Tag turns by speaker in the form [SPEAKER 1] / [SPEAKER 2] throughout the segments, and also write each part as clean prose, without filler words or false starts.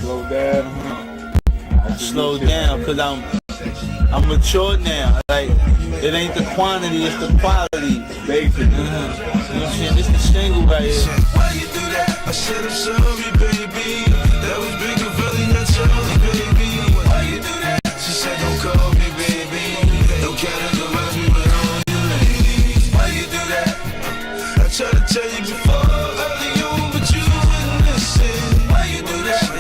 [SPEAKER 1] slow down.
[SPEAKER 2] Slow down, cause I'm mature now. Like, it ain't the quantity, it's the quality.
[SPEAKER 1] Basically.
[SPEAKER 2] You know what I'm saying? This the single right here.
[SPEAKER 3] Why you do that? I said I'm sorry, baby. That was bigger, really not Charlie, baby. Why you do that? She said don't call me, baby. Don't categorize me with all your ladies. Why you do that? I tried to tell you before, early on, but you wouldn't listen. Why you do that?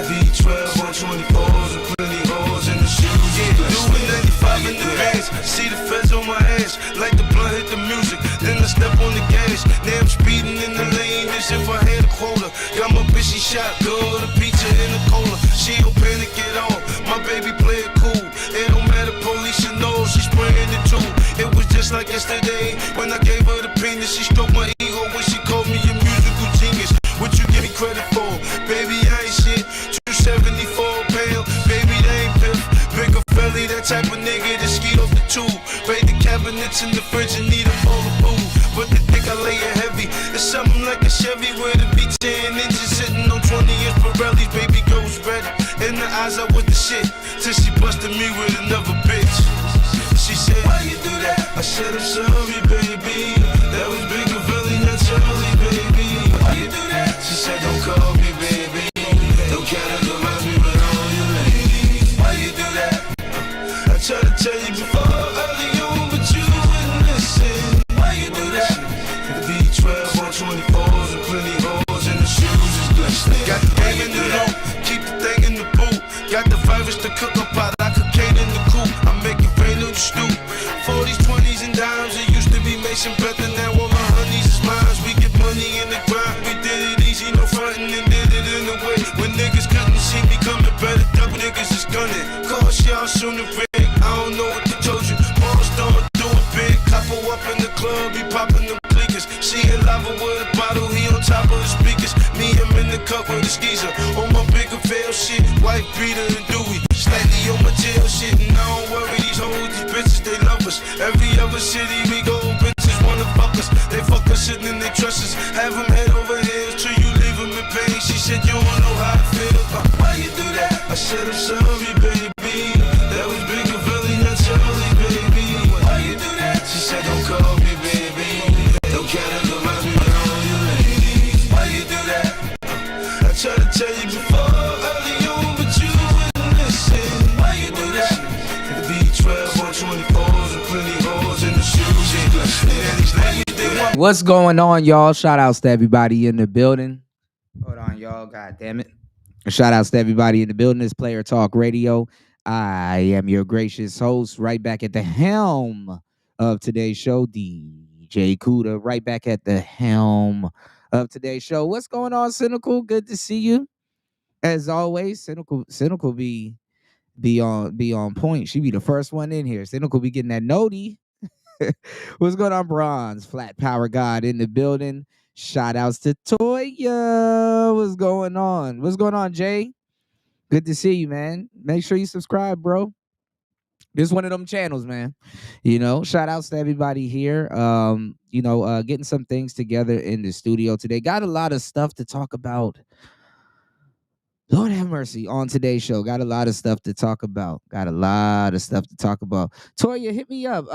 [SPEAKER 3] V12 on 24s with plenty holes in the shoes. Yeah, doing 95 in the bands. See the feds on my ass, like the blunt hit the music. Then I step on the gas. Now I'm speeding in the lane as if I had a quota. Got my bitch, she shot good, a pizza and a cola. She don't panic at all. My baby play it cool. It don't matter, police should know she's spraying it too. It was just like yesterday when I gave her the penis. She stroked my ego when she called me a musical genius. What you give me credit for? Baby, I ain't shit. 274 pounds, baby, that ain't piff. Bigger belly, that type of nigga that ski off the tube. Raid the cabinets in the fridge and need a bowl of food. But the dick I lay it heavy. It's something like a Chevy with a V10 engine sitting on 20 inch Pirellis. Baby girl's ready. In the eyes, I was the shit. Till she busted me with another bitch. She said, why you do that? I said, I'm sorry, baby. That was bigger belly, not Charlie, baby. Why you do that? She said, don't call me, baby. Don't categorize me with all your ladies. Why you do that? I tried to tell you before, early on, but you wouldn't listen. Why you do that? The V12 on 24s with plenty holes in the shoes is glistening. Got the game in the low, keep the thing in the boot. Got the virus to cook up out, I cocaine in the coop. I make it rain on the stoop. 40s, 20s, and dimes. It used to be Mason Bethel, now all my honeys is mine. We get money in the grind. We did it easy, no frontin', and did it in the way when niggas couldn't see me coming. Better double niggas is gunning. Cost y'all soon to rig. I don't know what they told you. Mars don't do it big. Couple up in the club, he popping them clickers. See a lava with a bottle, he on top of the speakers. Me, I'm in the cup with a skeezer. On my bigger fail shit, white Peter and Dewey. Slightly on my tail shit, and I don't worry these hoes, these bitches, they love us. Every other city we go, bitches wanna fuck us. They fuck us and then they trust us. Have them head over heels till you leave them in pain. She said you don't know how it feels. Why you do that? I said I'm sorry, baby. That was bigger, really not Charlie, baby. Why you do that? She said don't call me, baby. Don't categorize me with all your ladies. Why you do that? I tried to tell you before, early on, but you wouldn't listen. Why you do that? The V12 on 24s with plenty holes in the shoes. Yeah, these ladies, they want.
[SPEAKER 4] What's going on, y'all? Shout outs to everybody in the building. Hold on, y'all. God damn it. Shout outs to everybody in the building. It's Player Talk Radio. I am your gracious host, right back at the helm of today's show, DJ Kuda, right back at the helm of today's show. What's going on, Cynical? Good to see you. As always, Cynical be on point. She be the first one in here. Cynical be getting that noti. What's going on, Bronze? Flat Power God in the building. Shout outs to Toya. What's going on? What's going on, Jay? Good to see you, man. Make sure you subscribe, bro. This is one of them channels, man. You know, shout outs to everybody here. Getting some things together in the studio today. Got a lot of stuff to talk about. Lord have mercy on today's show. Got a lot of stuff to talk about. Toya, hit me up.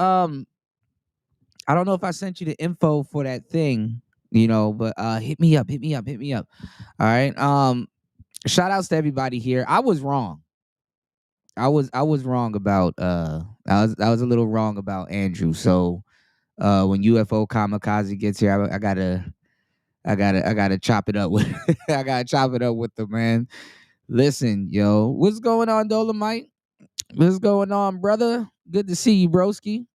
[SPEAKER 4] I don't know if I sent you the info for that thing, but hit me up. All right. Shout outs to everybody here. I was wrong. I was wrong about I was a little wrong about Andrew. So when UFO Kamikaze gets here, I gotta chop it up with I gotta chop it up with the man. Listen, yo, what's going on, Dolomite? What's going on, brother? Good to see you, broski.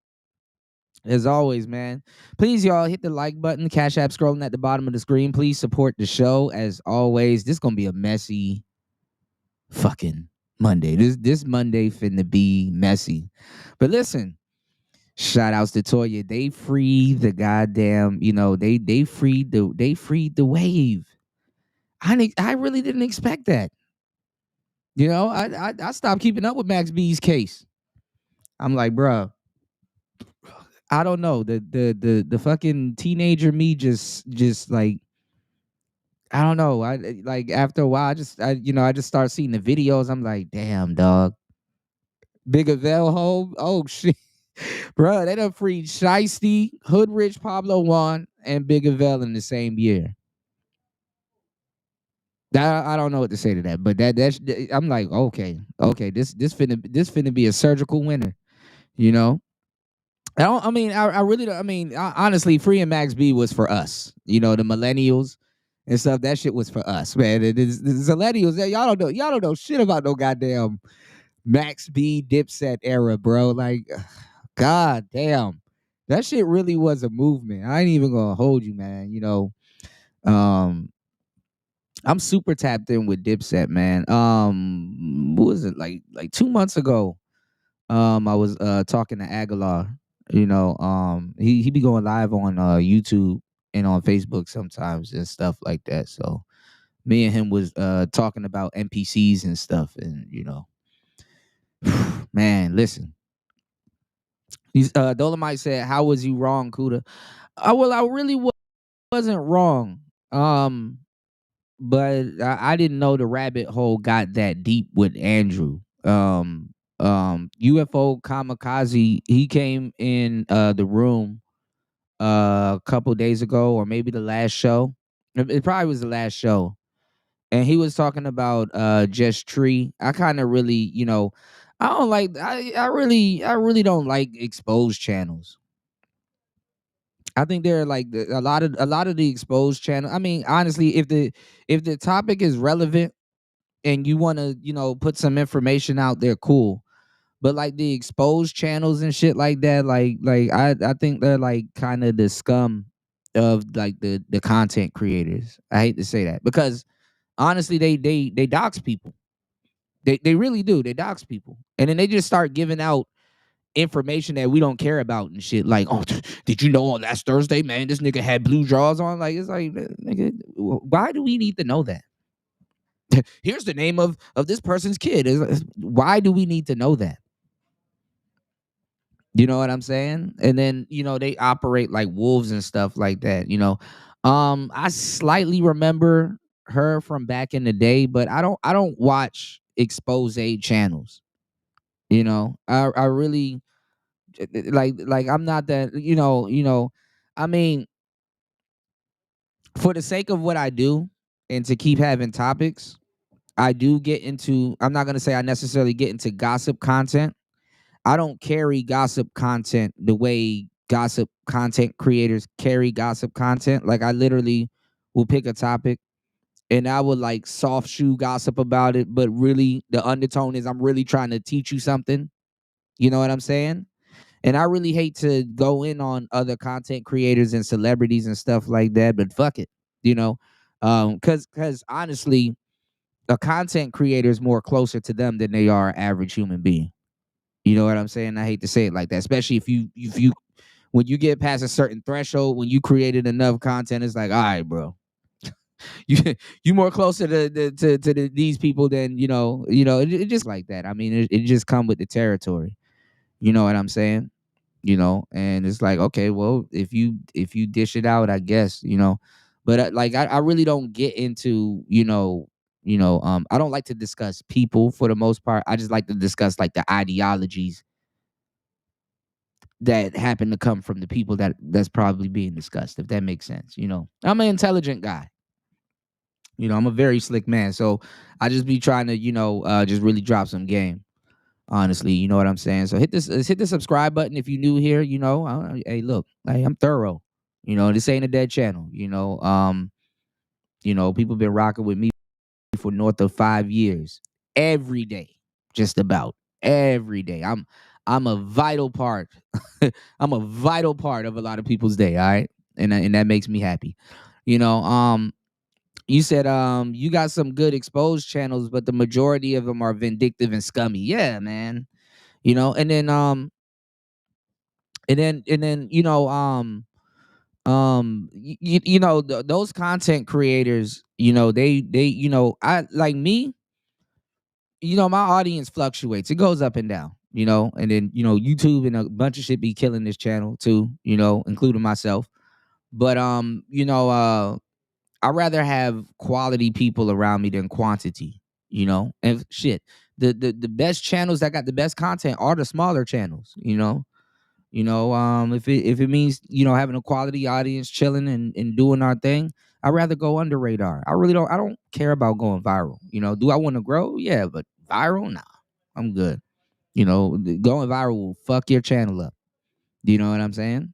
[SPEAKER 4] As always, man. Please, y'all, hit the like button. Cash App scrolling at the bottom of the screen. Please support the show. As always, this is gonna be a messy fucking Monday. This Monday finna be messy. But listen, shout outs to Toya. They freed the goddamn, they freed the wave. I really didn't expect that. I stopped keeping up with Max B's case. I'm like, bruh, I don't know. The fucking teenager me just like I don't know. I like after a while, I just start seeing the videos. I'm like, damn, dog. Big Avell home. Oh shit, bro. They done freed Shiesty, Hoodrich, Pablo Juan, and Big Avell in the same year. That, I don't know what to say to that, but I'm like, okay, okay. This finna be a surgical winner. You know. I don't. I mean, I really don't. I mean, honestly, Free and Max B was for us. You know, the millennials and stuff. That shit was for us, man. It is the millennials. Y'all don't know. Y'all don't know shit about no goddamn Max B Dipset era, bro. Like, god damn, that shit really was a movement. I ain't even gonna hold you, man. You know, um, I'm super tapped in with Dipset, man. What was it like 2 months ago? I was talking to Aguilar. You know, he be going live on YouTube and on Facebook sometimes and stuff like that. So me and him was talking about NPCs and stuff, and you know, man, listen. He's Dolomite said, "How was you wrong, Kuda?" Well, I really wasn't wrong. But I didn't know the rabbit hole got that deep with Andrew. UFO Kamikaze, he came in the room a couple days ago, or maybe the last show. It probably was the last show. And he was talking about Just Tree. I kind of really, you know, I don't like I really don't like exposed channels. I think there are like a lot of the exposed channel. I mean, honestly, if the topic is relevant and you want to, you know, put some information out there, cool. But like the exposed channels and shit like that, like I think they're like kind of the scum of like the content creators. I hate to say that because honestly, they dox people. They really do. They dox people, and then they just start giving out information that we don't care about and shit. Like, oh, did you know on last Thursday, man, this nigga had blue drawers on? Like, it's like, nigga, why do we need to know that? Here's the name of this person's kid. Why do we need to know that? You know what I'm saying? And then, you know, they operate like wolves and stuff like that, you know. I slightly remember her from back in the day, but I don't watch expose channels. You know, I really like I'm not that, I mean, for the sake of what I do and to keep having topics, I do get into, I'm not going to say I necessarily get into gossip content. I don't carry gossip content the way gossip content creators carry gossip content. Like I literally will pick a topic and I would like soft shoe gossip about it, but really the undertone is I'm really trying to teach you something. You know what I'm saying? And I really hate to go in on other content creators and celebrities and stuff like that, but fuck it, you know, because honestly, a content creator is more closer to them than they are average human being. You know what I'm saying? I hate to say it like that, especially if you when you get past a certain threshold, when you created enough content, it's like, all right, bro, you more closer to these people than it just like that. I mean, it just come with the territory. You know what I'm saying? You know, and it's like, okay, well, if you dish it out, I guess, you know, but like I really don't get into, I don't like to discuss people for the most part. I just like to discuss like the ideologies that happen to come from the people that's probably being discussed, if that makes sense. You know, I'm an intelligent guy. You know, I'm a very slick man, so I just be trying to, just really drop some game. Honestly, you know what I'm saying. So hit the subscribe button if you're new here. You know, hey, look, hey, I'm thorough. You know, this ain't a dead channel. People been rocking with me for north of 5 years, every day, just about every day. I'm a vital part. I'm a vital part of a lot of people's day. All right, and that makes me happy. You know, you said you got some good exposed channels, but the majority of them are vindictive and scummy. Yeah, man. You know, and then those content creators, they I like me, my audience fluctuates. It goes up and down, and then YouTube and a bunch of shit be killing this channel too, including myself. But I'd rather have quality people around me than quantity, And shit, the best channels that got the best content are the smaller channels, if it means, having a quality audience, chilling and doing our thing, I'd rather go under radar. I don't care about going viral. Do I want to grow? Yeah, but viral? Nah. I'm good. Going viral will fuck your channel up. Do you know what I'm saying?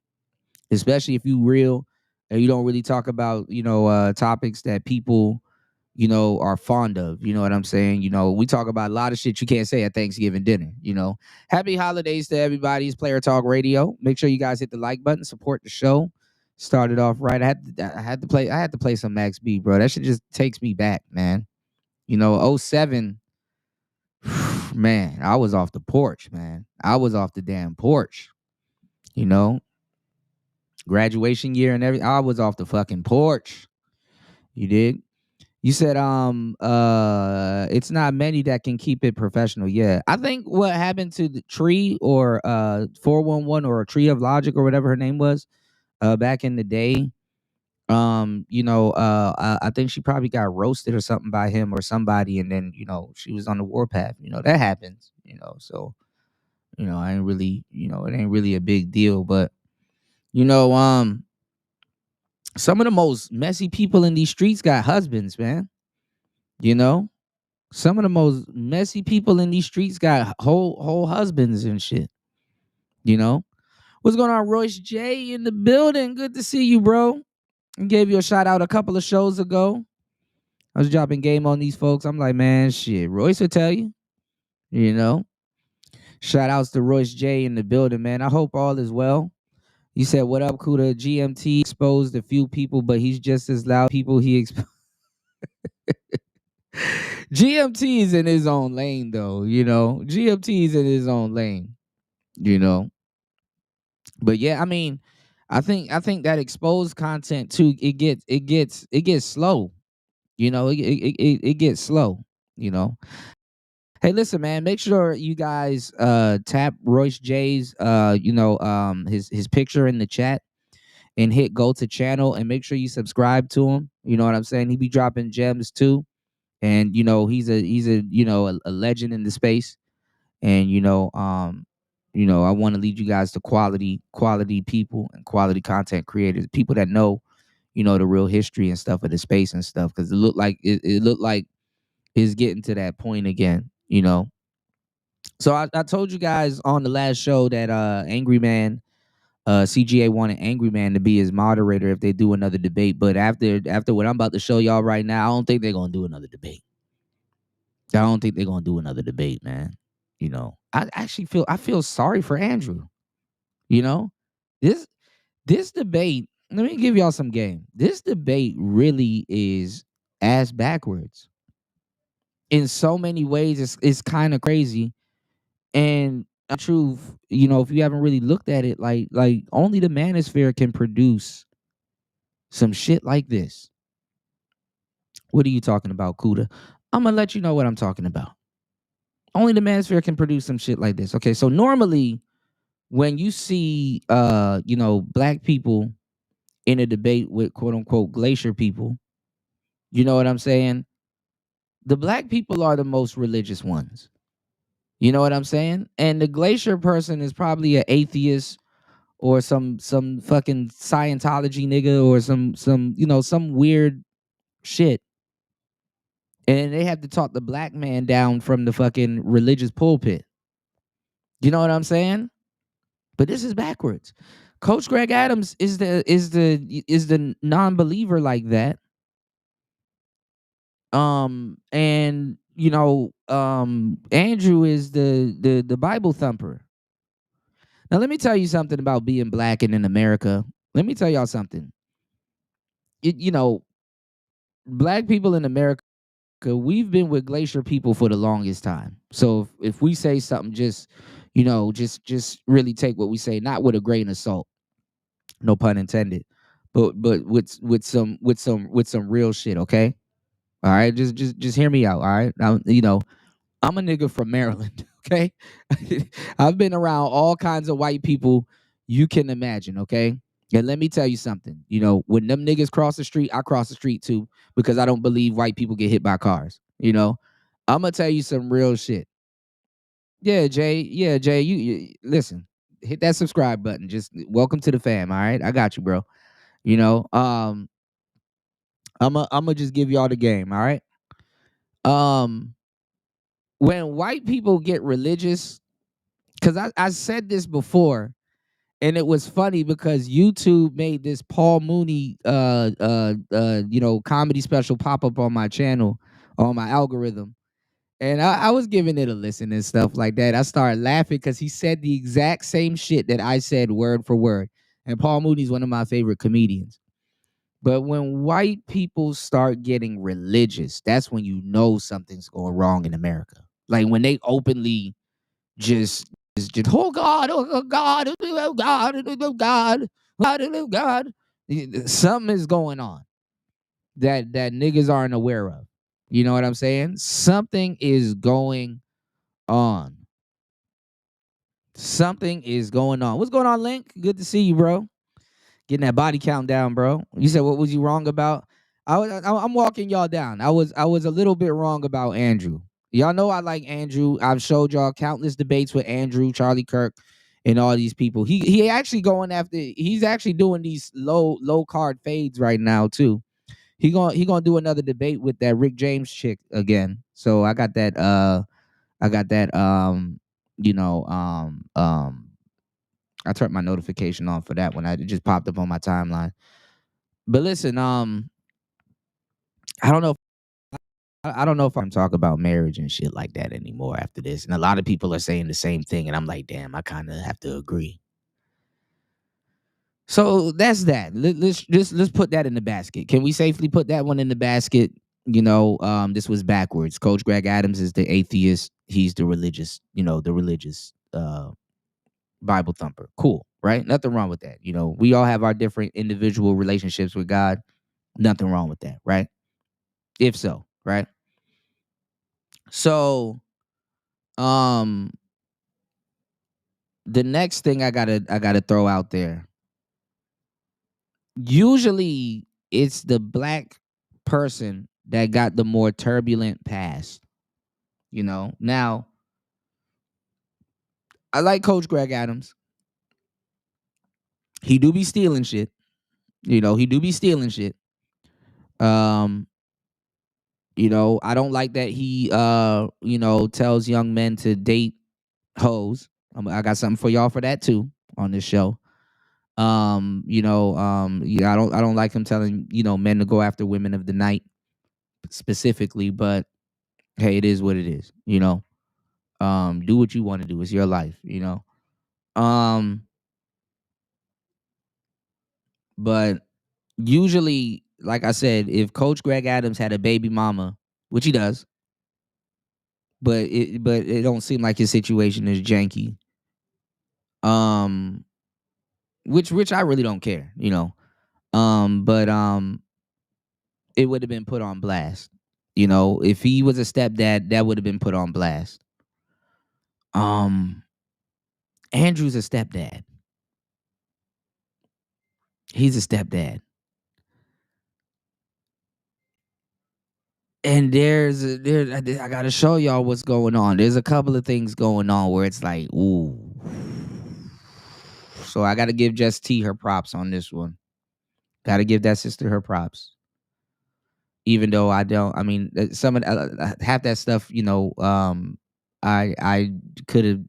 [SPEAKER 4] Especially if you real and you don't really talk about, topics that people, are fond of. You know what I'm saying? We talk about a lot of shit you can't say at Thanksgiving dinner. Happy holidays to everybody. It's Player Talk Radio. Make sure you guys hit the like button, support the show. Started off right. I had to play some Max B, bro. That shit just takes me back, man. '07. Man, I was off the porch, man. I was off the damn porch. You know, graduation year and everything. I was off the fucking porch. You dig? You said it's not many that can keep it professional. Yeah. I think what happened to the Tree or 411 or Tree of Logic or whatever her name was back in the day. I think she probably got roasted or something by him or somebody, and then, she was on the warpath. That happens, so I ain't really, it ain't really a big deal. But you know, um some of the most messy people in these streets got husbands, man. You know, some of the most messy people in these streets got whole husbands and shit. You know, what's going on, Royce J in the building? Good to see you, bro. I gave you a shout out a couple of shows ago. I was dropping game on these folks. I'm like, man, shit, Royce will tell you. You know, shout outs to Royce J in the building, man. I hope all is well. You said, what up, Kuda? GMT exposed a few people, but he's just as loud. People he exposed. GMT is in his own lane, though. GMT is in his own lane. But yeah, I mean, I think that exposed content too. It gets slow. It gets slow. You know. Hey, listen, man. Make sure you guys tap Royce J's his picture in the chat and hit go to channel and make sure you subscribe to him. You know what I'm saying? He be dropping gems too. And he's a a legend in the space. And I want to lead you guys to quality people and quality content creators, people that know, the real history and stuff of the space and stuff. Because it looked like it's getting to that point again. So I told you guys on the last show that Angry Man, CGA wanted Angry Man to be his moderator if they do another debate. But after what I'm about to show y'all right now, I don't think they're gonna do another debate. I don't think they're gonna do another debate, man. I feel sorry for Andrew. You know, this this debate. Let me give y'all some game. This debate really is ass backwards in so many ways. It's kind of crazy. And the truth, if you haven't really looked at it, like only the manosphere can produce some shit like this. What are you talking about, Kuda? I'm gonna let you know what I'm talking about. Only the manosphere can produce some shit like this. Okay, so normally when you see black people in a debate with quote unquote glacier people, you know what I'm saying? The black people are the most religious ones. You know what I'm saying? And the glacier person is probably an atheist or some fucking Scientology nigga or some weird shit. And they have to talk the black man down from the fucking religious pulpit. You know what I'm saying? But this is backwards. Coach Greg Adams is the non-believer like that. And Andrew is the Bible thumper. Now let me tell you something about being black and in America. Let me tell y'all something. Black people in America, we've been with glacier people for the longest time. So if we say something, just really take what we say, not with a grain of salt, no pun intended, but with some real shit. Okay, all right, just hear me out. All right, now I'm a nigga from Maryland. Okay, I've been around all kinds of white people you can imagine. Okay, And let me tell you something. When them niggas cross the street, I cross the street too, because I don't believe white people get hit by cars. I'm gonna tell you some real shit. Yeah, Jay. Yeah, Jay. You listen. Hit that subscribe button. Just welcome to the fam. All right, I got you, bro. You know, um, I'm gonna just give y'all the game. All right. Um, when white people get religious, because I said this before, and it was funny because YouTube made this Paul Mooney comedy special pop up on my channel, on my algorithm. And I was giving it a listen and stuff like that. I started laughing because he said the exact same shit that I said word for word. And Paul Mooney's one of my favorite comedians. But when white people start getting religious, that's when you know something's going wrong in America. Like when they openly just oh God, oh God, oh God, oh God, oh God. Something is going on that niggas aren't aware of. You know what I'm saying? Something is going on. Something is going on. What's going on, Link? Good to see you, bro. Getting that body count down, bro. You said what was you wrong about? I'm walking y'all down. I was a little bit wrong about Andrew. Y'all know I like Andrew. I've showed y'all countless debates with Andrew, Charlie Kirk, and all these people. He actually going after. He's actually doing these low card fades right now too. He gonna do another debate with that Rick James chick again. So I got that you know I turned my notification on for that one. It just popped up on my timeline. But listen, I don't know. I don't know if I'm talking about marriage and shit like that anymore after this. And a lot of people are saying the same thing, and I'm like, damn, I kind of have to agree. So that's that. Let's put that in the basket. Can we safely put that one in the basket? This was backwards. Coach Greg Adams is the atheist. He's the religious. The religious Bible thumper. Cool, right? Nothing wrong with that. We all have our different individual relationships with God. Nothing wrong with that, right? If so, right? So, um, the next thing I gotta throw out there. Usually, it's the black person that got the more turbulent past. Now I like Coach Greg Adams. He do be stealing shit. He do be stealing shit. Um, I don't like that he tells young men to date hoes. I got something for y'all for that too on this show. Yeah, I don't like him telling, men to go after women of the night specifically, but hey, it is what it is, do what you want to do. It's your life. Um, but usually, like I said, if Coach Greg Adams had a baby mama, which he does, but it don't seem like his situation is janky. Um, which I really don't care. But it would have been put on blast. If he was a stepdad, that would have been put on blast. Um, Andrew's a stepdad. He's a stepdad. And I gotta show y'all what's going on. There's a couple of things going on where it's like, ooh. So I gotta give Just T her props on this one. Gotta give that sister her props. Even though I don't, I mean, some of half that stuff, I could have,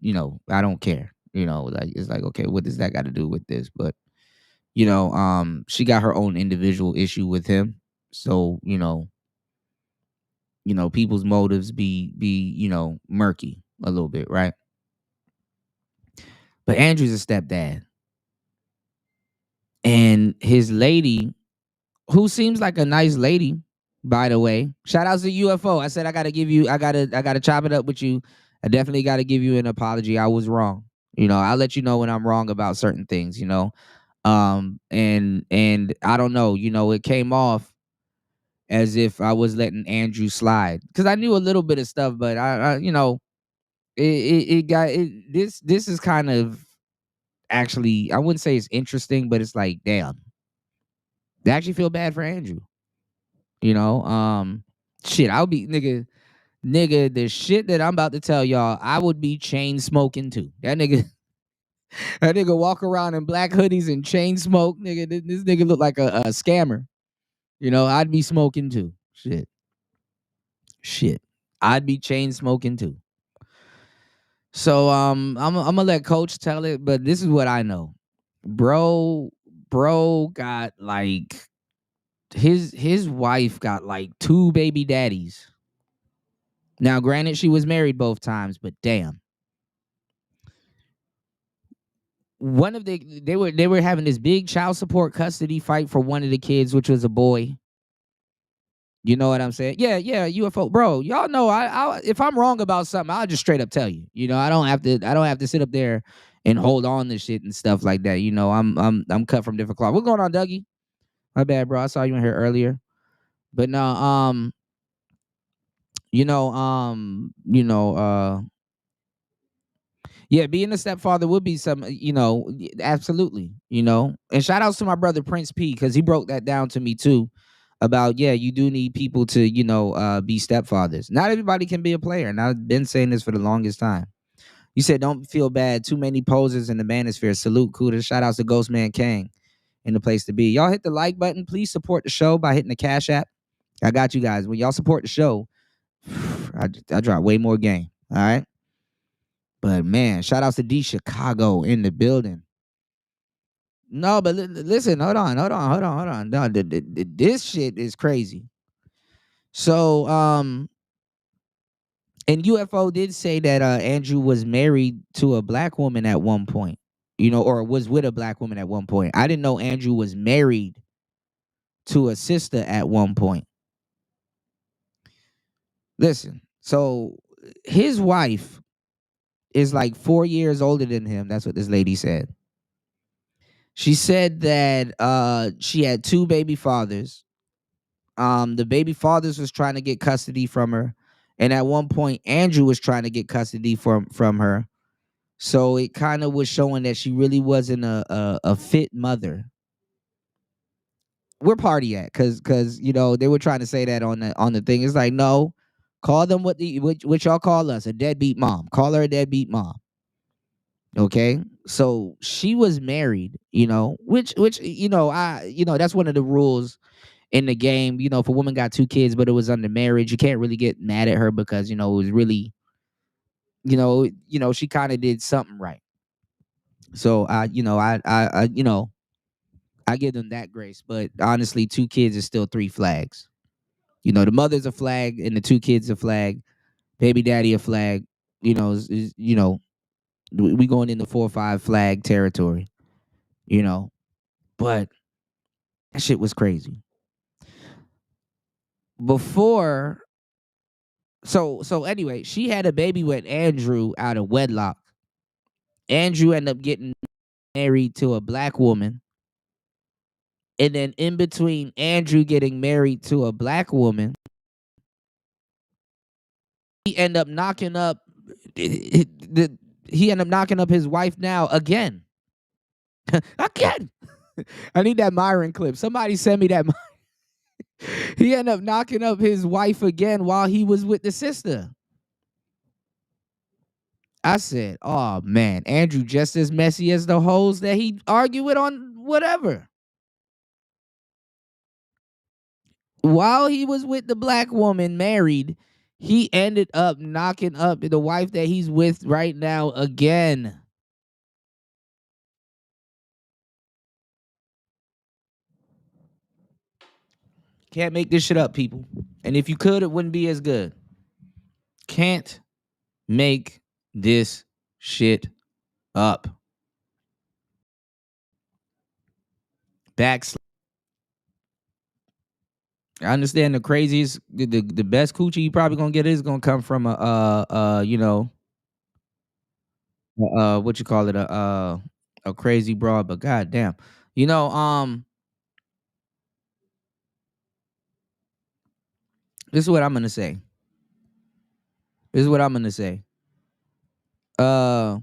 [SPEAKER 4] I don't care. Like it's like, okay, what does that got to do with this? But she got her own individual issue with him. So people's motives be murky a little bit, right? But Andrew's a stepdad, and his lady, who seems like a nice lady, by the way. Shout outs to UFO. I said I gotta chop it up with you. I definitely gotta give you an apology. I was wrong. I'll let you know when I'm wrong about certain things. And I don't know, it came off as if I was letting Andrew slide. Because I knew a little bit of stuff, but I it got it this is kind of actually, I wouldn't say it's interesting, but it's like, damn, they actually feel bad for Andrew. You know, shit, I'll be nigga, the shit that I'm about to tell y'all, I would be chain smoking too. That nigga, that nigga walk around in black hoodies and chain smoke, nigga. This nigga look like a scammer. You know, I'd be smoking too. Shit, I'd be chain smoking too. So I'm gonna let Coach tell it, but this is what I know, bro. Bro got like his wife got like two baby daddies. Now, granted, she was married both times, but damn, one of they were having this big child support custody fight for one of the kids, which was a boy. You know what I'm saying? Yeah, yeah, UFO, bro. Y'all know I if I'm wrong about something, I'll just straight up tell you. You know, I don't have to sit up there and hold on to shit and stuff like that. You know, I'm cut from different cloth. What's going on, Dougie? My bad, bro. I saw you in here earlier. But no, yeah, being a stepfather would be some, absolutely, And shout outs to my brother Prince P, because he broke that down to me too. About, yeah, you do need people to, be stepfathers. Not everybody can be a player, and I've been saying this for the longest time. You said don't feel bad. Too many posers in the manosphere. Salute, Kuda. Shout outs to Ghostman Kang in the place to be. Y'all hit the like button. Please support the show by hitting the Cash App. I got you guys. When y'all support the show, I drop way more game. All right. But man, shout outs to D Chicago in the building. No, but listen, hold on. No, this shit is crazy. So, and UFO did say that Andrew was married to a black woman at one point, or was with a black woman at one point. I didn't know Andrew was married to a sister at one point. Listen, so his wife is like 4 years older than him. That's what this lady said. She said that she had two baby fathers. The baby fathers was trying to get custody from her, and at one point Andrew was trying to get custody from her. So it kind of was showing that she really wasn't a fit mother. Where party at? Cause they were trying to say that on the thing. It's like, no, call them what y'all call us, a deadbeat mom. Call her a deadbeat mom. Okay, so she was married, which that's one of the rules in the game. If a woman got two kids but it was under marriage, you can't really get mad at her because it was really, she kind of did something right. So I give them that grace. But honestly, two kids is still three flags. The mother's a flag and the two kids a flag. Baby daddy a flag. We going into 4 or 5 flag territory. But that shit was crazy. Before, so anyway, she had a baby with Andrew out of wedlock. Andrew ended up getting married to a black woman. And then in between Andrew getting married to a black woman, he ended up knocking up his wife now again. Again. I need that Myron clip. Somebody send me that. He ended up knocking up his wife again while he was with the sister. I said, oh man, Andrew just as messy as the hoes that he argued with on whatever. While he was with the black woman married, he ended up knocking up the wife that he's with right now again. Can't make this shit up, people. And if you could, it wouldn't be as good. Can't make this shit up. Backslash. I understand the craziest, the best coochie you probably gonna get is gonna come from what you call it, a crazy broad, but goddamn, you know, this is what I'm gonna say. This is what I'm gonna say. Uh,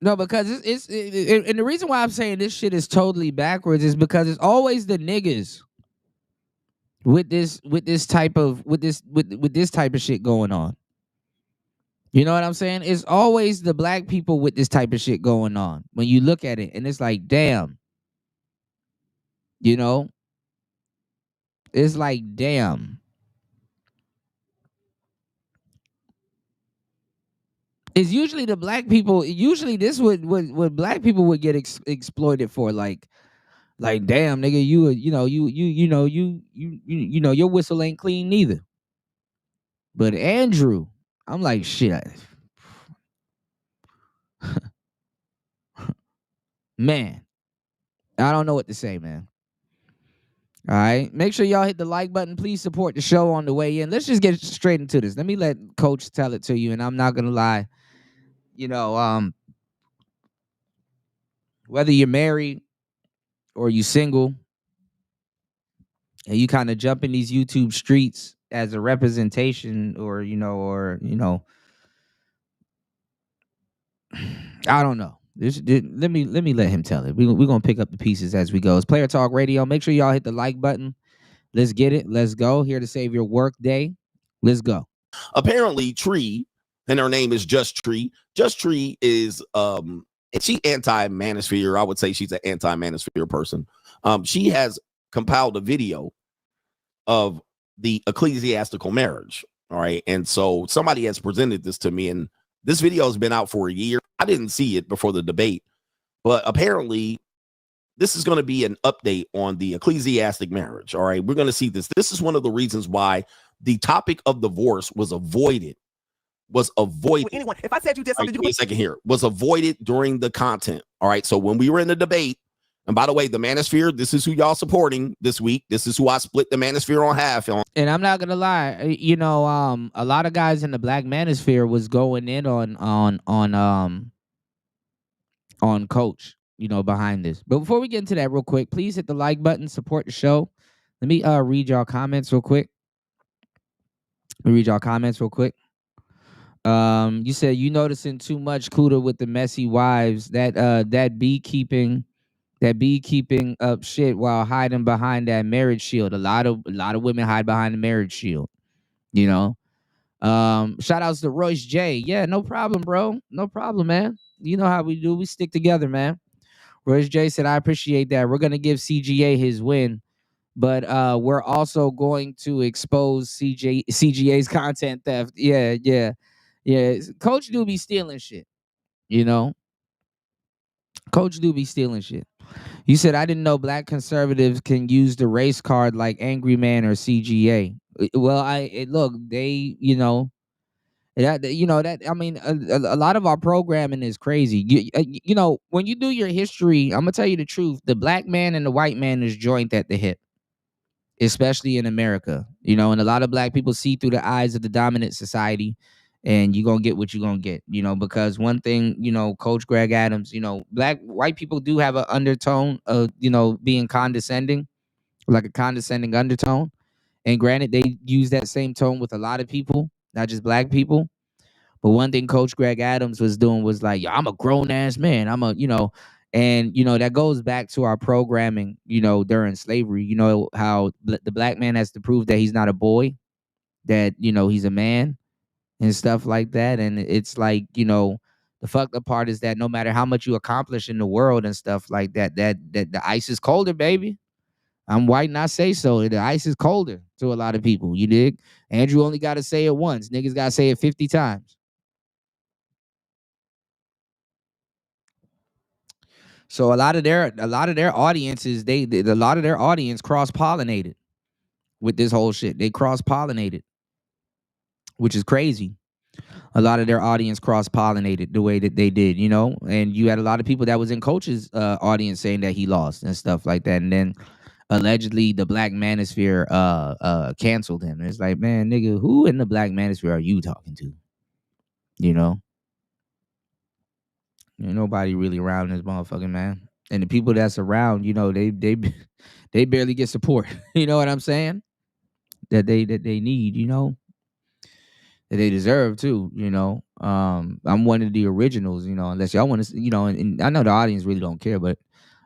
[SPEAKER 4] No, because and the reason why I'm saying this shit is totally backwards is because it's always the niggas with this type of shit going on. You know what I'm saying? It's always the black people with this type of shit going on. When you look at it, and it's like, damn, you know, it's like, damn. It's usually the black people. Usually, this what black people would get exploited for. Like, damn, nigga, your whistle ain't clean neither. But Andrew, I'm like, shit, man, I don't know what to say, man. All right, make sure y'all hit the like button. Please support the show on the way in. Let's just get straight into this. Let me let Coach tell it to you, and I'm not gonna lie. You know, whether you're married or you single, and you kind of jump in these YouTube streets as a representation, or I don't know. Let me let him tell it. We're gonna pick up the pieces as we go. It's Player Talk Radio. Make sure y'all hit the like button. Let's get it. Let's go. Here to save your work day. Let's go.
[SPEAKER 1] Apparently, Tree, and her name is Just Tree. Just Tree is she anti-manosphere. I would say she's an anti-manosphere person. She has compiled a video of the ecclesiastical marriage. All right. And so somebody has presented this to me, and this video has been out for a year. I didn't see it before the debate, but apparently this is going to be an update on the ecclesiastic marriage. All right. We're going to see this. This is one of the reasons why the topic of divorce was avoided.
[SPEAKER 5] Anyone, if I said you did something,
[SPEAKER 1] wait a second here. Was avoided during the content. All right. So when we were in the debate, and by the way, the manosphere, this is who y'all supporting this week. This is who I split the manosphere on half on.
[SPEAKER 4] And I'm not gonna lie, a lot of guys in the black manosphere was going in on Coach, behind this. But before we get into that real quick, please hit the like button, support the show. Let me read y'all comments real quick. You said you noticing too much Cuda with the messy wives, that beekeeping up shit while hiding behind that marriage shield. A lot of women hide behind the marriage shield. Shout outs to Royce J. Yeah, no problem, bro. No problem, man. You know how we do. We stick together, man. Royce J said, I appreciate that. We're gonna give CGA his win, but we're also going to expose CGA's content theft. Yeah. Coach do be stealing shit. Coach do be stealing shit. You said, I didn't know black conservatives can use the race card like Angry Man or CGA. Well, look, they, I mean, a lot of our programming is crazy. When you do your history, I'm gonna tell you the truth. The black man and the white man is joint at the hip, especially in America. And a lot of black people see through the eyes of the dominant society, and you're gonna get what you're gonna get, because one thing, Coach Greg Adams, white people do have an undertone of, being condescending, like a condescending undertone. And granted, they use that same tone with a lot of people, not just black people. But one thing Coach Greg Adams was doing was like, yo, I'm a grown ass man. And that goes back to our programming, during slavery. How the black man has to prove that he's not a boy, that, he's a man and stuff like that. And it's like, the fucked up part is that no matter how much you accomplish in the world and stuff like that, that the ice is colder, baby. I'm white and I say so. The ice is colder to a lot of people. You dig? Andrew only got to say it once. Niggas got to say it 50 times. So a lot of their audiences, a lot of their audience cross-pollinated with this whole shit. They cross-pollinated, which is crazy. A lot of their audience cross-pollinated the way that they did, and you had a lot of people that was in Coach's audience saying that he lost and stuff like that. And then allegedly the black manosphere canceled him. And it's like, man, nigga, who in the black manosphere are you talking to? Ain't nobody really around this motherfucking man. And the people that's around, they barely get support. You know what I'm saying? That they need, that they deserve too, I'm one of the originals, you know, unless y'all want to, you know, and I know the audience really don't care, but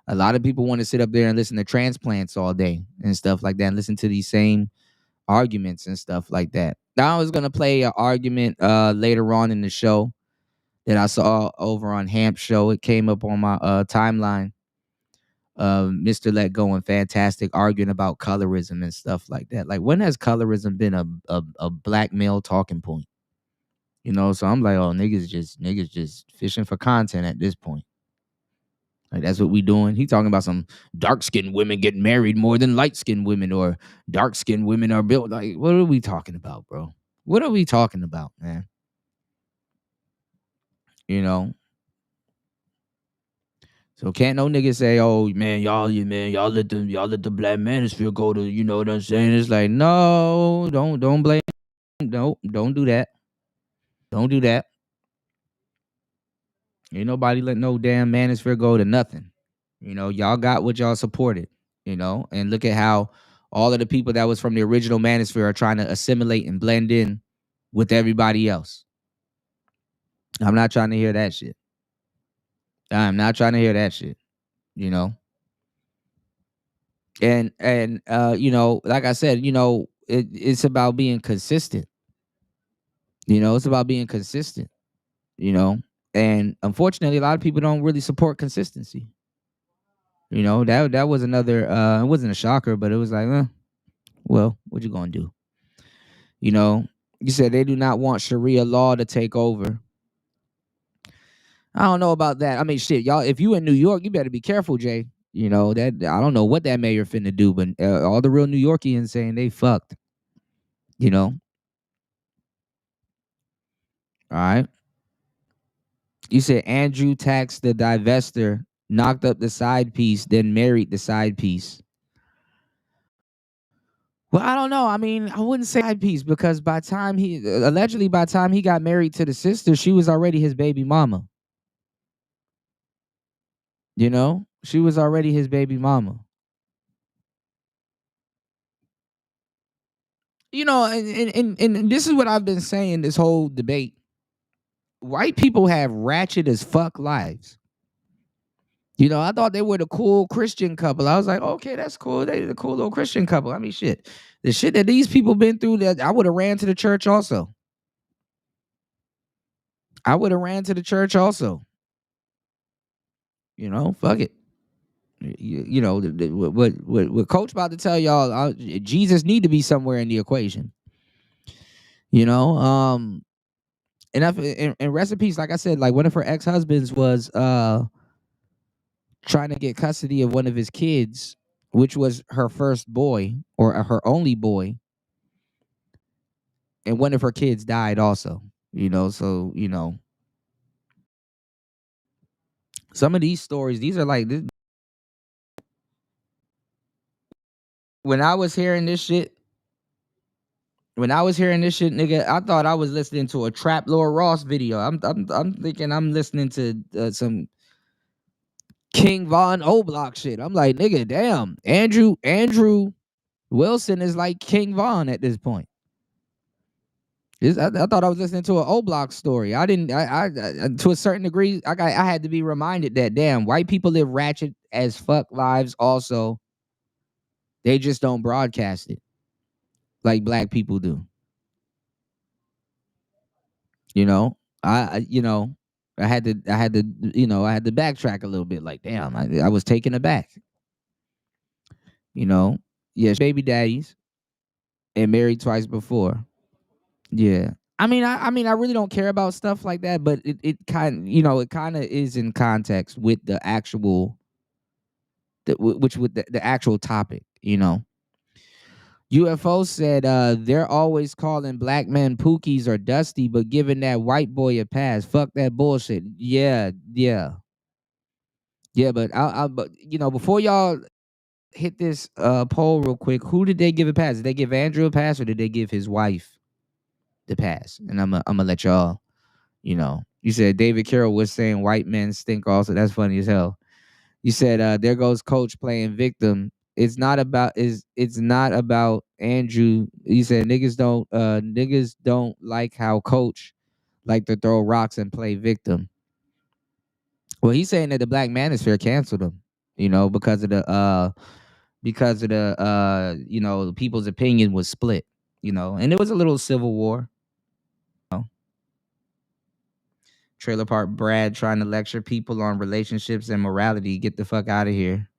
[SPEAKER 4] a lot of people want to sit up there and listen to transplants all day and stuff like that, and listen to these same arguments and stuff like that. Now I was gonna play an argument later on in the show that I saw over on Hamp's show. It came up on my timeline. Mr. Let Go and Fantastic arguing about colorism and stuff like that. Like, when has colorism been a black male talking point? You know, so I'm like, oh, niggas just fishing for content at this point. Like, that's what we doing. He talking about some dark-skinned women get married more than light-skinned women, or dark-skinned women are built. Like, what are we talking about, bro? What are we talking about, man? You know? So can't no nigga say, oh man, y'all let the black manosphere go to, you know what I'm saying? It's like, no, don't blame. No, don't do that. Don't do that. Ain't nobody let no damn manosphere go to nothing. You know, y'all got what y'all supported, you know, and look at how all of the people that was from the original manosphere are trying to assimilate and blend in with everybody else. I'm not trying to hear that shit. I'm not trying to hear that shit, you know. And you know, like I said, you know, it's about being consistent. You know, it's about being consistent, you know. And unfortunately, a lot of people don't really support consistency. You know, that was another it wasn't a shocker, but it was like, well, what you gonna do? You know, you said they do not want Sharia law to take over. I don't know about that. I mean, shit, y'all, if you in New York, you better be careful, Jay. You know, that I don't know what that mayor finna do, but all the real New Yorkians saying they fucked. You know. All right. You said Andrew taxed the divester, knocked up the side piece, then married the side piece. Well, I don't know. I mean, I wouldn't say side piece, because by time by time he got married to the sister, she was already his baby mama. You know, she was already his baby mama. You know, and this is what I've been saying this whole debate. White people have ratchet as fuck lives. You know, I thought they were the cool Christian couple. I was like, okay, that's cool. They the cool little Christian couple. I mean, shit. The shit that these people been through, that I would have ran to the church also. I would have ran to the church also. You know, fuck it. You know, what Coach about to tell y'all, Jesus need to be somewhere in the equation. You know, and recipes, like I said, like one of her ex-husbands was trying to get custody of one of his kids, which was her first boy or her only boy, and one of her kids died also. You know, so you know, some of these stories, these are like this. When I was hearing this shit, nigga, I thought I was listening to a Trap Lord Ross video. I'm thinking I'm listening to some King Von O'Block shit. I'm like, nigga, damn, Andrew Wilson is like King Von at this point. I thought I was listening to an O-Block story. I didn't. I to a certain degree, I had to be reminded that damn, white people live ratchet as fuck lives. Also, they just don't broadcast it like black people do. You know, you know, I had to you know, I had to backtrack a little bit. Like, damn, I was taken aback. You know, yes, baby daddies, and married twice before. Yeah. I mean, I really don't care about stuff like that, but it kind, you know, it kind of is in context with the actual, which with the actual topic, you know. UFO said they're always calling black men pookies or dusty, but giving that white boy a pass. Fuck that bullshit. Yeah, yeah, yeah. But you know, before y'all hit this poll real quick, who did they give a pass? Did they give Andrew a pass, or did they give his wife the pass? And I'm gonna let y'all. You know, you said David Carroll was saying white men stink also. That's funny as hell. You said there goes coach playing victim. It's not about Andrew. You said niggas don't like how coach like to throw rocks and play victim. Well, he's saying that the Black Manosphere canceled him, you know, because of the you know, the people's opinion was split, you know, and it was a little civil war. You know? Trailer Park Brad trying to lecture people on relationships and morality. Get the fuck out of here.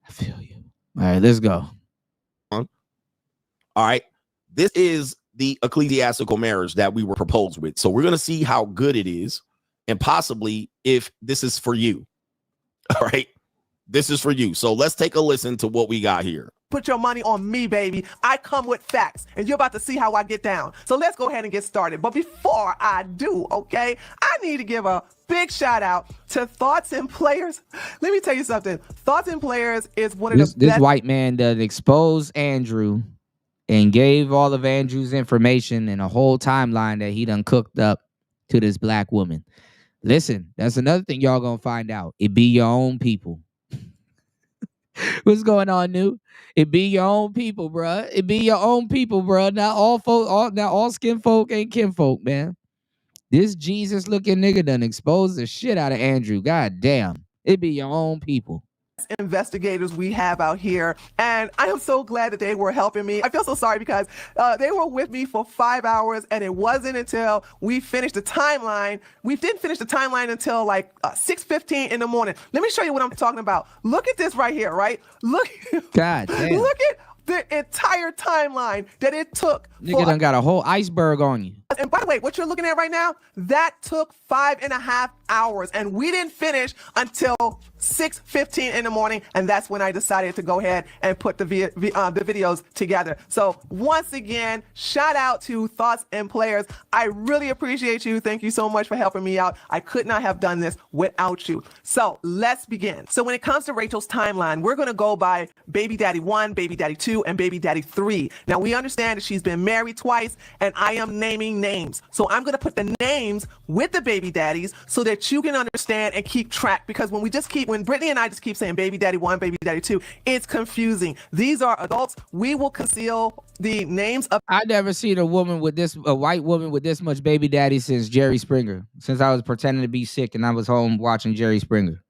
[SPEAKER 4] I feel you. All right, let's go.
[SPEAKER 1] All right. This is the ecclesiastical marriage that we were proposed with. So we're going to see how good it is and possibly if this is for you. All right. This is for you. So let's take a listen to what we got here.
[SPEAKER 5] Put your money on me, baby. I come with facts, and you're about to see how I get down. So let's go ahead and get started. But before I do, okay, I need to give a big shout out to Thoughts and Players. Let me tell you something. Thoughts and Players is one of the
[SPEAKER 4] This
[SPEAKER 5] best.
[SPEAKER 4] white man that exposed Andrew and gave all of Andrew's information and a whole timeline that he done cooked up to this black woman. Listen, that's another thing y'all gonna find out. It be your own people. What's going on, New? It be your own people, bruh. It be your own people, bruh. Not all folk, all skin folk ain't kinfolk, man. This Jesus looking nigga done exposed the shit out of Andrew. God damn. It be your own people.
[SPEAKER 5] Investigators we have out here, and I am so glad that they were helping me. I feel so sorry because they were with me for 5 hours, and it wasn't until we finished the timeline. We didn't finish the timeline until like 6:15 in the morning. Let me show you what I'm talking about. Look at this right here, right? Look,
[SPEAKER 4] God damn.
[SPEAKER 5] look at the entire timeline that it took.
[SPEAKER 4] Nigga done got a whole iceberg on you.
[SPEAKER 5] And by the way, what you're looking at right now, that took 5.5 hours, and we didn't finish until 6:15 in the morning, and that's when I decided to go ahead and put the videos together. So once again, shout out to Thoughts and Players. I really appreciate you. Thank you so much for helping me out. I could not have done this without you. So let's begin. So when it comes to Rachel's timeline, we're going to go by Baby Daddy 1, Baby Daddy 2, and Baby Daddy 3. Now we understand that she's been married twice, and I am naming names. So I'm going to put the names with the baby daddies so that you can understand and keep track, because when Brittany and I just keep saying Baby Daddy 1, Baby Daddy 2, it's confusing. These are adults. We will conceal the names of.
[SPEAKER 4] I never seen a white woman with this much baby daddy since Jerry Springer, since I was pretending to be sick and I was home watching Jerry Springer.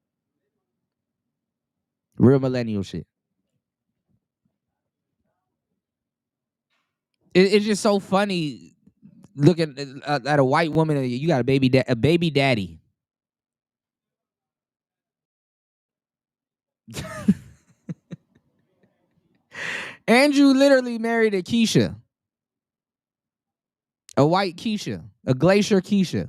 [SPEAKER 4] Real millennial shit. It's just so funny looking at a white woman and you got a baby daddy. Andrew literally married a Keisha. A white Keisha. A glacier Keisha.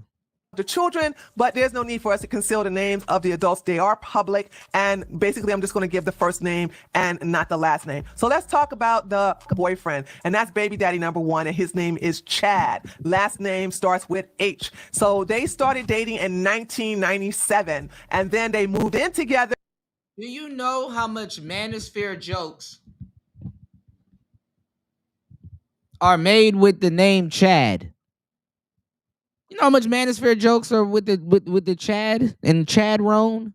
[SPEAKER 5] The children, but there's no need for us to conceal the names of the adults. They are public, and basically I'm just going to give the first name and not the last name. So let's talk about the boyfriend, and that's Baby Daddy number 1, and his name is Chad. Last name starts with H. So they started dating in 1997, and then they moved in together.
[SPEAKER 4] Do you know how much manosphere jokes are made with the name Chad? You know how much manosphere jokes are with the Chad and Chad Roan?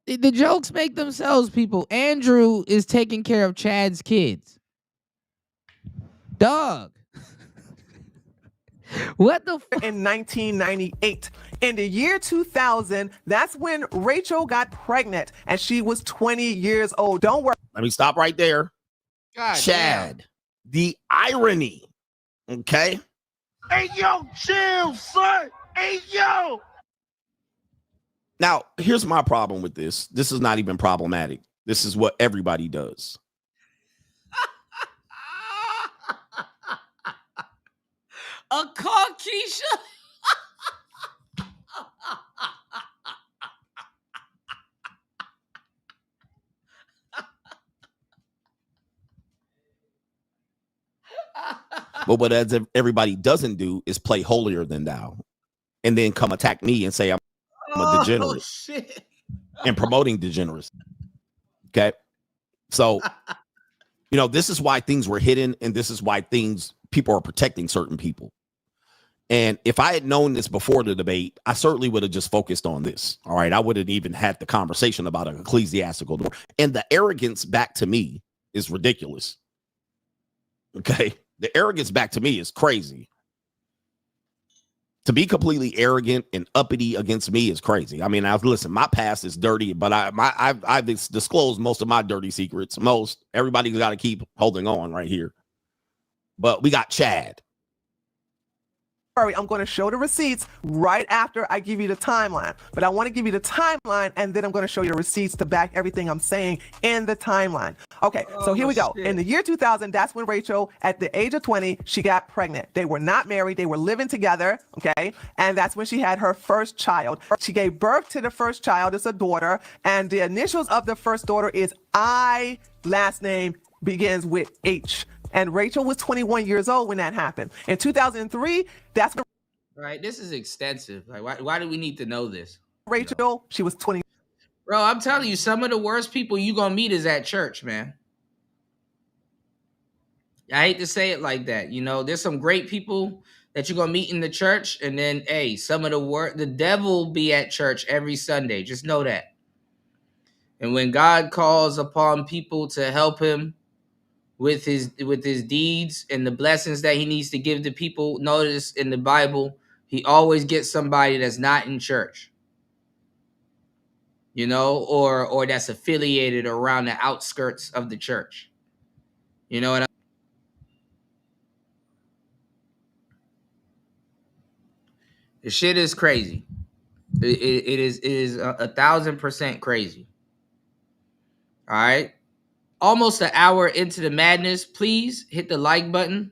[SPEAKER 4] The jokes make themselves, people. Andrew is taking care of Chad's kids. Dog. What the fuck?
[SPEAKER 5] In 1998. In the year 2000, that's when Rachel got pregnant, and she was 20 years old. Don't worry.
[SPEAKER 1] Let me stop right there.
[SPEAKER 4] God
[SPEAKER 1] Chad.
[SPEAKER 4] damn.
[SPEAKER 1] The irony. Okay.
[SPEAKER 2] Hey, yo, chill, son. Hey, yo.
[SPEAKER 1] Now, here's my problem with this. This is not even problematic. This is what everybody does.
[SPEAKER 4] A Caucasian.
[SPEAKER 1] But what everybody doesn't do is play holier than thou and then come attack me and say I'm a degenerate
[SPEAKER 4] Shit.
[SPEAKER 1] and promoting degeneracy. Okay. So, this is why things were hidden, and this is why people are protecting certain people. And if I had known this before the debate, I certainly would have just focused on this. All right. I wouldn't even had the conversation about an ecclesiastical door. And the arrogance back to me is ridiculous. Okay. The arrogance back to me is crazy. To be completely arrogant and uppity against me is crazy. I mean, listen, my past is dirty, but I've disclosed most of my dirty secrets. Everybody's got to keep holding on right here. But we got Chad.
[SPEAKER 5] I'm going to show the receipts right after I give you the timeline. But I want to give you the timeline, and then I'm going to show you the receipts to back everything I'm saying in the timeline. Okay, so here we go. In the year 2000, that's when Rachel, at the age of 20, she got pregnant. They were not married. They were living together, okay? And that's when she had her first child. She gave birth to the first child. It's a daughter. And the initials of the first daughter is I, last name begins with H. And Rachel was 21 years old when that happened. In 2003, that's when...
[SPEAKER 4] Right, this is extensive. Like, why do we need to know this?
[SPEAKER 5] Rachel, she was 20.
[SPEAKER 4] Bro, I'm telling you, some of the worst people you gonna meet is at church, man. I hate to say it like that. You know, there's some great people that you're gonna meet in the church, and then, hey, some of the devil be at church every Sunday. Just know that. And when God calls upon people to help him with his deeds and the blessings that he needs to give to people, notice in the Bible, he always gets somebody that's not in church, you know, or that's affiliated around the outskirts of the church. You know what The shit is crazy. It is 1,000% crazy. All right. Almost an hour into the madness. Please hit the like button.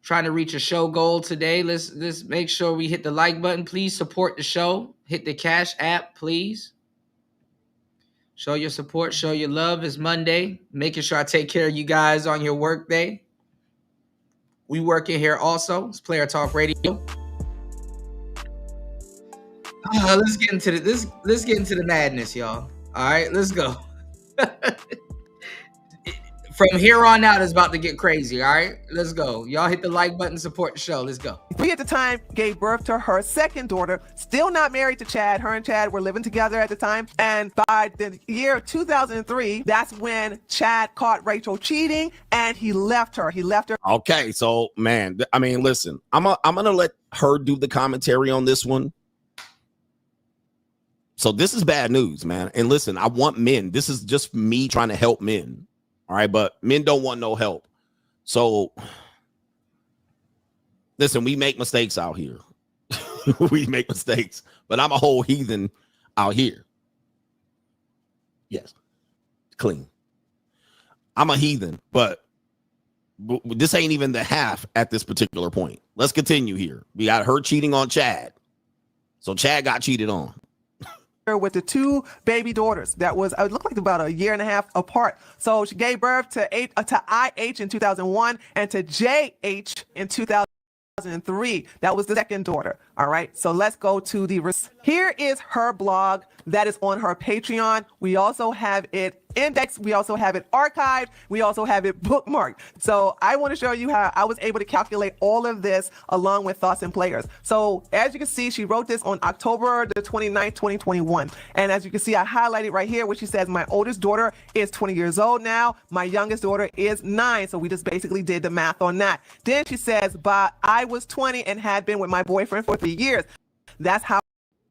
[SPEAKER 4] Trying to reach a show goal today. Let's make sure we hit the like button. Please support the show. Hit the Cash App, please. Show your support. Show your love. It's Monday. Making sure I take care of you guys on your work day. We work in here also. It's Player Talk Radio. Let's get into the madness, y'all. All right, let's go. From here on out, it's about to get crazy. All right, let's go. Y'all hit the like button, support the show. Let's go.
[SPEAKER 5] We at the time gave birth to her second daughter, still not married to Chad. Her and Chad were living together at the time. And by the year 2003, that's when Chad caught Rachel cheating and he left her.
[SPEAKER 1] Okay, so man, I mean, listen, I'm gonna let her do the commentary on this one. So this is bad news, man. And listen, I want men. This is just me trying to help men. All right, but men don't want no help. So listen, we make mistakes out here. We make mistakes, but I'm a whole heathen out here. Yes, clean. I'm a heathen, but this ain't even the half at this particular point. Let's continue here. We got her cheating on Chad. So Chad got cheated on.
[SPEAKER 5] With the two baby daughters that was, it looked like about a year and a half apart. So she gave birth to IH in 2001 and to JH in 2003. That was the second daughter. All right. So let's go to here is her blog that is on her Patreon. We also have it indexed. We also have it archived. We also have it bookmarked. So I want to show you how I was able to calculate all of this along with thoughts and players. So as you can see, she wrote this on October the 29th, 2021. And as you can see, I highlighted right here where she says, my oldest daughter is 20 years old now. My youngest daughter is 9. So we just basically did the math on that. Then she says, but I was 20 and had been with my boyfriend for 3 years. That's how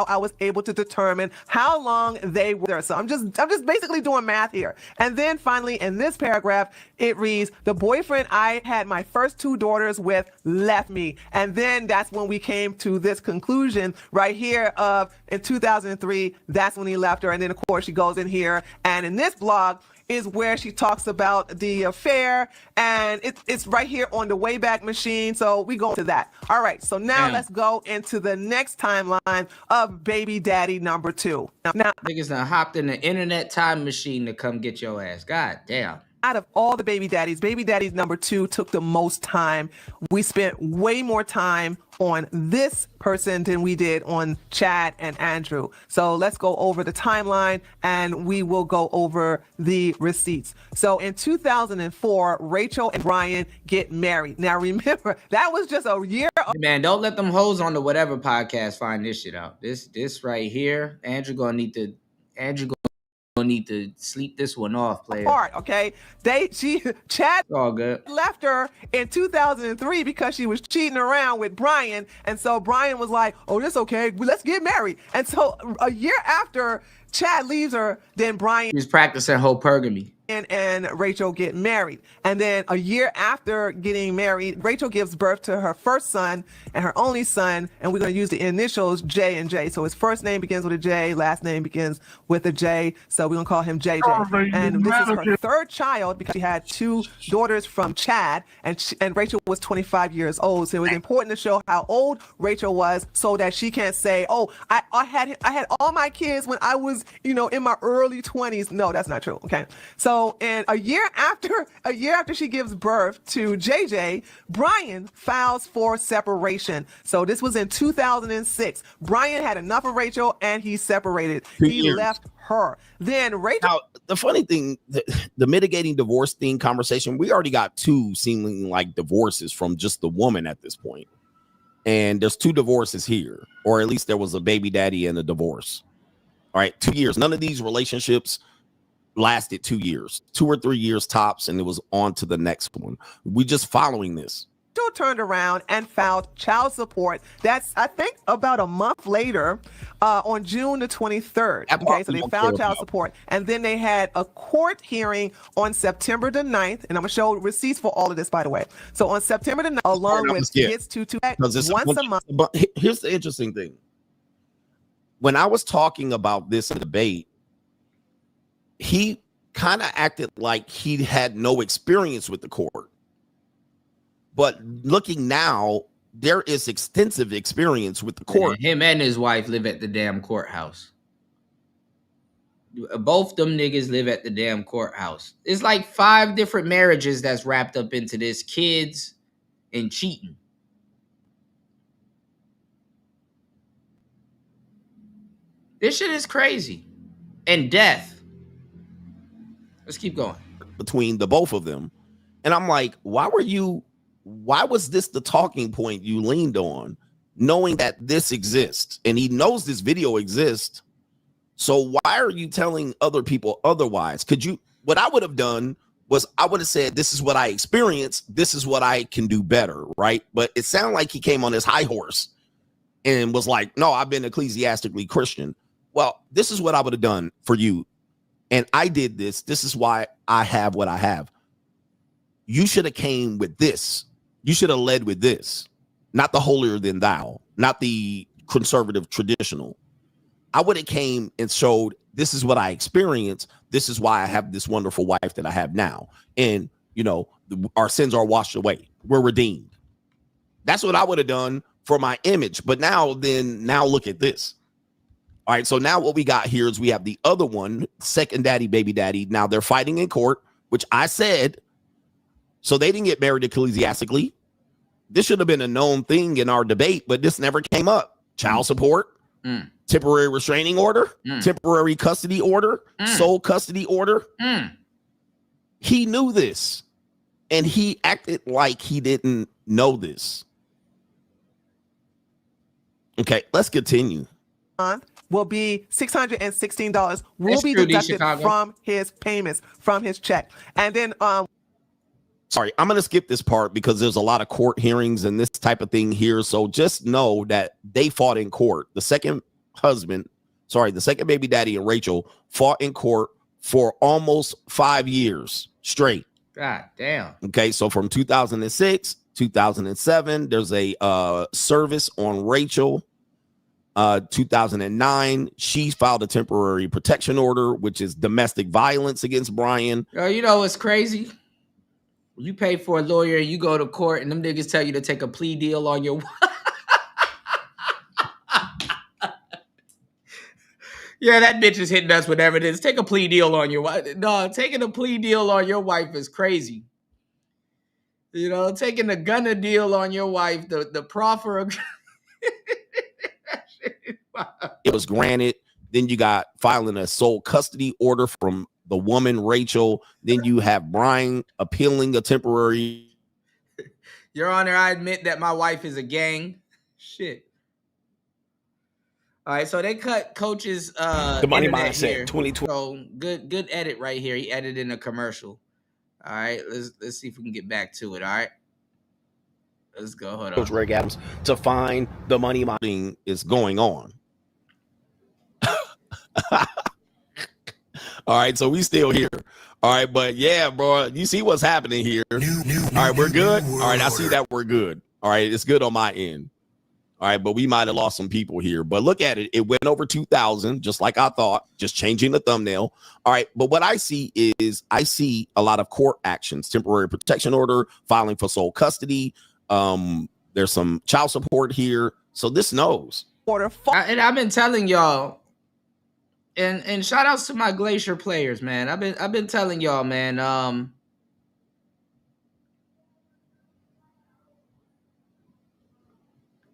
[SPEAKER 5] I was able to determine how long they were there. So I'm just basically doing math here. And then finally in this paragraph, it reads, the boyfriend I had my first 2 daughters with left me. And then that's when we came to this conclusion right here of in 2003, that's when he left her. And then of course she goes in here and in this blog is where she talks about the affair, and it's right here on the Wayback Machine. So we go to that. All right. So now let's go into the next timeline of baby daddy number 2. Now
[SPEAKER 4] niggas done hopped in the internet time machine to come get your ass. God damn.
[SPEAKER 5] Out of all the baby daddies number 2 took the most time. We spent way more time on this person than we did on Chad and Andrew. So let's go over the timeline and we will go over the receipts. So in 2004, Rachel and Brian get married. Now remember, that was just a year.
[SPEAKER 4] Man, don't let them hoes on the whatever podcast find this shit out. This right here, Andrew gonna don't need to sleep this one off, player.
[SPEAKER 5] apart, okay? Chad
[SPEAKER 4] All good.
[SPEAKER 5] left her in 2003 because she was cheating around with Brian, and so Brian was like, "Oh, that's okay. Well, let's get married." And so a year after Chad leaves her, then Brian
[SPEAKER 4] He's practicing hypergamy.
[SPEAKER 5] and Rachel get married. And then a year after getting married, Rachel gives birth to her first son and her only son, and we're going to use the initials J and J. So his first name begins with a J, last name begins with a J, so we're going to call him JJ. And this is her third child because she had two daughters from Chad, and Rachel was 25 years old. So it was important to show how old Rachel was so that she can't say, "Oh, I had all my kids when I was, in my early 20s." No, that's not true. Okay. So and a year after she gives birth to JJ, Brian files for separation. So this was in 2006. Brian had enough of Rachel and he separated. He left her. Then Rachel.
[SPEAKER 1] Now, the funny thing, the mitigating divorce thing conversation, we already got two seeming like divorces from just the woman at this point. And there's two divorces here, or at least there was a baby daddy and a divorce. All right, 2 years. None of these relationships lasted 2 years, 2 or 3 years tops, and it was on to the next one. We just following this.
[SPEAKER 5] Turned around and filed child support. That's, I think, about a month later, on June the 23rd. Okay, so they filed child support, and then they had a court hearing on September the 9th, and I'm gonna show receipts for all of this, by the way. So on September the 9th, along with hits to once a month.
[SPEAKER 1] But here's the interesting thing. When I was talking about this in the debate, he kind of acted like he had no experience with the court. But looking now, there is extensive experience with the court.
[SPEAKER 4] Him and his wife live at the damn courthouse. Both them niggas live at the damn courthouse. It's like 5 different marriages that's wrapped up into this, kids and cheating. This shit is crazy. And death. Let's keep going.
[SPEAKER 1] Between the both of them. And I'm like, why was this the talking point you leaned on, knowing that this exists? And he knows this video exists. So why are you telling other people otherwise? What I would have done was I would have said, this is what I experienced. This is what I can do better. Right. But it sounded like he came on his high horse and was like, no, I've been ecclesiastically Christian. Well, this is what I would have done for you. And I did this. This is why I have what I have. You should have came with this. You should have led with this, not the holier than thou, not the conservative traditional. I would have came and showed, this is what I experienced. This is why I have this wonderful wife that I have now. And, our sins are washed away. We're redeemed. That's what I would have done for my image. But now look at this. All right. So now what we got here is we have the other one, second daddy, baby daddy. Now they're fighting in court, which I said. So they didn't get married ecclesiastically. This should have been a known thing in our debate, but this never came up. Child support, temporary restraining order, temporary custody order, sole custody order. He knew this, and he acted like he didn't know this. Okay, let's continue.
[SPEAKER 5] Will be $616 will be deducted from his payments, from his check. And then
[SPEAKER 1] sorry, I'm going to skip this part because there's a lot of court hearings and this type of thing here. So just know that they fought in court. The second baby daddy and Rachel fought in court for almost 5 years straight.
[SPEAKER 4] God damn.
[SPEAKER 1] Okay, so from 2006, 2007, there's a service on Rachel. 2009, she filed a temporary protection order, which is domestic violence against Brian.
[SPEAKER 4] You know what's crazy? You pay for a lawyer and you go to court and them niggas tell you to take a plea deal on your yeah, that bitch is hitting us with evidence. Take a plea deal on your wife. No, taking a plea deal on your wife is crazy. Taking a gunner deal on your wife, the proffer of
[SPEAKER 1] it was granted. Then you got filing a sole custody order from the woman, Rachel. Then you have Brian appealing a temporary.
[SPEAKER 4] Your Honor, I admit that my wife is a gang. Shit. All right, so they cut Coach's
[SPEAKER 1] The Money
[SPEAKER 4] internet
[SPEAKER 1] Mindset
[SPEAKER 4] here.
[SPEAKER 1] 2020.
[SPEAKER 4] So good edit right here. He edited in a commercial. All right, let's see if we can get back to it. All right, let's go. Hold on.
[SPEAKER 1] Coach Greg Adams to find the money minding is going on. All right, so we still here. All right, but yeah, bro, you see what's happening here. All right, we're good. All right, I see that we're good. All right, it's good on my end. All right, but we might have lost some people here. But look at it. It went over 2,000, just like I thought, just changing the thumbnail. All right, but what I see is I see a lot of court actions, temporary protection order, filing for sole custody. There's some child support here. So this knows.
[SPEAKER 4] And I've been telling y'all, and shout outs to my Glacier players, man. I've been telling y'all, man.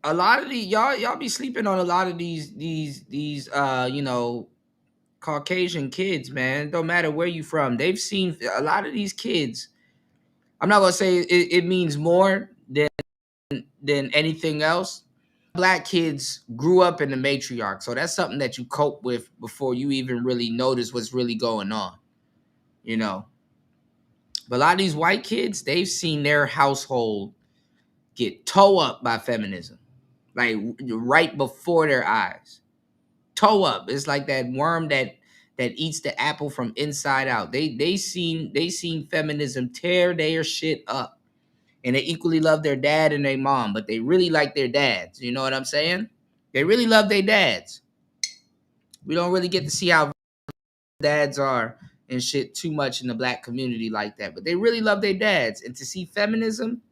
[SPEAKER 4] A lot of y'all be sleeping on a lot of these you know, Caucasian kids, man. Don't matter where you from. They've seen a lot of these kids. I'm not gonna say it means more than anything else. Black kids grew up in the matriarch, so that's something that you cope with before you even really notice what's really going on, you know. But a lot of these white kids, they've seen their household get toe up by feminism, like right before their eyes. Toe up. It's like that worm that eats the apple from inside out. They seen feminism tear their shit up. And they equally love their dad and their mom, but they really like their dads. You know what I'm saying? They really love their dads. We don't really get to see how dads are and shit too much in the black community like that, but they really love their dads. And to see feminism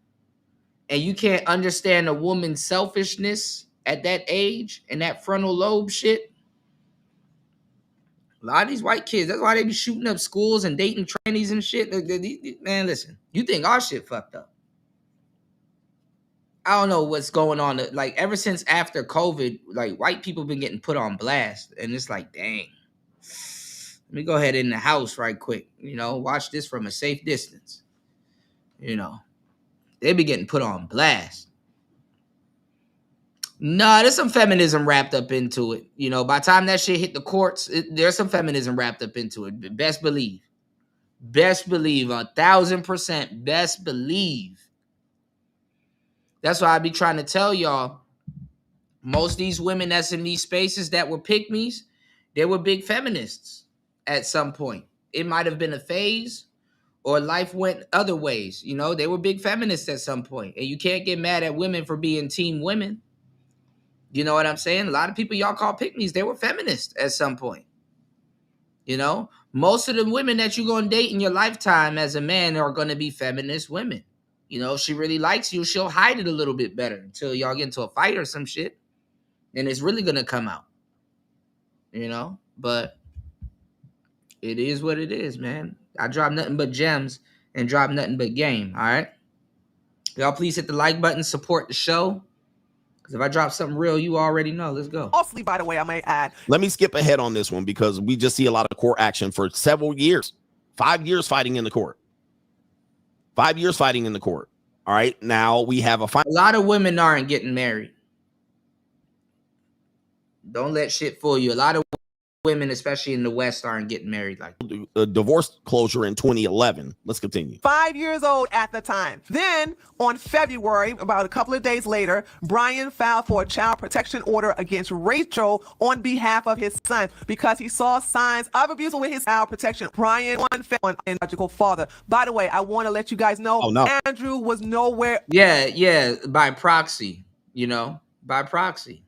[SPEAKER 4] and you can't understand a woman's selfishness at that age and that frontal lobe shit. A lot of these white kids, that's why they be shooting up schools and dating trainees and shit. Man, listen, you think our shit fucked up. I don't know what's going on. Like ever since after COVID, like white people been getting put on blast, and it's like, dang. Let me go ahead in the house right quick. You know, watch this from a safe distance. You know, they be getting put on blast. Nah, there's some feminism wrapped up into it. You know, by the time that shit hit the courts, there's some feminism wrapped up into it. Best believe, 1,000%, best believe. That's why I be trying to tell y'all, most of these women that's in these spaces that were pygmies, they were big feminists at some point. It might have been a phase or life went other ways. You know, they were big feminists at some point. And you can't get mad at women for being team women. You know what I'm saying? A lot of people y'all call pygmies, they were feminists at some point. You know, most of the women that you're going to date in your lifetime as a man are going to be feminist women. You know, if she really likes you, she'll hide it a little bit better until y'all get into a fight or some shit. Then it's really going to come out. You know, but it is what it is, man. I drop nothing but gems and drop nothing but game, all right? Y'all please hit the like button, support the show. Because if I drop something real, you already know. Let's go.
[SPEAKER 5] Mostly, by the way, I may add.
[SPEAKER 1] Let me skip ahead on this one because we just see a lot of court action for several years. 5 years fighting in the court. 5 years fighting in the court. All right. Now we have a
[SPEAKER 4] lot of women aren't getting married. Don't let shit fool you. A lot of women, especially in the West, aren't getting married like
[SPEAKER 1] a divorce closure in 2011. Let's continue.
[SPEAKER 5] 5 years old at the time. Then on February, about a couple of days later, Brian filed for a child protection order against Rachel on behalf of his son because he saw signs of abuse with his child protection. Brian on biological father. By the way, I want to let you guys know Andrew was nowhere.
[SPEAKER 4] Yeah, by proxy, you know, by proxy.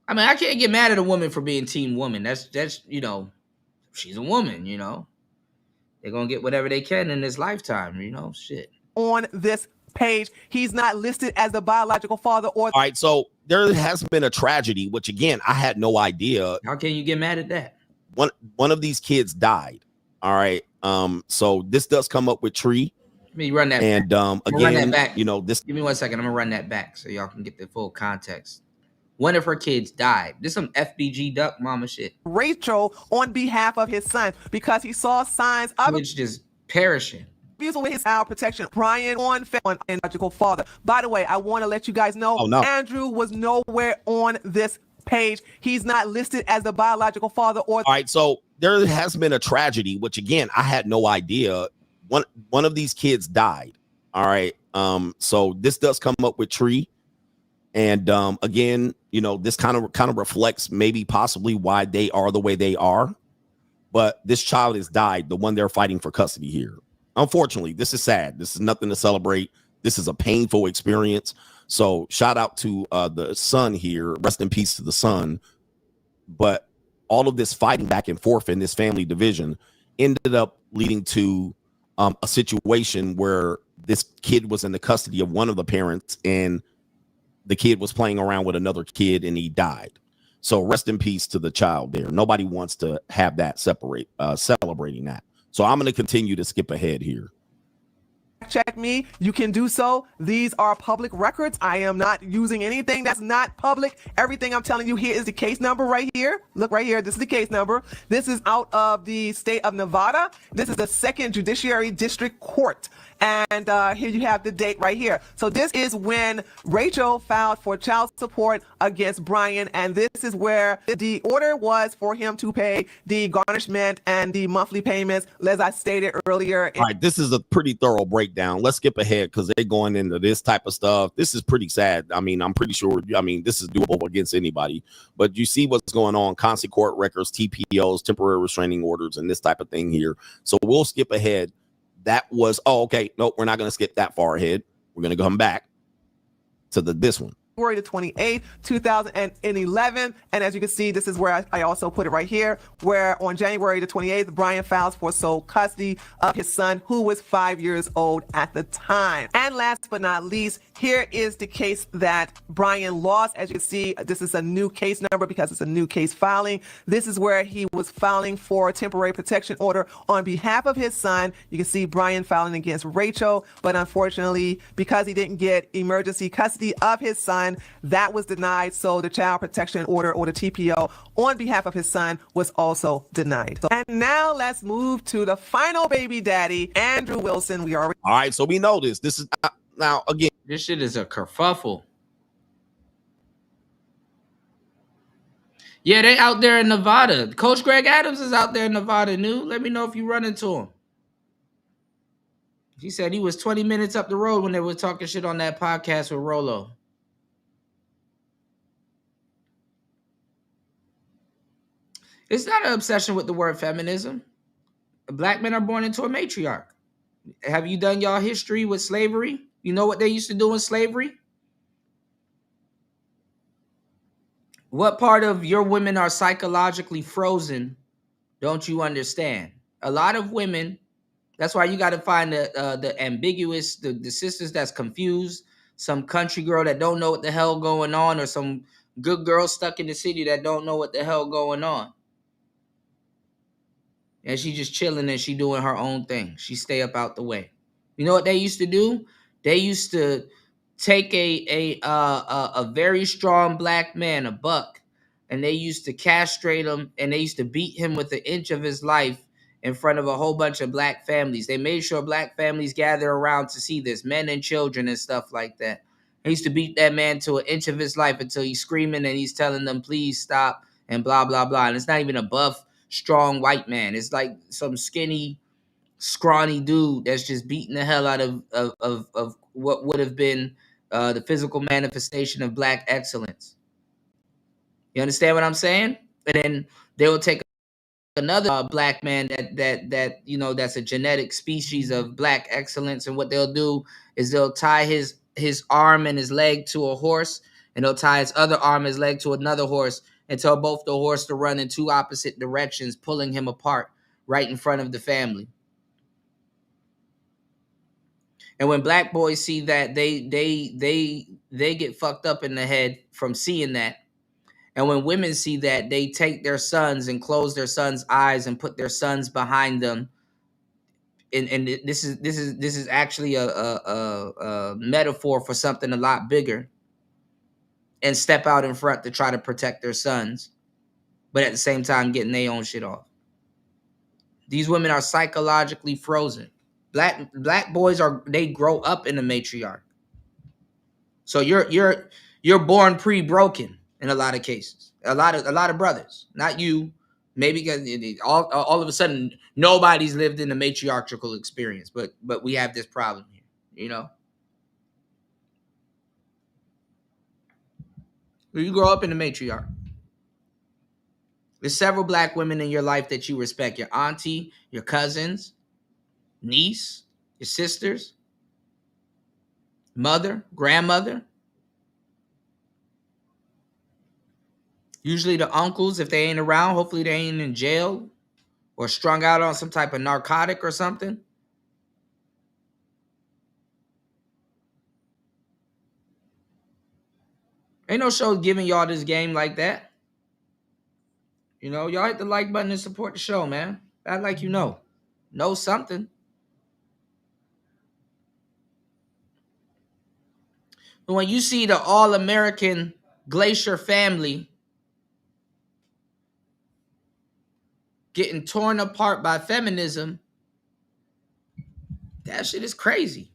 [SPEAKER 4] I mean, I can't get mad at a woman for being team woman. That's you know, she's a woman, you know. They're going to get whatever they can in this lifetime, you know, shit.
[SPEAKER 5] On this page, he's not listed as the biological father or...
[SPEAKER 1] All right, so there has been a tragedy, which, again, I had no idea.
[SPEAKER 4] How can you get mad at that?
[SPEAKER 1] One of these kids died, all right? So this does come up with Tree.
[SPEAKER 4] Let me run that
[SPEAKER 1] and,
[SPEAKER 4] back.
[SPEAKER 1] again,
[SPEAKER 4] run that back.
[SPEAKER 1] You know, this...
[SPEAKER 4] Give me 1 second. I'm going to run that back so y'all can get the full context. One of her kids died. This some FBG duck mama shit.
[SPEAKER 5] Rachel on behalf of his son because he saw signs of
[SPEAKER 4] which just perishing.
[SPEAKER 5] Abuse with his child protection. Brian on biological father. By the way, I want to let you guys know Andrew was nowhere on this page. He's not listed as the biological father or.
[SPEAKER 1] All right, so there has been a tragedy, which again I had no idea. One of these kids died. All right, so this does come up with Tree, and again, you know, this kind of reflects maybe possibly why they are the way they are. But this child has died, the one they're fighting for custody here. Unfortunately, this is sad. This is nothing to celebrate. This is a painful experience. So shout out to the son here. Rest in peace to the son. But all of this fighting back and forth in this family division ended up leading to a situation where this kid was in the custody of one of the parents, and the kid was playing around with another kid and he died. So rest in peace to the child there. Nobody wants to have that celebrating that. So I'm going to continue to skip ahead here.
[SPEAKER 5] Check me, you can do so. These are public records. I am not using anything that's not public. Everything I'm telling you here is the case number right here. Look right here. This is the case number. This is out of the state of Nevada. This is the 2nd Judiciary District Court. And here you have the date right here. So this is when Rachel filed for child support against Brian. And this is where the order was for him to pay the garnishment and the monthly payments, as I stated earlier.
[SPEAKER 1] All right, this is a pretty thorough breakdown. Let's skip ahead because they're going into this type of stuff. This is pretty sad. I mean, I'm pretty sure, this is doable against anybody. But you see what's going on, constant court records, TPOs, temporary restraining orders, and this type of thing here. So we'll skip ahead. That was, okay, nope, we're not going to skip that far ahead. We're going to come back to this one.
[SPEAKER 5] January the 28th, 2011. And as you can see, this is where I also put it right here, where on January the 28th, Brian files for sole custody of his son, who was 5 years old at the time. And last but not least, here is the case that Brian lost. As you can see, this is a new case number because it's a new case filing. This is where he was filing for a temporary protection order on behalf of his son. You can see Brian filing against Rachel, but unfortunately, because he didn't get emergency custody of his son, that was denied. So the child protection order, or the TPO, on behalf of his son was also denied. And now let's move to the final baby daddy, Andrew Wilson. All
[SPEAKER 1] right, so we know this. This is now again.
[SPEAKER 4] This shit is a kerfuffle. Yeah, they out there in Nevada. Coach Greg Adams is out there in Nevada, new. Let me know if you run into him. He said he was 20 minutes up the road when they were talking shit on that podcast with Rolo. It's not an obsession with the word feminism. Black men are born into a matriarch. Have you done y'all history with slavery? You know what they used to do in slavery? What part of your women are psychologically frozen? Don't you understand? A lot of women, that's why you got to find the ambiguous, the sisters that's confused, some country girl that don't know what the hell going on, or some good girl stuck in the city that don't know what the hell going on. And she just chilling and she doing her own thing. She stay up out the way. You know what they used to do? They used to take a very strong black man, a buck, and they used to castrate him, and they used to beat him with an inch of his life in front of a whole bunch of black families. They made sure black families gather around to see this, men and children and stuff like that. They used to beat that man to an inch of his life until he's screaming and he's telling them, please stop, and blah, blah, blah. And it's not even a buff, strong white man. It's like some skinny, scrawny dude that's just beating the hell out of what would have been the physical manifestation of black excellence. You understand what I'm saying? And then they will take another black man that you know, that's a genetic species of black excellence, and what they'll do is they'll tie his arm and his leg to a horse, and they'll tie his other arm and his leg to another horse, and tell both the horse to run in two opposite directions, pulling him apart right in front of the family. And when black boys see that, they get fucked up in the head from seeing that. And when women see that, they take their sons and close their sons' eyes and put their sons behind them. And this is actually a metaphor for something a lot bigger. And step out in front to try to protect their sons, but at the same time getting their own shit off. These women are psychologically frozen. Black boys they grow up in a matriarch. So you're born pre-broken. in a lot of cases. A lot of brothers, not you. Maybe because all of a sudden nobody's lived in a matriarchal experience, but we have this problem here, you know. You grow up in the matriarch. There's several black women in your life that you respect: your auntie, your cousins, niece, your sisters, mother, grandmother. Usually the uncles, if they ain't around, hopefully they ain't in jail or strung out on some type of narcotic or something. Ain't no show giving y'all this game like that. You know, y'all hit the like button and support the show, man. Act like you know something. But when you see the all-American Glacier family getting torn apart by feminism, that shit is crazy.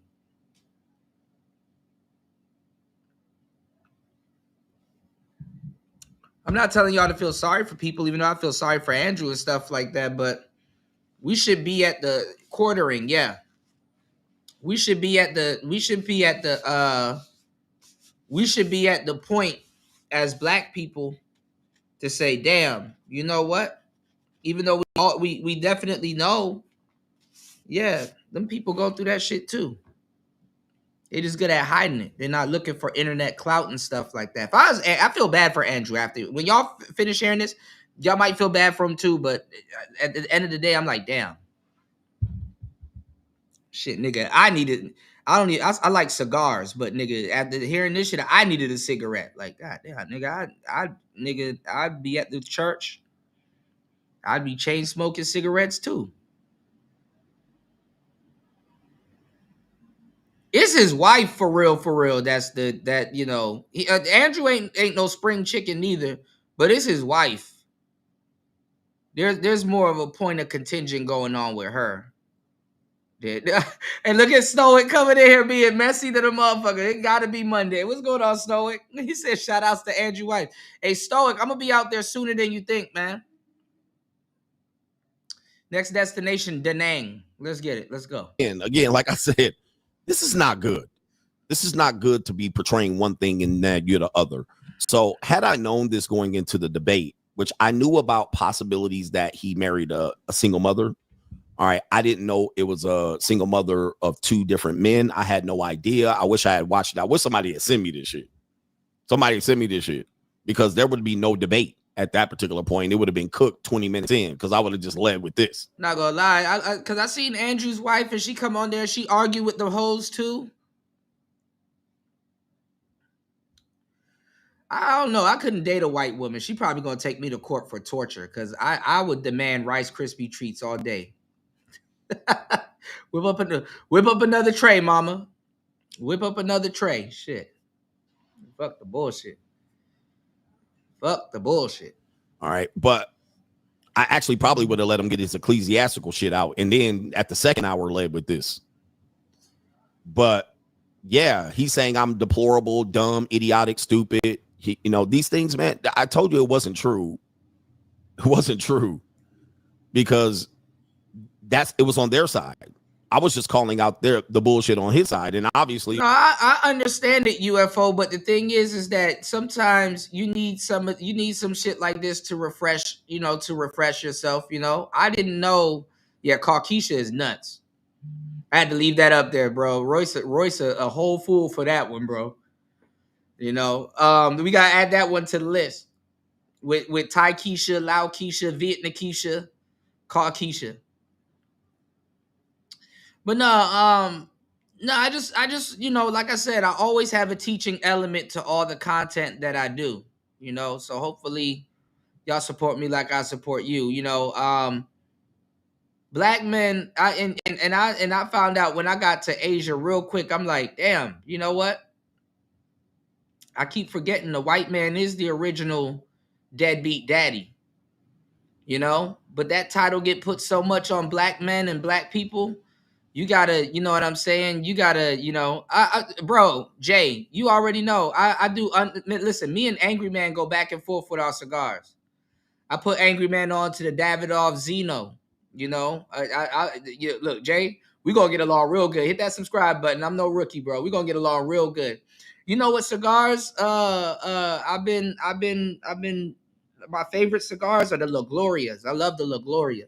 [SPEAKER 4] I'm not telling y'all to feel sorry for people, even though I feel sorry for Andrew and stuff like that, but we should be at the quartering, yeah. We should be at the point as black people to say, damn, you know what? Even though we definitely know, yeah, them people go through that shit too. They're just good at hiding it. They're not looking for internet clout and stuff like that. I feel bad for Andrew after when y'all finish hearing this. Y'all might feel bad for him too, but at the end of the day, I'm like, damn, shit, nigga. I like cigars, but nigga, after hearing this shit, I needed a cigarette. Like, god damn, nigga, I'd be at the church. I'd be chain smoking cigarettes too. It's his wife for real. That's you know, Andrew ain't no spring chicken neither, but it's his wife. There's more of a point of contention going on with her. And look at Stoic coming in here being messy to the motherfucker. It gotta be Monday. What's going on, Stoic? He said shout outs to Andrew wife. Hey, Stoic, I'm gonna be out there sooner than you think, man. Next destination, Da Nang. Let's get it. Let's go.
[SPEAKER 1] And again, like I said, this is not good. This is not good to be portraying one thing and then you're the other. So had I known this going into the debate, which I knew about possibilities that he married a single mother. All right. I didn't know it was a single mother of two different men. I had no idea. I wish I had watched it. I wish somebody had sent me this shit. Somebody sent me this shit because there would be no debate at that particular point. It would have been cooked 20 minutes in because I would have just led with this.
[SPEAKER 4] Not gonna lie. Because I seen Andrew's wife and she come on there. She argued with the hoes too. I don't know. I couldn't date a white woman. She probably gonna take me to court for torture because I would demand Rice Krispie treats all day. whip up another tray, mama. Whip up another tray. Shit. Fuck the bullshit. Fuck the bullshit.
[SPEAKER 1] All right. But I actually probably would have let him get his ecclesiastical shit out. And then at the second hour led with this. But yeah, he's saying I'm deplorable, dumb, idiotic, stupid. You know, these things, man, I told you it wasn't true. It wasn't true because it was on their side. I was just calling out the bullshit on his side. And obviously,
[SPEAKER 4] no, I understand it, UFO. But the thing is that sometimes you need some shit like this to refresh yourself. You know, I didn't know. Yeah, Keisha is nuts. I had to leave that up there, bro. Royce a whole fool for that one, bro. You know, we gotta add that one to the list with Thai Keisha, Lao Keisha, Vietnam Keisha, Keisha. But no, I just you know, like I said, I always have a teaching element to all the content that I do. You know, so hopefully y'all support me like I support you. You know, black men, I found out when I got to Asia real quick. I'm like, damn, you know what? I keep forgetting the white man is the original deadbeat daddy, you know, but that title get put so much on black men and black people You gotta, you know what I'm saying? You gotta, bro, Jay, you already know. I do. Listen, me and Angry Man go back and forth with our cigars. I put Angry Man on to the Davidoff Zeno. Look, Jay, we gonna get along real good. Hit that subscribe button. I'm no rookie, bro. We gonna get along real good. You know what cigars? I've been. My favorite cigars are the La Glorias. I love the La Gloria.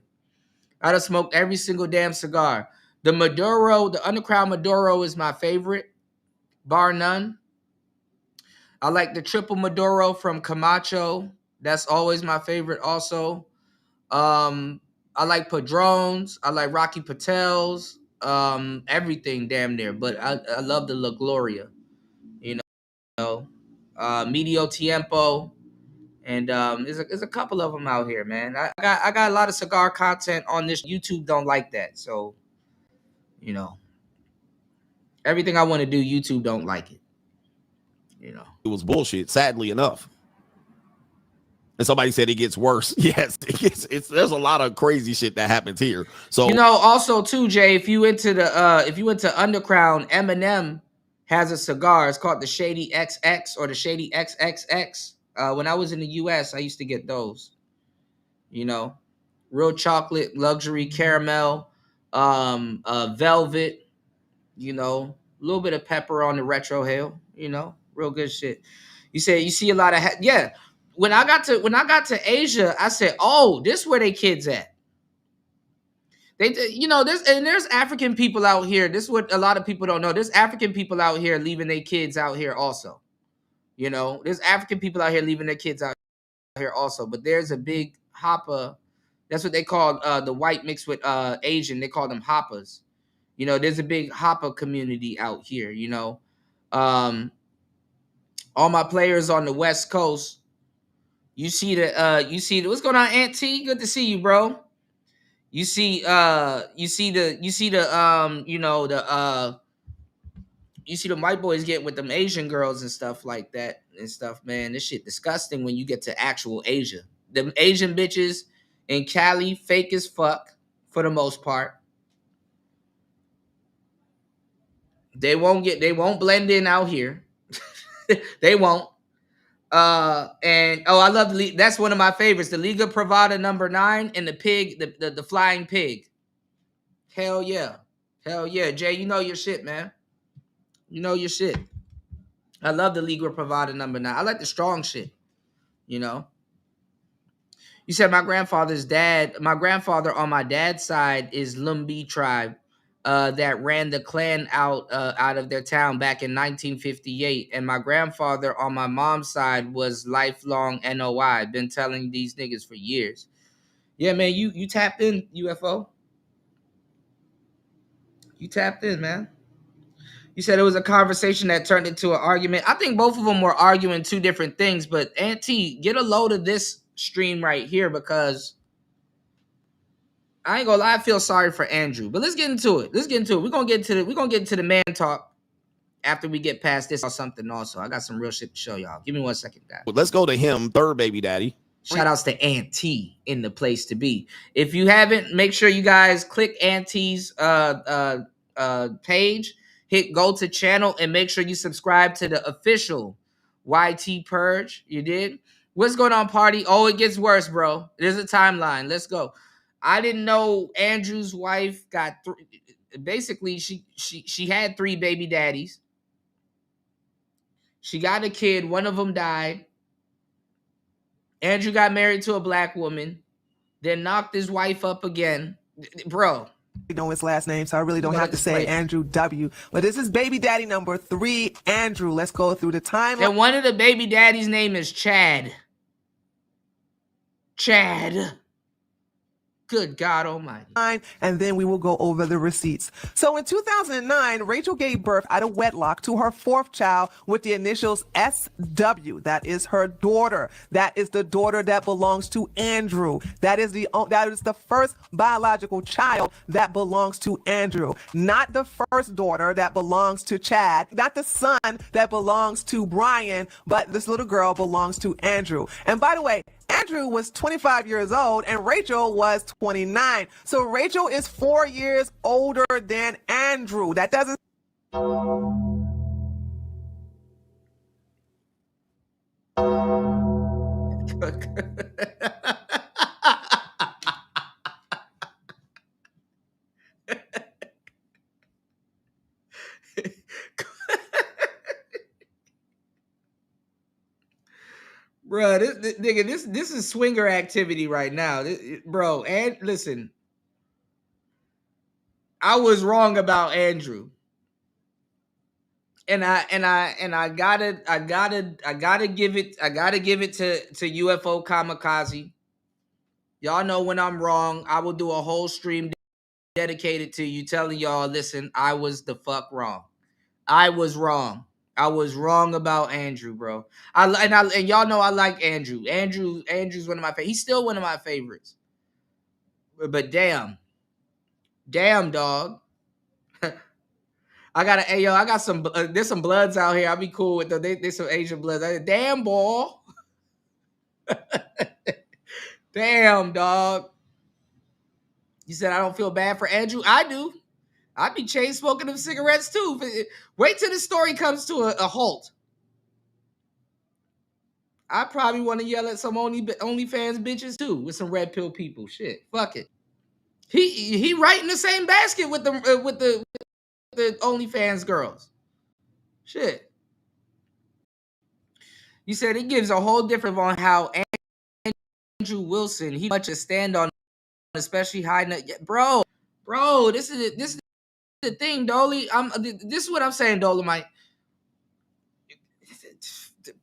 [SPEAKER 4] I done smoked every single damn cigar. The Maduro, the Undercrown Maduro is my favorite, bar none. I like the Triple Maduro from Camacho. That's always my favorite also. I like Padrones. I like Rocky Patel's. Everything damn near. But I love the La Gloria. You know, Medio Tiempo. And there's a couple of them out here, man. I got a lot of cigar content on this. YouTube don't like that, so everything I want to do, YouTube don't like it.
[SPEAKER 1] It was bullshit, sadly enough. And somebody said it gets worse. Yes, there's a lot of crazy shit that happens here. So
[SPEAKER 4] also too, Jay, if you into Underground, Eminem has a cigar. It's called the Shady XX or the Shady XXX. When I was in the US, I used to get those. Real chocolate, luxury, caramel, velvet, a little bit of pepper on the retro hail, real good shit. You see a lot of When I got to Asia, I said, "Oh, this where they kids at." There's African people out here. This is what a lot of people don't know. There's African people out here leaving their kids out here also. There's African people out here leaving their kids out here also. But there's a big hopper. That's what they call the white mixed with Asian. They call them hoppers. There's a big hopper community out here. All my players on the West Coast. You see what's going on, Aunt T? Good to see you, bro. You see the white boys get with them Asian girls and stuff like that and stuff, man. This shit disgusting when you get to actual Asia. Them Asian bitches in Cali, fake as fuck for the most part. They won't blend in out here. They won't. I love that's one of my favorites. The Liga Privada #9 and the pig, the flying pig. Hell yeah. Jay, you know your shit, man. You know your shit. I love the Liga Privada #9. I like the strong shit. You said my grandfather on my dad's side is Lumbee tribe. That ran the clan out of their town back in 1958. And my grandfather on my mom's side was lifelong NOI. Been telling these niggas for years. Yeah, man, you tapped in, UFO. You tapped in, man. You said it was a conversation that turned into an argument. I think both of them were arguing two different things. But Auntie, get a load of this stream right here because I ain't gonna lie, I feel sorry for Andrew. But let's get into it. We're gonna get into the man talk after we get past this or something also. I got some real shit to show y'all. Give me 1 second, guys.
[SPEAKER 1] Let's go to him, third baby daddy.
[SPEAKER 4] Shout outs to Auntie in the place to be. If you haven't, make sure you guys click Auntie's page, go to channel, and make sure you subscribe to the official YT Purge. You did? What's going on, party? Oh, it gets worse, bro. There's a timeline. Let's go. I didn't know Andrew's wife got basically she had 3 baby daddies. She got a kid. One of them died. Andrew got married to a black woman, then knocked his wife up again. Bro.
[SPEAKER 5] I know his last name, so I really don't have to say Andrew W. But this is baby daddy number 3, Andrew. Let's go through the timeline.
[SPEAKER 4] And one of the baby daddies' name is Chad. Chad. Good God almighty.
[SPEAKER 5] And then we will go over the receipts. So in 2009, Rachel gave birth out of wedlock to her 4th child with the initials SW. That is her daughter. That is the daughter that belongs to Andrew. That is the first biological child that belongs to Andrew. Not the first daughter that belongs to Chad. Not the son that belongs to Brian, but this little girl belongs to Andrew. And by the way, Andrew was 25 years old and Rachel was 29. So Rachel is 4 years older than Andrew. That doesn't
[SPEAKER 4] Bro, this nigga, this is swinger activity right now, bro. And listen, I was wrong about Andrew, and I gotta give it to UFO Kamikaze. Y'all know when I'm wrong, I will do a whole stream dedicated to you, telling y'all, listen, I was the fuck wrong. I was wrong. I was wrong about Andrew, bro. And y'all know I like Andrew. Andrew's one of my favorites. He's still one of my favorites. But damn, dog. I got some. There's some bloods out here. I'll be cool with them. There's some Asian bloods. Damn, boy. Damn, dog. You said I don't feel bad for Andrew. I do. I'd be chain smoking them cigarettes too. Wait till the story comes to a halt. I probably want to yell at some OnlyFans bitches too with some red pill people. Shit, fuck it. He right in the same basket with the OnlyFans girls. Shit. You said it gives a whole different on how Andrew Wilson he much a stand on, especially hiding it. Bro. This is the thing, Dolly. This is what I'm saying, Dolomite.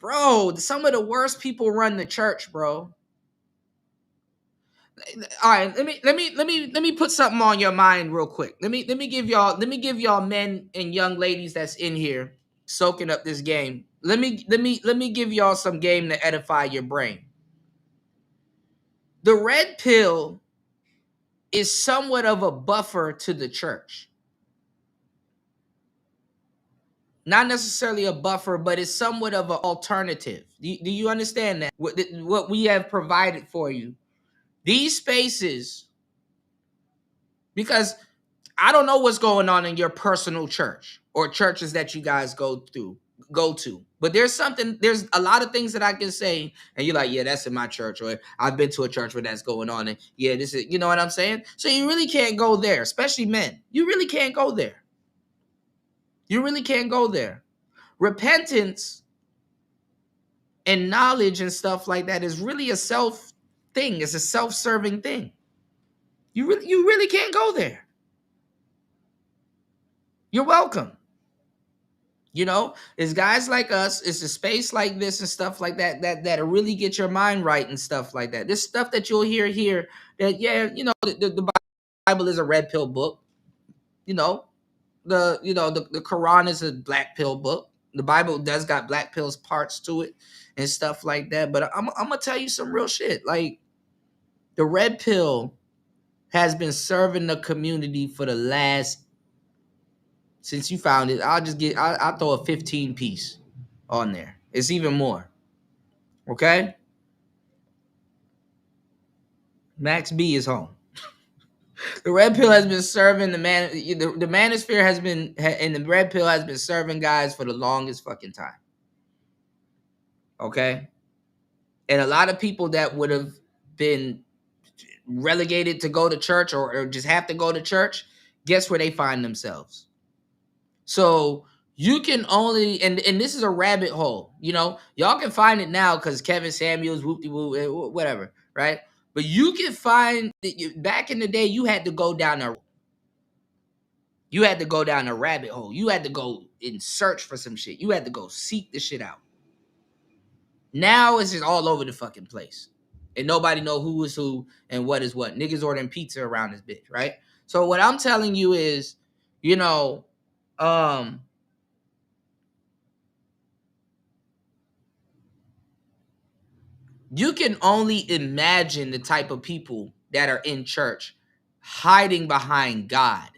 [SPEAKER 4] Bro, some of the worst people run the church, bro. All right, let me put something on your mind real quick. Let me give y'all men and young ladies that's in here soaking up this game. Let me give y'all some game to edify your brain. The red pill is somewhat of a buffer to the church. Not necessarily a buffer, but it's somewhat of an alternative. Do you understand that? What we have provided for you. These spaces, because I don't know what's going on in your personal church or churches that you guys go to. But there's a lot of things that I can say, and you're like, yeah, that's in my church, or I've been to a church where that's going on, and yeah, this is, you know what I'm saying? So you really can't go there, especially men. You really can't go there. You really can't go there. Repentance and knowledge and stuff like that is really a self thing. It's a self-serving thing. You really can't go there. You're welcome. You know, it's guys like us, it's a space like this and stuff like that'll really get your mind right and stuff like that. This stuff that you'll hear here, that, yeah, you know, the Bible is a red pill book. You know, the Quran is a black pill book. The Bible does got black pills parts to it and stuff like that. But I'm gonna tell you some real shit. Like, the red pill has been serving the community for the last, since you found it. I'll throw a 15 piece on there. It's even more. Okay? Max B is home. The red pill has been serving the manosphere has been, and the red pill has been serving guys for the longest fucking time. Okay? And a lot of people that would have been relegated to go to church or just have to go to church, guess where they find themselves? So you can only, and this is a rabbit hole, you know, y'all can find it now because Kevin Samuels, whoop-de-whoop, whatever, right? But you can find, back in the day, you had to go down a rabbit hole. You had to go and search for some shit. You had to go seek the shit out. Now it's just all over the fucking place. And nobody know who is who and what is what. Niggas ordering pizza around this bitch, right? So what I'm telling you is, you know, you can only imagine the type of people that are in church hiding behind God.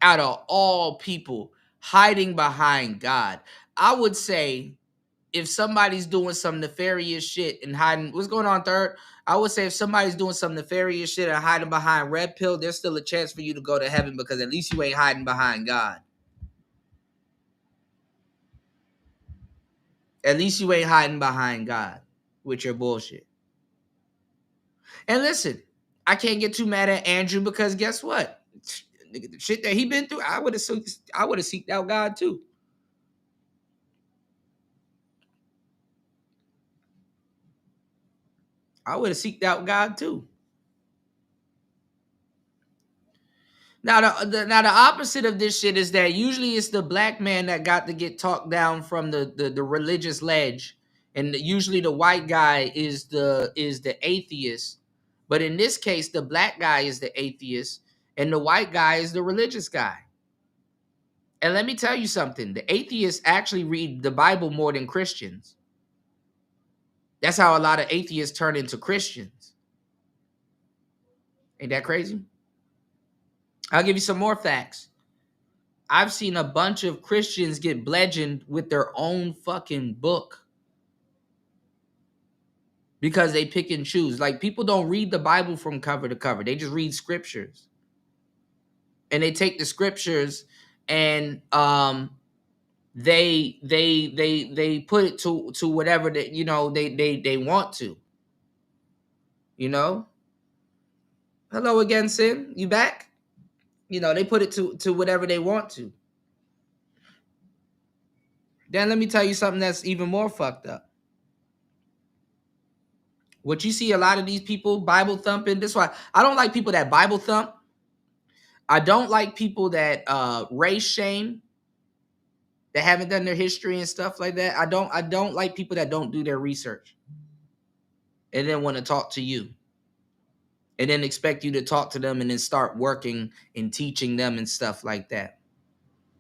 [SPEAKER 4] Out of all people, hiding behind God. I would say if somebody's doing some nefarious shit and hiding, what's going on, Third? I would say if somebody's doing some nefarious shit and hiding behind red pill, there's still a chance for you to go to heaven because at least you ain't hiding behind God. At least you ain't hiding behind God with your bullshit. And listen, I can't get too mad at Andrew because guess what? The shit that he been through, I would have seeked out God too. I would have seeked out God too. Now the opposite of this shit is that usually it's the black man that got to get talked down from the religious ledge, and usually the white guy is the atheist. But in this case, the black guy is the atheist, and the white guy is the religious guy. And let me tell you something: the atheists actually read the Bible more than Christians. That's how a lot of atheists turn into Christians. Ain't that crazy? I'll give you some more facts. I've seen a bunch of Christians get bludgeoned with their own fucking book because they pick and choose. Like, people don't read the Bible from cover to cover. They just read scriptures. And they take the scriptures and they put it to whatever that they want to. You know? Hello again, Sin. You back? They put it to whatever they want to. Then let me tell you something that's even more fucked up. What you see a lot of these people Bible thumping. This is why I don't like people that Bible thump. I don't like people that race shame, that haven't done their history and stuff like that. I don't like people that don't do their research and then want to talk to you and then expect you to talk to them and then start working and teaching them and stuff like that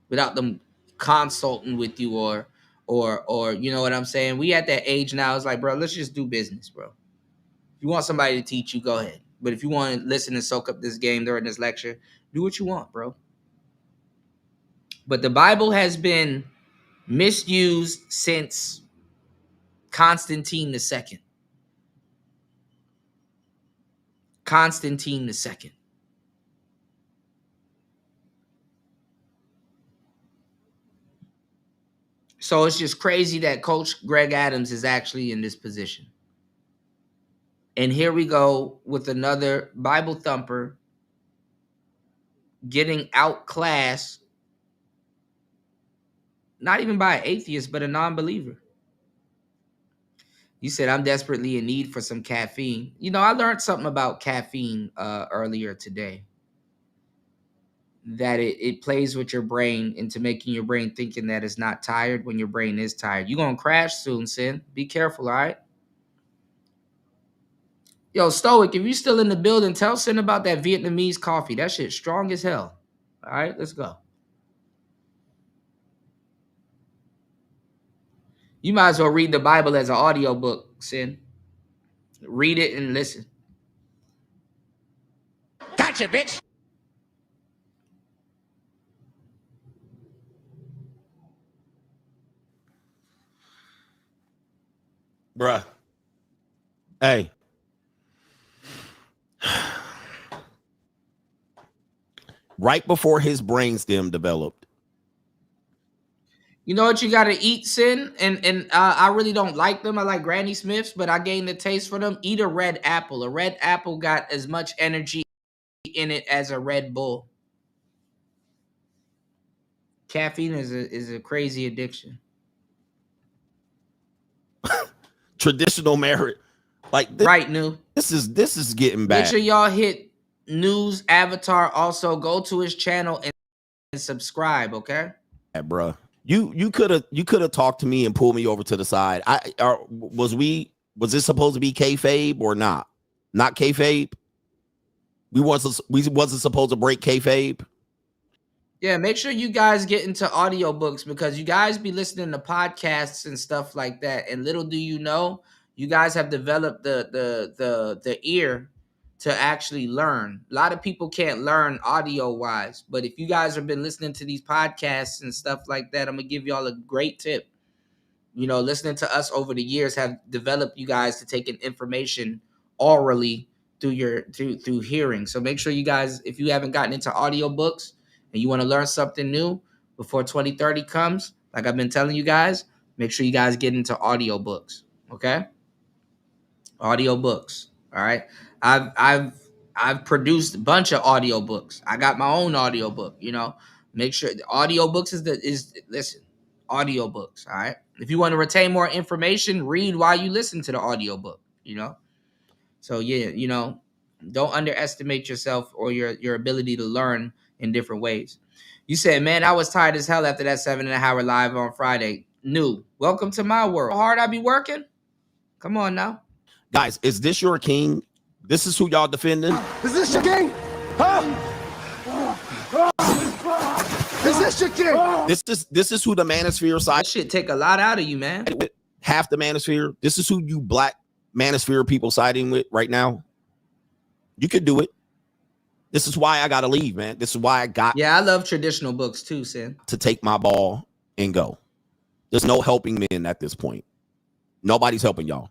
[SPEAKER 4] without them consulting with you or you know what I'm saying? We at that age now. It's like, bro, let's just do business, bro. If you want somebody to teach you, go ahead. But if you want to listen and soak up this game during this lecture, do what you want, bro. But the Bible has been misused since Constantine II. Constantine II. So it's just crazy that Coach Greg Adams is actually in this position. And here we go with another Bible thumper getting outclassed, not even by an atheist, but a non-believer. You said, I'm desperately in need for some caffeine. I learned something about caffeine earlier today. That it plays with your brain into making your brain thinking that it's not tired when your brain is tired. You're going to crash soon, Sin. Be careful, all right? Yo, Stoic, if you still in the building, tell Sin about that Vietnamese coffee. That shit's strong as hell. All right, let's go. You might as well read the Bible as an audiobook, Sin. Read it and listen. Gotcha, bitch.
[SPEAKER 1] Bruh. Hey. Right before his brainstem developed.
[SPEAKER 4] You know what you got to eat, Sin? And I really don't like them. I like Granny Smiths, but I gained the taste for them. Eat a red apple. A red apple got as much energy in it as a Red Bull. Caffeine is a crazy addiction.
[SPEAKER 1] Traditional merit. Like this,
[SPEAKER 4] right, New.
[SPEAKER 1] This is getting bad.
[SPEAKER 4] Make sure y'all hit New's avatar. Also, go to his channel and subscribe, okay?
[SPEAKER 1] Yeah, bro. You could have talked to me and pulled me over to the side. Was this supposed to be kayfabe or not? Not kayfabe. We wasn't supposed to break kayfabe.
[SPEAKER 4] Yeah, make sure you guys get into audiobooks because you guys be listening to podcasts and stuff like that. And little do you know, you guys have developed the ear to actually learn. A lot of people can't learn audio wise, but if you guys have been listening to these podcasts and stuff like that, I'm gonna give y'all a great tip. you know, listening to us over the years have developed you guys to take in information orally through hearing. So make sure you guys, if you haven't gotten into audiobooks and you want to learn something new before 2030 comes, like I've been telling you guys, make sure you guys get into audiobooks. Okay? Audiobooks. All right. I've produced a bunch of audiobooks. I got my own audiobook, you know. Make sure the audiobooks listen, audiobooks, all right? If you want to retain more information, read while you listen to the audiobook, you know. So yeah, you know, don't underestimate yourself or your ability to learn in different ways. You said, man, I was tired as hell after that 7.5 hour live on Friday. New. Welcome to my world. How hard I be working? Come on now.
[SPEAKER 1] Guys, is this your king? This is who y'all defending?
[SPEAKER 6] Is this your king? Huh? Is this your king?
[SPEAKER 1] This is who the manosphere
[SPEAKER 4] That
[SPEAKER 1] side
[SPEAKER 4] shit take a lot out of you, man.
[SPEAKER 1] with. Half the manosphere. This is who you black manosphere people siding with right now. You could do it. This is why I gotta leave, man. This is why I got
[SPEAKER 4] Yeah, I love traditional books too, Sin.
[SPEAKER 1] to take my ball and go. There's no helping men at this point. Nobody's helping y'all.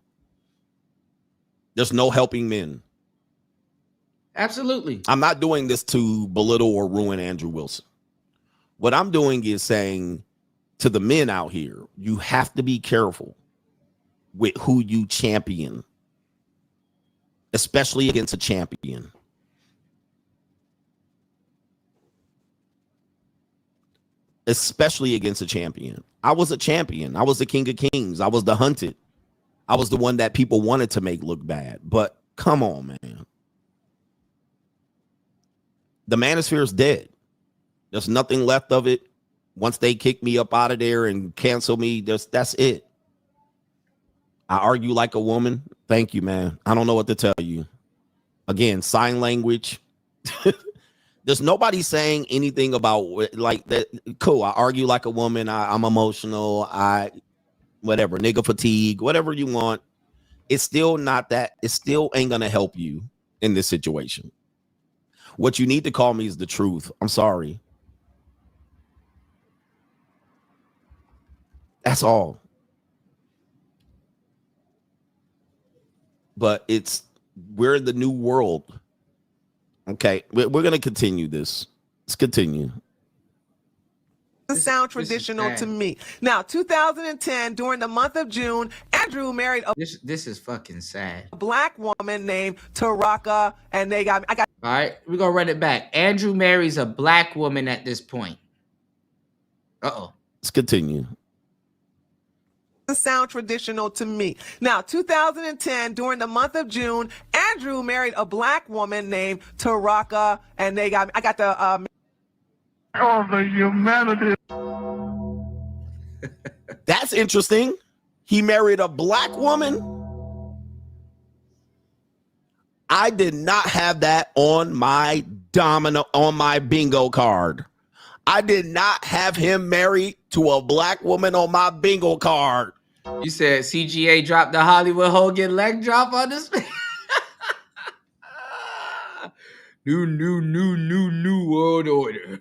[SPEAKER 1] There's no helping men.
[SPEAKER 4] Absolutely.
[SPEAKER 1] I'm not doing this to belittle or ruin Andrew Wilson. What I'm doing is saying to the men out here, you have to be careful with who you champion, especially against a champion. Especially against a champion. I was a champion. I was the king of kings. I was the hunted. I was the one that people wanted to make look bad. But come on, man. The manosphere is dead. There's nothing left of it. Once they kick me up out of there and cancel me, that's it. I argue like a woman. Thank you, man. I don't know what to tell you. Again, sign language. There's nobody saying anything about like that. Cool. I argue like a woman. I'm emotional. Whatever, nigga fatigue, whatever you want. It's still not that. It still ain't going to help you in this situation. What you need to call me is the truth. I'm sorry. That's all. But we're in the new world. Okay, we're going to continue this. Let's continue.
[SPEAKER 5] Sound traditional to me. Now, 2010, during the month of June, Andrew married a
[SPEAKER 4] This is fucking sad.
[SPEAKER 5] black woman named Taraka, and I got
[SPEAKER 4] All right, we're gonna run it back. Andrew marries a black woman at this point. Uh-oh.
[SPEAKER 1] Let's continue.
[SPEAKER 5] the sound traditional to me. Now, 2010, during the month of June, Andrew married a black woman named Taraka, and I got the
[SPEAKER 6] Oh, the humanity.
[SPEAKER 1] That's interesting. He married a black woman. I did not have that on my bingo card. I did not have him married to a black woman on my bingo card.
[SPEAKER 4] You said CGA dropped the Hollywood Hogan leg drop on this. New world order.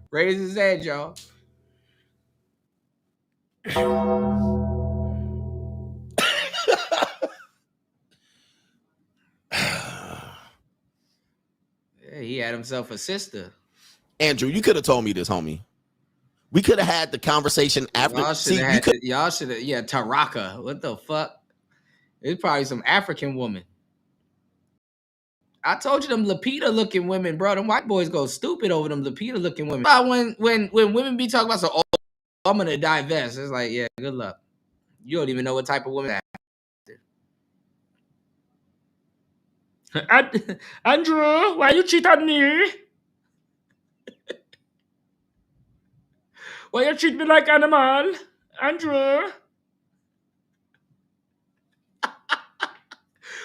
[SPEAKER 4] Raise his head, y'all. Yeah, he had himself a sister.
[SPEAKER 1] Andrew, you could have told me this, homie. We could have had the conversation after.
[SPEAKER 4] Y'all should have. Yeah, Taraka. What the fuck? It's probably some African woman. I told you them Lapita looking women, bro. Them white boys go stupid over them Lapita looking women. When women be talking about, so, oh, I'm gonna divest. It's like, yeah, good luck. You don't even know what type of woman that. Andrew, why you cheat on me? Why you treat me like animal, Andrew?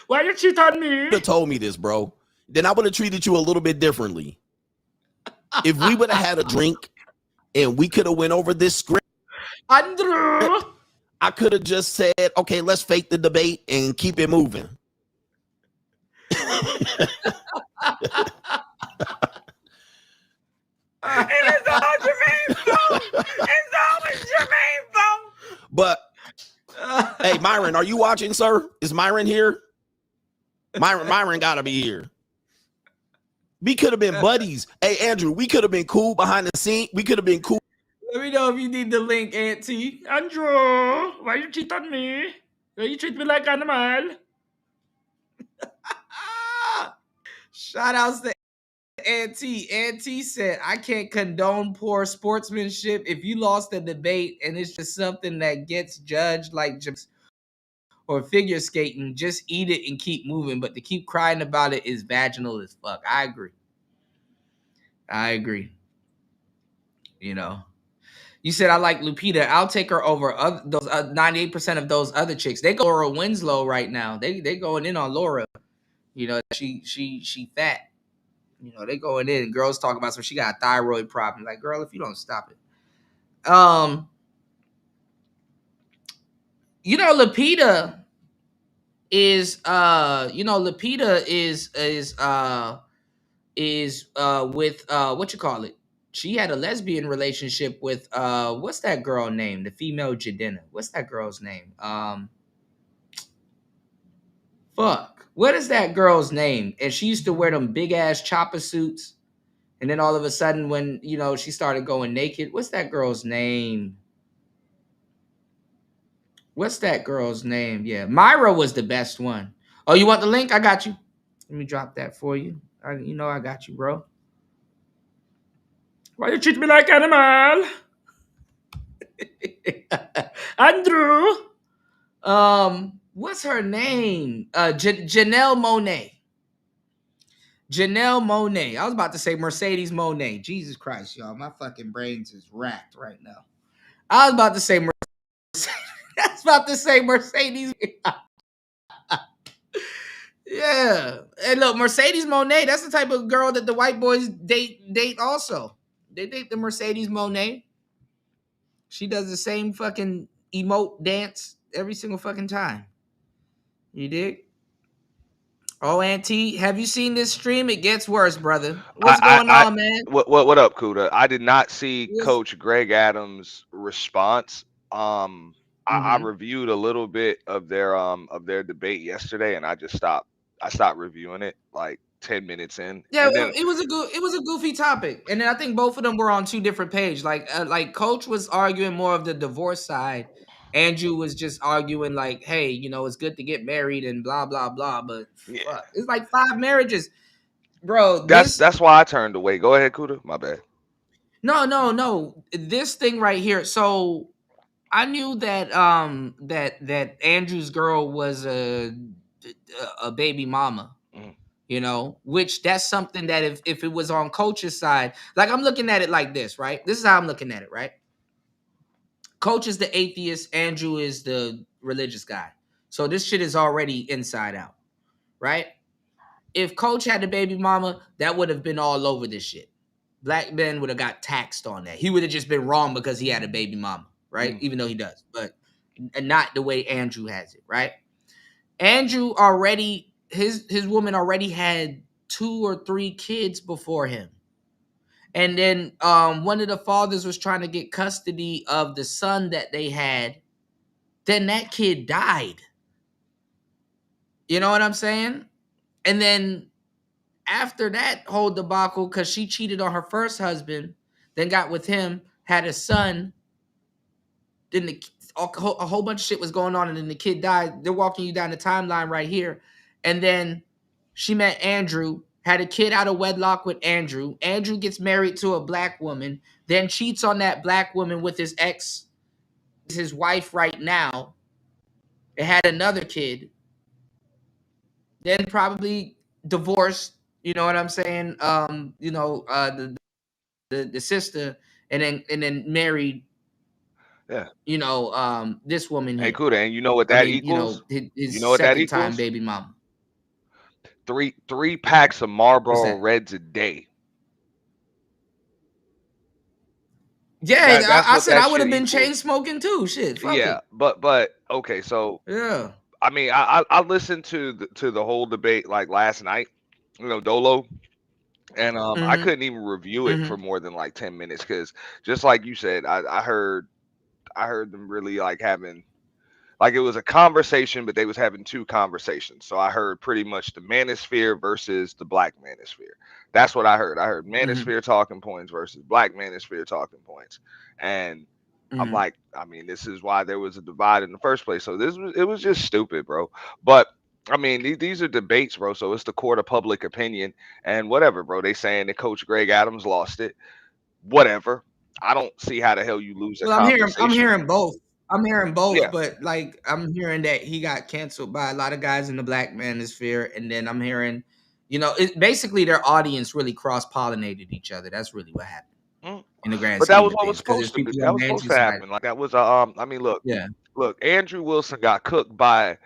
[SPEAKER 4] Why you cheat on me?
[SPEAKER 1] You could have told me this, bro. Then I would have treated you a little bit differently. If we would have had a drink and we could have went over this script,
[SPEAKER 4] Andrew,
[SPEAKER 1] I could have just said, okay, let's fake the debate and keep it moving.
[SPEAKER 5] It is all Jermaine's fault. It's always Jermaine's
[SPEAKER 1] But hey, Myron, are you watching, sir? Is Myron here? Myron gotta be here. We could have been buddies. Hey, Andrew, we could have been cool behind the scene. We could have been cool.
[SPEAKER 4] Let me know if you need the link, Auntie. Andrew, why you cheat on me? Why you treat me like an animal? Shout outs to Auntie. Auntie said, I can't condone poor sportsmanship. If you lost a debate and it's just something that gets judged like or figure skating, just eat it and keep moving. But to keep crying about it is vaginal as fuck. I agree. You know. You said I like Lupita. I'll take her over those 98% of those other chicks. They go Laura Winslow right now. They going in on Laura. You know, she fat. You know, they going in and girls talk about she got a thyroid problem. Like, girl, if you don't stop it. You know, Lupita is with what you call it? She had a lesbian relationship with what's that girl name? The female Jadena. What's that girl's name? Fuck. What is that girl's name? And she used to wear them big ass chopper suits. And then all of a sudden, when she started going naked, what's that girl's name? Yeah, Myra was the best one. Oh, you want the link? I got you. Let me drop that for you. I got you, bro. Why you treat me like animal? Andrew. What's her name? Janelle Monáe. Janelle Monáe. I was about to say Mercedes Moné. Jesus Christ, y'all. My fucking brains is racked right now. I was about to say Mercedes. Yeah. And look, Mercedes Moné, that's the type of girl that the white boys date also. They date the Mercedes Moné. She does the same fucking emote dance every single fucking time. You dig? Oh, Auntie, have you seen this stream? It gets worse, brother. What's going on, man?
[SPEAKER 7] What up, Kuda? I did not see Coach Greg Adams' response. I reviewed a little bit of their debate yesterday, and I stopped reviewing it like 10 minutes in.
[SPEAKER 4] Yeah,
[SPEAKER 7] and then,
[SPEAKER 4] it was a goofy topic, and then I think both of them were on two different pages. Like Coach was arguing more of the divorce side. Andrew was just arguing like, hey, it's good to get married and blah blah blah. But fuck, it's like 5 marriages, bro.
[SPEAKER 7] That's why I turned away. Go ahead, Kuda. My bad.
[SPEAKER 4] No. This thing right here. So I knew that that Andrew's girl was a baby mama. Which that's something that if it was on Coach's side, like I'm looking at it like this, right? This is how I'm looking at it, right? Coach is the atheist, Andrew is the religious guy. So this shit is already inside out, right? If Coach had a baby mama, that would have been all over this shit. Black men would have got taxed on that. He would have just been wrong because he had a baby mama, right? Even though he does, but not the way Andrew has it, right? Andrew already, his woman already had 2 or 3 kids before him. And then one of the fathers was trying to get custody of the son that they had. Then that kid died. You know what I'm saying? And then after that whole debacle, because she cheated on her first husband, then got with him, had a son, then a whole bunch of shit was going on, and then the kid died. They're walking you down the timeline right here. And then she met Andrew, had a kid out of wedlock with Andrew. Andrew gets married to a black woman, then cheats on that black woman with his ex, his wife right now. It had another kid. Then probably divorced, you know what I'm saying? The sister, and then married.
[SPEAKER 7] Yeah.
[SPEAKER 4] This woman here.
[SPEAKER 7] Hey, Kuda, and you know what that equals?
[SPEAKER 4] His
[SPEAKER 7] what that
[SPEAKER 4] second time
[SPEAKER 7] equals?
[SPEAKER 4] baby mama.
[SPEAKER 7] Three packs of Marlboro Reds a day.
[SPEAKER 4] Yeah, I said I would have been chain smoking too. Shit, fuck it.
[SPEAKER 7] but okay, so
[SPEAKER 4] yeah.
[SPEAKER 7] I mean, I listened to the whole debate like last night, Dolo, and I couldn't even review it for more than like 10 minutes because just like you said, I heard I heard them really like having like it was a conversation, but they was having two conversations. So I heard pretty much the manosphere versus the black manosphere. That's what I heard. I heard manosphere talking points versus black manosphere talking points. And I'm like, I mean, this is why there was a divide in the first place. So it was just stupid, bro. But I mean, these are debates, bro. So it's the court of public opinion and whatever, bro. They saying that Coach Greg Adams lost it. Whatever. I don't see how the hell you lose a
[SPEAKER 4] Well, I'm
[SPEAKER 7] conversation.
[SPEAKER 4] hearing both. I'm hearing both,
[SPEAKER 7] Yeah.
[SPEAKER 4] but like I'm hearing that he got canceled by a lot of guys in the black manosphere, and then I'm hearing, it basically their audience really cross pollinated each other. That's really what happened
[SPEAKER 7] Mm.
[SPEAKER 4] in the grand
[SPEAKER 7] But that
[SPEAKER 4] scheme
[SPEAKER 7] was
[SPEAKER 4] of
[SPEAKER 7] what was
[SPEAKER 4] things, because there's
[SPEAKER 7] supposed to be.
[SPEAKER 4] people
[SPEAKER 7] That
[SPEAKER 4] on
[SPEAKER 7] was supposed
[SPEAKER 4] Andrew's
[SPEAKER 7] to
[SPEAKER 4] side.
[SPEAKER 7] happen. Like that was I mean,
[SPEAKER 4] Yeah.
[SPEAKER 7] look. Andrew Wilson got cooked by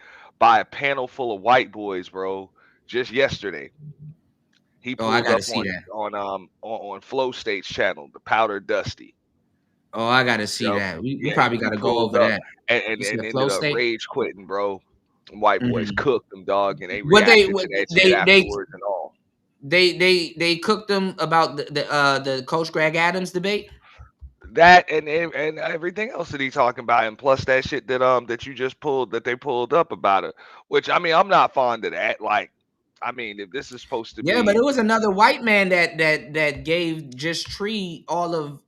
[SPEAKER 7] a panel full of white boys, bro. Just yesterday, he
[SPEAKER 4] Oh, I
[SPEAKER 7] pulled
[SPEAKER 4] gotta
[SPEAKER 7] up
[SPEAKER 4] see that.
[SPEAKER 7] on Flow State's channel, the Powder Dusty.
[SPEAKER 4] Oh, I gotta see
[SPEAKER 7] Yep.
[SPEAKER 4] that. We
[SPEAKER 7] Yeah,
[SPEAKER 4] probably
[SPEAKER 7] he
[SPEAKER 4] gotta go
[SPEAKER 7] pulled
[SPEAKER 4] over
[SPEAKER 7] up
[SPEAKER 4] that.
[SPEAKER 7] and
[SPEAKER 4] You said Flow
[SPEAKER 7] ended up
[SPEAKER 4] State.
[SPEAKER 7] rage quitting, bro. White boys cooked them, dog, and they reacted
[SPEAKER 4] What
[SPEAKER 7] to that shit afterwards and all.
[SPEAKER 4] they cooked them about the Coach Greg Adams debate.
[SPEAKER 7] That and everything else that he talking about, and plus that shit that you just pulled that they pulled up about it. Which I mean, I'm not fond of that. Like, I mean, if this is supposed to
[SPEAKER 4] Yeah, but
[SPEAKER 7] be,
[SPEAKER 4] it was another white man that gave Just Tree all of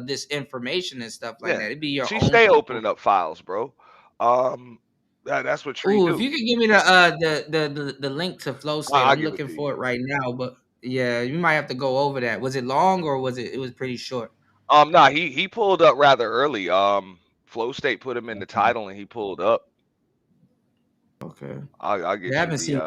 [SPEAKER 4] this information and stuff like
[SPEAKER 7] yeah,
[SPEAKER 4] that. It'd be your
[SPEAKER 7] she
[SPEAKER 4] own
[SPEAKER 7] stay
[SPEAKER 4] people.
[SPEAKER 7] opening up files, bro. That's what Tree
[SPEAKER 4] Ooh, if
[SPEAKER 7] do.
[SPEAKER 4] you could give me the link to Flow State,
[SPEAKER 7] I'll
[SPEAKER 4] I'm
[SPEAKER 7] give it
[SPEAKER 4] looking
[SPEAKER 7] to you.
[SPEAKER 4] for it right now. But yeah, you might have to go over that. Was it long or was it? It was pretty short.
[SPEAKER 7] Nah, he pulled up rather early. Flow State put him in the title, and he pulled up.
[SPEAKER 4] Okay.
[SPEAKER 7] I'll
[SPEAKER 4] Yeah, I
[SPEAKER 7] get you
[SPEAKER 4] haven't
[SPEAKER 7] the
[SPEAKER 4] seen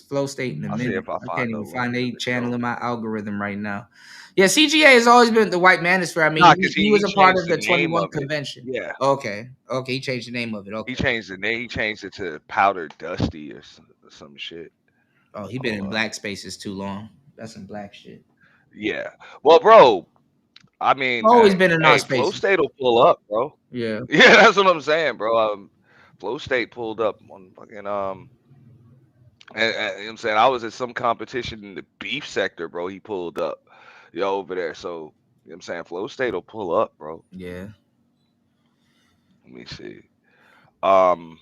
[SPEAKER 4] Flow State in a
[SPEAKER 7] I'll see
[SPEAKER 4] minute.
[SPEAKER 7] if I
[SPEAKER 4] I
[SPEAKER 7] find
[SPEAKER 4] can't
[SPEAKER 7] the
[SPEAKER 4] even
[SPEAKER 7] link
[SPEAKER 4] find
[SPEAKER 7] to
[SPEAKER 4] a
[SPEAKER 7] the
[SPEAKER 4] channel
[SPEAKER 7] show.
[SPEAKER 4] in my algorithm right now. Yeah, CGA has always been the white manosphere. I mean,
[SPEAKER 7] Nah, because
[SPEAKER 4] he
[SPEAKER 7] he
[SPEAKER 4] was a part
[SPEAKER 7] changed
[SPEAKER 4] of
[SPEAKER 7] the
[SPEAKER 4] the
[SPEAKER 7] name
[SPEAKER 4] 21
[SPEAKER 7] of it.
[SPEAKER 4] convention.
[SPEAKER 7] Yeah.
[SPEAKER 4] Okay. Okay, he changed the name of it.
[SPEAKER 7] He
[SPEAKER 4] Okay.
[SPEAKER 7] changed the name. He changed it to Powder Dusty or some shit.
[SPEAKER 4] Oh, he been
[SPEAKER 7] Hold
[SPEAKER 4] in
[SPEAKER 7] up.
[SPEAKER 4] black spaces too long. That's some black shit.
[SPEAKER 7] Yeah. Well, bro, I mean,
[SPEAKER 4] Always been in our
[SPEAKER 7] hey, Flow
[SPEAKER 4] spaces.
[SPEAKER 7] State will pull up, bro.
[SPEAKER 4] Yeah.
[SPEAKER 7] Yeah, that's what I'm saying, bro. Flow State pulled up on fucking and you know what I'm saying, I was at some competition in the beef sector, bro. He pulled up, over there. So you know what I'm saying, Flow State will pull up, bro.
[SPEAKER 4] Yeah.
[SPEAKER 7] Let me see. Um.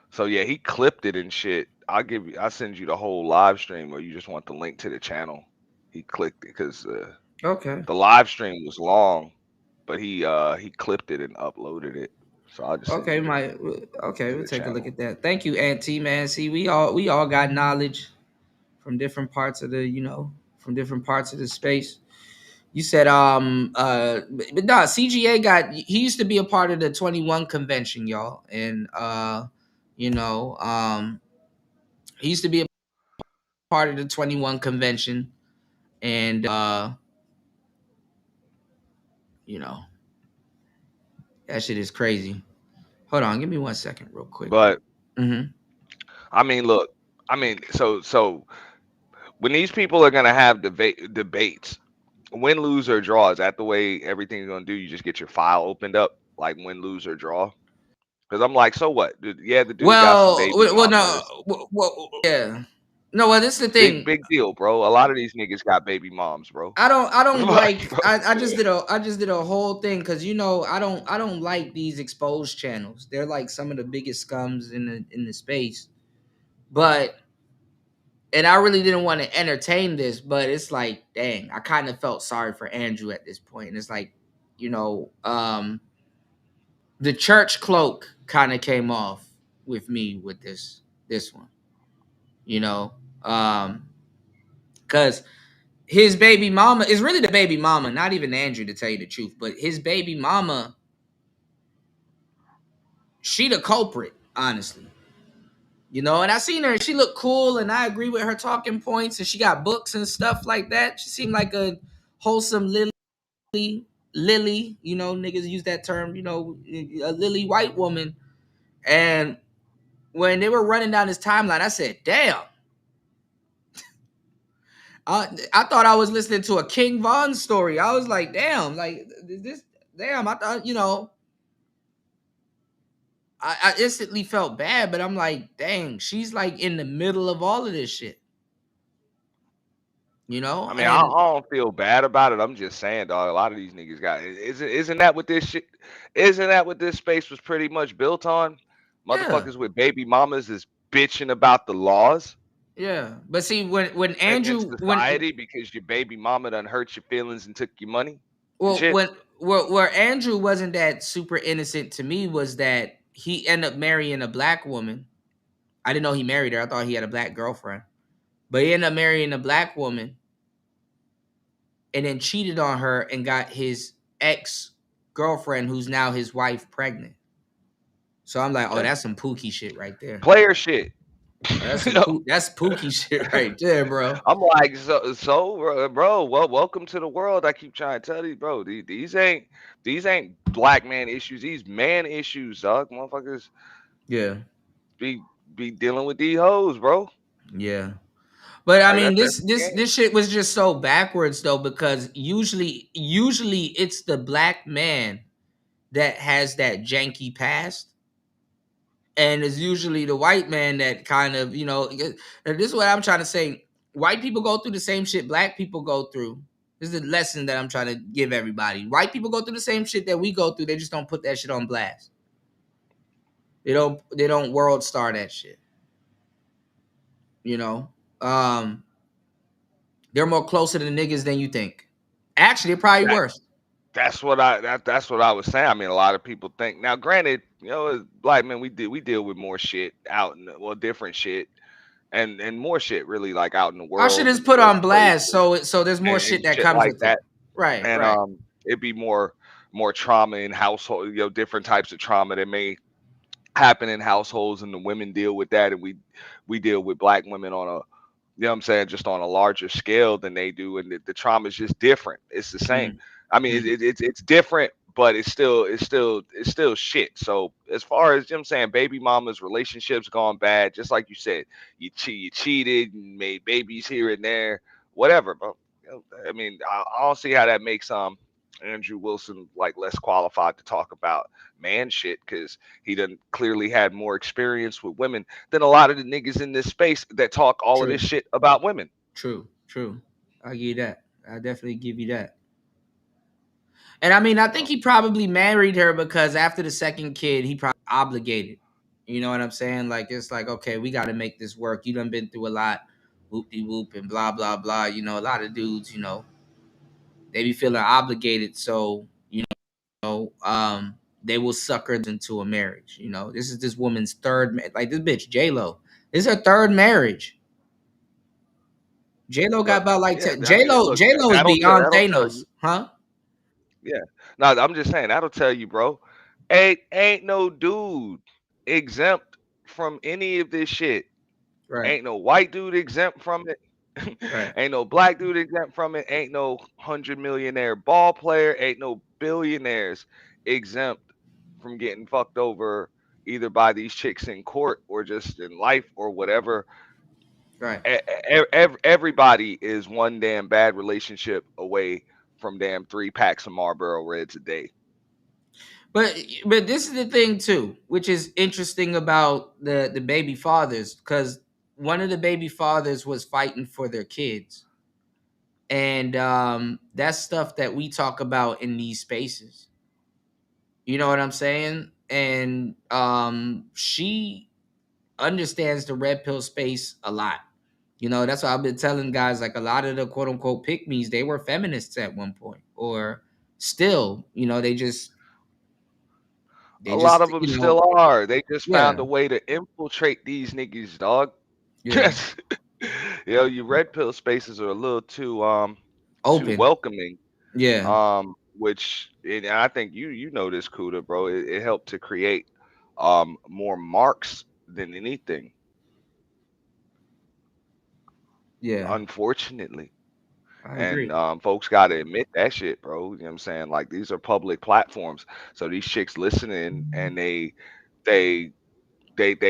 [SPEAKER 7] So yeah, he clipped it and shit. I'll send you the whole live stream, or you just want the link to the channel. He clicked it because
[SPEAKER 4] Okay.
[SPEAKER 7] the live stream was long, but he clipped it and uploaded it. So I'll just send
[SPEAKER 4] Okay,
[SPEAKER 7] you the
[SPEAKER 4] my
[SPEAKER 7] link
[SPEAKER 4] okay,
[SPEAKER 7] to
[SPEAKER 4] we'll
[SPEAKER 7] the
[SPEAKER 4] take a look
[SPEAKER 7] channel.
[SPEAKER 4] at that. Thank you, Auntie, man. See, we all got knowledge from different parts of from different parts of the space. You said but no, CGA he used to be a part of the 21 convention, y'all. And he used to be a part of the 21 convention, and you know, that shit is crazy. Hold on, give me 1 second real quick.
[SPEAKER 7] But
[SPEAKER 4] Mm-hmm.
[SPEAKER 7] I mean, look, I mean, so when these people are gonna have debates, win, lose, or draw, is that the way everything's gonna do? You just get your file opened up, like win, lose, or draw. Because I'm like, so what? Yeah, the dude got some baby
[SPEAKER 4] No,
[SPEAKER 7] mamas.
[SPEAKER 4] yeah. No, well, this is the
[SPEAKER 7] Big
[SPEAKER 4] thing.
[SPEAKER 7] deal, bro. A lot of these niggas got baby moms, bro.
[SPEAKER 4] I don't
[SPEAKER 7] Like,
[SPEAKER 4] like
[SPEAKER 7] bro.
[SPEAKER 4] I just did a whole thing because I don't like these exposed channels. They're like some of the biggest scums in the space. But and I really didn't want to entertain this, but it's like, dang, I kind of felt sorry for Andrew at this point. And it's like, the church cloak kind of came off with me with this one, you know, because his baby mama is really the baby mama, not even Andrew, to tell you the truth, but his baby mama, she the culprit, honestly. And I seen her, she looked cool, and I agree with her talking points, and she got books and stuff like that. She seemed like a wholesome lily, niggas use that term, a lily white woman. And when they were running down this timeline, I said, damn. I thought I was listening to a King Von story. I was like, damn, like this, damn. I thought, I instantly felt bad, but I'm like, dang, she's like in the middle of all of this shit. You know,
[SPEAKER 7] I mean, I
[SPEAKER 4] and
[SPEAKER 7] don't feel bad about it. I'm just saying, dog. A lot of these niggas got. Isn't that what this shit? Isn't that what this space was pretty much built on?
[SPEAKER 4] yeah,
[SPEAKER 7] Motherfuckers with baby mamas is bitching about the laws
[SPEAKER 4] yeah. But see, when
[SPEAKER 7] in
[SPEAKER 4] Andrew, when
[SPEAKER 7] society because your baby mama done hurt your feelings and took your money and
[SPEAKER 4] well,
[SPEAKER 7] shit.
[SPEAKER 4] where Andrew wasn't that super innocent to me was that he ended up marrying a black woman. I didn't know he married her. I thought he had a black girlfriend, but he ended up marrying a black woman and then cheated on her and got his ex girlfriend, who's now his wife, pregnant. So I'm like, oh,
[SPEAKER 7] Yeah.
[SPEAKER 4] that's some pookie shit right there.
[SPEAKER 7] Player shit.
[SPEAKER 4] Oh, that's
[SPEAKER 7] You
[SPEAKER 4] some
[SPEAKER 7] know,
[SPEAKER 4] that's pookie shit right there, bro.
[SPEAKER 7] I'm like, bro, well, welcome to the world. I keep trying to tell you, bro. These ain't black man issues. These man issues, dog. Motherfuckers
[SPEAKER 4] Yeah,
[SPEAKER 7] be be dealing with these hoes, bro.
[SPEAKER 4] yeah. But I
[SPEAKER 7] Like
[SPEAKER 4] mean,
[SPEAKER 7] that's
[SPEAKER 4] this
[SPEAKER 7] the
[SPEAKER 4] this
[SPEAKER 7] game.
[SPEAKER 4] this shit was just so backwards though, because usually it's the black man that has that janky past, and it's usually the white man that kind of, and this is what I'm trying to say. White people go through the same shit black people go through. This is the lesson that I'm trying to give everybody. White people go through the same shit that we go through. They just don't put that shit on blast. They don't world star that shit. You know, um, they're more closer to the niggas than you think. Actually, they're probably
[SPEAKER 7] That
[SPEAKER 4] worse.
[SPEAKER 7] that's what I was saying. I mean, a lot of people think now. Granted, as black men, we deal with more shit out in different shit and more shit really like out in the
[SPEAKER 4] Our shit
[SPEAKER 7] world
[SPEAKER 4] is
[SPEAKER 7] and
[SPEAKER 4] put on
[SPEAKER 7] workplace
[SPEAKER 4] blast, so there's more
[SPEAKER 7] and
[SPEAKER 4] shit that
[SPEAKER 7] shit
[SPEAKER 4] comes
[SPEAKER 7] like
[SPEAKER 4] with it.
[SPEAKER 7] that.
[SPEAKER 4] Right,
[SPEAKER 7] And
[SPEAKER 4] right,
[SPEAKER 7] it'd be more trauma in household, different types of trauma that may happen in households, and the women deal with that, and we deal with black women on a what I'm saying, just on a larger scale than they do, and the trauma is just different. It's the same.
[SPEAKER 4] mm,
[SPEAKER 7] I mean,
[SPEAKER 4] mm,
[SPEAKER 7] it's different, but it's still shit. So as far as I'm saying, baby mamas, relationships gone bad, just like you said, you cheated and made babies here and there, whatever. But I mean, I don't see how that makes Andrew Wilson like less qualified to talk about man shit because he done clearly had more experience with women than a lot of the niggas in this space that talk all of
[SPEAKER 4] true,
[SPEAKER 7] this shit about women.
[SPEAKER 4] true. I give you that. I definitely give you that. And I mean, I think he probably married her because after the second kid, he probably obligated. You know what I'm saying? Like it's like, okay, we got to make this work. You done been through a lot, whoop de whoop and blah blah blah. You know, a lot of dudes, they be feeling obligated, so they will sucker into a marriage. This is this woman's like this bitch J Lo. This is her third marriage. J Lo got
[SPEAKER 7] But
[SPEAKER 4] about like
[SPEAKER 7] yeah, I
[SPEAKER 4] J
[SPEAKER 7] mean,
[SPEAKER 4] Lo.
[SPEAKER 7] look,
[SPEAKER 4] J Lo is beyond
[SPEAKER 7] that'll tell
[SPEAKER 4] Thanos,
[SPEAKER 7] you.
[SPEAKER 4] huh?
[SPEAKER 7] Yeah, no, I'm just saying that'll tell you, bro. Ain't no dude exempt from any of this shit.
[SPEAKER 4] Right,
[SPEAKER 7] Ain't no white dude exempt from it.
[SPEAKER 4] right,
[SPEAKER 7] Ain't no black dude exempt from it. Ain't no 100 millionaire ball player. Ain't no billionaires exempt from getting fucked over either by these chicks in court or just in life or whatever.
[SPEAKER 4] right.
[SPEAKER 7] Everybody is one damn bad relationship away from damn 3 packs of Marlboro Reds a day.
[SPEAKER 4] But this is the thing too, which is interesting about the baby fathers, because one of the baby fathers was fighting for their kids, and that's stuff that we talk about in these spaces. You know what I'm saying? And she understands the red pill space a lot. That's why I've been telling guys, like, a lot of the quote unquote pick me's, they were feminists at one point, or still, they
[SPEAKER 7] A lot
[SPEAKER 4] just,
[SPEAKER 7] of them still are. They just
[SPEAKER 4] yeah,
[SPEAKER 7] found a way to infiltrate these niggas, dog.
[SPEAKER 4] yeah,
[SPEAKER 7] Your red pill spaces are a little too
[SPEAKER 4] open,
[SPEAKER 7] welcoming.
[SPEAKER 4] yeah,
[SPEAKER 7] Which and I think you know this, Kuda, bro. It helped to create more marks than anything,
[SPEAKER 4] yeah,
[SPEAKER 7] unfortunately.
[SPEAKER 4] I
[SPEAKER 7] And
[SPEAKER 4] agree.
[SPEAKER 7] folks got to admit that shit, bro. You know what I'm saying? Like these are public platforms, so these chicks listening, and they they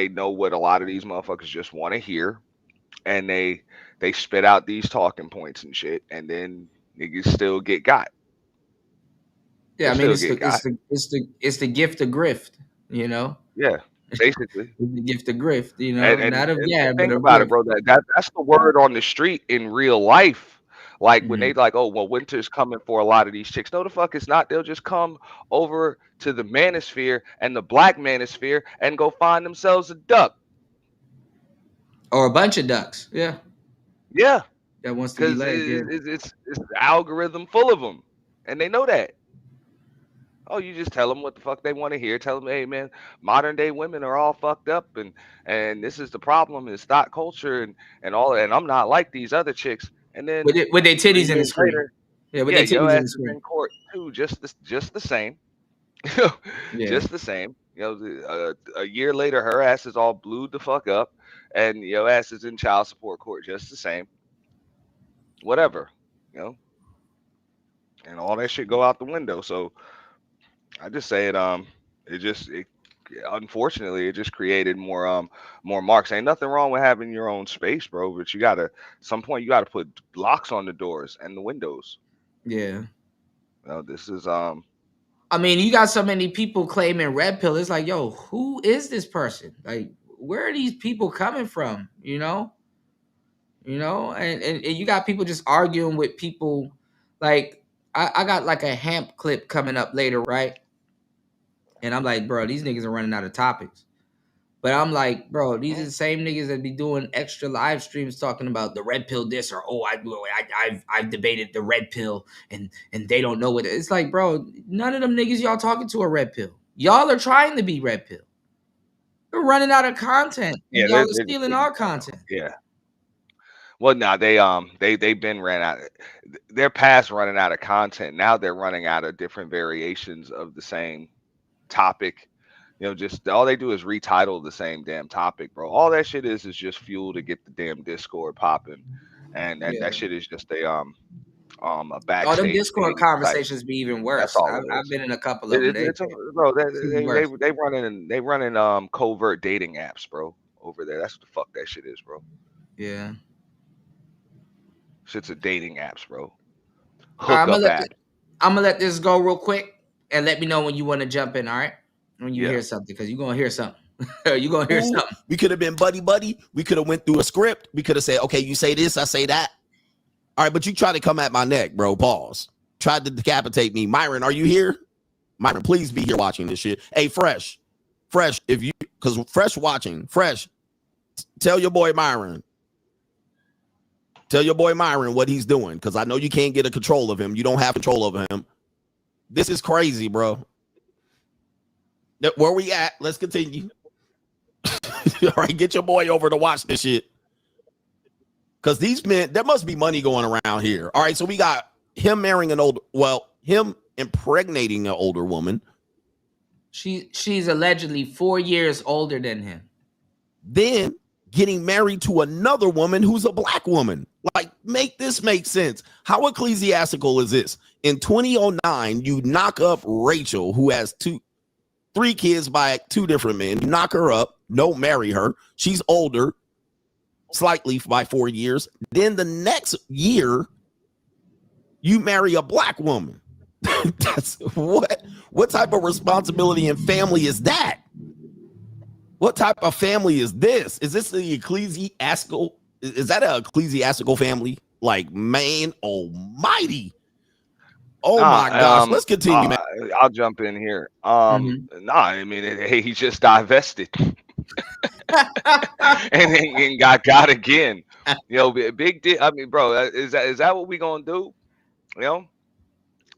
[SPEAKER 7] know what a lot of these motherfuckers just want to hear, and they spit out these talking points and shit, and then niggas still get got.
[SPEAKER 4] Yeah,
[SPEAKER 7] They
[SPEAKER 4] I mean,
[SPEAKER 7] still
[SPEAKER 4] it's the
[SPEAKER 7] get
[SPEAKER 4] it's
[SPEAKER 7] got.
[SPEAKER 4] the it's the it's the gift of grift, you know.
[SPEAKER 7] Yeah, basically.
[SPEAKER 4] It's the gift of grift,
[SPEAKER 7] And and,
[SPEAKER 4] not of
[SPEAKER 7] and
[SPEAKER 4] yeah, but
[SPEAKER 7] think
[SPEAKER 4] of
[SPEAKER 7] about it,
[SPEAKER 4] grift.
[SPEAKER 7] bro. That's the word on the street in real life. Like when they like, oh well, winter's coming for a lot of these chicks. No, the fuck it's not. They'll just come over to the manosphere and the black manosphere and go find themselves a duck.
[SPEAKER 4] Or a bunch of ducks. Yeah.
[SPEAKER 7] Yeah,
[SPEAKER 4] That wants to be
[SPEAKER 7] because
[SPEAKER 4] laid. Yeah.
[SPEAKER 7] it's the algorithm full of them, and they know that. Oh, you just tell them what the fuck they want to hear. Tell them, hey man, modern day women are all fucked up, and this is the problem in stock culture and all. And I'm not like these other chicks. And then
[SPEAKER 4] With their
[SPEAKER 7] 3
[SPEAKER 4] titties in the
[SPEAKER 7] years
[SPEAKER 4] screen.
[SPEAKER 7] later,
[SPEAKER 4] Yeah, with
[SPEAKER 7] yeah,
[SPEAKER 4] their
[SPEAKER 7] your
[SPEAKER 4] titties in
[SPEAKER 7] ass
[SPEAKER 4] the
[SPEAKER 7] is
[SPEAKER 4] screen.
[SPEAKER 7] in court too, just the same,
[SPEAKER 4] Yeah.
[SPEAKER 7] just the same. A year later, her ass is all blued the fuck up, and your ass is in child support court just the same. Whatever, you know, and all that shit go out the window. So I just say it unfortunately it just created more marks. Ain't nothing wrong with having your own space, bro, but you gotta some point you gotta put locks on the doors and the windows.
[SPEAKER 4] Yeah.
[SPEAKER 7] This is
[SPEAKER 4] I mean, you got so many people claiming red pill. It's like, yo, who is this person? Like, where are these people coming from? And you got people just arguing with people. Like, I got like a Hamp clip coming up later, right? And I'm like, bro, these niggas are running out of topics. But I'm like, bro, these are the same niggas that be doing extra live streams talking about the red pill this or I've debated the red pill and they don't know what it is. It's like, bro, none of them niggas y'all talking to are red pill. Y'all are trying to be red pill. We're running out of content.
[SPEAKER 7] yeah,
[SPEAKER 4] And y'all are
[SPEAKER 7] they're just
[SPEAKER 4] stealing
[SPEAKER 7] getting
[SPEAKER 4] our content.
[SPEAKER 7] yeah. Well, now they've been ran out. They're past running out of content. Now they're running out of different variations of the same topic. Just all they do is retitle the same damn topic, bro. All that shit is just fuel to get the damn Discord popping, and
[SPEAKER 4] Yeah.
[SPEAKER 7] that shit is just a
[SPEAKER 4] All them
[SPEAKER 7] backstage
[SPEAKER 4] Discord
[SPEAKER 7] dating type.
[SPEAKER 4] conversations be even
[SPEAKER 7] That's
[SPEAKER 4] worse.
[SPEAKER 7] all it
[SPEAKER 4] I've
[SPEAKER 7] is.
[SPEAKER 4] been in a couple of them.
[SPEAKER 7] Bro.
[SPEAKER 4] It's even worse.
[SPEAKER 7] They running covert dating apps, bro. Over there, that's what the fuck that shit is, bro.
[SPEAKER 4] Yeah.
[SPEAKER 7] Shit's a dating apps, bro.
[SPEAKER 4] All right,
[SPEAKER 7] Hook up app.
[SPEAKER 4] I'm gonna let this go real quick and let me know when you want to jump in. All right, when you
[SPEAKER 7] Yeah.
[SPEAKER 4] hear something, because you're gonna hear something. You're gonna hear something.
[SPEAKER 1] We could have been buddy. We could have went through a script. We could have said, okay, you say this, I say that. All right, but you try to come at my neck, bro. Pause. Tried to decapitate me. Myron, are you here? Myron, please be here watching this shit. Hey, Fresh, if you, because Fresh watching, Fresh, tell your boy Myron. Tell your boy Myron what he's doing, because I know you can't get a control of him. You don't have control over him. This is crazy, bro. Where we at? Let's continue. All right, get your boy over to watch this shit. Because these men, there must be money going around here. All right, so we got him marrying him impregnating an older woman.
[SPEAKER 4] She's allegedly 4 years older than him.
[SPEAKER 1] Then getting married to another woman who's a black woman. Like, make this make sense. How ecclesiastical is this? In 2009, you knock up Rachel, who has 3 kids by 2 different men. You knock her up, don't marry her. She's older, slightly by 4 years. Then the next year, you marry a black woman. That's what type of responsibility and family is that? What type of family is this? Is this the ecclesiastical? Is that an ecclesiastical family? Like, man almighty. Oh my gosh. Let's continue, man.
[SPEAKER 7] I'll jump in here. I mean, he just divested. and got again. Big deal. I mean, bro, is that what we gonna do?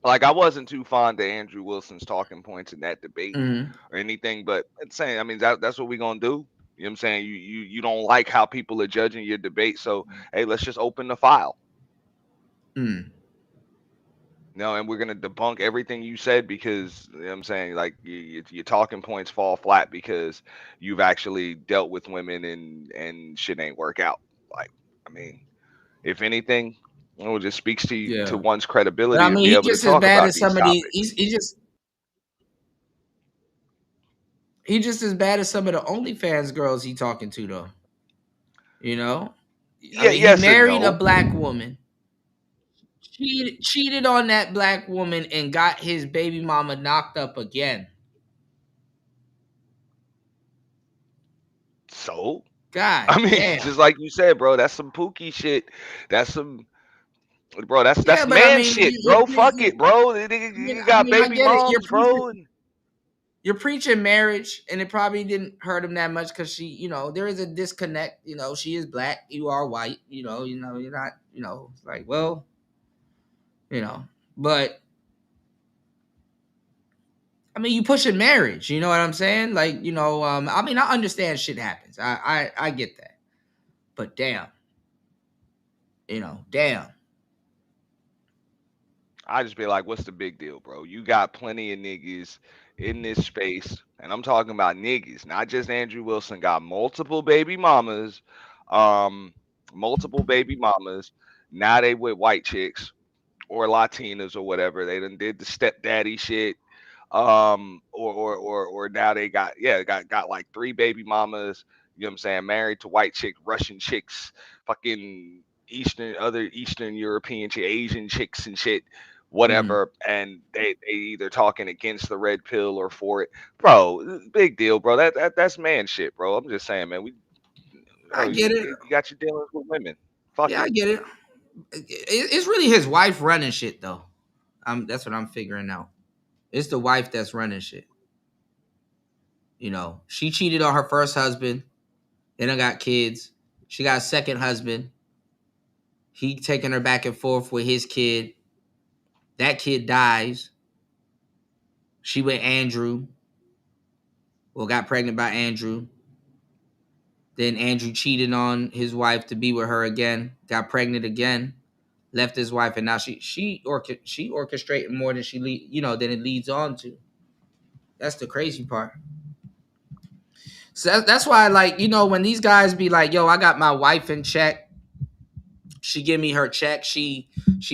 [SPEAKER 7] Like, I wasn't too fond of Andrew Wilson's talking points in that debate or anything, but it's saying, I mean, that's what we gonna do. You know what I'm saying? You don't like how people are judging your debate, so hey, let's just open the file. And we're gonna debunk everything you said because you know what I'm saying, like, your talking points fall flat because you've actually dealt with women and shit ain't work out. Like, I mean, if anything, it just speaks to one's credibility.
[SPEAKER 4] But I mean,
[SPEAKER 7] to be able
[SPEAKER 4] he's just
[SPEAKER 7] to talk
[SPEAKER 4] as bad
[SPEAKER 7] about
[SPEAKER 4] as some of
[SPEAKER 7] these
[SPEAKER 4] these. He's just as bad as some of the OnlyFans girls he talking to, though. I mean, he married a black woman. Cheated on that black woman and got his baby mama knocked up again.
[SPEAKER 7] So,
[SPEAKER 4] God,
[SPEAKER 7] I mean,
[SPEAKER 4] damn.
[SPEAKER 7] just like you said, bro, that's some pookie shit. That's some Bro, that's
[SPEAKER 4] Yeah, but I
[SPEAKER 7] man
[SPEAKER 4] mean,
[SPEAKER 7] shit, bro. Fuck it, bro. You got
[SPEAKER 4] I
[SPEAKER 7] baby
[SPEAKER 4] get it.
[SPEAKER 7] moms, bro.
[SPEAKER 4] You're preaching marriage, and it probably didn't hurt him that much because she, there is a disconnect. She is black, you are white. You're not. It's like, well, but I mean, you pushing marriage. You know what I'm saying? Like, I mean, I understand shit happens. I get that, but damn, damn.
[SPEAKER 7] I just be like, what's the big deal, bro? You got plenty of niggas in this space, and I'm talking about niggas, not just Andrew Wilson. Got multiple baby mamas, um, multiple baby mamas. Now they with white chicks or Latinas or whatever. They done did the stepdaddy shit. Or now they got like 3 baby mamas, you know what I'm saying, married to white chick, Russian chicks, fucking other Eastern European Asian chicks and shit, whatever. And they either talking against the red pill or for it. Bro, big deal, bro. That's man shit, bro. I'm just saying, man.
[SPEAKER 4] I get it.
[SPEAKER 7] You got your dealings with women. Fuck
[SPEAKER 4] Yeah,
[SPEAKER 7] it.
[SPEAKER 4] I get it. It's really his wife running shit though. That's what I'm figuring out. It's the wife that's running shit. She cheated on her first husband. Then I got kids. She got a second husband. He taking her back and forth with his kid. That kid dies. She with Andrew. Well, got pregnant by Andrew. Then Andrew cheated on his wife to be with her again. Got pregnant again. Left his wife, and now she orchestrating more than than it leads on to. That's the crazy part. So that's why, like, when these guys be like, "Yo, I got my wife in check. She give me her check. She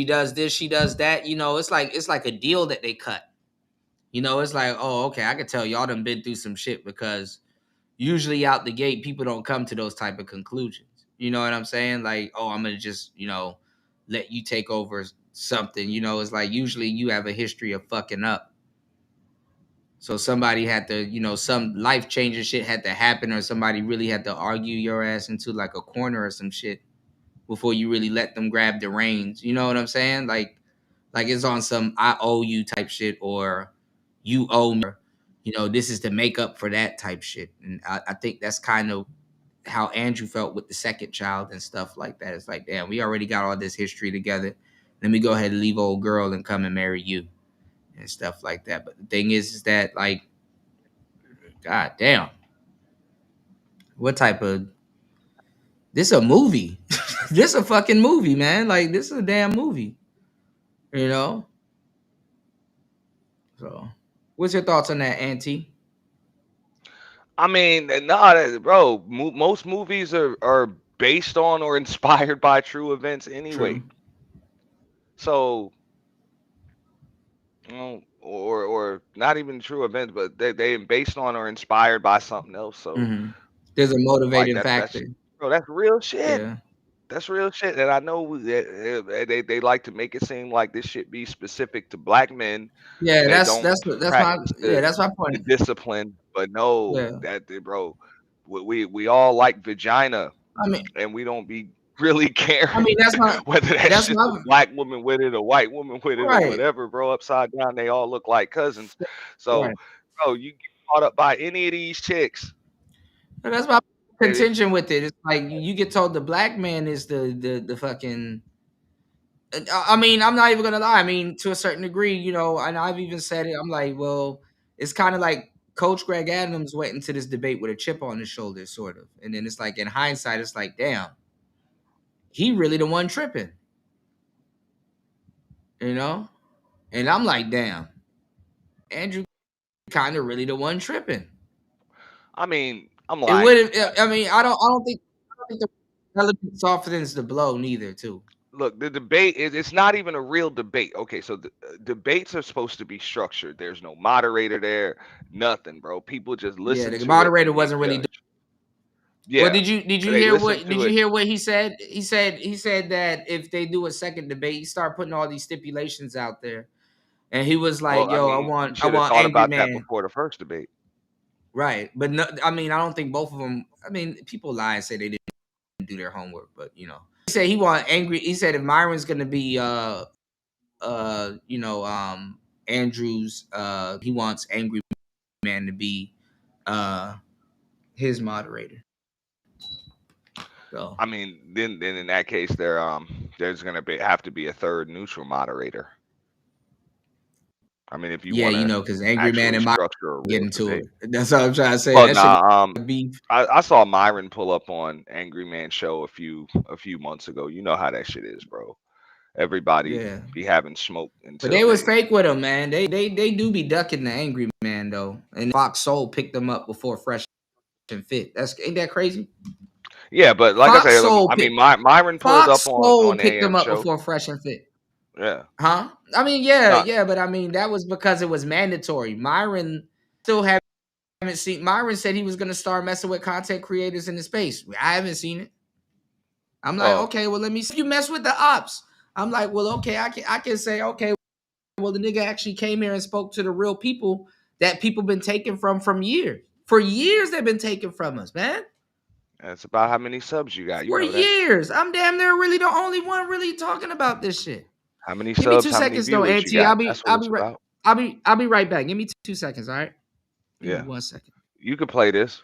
[SPEAKER 4] does this. She does that." It's like a deal that they cut. It's like, oh, okay, I could tell y'all done been through some shit because usually out the gate, people don't come to those type of conclusions. You know what I'm saying? Like, oh, I'm gonna just let you take over something. It's like usually you have a history of fucking up. So somebody had to, some life changing shit had to happen, or somebody really had to argue your ass into like a corner or some shit before you really let them grab the reins. You know what I'm saying? Like it's on some I owe you type shit, or you owe me. This is to make up for that type shit. And I think that's kind of how Andrew felt with the second child and stuff like that. It's like, damn, we already got all this history together. Let me go ahead and leave old girl and come and marry you and stuff like that. But the thing is that, like, god damn, what type of this a movie? This a fucking movie, man. Like, this is a damn movie. So what's your thoughts on that, Auntie?
[SPEAKER 7] I mean, no, bro. Most movies are based on or inspired by true events anyway.
[SPEAKER 4] True.
[SPEAKER 7] So, or not even true events, but they based on or inspired by something else. So,
[SPEAKER 4] There's a
[SPEAKER 7] like
[SPEAKER 4] motivating
[SPEAKER 7] that's
[SPEAKER 4] factor.
[SPEAKER 7] bro, that's real shit.
[SPEAKER 4] Yeah.
[SPEAKER 7] That's real shit. And I know that they like to make it seem like this shit be specific to black men
[SPEAKER 4] Yeah,
[SPEAKER 7] that
[SPEAKER 4] that's
[SPEAKER 7] don't
[SPEAKER 4] that's that's my
[SPEAKER 7] practice
[SPEAKER 4] that's my
[SPEAKER 7] the
[SPEAKER 4] point.
[SPEAKER 7] discipline. But no,
[SPEAKER 4] Yeah.
[SPEAKER 7] bro, we all like vagina,
[SPEAKER 4] I mean,
[SPEAKER 7] and we don't be really caring
[SPEAKER 4] that's my
[SPEAKER 7] whether that's
[SPEAKER 4] that's
[SPEAKER 7] just a
[SPEAKER 4] my
[SPEAKER 7] black woman with it, a white woman with it, or
[SPEAKER 4] right.
[SPEAKER 7] whatever, bro. Upside down, they all look like cousins. So,
[SPEAKER 4] Right.
[SPEAKER 7] bro, you get caught up by any of these chicks.
[SPEAKER 4] And that's my
[SPEAKER 7] They,
[SPEAKER 4] contention with it. It's like you get told the black man is the fucking. I mean, I'm not even gonna lie. I mean, to a certain degree, and I've even said it. I'm like, well, it's kind of like Coach Greg Adams went into this debate with a chip on his shoulder, sort of. And then it's like, in hindsight, it's like, damn, he really the one tripping, And I'm like, damn, Andrew kind of really the one tripping.
[SPEAKER 7] I mean, I'm
[SPEAKER 4] It
[SPEAKER 7] like,
[SPEAKER 4] would. I mean, I don't think the element softens the blow neither. Too.
[SPEAKER 7] look, the debate is it's not even a real debate. Okay, so the debates are supposed to be structured. There's no moderator there, nothing, bro. People just
[SPEAKER 4] Yeah,
[SPEAKER 7] listen
[SPEAKER 4] the
[SPEAKER 7] to it
[SPEAKER 4] moderator
[SPEAKER 7] and they
[SPEAKER 4] wasn't really.
[SPEAKER 7] judge.
[SPEAKER 4] Well,
[SPEAKER 7] Yeah,
[SPEAKER 4] did you
[SPEAKER 7] they
[SPEAKER 4] hear
[SPEAKER 7] listen
[SPEAKER 4] what
[SPEAKER 7] to it.
[SPEAKER 4] he said? He said that if they do a second debate, he start putting all these stipulations out there, and he was like,
[SPEAKER 7] Well, I
[SPEAKER 4] "Yo,
[SPEAKER 7] mean, you
[SPEAKER 4] I
[SPEAKER 7] should have
[SPEAKER 4] want
[SPEAKER 7] thought
[SPEAKER 4] Angry
[SPEAKER 7] about that
[SPEAKER 4] Man."
[SPEAKER 7] before the first debate.
[SPEAKER 4] Right, but no, I mean, I don't think both of them. I mean, people lie and say they didn't do their homework, but said he want angry. He said if Myron's gonna be Andrew's he wants Angry Man to be his moderator. So
[SPEAKER 7] I mean, then in that case, there's gonna have to be a third neutral moderator. I mean, if you
[SPEAKER 4] yeah,
[SPEAKER 7] want
[SPEAKER 4] you
[SPEAKER 7] to
[SPEAKER 4] know, because Angry Man
[SPEAKER 7] actually
[SPEAKER 4] and Myron
[SPEAKER 7] structure a
[SPEAKER 4] get
[SPEAKER 7] real
[SPEAKER 4] into
[SPEAKER 7] debate.
[SPEAKER 4] it. That's what I'm trying to say.
[SPEAKER 7] Well,
[SPEAKER 4] That
[SPEAKER 7] nah,
[SPEAKER 4] shit beef.
[SPEAKER 7] I saw Myron pull up on Angry Man show a few months ago. You know how that shit is, bro. Everybody
[SPEAKER 4] Yeah.
[SPEAKER 7] be having smoke
[SPEAKER 4] But
[SPEAKER 7] until
[SPEAKER 4] they was
[SPEAKER 7] they.
[SPEAKER 4] fake with him, man. They do be ducking the Angry Man though. And Fox Soul picked them up before Fresh and Fit. Ain't that crazy?
[SPEAKER 7] Yeah, but like I
[SPEAKER 4] Fox
[SPEAKER 7] said,
[SPEAKER 4] Soul
[SPEAKER 7] I mean,
[SPEAKER 4] picked
[SPEAKER 7] Myron pulled
[SPEAKER 4] Fox
[SPEAKER 7] up
[SPEAKER 4] Soul
[SPEAKER 7] on
[SPEAKER 4] picked them
[SPEAKER 7] AM
[SPEAKER 4] up
[SPEAKER 7] show.
[SPEAKER 4] before Fresh and Fit.
[SPEAKER 7] Yeah.
[SPEAKER 4] Huh? I mean,
[SPEAKER 7] No,
[SPEAKER 4] yeah, but I mean that was because it was mandatory. Myron still haven't seen. Myron said he was gonna start messing with content creators in the space. I haven't seen it. I'm like,
[SPEAKER 7] well,
[SPEAKER 4] okay, well, let me see. You mess with the ops. I'm like, well, okay, I can say, okay, well, the nigga actually came here and spoke to the real people that people been taking from years. For years, they've been taken from us, man.
[SPEAKER 7] it's about how many subs you got. You
[SPEAKER 4] For
[SPEAKER 7] know that.
[SPEAKER 4] years. I'm damn near really the only one really talking about this shit.
[SPEAKER 7] How many
[SPEAKER 4] Give me
[SPEAKER 7] subs,
[SPEAKER 4] 2
[SPEAKER 7] how many
[SPEAKER 4] seconds though,
[SPEAKER 7] viewers you
[SPEAKER 4] Auntie. I'll
[SPEAKER 7] got.
[SPEAKER 4] be
[SPEAKER 7] That's what it's
[SPEAKER 4] right.
[SPEAKER 7] about.
[SPEAKER 4] I'll be right back. Give me 2 seconds, all right? Give me
[SPEAKER 7] Yeah.
[SPEAKER 4] 1 second.
[SPEAKER 7] You could play this.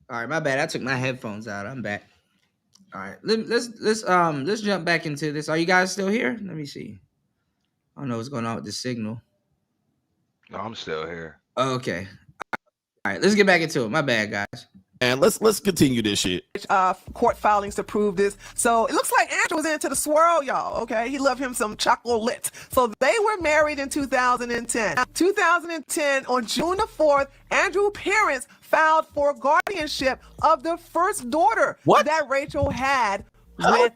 [SPEAKER 4] All right, my bad. I took my headphones out. I'm back. All right, let's jump back into this. Are you guys still here? Let me see. I don't know what's going on with the signal.
[SPEAKER 7] No, I'm still here.
[SPEAKER 4] Okay. All right, let's get back into it. My bad, guys.
[SPEAKER 1] And let's continue this shit.
[SPEAKER 5] Court filings to prove this. So it looks like Andrew was into the swirl, y'all. Okay, he loved him some chocolate. So they were married in 2010. 2010, on June the 4th, Andrew's parents filed for guardianship of the first daughter that Rachel had with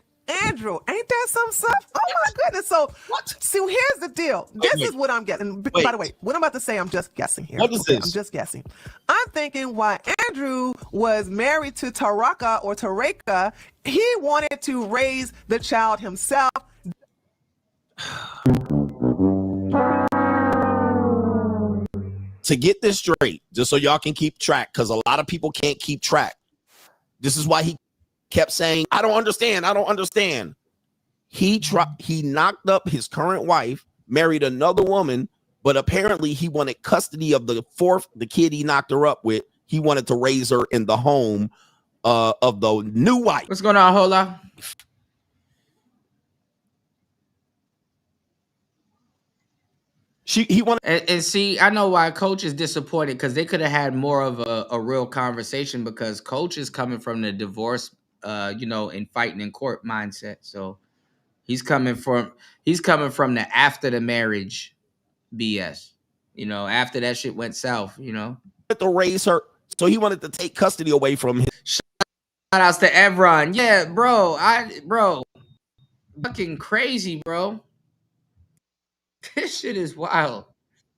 [SPEAKER 5] Andrew. Ain't that some stuff? Oh my goodness. So here's the deal. This is what I'm getting. By the way, what I'm about to say, I'm just guessing here.
[SPEAKER 1] What is this?
[SPEAKER 5] I'm just guessing. I'm thinking why Andrew was married to Tareka, he wanted to raise the child himself.
[SPEAKER 1] To get this straight, just so y'all can keep track, because a lot of people can't keep track. This is why he kept saying, I don't understand. He knocked up his current wife, married another woman, but apparently he wanted custody of the kid he knocked her up with. He wanted to raise her in the home of the new wife.
[SPEAKER 4] What's going on, Hola?
[SPEAKER 1] He wanted.
[SPEAKER 4] And see, I know why Coach is disappointed, because they could have had more of a real conversation, because Coach is coming from the divorce, and fighting in court mindset. So he's coming from the after the marriage BS. After that shit went south.
[SPEAKER 1] To raise her, so he wanted to take custody away from his.
[SPEAKER 4] Shout outs to Evron. Yeah, bro, fucking crazy, bro. This shit is wild.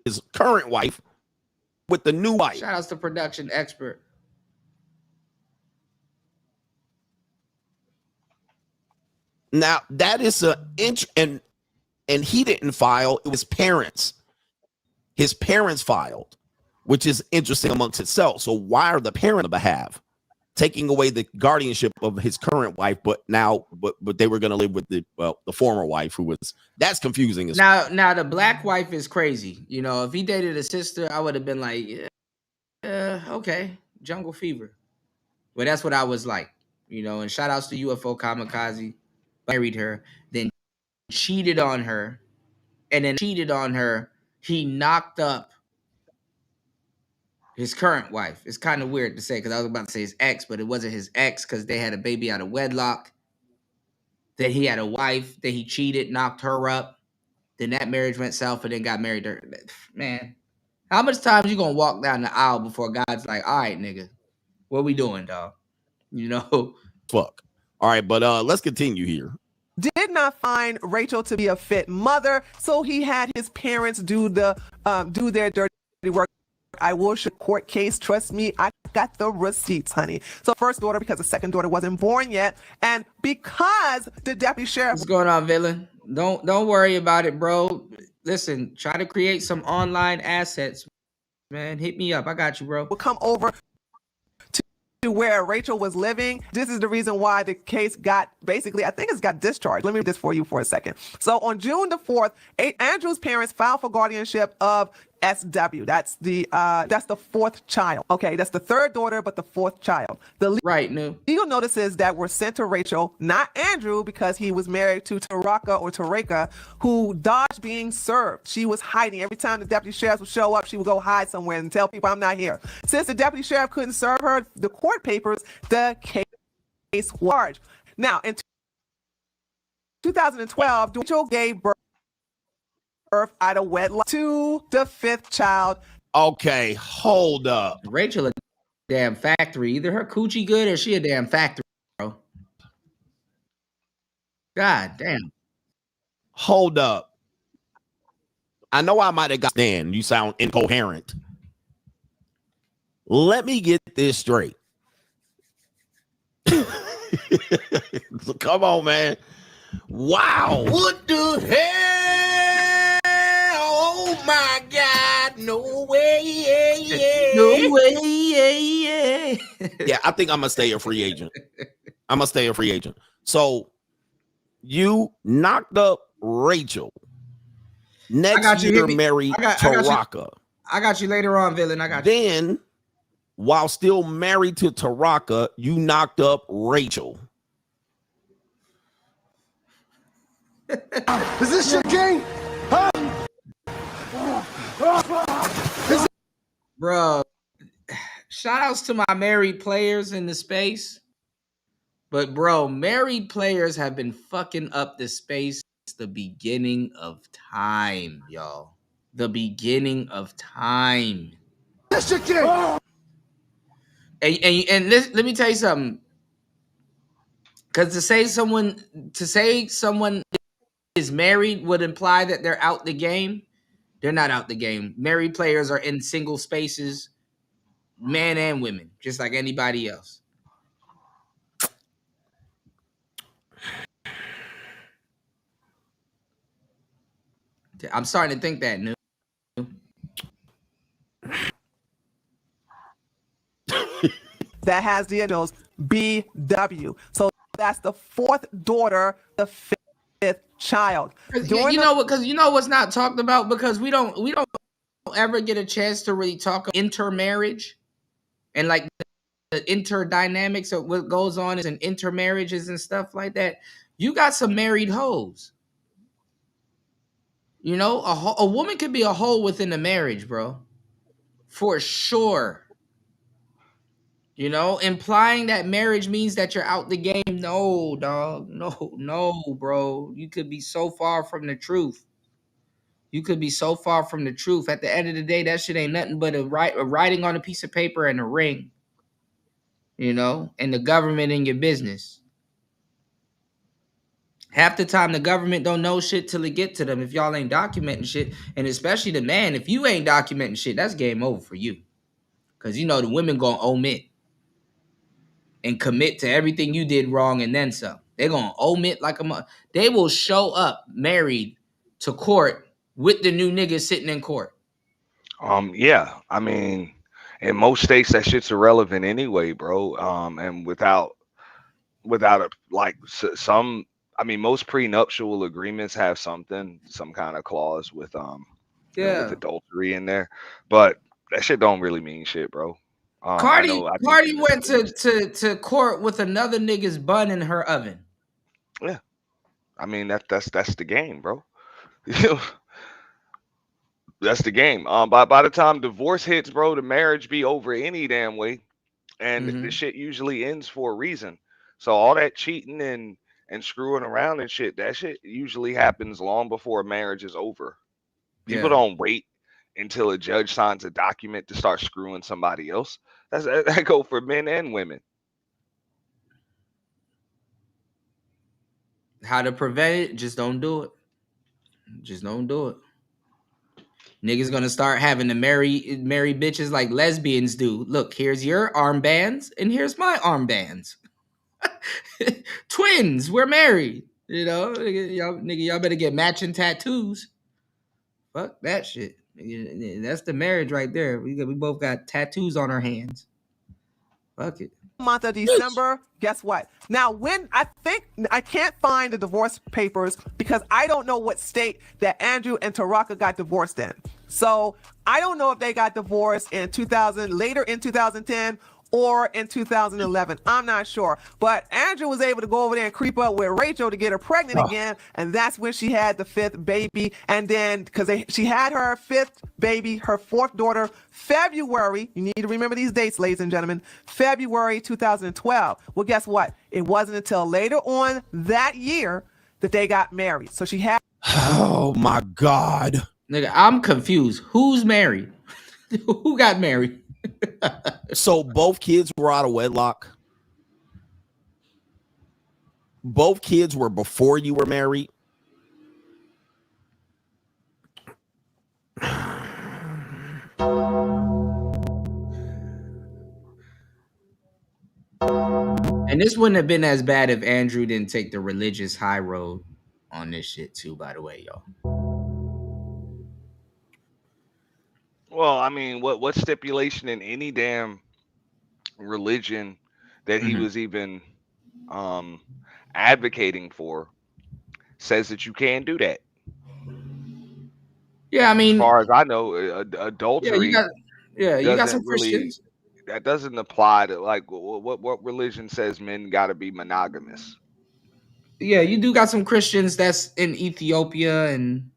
[SPEAKER 1] His current wife with the new wife.
[SPEAKER 4] Shout outs to production expert.
[SPEAKER 1] Now that is an inch, and he didn't file. It was parents. His parents filed, which is interesting amongst itself. So why are the parents on behalf taking away the guardianship of his current wife, but they were going to live with the former wife, who was, that's confusing.
[SPEAKER 4] Now the black wife is crazy. If he dated a sister, I would have been like, okay, jungle fever. But that's what I was like, and shout outs to UFO Kamikaze. Married her, then cheated on her, he knocked up his current wife. It's kind of weird to say, because I was about to say his ex, but it wasn't his ex, because they had a baby out of wedlock. Then he had a wife, then he cheated, knocked her up. Then that marriage went south, and then got married to her. Man, how much time you gonna walk down the aisle before God's like, all right, nigga, what we doing, dog?
[SPEAKER 1] Fuck. All right, but let's continue here.
[SPEAKER 5] Did not find Rachel to be a fit mother, so he had his parents do their dirty work. I will show court case. Trust me, I got the receipts, honey. So first daughter, because the second daughter wasn't born yet, and because the deputy sheriff.
[SPEAKER 4] What's going on, villain? Don't worry about it, bro. Listen, try to create some online assets, man. Hit me up. I got you, bro.
[SPEAKER 5] Will come over to where Rachel was living. This is the reason why the case got, basically, I think it's got discharged. Let me read this for you for a second. So on June the 4th, Andrew's parents filed for guardianship of SW. That's the fourth child. Okay, that's the third daughter, but the fourth child. The legal notices that were sent to Rachel, not Andrew, because he was married to Tareka, who dodged being served. She was hiding. Every time the deputy sheriff would show up, she would go hide somewhere and tell people, I'm not here. Since the deputy sheriff couldn't serve her the court papers, the case was charged. Now, in 2012, Rachel gave birth out of wedlock to the fifth child.
[SPEAKER 1] Okay, hold up.
[SPEAKER 4] Rachel a damn factory. Either her coochie good or she a damn factory, bro. God damn.
[SPEAKER 1] Hold up. I know I might have got Stan. You sound incoherent. Let me get this straight. Come on, man. Wow.
[SPEAKER 4] What the hell? Oh my God. No way. No way.
[SPEAKER 1] Yeah, I think I'm going to stay a free agent. So you knocked up Rachel. Next year, married Taraka.
[SPEAKER 4] I got you later on, villain. I got you.
[SPEAKER 1] Then, while still married to Taraka, you knocked up Rachel.
[SPEAKER 6] Is this your game? Huh?
[SPEAKER 4] Bro, shout outs to my married players in the space. But bro, married players have been fucking up the space since the beginning of time, y'all. The beginning of time.
[SPEAKER 6] This your game.
[SPEAKER 4] And let me tell you something. Because to say someone is married would imply that they're out the game. They're not out the game. Married players are in single spaces, men and women, just like anybody else. I'm starting to think that new.
[SPEAKER 5] That has the initials BW. So that's the fourth daughter, the fifth child.
[SPEAKER 4] You know what? Because you know what's not talked about, because we don't ever get a chance to really talk about intermarriage and like the interdynamics of what goes on in intermarriages and stuff like that. You got some married hoes. You know, a woman could be a hoe within a marriage, bro. For sure. You know, implying that marriage means that you're out the game. No, dog. No, bro. You could be so far from the truth. You could be so far from the truth. At the end of the day, that shit ain't nothing but a writing on a piece of paper and a ring. You know, and the government in your business. Half the time, the government don't know shit till it get to them. If y'all ain't documenting shit, and especially the man, if you ain't documenting shit, that's game over for you. Because you know the women gonna omit and commit to everything you did wrong and then some. They're gonna omit like they will show up married to court with the new nigga sitting in court.
[SPEAKER 7] Yeah, I mean, in most states that shit's irrelevant anyway, bro. And without a like some, I mean, most prenuptial agreements have some kind of clause with with
[SPEAKER 4] Yeah.
[SPEAKER 7] adultery in there, but that shit don't really mean shit, bro. I know. I think
[SPEAKER 4] Cardi
[SPEAKER 7] in
[SPEAKER 4] went
[SPEAKER 7] this,
[SPEAKER 4] to court with another nigga's bun in her oven.
[SPEAKER 7] yeah, I mean that's the game, bro. That's the game. By the time divorce hits, bro, the marriage be over any damn way, and the
[SPEAKER 4] Mm-hmm.
[SPEAKER 7] shit usually ends for a reason. So all that cheating and screwing around and shit, that shit usually happens long before marriage is over. People
[SPEAKER 4] Yeah.
[SPEAKER 7] don't wait until a judge signs a document to start screwing somebody else. That go for men and women.
[SPEAKER 4] How to prevent it? Just don't do it. Just don't do it. Niggas gonna start having to marry bitches like lesbians do. Look, here's your armbands and here's my armbands. Twins, we're married. You know, y'all better get matching tattoos. Fuck that shit. That's the marriage right there. We both got tattoos on our hands. Fuck it.
[SPEAKER 5] Month of December, guess what? Now, when I can't find the divorce papers because I don't know what state that Andrew and Taraka got divorced in. So I don't know if they got divorced in later in 2010 or in 2011. I'm not sure. But Andrew was able to go over there and creep up with Rachel to get her pregnant again. And that's when she had the fifth baby. And then, because she had her fifth baby, her fourth daughter, February. You need to remember these dates, ladies and gentlemen. February 2012. Well, guess what? It wasn't until later on that year that they got married. So she had.
[SPEAKER 1] Oh my God.
[SPEAKER 4] Nigga, I'm confused. Who's married? Who got married?
[SPEAKER 1] So both kids were out of wedlock. Both kids were before you were married.
[SPEAKER 4] And this wouldn't have been as bad if Andrew didn't take the religious high road on this shit too, by the way, y'all.
[SPEAKER 7] Well, I mean, what stipulation in any damn religion that he was even advocating for says that you can't do that?
[SPEAKER 4] Yeah, I
[SPEAKER 7] As
[SPEAKER 4] mean,
[SPEAKER 7] far as I know,
[SPEAKER 4] yeah,
[SPEAKER 7] adultery
[SPEAKER 4] you got some
[SPEAKER 7] doesn't really,
[SPEAKER 4] Christians.
[SPEAKER 7] that doesn't apply to like what religion says men got to be monogamous.
[SPEAKER 4] Yeah, you do got some Christians that's in Ethiopia and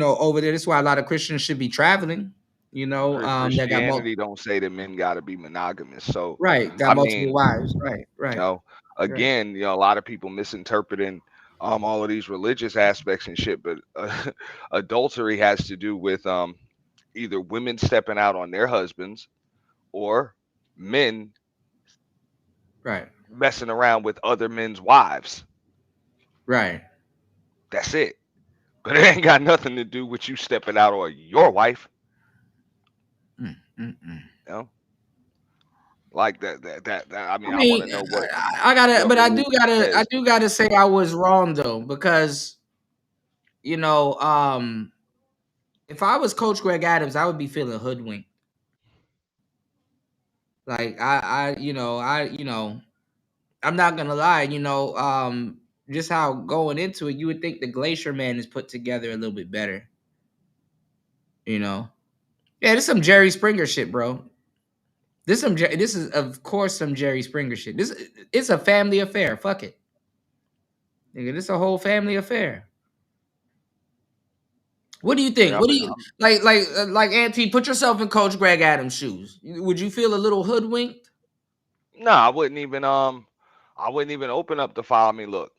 [SPEAKER 4] over there. That's why a lot of Christians should be traveling. That got
[SPEAKER 7] Christianity don't say that men got to be monogamous. So
[SPEAKER 4] got
[SPEAKER 7] I
[SPEAKER 4] multiple
[SPEAKER 7] mean,
[SPEAKER 4] wives. Right.
[SPEAKER 7] again, a lot of people misinterpreting all of these religious aspects and shit, but adultery has to do with either women stepping out on their husbands or men
[SPEAKER 4] Right.
[SPEAKER 7] messing around with other men's wives.
[SPEAKER 4] Right.
[SPEAKER 7] That's it. But it ain't got nothing to do with you stepping out on your wife. Like that. I mean, I want to know what.
[SPEAKER 4] I do gotta say I was wrong though, because if I was Coach Greg Adams, I would be feeling hoodwinked. Like I'm not gonna lie, just how going into it, you would think the Glacier Man is put together a little bit better. Yeah, this is some Jerry Springer shit, bro. This is of course some Jerry Springer shit. It's a family affair. Fuck it, nigga. This is a whole family affair. What do you think?
[SPEAKER 7] Yeah,
[SPEAKER 4] What do you like Auntie? Put yourself in Coach Greg Adams' shoes. Would you feel a little hoodwinked?
[SPEAKER 7] no, I wouldn't even open up the file. I mean, look,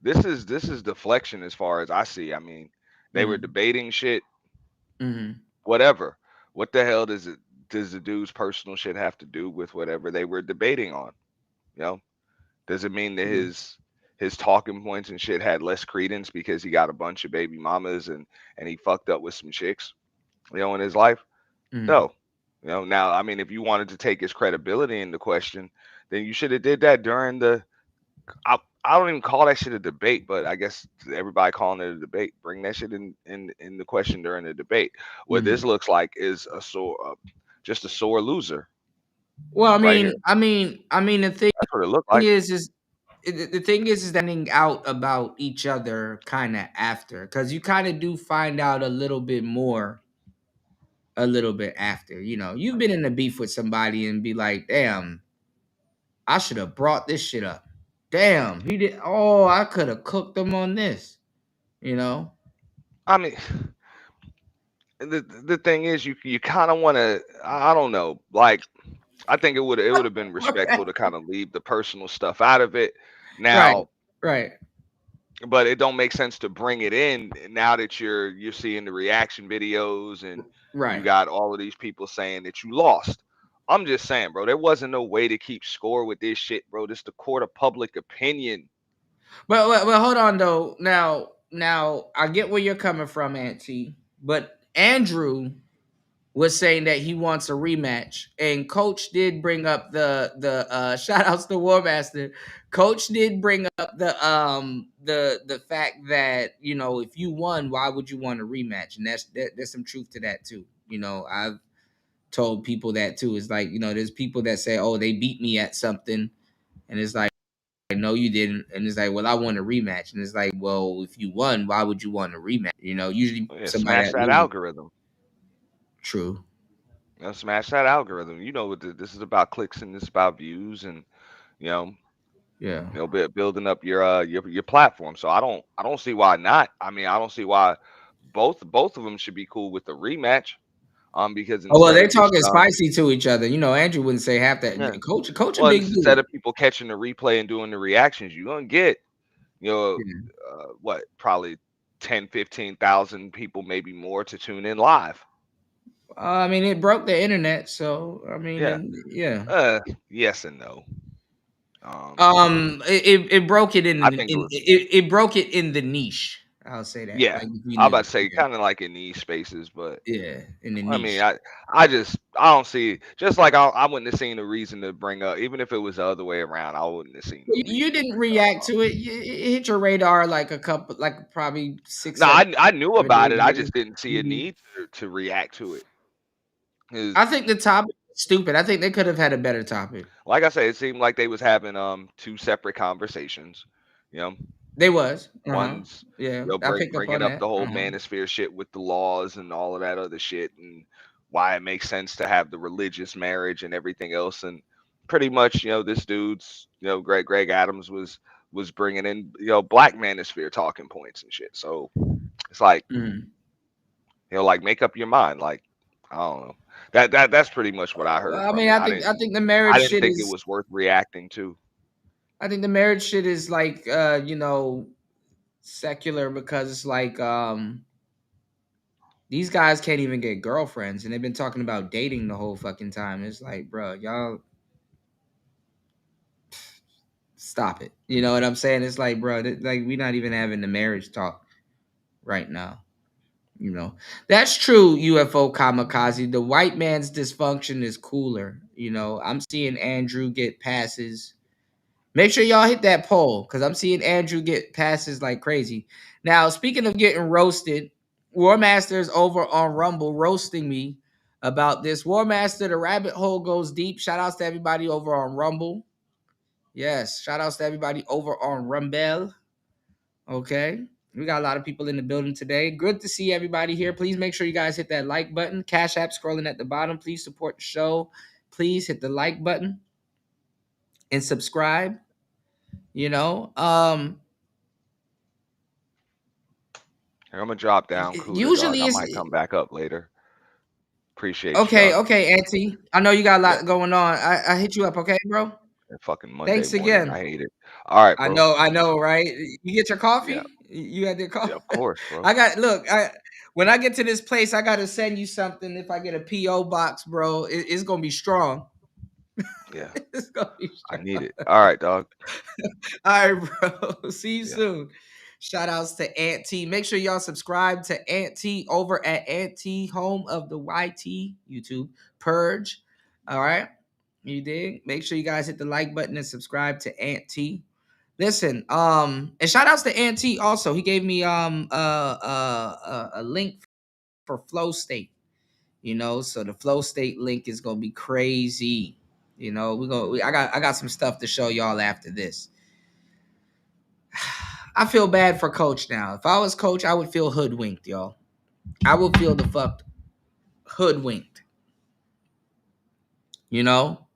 [SPEAKER 7] this is deflection as far as I see. I mean, they were
[SPEAKER 4] Mm-hmm.
[SPEAKER 7] debating shit,
[SPEAKER 4] Mm-hmm.
[SPEAKER 7] whatever. What the hell does the dude's personal shit have to do with whatever they were debating on? You know, does it mean that his talking points and shit had less credence because he got a bunch of baby mamas and he fucked up with some chicks, in his life?
[SPEAKER 4] Mm-hmm.
[SPEAKER 7] No. Now, I mean, if you wanted to take his credibility into question, then you should have did that during the I don't even call that shit a debate, but I guess everybody calling it a debate. Bring that shit in the question during the debate. What
[SPEAKER 4] Mm-hmm.
[SPEAKER 7] this looks like is just a sore loser
[SPEAKER 4] Well,
[SPEAKER 7] right here.
[SPEAKER 4] the thing
[SPEAKER 7] That's what it looked like.
[SPEAKER 4] the thing is that finding out about each other kind of after, because you kind of do find out a little bit more a little bit after. You've been in a beef with somebody and be like, damn, I should have brought this shit up. Damn, he did. Oh, I could have cooked them on this. You know.
[SPEAKER 7] I mean, the thing is, you kind of want to. I don't know. Like, I think it would have been respectful to kind of leave the personal stuff out of it.
[SPEAKER 4] Right.
[SPEAKER 7] Now,
[SPEAKER 4] Right.
[SPEAKER 7] but it don't make sense to bring it in now that you're seeing the reaction videos and you
[SPEAKER 4] Right.
[SPEAKER 7] got all of these people saying that you lost. I'm just saying, bro, there wasn't no way to keep score with this shit, bro. This the court of public opinion.
[SPEAKER 4] But hold on though. Now I get where you're coming from, Auntie. But Andrew was saying that he wants a rematch, and Coach did bring up the shout outs to War Master. Coach did bring up the fact that if you won, why would you want a rematch? And there's some truth to that too. I've told people that too. It's like there's people that say, oh, they beat me at something, and it's like, no, you didn't. And it's like, well, I want a rematch. And it's like, well, if you won, why would you want a rematch? Usually
[SPEAKER 7] Oh, yeah,
[SPEAKER 4] somebody
[SPEAKER 7] smash
[SPEAKER 4] that
[SPEAKER 7] that
[SPEAKER 4] loses.
[SPEAKER 7] algorithm.
[SPEAKER 4] True.
[SPEAKER 7] Smash that algorithm. You know what this is about, clicks, and this is about views, and you know,
[SPEAKER 4] Yeah.
[SPEAKER 7] building up your platform. So I don't see why not. I mean, I don't see why both of them should be cool with the rematch. Because
[SPEAKER 4] Oh well,
[SPEAKER 7] instead
[SPEAKER 4] they
[SPEAKER 7] of just
[SPEAKER 4] talking spicy to each other. Andrew wouldn't say half that.
[SPEAKER 7] yeah.
[SPEAKER 4] Coach a
[SPEAKER 7] Well,
[SPEAKER 4] big
[SPEAKER 7] instead
[SPEAKER 4] dude.
[SPEAKER 7] of people catching the replay and doing the reactions, you're gonna get, you know,
[SPEAKER 4] Yeah.
[SPEAKER 7] what, probably 10, 15,000 people, maybe more, to tune in live.
[SPEAKER 4] I mean, it broke the internet, so I mean,
[SPEAKER 7] Yeah.
[SPEAKER 4] and yeah.
[SPEAKER 7] Yes and no. Um,
[SPEAKER 4] It broke it
[SPEAKER 7] I think it was,
[SPEAKER 4] it broke it in the niche. I'll say that.
[SPEAKER 7] yeah.
[SPEAKER 4] Like if we
[SPEAKER 7] I was
[SPEAKER 4] knew.
[SPEAKER 7] about to say
[SPEAKER 4] Yeah.
[SPEAKER 7] kind of like in these spaces, but
[SPEAKER 4] Yeah, in the
[SPEAKER 7] I mean,
[SPEAKER 4] niche.
[SPEAKER 7] I don't see, just like I wouldn't have seen a reason to bring up, even if it was the other way around, I wouldn't have seen no
[SPEAKER 4] You
[SPEAKER 7] reason to
[SPEAKER 4] didn't
[SPEAKER 7] bring up.
[SPEAKER 4] react to it. It hit your radar like a couple, like probably six,
[SPEAKER 7] No,
[SPEAKER 4] seven,
[SPEAKER 7] I knew
[SPEAKER 4] 7 days
[SPEAKER 7] about it. I
[SPEAKER 4] later.
[SPEAKER 7] just didn't see a
[SPEAKER 4] Mhm.
[SPEAKER 7] need to react to it. 'Cause,
[SPEAKER 4] I think the topic is stupid. I think they could have had a better topic.
[SPEAKER 7] like I said, it seemed like they was having two separate conversations. You know,
[SPEAKER 4] They was. Uh-huh.
[SPEAKER 7] one's,
[SPEAKER 4] Yeah, I picked up
[SPEAKER 7] bringing
[SPEAKER 4] on
[SPEAKER 7] up
[SPEAKER 4] that.
[SPEAKER 7] the whole
[SPEAKER 4] Uh-huh.
[SPEAKER 7] manosphere shit with the laws and all of that other shit, and why it makes sense to have the religious marriage and everything else. And pretty much, this dude's, Greg Adams was bringing in, black manosphere talking points and shit. So it's like,
[SPEAKER 4] Mhm.
[SPEAKER 7] like, make up your mind. Like, I don't know. That's pretty much what I heard
[SPEAKER 4] I
[SPEAKER 7] from
[SPEAKER 4] mean,
[SPEAKER 7] it.
[SPEAKER 4] I think the
[SPEAKER 7] I
[SPEAKER 4] marriage
[SPEAKER 7] didn't
[SPEAKER 4] shit
[SPEAKER 7] think it
[SPEAKER 4] is.
[SPEAKER 7] was worth reacting to.
[SPEAKER 4] I think the marriage shit is like, secular because it's like, these guys can't even get girlfriends, and they've been talking about dating the whole fucking time. It's like, bro, y'all stop it. You know what I'm saying? It's like, bro, like we're not even having the marriage talk right now. That's true. UFO kamikaze. The white man's dysfunction is cooler. I'm seeing Andrew get passes. Make sure y'all hit that poll because I'm seeing Andrew get passes like crazy. Now, speaking of getting roasted, War Master is over on Rumble roasting me about this. War Master, the rabbit hole goes deep. Shout outs to everybody over on Rumble. Yes, shout outs to everybody over on Rumble. Okay. We got a lot of people in the building today. Good to see everybody here. Please make sure you guys hit that like button. Cash App scrolling at the bottom. Please support the show. Please hit the like button and subscribe. You know, um,
[SPEAKER 7] I'm gonna drop down, cooler dog.
[SPEAKER 4] Usually
[SPEAKER 7] I
[SPEAKER 4] it's
[SPEAKER 7] might come back up later. Appreciate you,
[SPEAKER 4] okay.
[SPEAKER 7] dog.
[SPEAKER 4] Okay, Auntie. I know you got a
[SPEAKER 7] Yep.
[SPEAKER 4] lot going on. I hit you up, okay, bro?
[SPEAKER 7] That fucking Monday
[SPEAKER 4] Thanks
[SPEAKER 7] morning.
[SPEAKER 4] again.
[SPEAKER 7] I hate it. All right, bro.
[SPEAKER 4] I know, right? You get your
[SPEAKER 7] Yeah.
[SPEAKER 4] coffee? You had your
[SPEAKER 7] Yeah,
[SPEAKER 4] coffee?
[SPEAKER 7] of course, bro.
[SPEAKER 4] I got look, when I get to this place, I gotta send you something. If I get a PO box, bro, it's gonna be strong.
[SPEAKER 7] Yeah,
[SPEAKER 4] It's gonna be
[SPEAKER 7] I
[SPEAKER 4] strong.
[SPEAKER 7] need it. All right, dog.
[SPEAKER 4] All right, bro. See you
[SPEAKER 7] Yeah.
[SPEAKER 4] soon. Shout outs to Aunt T. Make sure y'all subscribe to Aunt T over at Aunt T, home of the YT YouTube Purge. All right. You dig? Make sure you guys hit the like button and subscribe to Aunt T. Listen, and shout outs to Aunt T also. He gave me a link for Flow State. You know, so the Flow State link is gonna be crazy. You know, I got some stuff to show y'all after this. I feel bad for Coach now. If I was Coach, I would feel hoodwinked, y'all. I would feel the fucked hoodwinked. You know?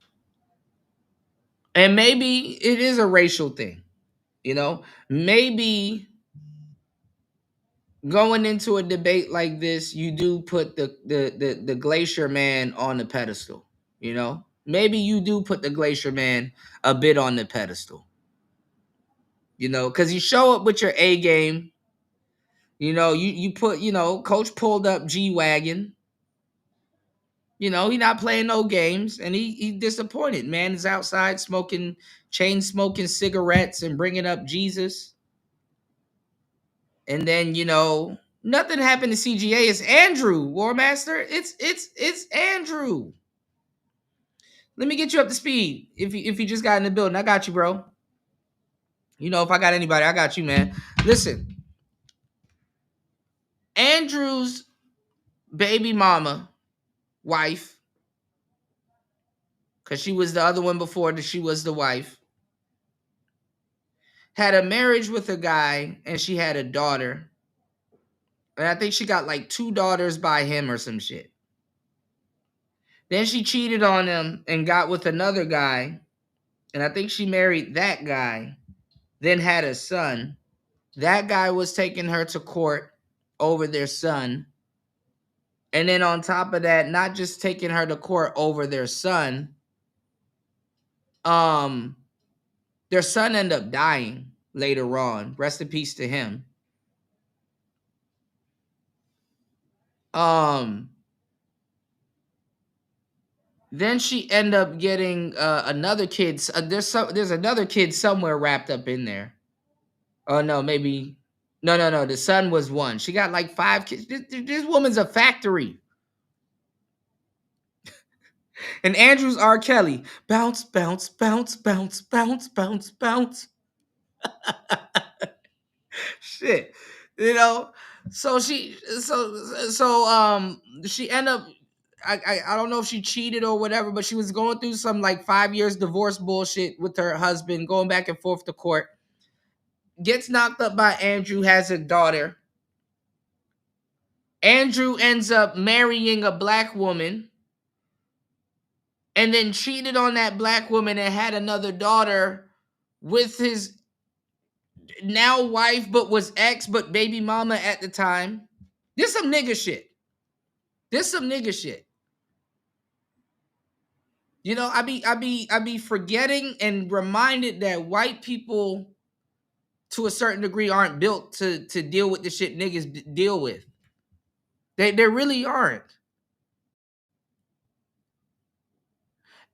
[SPEAKER 4] And maybe it is a racial thing. You know? Maybe going into a debate like this, you do put the Glacier Man on the pedestal. You know? Maybe you do put the Glacier Man a bit on the pedestal. You know, because you show up with your A game. You know, you put, you know, Coach pulled up G-Wagon. You know, he not playing no games, and he disappointed. Man is outside smoking, chain smoking cigarettes and bringing up Jesus. And then, you know, nothing happened to CGA. It's Andrew, War Master. It's Andrew. Let me get you up to speed. If you just got in the building, I got you, bro. You know, if I got anybody, I got you, man. Listen, Andrew's baby mama, wife, because she was the other one before that she was the wife, had a marriage with a guy and she had a daughter. And I think she got like 2 daughters by him or some shit. Then she cheated on him and got with another guy. And I think she married that guy, then had a son. That guy was taking her to court over their son. And then on top of that, not just taking her to court over their son, their son ended up dying later on. Rest in peace to him. Then she ended up getting another kid. There's another kid somewhere wrapped up in there. Oh no, maybe no. The son was one. She got like 5 kids. This woman's a factory. And Andrew's R. Kelly. Bounce, bounce, bounce, bounce, bounce, bounce, bounce. Shit, you know. So she ended up. I don't know if she cheated or whatever, but she was going through some like 5 years divorce bullshit with her husband, going back and forth to court. Gets knocked up by Andrew, has a daughter. Andrew ends up marrying a black woman and then cheated on that black woman and had another daughter with his now wife, but was ex, but baby mama at the time. This some nigga shit. You know, I be forgetting and reminded that white people to a certain degree aren't built to deal with the shit niggas deal with. They really aren't.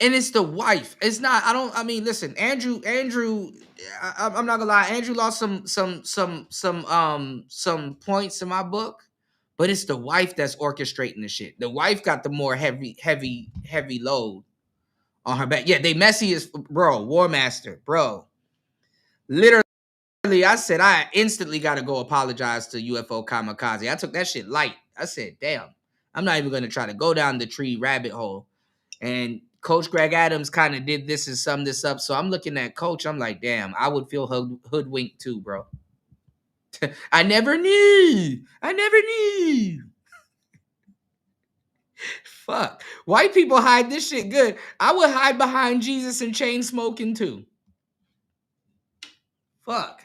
[SPEAKER 4] And it's the wife. It's not. I mean, listen, Andrew. I'm not gonna lie. Andrew lost some points in my book, but it's the wife that's orchestrating the shit. The wife got the more heavy load on her back. Yeah, they messy as bro. War Master, bro. Literally, I said I instantly got to go apologize to UFO Kamikaze. I took that shit light. I said, damn, I'm not even gonna try to go down the tree rabbit hole. And Coach Greg Adams kind of did this and summed this up. So I'm looking at Coach. I'm like, damn, I would feel hoodwinked too, bro. I never knew. Fuck. White people hide this shit good. I would hide behind Jesus and chain smoking too. Fuck.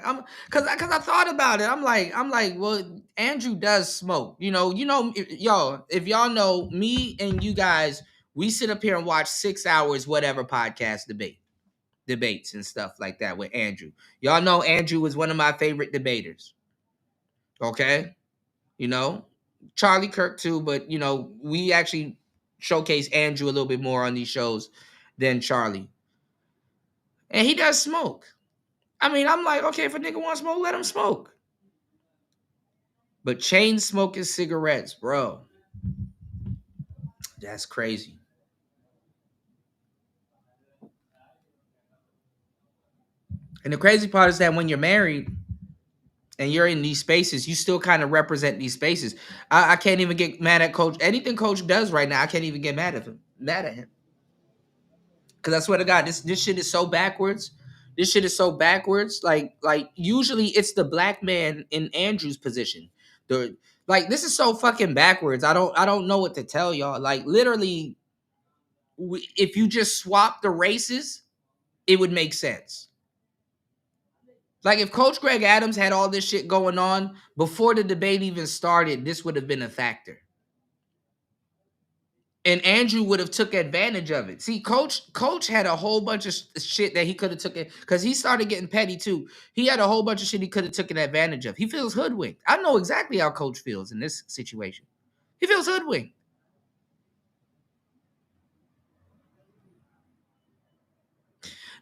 [SPEAKER 4] Cause I thought about it. I'm like, well, Andrew does smoke. Y'all, if y'all know me and you guys, we sit up here and watch 6 hours, whatever podcast debates and stuff like that with Andrew. Y'all know Andrew is one of my favorite debaters. Okay. Charlie Kirk too, but we actually showcase Andrew a little bit more on these shows than Charlie. And he does smoke. I mean, I'm like, okay, if a nigga wants smoke, let him smoke. But chain smoking cigarettes, bro, that's crazy. And the crazy part is that when you're married and you're in these spaces, you still kind of represent these spaces. I can't even get mad at Coach. Anything Coach does right now, I can't even get mad at him. Because I swear to God, this shit is so backwards. This shit is so backwards. Like usually it's the black man in Andrew's position. This is so fucking backwards. I don't know what to tell y'all. Like literally, if you just swap the races, it would make sense. Like if Coach Greg Adams had all this shit going on before the debate even started, this would have been a factor. And Andrew would have took advantage of it. See, Coach had a whole bunch of shit that he could have took it because he started getting petty too. He had a whole bunch of shit he could have taken advantage of. He feels hoodwinked. I know exactly how Coach feels in this situation. He feels hoodwinked.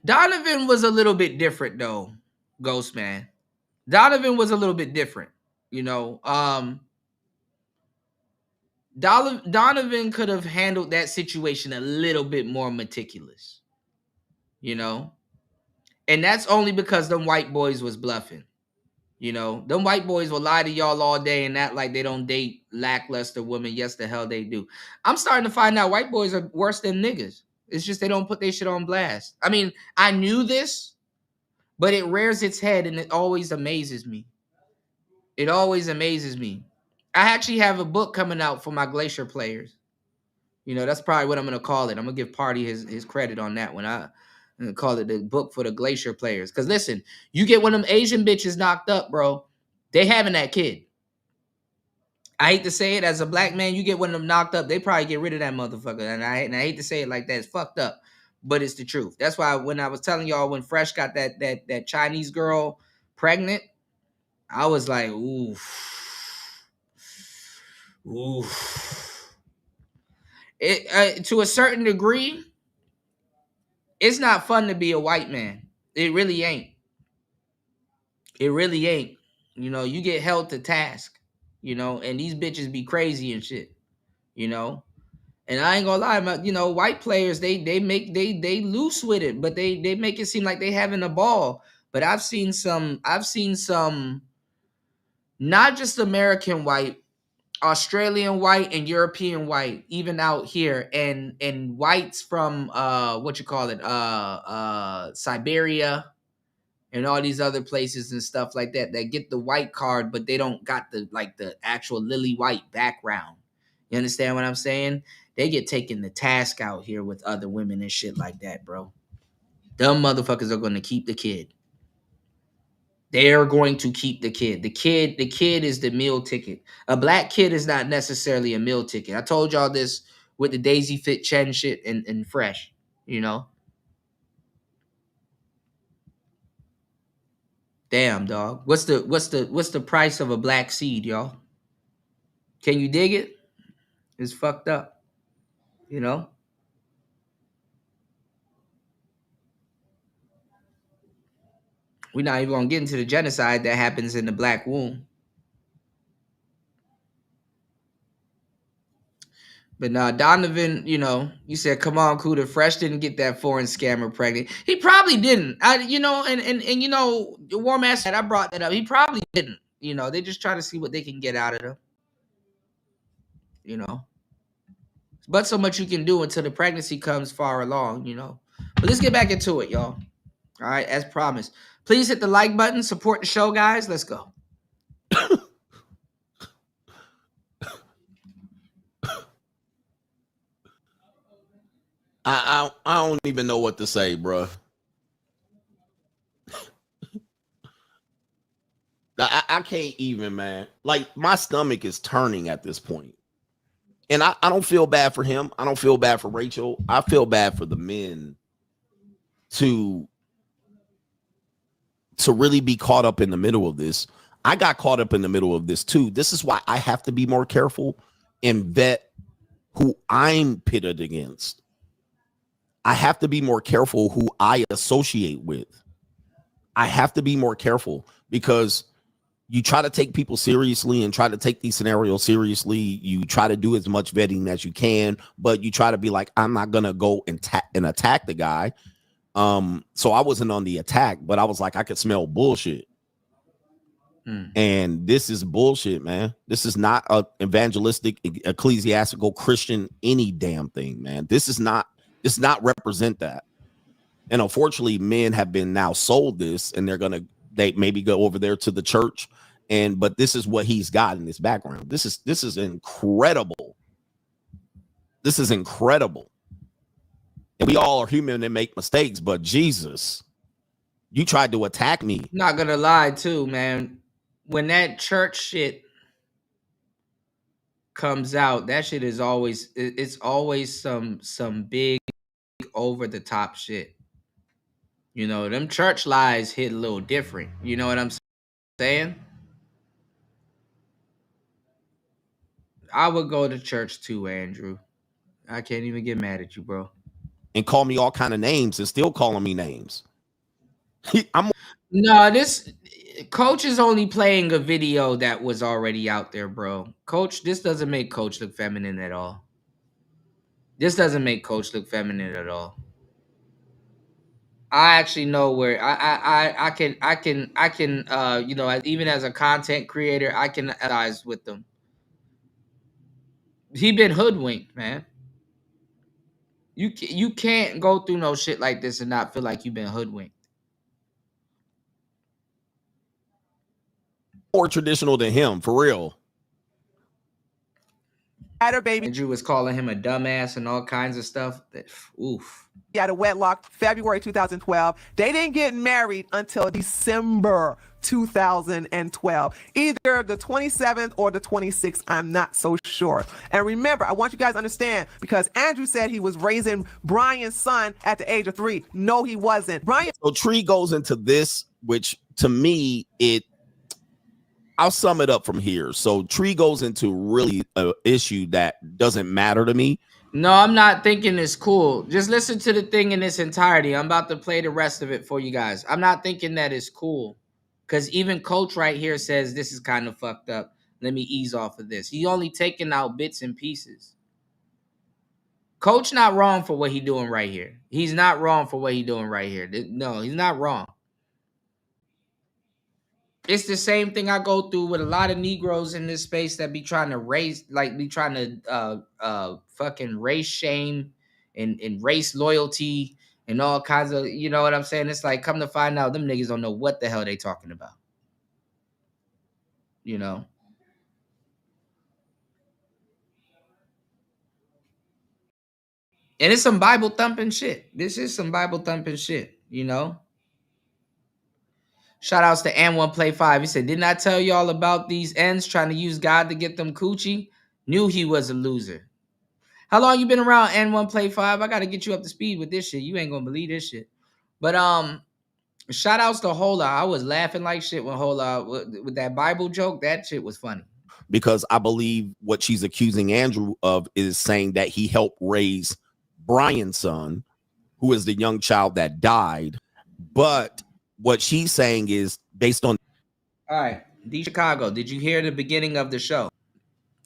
[SPEAKER 4] Donovan was a little bit different though, Ghost Man. Donovan was a little bit different, Donovan could have handled that situation a little bit more meticulous, and that's only because them white boys was bluffing. Them white boys will lie to y'all all day and act like they don't date lackluster women. Yes, the hell they do. I'm starting to find out white boys are worse than niggas. It's just they don't put their shit on blast. I mean, I knew this, but it rears its head and it always amazes me. It always amazes me. I actually have a book coming out for my Glacier players. That's probably what I'm going to call it. I'm going to give Party his credit on that one. I'm going to call it the book for the Glacier players. Because listen, you get one of them Asian bitches knocked up, bro, they having that kid. I hate to say it, as a black man, you get one of them knocked up, they probably get rid of that motherfucker. And I hate to say it like that. It's fucked up. But it's the truth. That's why when I was telling y'all when Fresh got that Chinese girl pregnant, I was like, ooh. It to a certain degree, it's not fun to be a white man. It really ain't. It really ain't. You get held to task, and these bitches be crazy and shit, And I ain't gonna lie, white players, they loose with it, but they make it seem like they having a ball. But I've seen some not just American white, Australian white and European white, even out here, and whites from Siberia and all these other places and stuff like that get the white card, but they don't got the actual lily white background. You understand what I'm saying? They get taken to task out here with other women and shit like that, bro. Dumb motherfuckers are going to keep the kid. They're going to keep the kid. The kid is the meal ticket. A black kid is not necessarily a meal ticket. I told y'all this with the Daisy Fit Chen shit and Fresh, Damn, dog. What's the price of a black seed, y'all? Can you dig it? It's fucked up, We're not even gonna get into the genocide that happens in the black womb. But now Donovan, you said, come on, Cuda, Fresh didn't get that foreign scammer pregnant. He probably didn't. War Master, I brought that up. He probably didn't. They just try to see what they can get out of him. But so much you can do until the pregnancy comes far along, But let's get back into it, y'all. All right, as promised. Please hit the like button, support the show, guys. Let's go.
[SPEAKER 1] I don't even know what to say, bro. I can't even, man. Like my stomach is turning at this point. And I don't feel bad for him. I don't feel bad for Rachel. I feel bad for the men to really be caught up in the middle of this. I got caught up in the middle of this too. This is why I have to be more careful and vet who I'm pitted against. I have to be more careful who I associate with. I have to be more careful because you try to take people seriously and try to take these scenarios seriously. You try to do as much vetting as you can, but you try to be like, I'm not going to go and attack the guy. So I wasn't on the attack, but I was like, I could smell bullshit. And this is bullshit, man. This is not a evangelistic, ecclesiastical, Christian, any damn thing, man. This does not represent that. And unfortunately, men have been now sold this, and they maybe go over there to the church, but this is what he's got in his background. This is incredible. This is incredible. And we all are human and make mistakes, but Jesus, you tried to attack me.
[SPEAKER 4] Not gonna lie, too, man. When that church shit comes out, that shit is always some big over the top shit. You know, them church lies hit a little different. You know what I'm saying? I would go to church too, Andrew. I can't even get mad at you, bro.
[SPEAKER 1] And call me all kind of names and still calling me names.
[SPEAKER 4] No, this Coach is only playing a video that was already out there, bro. Coach, this doesn't make Coach look feminine at all. This doesn't make Coach look feminine at all. I actually know where I can you know, even as a content creator, I can empathize with them. He been hoodwinked, man. You can't go through no shit like this and not feel like you've been hoodwinked.
[SPEAKER 1] More traditional than him, for real.
[SPEAKER 5] Had her baby.
[SPEAKER 4] Andrew was calling him a dumbass and all kinds of stuff. Oof.
[SPEAKER 5] He had a wedlock February 2012. They didn't get married until December 2012. Either the 27th or the 26th. I'm not so sure. And remember, I want you guys to understand, because Andrew said he was raising Brian's son at the age of 3. No, he wasn't.
[SPEAKER 1] So Tree goes into this, which to me, I'll sum it up from here. So Tree goes into really an issue that doesn't matter to me.
[SPEAKER 4] No, I'm not thinking it's cool. Just listen to the thing in its entirety. I'm about to play the rest of it for you guys. I'm not thinking that it's cool. Because even Coach right here says this is kind of fucked up. Let me ease off of this. He only taking out bits and pieces. Coach not wrong for what he doing right here. He's not wrong for what he doing right here. No, he's not wrong. It's the same thing I go through with a lot of Negroes in this space that be trying to fucking race shame and race loyalty and all kinds of, you know what I'm saying? It's like, come to find out, them niggas don't know what the hell they talking about. You know? And it's some Bible thumping shit. This is some Bible thumping shit, you know? Shout outs to And1 Play 5. He said, didn't I tell y'all about these ends trying to use God to get them coochie? Knew he was a loser. How long you been around And1 Play 5? I got to get you up to speed with this shit. You ain't going to believe this shit. But shout outs to Hola. I was laughing like shit when Hola, with that Bible joke. That shit was funny.
[SPEAKER 1] Because I believe what she's accusing Andrew of is saying that he helped raise Brian's son, who is the young child that died. But what she's saying is based on.
[SPEAKER 4] All right. D Chicago, did you hear the beginning of the show?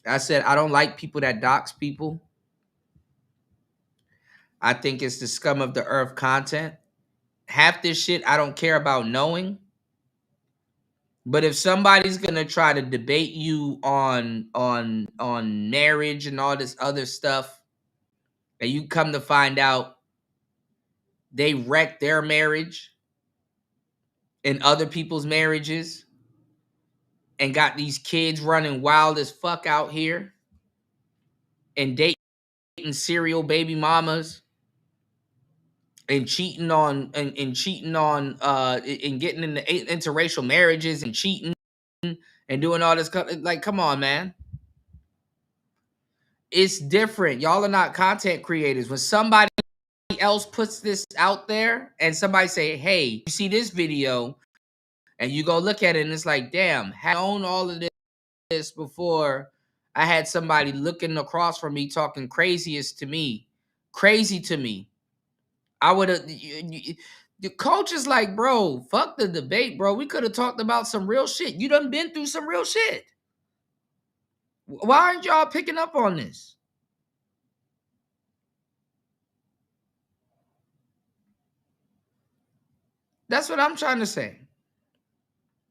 [SPEAKER 4] I said, I don't like people that dox people. I think it's the scum of the earth content. Half this shit I don't care about knowing. But if somebody's gonna try to debate you on marriage and all this other stuff, and you come to find out they wrecked their marriage and other people's marriages and got these kids running wild as fuck out here and dating serial baby mamas and cheating on and getting into interracial marriages and cheating and doing all this. Like, come on, man. It's different. Y'all are not content creators. When somebody else puts this out there and somebody say, hey, you see this video, and you go look at it and it's like, damn, had known all of this before I had somebody looking across from me talking crazy to me. I would have, the coach is like, bro, fuck the debate, bro. We could have talked about some real shit. You done been through some real shit. Why aren't y'all picking up on this? That's what I'm trying to say.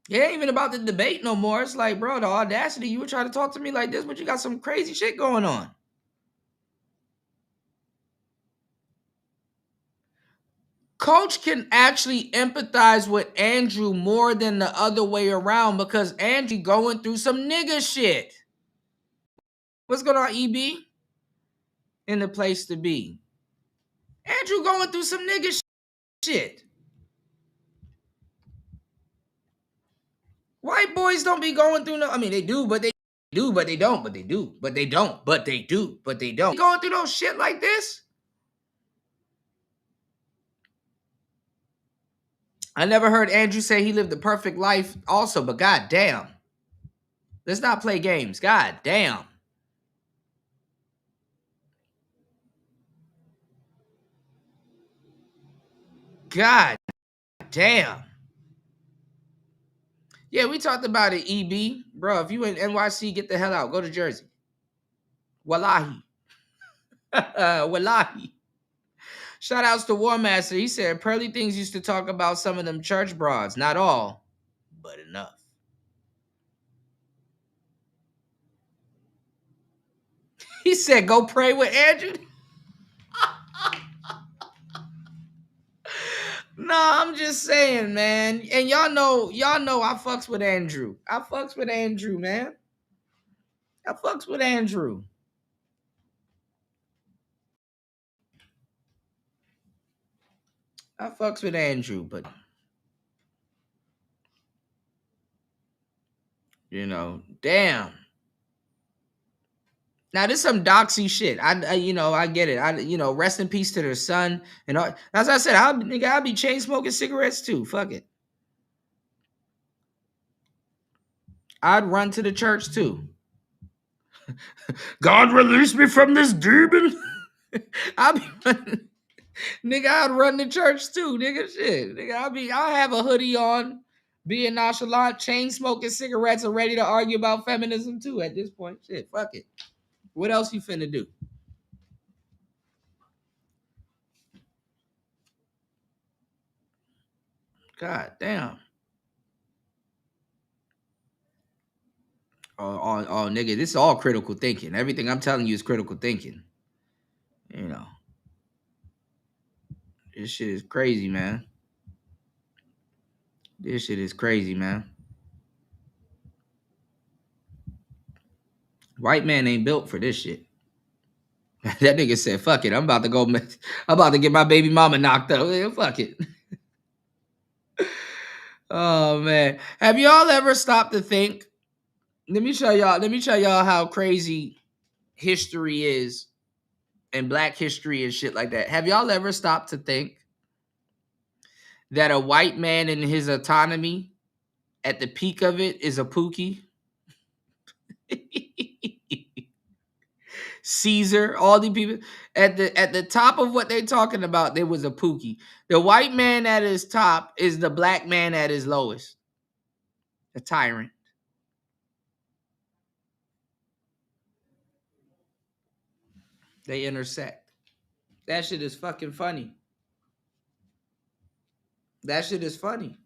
[SPEAKER 4] It ain't even about the debate no more. It's like, bro, the audacity, you were trying to talk to me like this, but you got some crazy shit going on. Coach can actually empathize with Andrew more than the other way around because Andrew going through some nigga shit. What's going on, EB? In the place to be. Andrew going through some nigga shit. White boys don't be going through no. I mean, they do, but they do, but they don't, but they do, but they don't, but they do, but they don't. Going through no shit like this. I never heard Andrew say he lived the perfect life also, but god damn. Let's not play games. God damn. God damn. Yeah, we talked about it, EB. Bro, if you in NYC, get the hell out. Go to Jersey. Wallahi. Wallahi. Shout outs to War Master. He said, Pearly Things used to talk about some of them church broads. Not all, but enough. He said, go pray with Andrew. Nah, I'm just saying, man. And y'all know I fucks with Andrew. I fucks with Andrew, man. I fucks with Andrew. I fucks with Andrew, but you know, damn. Now this some doxy shit. I get it. Rest in peace to their son and all. As I said, I'll be chain smoking cigarettes too. Fuck it. I'd run to the church too. God release me from this demon. I'll be running. Nigga, I'd run to church too, nigga. Shit. Nigga, I'll have a hoodie on, being nonchalant, chain smoking cigarettes, and ready to argue about feminism too at this point. Shit, fuck it. What else you finna do? God damn. Oh, nigga, this is all critical thinking. Everything I'm telling you is critical thinking. You know. This shit is crazy, man. This shit is crazy, man. White man ain't built for this shit. That nigga said, fuck it. I'm about to get my baby mama knocked up. Fuck it. Oh, man. Have y'all ever stopped to think? Let me show y'all how crazy history is and black history and shit like that. Have y'all ever stopped to think that a white man in his autonomy at the peak of it is a Pookie? Caesar, all these people at the top of what they're talking about, there was a Pookie. The white man at his top is the black man at his lowest. A tyrant. They intersect. That shit is fucking funny. That shit is funny.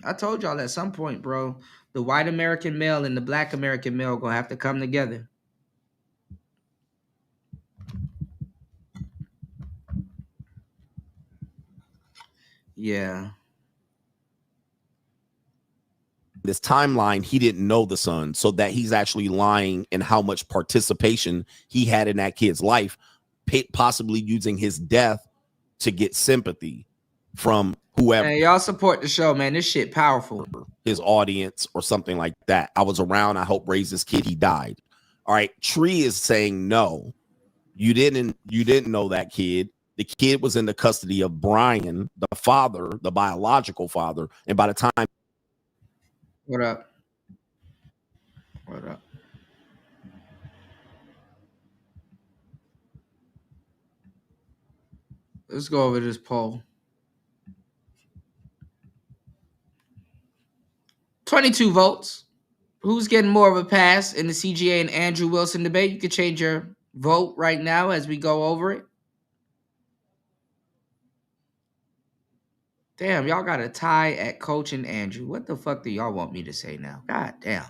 [SPEAKER 4] I told y'all at some point, bro, the white American male and the black American male gonna have to come together. Yeah.
[SPEAKER 1] This timeline, he didn't know the son, so that he's actually lying in how much participation he had in that kid's life, possibly using his death to get sympathy. from whoever.
[SPEAKER 4] Hey, y'all support the show, man. This shit powerful.
[SPEAKER 1] His audience or something like that. I was around. I helped raise this kid. He died. All right. Tree is saying no. You didn't know that kid. The kid was in the custody of Brian, the father, the biological father. And by the time.
[SPEAKER 4] What up? What up? Let's go over this poll. 22 votes. Who's getting more of a pass in the CGA and Andrew Wilson debate? You can change your vote right now as we go over it. Damn, y'all got a tie at Coach and Andrew. What the fuck do y'all want me to say now? God damn.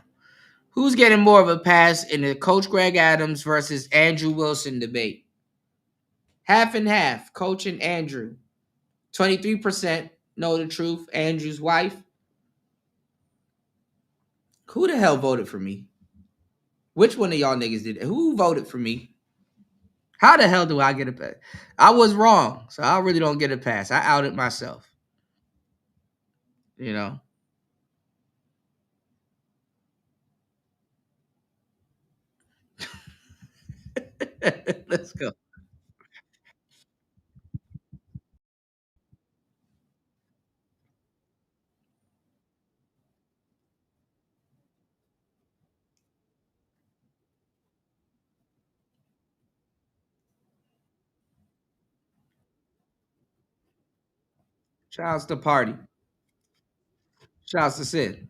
[SPEAKER 4] Who's getting more of a pass in the Coach Greg Adams versus Andrew Wilson debate? Half and half, Coach and Andrew. 23% know the truth, Andrew's wife. Who the hell voted for me? Which one of y'all niggas did it? Who voted for me? How the hell do I get a pass? I was wrong, so I really don't get a pass. I outed myself. You know? Let's go. Shouts to Party. Shouts to Sid.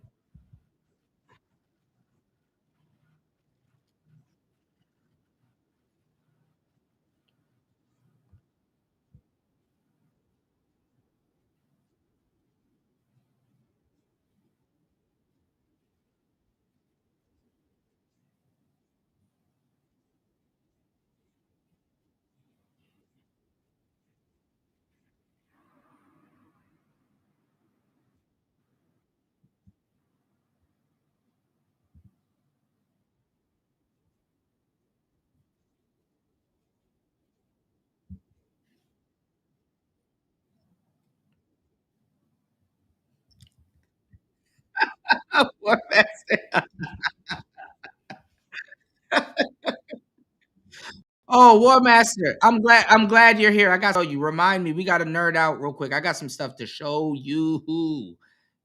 [SPEAKER 4] Oh, War Master. I'm glad you're here. I got to show you. Remind me. We got to nerd out real quick. I got some stuff to show you.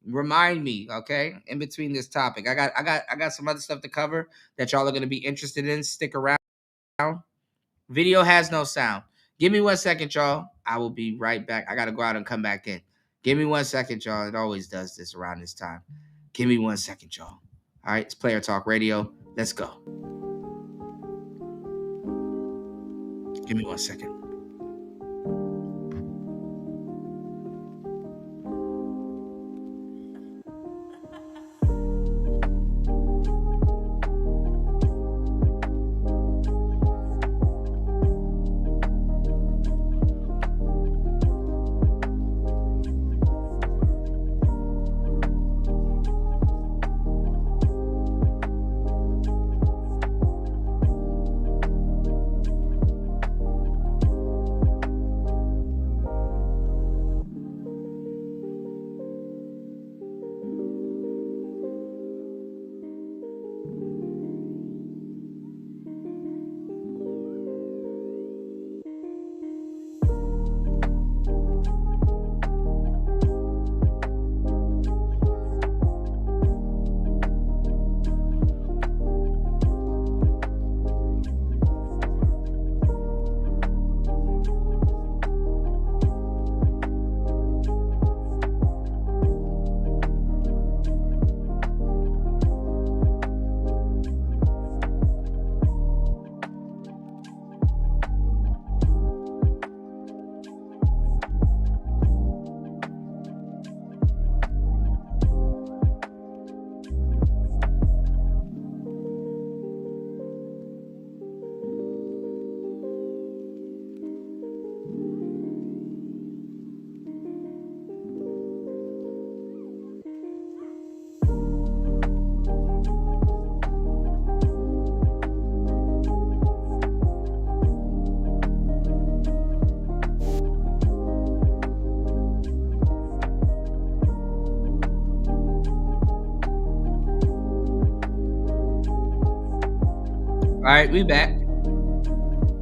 [SPEAKER 4] Remind me, okay? In between this topic. I got some other stuff to cover that y'all are going to be interested in. Stick around. Video has no sound. Give me 1 second, y'all. I will be right back. I got to go out and come back in. Give me 1 second, y'all. It always does this around this time. Give me 1 second, y'all. All right, it's Player Talk Radio. Let's go. Give me 1 second. right, we back.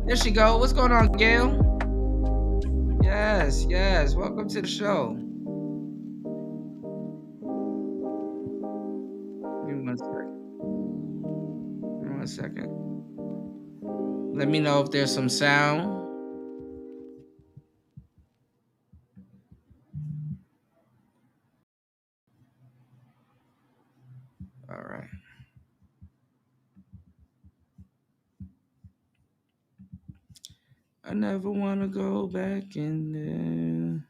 [SPEAKER 4] There she go. What's going on, Gail? Yes, yes. Welcome to the show. Give me 1 second. Give me 1 second. Let me know if there's some sound. All right. I never want to go back in there.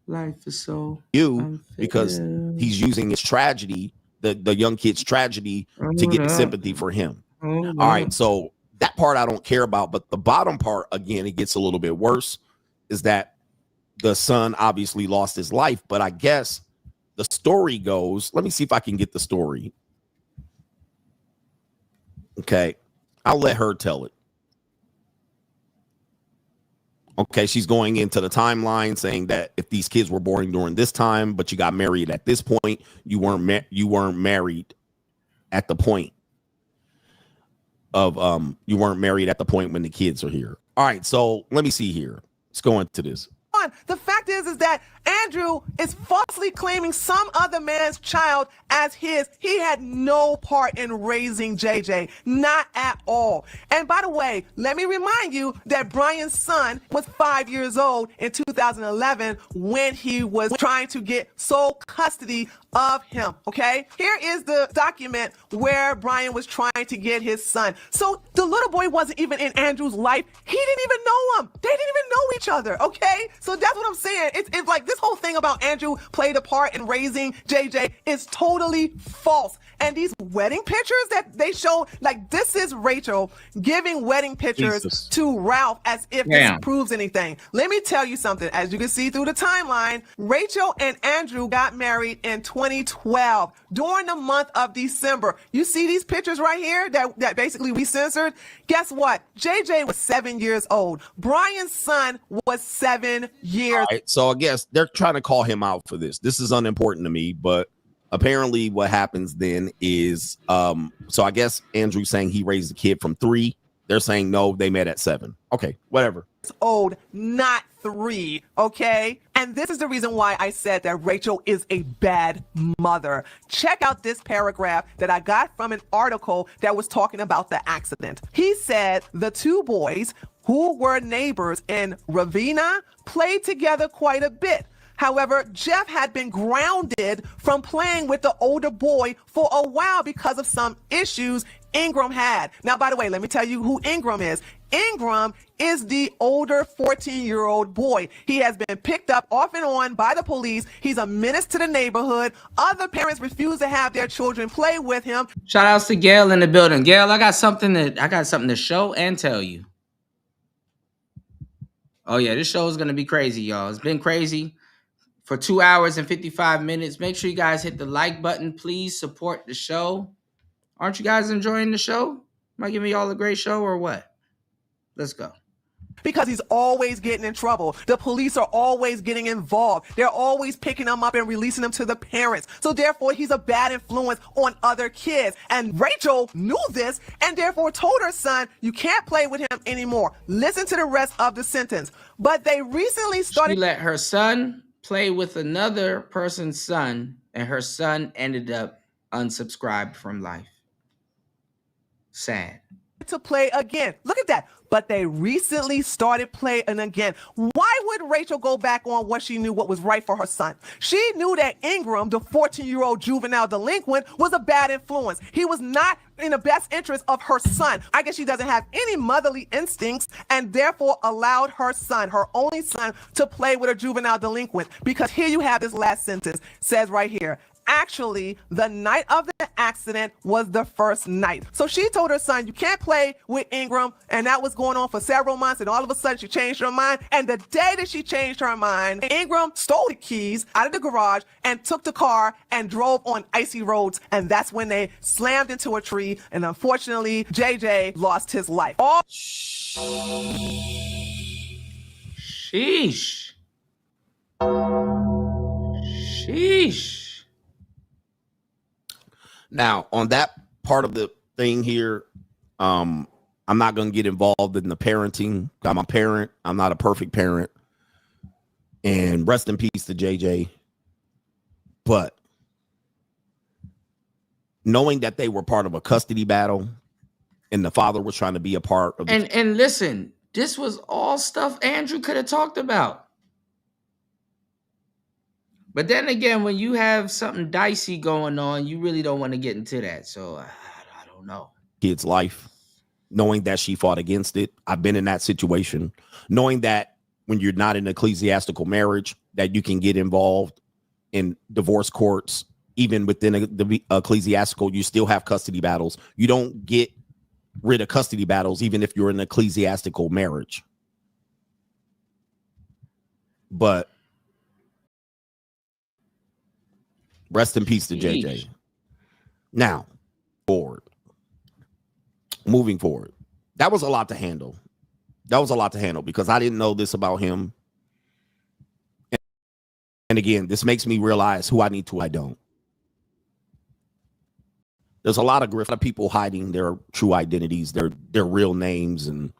[SPEAKER 4] Life is so unfair.
[SPEAKER 1] Because he's using his tragedy, the young kid's tragedy, to get sympathy for him. All right, so that part I don't care about, but the bottom part, again, it gets a little bit worse, is that the son obviously lost his life, but I guess the story goes, let me see if I can get the story. Okay, I'll let her tell it. Okay, she's going into the timeline saying that if these kids were born during this time, but you got married at this point, you weren't married at the point of you weren't married at the point when the kids are here. All right, so let me see here. Let's go into this.
[SPEAKER 5] The fact is that Andrew is falsely claiming some other man's child as his. He had no part in raising JJ, not at all. And by the way, let me remind you that Brian's son was 5 years old in 2011 when he was trying to get sole custody of him. Okay, here is the document where Brian was trying to get his son. So the little boy wasn't even in Andrew's life. He didn't even know him. They didn't even know each other. Okay, so that's what I'm saying. It's like this whole thing about Andrew played a part in raising JJ is totally false. And these wedding pictures that they show, like this is Rachel giving wedding pictures to Ralph as if this proves anything. Let me tell you something. As you can see through the timeline, Rachel and Andrew got married in 2012 during the month of December. You see these pictures right here that basically we censored? Guess what? JJ was 7 years old. Brian's son was 7 years.
[SPEAKER 1] All right, so I guess they're trying to call him out for this. This is unimportant to me, but apparently what happens then is so I guess Andrew's saying he raised the kid from 3. They're saying no, they met at 7. Okay, whatever.
[SPEAKER 5] Old, not 3. Okay, and this is the reason why I said that Rachel is a bad mother. Check out this paragraph that I got from an article that was talking about the accident. He said the two boys who were neighbors in Ravenna played together quite a bit. However, Jeff had been grounded from playing with the older boy for a while because of some issues Ingram had. Now, by the way, let me tell you who Ingram is. Ingram is the older 14-year-old boy. He has been picked up off and on by the police. He's a menace to the neighborhood. Other parents refuse to have their children play with him.
[SPEAKER 4] Shout outs to Gail in the building. Gail, I got something to show and tell you. Oh yeah, this show is gonna be crazy, y'all. It's been crazy for 2 hours and 55 minutes. Make sure you guys hit the like button. Please support the show. Aren't you guys enjoying the show? Am I giving y'all a great show or what? Let's go.
[SPEAKER 5] Because he's always getting in trouble. The police are always getting involved. They're always picking him up and releasing him to the parents. So therefore, he's a bad influence on other kids. And Rachel knew this and therefore told her son, you can't play with him anymore. Listen to the rest of the sentence. But they recently started...
[SPEAKER 4] She let her son play with another person's son, and her son ended up unsubscribed from life. Sad.
[SPEAKER 5] To play again. Look at that. But they recently started playing again. Why would Rachel go back on what she knew what was right for her son? She knew that Ingram, the 14-year-old juvenile delinquent, was a bad influence. He was not in the best interest of her son. I guess she doesn't have any motherly instincts and therefore allowed her son, her only son, to play with a juvenile delinquent. Because here you have this last sentence, says right here, actually, the night of the accident was the first night. So she told her son, you can't play with Ingram, and that was going on for several months, and all of a sudden she changed her mind. And the day that she changed her mind, Ingram stole the keys out of the garage and took the car and drove on icy roads, and that's when they slammed into a tree, and unfortunately, JJ lost his life.
[SPEAKER 4] Sheesh. Sheesh.
[SPEAKER 1] Now, on that part of the thing here. I'm not going to get involved in the parenting. I'm a parent. I'm not a perfect parent. And rest in peace to JJ. But knowing that they were part of a custody battle and the father was trying to be a part of
[SPEAKER 4] it. And listen, this was all stuff Andrew could have talked about. But then again, when you have something dicey going on, you really don't want to get into that. So I don't know.
[SPEAKER 1] Kid's life, knowing that she fought against it. I've been in that situation, knowing that when you're not in an ecclesiastical marriage, that you can get involved in divorce courts, even within the ecclesiastical, you still have custody battles. You don't get rid of custody battles, even if you're in an ecclesiastical marriage. But rest in peace to JJ. Now, moving forward, that was a lot to handle. Because I didn't know this about him. And again, this makes me realize who I need to, I don't. There's a lot of people hiding their true identities, their real names, and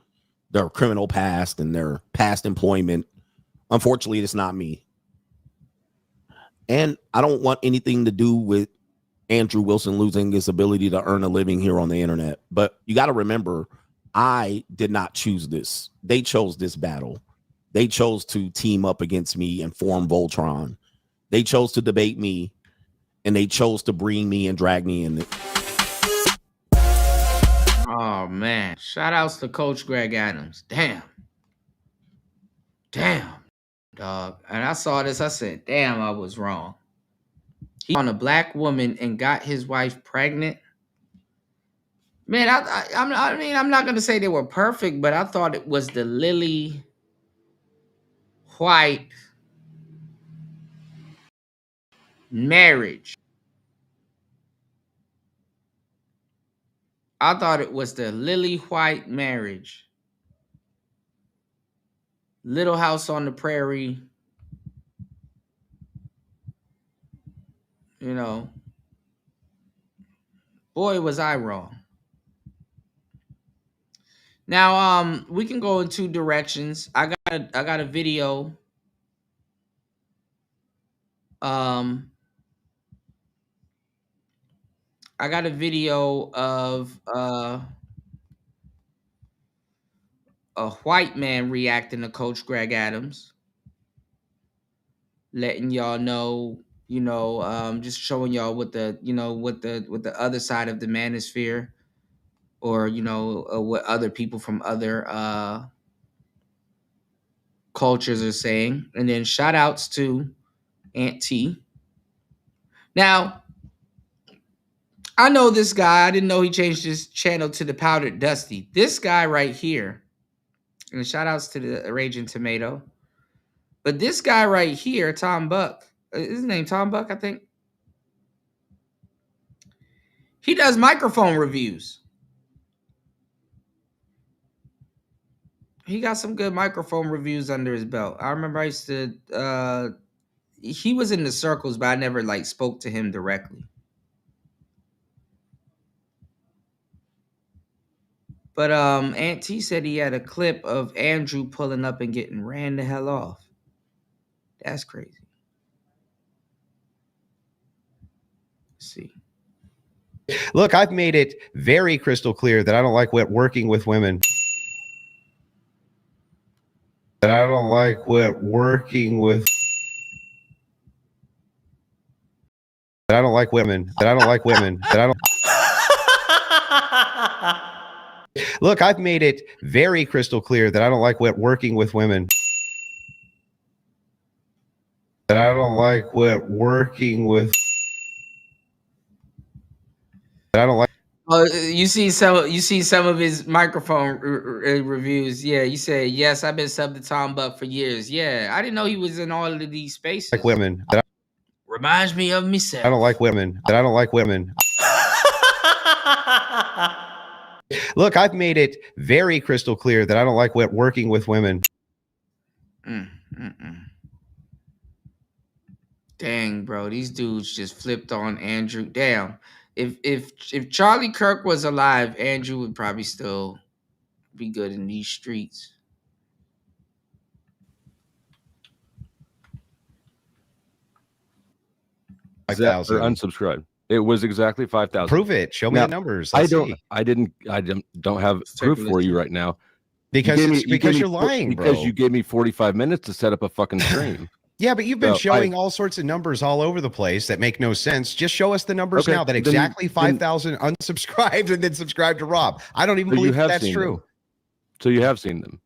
[SPEAKER 1] their criminal past and their past employment. Unfortunately, it's not me. And I don't want anything to do with Andrew Wilson losing his ability to earn a living here on the internet. But you got to remember, I did not choose this. They chose this battle. They chose to team up against me and form Voltron. They chose to debate me, and they chose to bring me and drag me in.
[SPEAKER 4] Oh, man. Shout outs to Coach Greg Adams. Damn, dog. And I saw this. I said, damn, I was wrong. He on a black woman and got his wife pregnant. Man, I mean, I'm not going to say they were perfect, but I thought it was the lily white marriage. I thought it was the lily white marriage. Little House on the Prairie. You know, boy, was I wrong. Now, we can go in two directions. I got a video. I got a video of a white man reacting to Coach Greg Adams, letting y'all know, just showing y'all what the other side of the manosphere, or what other people from other cultures are saying. And then shout outs to Aunt T. Now, I know this guy. I didn't know he changed his channel to the Powdered Dusty. This guy right here, and shout outs to the Raging Tomato. But this guy right here, Tom Buck, his name Tom Buck, I think. He does microphone reviews. He got some good microphone reviews under his belt. I remember I used to, he was in the circles, but I never spoke to him directly. But Aunt T said he had a clip of Andrew pulling up and getting ran the hell off. That's crazy. Let's see.
[SPEAKER 8] Look, I've made it very crystal clear that I don't like working with women. That I don't like working with. That I don't like women. That I don't like women. That I don't. Look, I've made it very crystal clear that I don't like working with women. That I don't like working with. That I don't like.
[SPEAKER 4] Oh, you see some of his microphone reviews. Yeah, you say, yes, I've been subbed to Tom Buck for years. Yeah, I didn't know he was in all of these spaces.
[SPEAKER 8] Like women. That
[SPEAKER 4] reminds me of myself.
[SPEAKER 8] I don't like women. That I don't like women. Look, I've made it very crystal clear that I don't like working with women.
[SPEAKER 4] Dang, bro, these dudes just flipped on Andrew. Damn. if Charlie Kirk was alive, Andrew would probably still be good in these streets.
[SPEAKER 9] Or unsubscribed. It was exactly 5,000.
[SPEAKER 8] Prove it. Show me the numbers. Let's see.
[SPEAKER 9] I don't have proof for you right now.
[SPEAKER 8] Because you're lying, bro.
[SPEAKER 9] Because you gave me 45 minutes to set up a fucking stream.
[SPEAKER 8] Yeah, but you've been showing all sorts of numbers all over the place that make no sense. Just show us the numbers now that exactly 5,000 unsubscribed and then subscribed to Rob. I don't even believe that's true.
[SPEAKER 9] So you have seen them.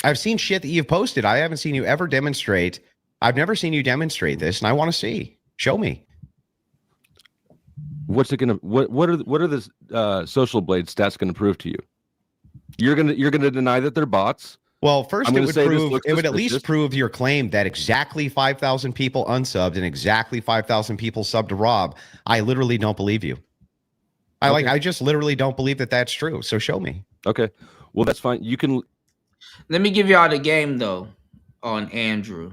[SPEAKER 8] I've seen shit that you've posted. I haven't seen you ever demonstrate. I've never seen you demonstrate this, and I want to see. Show me.
[SPEAKER 9] What's it gonna? What are the Social Blade stats gonna prove to you? You're gonna deny that they're bots.
[SPEAKER 8] Well, first it would at least prove your claim that exactly 5,000 people unsubbed and exactly 5,000 people subbed to Rob. I literally don't believe you. I just literally don't believe that that's true. So show me.
[SPEAKER 9] Okay. Well, that's fine. You can.
[SPEAKER 4] Let me give y'all the game though on Andrew,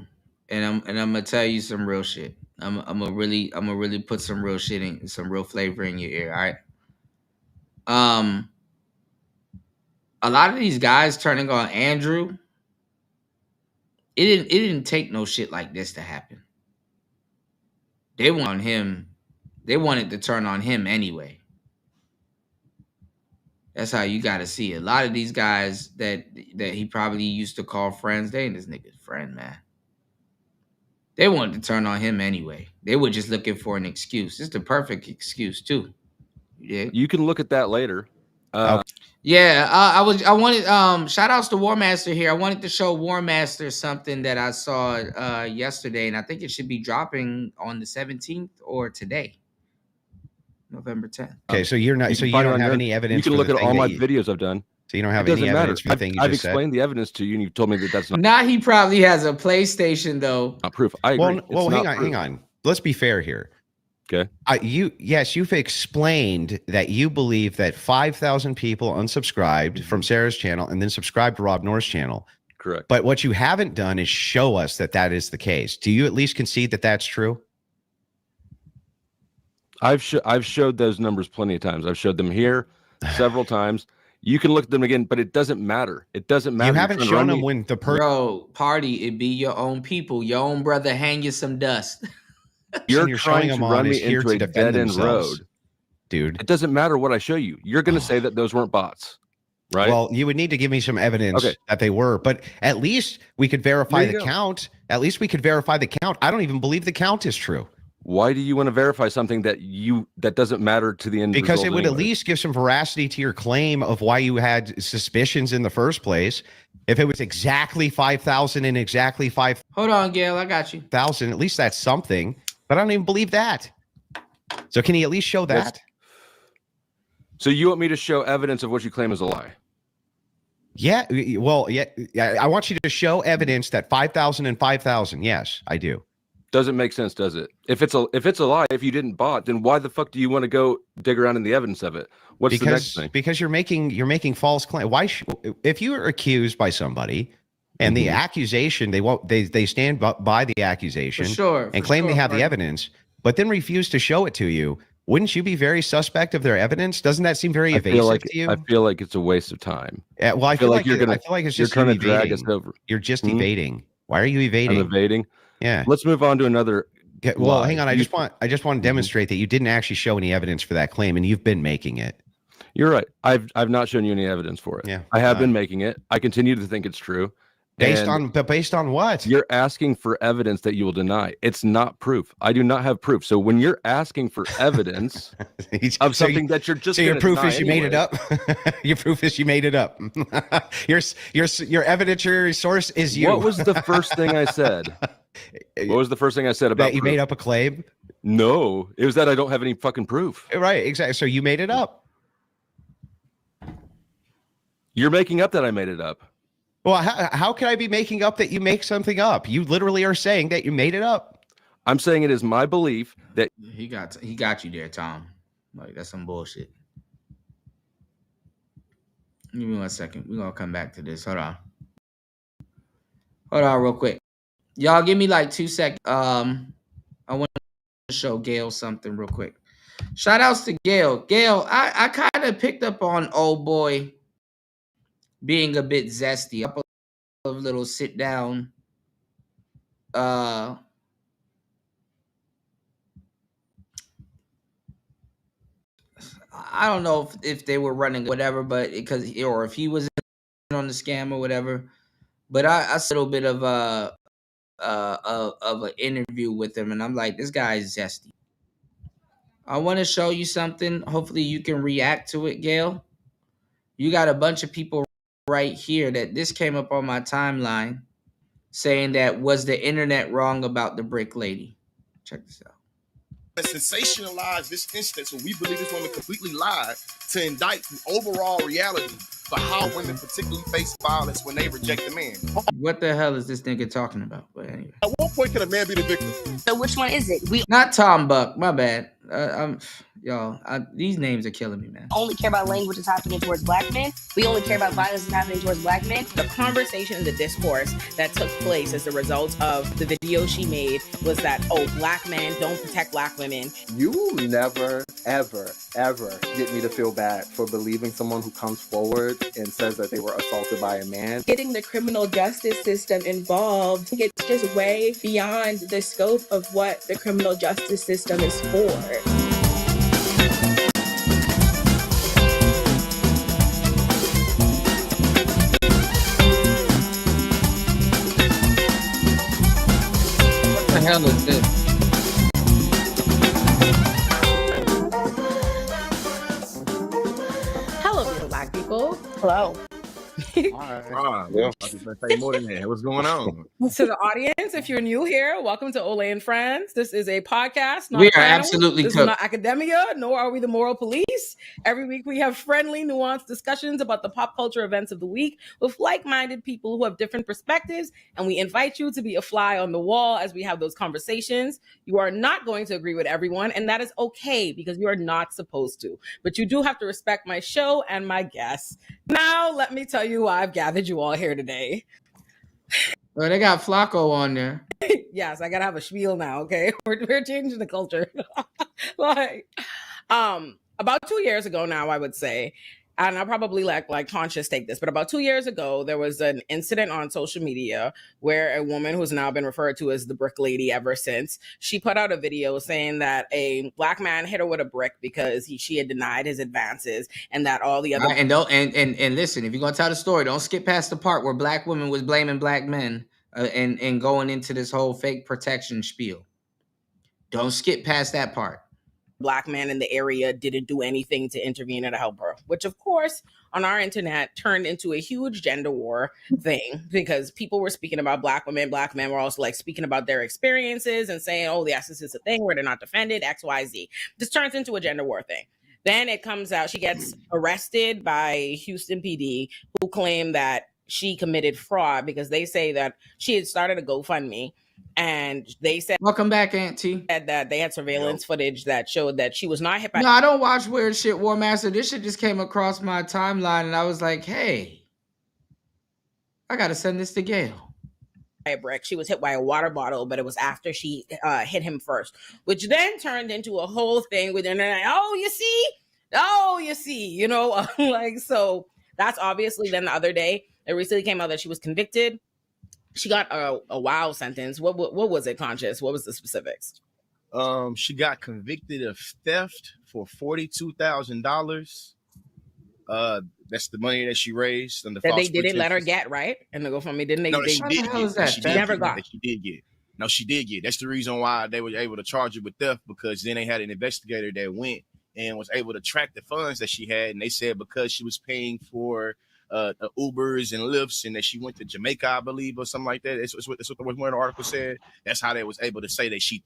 [SPEAKER 4] and I'm gonna tell you some real shit. I'm gonna really put some real shit in, some real flavor in your ear. All right. A lot of these guys turning on Andrew, it didn't take no shit like this to happen. They want him. They wanted to turn on him anyway. That's how you got to see it. A lot of these guys that he probably used to call friends, they ain't this nigga's friend, man. They wanted to turn on him anyway. They were just looking for an excuse. It's the perfect excuse too.
[SPEAKER 9] You can look at that later.
[SPEAKER 4] Yeah, I wanted shout outs to War Master here. I wanted to show War Master something that I saw yesterday, and I think it should be dropping on the 17th or today, November 10th.
[SPEAKER 8] Okay, so you're not. So you don't have any evidence.
[SPEAKER 9] You can look at all my videos I've done.
[SPEAKER 8] So you don't have any evidence for the thing you just said.
[SPEAKER 9] I've explained the evidence to you, and you've told me that that's not.
[SPEAKER 4] Now he probably has a PlayStation though.
[SPEAKER 9] Not proof. I agree.
[SPEAKER 8] Well, hang on. Let's be fair here.
[SPEAKER 9] Okay.
[SPEAKER 8] You've explained that you believe that 5,000 people unsubscribed from Sarah's channel and then subscribed to Rob North's channel.
[SPEAKER 9] Correct.
[SPEAKER 8] But what you haven't done is show us that that is the case. Do you at least concede that that's true?
[SPEAKER 9] I've showed those numbers plenty of times. I've showed them here several times. You can look at them again, but it doesn't matter. It doesn't matter.
[SPEAKER 8] You haven't shown them when the
[SPEAKER 4] Bro, party, it be your own people. Your own brother hang you some dust.
[SPEAKER 9] You're trying to run me into a dead-end road.
[SPEAKER 8] Dude.
[SPEAKER 9] It doesn't matter what I show you. You're going to say that those weren't bots, right?
[SPEAKER 8] Well, you would need to give me some evidence that they were, but at least we could verify the count. At least we could verify the count. I don't even believe the count is true.
[SPEAKER 9] Why do you want to verify something that doesn't matter to the end result?
[SPEAKER 8] Because it would at least give some veracity to your claim of why you had suspicions in the first place. If it was exactly 5,000 and exactly 5,000.
[SPEAKER 4] Hold on, Gail, I got you.
[SPEAKER 8] At least that's something. But I don't even believe that. So can you at least show that?
[SPEAKER 9] So you want me to show evidence of what you claim is a lie?
[SPEAKER 8] Yeah. Well, yeah. I want you to show evidence that 5,000 and 5,000. Yes, I do.
[SPEAKER 9] Doesn't make sense, does it? If it's a lie, if you didn't bot, then why the fuck do you want to go dig around in the evidence of it? What's the next thing?
[SPEAKER 8] Because you're making false claims. If you are accused by somebody and the accusation, they stand by the accusation and claim they have the evidence, but then refuse to show it to you, wouldn't you be very suspect of their evidence? Doesn't that seem very evasive to you?
[SPEAKER 9] I feel like it's a waste of time.
[SPEAKER 8] Yeah, well, I feel like it's just
[SPEAKER 9] trying to drag us over.
[SPEAKER 8] You're just evading. Why are you evading?
[SPEAKER 9] I'm evading.
[SPEAKER 8] Yeah.
[SPEAKER 9] Let's move on to another.
[SPEAKER 8] Well, hang on. I just want to demonstrate that you didn't actually show any evidence for that claim, and you've been making it.
[SPEAKER 9] You're right. I've not shown you any evidence for it.
[SPEAKER 8] Yeah.
[SPEAKER 9] I have been making it. I continue to think it's true.
[SPEAKER 8] Based on what?
[SPEAKER 9] You're asking for evidence that you will deny. It's not proof. I do not have proof. So when you're asking for evidence of something that you're just
[SPEAKER 8] your proof is you made it up. Your proof is you made it up. your evidentiary source is you.
[SPEAKER 9] What was the first thing I said? What was the first thing I said about
[SPEAKER 8] that you made up a claim?
[SPEAKER 9] No, it was that I don't have any fucking proof.
[SPEAKER 8] Right, exactly. So you made it up.
[SPEAKER 9] You're making up that I made it up.
[SPEAKER 8] Well, how can I be making up that you make something up? You literally are saying that you made it up.
[SPEAKER 9] I'm saying it is my belief that
[SPEAKER 4] he got you there, Tom. Like that's some bullshit. Give me 1 second. We're gonna come back to this. Hold on real quick. Y'all give me like 2 seconds. I want to show Gail something real quick. Shout outs to Gail. Gail, I kind of picked up on old boy being a bit zesty. A couple of little sit down. I don't know if they were running whatever, but or if he was on the scam or whatever. But I saw a little bit of an interview with him, and I'm like, this guy is zesty. I want to show you something. Hopefully, you can react to it, Gail. You got a bunch of people right here that this came up on my timeline saying that was the internet wrong about the brick lady. Check this out.
[SPEAKER 10] Sensationalize this instance where we believe this woman completely lied to indict the overall reality for how women particularly face violence when they reject a man.
[SPEAKER 4] What the hell is this nigga talking about? But anyway.
[SPEAKER 10] At what point can a man be the victim?
[SPEAKER 11] So which one is it?
[SPEAKER 4] Not Tom Buck. My bad. These names are killing me, man.
[SPEAKER 11] Only care about language that's happening towards black men. We only care about violence that's happening towards black men.
[SPEAKER 12] The conversation and the discourse that took place as a result of the video she made was that, oh, black men don't protect black women.
[SPEAKER 13] You will never, ever, ever get me to feel bad for believing someone who comes forward and says that they were assaulted by a man.
[SPEAKER 14] Getting the criminal justice system involved, it's just way beyond the scope of what the criminal justice system is for.
[SPEAKER 4] What the hell is this?
[SPEAKER 14] Hello, beautiful black people.
[SPEAKER 11] Hello.
[SPEAKER 10] I was gonna say more than that. What's going on?
[SPEAKER 12] To the audience, if you're new here, welcome to Ole and Friends. This is a podcast.
[SPEAKER 4] We are absolutely
[SPEAKER 12] This is not academia, nor are we the moral police. Every week we have friendly, nuanced discussions about the pop culture events of the week with like-minded people who have different perspectives, and we invite you to be a fly on the wall as we have those conversations. You are not going to agree with everyone, and that is okay because you are not supposed to. But you do have to respect my show and my guests. Now, let me tell you why I've gathered you all here today.
[SPEAKER 4] Well, they got Flacco on there.
[SPEAKER 12] Yes, I gotta have a spiel now. Okay, we're changing the culture. About 2 years ago now, I would say, and I'll probably like conscious take this, but about 2 years ago, there was an incident on social media where a woman who's now been referred to as the brick lady ever since, she put out a video saying that a black man hit her with a brick because she had denied his advances, and that all the other
[SPEAKER 4] and listen, if you're gonna tell the story, don't skip past the part where black women was blaming black men and going into this whole fake protection spiel. Don't skip past that part.
[SPEAKER 12] Black man in the area didn't do anything to intervene and help her, which of course on our internet turned into a huge gender war thing because people were speaking about black women. Black men were also like speaking about their experiences and saying, oh, yes, this is a thing where they're not defended, XYZ. This turns into a gender war thing. Then it comes out, she gets arrested by Houston PD, who claim that she committed fraud because they say that she had started a GoFundMe. And they said,
[SPEAKER 4] welcome back, Auntie.
[SPEAKER 12] That they had surveillance footage that showed that she was not hit by.
[SPEAKER 4] No, I don't watch weird shit, War Master. This shit just came across my timeline, and I was like, hey, I gotta send this to Gail.
[SPEAKER 12] A brick. She was hit by a water bottle, but it was after she hit him first, which then turned into a whole thing with internet. Oh, you see, you know, like, so that's obviously. Then the other day, it recently came out that she was convicted. She got a wow sentence. What was it, Conscious? What was the specifics?
[SPEAKER 10] She got convicted of theft for $42,000. That's the money that she raised. And
[SPEAKER 12] that they didn't let her get, right? And the GoFundMe didn't they?
[SPEAKER 10] No,
[SPEAKER 12] they
[SPEAKER 10] she did get.
[SPEAKER 12] She never got.
[SPEAKER 10] She did get. No, she did get. That's the reason why they were able to charge her with theft, because then they had an investigator that went and was able to track the funds that she had, and they said because she was paying for Ubers and Lyfts, and that she went to Jamaica, I believe, or something like that. It's what one of the article said. That's how they was able to say that she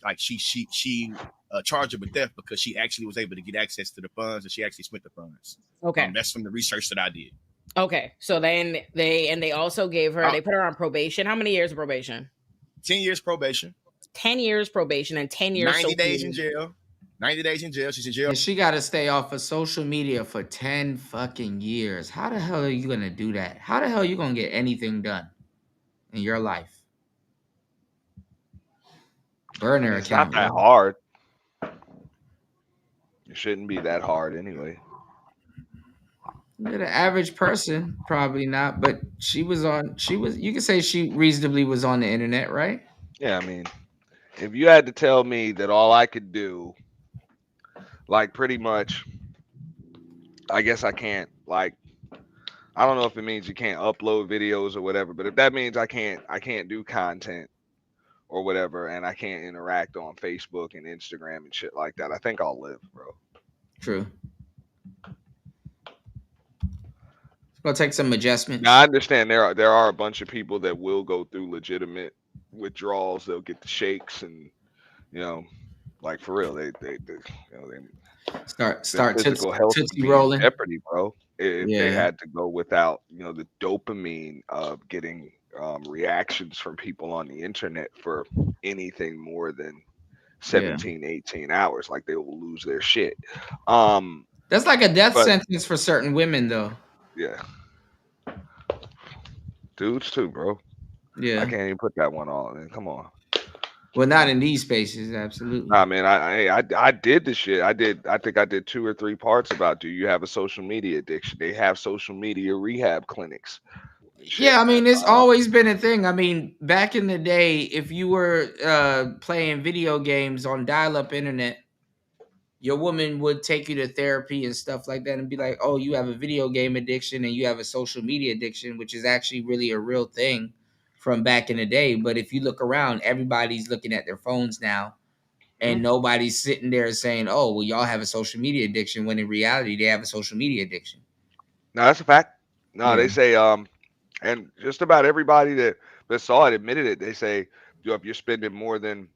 [SPEAKER 10] charged her with theft, because she actually was able to get access to the funds, and she actually spent the funds.
[SPEAKER 12] Okay,
[SPEAKER 10] that's from the research that I did.
[SPEAKER 12] Okay, so then they also gave her, they put her on probation. How many years of probation?
[SPEAKER 10] 10 years probation.
[SPEAKER 12] 10 years probation and 10 years
[SPEAKER 10] 90 days in jail. 90 days in jail. She's in jail.
[SPEAKER 4] And she got to stay off of social media for 10 fucking years. How the hell are you going to do that? How the hell are you going to get anything done in your life? Burner
[SPEAKER 7] it's
[SPEAKER 4] account.
[SPEAKER 7] not that hard. It shouldn't be that hard anyway.
[SPEAKER 4] Yeah, the average person probably not, but she was. You can say she reasonably was on the internet, right?
[SPEAKER 7] Yeah, I mean, if you had to tell me that all I could do, like pretty much, I guess I can't, like, I don't know if it means you can't upload videos or whatever, but if that means I can't do content or whatever, and I can't interact on Facebook and Instagram and shit like that, I think I'll live, bro.
[SPEAKER 4] True. It's gonna take some adjustments.
[SPEAKER 7] Now I understand there are a bunch of people that will go through legitimate withdrawals. They'll get the shakes and like for real, they
[SPEAKER 4] start
[SPEAKER 7] their physical health would
[SPEAKER 4] tootsie
[SPEAKER 7] be in
[SPEAKER 4] rolling.
[SPEAKER 7] jeopardy, bro. If they
[SPEAKER 4] Yeah.
[SPEAKER 7] had to go without the dopamine of getting reactions from people on the internet for anything more than 17, 18 hours, like they will lose their shit.
[SPEAKER 4] That's like a death
[SPEAKER 7] but
[SPEAKER 4] sentence for certain women, though.
[SPEAKER 7] yeah, dudes too, bro.
[SPEAKER 4] Yeah.
[SPEAKER 7] I can't even put that one on. Man. Come on.
[SPEAKER 4] Well, not in these spaces, absolutely.
[SPEAKER 7] Nah, man, I did the shit. I think I did 2 or 3 parts about do you have a social media addiction? They have social media rehab clinics.
[SPEAKER 4] Yeah, I mean, it's always been a thing. I mean, back in the day, if you were playing video games on dial-up internet, your woman would take you to therapy and stuff like that and be like, oh, you have a video game addiction and you have a social media addiction, which is actually really a real thing from back in the day. But if you look around, everybody's looking at their phones now and nobody's sitting there saying, oh, well, y'all have a social media addiction, when in reality, they have a social media addiction.
[SPEAKER 7] No, that's a fact. No, they say, and just about everybody that saw it admitted it. They say, if you're spending more than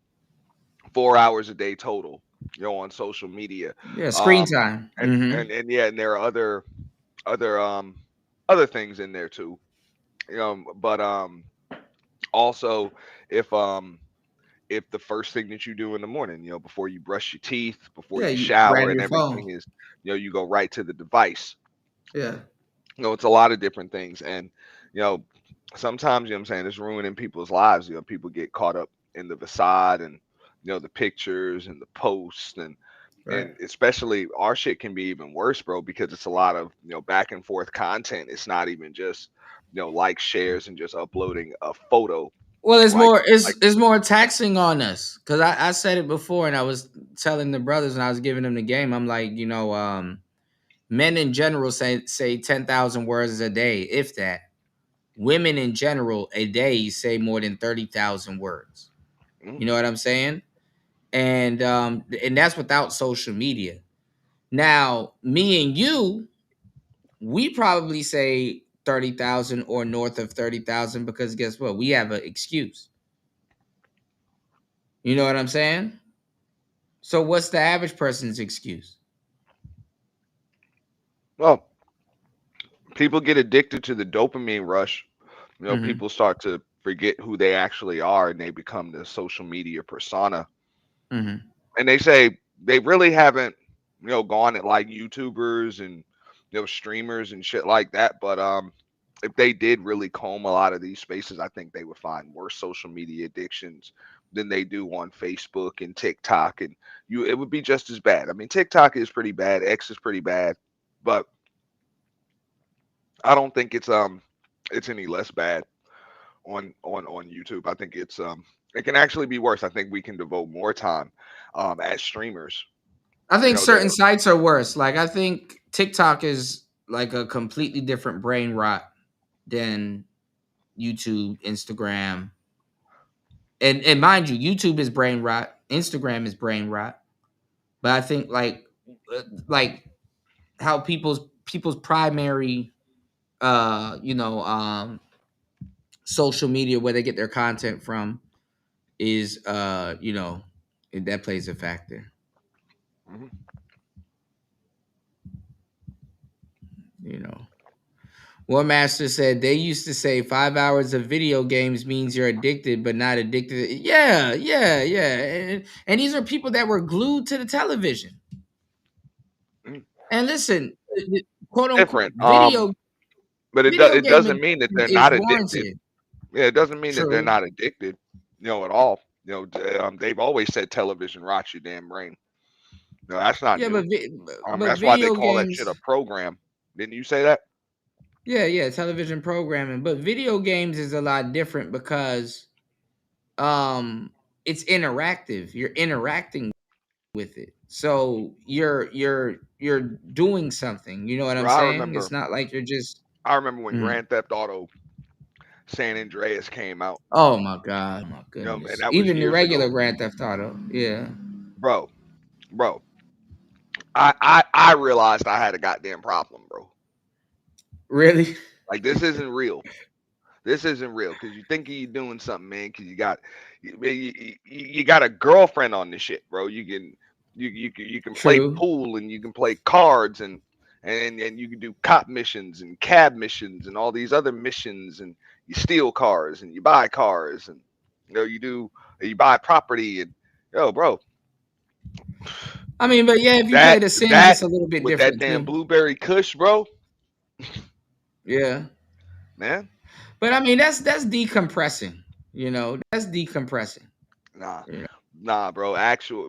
[SPEAKER 7] 4 hours a day total, on social media.
[SPEAKER 4] Yeah, screen time.
[SPEAKER 7] And yeah, and there are other things in there too. But also if the first thing that you do in the morning, before you brush your teeth, before you shower and everything is, you go right to the device.
[SPEAKER 4] Yeah.
[SPEAKER 7] It's a lot of different things. And, sometimes, I'm saying, it's ruining people's lives. People get caught up in the facade and, the pictures and the posts and especially our shit can be even worse, bro, because it's a lot of, back and forth content. It's not even just, like shares and just uploading a photo.
[SPEAKER 4] Well, it's more taxing on us, because I said it before and I was telling the brothers and I was giving them the game. I'm like, men in general say 10,000 words a day, if that. Women in general a day say more than 30,000 words. You know what I'm saying? And that's without social media. Now, me and you, we probably say 30,000 or north of 30,000 because guess what? We have an excuse. You know what I'm saying? So what's the average person's excuse?
[SPEAKER 7] Well, people get addicted to the dopamine rush. People start to forget who they actually are and they become the social media persona. And they say they really haven't, gone at like YouTubers and, streamers and shit like that. But if they did really comb a lot of these spaces, I think they would find worse social media addictions than they do on Facebook and TikTok. And it would be just as bad. I mean, TikTok is pretty bad. X is pretty bad, but I don't think it's any less bad on YouTube. I think it's it can actually be worse. I think we can devote more time as streamers.
[SPEAKER 4] I think certain sites are worse. Like I think TikTok is like a completely different brain rot than YouTube, Instagram. And mind you, YouTube is brain rot, Instagram is brain rot. But I think like how people's primary social media where they get their content from is that plays a factor. One master said they used to say 5 hours of video games means you're addicted, but not addicted. Yeah. And these are people that were glued to the television. And listen, quote unquote,
[SPEAKER 7] different. But it doesn't mean that they're not addicted. Yeah, it doesn't mean that they're not addicted, at all. They've always said television rots your damn brain. No, that's not
[SPEAKER 4] Yeah,
[SPEAKER 7] new.
[SPEAKER 4] but
[SPEAKER 7] That's why they
[SPEAKER 4] video
[SPEAKER 7] call that
[SPEAKER 4] games.
[SPEAKER 7] shit a program. Didn't you say that?
[SPEAKER 4] Yeah, television programming. But video games is a lot different because it's interactive. You're interacting with it. So you're doing something. You know what I'm
[SPEAKER 7] Bro,
[SPEAKER 4] saying? It's not like you're just
[SPEAKER 7] I remember when
[SPEAKER 4] Mhm.
[SPEAKER 7] Grand Theft Auto San Andreas came out.
[SPEAKER 4] Oh my god, my
[SPEAKER 7] You know, and
[SPEAKER 4] goodness.
[SPEAKER 7] that was
[SPEAKER 4] Even the
[SPEAKER 7] years
[SPEAKER 4] regular
[SPEAKER 7] ago.
[SPEAKER 4] Grand Theft Auto. Yeah.
[SPEAKER 7] Bro, I realized I had a goddamn problem, bro.
[SPEAKER 4] Really?
[SPEAKER 7] Like this isn't real. This isn't real because you think you're doing something, man. Because you got a girlfriend on this shit, bro. You can play
[SPEAKER 4] True.
[SPEAKER 7] pool and you can play cards and you can do cop missions and cab missions and all these other missions and you steal cars and you buy cars and you buy property and bro.
[SPEAKER 4] I mean, but yeah, if you play
[SPEAKER 7] That
[SPEAKER 4] The Sims,
[SPEAKER 7] that
[SPEAKER 4] it's a little bit
[SPEAKER 7] with that
[SPEAKER 4] different
[SPEAKER 7] damn
[SPEAKER 4] too.
[SPEAKER 7] blueberry kush, bro.
[SPEAKER 4] Yeah.
[SPEAKER 7] Man.
[SPEAKER 4] But I mean, that's decompressing. That's decompressing.
[SPEAKER 7] Nah.
[SPEAKER 4] You know?
[SPEAKER 7] Nah, bro.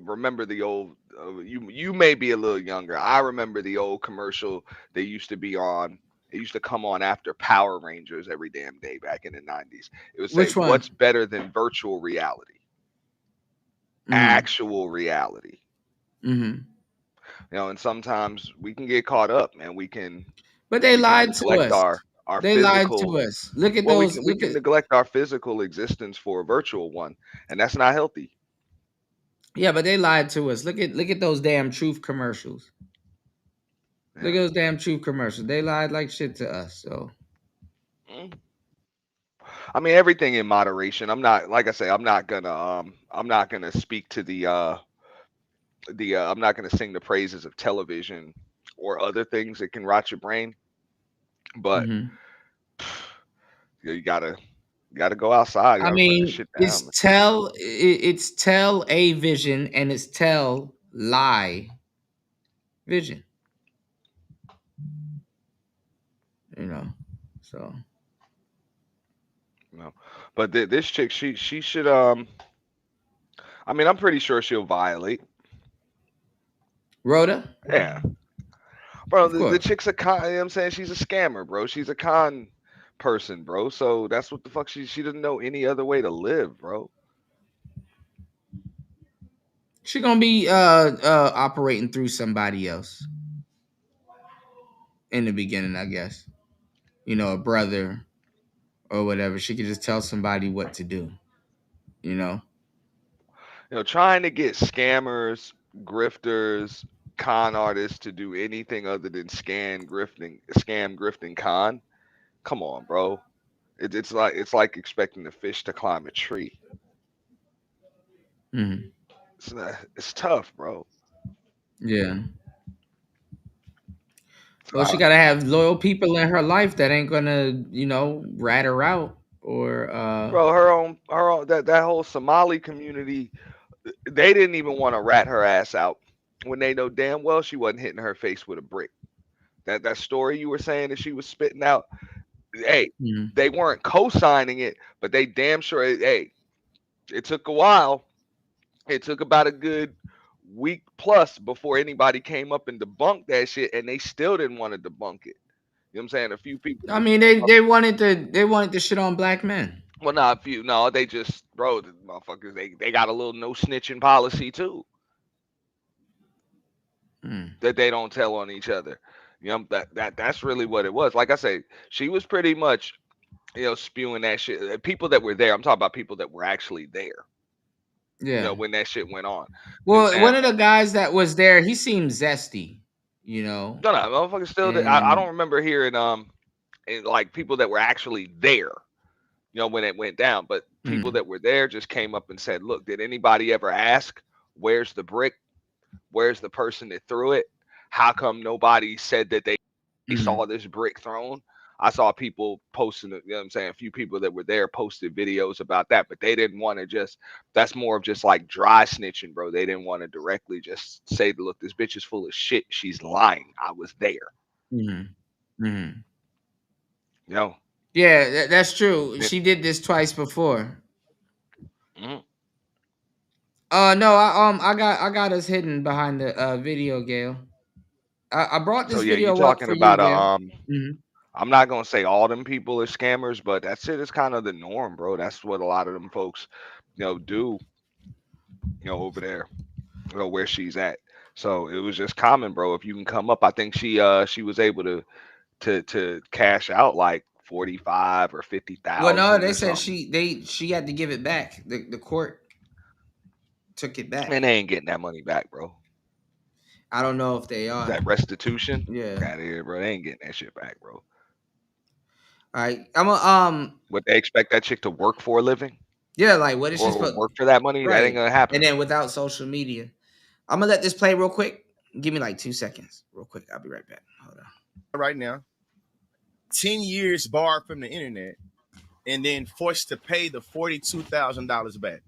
[SPEAKER 7] Remember the old. You may be a little younger. I remember the old commercial they used to be on. It used to come on after Power Rangers every damn day back in the 90s. It would say,
[SPEAKER 4] Which one?
[SPEAKER 7] "What's better than virtual reality? Actual reality."
[SPEAKER 4] Mm-hmm.
[SPEAKER 7] And sometimes we can get caught up, man.
[SPEAKER 4] But they
[SPEAKER 7] We can
[SPEAKER 4] lied to
[SPEAKER 7] neglect
[SPEAKER 4] us.
[SPEAKER 7] our
[SPEAKER 4] They lied to
[SPEAKER 7] physical.
[SPEAKER 4] us. Look at
[SPEAKER 7] Well, we
[SPEAKER 4] those.
[SPEAKER 7] can we can neglect our physical existence for a virtual one, and that's not healthy.
[SPEAKER 4] Yeah, but they lied to us. Look at those damn truth commercials.
[SPEAKER 7] Yeah.
[SPEAKER 4] Look at those damn truth commercials. They lied like shit to us. So.
[SPEAKER 7] I mean, everything in moderation. I'm not, like I say, I'm not gonna speak to I'm not gonna sing the praises of television or other things that can rot your brain. But
[SPEAKER 4] Mm-hmm.
[SPEAKER 7] you gotta go outside. You
[SPEAKER 4] I
[SPEAKER 7] gotta put this
[SPEAKER 4] mean,
[SPEAKER 7] shit down.
[SPEAKER 4] it's tell a vision and it's tell lie vision. So.
[SPEAKER 7] No, but this chick, she should I mean, I'm pretty sure she'll violate.
[SPEAKER 4] Rhoda?
[SPEAKER 7] Yeah. Bro,
[SPEAKER 4] Of
[SPEAKER 7] the
[SPEAKER 4] course.
[SPEAKER 7] chick's a con. You know what I'm saying? She's a scammer, bro. She's a con person, bro. So that's what the fuck she doesn't know any other way to live, bro.
[SPEAKER 4] She gonna be operating through somebody else in the beginning, I guess. A brother or whatever. She could just tell somebody what to do.
[SPEAKER 7] Trying to get scammers, grifters, con artists to do anything other than scam, grifting, con. Come on, bro. It's like expecting the fish to climb a tree.
[SPEAKER 4] Mm-hmm.
[SPEAKER 7] It's tough, bro.
[SPEAKER 4] Yeah.
[SPEAKER 7] So
[SPEAKER 4] Well, she gotta have loyal people in her life that ain't gonna, rat her out or
[SPEAKER 7] bro, her own that whole Somali community, they didn't even want to rat her ass out when they know damn well she wasn't hitting her face with a brick. That story you were saying that she was spitting out, hey, they weren't co-signing it, but they damn sure, hey, it took a while. It took about a good week plus before anybody came up and debunked that shit, and they still didn't want to debunk it. You know what I'm saying? A few people.
[SPEAKER 4] I mean, they wanted to shit on black men.
[SPEAKER 7] Well, not a few. No, they just, bro, the motherfuckers. They got a little no snitching policy too. That they don't tell on each other. That's really what it was. Like I say, she was pretty much, spewing that shit. People that were there. I'm talking about people that were actually there.
[SPEAKER 4] Yeah.
[SPEAKER 7] When that shit went on.
[SPEAKER 4] Well, one of the guys that was there, he seemed zesty.
[SPEAKER 7] No, motherfuckers still. I don't remember hearing like people that were actually there. When it went down, but people that were there just came up and said, "Look, did anybody ever ask where's the brick? Where's the person that threw it? How come nobody said that they saw this brick thrown?" I saw people posting it, what I'm saying? A few people that were there posted videos about that, but they didn't want to that's more of just like dry snitching, bro. They didn't want to directly just say, look, this bitch is full of shit. She's lying. I was there.
[SPEAKER 4] Yeah, that's true. She did this twice before. No, I got us hidden behind the video, Gail. I brought
[SPEAKER 7] So
[SPEAKER 4] this
[SPEAKER 7] yeah, you
[SPEAKER 4] video up
[SPEAKER 7] talking
[SPEAKER 4] for you,
[SPEAKER 7] about
[SPEAKER 4] Gail.
[SPEAKER 7] I'm not gonna say all them people are scammers, but that shit is kind of the norm, bro. That's what a lot of them folks, do, over there, where she's at. So it was just common, bro. If you can come up, I think she was able to cash out like 45 or
[SPEAKER 4] Well, no,
[SPEAKER 7] 50,000
[SPEAKER 4] they
[SPEAKER 7] or
[SPEAKER 4] said
[SPEAKER 7] something.
[SPEAKER 4] she had to give it back. The court took it back.
[SPEAKER 7] And they ain't getting that money back, bro.
[SPEAKER 4] I don't know if they are.
[SPEAKER 7] That restitution,
[SPEAKER 4] Yeah.
[SPEAKER 7] out of here, bro. They ain't getting that shit back, bro.
[SPEAKER 4] All right, I'm a
[SPEAKER 7] What they expect that chick to work for a living?
[SPEAKER 4] Yeah, like what is she
[SPEAKER 7] Or
[SPEAKER 4] supposed?
[SPEAKER 7] work for that money? That ain't
[SPEAKER 4] Right,
[SPEAKER 7] gonna happen.
[SPEAKER 4] and then without social media, I'm gonna let this play real quick. Give me like 2 seconds, real quick. I'll be right back. Hold on.
[SPEAKER 10] Right now, 10 years barred from the internet, and then forced to pay the $42,000 back.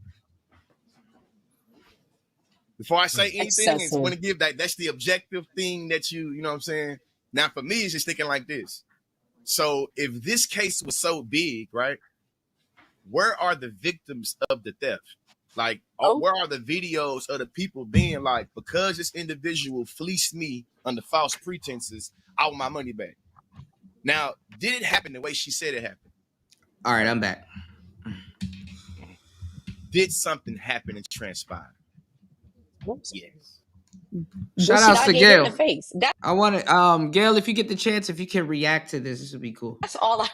[SPEAKER 10] Before I say anything, it's going to give that's the objective thing that you know what I'm saying? Now, for me, it's just thinking like this. So if this case was so big, right, where are the victims of the theft? Like, where are the videos of the people being like, because this individual fleeced me under false pretenses, I want my money back? Now, did it happen the way she said it happened?
[SPEAKER 4] All right, I'm back.
[SPEAKER 10] Did something happen and transpire? Yes.
[SPEAKER 4] Shout out to Gail. I want to, Gail, if you get the chance, if you can react to this would be cool.
[SPEAKER 11] That's all I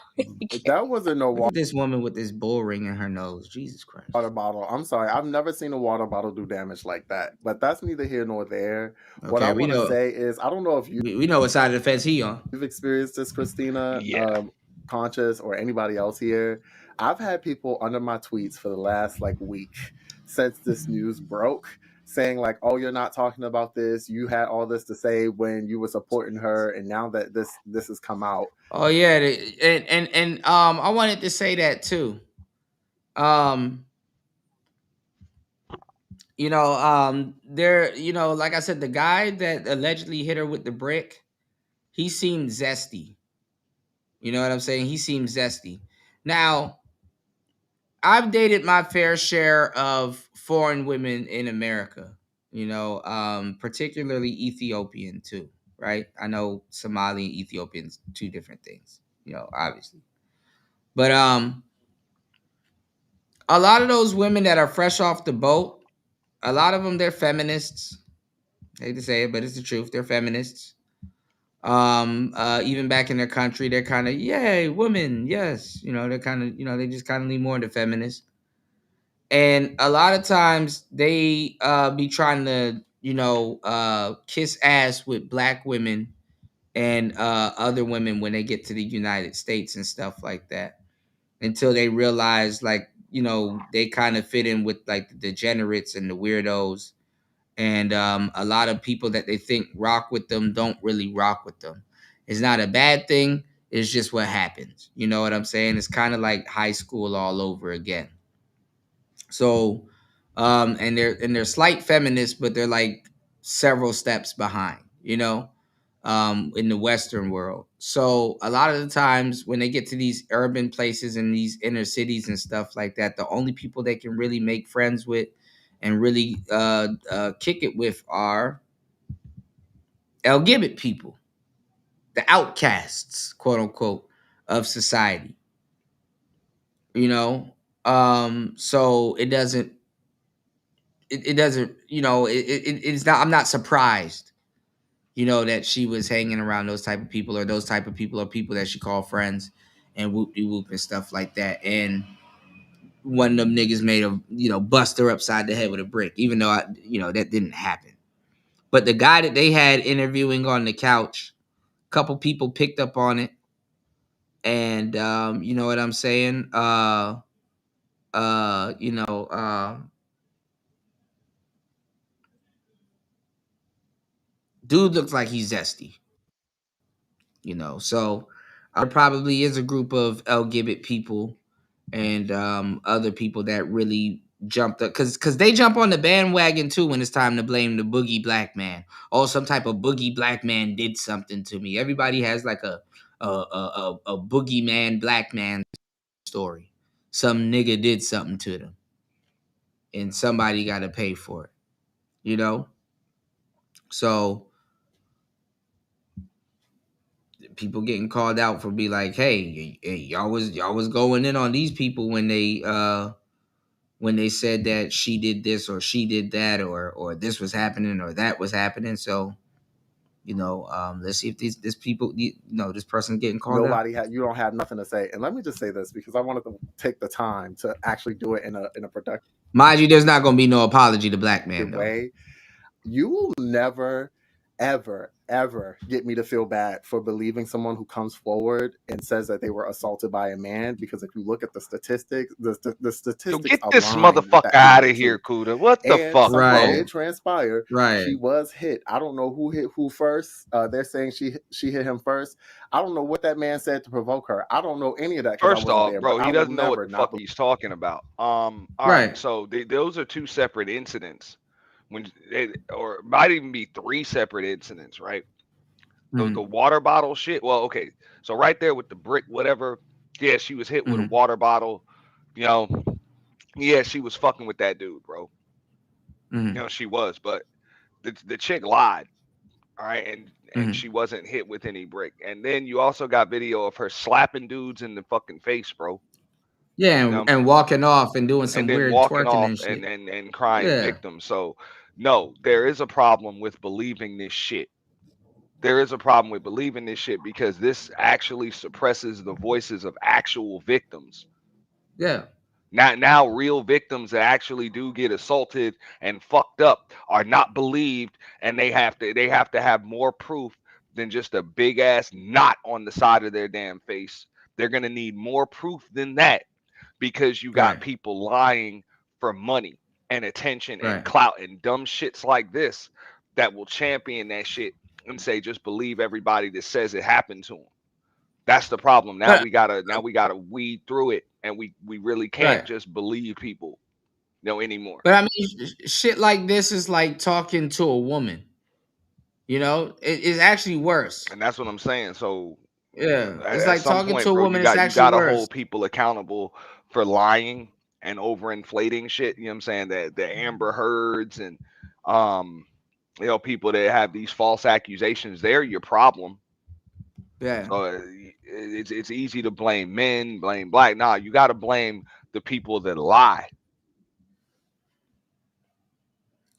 [SPEAKER 13] That wasn't no
[SPEAKER 4] Look at this woman with this bull ring in her nose. Jesus Christ.
[SPEAKER 13] water bottle. I'm sorry. I've never seen a water bottle do damage like that. But that's neither here nor there. What I want to say is, I don't know if
[SPEAKER 4] we know what side of the fence he on.
[SPEAKER 13] You've experienced this, Christina,
[SPEAKER 7] yeah.
[SPEAKER 13] Conscious, or anybody else here. I've had people under my tweets for the last week since this news broke, saying like, "Oh, you're not talking about this. You had all this to say when you were supporting her, and now that this has come out."
[SPEAKER 4] Oh yeah, and I wanted to say that too. There, like I said, the guy that allegedly hit her with the brick, he seemed zesty. You know what I'm saying? He seems zesty. Now, I've dated my fair share of foreign women in America, particularly Ethiopian too, right? I know Somali and Ethiopian's two different things, obviously. But a lot of those women that are fresh off the boat, a lot of them, they're feminists. I hate to say it, but it's the truth. They're feminists. Even back in their country, they're kind of, yay, women, yes. They're kind of, they just kind of lean more into feminist. And a lot of times they be trying to, kiss ass with black women and other women when they get to the United States and stuff like that, until they realize, they kind of fit in with like the degenerates and the weirdos. And a lot of people that they think rock with them don't really rock with them. It's not a bad thing. It's just what happens. You know what I'm saying? It's kind of like high school all over again. So, and they're slight feminists, but they're like several steps behind, in the Western world. So a lot of the times when they get to these urban places and these inner cities and stuff like that, the only people they can really make friends with and really kick it with are LGBT people, the outcasts, quote unquote, of society. So it doesn't. It doesn't. It's not. I'm not surprised. That she was hanging around those type of people, or those type of people are people that she called friends, and whoop de whoop and stuff like that. And one of them niggas made a bust her upside the head with a brick, even though that didn't happen. But the guy that they had interviewing on the couch, a couple people picked up on it, and you know what I'm saying? Dude looks like he's zesty. So there probably is a group of LGBT people and other people that really jumped up because they jump on the bandwagon too when it's time to blame the boogie black man. Oh, some type of boogie black man did something to me. Everybody has like a boogeyman black man story. Some nigga did something to them. and somebody got to pay for it, you know? So people getting called out for be like, hey, y'all was going in on these people when they said that she did this or she did that or this was happening or that was happening. So, let's see if this people, this person getting called out.
[SPEAKER 13] You don't have nothing to say. And let me just say this, because I wanted to take the time to actually do it in a productive.
[SPEAKER 4] Mind you, there's not going to be no apology to Black Man, though.
[SPEAKER 13] Way. You will never, ever, ever get me to feel bad for believing someone who comes forward and says that they were assaulted by a man, because if you look at the statistics, the statistics.
[SPEAKER 7] Yo, get this motherfucker out of here, Kuda. What the fuck, bro?
[SPEAKER 13] It transpired.
[SPEAKER 4] Right.
[SPEAKER 13] She was hit. I don't know who hit who first. They're saying she hit him first. I don't know what that man said to provoke her. I don't know any of that.
[SPEAKER 7] First off, bro, he doesn't know what the fuck he's talking about. All right. So those are two separate incidents. Or it might even be three separate incidents, right? The water bottle shit. Well, okay. So right there with the brick, whatever. Yeah, she was hit with a water bottle. Yeah, she was fucking with that dude, bro. She was, but the chick lied. All right, and she wasn't hit with any brick. And then you also got video of her slapping dudes in the fucking face, bro.
[SPEAKER 4] Yeah, and walking off and doing some weird twerking and shit.
[SPEAKER 7] And crying victims. So no, there is a problem with believing this shit. There is a problem with believing this shit because this actually suppresses the voices of actual victims.
[SPEAKER 4] Yeah.
[SPEAKER 7] Now real victims that actually do get assaulted and fucked up are not believed, and they have to have more proof than just a big ass knot on the side of their damn face. They're gonna need more proof than that, because you got people lying for money and attention and clout and dumb shits like this that will champion that shit and say just believe everybody that says it happened to them. That's the problem. Now we gotta weed through it, and we really can't just believe people, anymore.
[SPEAKER 4] But I mean, shit like this is like talking to a woman. It's actually worse.
[SPEAKER 7] And that's what I'm saying. So
[SPEAKER 4] yeah, it's like talking to a woman.
[SPEAKER 7] You gotta hold people accountable for lying and overinflating shit. You know what I'm saying? The Amber Heards and people that have these false accusations, they're your problem.
[SPEAKER 4] Yeah.
[SPEAKER 7] So it's easy to blame men, blame black. Nah, you got to blame the people that lie.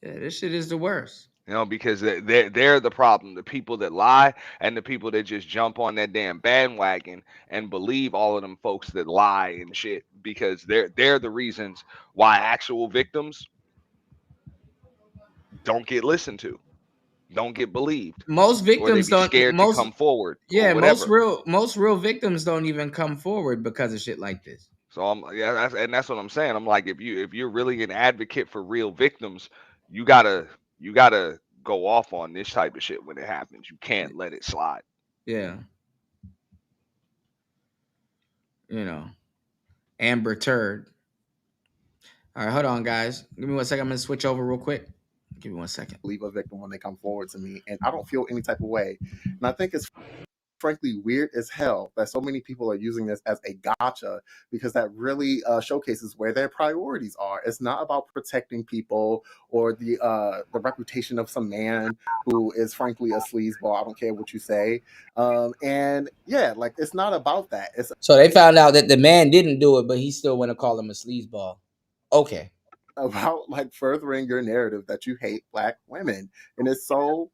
[SPEAKER 4] Yeah, this shit is the worst.
[SPEAKER 7] Because they're the problem. The people that lie and the people that just jump on that damn bandwagon and believe all of them folks that lie and shit, because they're the reasons why actual victims don't get listened to, don't get believed.
[SPEAKER 4] Most victims don't
[SPEAKER 7] scared to come forward.
[SPEAKER 4] Yeah, most real victims don't even come forward because of shit like this.
[SPEAKER 7] So that's what I'm saying. I'm like, if you're really an advocate for real victims, you gotta go off on this type of shit when it happens. You can't let it slide.
[SPEAKER 4] Yeah. Amber Turd. All right, hold on, guys. Give me 1 second. I'm gonna switch over real quick. Give me 1 second.
[SPEAKER 13] Leave a victim when they come forward to me, and I don't feel any type of way. And I think it's frankly weird as hell that so many people are using this as a gotcha, because that really showcases where their priorities are. It's not about protecting people or the reputation of some man who is frankly a sleazeball. I don't care what you say. And yeah, like, it's not about that.
[SPEAKER 4] So they found out that the man didn't do it, but he still want to call him a sleazeball. Okay.
[SPEAKER 13] About like furthering your narrative that you hate black women. And it's so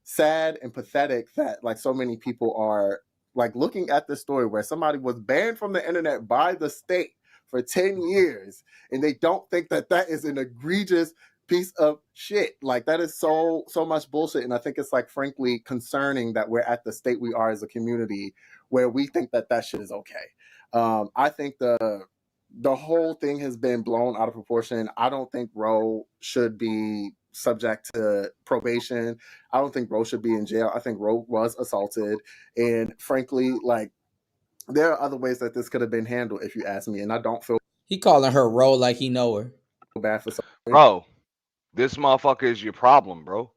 [SPEAKER 13] sad and pathetic that like so many people are like looking at this story where somebody was banned from the internet by the state for 10 years, and they don't think that that is an egregious piece of shit. Like, that is so much bullshit. And I think it's like frankly concerning that we're at the state we are as a community where we think that that shit is okay. I think the whole thing has been blown out of proportion. I don't think Roe should be subject to probation. I don't think Roe should be in jail. I think Roe was assaulted. And frankly, like, there are other ways that this could have been handled, if you ask me. And I don't feel
[SPEAKER 4] he calling her Roe like he know her.
[SPEAKER 13] Bad for something.
[SPEAKER 7] Bro, this motherfucker is your problem, bro.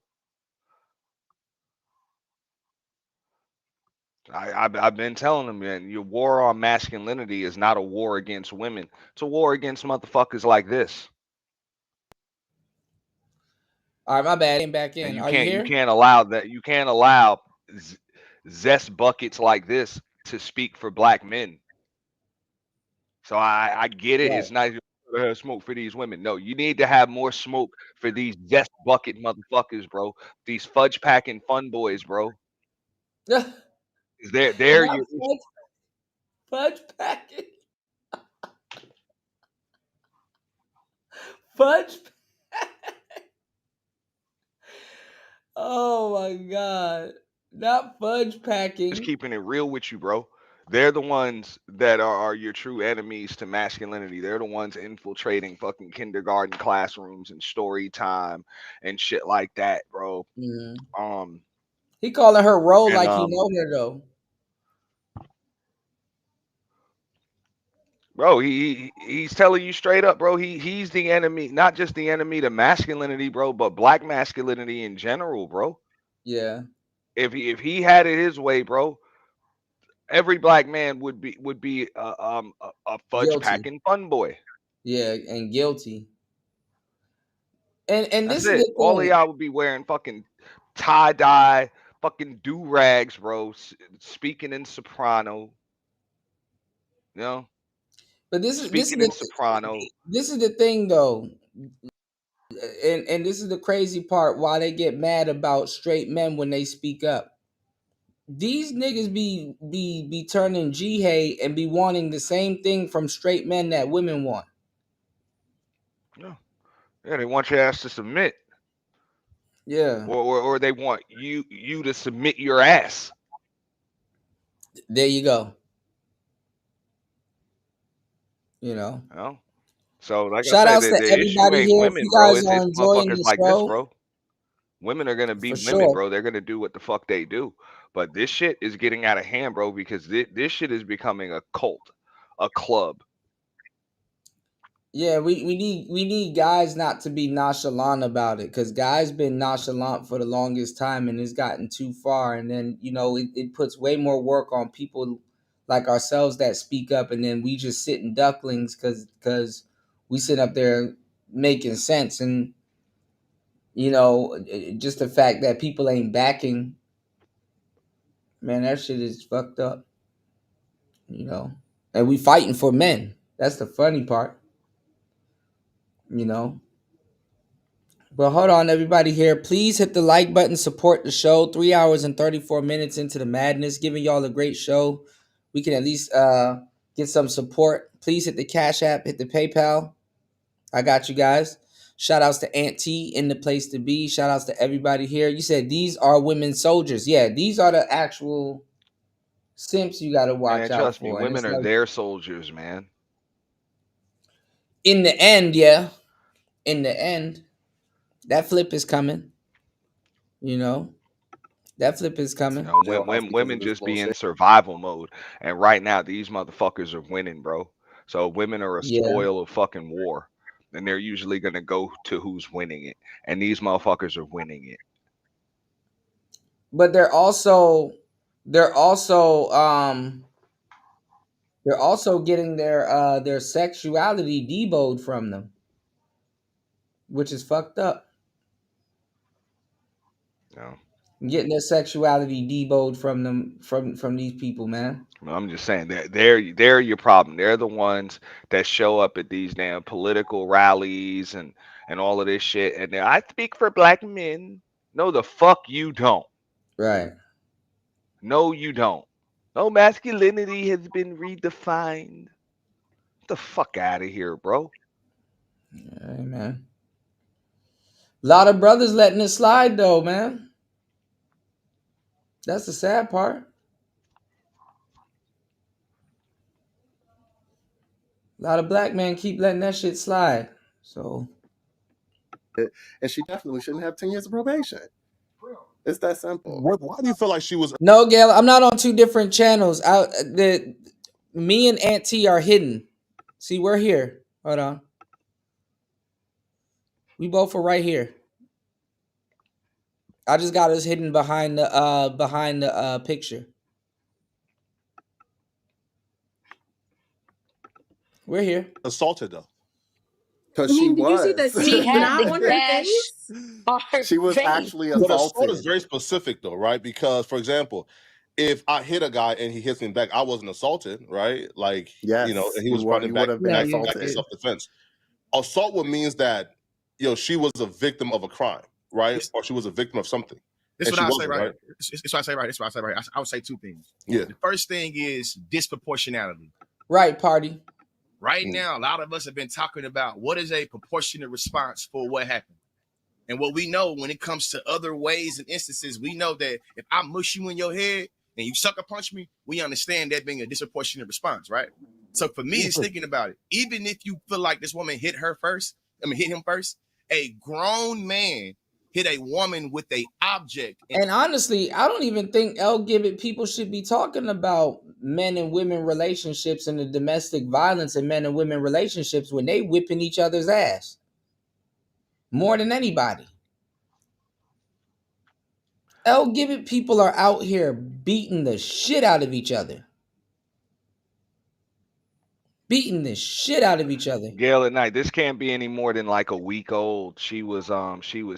[SPEAKER 7] I've been telling them, man, your war on masculinity is not a war against women. It's a war against motherfuckers like this.
[SPEAKER 4] All right, my bad. Came back
[SPEAKER 7] And
[SPEAKER 4] in.
[SPEAKER 7] you
[SPEAKER 4] Are you
[SPEAKER 7] can't you
[SPEAKER 4] here?
[SPEAKER 7] can't allow that. You can't allow zest buckets like this to speak for black men. So I get it.
[SPEAKER 4] Right.
[SPEAKER 7] It's nice to have smoke for these women. No, you need to have more smoke for these zest bucket motherfuckers, bro. These fudge packing fun boys, bro. They're
[SPEAKER 4] Not
[SPEAKER 7] your
[SPEAKER 4] fudge packet. Fudge. Oh my god. Not fudge
[SPEAKER 7] just
[SPEAKER 4] packing.
[SPEAKER 7] keeping it real with you, bro. They're the ones that are your true enemies to masculinity. They're the ones infiltrating fucking kindergarten classrooms and story time and shit like that, bro. Um
[SPEAKER 4] He calling her role
[SPEAKER 7] and
[SPEAKER 4] like he know her though.
[SPEAKER 7] Bro, he's telling you straight up, bro. He's the enemy, not just the enemy to masculinity, bro, but black masculinity in general, bro.
[SPEAKER 4] Yeah.
[SPEAKER 7] If he had it his way, bro, every black man would be a fudge
[SPEAKER 4] Guilty.
[SPEAKER 7] packing fun boy.
[SPEAKER 4] Yeah, and guilty. And
[SPEAKER 7] That's
[SPEAKER 4] this is
[SPEAKER 7] it.
[SPEAKER 4] the
[SPEAKER 7] All of
[SPEAKER 4] thing.
[SPEAKER 7] y'all would be wearing fucking tie dye, fucking do rags, bro. Speaking in soprano, you know,
[SPEAKER 4] But
[SPEAKER 7] speaking in soprano.
[SPEAKER 4] this is the thing though. And this is the crazy part why they get mad about straight men when they speak up. These niggas be turning G hate and be wanting the same thing from straight men that women want.
[SPEAKER 7] Yeah, they want your ass to submit.
[SPEAKER 4] Yeah.
[SPEAKER 7] Or they want you to submit your ass.
[SPEAKER 4] There you go. You know.
[SPEAKER 7] You know? So like I
[SPEAKER 4] Shout
[SPEAKER 7] said,
[SPEAKER 4] outs
[SPEAKER 7] the,
[SPEAKER 4] to
[SPEAKER 7] the issue
[SPEAKER 4] everybody
[SPEAKER 7] ain't
[SPEAKER 4] here. If
[SPEAKER 7] women,
[SPEAKER 4] you
[SPEAKER 7] bro.
[SPEAKER 4] guys
[SPEAKER 7] It's
[SPEAKER 4] are enjoying
[SPEAKER 7] motherfuckers
[SPEAKER 4] the
[SPEAKER 7] like this,
[SPEAKER 4] show,
[SPEAKER 7] bro. Women are gonna be
[SPEAKER 4] for
[SPEAKER 7] women,
[SPEAKER 4] sure.
[SPEAKER 7] bro. They're gonna do what the fuck they do. But this shit is getting out of hand, bro, because this shit is becoming a cult, a club.
[SPEAKER 4] Yeah, we need guys not to be nonchalant about it because guys been nonchalant for the longest time and it's gotten too far. And then it puts way more work on people like ourselves that speak up, and then we just sit in ducklings because we sit up there making sense. And just the fact that people ain't backing, man, that shit is fucked up. And we fighting for men. That's the funny part. But hold on, everybody here. Please hit the like button, support the show. 3 hours and 34 minutes into the madness, giving y'all a great show. We can at least get some support. Please hit the Cash App, hit the PayPal. I got you guys. Shout outs to Aunt T in the place to be. Shout outs to everybody here. You said these are women soldiers. Yeah, these are the actual simps you got to watch
[SPEAKER 7] Man,
[SPEAKER 4] out
[SPEAKER 7] trust me,
[SPEAKER 4] for. And
[SPEAKER 7] women
[SPEAKER 4] it's
[SPEAKER 7] are
[SPEAKER 4] like,
[SPEAKER 7] their soldiers, man.
[SPEAKER 4] in the end, yeah. In the end, that flip is coming. That flip is coming.
[SPEAKER 7] When women just be in survival mode, and right now these motherfuckers are winning, bro. So women are a
[SPEAKER 4] Yeah.
[SPEAKER 7] spoil of fucking war, and they're usually gonna go to who's winning it, and these motherfuckers are winning it.
[SPEAKER 4] But they're also getting their sexuality debowed from them, which is fucked up.
[SPEAKER 7] No.
[SPEAKER 4] Getting their sexuality debowed from them from these people, man.
[SPEAKER 7] I'm just saying that they're your problem. They're the ones that show up at these damn political rallies and all of this shit. And I speak for black men. No, the fuck you don't.
[SPEAKER 4] Right.
[SPEAKER 7] No, you don't. No, masculinity has been redefined. Get the fuck out of here, bro.
[SPEAKER 4] Hey, man. A lot of brothers letting it slide though, man. That's the sad part. A lot of black men keep letting that shit slide. So,
[SPEAKER 13] and she definitely shouldn't have 10 years of probation. It's that simple.
[SPEAKER 15] Why do you feel like she was?
[SPEAKER 4] No, Gail, I'm not on two different channels. Me and Aunt T are hidden. See, we're here. Hold on. We both are right here. I just got us hidden behind the picture. We're here.
[SPEAKER 15] Assaulted though.
[SPEAKER 13] Because she
[SPEAKER 14] did you see the
[SPEAKER 13] was.
[SPEAKER 11] She had
[SPEAKER 14] snap
[SPEAKER 11] the
[SPEAKER 14] on her
[SPEAKER 11] gash
[SPEAKER 14] face?
[SPEAKER 11] on her
[SPEAKER 13] She was
[SPEAKER 11] face.
[SPEAKER 13] actually
[SPEAKER 15] But assault is
[SPEAKER 13] assaulted.
[SPEAKER 15] very specific, though, right? Because, for example, if I hit a guy and he hits me back, I wasn't assaulted, right? Like,
[SPEAKER 13] Yes,
[SPEAKER 15] and he
[SPEAKER 13] you
[SPEAKER 15] was running
[SPEAKER 13] would
[SPEAKER 15] back,
[SPEAKER 13] have been
[SPEAKER 15] back in
[SPEAKER 13] assaulted.
[SPEAKER 15] self-defense. Assault would means that, she was a victim of a crime, right? Or she was a victim of something.
[SPEAKER 10] This
[SPEAKER 15] And
[SPEAKER 10] is what
[SPEAKER 15] she
[SPEAKER 10] I'll say
[SPEAKER 15] wasn't,
[SPEAKER 10] right. This is what I say right. This is what I say right. I would say two things.
[SPEAKER 15] Yeah.
[SPEAKER 10] The first thing is disproportionality.
[SPEAKER 4] Right, party.
[SPEAKER 10] Right now, a lot of us have been talking about what is a proportionate response for what happened. And what we know when it comes to other ways and instances, we know that if I mush you in your head and you sucker punch me, we understand that being a disproportionate response, right? So for me, it's thinking about it. Even if you feel like this woman hit him first, a grown man hit a woman with a object.
[SPEAKER 4] And honestly, I don't even think LGBT people should be talking about men and women relationships and the domestic violence in men and women relationships when they whipping each other's ass more than anybody. LGBT people are out here beating the shit out of each other. Beating the shit out of each other.
[SPEAKER 7] Gail at night. This can't be any more than like a week old. She was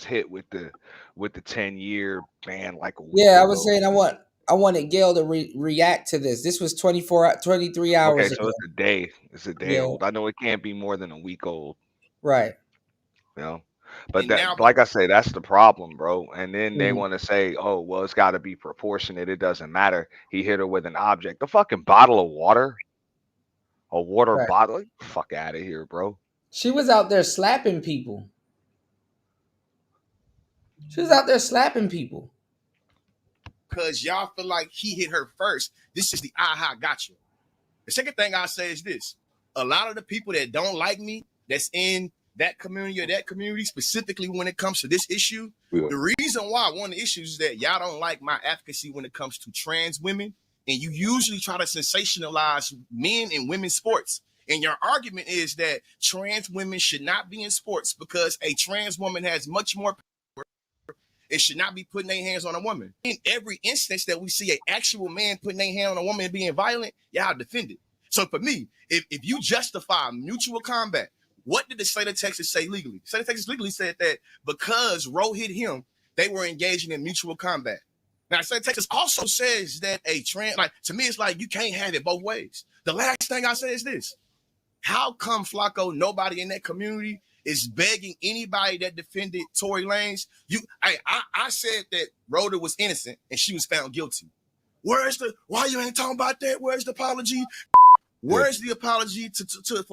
[SPEAKER 7] hit with the 10-year ban like a week
[SPEAKER 4] Yeah, I
[SPEAKER 7] ago.
[SPEAKER 4] was saying I wanted Gail to react to this. This was 23 hours
[SPEAKER 7] Okay, so
[SPEAKER 4] ago.
[SPEAKER 7] it's a day. It's a day
[SPEAKER 4] Yeah.
[SPEAKER 7] old. I know it can't be more than a week old.
[SPEAKER 4] Right.
[SPEAKER 7] But
[SPEAKER 10] And
[SPEAKER 7] that,
[SPEAKER 10] now-
[SPEAKER 7] like I say, that's the problem, bro. And then they
[SPEAKER 4] Mhm.
[SPEAKER 7] want to say, oh, well, it's got to be proportionate. It doesn't matter. He hit her with an object. A fucking bottle of water. A water
[SPEAKER 4] Right.
[SPEAKER 7] bottle. Fuck out of here, bro.
[SPEAKER 4] She was out there slapping people. She was out there slapping people.
[SPEAKER 10] Because y'all feel like he hit her first. This is the aha gotcha. The second thing I say is this. A lot of the people that don't like me, that's in that community or that community, specifically when it comes to this issue, the reason why one of the issues is that y'all don't like my advocacy when it comes to trans women, and you usually try to sensationalize men and women's sports. And your argument is that trans women should not be in sports because a trans woman has much more power. It should not be putting their hands on a woman. In every instance that we see an actual man putting their hand on a woman and being violent, y'all defend it. So for me, if you justify mutual combat, what did the state of Texas say legally? The state of Texas legally said that because Roe hit him, they were engaging in mutual combat. Now, the state of Texas also says that a trans, to me, it's like you can't have it both ways. The last thing I say is this. How come, Flacco, nobody in that community is begging anybody that defended Tory Lanez? I said that Rhoda was innocent and she was found guilty. Why you ain't talking about that? Where's the apology? Where's the apology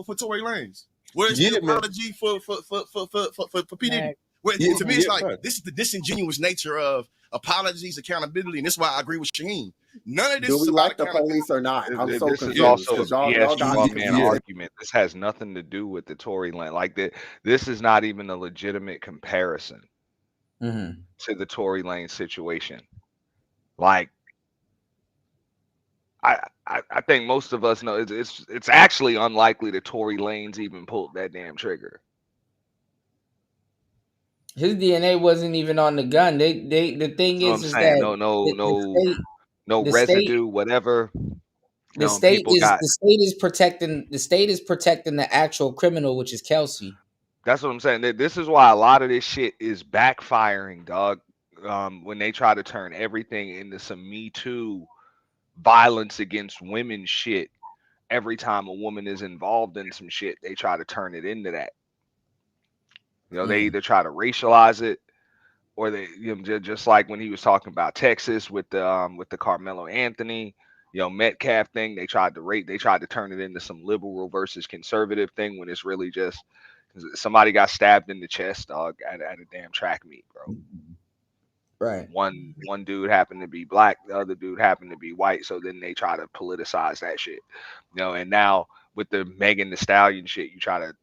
[SPEAKER 10] for Tory Lanez? Where's the apology for P. Diddy? To me, it's like this is the disingenuous nature of apologies, accountability, and this is why I agree with Shaheen. None of this
[SPEAKER 13] Do
[SPEAKER 10] is
[SPEAKER 13] we
[SPEAKER 10] about
[SPEAKER 13] like the police or not? I'm so
[SPEAKER 7] This
[SPEAKER 13] confused.
[SPEAKER 7] is also a
[SPEAKER 13] 'cause y'all
[SPEAKER 7] BS
[SPEAKER 13] got
[SPEAKER 7] straw
[SPEAKER 13] me
[SPEAKER 7] man
[SPEAKER 13] confused.
[SPEAKER 7] argument. This has nothing to do with the Tory Lanez. Like this is not even a legitimate comparison to the Tory Lanez situation. Like, I think most of us know it's actually unlikely that Tory Lanez even pulled that damn trigger.
[SPEAKER 4] His DNA wasn't even on the gun. The thing
[SPEAKER 7] That's
[SPEAKER 4] is
[SPEAKER 7] what I'm saying.
[SPEAKER 4] that
[SPEAKER 7] No
[SPEAKER 4] the
[SPEAKER 7] residue, whatever.
[SPEAKER 4] the state is protecting the actual criminal, which is Kelsey.
[SPEAKER 7] That's what I'm saying. This is why a lot of this shit is backfiring, dog. When they try to turn everything into some Me Too violence against women shit, every time a woman is involved in some shit, they try to turn it into that. They either try to racialize it, or they just like when he was talking about Texas with the Carmelo Anthony, Metcalf thing. They tried to turn it into some liberal versus conservative thing when it's really just somebody got stabbed in the chest, dog, at a damn track meet, bro.
[SPEAKER 4] Right.
[SPEAKER 7] One dude happened to be black, the other dude happened to be white. So then they try to politicize that shit, And now with the Megan Thee Stallion shit, you try to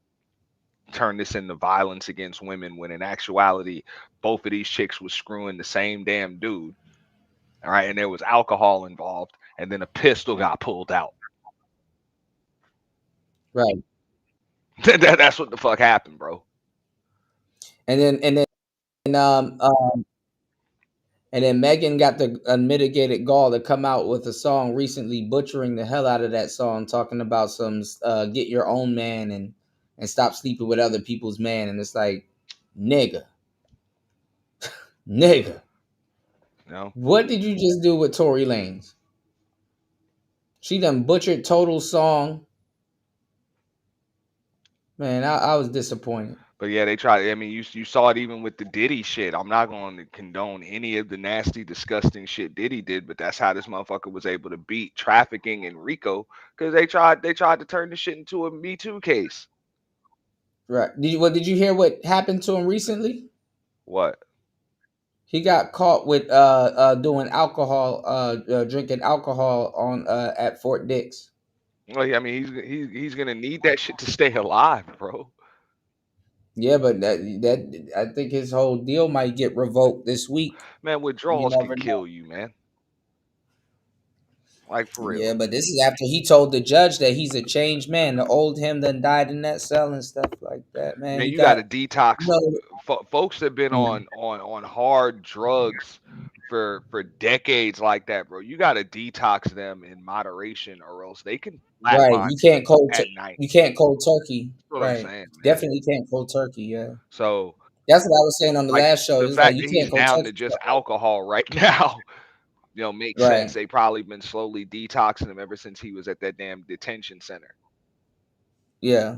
[SPEAKER 7] turn this into violence against women when in actuality, both of these chicks was screwing the same damn dude. All right, and there was alcohol involved, and then a pistol got pulled out.
[SPEAKER 4] Right.
[SPEAKER 7] That's what the fuck happened, bro.
[SPEAKER 4] And then Megan got the unmitigated gall to come out with a song recently, butchering the hell out of that song, talking about some get your own man and and stop sleeping with other people's man. And it's like, nigga.
[SPEAKER 7] No.
[SPEAKER 4] What did you just do with Tory Lanez? She done butchered Total song. Man, I was disappointed.
[SPEAKER 7] But yeah, they tried. I mean, you saw it even with the Diddy shit. I'm not going to condone any of the nasty, disgusting shit Diddy did, but that's how this motherfucker was able to beat trafficking and RICO, because they tried to turn the shit into a Me Too case.
[SPEAKER 4] Right. Did you hear what happened to him recently?
[SPEAKER 7] What?
[SPEAKER 4] He got caught with doing alcohol, drinking alcohol on at Fort Dix.
[SPEAKER 7] Well, yeah, I mean, he's gonna need that shit to stay alive, bro.
[SPEAKER 4] Yeah, but that I think his whole deal might get revoked this week.
[SPEAKER 7] Man, withdrawals can kill you, man. Like, for real.
[SPEAKER 4] Yeah, but this is after he told the judge that he's a changed man. The old him done died in that cell and stuff like that. Man,
[SPEAKER 7] Man,
[SPEAKER 4] he
[SPEAKER 7] you got to
[SPEAKER 4] got
[SPEAKER 7] detox.
[SPEAKER 4] you know,
[SPEAKER 7] Folks have been on hard drugs for decades like that, bro. You got to detox them in moderation, or else they can
[SPEAKER 4] right.
[SPEAKER 7] flatline
[SPEAKER 4] You can't
[SPEAKER 7] at night.
[SPEAKER 4] you can't cold turkey.
[SPEAKER 7] That's what I'm
[SPEAKER 4] Right.
[SPEAKER 7] saying, man.
[SPEAKER 4] Definitely can't cold turkey. Yeah.
[SPEAKER 7] So
[SPEAKER 4] That's what I was saying on the
[SPEAKER 7] like
[SPEAKER 4] last show.
[SPEAKER 7] the
[SPEAKER 4] It's like
[SPEAKER 7] fact
[SPEAKER 4] you
[SPEAKER 7] that
[SPEAKER 4] can't
[SPEAKER 7] he's
[SPEAKER 4] cold
[SPEAKER 7] down
[SPEAKER 4] turkey.
[SPEAKER 7] to just alcohol right now, makes sense.
[SPEAKER 4] Right.
[SPEAKER 7] They probably been slowly detoxing him ever since he was at that damn detention center.
[SPEAKER 4] Yeah.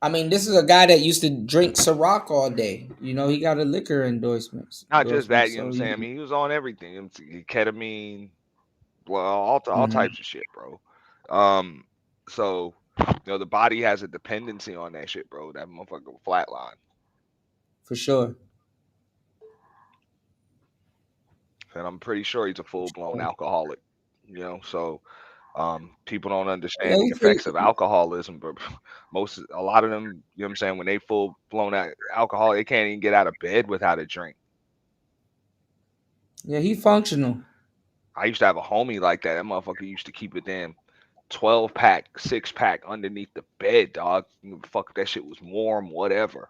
[SPEAKER 4] I mean, this is a guy that used to drink Ciroc all day. You know, he got a liquor endorsement.
[SPEAKER 7] Not just that, you know
[SPEAKER 4] So
[SPEAKER 7] what I'm saying? I mean, he was on everything. Ketamine, well, all types of shit, bro. So the body has a dependency on that shit, bro. That motherfucker will flatline.
[SPEAKER 4] For sure.
[SPEAKER 7] And I'm pretty sure he's a full blown alcoholic. So people don't understand the effects of alcoholism, but a lot of them, you know what I'm saying, when they full blown alcohol, they can't even get out of bed without a drink.
[SPEAKER 4] Yeah, he functional.
[SPEAKER 7] I used to have a homie like that. That motherfucker used to keep a damn 12-pack, 6-pack underneath the bed, dog. Fuck, that shit was warm, whatever.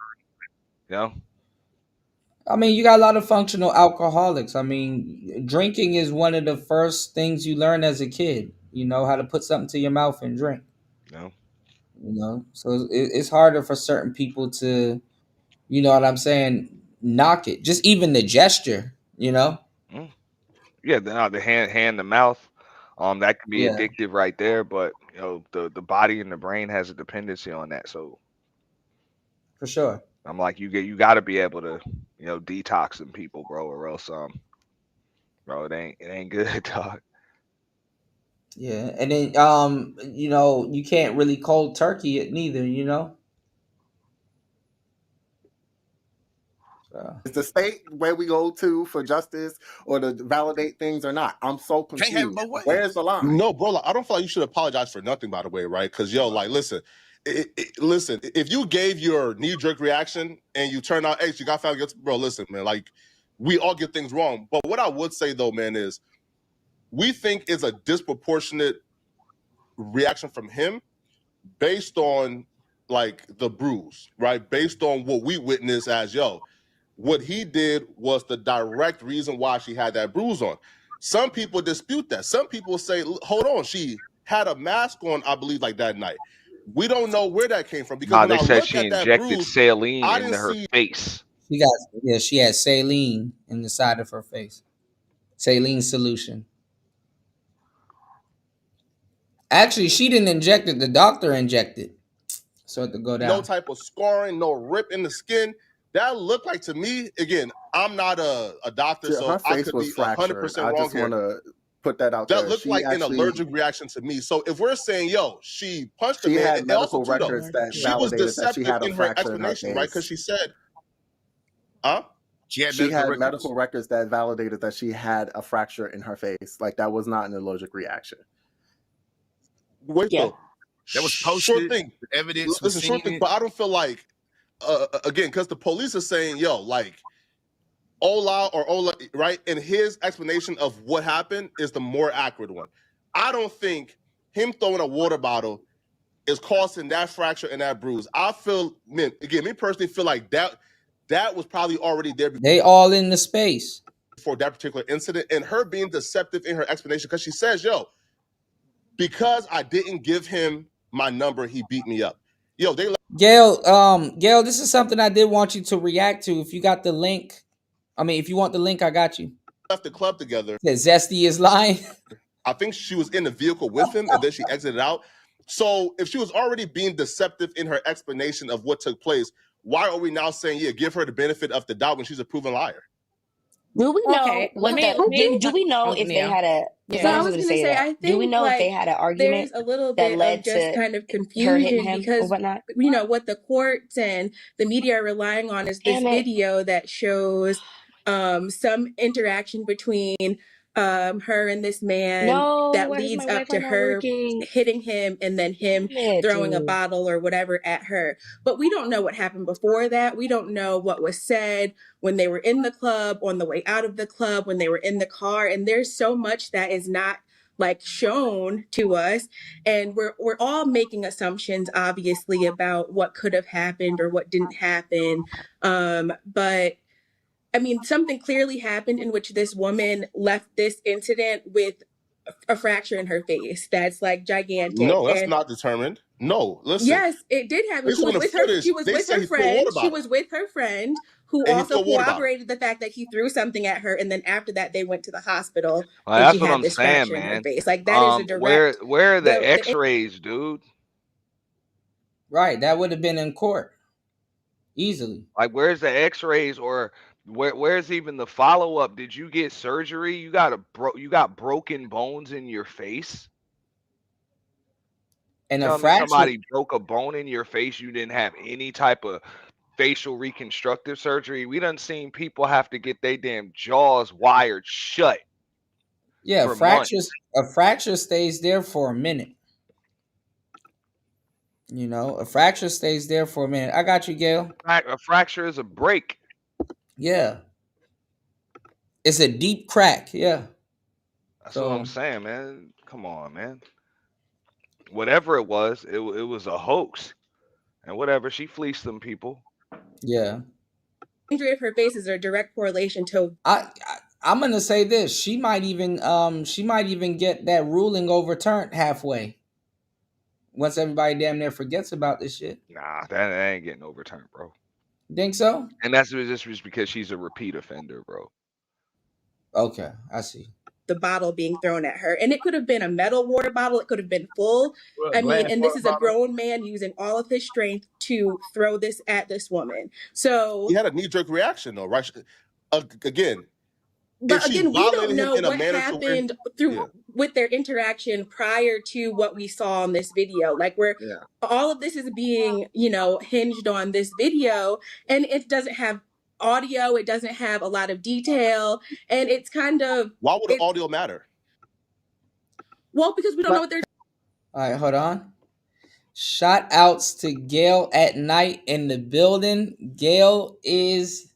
[SPEAKER 4] I mean, you got a lot of functional alcoholics. I mean, drinking is one of the first things you learn as a kid. You know how to put something to your mouth and drink. So it's harder for certain people to, you know what I'm saying, knock it. Just even the gesture,
[SPEAKER 7] Yeah, the hand to mouth, that can be
[SPEAKER 4] Yeah.
[SPEAKER 7] addictive right there. But the body and the brain has a dependency on that. So
[SPEAKER 4] for sure,
[SPEAKER 7] I'm like, you got to be able to detox them people, bro, or else bro, it ain't good, dog.
[SPEAKER 4] Yeah, and then you can't really cold turkey it neither.
[SPEAKER 13] Is the state where we go to for justice or to validate things or not? I'm so confused.
[SPEAKER 15] Can't have it both ways.
[SPEAKER 13] Where's the line?
[SPEAKER 15] No, bro. Like, I don't feel like you should apologize for nothing, by the way, right? Because like, listen, listen. If you gave your knee-jerk reaction and you turn out, hey, you got found guilty, bro. Listen, man. Like, we all get things wrong. But what I would say though, man, is we think it's a disproportionate reaction from him based on like the bruise, right? Based on what we witnessed as what he did was the direct reason why she had that bruise on. Some people dispute that. Some people say, hold on, she had a mask on, I believe, like that night. We don't know where that came from because when
[SPEAKER 7] they
[SPEAKER 15] I
[SPEAKER 7] said
[SPEAKER 15] look
[SPEAKER 7] she
[SPEAKER 15] at that
[SPEAKER 7] injected
[SPEAKER 15] bruise,
[SPEAKER 7] saline
[SPEAKER 15] I
[SPEAKER 7] into
[SPEAKER 15] didn't
[SPEAKER 7] her
[SPEAKER 15] see
[SPEAKER 7] face.
[SPEAKER 4] She had saline in the side of her face. Saline solution. Actually, she didn't inject it. The doctor injected. So it to go down.
[SPEAKER 15] No type of scarring, no rip in the skin. That looked like to me, again, I'm not a doctor, so
[SPEAKER 13] her face
[SPEAKER 15] I could
[SPEAKER 13] was
[SPEAKER 15] be
[SPEAKER 13] fractured.
[SPEAKER 15] 100%
[SPEAKER 13] I
[SPEAKER 15] wrong
[SPEAKER 13] just
[SPEAKER 15] here.
[SPEAKER 13] want to put that out there.
[SPEAKER 15] That looked like an allergic reaction to me. So if we're saying, she punched the man,
[SPEAKER 13] had
[SPEAKER 15] and
[SPEAKER 13] medical
[SPEAKER 15] also too, though,
[SPEAKER 13] records that
[SPEAKER 15] she was
[SPEAKER 13] validated that she
[SPEAKER 15] deceptive
[SPEAKER 13] had a
[SPEAKER 15] in her
[SPEAKER 13] fracture in her
[SPEAKER 15] explanation, right? Because
[SPEAKER 13] face.
[SPEAKER 15] she said, huh?
[SPEAKER 10] She had
[SPEAKER 13] medical records that validated that she had a fracture in her face. Like that was not an allergic reaction.
[SPEAKER 15] Wait, though.
[SPEAKER 10] That was posted.
[SPEAKER 15] Sure thing.
[SPEAKER 10] Evidence.
[SPEAKER 15] Listen, sure thing. But I don't feel like, again, because the police are saying, like, Ola, right? And his explanation of what happened is the more accurate one. I don't think him throwing a water bottle is causing that fracture and that bruise. I feel, me personally feel like that was probably already there.
[SPEAKER 4] They all in the space
[SPEAKER 15] for that particular incident, and her being deceptive in her explanation because she says, because I didn't give him my number, he beat me up. Yo, they
[SPEAKER 4] Gail, this is something I did want you to react to. If you got the link, if you want the link, I got you.
[SPEAKER 15] left the club together.
[SPEAKER 4] That Zesty is lying.
[SPEAKER 15] I think she was in the vehicle with him, and then she exited out. So if she was already being deceptive in her explanation of what took place, why are we now saying, yeah, give her the benefit of the doubt when she's a proven liar?
[SPEAKER 11] Do we know
[SPEAKER 12] Okay,
[SPEAKER 11] what do we know if they had a
[SPEAKER 14] So I was gonna say, I
[SPEAKER 11] do we
[SPEAKER 14] think
[SPEAKER 11] know if they
[SPEAKER 14] like
[SPEAKER 11] had an
[SPEAKER 14] there's
[SPEAKER 11] argument
[SPEAKER 14] a little
[SPEAKER 11] that
[SPEAKER 14] bit of
[SPEAKER 11] led
[SPEAKER 14] just
[SPEAKER 11] to
[SPEAKER 14] kind of
[SPEAKER 11] her hitting
[SPEAKER 14] confusion
[SPEAKER 11] him or
[SPEAKER 14] because
[SPEAKER 11] whatnot?
[SPEAKER 14] what the courts and the media are relying on is this
[SPEAKER 11] Damn it.
[SPEAKER 14] video that shows some interaction between her and this man
[SPEAKER 11] No,
[SPEAKER 14] that
[SPEAKER 11] why does
[SPEAKER 14] leads
[SPEAKER 11] my
[SPEAKER 14] up
[SPEAKER 11] Wi-Fi
[SPEAKER 14] to
[SPEAKER 11] not
[SPEAKER 14] her
[SPEAKER 11] working?
[SPEAKER 14] hitting him and then him
[SPEAKER 11] Damn it,
[SPEAKER 14] throwing a
[SPEAKER 11] dude.
[SPEAKER 14] bottle or whatever at her. But we don't know what happened before that. We don't know what was said when they were in the club, on the way out of the club, when they were in the car. And there's so much that is not like shown to us, and we're all making assumptions obviously about what could have happened or what didn't happen, but I mean, something clearly happened in which this woman left this incident with a fracture in her face that's like gigantic.
[SPEAKER 15] No, that's
[SPEAKER 14] And
[SPEAKER 15] not determined. No, listen.
[SPEAKER 14] yes, it did happen.
[SPEAKER 15] Based on the footage,
[SPEAKER 14] She was
[SPEAKER 15] they
[SPEAKER 14] with
[SPEAKER 15] said
[SPEAKER 14] her
[SPEAKER 15] he threw a water
[SPEAKER 14] friend. She
[SPEAKER 15] bottle.
[SPEAKER 14] was with her friend who
[SPEAKER 15] And he
[SPEAKER 14] also
[SPEAKER 15] threw a water bottle.
[SPEAKER 14] corroborated the fact that he threw something at her. And then after that, they went to the hospital
[SPEAKER 7] Well,
[SPEAKER 14] and
[SPEAKER 7] that's
[SPEAKER 14] she
[SPEAKER 7] what
[SPEAKER 14] had
[SPEAKER 7] I'm
[SPEAKER 14] this
[SPEAKER 7] saying,
[SPEAKER 14] fracture in her
[SPEAKER 7] man.
[SPEAKER 14] face. Like that is a direct.
[SPEAKER 7] Where are the X-rays, dude?
[SPEAKER 4] Right, that would have been in court easily.
[SPEAKER 7] Like, where's the X-rays, or where's even the follow-up? Did you get surgery? You got broken bones in your face?
[SPEAKER 4] And
[SPEAKER 7] Tell
[SPEAKER 4] a
[SPEAKER 7] me
[SPEAKER 4] fracture.
[SPEAKER 7] somebody broke a bone in your face, you didn't have any type of facial reconstructive surgery. We done seen people have to get their damn jaws wired shut.
[SPEAKER 4] Yeah,
[SPEAKER 7] for months.
[SPEAKER 4] a fracture stays there for a minute. A fracture stays there for a minute. I got you, Gail.
[SPEAKER 7] A fracture is a break.
[SPEAKER 4] Yeah. It's a deep crack. Yeah.
[SPEAKER 7] That's what I'm saying, man. Come on, man. Whatever it was a hoax. And whatever, she fleeced them people.
[SPEAKER 4] Yeah.
[SPEAKER 14] Injury of her face is a direct correlation to.
[SPEAKER 4] I'm gonna say this. She might even get that ruling overturned halfway. Once everybody damn near forgets about this shit.
[SPEAKER 7] Nah, that ain't getting overturned, bro.
[SPEAKER 4] Think so?
[SPEAKER 7] And that's just because she's a repeat offender, bro.
[SPEAKER 4] Okay, I see.
[SPEAKER 14] The bottle being thrown at her, and it could have been a metal water bottle. It could have been full. I mean, and this is a grown man using all of his strength to throw this at this woman. So
[SPEAKER 15] he had a knee-jerk reaction, though, right? Again,
[SPEAKER 14] but again, we don't know what happened with their interaction prior to what we saw in this video. Like all of this is being, hinged on this video, and it doesn't have audio. It doesn't have a lot of detail, and it's kind of.
[SPEAKER 15] Why would the audio matter?
[SPEAKER 14] Well, because we don't know what they're.
[SPEAKER 4] All right, hold on. Shout outs to Gail at night in the building. Gail is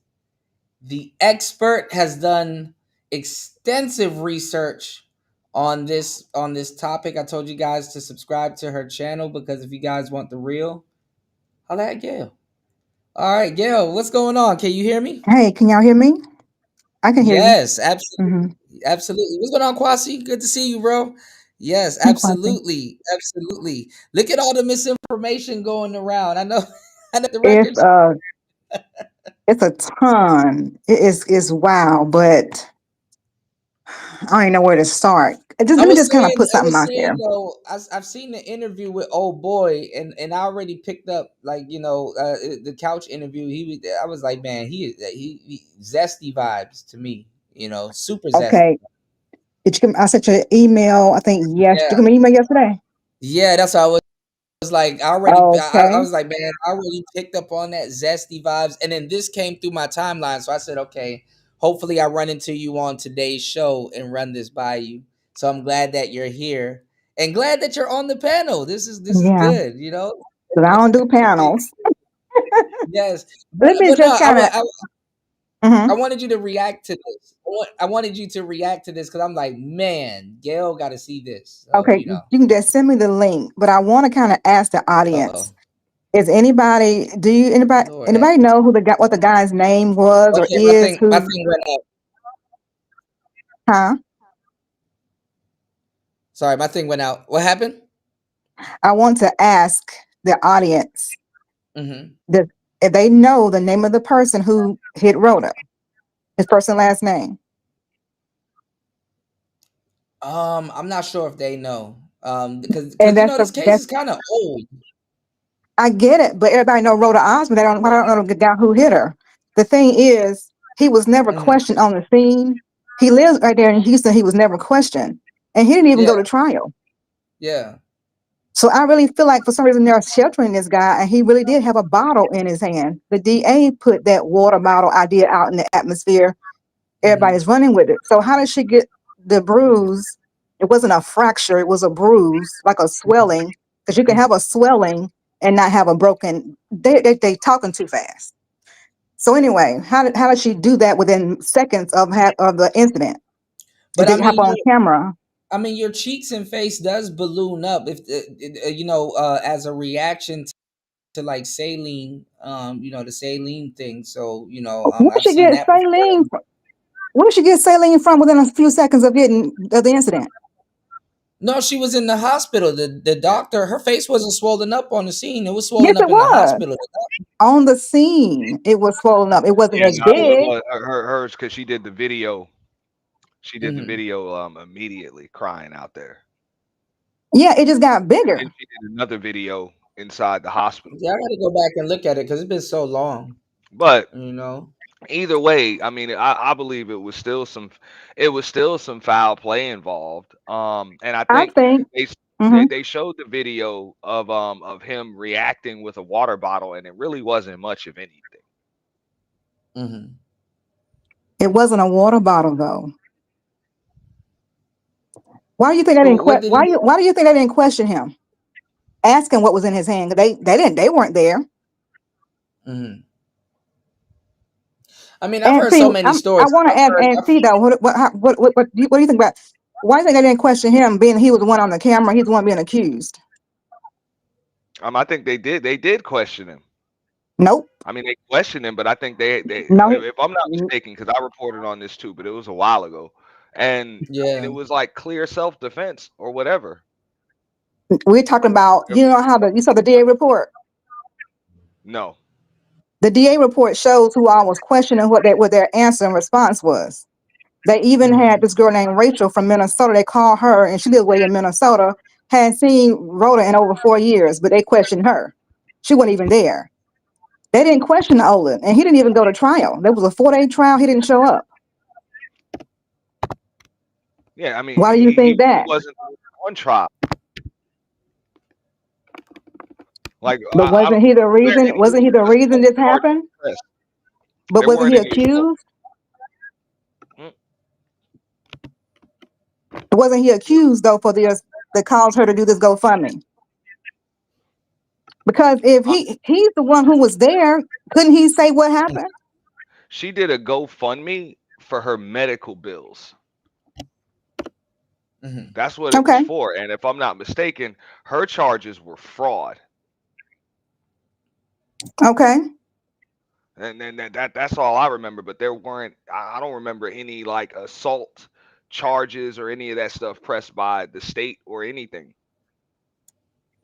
[SPEAKER 4] the expert, has done extensive research on this topic. I told you guys to subscribe to her channel because if you guys want the real, holla at Gail. All right, Gail, what's going on? Can you hear me?
[SPEAKER 16] Hey, can y'all hear me? I can hear you.
[SPEAKER 4] Yes, absolutely. Absolutely. What's going on, Kwasi? Good to see you, bro. Yes, absolutely. Absolutely. Look at all the misinformation going around. I know the records.
[SPEAKER 16] It's a ton. It's wow, but I don't even know where to start. Let me just kind of put something out there.
[SPEAKER 4] Though, I've seen the interview with old boy, and I already picked up the couch interview. I was like, man, he zesty vibes to me. Super zesty.
[SPEAKER 16] Okay. I sent you an email. I think yes. Did you get my email yesterday?
[SPEAKER 4] Yeah, that's what I was like. I was like, man, I already picked up on that zesty vibes, and then this came through my timeline. So I said, okay, hopefully I run into you on today's show and run this by you. So I'm glad that you're here and glad that you're on the panel. This is good,
[SPEAKER 16] Because I don't do panels.
[SPEAKER 4] Yes.
[SPEAKER 16] Let me just kind of.
[SPEAKER 4] I wanted you to react to this. I wanted you to react to this because I'm like, man, Gail got to see this. So,
[SPEAKER 16] okay, you can just send me the link, but I want to kind of ask the audience: is anybody know what the guy's name was or is?
[SPEAKER 4] My thing went up.
[SPEAKER 16] Huh?
[SPEAKER 4] Sorry, my thing went out. What happened?
[SPEAKER 16] I want to ask the audience,
[SPEAKER 4] Mm-hmm.
[SPEAKER 16] if they know the name of the person who hit Rhoda, his first and last name.
[SPEAKER 4] I'm not sure if they know. Because
[SPEAKER 16] And
[SPEAKER 4] you know this case is kind of old.
[SPEAKER 16] I get it, but everybody know Rhoda Osmond. I don't know the guy who hit her. The thing is, he was never questioned on the scene. He lives right there in Houston. He was never questioned, and he didn't even go to trial.
[SPEAKER 4] Yeah.
[SPEAKER 16] So I really feel like for some reason they're sheltering this guy, and he really did have a bottle in his hand. The DA put that water bottle idea out in the atmosphere. Everybody's running with it. So how did she get the bruise? It wasn't a fracture. It was a bruise, like a swelling, because you can have a swelling and not have a broken. They talking too fast. So anyway, how did she do that within seconds of the incident?
[SPEAKER 4] But
[SPEAKER 16] It didn't happen on camera.
[SPEAKER 4] I mean, your cheeks and face does balloon up if you know, as a reaction to like saline, you know, the saline thing. So you know,
[SPEAKER 16] Where
[SPEAKER 4] I've
[SPEAKER 16] she
[SPEAKER 4] seen
[SPEAKER 16] get
[SPEAKER 4] that before.
[SPEAKER 16] saline? Where did she get saline from within a few seconds of the incident?
[SPEAKER 4] No, she was in the hospital. The doctor, her face wasn't swollen up on the scene. It was
[SPEAKER 16] Yes,
[SPEAKER 4] swollen up
[SPEAKER 16] it
[SPEAKER 4] in the
[SPEAKER 16] was.
[SPEAKER 4] hospital.
[SPEAKER 16] On the scene, it was swollen up. It wasn't
[SPEAKER 7] Yeah,
[SPEAKER 16] as
[SPEAKER 7] no,
[SPEAKER 16] big.
[SPEAKER 7] hers because she did the video. She did the
[SPEAKER 4] Mm-hmm.
[SPEAKER 7] video immediately crying out there.
[SPEAKER 16] Yeah, it just got bigger.
[SPEAKER 7] And she did another video inside the hospital.
[SPEAKER 4] Yeah, I got to go back and look at it because it's been so long.
[SPEAKER 7] But
[SPEAKER 4] you know,
[SPEAKER 7] either way, I mean, I believe it was still some foul play involved. And I
[SPEAKER 16] I
[SPEAKER 7] think
[SPEAKER 16] think.
[SPEAKER 7] they showed the video of him reacting with a water bottle, and it really wasn't much of anything.
[SPEAKER 4] Mm-hmm.
[SPEAKER 16] It wasn't a water bottle though. Why do you think
[SPEAKER 4] Why
[SPEAKER 16] why do you think they didn't question him? Ask him what was in his hand. They weren't there.
[SPEAKER 4] Mm-hmm. I mean, I've heard so many
[SPEAKER 16] I
[SPEAKER 4] stories.
[SPEAKER 16] want to ask Aunt T though. What do you think about? Why do you think they didn't question him, being he was the one on the camera? He's the one being accused.
[SPEAKER 7] I think they did question him.
[SPEAKER 16] Nope.
[SPEAKER 7] I mean, they questioned him, but I think they
[SPEAKER 16] No.
[SPEAKER 7] if I'm not mistaken, because I reported on this too, but it was a while ago, and I mean, it was like clear self-defense or whatever.
[SPEAKER 16] We're talking about, you know how you saw the DA report?
[SPEAKER 7] No.
[SPEAKER 16] The DA report shows who all was questioning what their answer and response was. They even had this girl named Rachel from Minnesota. They called her, and she lived way in Minnesota. Hadn't seen Rhoda in over 4 years, but they questioned her. She wasn't even there. They didn't question Olin, and he didn't even go to trial. There was a 4-day trial. He didn't show up.
[SPEAKER 7] Yeah, I mean,
[SPEAKER 16] Why do you think that?
[SPEAKER 7] He wasn't on trial. Like,
[SPEAKER 16] but wasn't he the reason? Wasn't he the reason this happened? But wasn't he accused? Wasn't he accused though for this that caused her to do this GoFundMe? Because if he's the one who was there, couldn't he say what happened?
[SPEAKER 7] She did a GoFundMe for her medical bills.
[SPEAKER 4] Mm-hmm.
[SPEAKER 7] That's what it was for. And if I'm not mistaken, her charges were fraud.
[SPEAKER 16] Okay.
[SPEAKER 7] And then that's all I remember. But there weren't. I don't remember any like assault charges or any of that stuff pressed by the state or anything.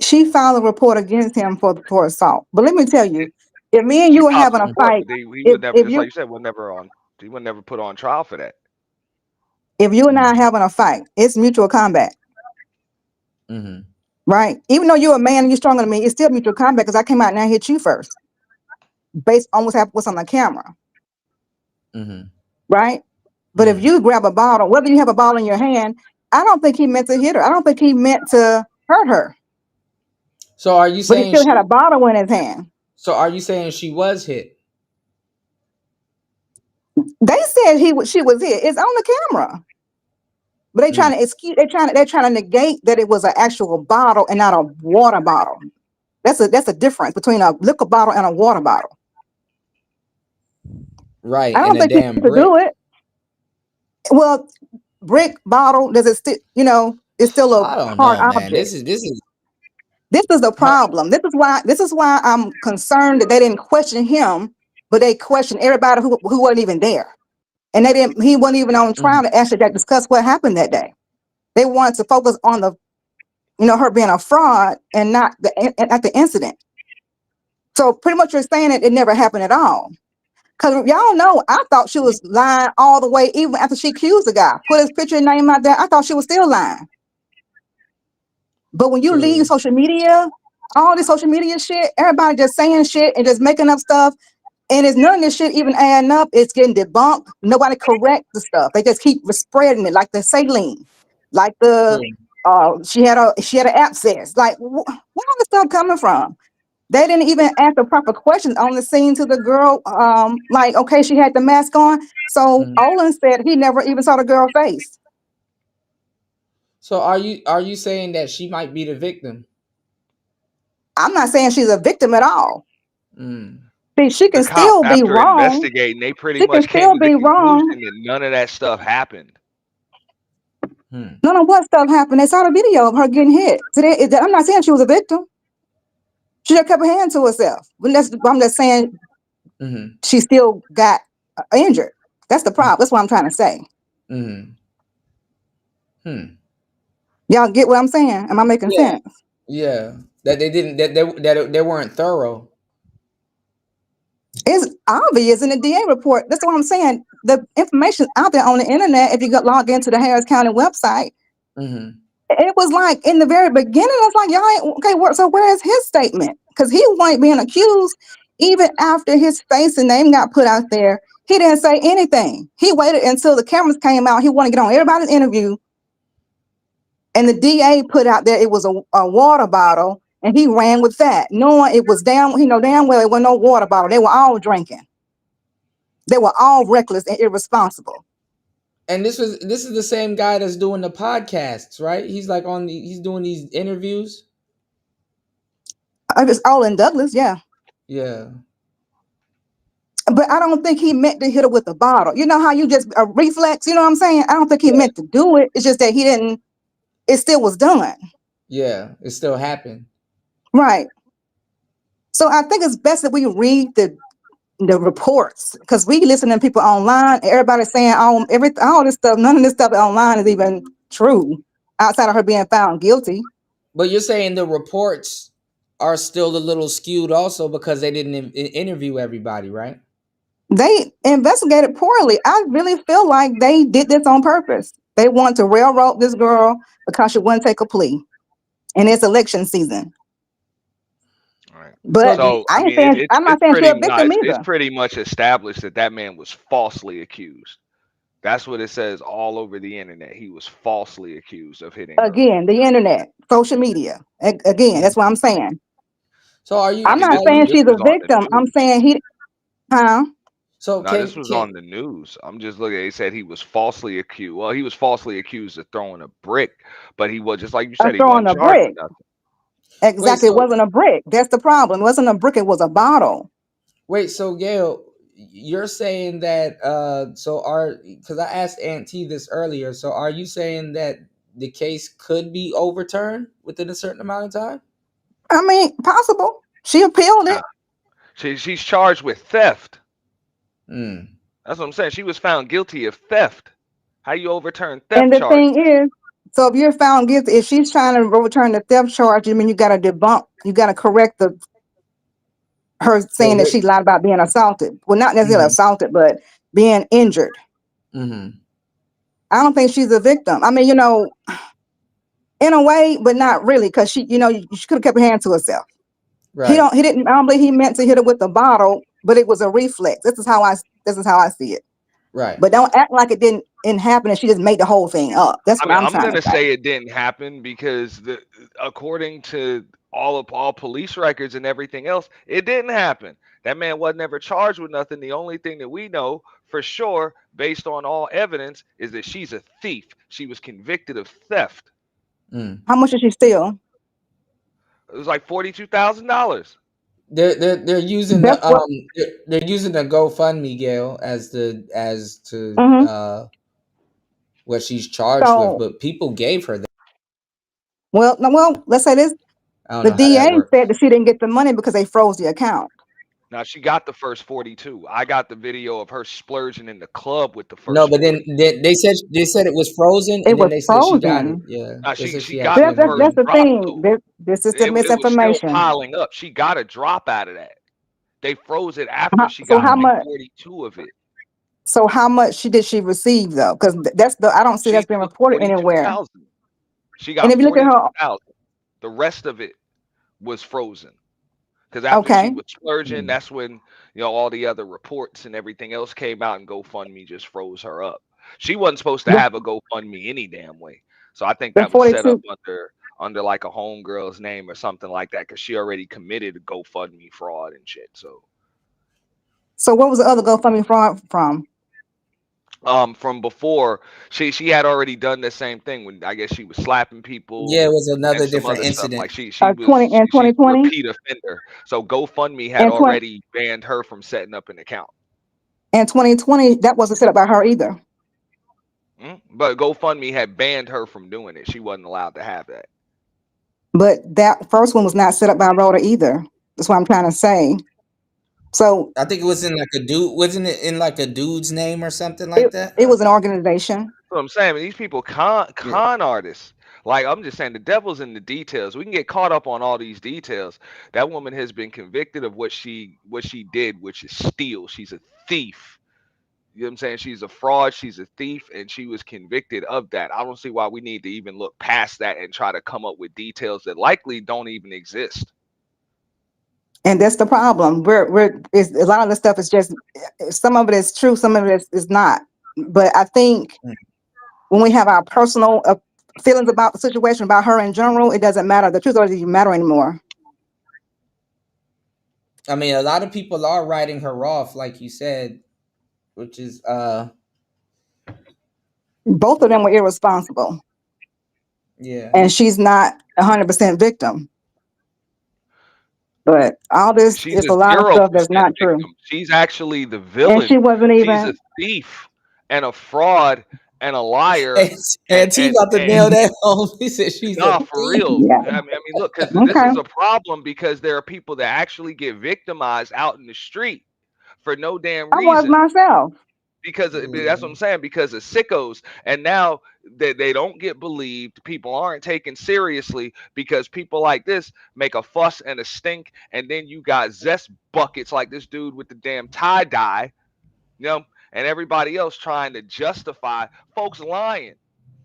[SPEAKER 16] She filed a report against him for assault. But let me tell you, if me and you were having a fight,
[SPEAKER 7] he would never, just like you said, he would never put on trial for that.
[SPEAKER 16] If you and I are having a fight, it's mutual combat.
[SPEAKER 4] Mm-hmm.
[SPEAKER 16] Right? Even though you're a man and you're stronger than me, it's still mutual combat because I came out and I hit you first. Based on what's on the camera.
[SPEAKER 4] Mm-hmm.
[SPEAKER 16] Right? But if you grab a bottle, whether you have a bottle in your hand, I don't think he meant to hit her. I don't think he meant to hurt her.
[SPEAKER 4] So are you saying
[SPEAKER 16] But he still had a bottle in his hand.
[SPEAKER 4] So are you saying she was hit?
[SPEAKER 16] They said she was hit. It's on the camera. But they trying to excuse. They're trying to negate that it was an actual bottle and not a water bottle. That's a difference between a liquor bottle and a water bottle.
[SPEAKER 4] Right.
[SPEAKER 16] I don't think he could do it. Well, brick bottle, does it still? You know, it's still a hard object.
[SPEAKER 4] Man. This is
[SPEAKER 16] the problem. This is why I'm concerned that they didn't question him, but they questioned everybody who wasn't even there. And he wasn't even on trial to actually discuss what happened that day. They wanted to focus on her being a fraud and not at the incident. So pretty much you're saying that it never happened at all. Because y'all know, I thought she was lying all the way, even after she accused the guy, put his picture and name out there. I thought she was still lying. But when you leave social media, all this social media shit, everybody just saying shit and just making up stuff. And it's none of this shit even adding up. It's getting debunked. Nobody corrects the stuff. They just keep spreading it, like the saline, like the she had an abscess. Like, where all this stuff coming from? They didn't even ask the proper questions on the scene to the girl. Like, okay, she had the mask on. So Olin said he never even saw the girl's face.
[SPEAKER 4] So are you saying that she might be the victim?
[SPEAKER 16] I'm not saying she's a victim at all.
[SPEAKER 4] Mm.
[SPEAKER 16] See, she can
[SPEAKER 7] The cops,
[SPEAKER 16] still be
[SPEAKER 7] after
[SPEAKER 16] wrong.
[SPEAKER 7] investigating, they pretty
[SPEAKER 16] She can
[SPEAKER 7] much came
[SPEAKER 16] still
[SPEAKER 7] to the
[SPEAKER 16] be wrong.
[SPEAKER 7] conclusion that none of that stuff happened.
[SPEAKER 16] None of what stuff happened. They saw the video of her getting hit. So I'm not saying she was a victim. She just kept her hand to herself. I'm just saying she still got injured. That's the problem. That's what I'm trying to say. Y'all get what I'm saying? Am I making sense?
[SPEAKER 4] Yeah. That they didn't. That they weren't thorough.
[SPEAKER 16] It's obvious in the DA report. That's what I'm saying. The information out there on the internet, if you log into the Harris County website, it was like in the very beginning, it's like, y'all ain't okay. So where is his statement? Because he wasn't being accused even after his face and name got put out there. He didn't say anything. He waited until the cameras came out. He wanted to get on everybody's interview. And the DA put out there it was a water bottle, and he ran with that, knowing it was damn well it wasn't no water bottle. They were all drinking. They were all reckless and irresponsible.
[SPEAKER 4] And this is the same guy that's doing the podcasts, right? He's like he's doing these interviews.
[SPEAKER 16] It's Olin Douglas, yeah.
[SPEAKER 4] Yeah.
[SPEAKER 16] But I don't think he meant to hit her with the bottle. You know how you just a reflex, you know what I'm saying? I don't think he meant to do it. It's just that he didn't, it still was done.
[SPEAKER 4] Yeah, it still happened.
[SPEAKER 16] Right. So I think it's best that we read the reports, because we listen to people online. Everybody's saying all this stuff. None of this stuff online is even true outside of her being found guilty.
[SPEAKER 4] But you're saying the reports are still a little skewed also because they didn't interview everybody, right?
[SPEAKER 16] They investigated poorly. I really feel like they did this on purpose. They want to railroad this girl because she wouldn't take a plea. And it's election season.
[SPEAKER 7] Right.
[SPEAKER 16] But
[SPEAKER 7] so
[SPEAKER 16] I'm not saying she's a victim either.
[SPEAKER 7] It's pretty much established that man was falsely accused. That's what it says all over the internet. He was falsely accused of hitting her.
[SPEAKER 16] Again, the internet, social media. Again, that's what I'm saying.
[SPEAKER 4] So are you?
[SPEAKER 16] I'm not saying she's a victim. I'm saying
[SPEAKER 7] So this was on the news. I'm just looking. They said he was falsely accused. Well, he was falsely accused of throwing a brick, but he was, just like you said, he wasn't charged with nothing.
[SPEAKER 16] Exactly. It wasn't a brick. That's the problem. It wasn't a brick. It was a bottle.
[SPEAKER 4] Wait, so Gail, you're saying that because I asked Aunt T this earlier. So are you saying that the case could be overturned within a certain amount of time?
[SPEAKER 16] I mean, possible. She appealed it.
[SPEAKER 7] She's charged with theft. That's what I'm saying. She was found guilty of theft. How you overturn theft
[SPEAKER 16] And the
[SPEAKER 7] charges?
[SPEAKER 16] thing is, so if you're found guilty, if she's trying to overturn the theft charge, I mean, you got to debunk, you got to correct her saying that she lied about being assaulted. Well, not necessarily assaulted, but being injured. I don't think she's a victim. I mean, in a way, but not really, because she could have kept her hand to herself. Right. I don't believe he meant to hit her with the bottle, but it was a reflex. This is how I see it.
[SPEAKER 4] Right.
[SPEAKER 16] But don't act like it didn't happen and she just made the whole thing up. That's what I'm trying to
[SPEAKER 7] say. It didn't happen because according to all police records and everything else, it didn't happen. That man wasn't ever charged with nothing. The only thing that we know for sure, based on all evidence, is that she's a thief. She was convicted of theft.
[SPEAKER 16] How much did she steal?
[SPEAKER 7] It was like $42,000.
[SPEAKER 4] They're using they're using the GoFundMe, Gail, as to what she's charged with, but people gave her that.
[SPEAKER 16] Well, let's say this: the DA said that she didn't get the money because they froze the account.
[SPEAKER 7] Now she got the first 42. I got the video of her splurging in the club with the
[SPEAKER 4] No,
[SPEAKER 7] first
[SPEAKER 4] but then
[SPEAKER 7] 40.
[SPEAKER 4] they said it was frozen,
[SPEAKER 16] It
[SPEAKER 4] and then
[SPEAKER 16] was
[SPEAKER 4] they said she got it.
[SPEAKER 16] frozen.
[SPEAKER 4] Yeah, they
[SPEAKER 7] She
[SPEAKER 4] said she
[SPEAKER 7] got
[SPEAKER 4] actually
[SPEAKER 7] the
[SPEAKER 16] That's,
[SPEAKER 4] ended
[SPEAKER 16] that's,
[SPEAKER 4] up
[SPEAKER 7] first
[SPEAKER 16] that's
[SPEAKER 4] getting
[SPEAKER 16] the
[SPEAKER 4] it.
[SPEAKER 7] drop
[SPEAKER 16] thing.
[SPEAKER 7] though.
[SPEAKER 16] This is the
[SPEAKER 7] It was still
[SPEAKER 16] misinformation.
[SPEAKER 7] piling up. She got a drop out of that. They froze it after she
[SPEAKER 16] So
[SPEAKER 7] got
[SPEAKER 16] how
[SPEAKER 7] like
[SPEAKER 16] much?
[SPEAKER 7] 42 of it.
[SPEAKER 16] So how much did she receive though? Because that's the I don't see
[SPEAKER 7] She
[SPEAKER 16] that's been
[SPEAKER 7] took
[SPEAKER 16] reported anywhere.
[SPEAKER 7] 42,000. She
[SPEAKER 16] And
[SPEAKER 7] got
[SPEAKER 16] if you look at her,
[SPEAKER 7] 42,000. The rest of it was frozen. Because after she
[SPEAKER 16] okay,
[SPEAKER 7] was splurging, that's when all the other reports and everything else came out, and GoFundMe just froze her up. She wasn't supposed to
[SPEAKER 16] the
[SPEAKER 7] have a GoFundMe any damn way. So I think
[SPEAKER 16] the
[SPEAKER 7] that was set up
[SPEAKER 16] 42.
[SPEAKER 7] under like a homegirl's name or something like that, because she already committed a GoFundMe fraud and shit. So
[SPEAKER 16] So what was the other GoFundMe fraud from?
[SPEAKER 7] from before, she had already done the same thing when I guess she was slapping
[SPEAKER 4] Yeah, it
[SPEAKER 7] people
[SPEAKER 4] was
[SPEAKER 7] and
[SPEAKER 4] another
[SPEAKER 7] some
[SPEAKER 4] different
[SPEAKER 7] other stuff.
[SPEAKER 4] incident.
[SPEAKER 7] Like she was
[SPEAKER 16] 20 and
[SPEAKER 7] she's a
[SPEAKER 16] 2020
[SPEAKER 7] repeat offender. So GoFundMe had
[SPEAKER 16] and 20
[SPEAKER 7] already banned her from setting up an account.
[SPEAKER 16] and 2020 that wasn't set up by her either.
[SPEAKER 7] But GoFundMe had banned her from doing it. She wasn't allowed to have that.
[SPEAKER 16] But that first one was not set up by Rhoda either. That's what I'm trying to say. So
[SPEAKER 4] I think it was in like a dude. Wasn't it in like a dude's name or something like that?
[SPEAKER 16] it was an organization.
[SPEAKER 7] That's what I'm saying. These people con
[SPEAKER 4] Yeah.
[SPEAKER 7] artists. Like, I'm just saying, the devil's in the details. We can get caught up on all these details. That woman has been convicted of what she did, which is steal. She's a thief. You know what I'm saying? She's a fraud, she's a thief, and she was convicted of that. I don't see why we need to even look past that and try to come up with details that likely don't even exist.
[SPEAKER 16] And that's the problem. It's, a lot of the stuff is just, some of it is true, some of it is not. But I think when we have our personal feelings about the situation, about her in general, it doesn't matter. The truth doesn't even matter anymore.
[SPEAKER 4] I mean, a lot of people are writing her off, like you said, which is
[SPEAKER 16] Both of them were irresponsible.
[SPEAKER 4] yeah.
[SPEAKER 16] And she's not 100% victim. But all this
[SPEAKER 7] She's
[SPEAKER 16] is
[SPEAKER 7] a
[SPEAKER 16] a lot of
[SPEAKER 7] 0%
[SPEAKER 16] stuff that's not true.
[SPEAKER 7] victim. She's actually the
[SPEAKER 16] And she
[SPEAKER 7] villain.
[SPEAKER 16] wasn't
[SPEAKER 7] She's a
[SPEAKER 16] even.
[SPEAKER 7] thief and a fraud and a liar.
[SPEAKER 4] And T about to nail that home. He said she's a
[SPEAKER 7] Nah, for
[SPEAKER 4] thief.
[SPEAKER 7] real.
[SPEAKER 16] Yeah.
[SPEAKER 7] I mean, look, because this
[SPEAKER 16] Okay.
[SPEAKER 7] is a problem, because there are people that actually get victimized out in the street for no damn
[SPEAKER 16] I was
[SPEAKER 7] reason.
[SPEAKER 16] myself.
[SPEAKER 7] Because that's what I'm saying, because of sickos, and now they don't get believed. People aren't taken seriously because people like this make a fuss and a stink, and then you got zest buckets like this dude with the damn tie-dye, and everybody else trying to justify folks lying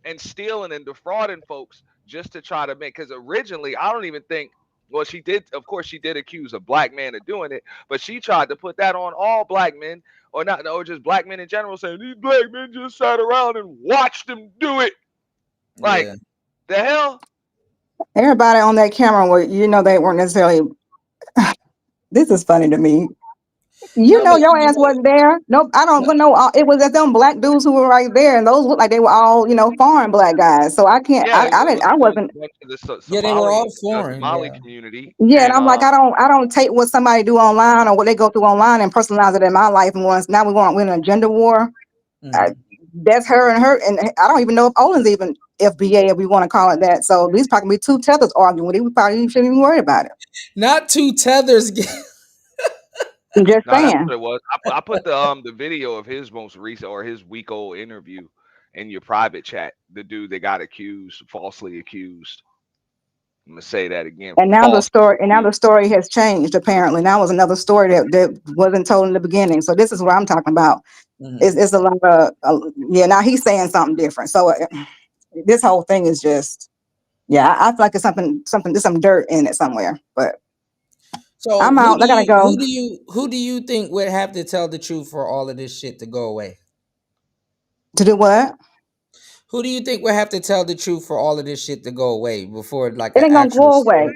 [SPEAKER 7] and stealing and defrauding folks just to try to make, because originally I don't even think, well, she did, of course she did accuse a black man of doing it, but she tried to put that on all black men, or not, or just black men in general, saying these black men just sat around and watched them do it. Like, the hell?
[SPEAKER 16] Everybody on that camera were, they weren't necessarily. This is funny to me. Your ass wasn't there. Nope, I don't know. It was them black dudes who were right there, and those looked like they were all, foreign black guys. So I can't.
[SPEAKER 7] Yeah,
[SPEAKER 16] I didn't. I wasn't.
[SPEAKER 7] bunch of the
[SPEAKER 4] Yeah, they were all foreign.
[SPEAKER 7] Somali community.
[SPEAKER 16] Yeah, and
[SPEAKER 7] And
[SPEAKER 16] I'm like, I don't take what somebody do online or what they go through online and personalize it in my life. And once now we're in a gender war. That's her, and I don't even know if Olin's even FBA, if we want to call it that. So these probably be two tethers arguing with it. We probably shouldn't even worry about it.
[SPEAKER 4] Not two tethers.
[SPEAKER 16] I'm just
[SPEAKER 7] No, that's
[SPEAKER 16] saying.
[SPEAKER 7] what it was. I put the video of his most recent, or his week old interview, in your private chat. The dude that got falsely accused. I'm gonna say that again.
[SPEAKER 16] And now the story has changed. Apparently, now was another story that wasn't told in the beginning. So this is what I'm talking about. It's a lot of now he's saying something different. So this whole thing is just I feel like it's there's some dirt in it somewhere. But
[SPEAKER 4] so
[SPEAKER 16] I'm out. I gotta go.
[SPEAKER 4] Who do you think would have to tell the truth for all of this shit to go away?
[SPEAKER 16] To do what?
[SPEAKER 4] Who do you think would have to tell the truth for all of this shit to go away before
[SPEAKER 16] It ain't gonna go away.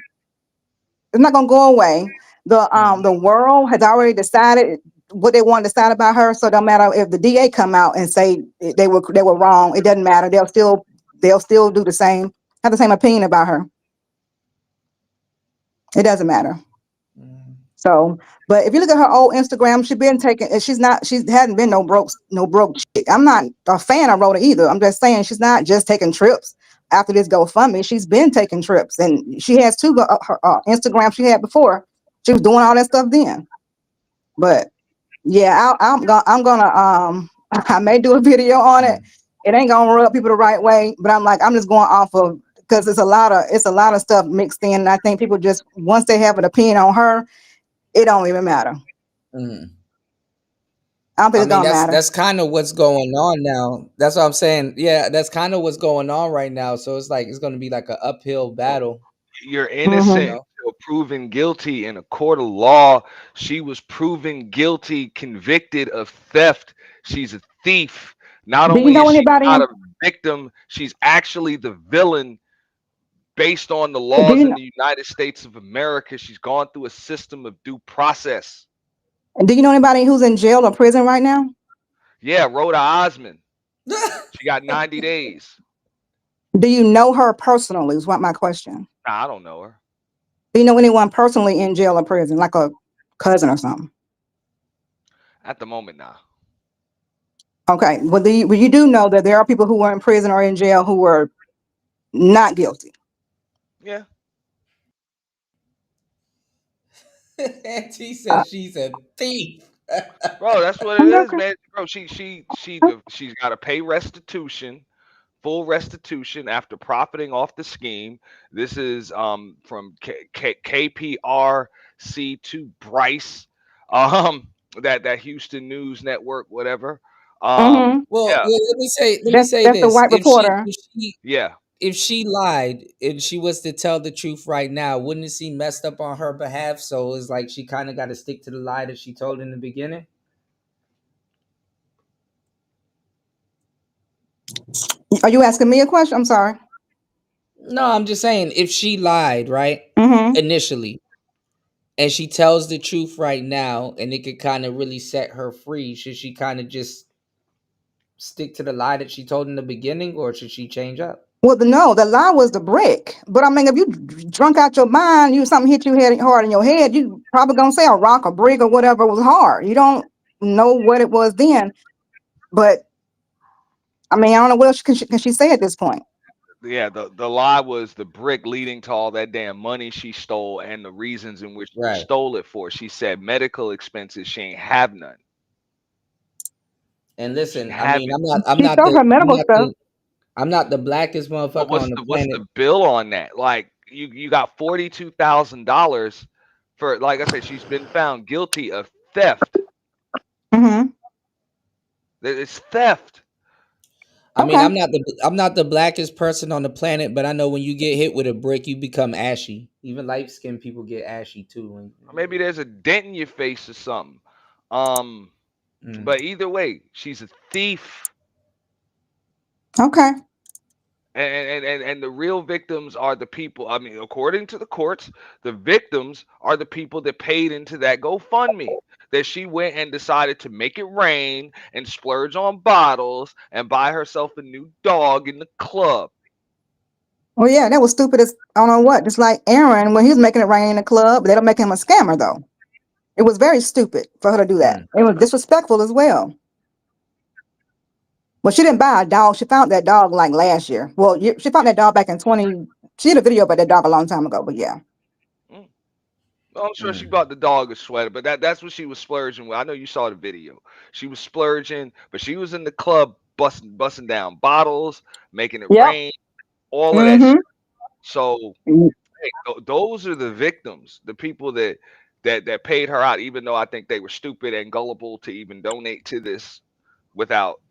[SPEAKER 16] It's not gonna go away. The world has already decided what they want to decide about her. So it don't matter if the DA come out and say they were wrong. It doesn't matter. They'll still do the same, have the same opinion about her. It doesn't matter. So, but if you look at her old Instagram, she hadn't been no broke chick. I'm not a fan of Rhoda either. I'm just saying she's not just taking trips after this GoFundMe. She's been taking trips, and she has two her Instagram she had before. She was doing all that stuff then. But yeah, I'm gonna I may do a video on it. It ain't gonna rub people the right way, but I'm just going off of, because it's a lot of stuff mixed in, and I think people just, once they have an opinion on her, it don't even matter. I don't think
[SPEAKER 4] I
[SPEAKER 16] it's
[SPEAKER 4] mean,
[SPEAKER 16] gonna matter.
[SPEAKER 4] that's kind of what's going on now. That's what I'm saying. Yeah, that's kind of what's going on right now. So it's like it's going to be like an uphill battle.
[SPEAKER 7] You're
[SPEAKER 4] You
[SPEAKER 7] innocent
[SPEAKER 4] know?
[SPEAKER 7] until proven guilty in a court of law. She was proven guilty, convicted of theft. She's a thief. Not
[SPEAKER 16] Do you
[SPEAKER 7] only
[SPEAKER 16] know
[SPEAKER 7] is she
[SPEAKER 16] anybody
[SPEAKER 7] not
[SPEAKER 16] in?
[SPEAKER 7] a victim, she's actually the villain based on the
[SPEAKER 16] Do
[SPEAKER 7] laws
[SPEAKER 16] you
[SPEAKER 7] in
[SPEAKER 16] know?
[SPEAKER 7] the United States of America. She's gone through a system of due process.
[SPEAKER 16] Do you know anybody who's in jail or prison right now?
[SPEAKER 7] Yeah, Rhoda Osmond. She got 90 days.
[SPEAKER 16] Do you know her personally? Is what my question.
[SPEAKER 7] Nah, I don't know her.
[SPEAKER 16] Do you know anyone personally in jail or prison, like a cousin or something?
[SPEAKER 7] At the moment, nah.
[SPEAKER 16] Okay. Well, you do know that there are people who were in prison or in jail who were not guilty.
[SPEAKER 7] Yeah.
[SPEAKER 4] Auntie said she's a thief.
[SPEAKER 7] Bro, that's what it is, man. Bro, she's got to pay restitution, full restitution after profiting off the scheme. This is from KPRC to Bryce, that Houston News Network, whatever.
[SPEAKER 4] Well,
[SPEAKER 7] Yeah,
[SPEAKER 4] let me say
[SPEAKER 16] That's the
[SPEAKER 4] this.
[SPEAKER 16] white reporter.
[SPEAKER 7] yeah.
[SPEAKER 4] If she lied and she was to tell the truth right now, wouldn't it seem messed up on her behalf? So it's like she kind of got to stick to the lie that she told in the beginning.
[SPEAKER 16] Are you asking me a question? I'm sorry.
[SPEAKER 4] No, I'm just saying if she lied, right? Initially, and she tells the truth right now, and it could kind of really set her free, should she kind of just stick to the lie that she told in the beginning, or should she change up?
[SPEAKER 16] Well, the lie was the brick. But I mean, if you drunk out your mind, something hit you hard in your head, you probably gonna say a rock, a brick, or whatever was hard. You don't know what it was then. But I mean, I don't know what else can she say at this point.
[SPEAKER 7] Yeah, the lie was the brick leading to all that damn money she stole and the reasons in which she stole it for. She said medical expenses, she ain't have none.
[SPEAKER 4] And listen, I
[SPEAKER 7] Have
[SPEAKER 4] mean,
[SPEAKER 7] it.
[SPEAKER 16] She stole her medical stuff.
[SPEAKER 4] I'm not the blackest
[SPEAKER 7] But
[SPEAKER 4] motherfucker on the
[SPEAKER 7] what's
[SPEAKER 4] planet.
[SPEAKER 7] the bill on that? Like you got $42,000 for, like I said, she's been found guilty of theft. It's theft.
[SPEAKER 4] I mean, I'm not the blackest person on the planet, but I know when you get hit with a brick, you become ashy. Even light skinned people get ashy too.
[SPEAKER 7] Or maybe there's a dent in your face or something. But either way, she's a thief.
[SPEAKER 16] Okay.
[SPEAKER 7] And the real victims are the people. I mean, according to the courts, the victims are the people that paid into that GoFundMe. That she went and decided to make it rain and splurge on bottles and buy herself a new dog in the club.
[SPEAKER 16] Well, yeah, that was stupid as I don't know what. Just like Aaron, when he was making it rain in the club, they don't make him a scammer though. It was very stupid for her to do that. It was disrespectful as well. Well, she didn't buy a dog. She found that dog like last year. Well, she found that dog back in 20. She did a video about that dog a long time ago, but yeah.
[SPEAKER 7] Well, I'm sure she bought the dog a sweater, but that's what she was splurging with. I know you saw the video. She was splurging, but she was in the club busting down bottles, making it rain, all of that shit. So hey, those are the victims, the people that paid her out, even though I think they were stupid and gullible to even donate to this without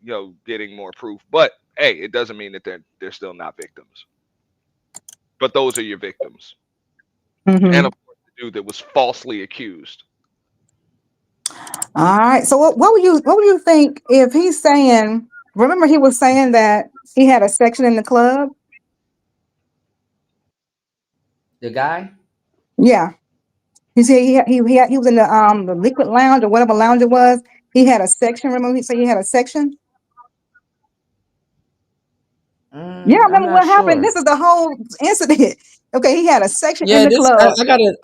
[SPEAKER 7] getting more proof. But hey, it doesn't mean that they're still not victims. But those are your victims. And of course, the dude that was falsely accused.
[SPEAKER 16] All right. So what would you think if he's saying? Remember, he was saying that he had a section in the club.
[SPEAKER 4] The guy.
[SPEAKER 16] Yeah. He said he was in the liquid lounge or whatever lounge it was. He had a section. Remember, he said he had a section. Yeah,
[SPEAKER 4] I'm
[SPEAKER 16] remember
[SPEAKER 4] not
[SPEAKER 16] what happened?
[SPEAKER 4] sure.
[SPEAKER 16] This is the whole incident. Okay, he had a section in
[SPEAKER 4] Yeah,
[SPEAKER 16] the club.
[SPEAKER 4] I gotta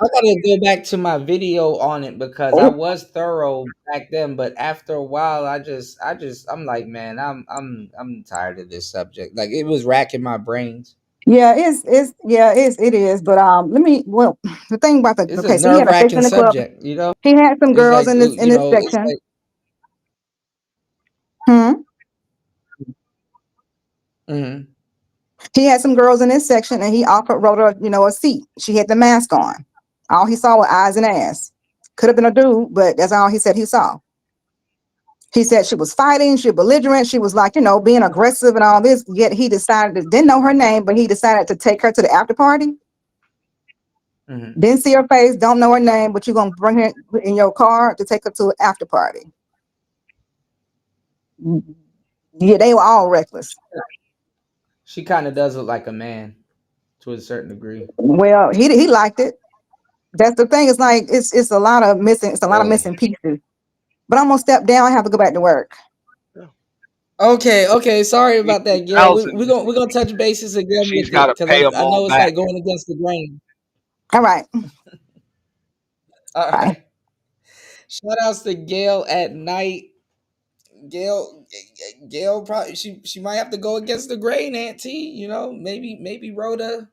[SPEAKER 4] go back to my video on it because I was thorough back then, but after a while, I'm like, man, I'm tired of this subject. Like it was racking my brains.
[SPEAKER 16] Yeah, it is. But the thing about
[SPEAKER 4] It's a
[SPEAKER 16] okay, so he had a face
[SPEAKER 4] nerve-wracking
[SPEAKER 16] in the club.
[SPEAKER 4] subject, you know.
[SPEAKER 16] He had some
[SPEAKER 4] It's
[SPEAKER 16] girls
[SPEAKER 4] like,
[SPEAKER 16] in this
[SPEAKER 4] you know, it's
[SPEAKER 16] section.
[SPEAKER 4] like, mhm.
[SPEAKER 16] He had some girls in this section, and he offered Rhoda, a seat. She had the mask on. All he saw was eyes and ass. Could have been a dude, but that's all he said he saw. He said she was fighting, she was belligerent, she was like, being aggressive and all this. Yet he didn't know her name, but he decided to take her to the after party.
[SPEAKER 4] Mhm.
[SPEAKER 16] Didn't see her face, don't know her name, but you're gonna bring her in your car to take her to an after party. Yeah, they were all reckless.
[SPEAKER 4] She kind of does look like a man to a certain degree.
[SPEAKER 16] Well, he liked it. That's the thing. It's like it's a lot of missing. It's a lot of
[SPEAKER 4] Hey.
[SPEAKER 16] missing pieces. But I'm gonna step down. I have to go back to work.
[SPEAKER 4] Okay. Sorry about that, Gail. We're gonna touch bases again
[SPEAKER 7] She's
[SPEAKER 4] with
[SPEAKER 7] got
[SPEAKER 4] it
[SPEAKER 7] to
[SPEAKER 4] because
[SPEAKER 7] pay them
[SPEAKER 4] I
[SPEAKER 7] all
[SPEAKER 4] know it's
[SPEAKER 7] back.
[SPEAKER 4] like going against the grain.
[SPEAKER 16] All right.
[SPEAKER 4] All right. Shout outs to Gail at night. Gail probably she might have to go against the grain, Aunt T. Maybe Rhoda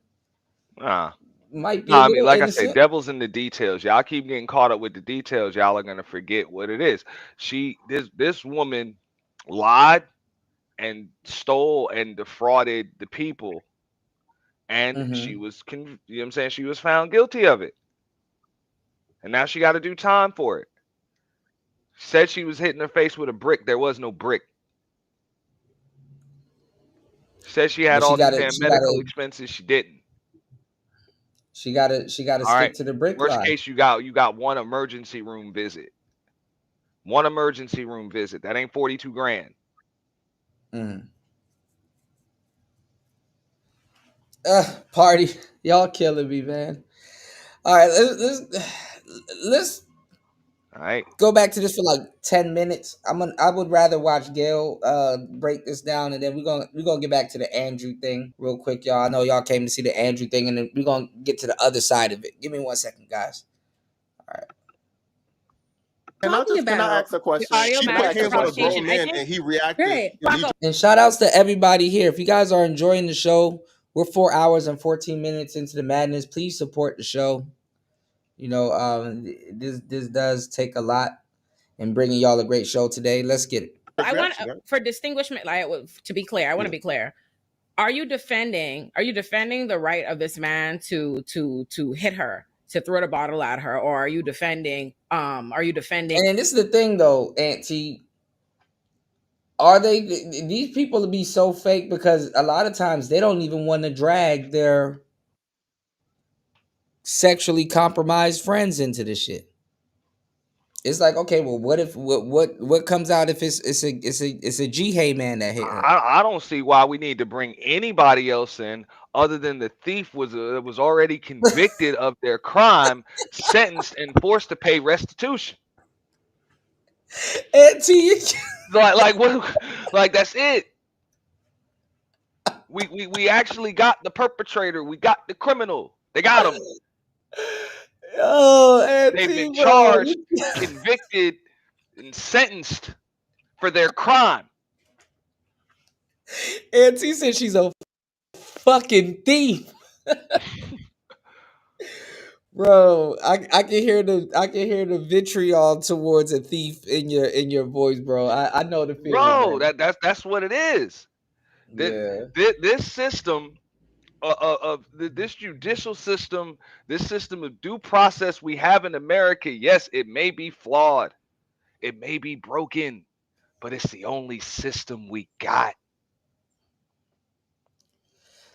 [SPEAKER 7] Nah.
[SPEAKER 4] might be
[SPEAKER 7] No,
[SPEAKER 4] a
[SPEAKER 7] I mean,
[SPEAKER 4] little
[SPEAKER 7] like I say,
[SPEAKER 4] innocent.
[SPEAKER 7] devil's in the details. Y'all keep getting caught up with the details. Y'all are gonna forget what it is. This woman lied and stole and defrauded the people, and she
[SPEAKER 4] Mm-hmm.
[SPEAKER 7] was you know what I'm saying, she was found guilty of it, and now she got to do time for it. Said she was hitting her face with a brick. There was no brick. Said she had
[SPEAKER 4] But
[SPEAKER 7] all these damn medical expenses. She didn't.
[SPEAKER 4] she gotta
[SPEAKER 7] All right.
[SPEAKER 4] stick to the brick
[SPEAKER 7] Worst
[SPEAKER 4] lie.
[SPEAKER 7] case, you got one emergency room visit. One emergency room visit. That ain't 42 grand.
[SPEAKER 4] Mm. Party, y'all killing me, man. All right, let's
[SPEAKER 7] All right.
[SPEAKER 4] go back to this for like 10 minutes. I would rather watch Gail break this down, and then we're gonna get back to the Andrew thing real quick, y'all. I know y'all came to see the Andrew thing, and then we're gonna get to the other side of it. Give me 1 second, guys. All right.
[SPEAKER 13] Can I ask a question?
[SPEAKER 14] audio
[SPEAKER 15] She
[SPEAKER 13] Can I
[SPEAKER 15] put
[SPEAKER 14] matters
[SPEAKER 13] ask a
[SPEAKER 14] for
[SPEAKER 15] hands on a
[SPEAKER 13] question?
[SPEAKER 15] grown
[SPEAKER 14] prostitution. I
[SPEAKER 15] man
[SPEAKER 14] think
[SPEAKER 15] and he reacted.
[SPEAKER 14] right.
[SPEAKER 4] And shout outs to everybody here. If you guys are enjoying the show, we're 4 hours and 14 minutes into the madness. Please support the show. This does take a lot in bringing y'all a great show today. Let's get it.
[SPEAKER 12] I want for distinguishment, like to be clear, I want to be clear. Are you defending the right of this man to hit her, to throw the bottle at her, or are you defending
[SPEAKER 4] And this is the thing though, Auntie. Are these people to be so fake? Because a lot of times they don't even want to drag their sexually compromised friends into this shit. It's like, okay, well, what comes out if it's a G-Hay man that hit her?
[SPEAKER 7] I don't see why we need to bring anybody else in other than the thief was already convicted of their crime, sentenced, and forced to pay restitution.
[SPEAKER 4] Auntie,
[SPEAKER 7] like what? Like that's it. We actually got the perpetrator. We got the criminal. They got him.
[SPEAKER 4] Oh,
[SPEAKER 7] They've
[SPEAKER 4] Auntie,
[SPEAKER 7] been
[SPEAKER 4] bro.
[SPEAKER 7] charged, convicted, and sentenced for their crime.
[SPEAKER 4] Auntie said she's a fucking thief. Bro, I can hear the vitriol towards a thief in your voice, bro. I know the feeling,
[SPEAKER 7] Bro,
[SPEAKER 4] man.
[SPEAKER 7] that's what it is.
[SPEAKER 4] Yeah.
[SPEAKER 7] This system this judicial system, this system of due process we have in America, yes, it may be flawed, it may be broken, but it's the only system we got.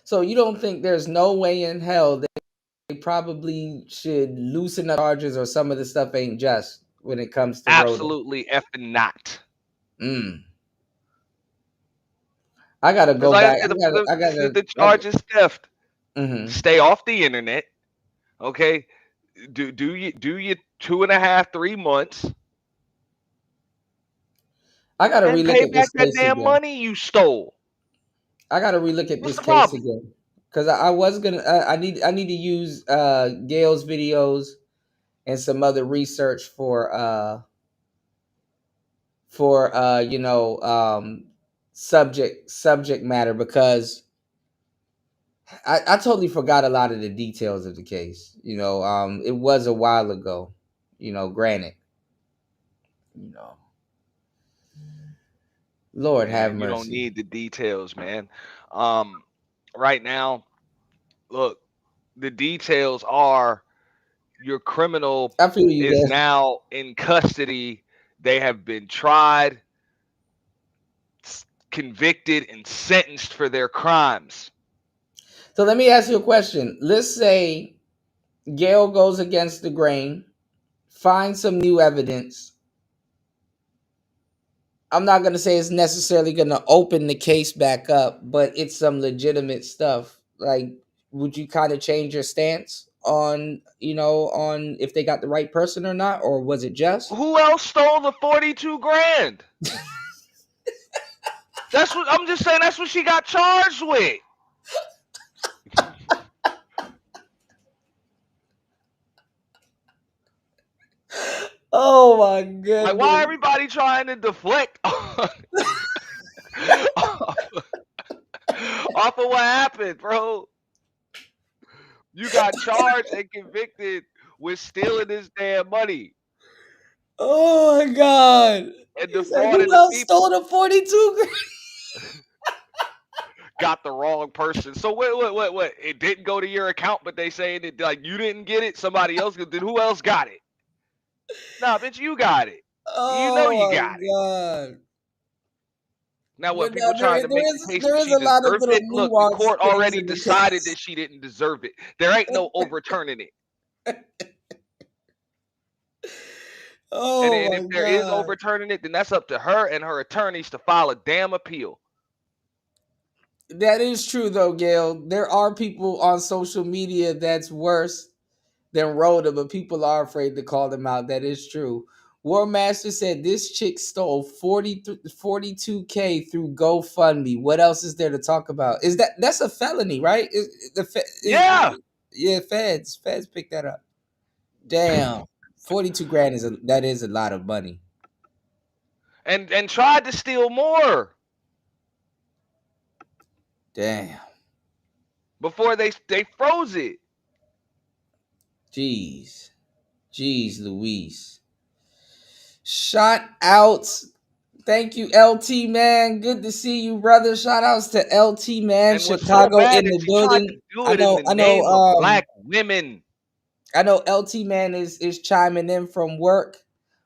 [SPEAKER 4] So you don't think there's no way in hell that they probably should loosen up charges, or some of the stuff ain't just when it comes to Rhoda?
[SPEAKER 7] Absolutely effing not.
[SPEAKER 4] I gotta
[SPEAKER 7] Because
[SPEAKER 4] go
[SPEAKER 7] like I
[SPEAKER 4] back.
[SPEAKER 7] said,
[SPEAKER 4] I gotta.
[SPEAKER 7] the charge is theft.
[SPEAKER 4] Mm-hmm.
[SPEAKER 7] Stay off the internet. Okay. Do you 2.5, 3 months.
[SPEAKER 4] I gotta
[SPEAKER 7] And
[SPEAKER 4] relook
[SPEAKER 7] pay
[SPEAKER 4] at this
[SPEAKER 7] back that
[SPEAKER 4] case
[SPEAKER 7] damn
[SPEAKER 4] again.
[SPEAKER 7] money you stole.
[SPEAKER 4] I gotta relook at
[SPEAKER 7] What's
[SPEAKER 4] this
[SPEAKER 7] the
[SPEAKER 4] case
[SPEAKER 7] problem?
[SPEAKER 4] again because I was gonna. I need to use Gail's videos and some other research for subject matter, because I totally forgot a lot of the details of the case. It was a while ago. Granted, you know, Lord have
[SPEAKER 7] Man, you don't
[SPEAKER 4] mercy.
[SPEAKER 7] need the details, man. Right now, look, the details are your criminal
[SPEAKER 4] I feel you
[SPEAKER 7] is
[SPEAKER 4] there.
[SPEAKER 7] now in custody. They have been tried, convicted, and sentenced for their crimes.
[SPEAKER 4] So let me ask you a question. Let's say Gail goes against the grain, finds some new evidence. I'm not going to say it's necessarily going to open the case back up, but it's some legitimate stuff. Like, would you kind of change your stance on, on if they got the right person or not? Or was it just?
[SPEAKER 7] Who else stole the 42 grand? That's what I'm just saying. That's what she got charged with.
[SPEAKER 4] Oh my
[SPEAKER 7] Like, why
[SPEAKER 4] goodness.
[SPEAKER 7] everybody trying to deflect off of what happened, bro? You got charged and convicted with stealing this damn money
[SPEAKER 4] Oh my God.
[SPEAKER 7] and
[SPEAKER 4] He's like,
[SPEAKER 7] defrauding
[SPEAKER 4] who
[SPEAKER 7] the
[SPEAKER 4] else stole
[SPEAKER 7] people.
[SPEAKER 4] the 42 grand?
[SPEAKER 7] Got the wrong person. So wait. It didn't go to your account, but they saying it like you didn't get it. Somebody else. Then who else got it? Nah, bitch, you got it. You know you
[SPEAKER 4] Oh
[SPEAKER 7] got it.
[SPEAKER 4] my God.
[SPEAKER 7] Now, what
[SPEAKER 4] But
[SPEAKER 7] people
[SPEAKER 4] now
[SPEAKER 7] trying to make the case
[SPEAKER 4] there
[SPEAKER 7] that
[SPEAKER 4] is
[SPEAKER 7] she
[SPEAKER 4] a lot of
[SPEAKER 7] deserved
[SPEAKER 4] little
[SPEAKER 7] it? Look, the
[SPEAKER 4] nuanced
[SPEAKER 7] court
[SPEAKER 4] things
[SPEAKER 7] already
[SPEAKER 4] in the
[SPEAKER 7] decided
[SPEAKER 4] case.
[SPEAKER 7] that she didn't deserve it. There ain't no overturning it.
[SPEAKER 4] Oh
[SPEAKER 7] And
[SPEAKER 4] my
[SPEAKER 7] if there is
[SPEAKER 4] God.
[SPEAKER 7] overturning it, then that's up to her and her attorneys to file a damn appeal.
[SPEAKER 4] That is true though, Gail. There are people on social media that's worse than Rhoda, but people are afraid to call them out. That is true. War Master said this chick stole 42K through GoFundMe. What else is there to talk about? That's a felony, right?
[SPEAKER 7] Yeah.
[SPEAKER 4] Yeah, feds pick that up. Damn. 42 grand that is a lot of money.
[SPEAKER 7] And tried to steal more.
[SPEAKER 4] Damn.
[SPEAKER 7] Before they froze it.
[SPEAKER 4] Jeez Louise. Shout outs. Thank you, LT man. Good to see you, brother. Shout outs to LT man,
[SPEAKER 7] And what's so
[SPEAKER 4] Chicago
[SPEAKER 7] bad
[SPEAKER 4] in
[SPEAKER 7] is
[SPEAKER 4] the
[SPEAKER 7] she tried to
[SPEAKER 4] building.
[SPEAKER 7] do it in the name of black women.
[SPEAKER 4] I know LT man is chiming in from work.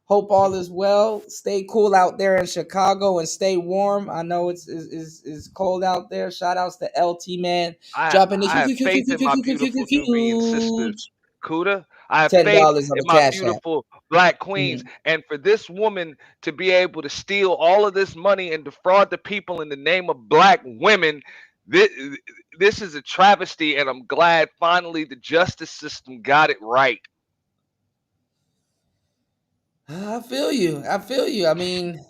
[SPEAKER 4] Hope all is well. Stay cool out there in Chicago and stay warm. I know it's cold out there. Shout outs to LT man.
[SPEAKER 7] I
[SPEAKER 4] Dropping the
[SPEAKER 7] have faith in my beautiful Nubian sisters.
[SPEAKER 4] huge
[SPEAKER 7] Kuda, I have faith
[SPEAKER 4] $10 on
[SPEAKER 7] in
[SPEAKER 4] the
[SPEAKER 7] my
[SPEAKER 4] cash app.
[SPEAKER 7] beautiful black queens.
[SPEAKER 4] Mhm.
[SPEAKER 7] And for this woman to be able to steal all of this money and defraud the people in the name of black women, this is a travesty. And I'm glad finally the justice system got it right.
[SPEAKER 4] I feel you. I mean,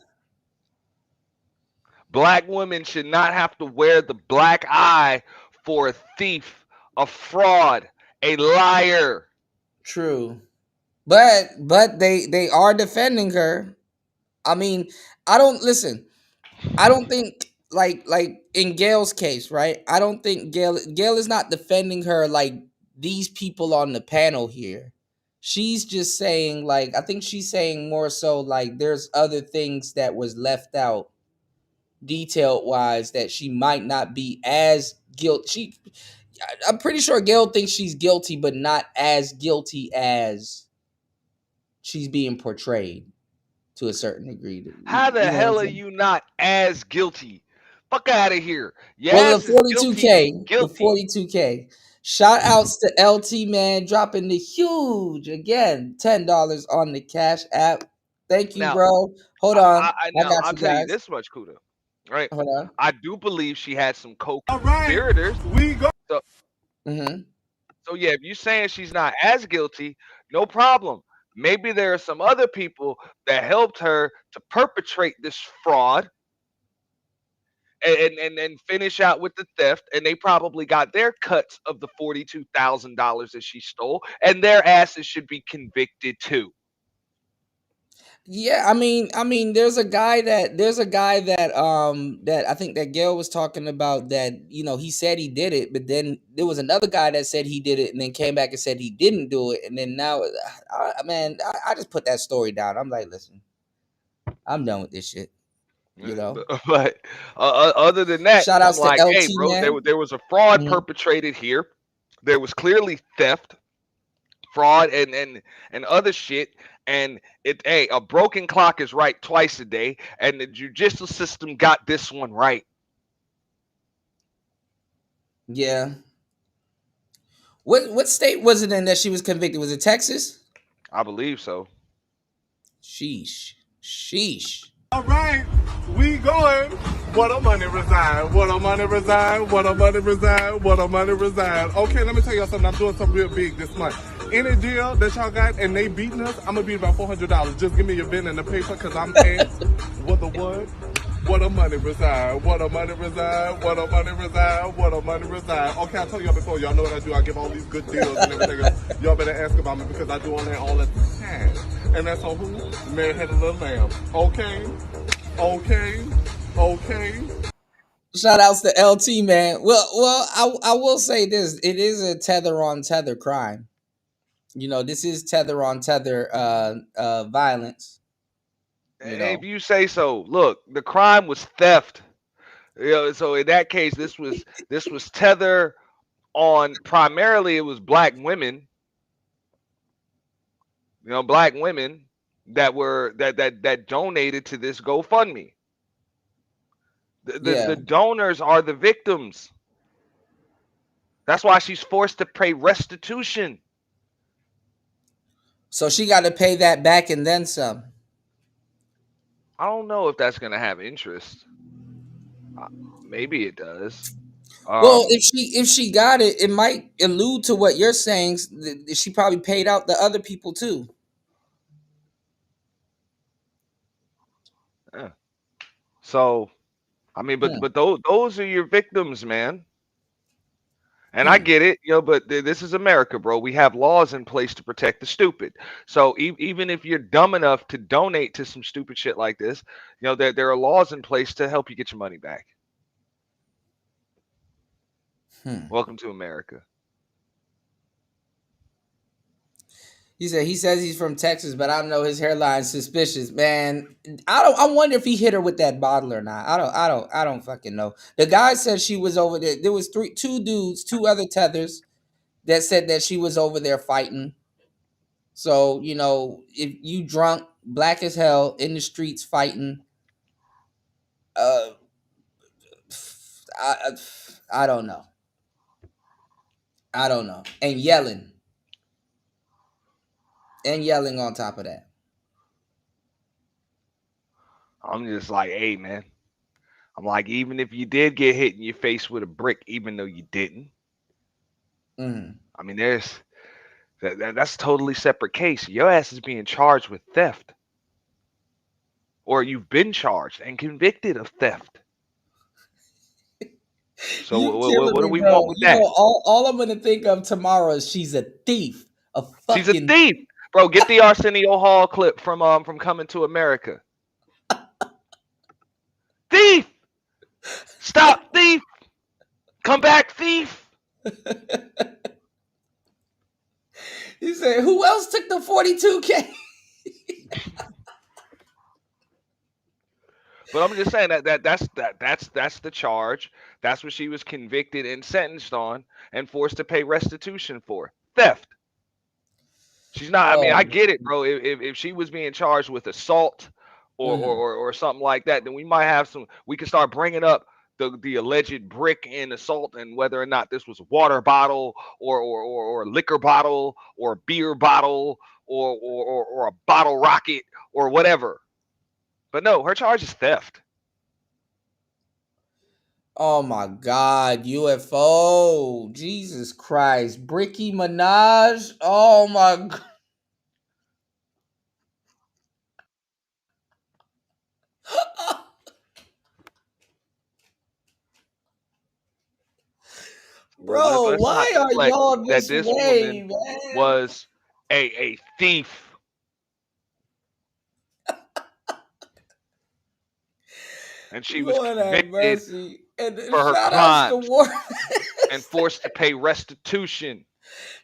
[SPEAKER 7] Black women should not have to wear the black eye for a thief, a fraud, a liar.
[SPEAKER 4] true. But they are defending her. I mean, I don't listen. I don't think like in Gail's case, right? I don't think Gail is not defending her like these people on the panel here. She's just saying like I think she's saying more so like there's other things that was left out detailed wise that she might not be as guilty. I'm pretty sure Gail thinks she's guilty, but not as guilty as she's being portrayed to a certain degree.
[SPEAKER 7] How the
[SPEAKER 4] You know what I'm
[SPEAKER 7] hell are
[SPEAKER 4] saying?
[SPEAKER 7] you not as guilty? Fuck out of here. Your
[SPEAKER 4] Well,
[SPEAKER 7] ass is guilty to be
[SPEAKER 4] the
[SPEAKER 7] guilty.
[SPEAKER 4] 42K. Shout outs to LT man dropping the huge again $10 on the cash app. Thank you,
[SPEAKER 7] Now,
[SPEAKER 4] bro. Hold on, I
[SPEAKER 7] now
[SPEAKER 4] got
[SPEAKER 7] I'll
[SPEAKER 4] you
[SPEAKER 7] tell you
[SPEAKER 4] guys.
[SPEAKER 7] this much, Kuda. Right?
[SPEAKER 4] Hold on.
[SPEAKER 7] I do believe she had some co-conspirators.
[SPEAKER 6] We go.
[SPEAKER 7] So,
[SPEAKER 4] Mm-hmm.
[SPEAKER 7] so yeah, if you're saying she's not as guilty, no problem. Maybe there are some other people that helped her to perpetrate this fraud and finish out with the theft, and they probably got their cuts of the $42,000 that she stole, and their asses should be convicted too.
[SPEAKER 4] Yeah, I mean, there's a guy that that I think that Gail was talking about that, he said he did it, but then there was another guy that said he did it and then came back and said he didn't do it, and then now, I just put that story down. I'm like, listen, I'm done with this shit.
[SPEAKER 7] But other than that,
[SPEAKER 4] Shout
[SPEAKER 7] I'm
[SPEAKER 4] outs to
[SPEAKER 7] like, hey,
[SPEAKER 4] LT,
[SPEAKER 7] bro,
[SPEAKER 4] man.
[SPEAKER 7] there was a fraud
[SPEAKER 4] Mhm.
[SPEAKER 7] perpetrated here. There was clearly theft, fraud, and other shit. And a broken clock is right twice a day, and the judicial system got this one right.
[SPEAKER 4] Yeah. What state was it in that she was convicted? Was it Texas?
[SPEAKER 7] I believe so.
[SPEAKER 4] Sheesh.
[SPEAKER 17] All right, we going. What a money reside. What a money reside. What a money reside. What a money reside. Okay, let me tell y'all something. I'm doing something real big this month. Any deal that y'all got and they beating us, I'm gonna beat about $400. Just give me your pen and the paper, cause I'm paying. What the what? What a money reside. What a money reside. What a money reside. What a money reside. Okay, I told y'all before. Y'all know what I do. I give all these good deals and everything else. Y'all better ask about me because I do on that all the time. And that's on who? Mary had a little lamb. Okay.
[SPEAKER 4] Shout outs to LT, man. Well, I will say this: it is a tether on tether crime. This is tether on tether violence.
[SPEAKER 7] If you say so. Look, the crime was theft. So in that case, this was tether on, primarily it was black women. Black women that were that donated to this GoFundMe. The donors are the victims. That's why she's forced to pay restitution.
[SPEAKER 4] So she got to pay that back and then some.
[SPEAKER 7] I don't know if that's gonna have interest. Maybe it does.
[SPEAKER 4] Well, if she got it, it might allude to what you're saying. She probably paid out the other people too.
[SPEAKER 7] Yeah. So, I mean, but those are your victims, man. And I get it, but this is America, bro. We have laws in place to protect the stupid. So even if you're dumb enough to donate to some stupid shit like this, there are laws in place to help you get your money back. Welcome to America.
[SPEAKER 4] He says he's from Texas, but I don't know, his hairline's suspicious, man. I wonder if he hit her with that bottle or not. I don't fucking know. The guy said she was over there. There was two other tethers that said that she was over there fighting. So, if you drunk, black as hell, in the streets fighting, I don't know. I don't know. And yelling. And yelling on top of that.
[SPEAKER 7] I'm just like, hey, man. I'm like, even if you did get hit in your face with a brick, even though you didn't, I mean, that's a totally separate case. Your ass is being charged with theft, or you've been charged and convicted of theft. So what do we want with that?
[SPEAKER 4] All I'm gonna think of tomorrow is she's a thief.
[SPEAKER 7] She's a thief, bro. Get the Arsenio Hall clip from Coming to America. Thief! Stop, thief! Come back, thief!
[SPEAKER 4] He said, "Who else took the 42K?"
[SPEAKER 7] But I'm just saying that's the charge. That's what she was convicted and sentenced on and forced to pay restitution for. Theft. She's not. I mean, I get it, bro. If she was being charged with assault or something like that, then we might have some. We could start bringing up the alleged brick and assault and whether or not this was a water bottle or a liquor bottle or a beer bottle or a bottle rocket or whatever. But no, her charge is theft.
[SPEAKER 4] Oh my God, UFO. Jesus Christ. Bricky Minaj. Oh my God. Bro,
[SPEAKER 7] Let's not
[SPEAKER 4] why are
[SPEAKER 7] neglect
[SPEAKER 4] y'all
[SPEAKER 7] that
[SPEAKER 4] this
[SPEAKER 7] this
[SPEAKER 4] way,
[SPEAKER 7] woman
[SPEAKER 4] man?
[SPEAKER 7] was a thief. and she was
[SPEAKER 4] Lord have
[SPEAKER 7] convicted
[SPEAKER 4] mercy. And
[SPEAKER 7] for her
[SPEAKER 4] shout outs to
[SPEAKER 7] crimes
[SPEAKER 4] War.
[SPEAKER 7] and forced to pay restitution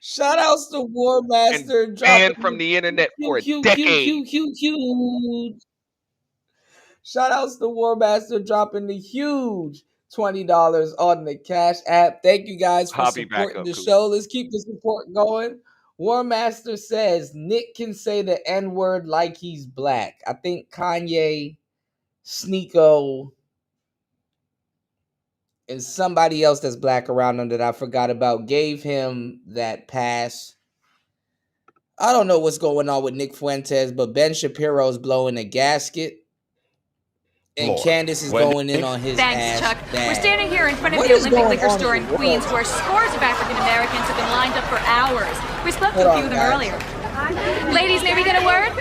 [SPEAKER 4] Shout outs to War
[SPEAKER 7] and
[SPEAKER 4] Master
[SPEAKER 7] banned
[SPEAKER 4] dropping
[SPEAKER 7] from the internet for a decade.
[SPEAKER 4] huge. Shout outs to War Master dropping the huge $20 on the Cash App. Thank you guys for
[SPEAKER 7] I'll be back
[SPEAKER 4] supporting
[SPEAKER 7] up,
[SPEAKER 4] the
[SPEAKER 7] Coop.
[SPEAKER 4] show. Let's keep the support going. War Master says Nick can say the N-word like he's black. I think Kanye, Sneeko, and somebody else that's black around him that I forgot about gave him that pass. I don't know what's going on with Nick Fuentes, but Ben Shapiro's blowing a gasket. And Candace is going in on his ass.
[SPEAKER 18] Thanks, Chuck.
[SPEAKER 4] bad.
[SPEAKER 18] We're standing here in front of
[SPEAKER 4] What
[SPEAKER 18] the
[SPEAKER 4] is
[SPEAKER 18] Olympic
[SPEAKER 4] going
[SPEAKER 18] Liquor
[SPEAKER 4] on
[SPEAKER 18] Store
[SPEAKER 4] in
[SPEAKER 18] in
[SPEAKER 4] the
[SPEAKER 18] Queens,
[SPEAKER 4] world?
[SPEAKER 18] where scores of African Americans have been lined up for hours. We spoke to
[SPEAKER 4] Hold
[SPEAKER 18] a
[SPEAKER 4] on,
[SPEAKER 18] few of them
[SPEAKER 4] guys.
[SPEAKER 18] earlier. Ladies, may we get a word?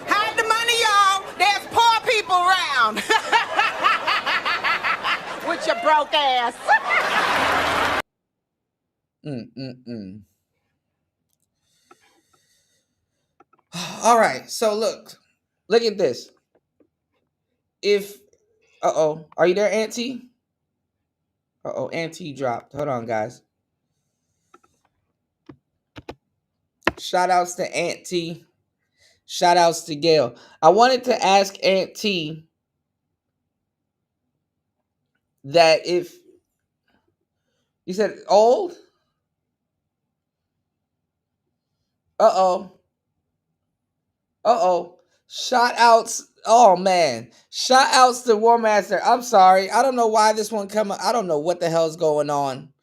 [SPEAKER 19] Hide the money, y'all. There's poor people around. With your broke ass.
[SPEAKER 4] All right, so look at this. If are you there, Auntie? Auntie dropped. Hold on, guys. Shout outs to Auntie. Shout outs to Gail. I wanted to ask Auntie that if you said old. Shout outs. Oh man. Shout outs to War Master. I'm sorry. I don't know why this one come. I don't know what the hell's going on.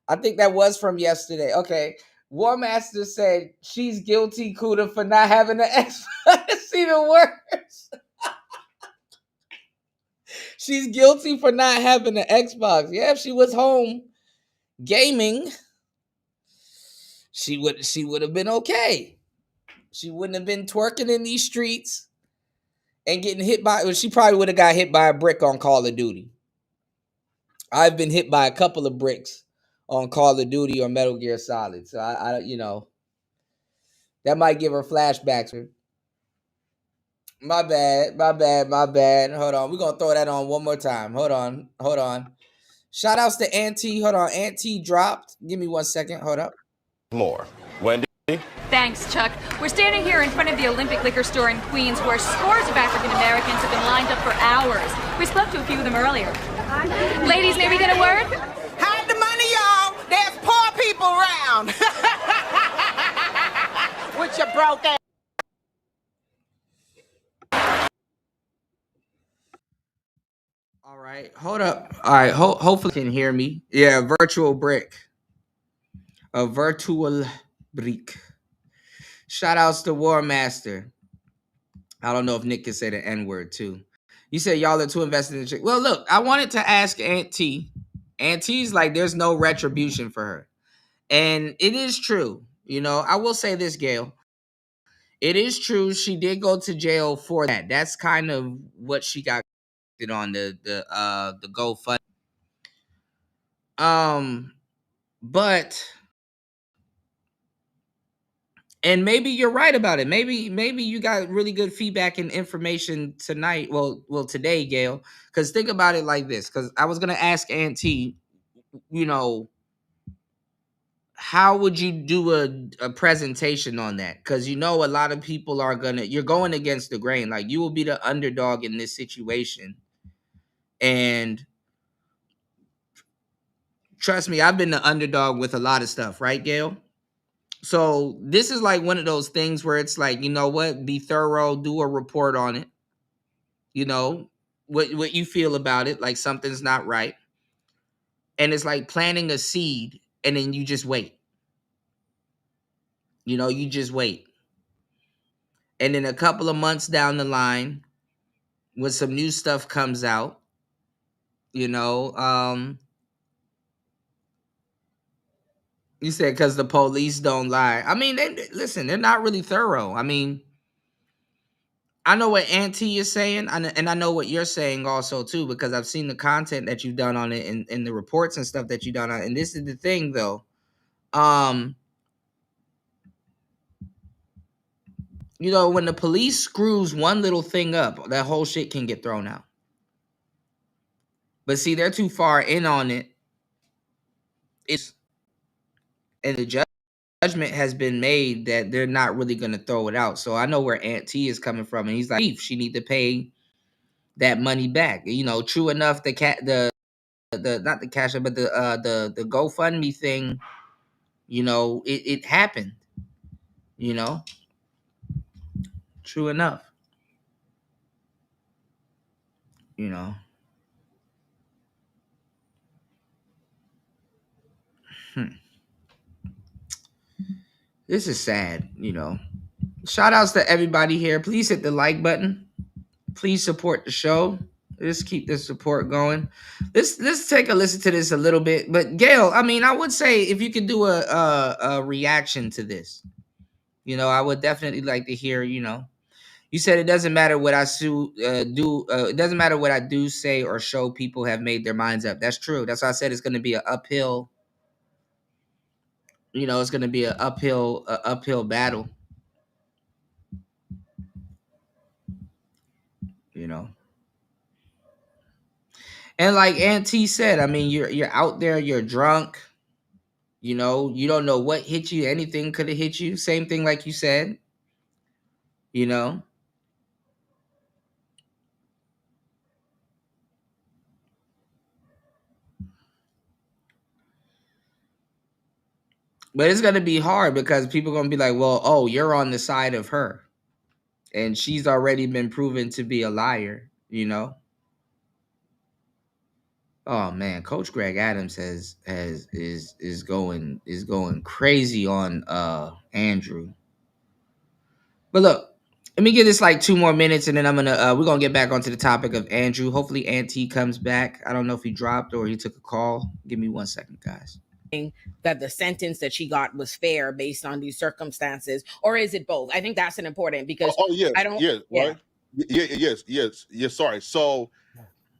[SPEAKER 4] I think that was from yesterday. Okay. War Master said she's guilty, Kuda, for not having an Xbox. It's even worse. She's guilty for not having an Xbox. Yeah, if she was home gaming, she would have been okay. She wouldn't have been twerking in these streets and getting hit by. Well, she probably would have got hit by a brick on Call of Duty. I've been hit by a couple of bricks on Call of Duty or Metal Gear Solid, so I that might give her flashbacks. My bad. Hold on, we're gonna throw that on one more time. Hold on. Shout outs to Auntie. Hold on, Auntie dropped. Give me 1 second. Hold up.
[SPEAKER 18] More. Wendy? Thanks, Chuck. We're standing here in front of the Olympic Liquor Store in Queens, where scores of African Americans have been lined up for hours. We spoke to a few of them earlier. Ladies, may we get a word?
[SPEAKER 19] Hide the money, y'all. There's poor people around. With your broke ass.
[SPEAKER 4] All right, hold up. All right, hopefully you can hear me. Yeah, virtual brick. A virtual brick. Shout outs to War Master. I don't know if Nick can say the N-word too. You said y'all are too invested in the chick. Well, look, I wanted to ask Auntie. Auntie's like, there's no retribution for her. And it is true. You know, I will say this, Gail. It is true. She did go to jail for that. That's kind of what she got on the GoFundMe. But and maybe you're right about it. Maybe you got really good feedback and information tonight. Well, today, Gail. Because think about it like this. Because I was gonna ask Auntie, you know, how would you do a presentation on that? Because you know a lot of people you're going against the grain. Like you will be the underdog in this situation. And trust me, I've been the underdog with a lot of stuff, right, Gail? So this is like one of those things where it's like, you know what? Be thorough, do a report on it. You know, what you feel about it, like something's not right. And it's like planting a seed and then you just wait. You know, you just wait. And then a couple of months down the line, when some new stuff comes out, you know, you said because the police don't lie. I mean, listen, they're not really thorough. I mean, I know what Auntie is saying, and I know what you're saying also too, because I've seen the content that you've done on it and the reports and stuff that you've done on it. And this is the thing, though. You know, when the police screws one little thing up, that whole shit can get thrown out. But see, they're too far in on it. And the judgment has been made that they're not really going to throw it out. So I know where Aunt T is coming from, and he's like, she need to pay that money back. You know, true enough, the not the cash, but the GoFundMe thing, you know, it happened. You know, true enough. You know. This is sad, you know. Shout outs to everybody here. Please hit the like button. Please support the show. Let's keep this support going. Let's take a listen to this a little bit. But Gail, I mean, I would say if you could do a reaction to this, you know, I would definitely like to hear. You know, you said it doesn't matter what I do. It doesn't matter what I do, say, or show. People have made their minds up. That's true. That's why I said it's going to be an uphill. You know, it's going to be an uphill battle. You know. And like Aunt T said, I mean, you're out there, you're drunk, you know, you don't know what hit you. Anything could have hit you. Same thing like you said, you know. But it's gonna be hard because people are gonna be like, well, oh, you're on the side of her. And she's already been proven to be a liar, you know. Oh man, Coach Greg Adams is going crazy on Andrew. But look, let me give this like 2 more minutes, and then we're gonna get back onto the topic of Andrew. Hopefully, Auntie comes back. I don't know if he dropped or he took a call. Give me 1 second, guys.
[SPEAKER 12] That the sentence that she got was fair based on these circumstances, or is it both? I think that's an important because
[SPEAKER 15] yes,
[SPEAKER 12] I don't.
[SPEAKER 15] yes, right? Yes. Sorry. So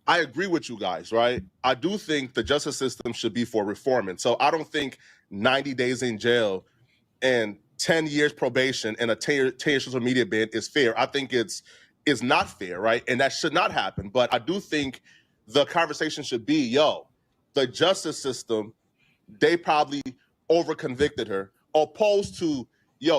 [SPEAKER 15] I agree with you guys, right? I do think the justice system should be for reforming. So I don't think 90 days in jail and 10 years probation and a 10 year social media ban is fair. I think it's not fair, right? And that should not happen. But I do think the conversation should be, the justice system, they probably over convicted her, opposed to,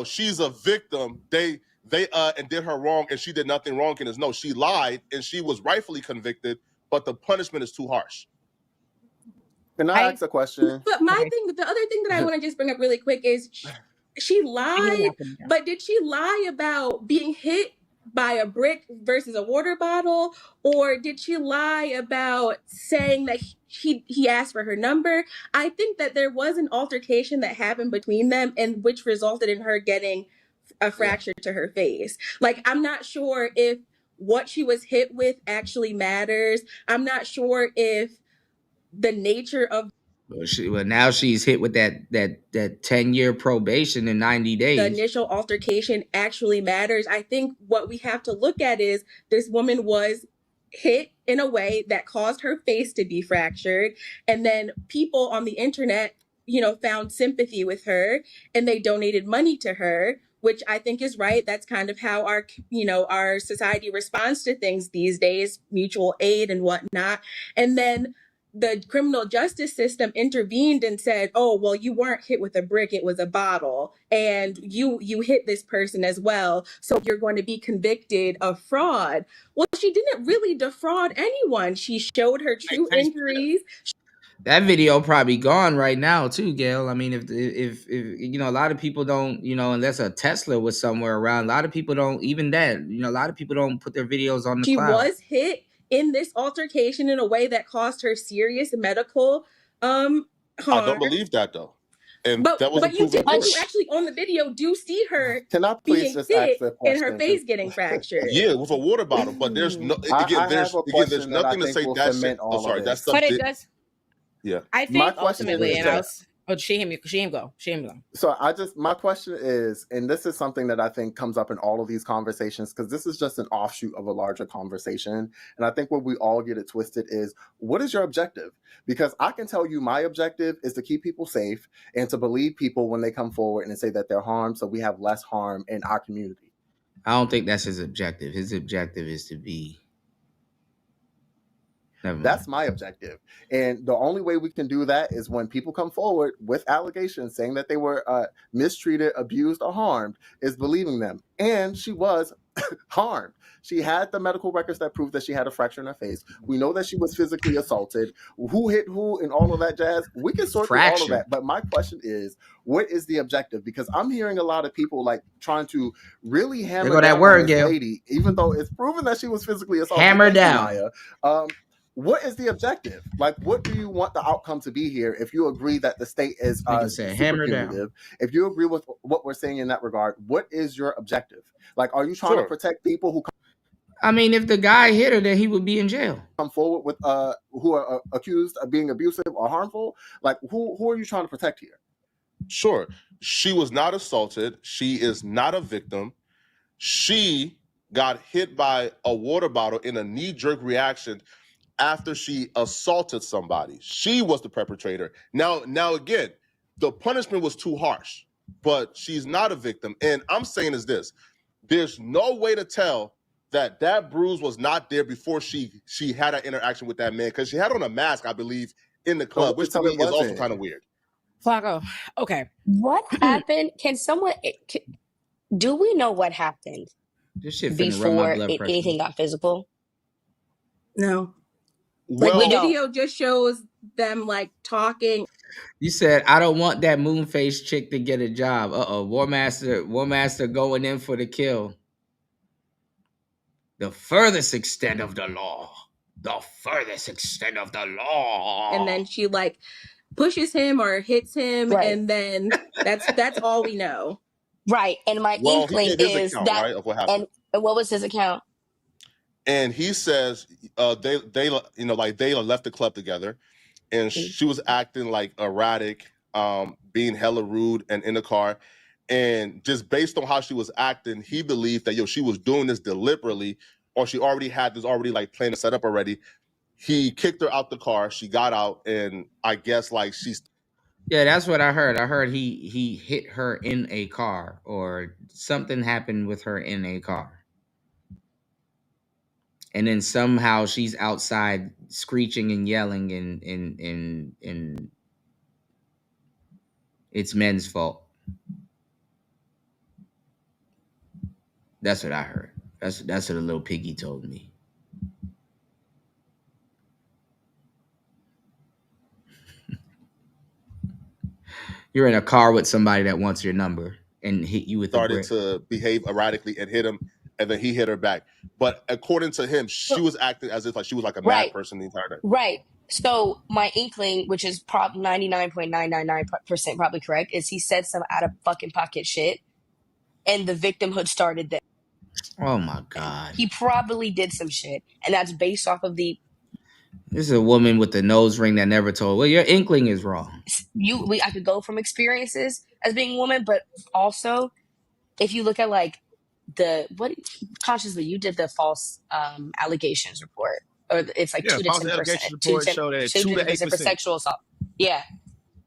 [SPEAKER 15] she's a victim. They and did her wrong and she did nothing wrong. And no, she lied and she was rightfully convicted, but the punishment is too harsh.
[SPEAKER 13] Can I ask a question?
[SPEAKER 14] But the other thing that I want to just bring up really quick is she lied, but did she lie about being hit by a brick versus a water bottle, or did she lie about saying that he asked for her number? I think that there was an altercation that happened between them, and which resulted in her getting a fracture to her face. Like, I'm not sure if what she was hit with actually matters. I'm not sure if the nature of
[SPEAKER 4] Well, now she's hit with that 10-year probation in 90 days.
[SPEAKER 14] The initial altercation actually matters. I think what we have to look at is this woman was hit in a way that caused her face to be fractured. And then people on the internet, found sympathy with her and they donated money to her, which I think is right. That's kind of how our society responds to things these days, mutual aid and whatnot. And then the criminal justice system intervened and said, oh, well, you weren't hit with a brick, it was a bottle. And you hit this person as well. So you're going to be convicted of fraud. Well, she didn't really defraud anyone. She showed her true injuries.
[SPEAKER 4] That video probably gone right now too, Gail. I mean, if a lot of people don't, unless a Tesla was somewhere around, a lot of people don't, even that, a lot of people don't put their videos on the cloud.
[SPEAKER 14] She was hit in this altercation in a way that caused her serious medical harm.
[SPEAKER 15] I don't believe that though. And
[SPEAKER 14] but
[SPEAKER 15] that was
[SPEAKER 14] you actually on the video do see her being hit and her face getting fractured.
[SPEAKER 15] Yeah, with a water bottle. But there's no there's nothing to say that shit. Oh, sorry, that's the.
[SPEAKER 12] But it does.
[SPEAKER 15] Yeah,
[SPEAKER 12] I think ultimately, she him go.
[SPEAKER 13] So my question is, and this is something that I think comes up in all of these conversations, because this is just an offshoot of a larger conversation. And I think where we all get it twisted is, what is your objective? Because I can tell you my objective is to keep people safe and to believe people when they come forward and say that they're harmed, so we have less harm in our community.
[SPEAKER 4] I don't think that's his objective. His objective is to be.
[SPEAKER 13] That's my objective. And the only way we can do that is when people come forward with allegations saying that they were mistreated, abused, or harmed, is believing them. And she was harmed. She had the medical records that prove that she had a fracture in her face. We know that she was physically assaulted. Who hit who and all of that jazz? We can sort through all of that. But my question is, what is the objective? Because I'm hearing a lot of people like trying to really hammer down on this lady, even though it's proven that she was physically assaulted.
[SPEAKER 4] Hammer
[SPEAKER 13] Thank you,
[SPEAKER 4] down.
[SPEAKER 13] Maya. What is the objective? Like, what do you want the outcome to be here? If you agree that the state is super punitive, if you agree with what we're saying in that regard, what is your objective? Like, are you trying to protect people who?
[SPEAKER 4] I mean, if the guy hit her, then he would be in jail.
[SPEAKER 13] Come forward with who are accused of being abusive or harmful. Like, who are you trying to protect here?
[SPEAKER 15] Sure, she was not assaulted. She is not a victim. She got hit by a water bottle in a knee-jerk reaction after she assaulted somebody. She was the perpetrator. Now again, the punishment was too harsh, but she's not a victim. And I'm saying is this: there's no way to tell that bruise was not there before she had an interaction with that man, because she had on a mask, I believe, in the club, which to me is also kind of weird.
[SPEAKER 12] Flacco, okay.
[SPEAKER 11] What happened? Can someone? Do we know what happened
[SPEAKER 4] This shit finna run my
[SPEAKER 11] before
[SPEAKER 4] blood pressure.
[SPEAKER 11] anything got physical?
[SPEAKER 14] No.
[SPEAKER 15] Well,
[SPEAKER 14] Like the video just shows them like talking.
[SPEAKER 4] You said, I don't want that moon face chick to get a job. War Master going in for the kill. The furthest extent of the law. The furthest extent of the law.
[SPEAKER 14] And then she like pushes him or hits him, and then that's all we know.
[SPEAKER 11] Right. And my inkling
[SPEAKER 15] he gave his
[SPEAKER 11] is
[SPEAKER 15] account,
[SPEAKER 11] that,
[SPEAKER 15] right, of what happened.
[SPEAKER 11] and what was his account?
[SPEAKER 15] And he says they left the club together, and she was acting like erratic, being hella rude and in the car. And just based on how she was acting, he believed that she was doing this deliberately, or she already had this like plan to set up already. He kicked her out the car. She got out, and I guess like she's.
[SPEAKER 4] Yeah, that's what I heard. I heard he hit her in a car, or something happened with her in a car. And then somehow she's outside screeching and yelling, and it's men's fault. That's what I heard. That's what a little piggy told me. You're in a car with somebody that wants your number and hit you with
[SPEAKER 15] started to behave erratically and hit him, and then he hit her back. But according to him, she was acting as if like she was like a mad person the entire time.
[SPEAKER 11] Right. So my inkling, which is 99.999% probably correct, is he said some out of fucking pocket shit, and the victimhood started there.
[SPEAKER 4] Oh my God.
[SPEAKER 11] He probably did some shit, and that's based off of the.
[SPEAKER 4] This is a woman with the nose ring that never told. Well, your inkling is wrong.
[SPEAKER 11] I could go from experiences as being a woman, but also if you look at like consciously, you did the false allegations report, or it's like 2 to 10%. 2 to 10% for sexual assault. Yeah,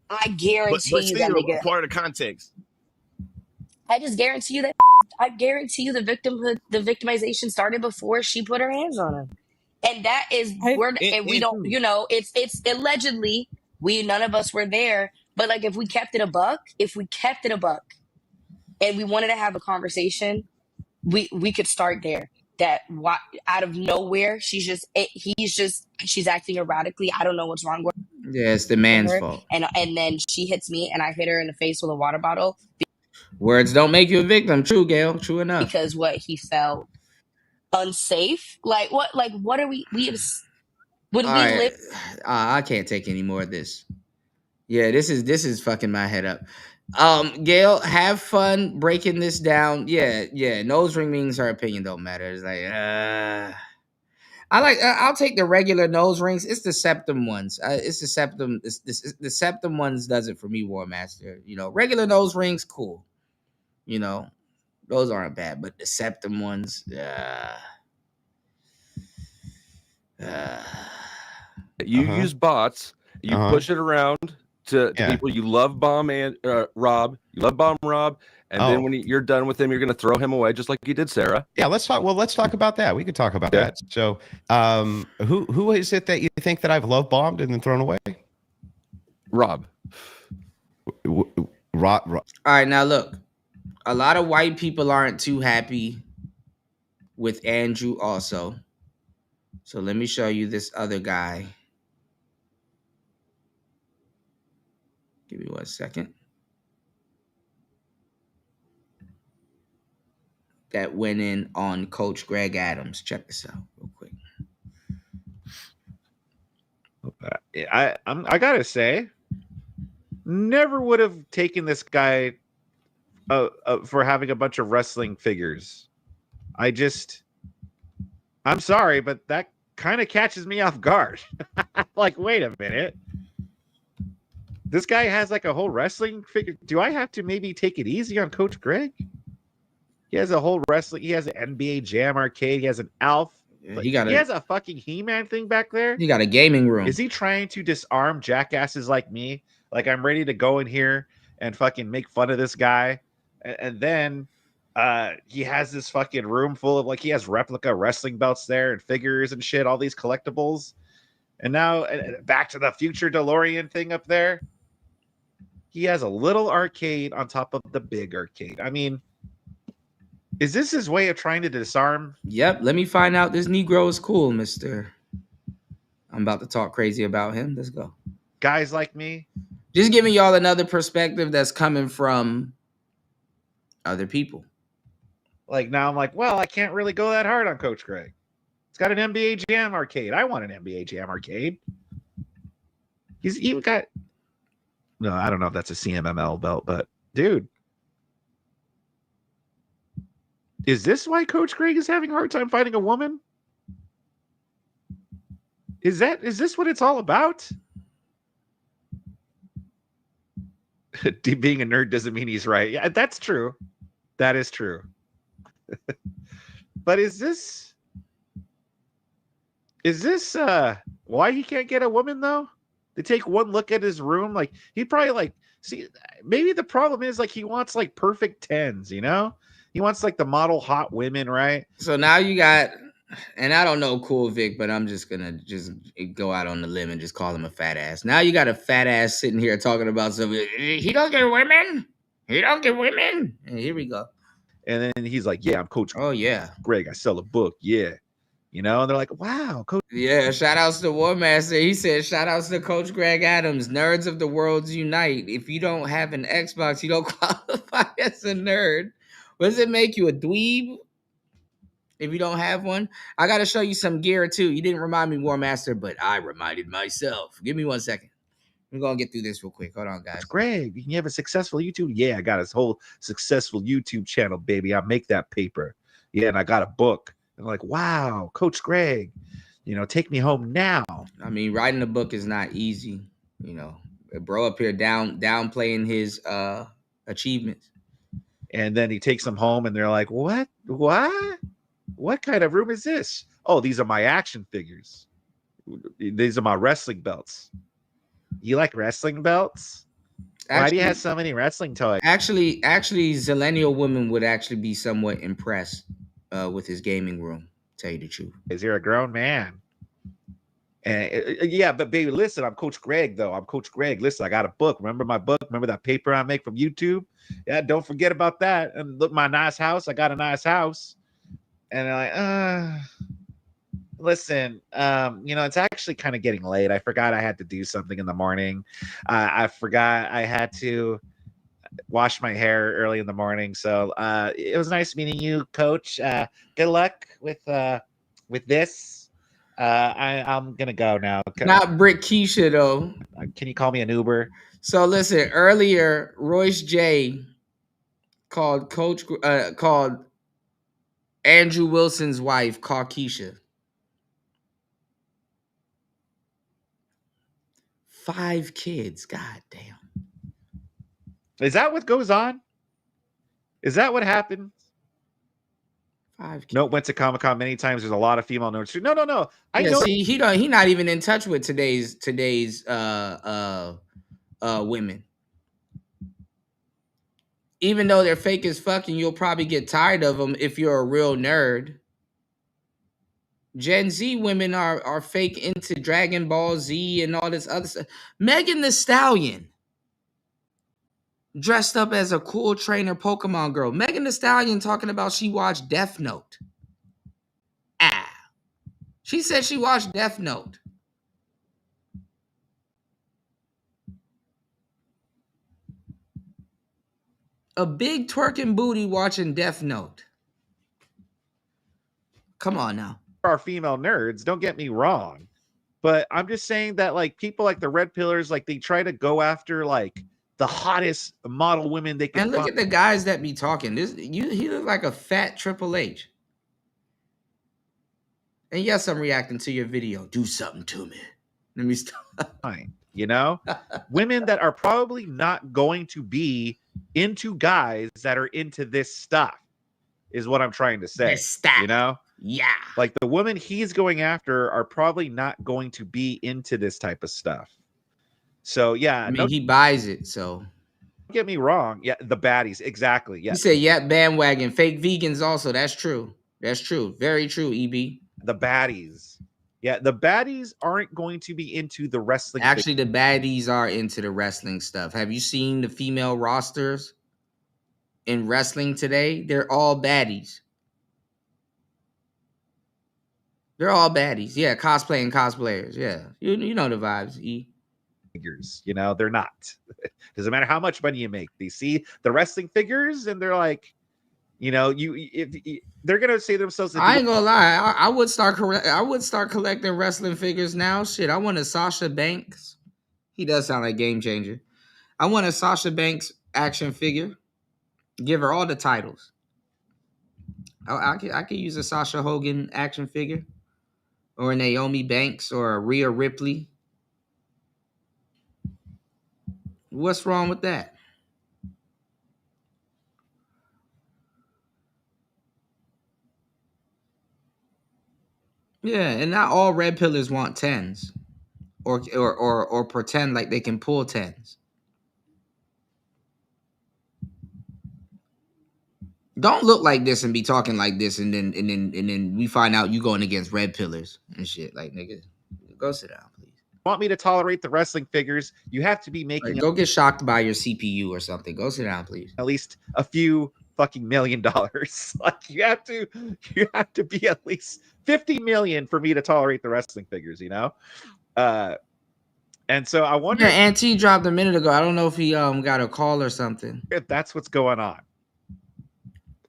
[SPEAKER 11] I guarantee
[SPEAKER 10] but
[SPEAKER 11] you
[SPEAKER 10] still,
[SPEAKER 11] that nigga.
[SPEAKER 10] Part of the context.
[SPEAKER 11] I just guarantee you that. I guarantee you the victimization started before she put her hands on him. And that is we don't, it's allegedly, none of us were there, but like if we kept it a buck and we wanted to have a conversation, we could start there. That out of nowhere, she's acting erratically. I don't know what's wrong with her.
[SPEAKER 4] Yeah, it's the man's fault.
[SPEAKER 11] And then she hits me and I hit her in the face with a water bottle.
[SPEAKER 4] Words don't make you a victim. True, Gail. True enough.
[SPEAKER 11] Because he felt unsafe. Like what are we live?
[SPEAKER 4] I can't take any more of this. Yeah, this is fucking my head up. Gail, have fun breaking this down. Yeah. Nose ring means her opinion don't matter. It's like, I'll take the regular nose rings. It's the septum ones. It's the septum. The septum ones does it for me, War Master. Regular nose rings, cool. Those aren't bad, but the septum ones,
[SPEAKER 9] You use bots. You push it around to people. You love bomb and Rob. You love bomb Rob. And then when you're done with him, you're going to throw him away, just like you did Sarah.
[SPEAKER 8] Yeah, let's talk. Well, let's talk about that. We could talk about that. So, who is it that you think that I've love bombed and then thrown away?
[SPEAKER 9] Rob.
[SPEAKER 8] Rob.
[SPEAKER 4] All right, now look, a lot of white people aren't too happy with Andrew also. So let me show you this other guy. Give me 1 second. That went in on Coach Greg Adams. Check this out real quick.
[SPEAKER 20] I gotta say, never would have taken this guy for having a bunch of wrestling figures. I'm sorry, but that kind of catches me off guard. Like, wait a minute. This guy has like a whole wrestling figure. Do I have to maybe take it easy on Coach Greg? He has a whole wrestling. He has an NBA Jam arcade. He has an Alf. He has a fucking He-Man thing back there.
[SPEAKER 4] He got a gaming room.
[SPEAKER 20] Is he trying to disarm jackasses like me? Like, I'm ready to go in here and fucking make fun of this guy. And then he has this fucking room full of, like, he has replica wrestling belts there and figures and shit, all these collectibles. And now Back to the Future DeLorean thing up there. He has a little arcade on top of the big arcade. I mean, is this his way of trying to disarm?
[SPEAKER 4] Yep. Let me find out this Negro is cool, mister. I'm about to talk crazy about him. Let's go.
[SPEAKER 20] Guys like me.
[SPEAKER 4] Just giving y'all another perspective that's coming from other people.
[SPEAKER 20] Like, now I'm like, well, I can't really go that hard on Coach Greg. It's got an NBA Jam arcade. I want an NBA Jam arcade. He's even got... No, I don't know if that's a CMML belt, but dude. Is this why Coach Greg is having a hard time finding a woman? Is this what it's all about? Being a nerd doesn't mean he's right. Yeah, that's true. That is true. But is this why he can't get a woman though? To take one look at his room, like he'd probably like see. Maybe the problem is like he wants like perfect tens, you know. He wants like the model hot women, right?
[SPEAKER 4] So now you got, and I don't know Cool Vic, but I'm just gonna go out on the limb and just call him a fat ass. Now you got a fat ass sitting here talking about something. He don't get women. He don't get women. And here we go.
[SPEAKER 20] And then he's like, "Yeah, I'm Coach.
[SPEAKER 4] Oh yeah,
[SPEAKER 20] Greg. I sell a book. Yeah, you know." And they're like, "Wow, Coach."
[SPEAKER 4] Yeah, shout outs to War Master. He said, "Shout outs to Coach Greg Adams. Nerds of the world unite. If you don't have an Xbox, you don't qualify as a nerd. What does it make you, a dweeb? If you don't have one, I got to show you some gear too. You didn't remind me, War Master, but I reminded myself. Give me 1 second. We're going to get through this real quick. Hold on, guys.
[SPEAKER 20] Greg, you have a successful YouTube? Yeah, I got his whole successful YouTube channel, baby. I make that paper. Yeah, and I got a book. And I'm like, wow, Coach Greg, you know, take me home now.
[SPEAKER 4] I mean, writing a book is not easy. You know, bro up here downplaying his achievements.
[SPEAKER 20] And then he takes them home and they're like, what kind of room is this? Oh, these are my action figures. These are my wrestling belts. You like wrestling belts? Why do you have so many wrestling toys?
[SPEAKER 4] Actually, Zillennial women would actually be somewhat impressed with his gaming room, tell you the truth.
[SPEAKER 20] Is you're a grown man. And yeah, but baby, listen, I'm Coach Greg, though. I'm Coach Greg. Listen, I got a book. Remember my book? Remember that paper I make from YouTube? Yeah, don't forget about that. And look, my nice house. I got a nice house. And they're like, listen, you know, it's actually kind of getting late. I forgot I had to do something in the morning. I forgot I had to wash my hair early in the morning. So it was nice meeting you, Coach. Good luck with this. I'm gonna go now.
[SPEAKER 4] Not Brick Keisha though.
[SPEAKER 20] Can you call me an Uber?
[SPEAKER 4] So listen, earlier Royce J called Andrew Wilson's wife Keisha. 5 kids. God damn.
[SPEAKER 20] Is that what goes on? Is that what happened?
[SPEAKER 4] 5 kids.
[SPEAKER 20] Nope, went to Comic-Con many times. There's a lot of female nerds. No. I know.
[SPEAKER 4] See, he not even in touch with today's women. Even though they're fake as fuck and you'll probably get tired of them if you're a real nerd. Gen Z women are fake into Dragon Ball Z and all this other stuff. Megan Thee Stallion dressed up as a cool trainer Pokemon girl. Megan Thee Stallion talking about she watched Death Note. She said she watched Death Note. A big twerking booty watching Death Note. Come on now.
[SPEAKER 20] Our female nerds, don't get me wrong. But I'm just saying that like people like the red pillars, like they try to go after like the hottest model women they can
[SPEAKER 4] And look
[SPEAKER 20] find.
[SPEAKER 4] at the guys that be talking. He look like a fat Triple H. And yes, I'm reacting to your video. Do something to me. Let me stop.
[SPEAKER 20] Fine. You know, women that are probably not going to be into guys that are into this stuff is what I'm trying to say. You know?
[SPEAKER 4] Yeah.
[SPEAKER 20] Like the women he's going after are probably not going to be into this type of stuff. So yeah,
[SPEAKER 4] I mean, he buys it, so
[SPEAKER 20] don't get me wrong. Yeah, the baddies, exactly. Yeah.
[SPEAKER 4] You say yeah, bandwagon, fake vegans also. That's true. That's true. Very true, EB.
[SPEAKER 20] The baddies. Yeah, the baddies aren't going to be into the wrestling.
[SPEAKER 4] Actually, the baddies are into the wrestling stuff. Have you seen the female rosters in wrestling today? They're all baddies. They're all baddies. Yeah, cosplaying cosplayers. Yeah, you know the vibes, E.
[SPEAKER 20] Figures, you know, they're not. Doesn't matter how much money you make. They see the wrestling figures and they're like, you know, if they're gonna say to themselves.
[SPEAKER 4] I ain't gonna lie. I would start collecting wrestling figures now. Shit, I want a Sasha Banks. He does sound like Game Changer. I want a Sasha Banks action figure. Give her all the titles. I could use a Sasha Hogan action figure, or a Naomi Banks, or a Rhea Ripley. What's wrong with that? Yeah, and not all red pillars want 10s, or pretend like they can pull 10s. Don't look like this and be talking like this, and then we find out you going against red pillars and shit. Like, nigga, go sit down, please.
[SPEAKER 20] Want me to tolerate the wrestling figures? You have to be making.
[SPEAKER 4] Like, go get shocked by your CPU or something. Go sit down, please.
[SPEAKER 20] At least a few fucking $1 million. Like you have to be at least 50 million for me to tolerate the wrestling figures. You know. And so I wonder.
[SPEAKER 4] Yeah, Auntie dropped a minute ago. I don't know if he got a call or something.
[SPEAKER 20] If that's what's going on.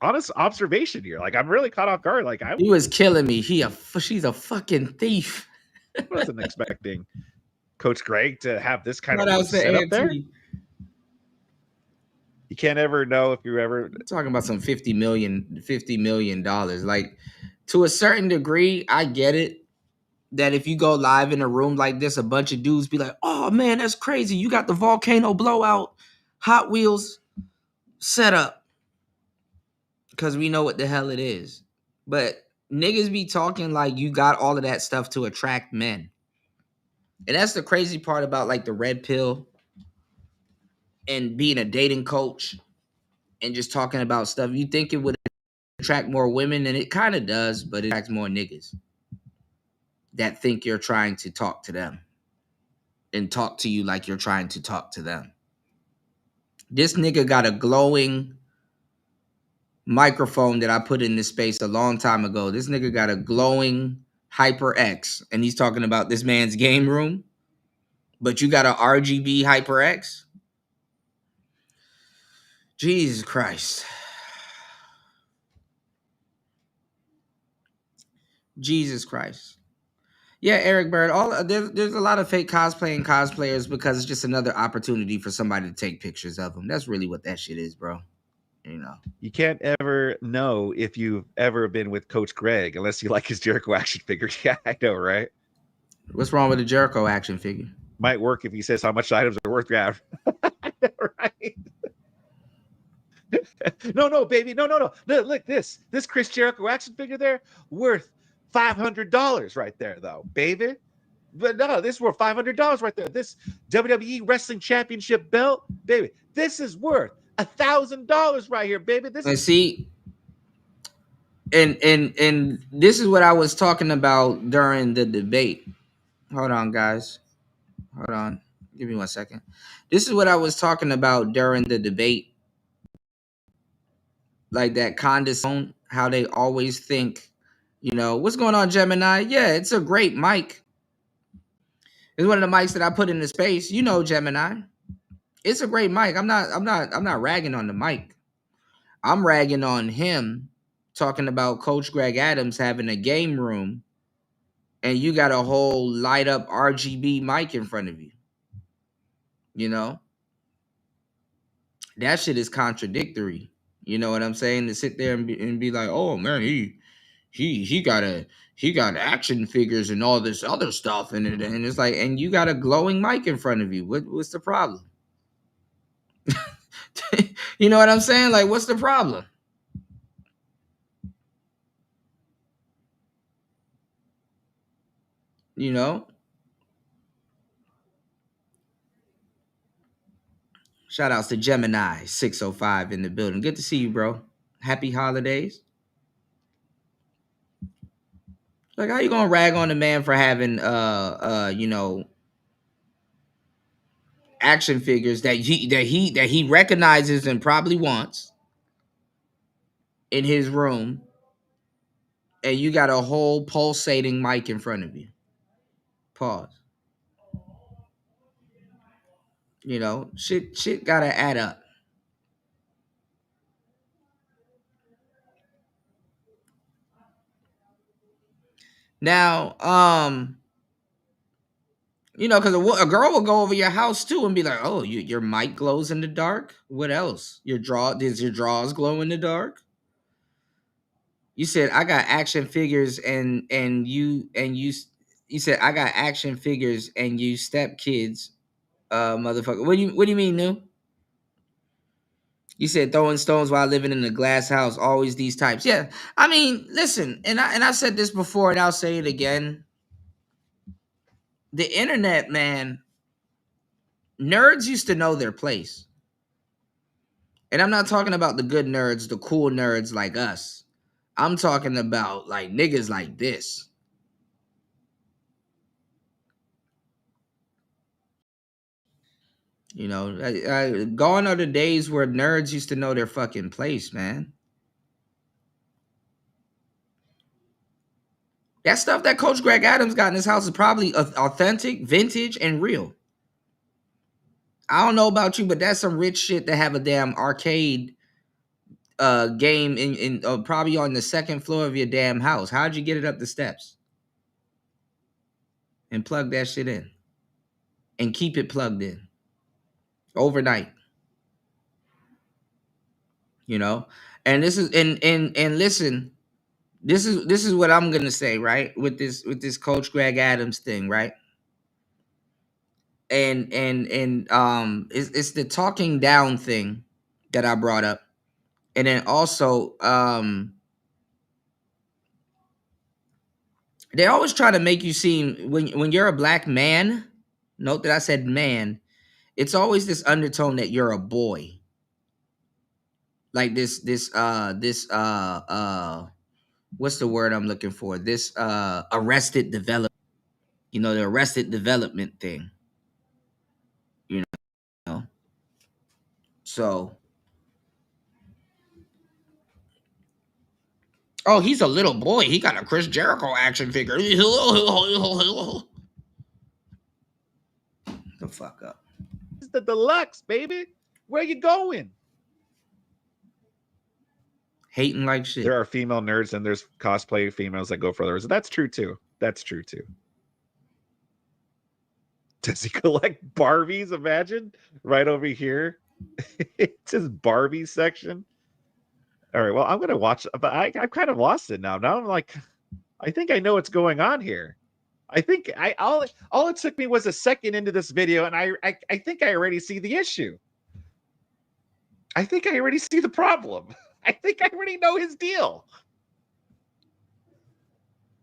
[SPEAKER 20] Honest observation here. Like I'm really caught off guard. Like
[SPEAKER 4] he was killing me. She's a fucking thief.
[SPEAKER 20] I wasn't expecting Coach Greg to have this kind of setup there. You can't ever know if you're ever
[SPEAKER 4] talking about some $50 million. Like to a certain degree, I get it. That if you go live in a room like this, a bunch of dudes be like, "Oh man, that's crazy! You got the volcano blowout Hot Wheels set up," because we know what the hell it is. But niggas be talking like you got all of that stuff to attract men, and that's the crazy part about like the red pill and being a dating coach and just talking about stuff. You think it would attract more women, and it kind of does, but it attracts more niggas that think you're trying to talk to them and talk to you like you're trying to talk to them. This nigga got a glowing microphone that I put in this space a long time ago. This nigga got a glowing HyperX, and he's talking about this man's game room, but you got a RGB HyperX? Jesus Christ. Jesus Christ. Yeah, Eric Bird. There's a lot of fake cosplayers because it's just another opportunity for somebody to take pictures of them. That's really what that shit is, bro. You know,
[SPEAKER 20] you can't ever know if you've ever been with Coach Greg unless you like his Jericho action figure. Yeah, I know, right?
[SPEAKER 4] What's wrong with the Jericho action figure?
[SPEAKER 20] Might work if he says how much items are worth. Yeah, right. No, baby, no. Look, this Chris Jericho action figure there worth $500 right there, though, baby. But no, this is worth $500 right there. This WWE Wrestling Championship belt, baby, this is worth $1,000 right here, baby. This
[SPEAKER 4] And
[SPEAKER 20] is
[SPEAKER 4] see, and this is what I was talking about during the debate. Hold on, guys. Hold on. Give me 1 second. This is what I was talking about during the debate. Like that condescending, how they always think, what's going on, Gemini? Yeah, it's a great mic. It's one of the mics that I put in the space. Gemini. It's a great mic. I'm not ragging on the mic. I'm ragging on him talking about Coach Greg Adams having a game room and you got a whole light up RGB mic in front of you. That shit is contradictory. You know what I'm saying? To sit there and be like, oh man, he got action figures and all this other stuff in it, and it's like, and you got a glowing mic in front of you. What's the problem? You know what I'm saying? Like, what's the problem? Shout outs to Gemini 605 in the building. Good to see you, bro. Happy holidays. Like, how you gonna rag on the man for having action figures that he recognizes and probably wants in his room, and you got a whole pulsating mic in front of you? Pause. Shit gotta add up. Now, because a girl will go over your house too and be like, "Oh, your mic glows in the dark. What else? Does your drawers glow in the dark?" You said I got action figures, and you said I got action figures, and you step kids, motherfucker. What do you mean, New? You said throwing stones while living in a glass house. Always these types. Yeah, I mean, listen, and I said this before, and I'll say it again. The internet, man, nerds used to know their place. And I'm not talking about the good nerds, the cool nerds like us. I'm talking about like niggas like this. Gone are the days where nerds used to know their fucking place, man. That stuff that Coach Greg Adams got in his house is probably authentic, vintage, and real. I don't know about you, but that's some rich shit to have a damn arcade game in probably on the second floor of your damn house. How'd you get it up the steps? And plug that shit in. And keep it plugged in. Overnight. And this is and listen, this is what I'm gonna say, right? With this Coach Greg Adams thing, right? And it's the talking down thing that I brought up. And then also they always try to make you seem when you're a black man, note that I said man, it's always this undertone that you're a boy. Like this what's the word I'm looking for? This arrested development. The arrested development thing. So oh, he's a little boy. He got a Chris Jericho action figure. The fuck up.
[SPEAKER 20] This is the deluxe, baby. Where you going?
[SPEAKER 4] Hating like shit.
[SPEAKER 20] There are female nerds and there's cosplay females that go further. That's true too. That's true too. Does he collect Barbies? Imagine right over here. It's his Barbie section. All right. Well, I'm gonna watch, but I've kind of lost it now. Now I'm like, I think I know what's going on here. I think all it took me was a second into this video, and I think I already see the issue. I think I already see the problem. I think I already know his deal.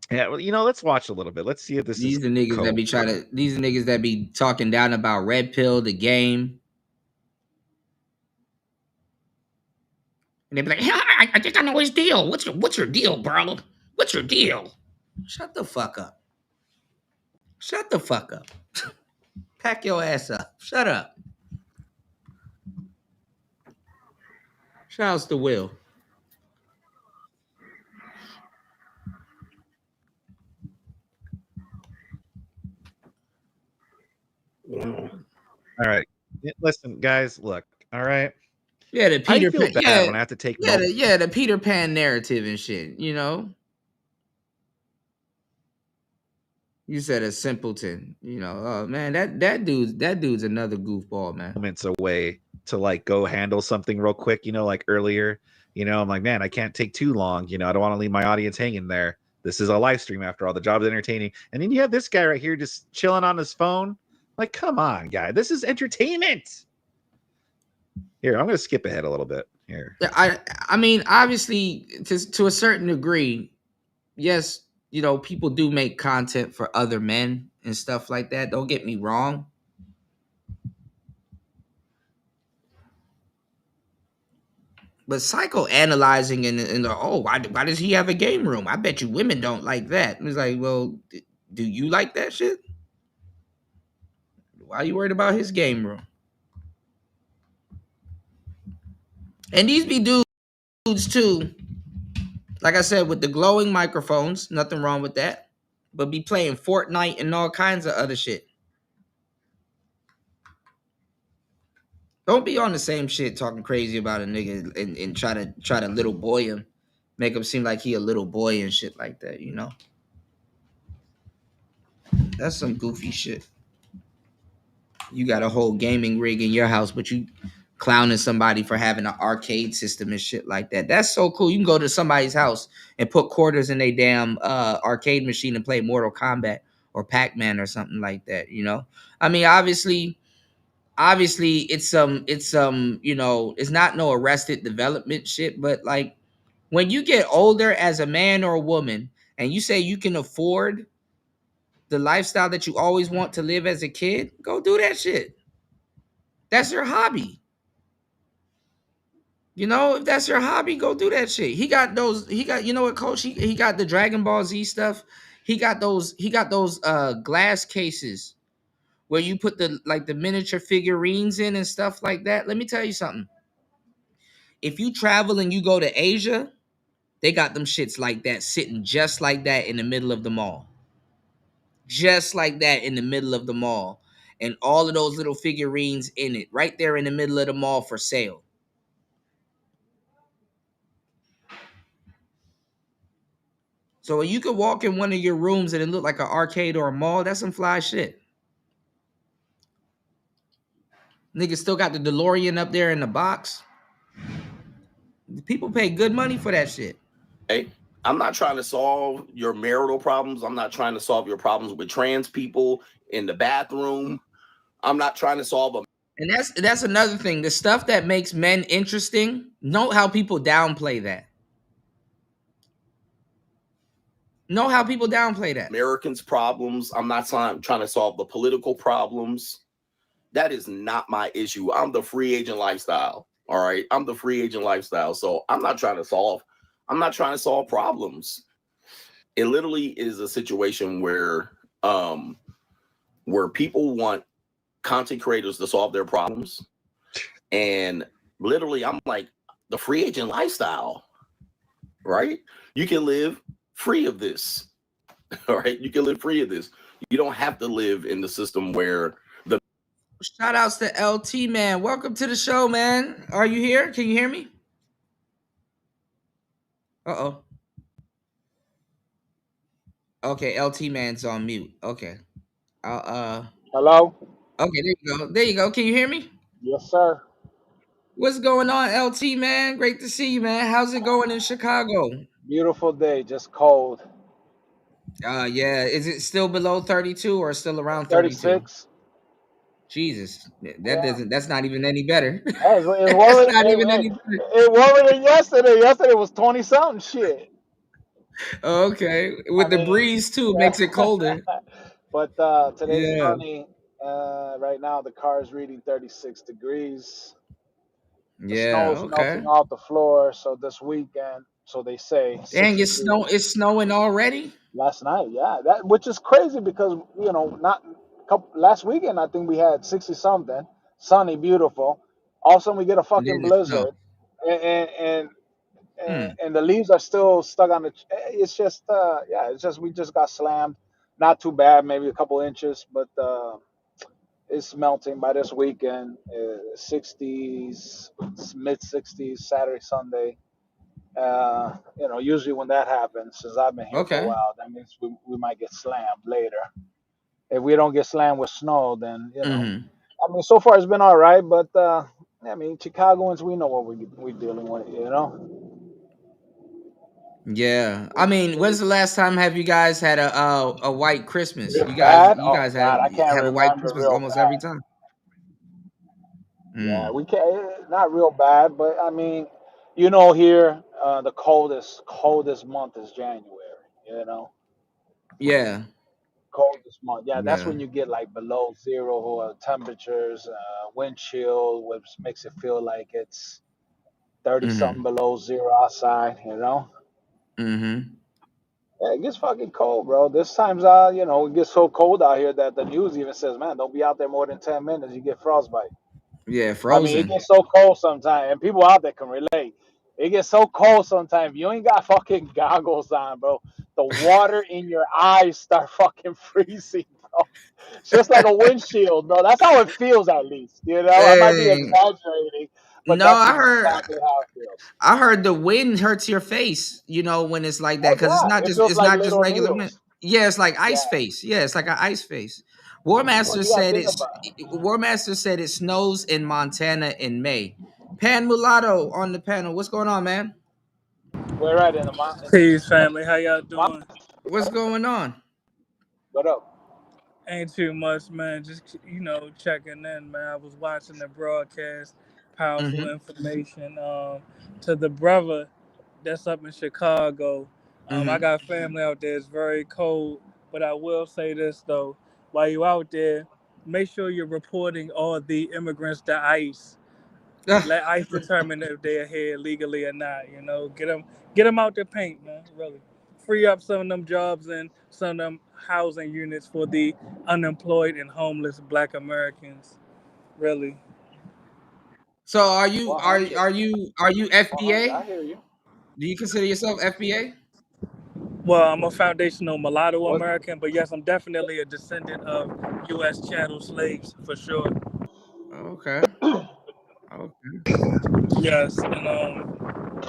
[SPEAKER 20] Yeah, well, let's watch a little bit. Let's see if this
[SPEAKER 4] These
[SPEAKER 20] is
[SPEAKER 4] are niggas that be these niggas that be talking down about Red Pill, the game. And they be like, yeah, I think I know his deal. What's your deal, bro? What's your deal? Shut the fuck up. Shut the fuck up. Pack your ass up. Shut up. Shouts to Will.
[SPEAKER 20] All right. Listen, guys, look. All right.
[SPEAKER 4] Yeah, the Peter
[SPEAKER 20] I feel
[SPEAKER 4] Pan.
[SPEAKER 20] bad when I have to take
[SPEAKER 4] The Peter Pan narrative and shit, You said a simpleton, Oh man, that dude's another goofball, man.
[SPEAKER 20] moments away to like go handle something real quick, like earlier. I'm like, man, I can't take too long. I don't want to leave my audience hanging there. This is a live stream after all. The job's entertaining. And then you have this guy right here just chilling on his phone. Like, come on, guy. This is entertainment. Here, I'm gonna skip ahead a little bit here.
[SPEAKER 4] I mean, obviously, to a certain degree, yes, people do make content for other men and stuff like that. Don't get me wrong. But psychoanalyzing and why does he have a game room? I bet you women don't like that. It's like, well, do you like that shit? Why are you worried about his game room? And these be dudes too. Like I said, with the glowing microphones, nothing wrong with that. But be playing Fortnite and all kinds of other shit. Don't be on the same shit talking crazy about a nigga and try to little boy him, make him seem like he a little boy and shit like that. That's some goofy shit. You got a whole gaming rig in your house, but you clowning somebody for having an arcade system and shit like that. That's so cool. You can go to somebody's house and put quarters in a damn arcade machine and play Mortal Kombat or Pac-Man or something like that. I mean, obviously it's it's not no Arrested Development shit, but like when you get older as a man or a woman and you say you can afford the lifestyle that you always want to live as a kid, go do that shit. That's your hobby. If that's your hobby, go do that shit. He got what, coach? He got the Dragon Ball Z stuff. He got those glass cases where you put the miniature figurines in and stuff like that. Let me tell you something. If you travel and you go to Asia, they got them shits like that sitting just like that in the middle of the mall. Just like that in the middle of the mall. And all of those little figurines in it, right there in the middle of the mall for sale. So you could walk in one of your rooms and it look like an arcade or a mall. That's some fly shit. Niggas still got the DeLorean up there in the box. People pay good money for that shit.
[SPEAKER 1] Hey, I'm not trying to solve your marital problems. I'm not trying to solve your problems with trans people in the bathroom. I'm not trying to solve them.
[SPEAKER 4] And that's another thing. The stuff that makes men interesting, note how people downplay that. Know how people downplay that.
[SPEAKER 1] Americans' problems. I'm not trying to solve the political problems. That is not my issue. I'm the free agent lifestyle. All right. I'm the free agent lifestyle. So I'm not trying to solve problems. It literally is a situation where people want content creators to solve their problems. And literally, I'm like, the free agent lifestyle, right? You can live free of this. All right. You can live free of this. You don't have to live in the system where the
[SPEAKER 4] shout outs to LT, man. Welcome to the show, man. Are you here? Can you hear me? Uh-oh. Okay, LT man's on mute. Okay.
[SPEAKER 21] Hello?
[SPEAKER 4] Okay, there you go. There you go. Can you hear me?
[SPEAKER 21] Yes, sir.
[SPEAKER 4] What's going on, LT, man? Great to see you, man. How's it going in Chicago?
[SPEAKER 21] Beautiful day, just cold.
[SPEAKER 4] Yeah. Is it still below 32 or still around
[SPEAKER 21] 36?
[SPEAKER 4] Jesus. That's not even any better.
[SPEAKER 21] Hey, it's
[SPEAKER 4] That's not even any better.
[SPEAKER 21] It warmer than yesterday. Yesterday was 20-something shit.
[SPEAKER 4] Okay, with the breeze too makes it colder.
[SPEAKER 21] But today's
[SPEAKER 4] Yeah.
[SPEAKER 21] sunny. Right now, the car is reading 36 degrees. The
[SPEAKER 4] Yeah.
[SPEAKER 21] snow is
[SPEAKER 4] Okay.
[SPEAKER 21] melting off the floor. So this weekend, so they say,
[SPEAKER 4] Dang,
[SPEAKER 21] 63
[SPEAKER 4] it's snowing already.
[SPEAKER 21] last night. Yeah, that which is crazy because not last weekend. I think we had 60 something, sunny, beautiful. All of a sudden we get a
[SPEAKER 4] And then
[SPEAKER 21] fucking
[SPEAKER 4] it snow.
[SPEAKER 21] blizzard, and
[SPEAKER 4] Hmm.
[SPEAKER 21] and the leaves are still stuck on the. It's just it's just we just got slammed. Not too bad, maybe a couple inches, but it's melting by this weekend. 60s, mid 60s, Saturday, Sunday. Usually when that happens, since I've been here for a
[SPEAKER 4] Okay.
[SPEAKER 21] while, that means we might get slammed later. If we don't get slammed with snow, then
[SPEAKER 4] Mm-hmm.
[SPEAKER 21] I mean, so far it's been all right, but I mean, Chicagoans, we know what we're dealing with.
[SPEAKER 4] Yeah. I mean, when's the last time have you guys had a white Christmas? You guys
[SPEAKER 21] Bad?
[SPEAKER 4] you
[SPEAKER 21] Oh
[SPEAKER 4] guys
[SPEAKER 21] God, I can't
[SPEAKER 4] have a white
[SPEAKER 21] remember
[SPEAKER 4] Christmas
[SPEAKER 21] real
[SPEAKER 4] almost every
[SPEAKER 21] bad.
[SPEAKER 4] time.
[SPEAKER 21] Yeah,
[SPEAKER 4] Mm.
[SPEAKER 21] we can't. Not real bad, but I mean, here the coldest month is January. You know,
[SPEAKER 4] Yeah.
[SPEAKER 21] coldest month. Yeah, that's
[SPEAKER 4] Yeah.
[SPEAKER 21] when you get like below zero temperatures, wind chill, which makes it feel like it's 30
[SPEAKER 4] Mm-hmm.
[SPEAKER 21] something below zero outside.
[SPEAKER 4] Mm-hmm.
[SPEAKER 21] Yeah, it gets fucking cold, bro. This time's it gets so cold out here that the news even says, man, don't be out there more than 10 minutes, you get frostbite.
[SPEAKER 4] Yeah,
[SPEAKER 21] I mean, it
[SPEAKER 4] frozen.
[SPEAKER 21] gets so cold sometimes, and people out there can relate. It gets so cold sometimes. You ain't got fucking goggles on, bro. The water in your eyes start fucking freezing, bro. It's just like a windshield, bro. That's how it feels, at least. I might be
[SPEAKER 4] Dang.
[SPEAKER 21] exaggerating, but
[SPEAKER 4] No,
[SPEAKER 21] that's
[SPEAKER 4] I heard
[SPEAKER 21] exactly how it feels.
[SPEAKER 4] I heard the wind hurts your face, when it's like that,
[SPEAKER 21] Oh
[SPEAKER 4] because
[SPEAKER 21] yeah, it feels
[SPEAKER 4] it's
[SPEAKER 21] like
[SPEAKER 4] not just
[SPEAKER 21] little
[SPEAKER 4] regular wind.
[SPEAKER 21] needles.
[SPEAKER 4] Yeah, it's like
[SPEAKER 21] Yeah.
[SPEAKER 4] ice face. Yeah, it's like an ice face.
[SPEAKER 21] Well, you gotta think about
[SPEAKER 4] War Master said it snows in Montana in May. Pan Mulatto on the panel. What's going on, man?
[SPEAKER 21] where at in the
[SPEAKER 3] Peace, family. How y'all doing?
[SPEAKER 4] What's going on?
[SPEAKER 21] What up?
[SPEAKER 3] Ain't too much, man. Just checking in, man. I was watching the broadcast. Powerful
[SPEAKER 4] Mm-hmm.
[SPEAKER 3] information. To the brother that's up in Chicago. I
[SPEAKER 4] Mm-hmm.
[SPEAKER 3] got family out there. It's very cold, but I will say this though: while you out there, make sure you're reporting all the immigrants to ICE. Let ICE determine if they're here legally or not. Get them out the paint, man. Really, free up some of them jobs and some of them housing units for the unemployed and homeless Black Americans. Really.
[SPEAKER 4] So are you
[SPEAKER 21] 100.
[SPEAKER 4] are you
[SPEAKER 21] 100. I
[SPEAKER 4] FBA?
[SPEAKER 21] hear you.
[SPEAKER 4] Do you consider yourself FBA?
[SPEAKER 3] Well, I'm a foundational mulatto
[SPEAKER 21] What?
[SPEAKER 3] American, but yes, I'm definitely a descendant of U.S. chattel slaves for sure.
[SPEAKER 4] Okay. Okay.
[SPEAKER 3] Yes, and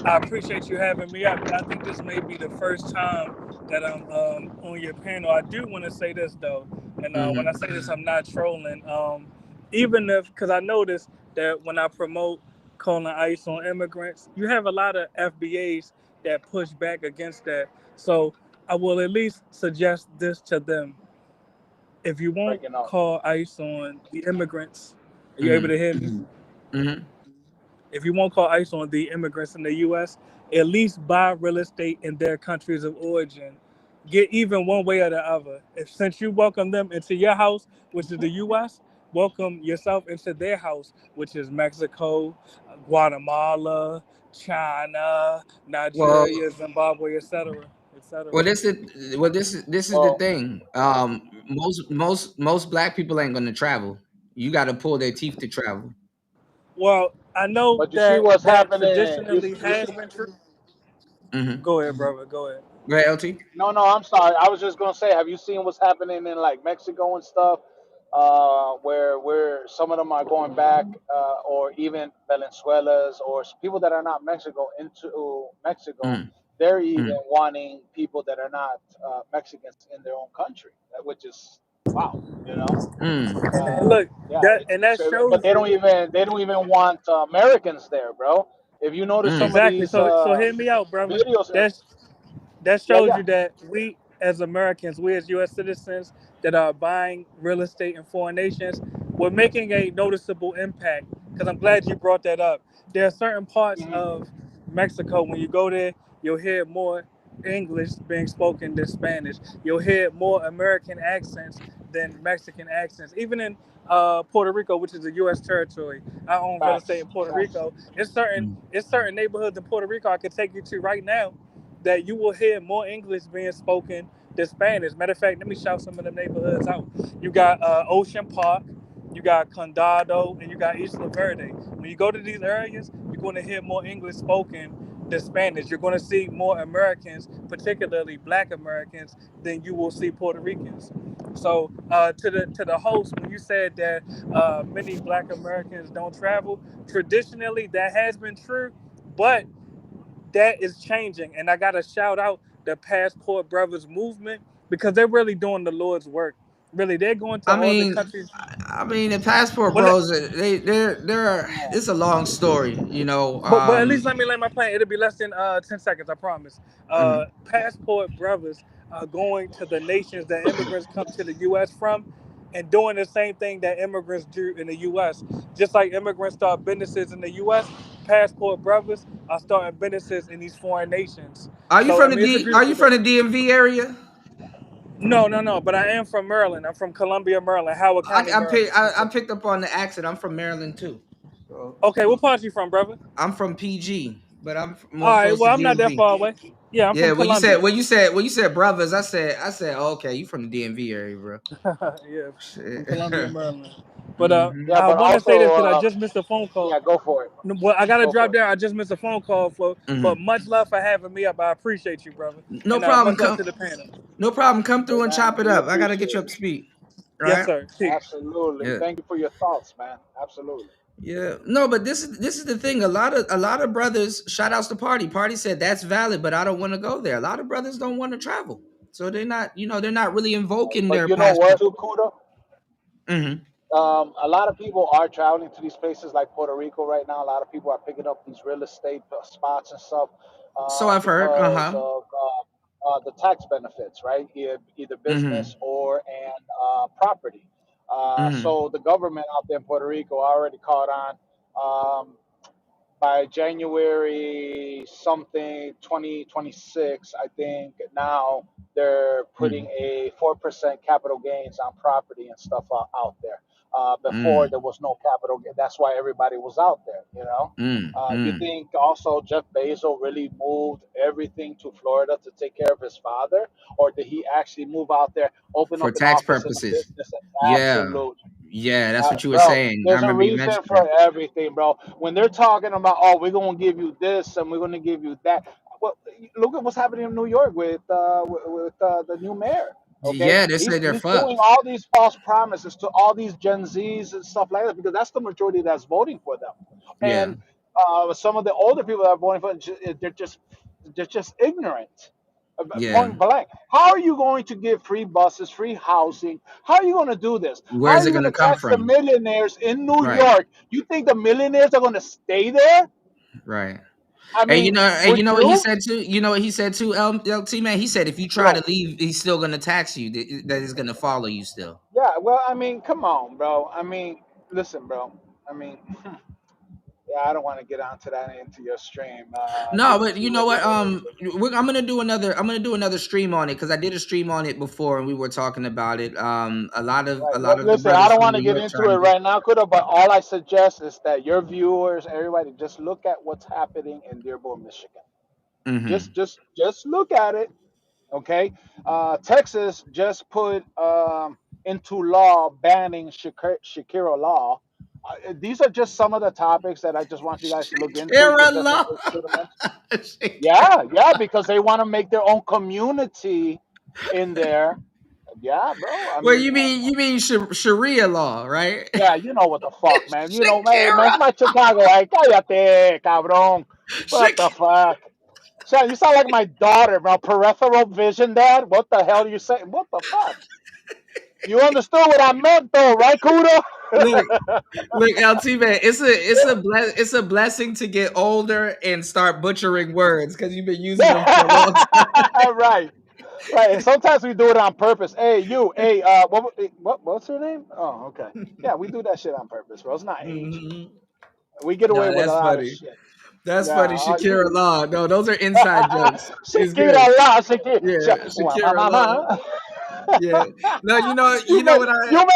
[SPEAKER 3] I appreciate you having me up. I think this may be the first time that I'm on your panel. I do want to say this though, and when I
[SPEAKER 4] Mm-hmm.
[SPEAKER 3] say this, I'm not trolling. Even if, because I noticed that when I promote calling ICE on immigrants, you have a lot of FBAs that push back against that. So I will at least suggest this to them: if you won't
[SPEAKER 21] Breaking up.
[SPEAKER 3] call ICE on the immigrants, are you able
[SPEAKER 4] Mm-hmm.
[SPEAKER 3] to hear me?
[SPEAKER 4] Mm-hmm.
[SPEAKER 3] If you won't call ICE on the immigrants in the U.S., at least buy real estate in their countries of origin. Get even one way or the other. If since you welcome them into your house, which is the U.S., welcome yourself into their house, which is Mexico, Guatemala, China,
[SPEAKER 4] Well,
[SPEAKER 3] Nigeria, Zimbabwe, etc., etc.
[SPEAKER 4] this is the
[SPEAKER 21] Well,
[SPEAKER 4] thing. Most black people ain't gonna travel. You got to pull their teeth to travel.
[SPEAKER 3] Well, I know
[SPEAKER 21] but you see
[SPEAKER 3] that
[SPEAKER 21] what's
[SPEAKER 3] that
[SPEAKER 21] happening.
[SPEAKER 3] traditionally
[SPEAKER 21] You
[SPEAKER 3] has
[SPEAKER 21] see.
[SPEAKER 3] been true.
[SPEAKER 4] Mm-hmm.
[SPEAKER 3] Go ahead, brother. Go ahead.
[SPEAKER 4] Go ahead, LT.
[SPEAKER 21] No, no, I'm sorry. I was just gonna say, have you seen what's happening in like Mexico and stuff? Where some of them are going back, or even Venezuela's or people that are not Mexico into Mexico.
[SPEAKER 4] Mm-hmm.
[SPEAKER 21] They're even wanting people that are not Mexicans in their own country, which is wow. You know,
[SPEAKER 4] Mm-hmm.
[SPEAKER 3] And look,
[SPEAKER 21] yeah.
[SPEAKER 3] that
[SPEAKER 21] But
[SPEAKER 3] shows
[SPEAKER 21] they don't
[SPEAKER 3] you.
[SPEAKER 21] even want Americans there, bro. If you notice some of
[SPEAKER 3] Exactly.
[SPEAKER 21] these
[SPEAKER 3] So hear me out, brother.
[SPEAKER 21] videos,
[SPEAKER 3] That
[SPEAKER 21] yeah,
[SPEAKER 3] shows
[SPEAKER 21] yeah.
[SPEAKER 3] you that we as Americans, we as U.S. citizens that are buying real estate in foreign nations, we're making a noticeable impact. Because I'm glad you brought that up. There are certain parts
[SPEAKER 21] Mhm.
[SPEAKER 3] of Mexico when you go there, you'll hear more English being spoken than Spanish. You'll hear more American accents than Mexican accents. Even in Puerto Rico, which is a U.S. territory, I own real estate
[SPEAKER 21] Facts.
[SPEAKER 3] in Puerto
[SPEAKER 21] Facts.
[SPEAKER 3] Rico. It's certain neighborhoods in Puerto Rico I could take you to right now that you will hear more English being spoken than Spanish. Matter of fact, let me shout some of the neighborhoods out. You got Ocean Park, you got Condado, and you got Isla Verde. When you go to these areas, you're going to hear more English spoken than Spanish. You're going to see more Americans, particularly Black Americans, than you will see Puerto Ricans. So, to the host, when you said that many Black Americans don't travel, traditionally that has been true, but that is changing. And I got to shout out the Passport Brothers movement because they're really doing the Lord's work. Really, they're going to
[SPEAKER 4] I
[SPEAKER 3] all the
[SPEAKER 4] mean,
[SPEAKER 3] countries.
[SPEAKER 4] the passport
[SPEAKER 3] Well,
[SPEAKER 4] bros, they're it's a long story, you know.
[SPEAKER 3] but at least let me lay my plan. It'll be less than 10 seconds, I promise.
[SPEAKER 4] Mhm.
[SPEAKER 3] Passport Brothers are going to the nations that immigrants come to the U.S. from and doing the same thing that immigrants do in the U.S. Just like immigrants start businesses in the U.S., Passport Brothers are starting businesses in these foreign nations. So, I mean, it's a
[SPEAKER 4] Are
[SPEAKER 3] beautiful
[SPEAKER 4] you
[SPEAKER 3] thing.
[SPEAKER 4] from the DMV area?
[SPEAKER 3] No, but I am from Maryland. I'm from Columbia, Maryland, Howard County, Maryland.
[SPEAKER 4] I picked up on the accent. I'm from Maryland too. So
[SPEAKER 3] Okay, what part you from, brother?
[SPEAKER 4] I'm from PG, but I'm
[SPEAKER 3] All
[SPEAKER 4] more
[SPEAKER 3] right,
[SPEAKER 4] close to
[SPEAKER 3] well, I'm not that
[SPEAKER 4] DMV.
[SPEAKER 3] far away. Yeah, I'm
[SPEAKER 4] Yeah,
[SPEAKER 3] from
[SPEAKER 4] when
[SPEAKER 3] Columbia.
[SPEAKER 4] you said brothers, I said, oh, okay, you from the DMV area, bro.
[SPEAKER 3] Yeah, from
[SPEAKER 4] Shit.
[SPEAKER 3] Columbia, Maryland. But
[SPEAKER 21] Yeah,
[SPEAKER 3] I
[SPEAKER 21] but
[SPEAKER 3] want to say this
[SPEAKER 21] also,
[SPEAKER 3] because I just missed a phone call.
[SPEAKER 21] yeah, go for it.
[SPEAKER 3] No, well, I gotta
[SPEAKER 21] Go for
[SPEAKER 3] drop
[SPEAKER 21] it.
[SPEAKER 3] there. I just missed a phone call but much love for having me up. I appreciate you, brother,
[SPEAKER 4] No
[SPEAKER 3] and
[SPEAKER 4] problem.
[SPEAKER 3] much love
[SPEAKER 4] Come,
[SPEAKER 3] to the panel.
[SPEAKER 4] no problem. Come
[SPEAKER 21] Hey,
[SPEAKER 4] through and
[SPEAKER 21] man,
[SPEAKER 4] chop it
[SPEAKER 21] we
[SPEAKER 4] up. I gotta
[SPEAKER 21] appreciate
[SPEAKER 4] get you up
[SPEAKER 21] it.
[SPEAKER 4] to speed.
[SPEAKER 3] Yes,
[SPEAKER 4] Right?
[SPEAKER 3] sir. Peace.
[SPEAKER 21] Absolutely.
[SPEAKER 4] Yeah.
[SPEAKER 21] Thank you for your thoughts, man. Absolutely.
[SPEAKER 4] Yeah, no, but this is the thing. A lot of brothers. Shout outs to Party. Party said that's valid, but I don't want to go there. A lot of brothers don't want to travel, so they're not really invoking
[SPEAKER 21] But
[SPEAKER 4] their
[SPEAKER 21] you know what,
[SPEAKER 4] passport.
[SPEAKER 21] too, Kuda?
[SPEAKER 4] Mm-hmm.
[SPEAKER 21] A lot of people are traveling to these places like Puerto Rico right now. A lot of people are picking up these real estate spots and stuff
[SPEAKER 4] So I've heard.
[SPEAKER 21] because of the tax benefits, right? Either
[SPEAKER 4] Mm-hmm.
[SPEAKER 21] business or and property.
[SPEAKER 4] Mm-hmm.
[SPEAKER 21] So the government out there in Puerto Rico already caught on. By January something 2026, I think now they're putting a 4% capital gains on property and stuff out there. Before
[SPEAKER 4] Mm-hmm.
[SPEAKER 21] there was no capital gain. That's why everybody was out there, you know. You
[SPEAKER 4] Mm-hmm.
[SPEAKER 21] think also Jeff Bezos really moved everything to Florida to take care of his father, or did he actually move out there, open
[SPEAKER 4] For
[SPEAKER 21] up an
[SPEAKER 4] tax
[SPEAKER 21] office in a
[SPEAKER 4] purposes.
[SPEAKER 21] business?
[SPEAKER 4] Yeah,
[SPEAKER 21] Absolutely.
[SPEAKER 4] yeah, that's what you were
[SPEAKER 21] Bro,
[SPEAKER 4] saying. I
[SPEAKER 21] there's a
[SPEAKER 4] remember you
[SPEAKER 21] reason
[SPEAKER 4] mentioned
[SPEAKER 21] for
[SPEAKER 4] that.
[SPEAKER 21] everything, bro. When they're talking about, oh, we're gonna give you this and we're gonna give you that. Well, look at what's happening in New York with the new mayor. Okay,
[SPEAKER 4] Yeah, they say
[SPEAKER 21] he's
[SPEAKER 4] they're
[SPEAKER 21] he's doing
[SPEAKER 4] fucked.
[SPEAKER 21] all these false promises to all these Gen Zs and stuff like that because that's the majority that's voting for them.
[SPEAKER 4] Yeah,
[SPEAKER 21] And some of the older people that are voting for them, they're just ignorant.
[SPEAKER 4] yeah.
[SPEAKER 21] Point blank. How are you going to give free buses, free housing? How are you going to do this? How are
[SPEAKER 4] Where's it
[SPEAKER 21] you going
[SPEAKER 4] gonna
[SPEAKER 21] to
[SPEAKER 4] come
[SPEAKER 21] tax the
[SPEAKER 4] from?
[SPEAKER 21] millionaires in New
[SPEAKER 4] Right,
[SPEAKER 21] York? You think the millionaires are going to stay there?
[SPEAKER 4] right.
[SPEAKER 21] I mean,
[SPEAKER 4] And you
[SPEAKER 21] would
[SPEAKER 4] know what he
[SPEAKER 21] you?
[SPEAKER 4] said too. You know what he said too. LT man. He said if you try to
[SPEAKER 21] Bro,
[SPEAKER 4] leave, he's still gonna tax you. That is gonna follow you still.
[SPEAKER 21] yeah, well, I mean, come on, bro. I mean, listen, bro. I mean, yeah, I don't want to get onto that into your stream.
[SPEAKER 4] No, but you
[SPEAKER 21] To
[SPEAKER 4] know what?
[SPEAKER 21] regulate.
[SPEAKER 4] I'm gonna do another. I'm gonna do another stream on it because I did a stream on it before and we were talking about it.
[SPEAKER 21] Right.
[SPEAKER 4] A lot of the
[SPEAKER 21] Listen, I
[SPEAKER 4] brothers
[SPEAKER 21] don't
[SPEAKER 4] from
[SPEAKER 21] want to
[SPEAKER 4] New
[SPEAKER 21] get
[SPEAKER 4] York
[SPEAKER 21] into it
[SPEAKER 4] chimed in.
[SPEAKER 21] right now, Kuda, but all I suggest is that your viewers, everybody, just look at what's happening in Dearborn, Michigan.
[SPEAKER 4] Mm-hmm.
[SPEAKER 21] Just look at it. Okay. Texas just put into law banning Shakira law. These are just some of the topics that I just want you guys to look into because just like what Kuda mentioned. Yeah, because they want to make their own community in there. Yeah, bro. I
[SPEAKER 4] Well,
[SPEAKER 21] mean,
[SPEAKER 4] you mean Sharia law, right?
[SPEAKER 21] yeah, you know what the fuck, man. You know, man,
[SPEAKER 4] Shakira.
[SPEAKER 21] it's my Chicago. Like, cállate, cabrón. What the fuck? You sound like my daughter, bro. Peripheral vision, dad. What the hell are you saying? What the fuck? You understood what I meant, though, right, Kuda?
[SPEAKER 4] Look, look, LT man, it's a blessing to get older and start butchering words because you've been using them for a long time.
[SPEAKER 21] Right. Right. And sometimes we do it on purpose. Hey, you. Hey, what's her name? Oh, okay. Yeah, we do that shit on purpose, bro. It's not age.
[SPEAKER 4] Mhm.
[SPEAKER 21] We get away
[SPEAKER 4] No,
[SPEAKER 21] with a
[SPEAKER 4] that's
[SPEAKER 21] lot of
[SPEAKER 4] funny.
[SPEAKER 21] shit.
[SPEAKER 4] That's
[SPEAKER 21] Yeah,
[SPEAKER 4] funny, Shakira Law. No, those are inside jokes. It's good.
[SPEAKER 21] Shakira La, Shakira,
[SPEAKER 4] Yeah, Shakira Law. Yeah. No, you know what
[SPEAKER 21] you made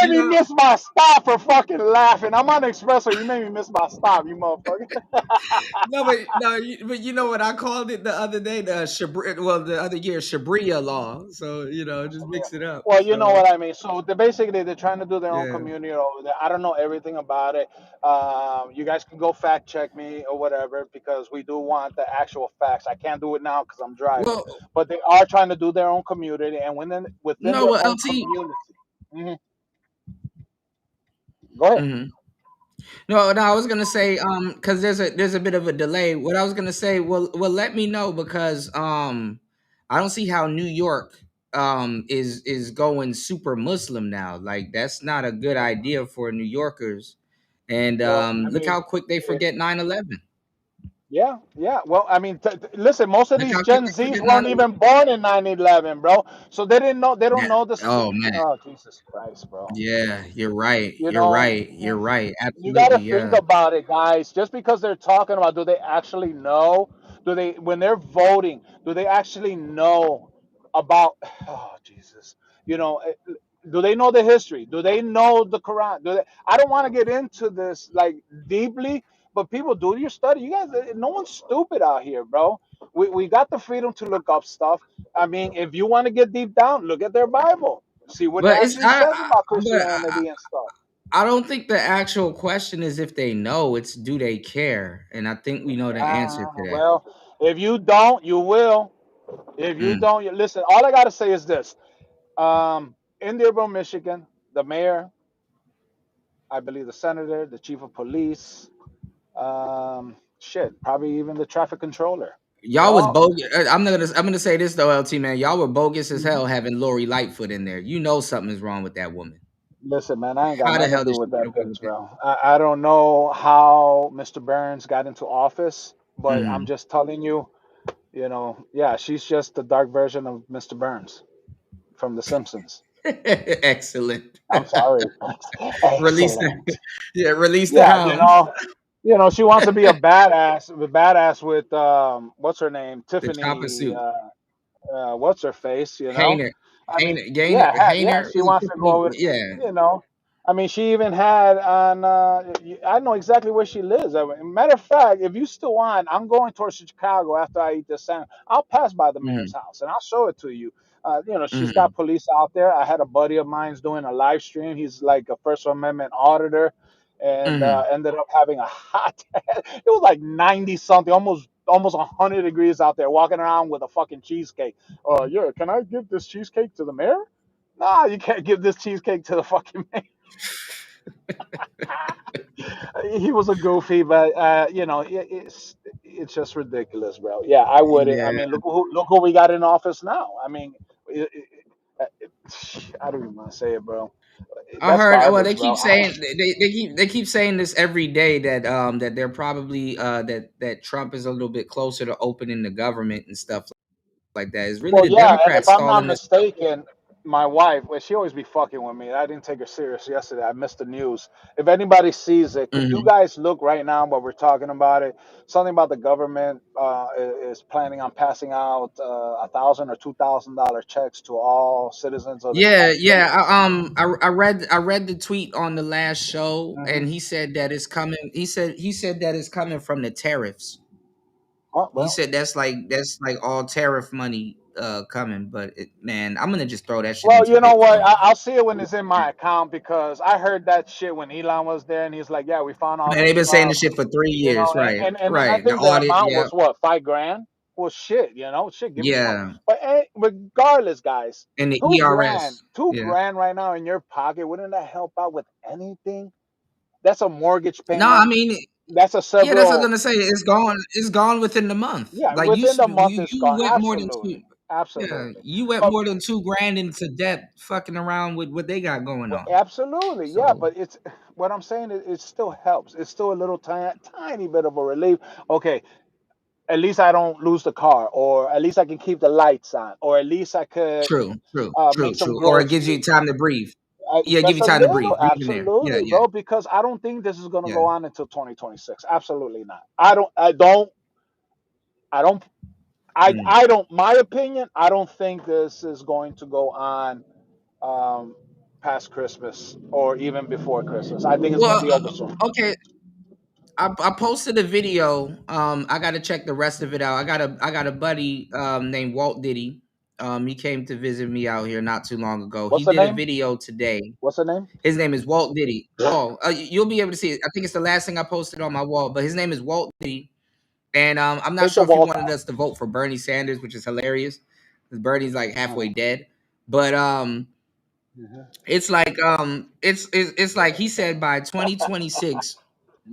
[SPEAKER 4] you
[SPEAKER 21] me
[SPEAKER 4] know.
[SPEAKER 21] miss my stop for fucking laughing. I'm on the espresso. You made me miss my stop, you motherfucker.
[SPEAKER 4] But you know what I called it the other day? The the other year, Shabria Law. So just mix it up.
[SPEAKER 21] Well, you know
[SPEAKER 4] So
[SPEAKER 21] what I mean. So they're trying to do their own
[SPEAKER 4] yeah.
[SPEAKER 21] community over there. I don't know everything about it. You guys can go fact check me or whatever because we do want the actual facts. I can't do it now because I'm driving,
[SPEAKER 4] Well,
[SPEAKER 21] but they are trying to do their own community, and within
[SPEAKER 4] no,
[SPEAKER 21] their
[SPEAKER 4] well,
[SPEAKER 21] own
[SPEAKER 4] LT.
[SPEAKER 21] community. Mhm. Go ahead.
[SPEAKER 4] Mhm. No, I was gonna say, because there's a bit of a delay. What I was gonna say, let me know because I don't see how New York is going super Muslim now. Like that's not a good idea for New Yorkers. And
[SPEAKER 21] Well, I
[SPEAKER 4] look
[SPEAKER 21] mean,
[SPEAKER 4] how quick they forget 9/11.
[SPEAKER 21] yeah, yeah. Well, I mean, listen, most of
[SPEAKER 4] Look
[SPEAKER 21] these
[SPEAKER 4] how quick
[SPEAKER 21] Gen
[SPEAKER 4] they
[SPEAKER 21] Zs
[SPEAKER 4] forget
[SPEAKER 21] weren't
[SPEAKER 4] 9/11.
[SPEAKER 21] even born in 9/11, bro. So they didn't know. They don't
[SPEAKER 4] Yeah.
[SPEAKER 21] know this.
[SPEAKER 4] Oh man.
[SPEAKER 21] Oh, Jesus Christ, bro.
[SPEAKER 4] Yeah, you're right.
[SPEAKER 21] You
[SPEAKER 4] You're
[SPEAKER 21] know,
[SPEAKER 4] right. You're right.
[SPEAKER 21] you got
[SPEAKER 4] Absolutely.
[SPEAKER 21] to think
[SPEAKER 4] Yeah.
[SPEAKER 21] about it, guys. Just because they're talking about, do they actually know? Do they, when they're voting, do they actually know about? Oh, Jesus. You know, do they know the history? Do they know the Quran? Do they? I don't want to get into this like deeply, but people do your study. You guys, no one's stupid out here, bro. We got the freedom to look up stuff. I mean, if you want to get deep down, look at their Bible. See what it
[SPEAKER 4] But it's
[SPEAKER 21] actually says about
[SPEAKER 4] but
[SPEAKER 21] Christianity and stuff.
[SPEAKER 4] I don't think the actual question is if they know, it's do they care? And I think we know the answer to that.
[SPEAKER 21] Well, if you don't, you will. If you
[SPEAKER 4] Mm.
[SPEAKER 21] don't, you listen. All I gotta say is this: in Dearborn, Michigan, the mayor, I believe the senator, the chief of police, probably even the traffic controller. They
[SPEAKER 4] Y'all was
[SPEAKER 21] all.
[SPEAKER 4] bogus. I'm gonna say this though, LT man. Y'all were bogus as
[SPEAKER 21] Mhm.
[SPEAKER 4] hell having Lori Lightfoot in there. You know something is wrong with that woman.
[SPEAKER 21] Listen, man, I ain't got
[SPEAKER 4] How the
[SPEAKER 21] nothing to
[SPEAKER 4] hell
[SPEAKER 21] do
[SPEAKER 4] did
[SPEAKER 21] with
[SPEAKER 4] she get
[SPEAKER 21] that
[SPEAKER 4] away with
[SPEAKER 21] bitch,
[SPEAKER 4] it?
[SPEAKER 21] bro. I don't know how Mr. Burns got into office, but I'm
[SPEAKER 4] Mhm.
[SPEAKER 21] just telling you, yeah, she's just the dark version of Mr. Burns from The Simpsons.
[SPEAKER 4] Excellent.
[SPEAKER 21] I'm sorry.
[SPEAKER 4] Release the
[SPEAKER 21] Excellent.
[SPEAKER 4] release the
[SPEAKER 21] Yeah,
[SPEAKER 4] hounds.
[SPEAKER 21] she wants to be a badass with what's her name?
[SPEAKER 4] The chopper
[SPEAKER 21] Tiffany,
[SPEAKER 4] suit.
[SPEAKER 21] what's her face, you know?
[SPEAKER 4] Hainer.
[SPEAKER 21] I mean,
[SPEAKER 4] Gainer.
[SPEAKER 21] yeah,
[SPEAKER 4] Hainer.
[SPEAKER 21] she wants to go with,
[SPEAKER 4] Yeah.
[SPEAKER 21] you know. I mean, she even had on. I know exactly where she lives. Matter of fact, if you still want, I'm going towards Chicago after I eat this sandwich. I'll pass by the mayor's
[SPEAKER 4] Mhm.
[SPEAKER 21] house and I'll show it to you. She's got
[SPEAKER 4] Mhm.
[SPEAKER 21] police out there. I had a buddy of mine's doing a live stream. He's like a First Amendment auditor, and
[SPEAKER 4] Mhm.
[SPEAKER 21] ended up having a hot. It was like 90 something, almost 100 degrees out there, walking around with a fucking cheesecake. Yeah, can I give this cheesecake to the mayor? Nah, you can't give this cheesecake to the fucking mayor. He was a goofy, but it's just ridiculous, bro. Yeah, I wouldn't. I
[SPEAKER 4] Yeah.
[SPEAKER 21] mean, look who we got in office now. I mean, I don't even want to say it, bro.
[SPEAKER 4] I
[SPEAKER 21] That's
[SPEAKER 4] heard. Well,
[SPEAKER 21] garbage,
[SPEAKER 4] they
[SPEAKER 21] bro.
[SPEAKER 4] keep saying they keep saying this every day that they're probably that Trump is a little bit closer to opening the government and stuff like that. Is really
[SPEAKER 21] Well,
[SPEAKER 4] the
[SPEAKER 21] yeah, and if
[SPEAKER 4] Democrats
[SPEAKER 21] I'm not
[SPEAKER 4] stalling this?
[SPEAKER 21] mistaken, my wife, well, she always be fucking with me. I didn't take her serious yesterday. I missed the news. If anybody sees it, could you
[SPEAKER 4] Mhm.
[SPEAKER 21] guys look right now while we're talking about it? Something about the government is planning on passing out $1,000 or $2,000 checks to all citizens of the
[SPEAKER 4] Yeah,
[SPEAKER 21] United
[SPEAKER 4] yeah.
[SPEAKER 21] States.
[SPEAKER 4] I read the tweet on the last show,
[SPEAKER 21] Hmm.
[SPEAKER 4] and he said that it's coming. He said that it's coming from the tariffs.
[SPEAKER 21] Oh,
[SPEAKER 4] He
[SPEAKER 21] well.
[SPEAKER 4] said that's like all tariff money coming. But man, I'm gonna just throw that shit
[SPEAKER 21] Well,
[SPEAKER 4] into
[SPEAKER 21] you know what?
[SPEAKER 4] Bitcoin.
[SPEAKER 21] I'll see it when it's in my account because I heard that shit when Elon was there, and he's like, "Yeah, we found all
[SPEAKER 4] Man,
[SPEAKER 21] this
[SPEAKER 4] they've been saying
[SPEAKER 21] stuff."
[SPEAKER 4] this shit for 3 years, right?
[SPEAKER 21] And I
[SPEAKER 4] Right. The
[SPEAKER 21] think the
[SPEAKER 4] audit,
[SPEAKER 21] amount
[SPEAKER 4] yeah,
[SPEAKER 21] was what, 5 grand? Well, shit, shit, give me the money.
[SPEAKER 4] yeah,
[SPEAKER 21] But regardless, guys,
[SPEAKER 4] and the
[SPEAKER 21] 2 grand,
[SPEAKER 4] ERS,
[SPEAKER 21] two
[SPEAKER 4] yeah.
[SPEAKER 21] grand right now in your pocket, wouldn't that help out with anything? That's a mortgage
[SPEAKER 4] No, I
[SPEAKER 21] payment.
[SPEAKER 4] mean,
[SPEAKER 21] That's a
[SPEAKER 4] yeah, that's what I'm
[SPEAKER 21] several.
[SPEAKER 4] gonna say. It's gone. It's gone within the month.
[SPEAKER 21] Yeah,
[SPEAKER 4] Like
[SPEAKER 21] within the month it's
[SPEAKER 4] you
[SPEAKER 21] gone.
[SPEAKER 4] went more than two.
[SPEAKER 21] Absolutely,
[SPEAKER 4] Yeah,
[SPEAKER 21] absolutely.
[SPEAKER 4] you went
[SPEAKER 21] But
[SPEAKER 4] more than 2 grand into debt, fucking around with what they got going on.
[SPEAKER 21] absolutely, yeah.
[SPEAKER 4] So
[SPEAKER 21] But it's what I'm saying. It still helps. It's still a little tiny bit of a relief. Okay, at least I don't lose the car, or at least I can keep the lights on, or at least I could
[SPEAKER 4] true, true, true,
[SPEAKER 21] make some
[SPEAKER 4] true. Or it gives you
[SPEAKER 21] groceries.
[SPEAKER 4] time to breathe. Yeah, give
[SPEAKER 21] Just
[SPEAKER 4] you
[SPEAKER 21] a
[SPEAKER 4] time to
[SPEAKER 21] little,
[SPEAKER 4] breathe. Breathe in there. Yeah,
[SPEAKER 21] absolutely,
[SPEAKER 4] yeah,
[SPEAKER 21] bro. Because I don't think this is gonna
[SPEAKER 4] yeah.
[SPEAKER 21] go on until 2026. Absolutely not. I don't. My opinion, I don't think this is going to go on um, past Christmas or even before Christmas. I think it's gonna
[SPEAKER 4] Well,
[SPEAKER 21] be over soon.
[SPEAKER 4] okay. I posted a video. I got to check the rest of it out. I got a buddy named Walt Diddy. He came to visit me out here not too long ago. He
[SPEAKER 21] What's the
[SPEAKER 4] did a
[SPEAKER 21] name?
[SPEAKER 4] video today.
[SPEAKER 21] What's the name?
[SPEAKER 4] His name is Walt Diddy. Oh, you'll be able to see it. I think it's the last thing I posted on my wall. But his name is Walt Diddy, and I'm not
[SPEAKER 21] Take the
[SPEAKER 4] sure if he
[SPEAKER 21] walls
[SPEAKER 4] wanted
[SPEAKER 21] out.
[SPEAKER 4] us to vote for Bernie Sanders, which is hilarious because Bernie's like halfway
[SPEAKER 21] Uh-huh.
[SPEAKER 4] dead. But it's like it's like he said by 2026,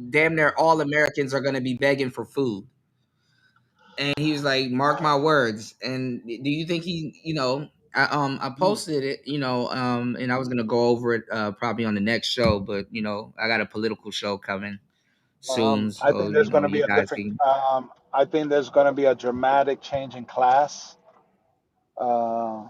[SPEAKER 4] damn near all Americans are gonna be begging for food. And he was like, "Mark my words." And do you think I posted it, and I was gonna go over it probably on the next show, but I got a political show coming soon,
[SPEAKER 21] I
[SPEAKER 4] so
[SPEAKER 21] think there's going to be
[SPEAKER 4] you
[SPEAKER 21] a
[SPEAKER 4] guys
[SPEAKER 21] different.
[SPEAKER 4] can.
[SPEAKER 21] I think there's going to be a dramatic change in class. Uh,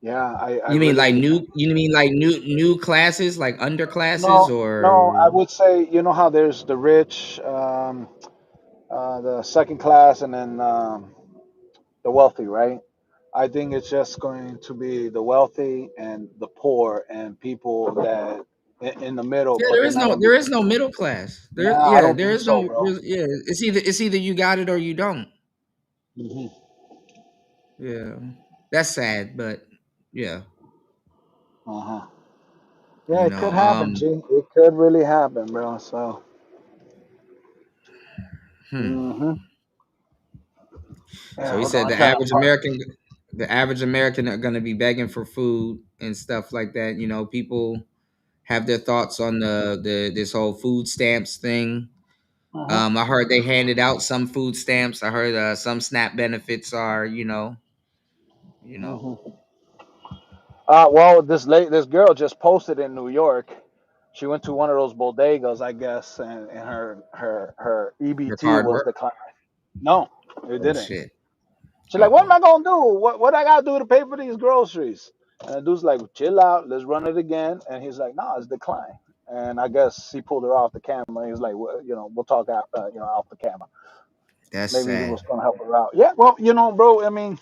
[SPEAKER 21] yeah, I
[SPEAKER 4] You mean like
[SPEAKER 21] really.
[SPEAKER 4] new classes, like underclasses,
[SPEAKER 21] No, no. I
[SPEAKER 4] or
[SPEAKER 21] would say you know how there's the rich, the second class, and then the wealthy, right? I think it's just going to be the wealthy and the poor and people that in the middle,
[SPEAKER 4] yeah,
[SPEAKER 21] but they're not going to be.
[SPEAKER 4] there is no middle class.
[SPEAKER 21] Nah, I don't think so, bro.
[SPEAKER 4] It's either you got it or you don't.
[SPEAKER 21] Hmm.
[SPEAKER 4] Yeah, that's sad, but yeah,
[SPEAKER 21] Uh huh. Yeah, it could happen, G. It could really happen, bro. So.
[SPEAKER 4] hmm.
[SPEAKER 21] Hmm. Yeah,
[SPEAKER 4] So he
[SPEAKER 21] hold on.
[SPEAKER 4] said
[SPEAKER 21] I'm trying to find.
[SPEAKER 4] the average American are going to be begging for food and stuff like that. People have their thoughts on the this whole food stamps thing.
[SPEAKER 21] Uh-huh.
[SPEAKER 4] I heard they handed out some food stamps. I heard some SNAP benefits are, you know.
[SPEAKER 21] Hmm. Well, this girl just posted in New York. She went to one of those bodegas, I guess, and her
[SPEAKER 4] That's
[SPEAKER 21] EBT
[SPEAKER 4] hard
[SPEAKER 21] was
[SPEAKER 4] work.
[SPEAKER 21] declined. No, it
[SPEAKER 4] Oh
[SPEAKER 21] didn't.
[SPEAKER 4] shit.
[SPEAKER 21] She's like, "What am
[SPEAKER 4] Uh-oh.
[SPEAKER 21] I gonna do? What I gotta do to pay for these groceries?" And the dude's like, "Chill out. Let's run it again." And he's like, "No, it's declined." And I guess he pulled her off the camera. He's like, well, "We'll talk out, off the camera.
[SPEAKER 4] That's
[SPEAKER 21] Maybe he
[SPEAKER 4] sad.
[SPEAKER 21] was gonna help her out." Yeah, well, bro. I mean,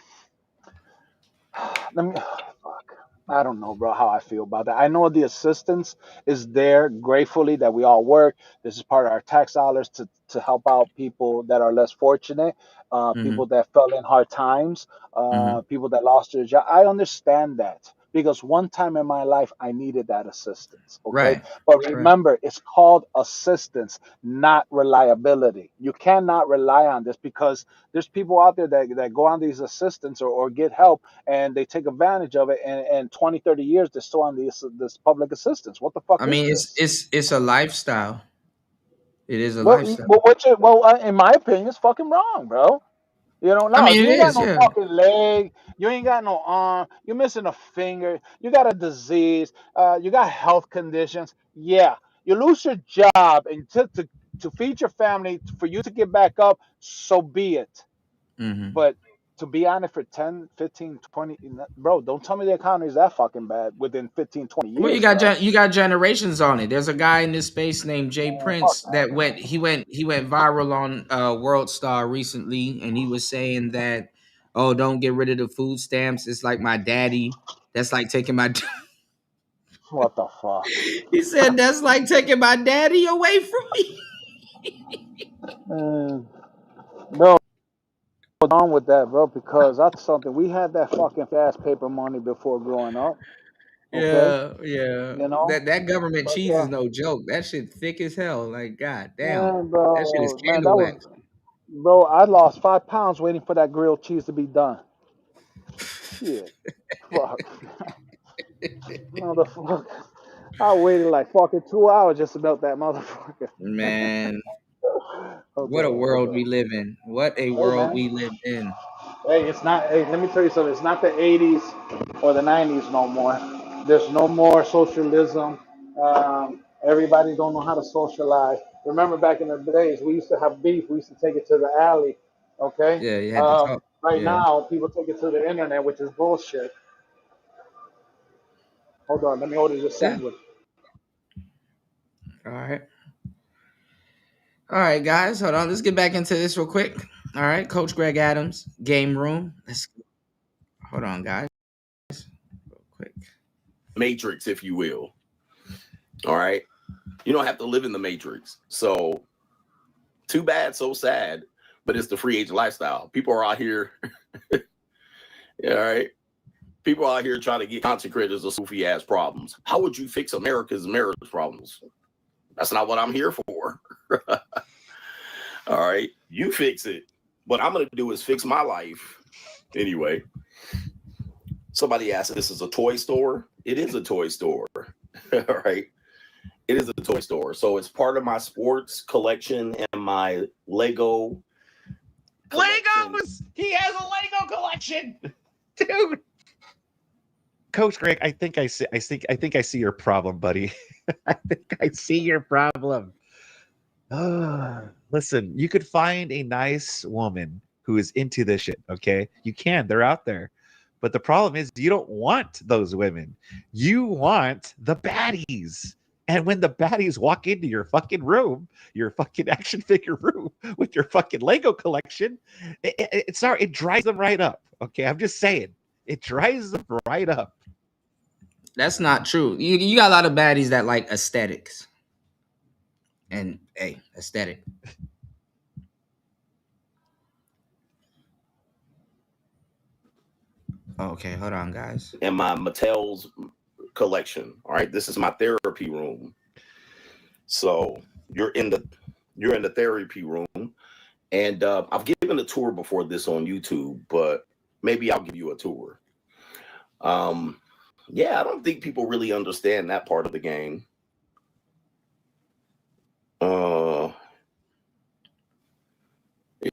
[SPEAKER 21] let me. Fuck. I don't know, bro, how I feel about that. I know the assistance is there gratefully that we all work. This is part of our tax dollars to help out people that are less fortunate,
[SPEAKER 4] Mm-hmm.
[SPEAKER 21] people that fell in hard times,
[SPEAKER 4] Mm-hmm.
[SPEAKER 21] people that lost their job. I understand that because one time in my life I needed that assistance. Okay.
[SPEAKER 4] Right.
[SPEAKER 21] But
[SPEAKER 4] Right.
[SPEAKER 21] remember, it's called assistance, not reliability. You cannot rely on this because there's people out there that go on these assistance or get help and they take advantage of it and 20, 30 years they're still on this public assistance. What the fuck
[SPEAKER 4] I
[SPEAKER 21] is
[SPEAKER 4] mean,
[SPEAKER 21] this?
[SPEAKER 4] it's a lifestyle. It is a
[SPEAKER 21] Well,
[SPEAKER 4] lifestyle.
[SPEAKER 21] in my opinion, it's fucking wrong, bro.
[SPEAKER 4] I
[SPEAKER 21] No,
[SPEAKER 4] mean,
[SPEAKER 21] you
[SPEAKER 4] it
[SPEAKER 21] ain't got
[SPEAKER 4] is,
[SPEAKER 21] no
[SPEAKER 4] yeah.
[SPEAKER 21] fucking leg, you ain't got no arm, you're missing a finger, you got a disease, you got health conditions. Yeah, you lose your job and to feed your family, for you to get back up, so be it.
[SPEAKER 4] Mm-hmm.
[SPEAKER 21] But to be on it for 10, 15, 20, bro, don't tell me the economy is that fucking bad within 15, 20
[SPEAKER 4] Well,
[SPEAKER 21] years, bro.
[SPEAKER 4] you got generations on it. There's a guy in this space named Jay
[SPEAKER 21] Fuck
[SPEAKER 4] Prince
[SPEAKER 21] that,
[SPEAKER 4] that
[SPEAKER 21] bro.
[SPEAKER 4] he went viral on World Star recently, and he was saying that, oh, don't get rid of the food stamps. It's like my daddy. That's like taking my.
[SPEAKER 21] What the fuck?
[SPEAKER 4] He said that's like taking my daddy away from me.
[SPEAKER 21] Bro, what's wrong with that, bro? Because that's something we had that fucking fast paper money before growing up. Okay,
[SPEAKER 4] Yeah, yeah.
[SPEAKER 21] you know,
[SPEAKER 4] That government
[SPEAKER 21] but
[SPEAKER 4] cheese is no joke. That shit thick as hell. Like, god damn. That shit is
[SPEAKER 21] bro, man,
[SPEAKER 4] candle wax.
[SPEAKER 21] bro. I lost 5 pounds waiting for that grilled cheese to be done. Shit, fuck, motherfucker. I waited like fucking 2 hours just to melt that motherfucker.
[SPEAKER 4] Man, what a
[SPEAKER 21] Okay,
[SPEAKER 4] world
[SPEAKER 21] okay.
[SPEAKER 4] we live in. What a
[SPEAKER 21] Hey,
[SPEAKER 4] world
[SPEAKER 21] man.
[SPEAKER 4] we live in.
[SPEAKER 21] Hey, it's not. Hey, let me tell you something. It's not the '80s or the '90s no more. There's no more socialism. Everybody don't know how to socialize. Remember back in the days, we used to have beef. We used to take it to the alley. Okay.
[SPEAKER 4] Yeah, you had to talk.
[SPEAKER 21] Right
[SPEAKER 4] Yeah.
[SPEAKER 21] now, people take it to the internet, which is bullshit. Hold on, let me order this sandwich.
[SPEAKER 4] All right. All right, guys, hold on. Let's get back into this real quick. All right, Coach Greg Adams, game room. Hold on, guys. Real quick.
[SPEAKER 1] Matrix, if you will. All right. You don't have to live in the matrix. So too bad, so sad, but it's the free agent lifestyle. People are out here. Yeah, all right. People are out here trying to get content creators of goofy ass problems. How would you fix America's marriage problems? That's not what I'm here for. All right. You fix it. What I'm going to do is fix my life. Anyway, somebody asked if this is a toy store. It is a toy store. All right. It is a toy store. So it's part of my sports collection and my Lego.
[SPEAKER 20] Legos. He has a Lego collection, dude. Coach Greg, I think I see your problem, buddy. I think I see your problem. Listen, you could find a nice woman who is into this shit, okay? You can. They're out there. But the problem is you don't want those women. You want the baddies. And when the baddies walk into your fucking room, your fucking action figure room with your fucking Lego collection, it dries them right up. Okay, I'm just saying. It dries them right up.
[SPEAKER 4] That's not true. You got a lot of baddies that like aesthetics. And hey, aesthetic. Okay, hold on, guys.
[SPEAKER 1] And my Mattel's collection. All right. This is my therapy room. So you're in the therapy room. And I've given a tour before this on YouTube, but maybe I'll give you a tour. Yeah, I don't think people really understand that part of the game.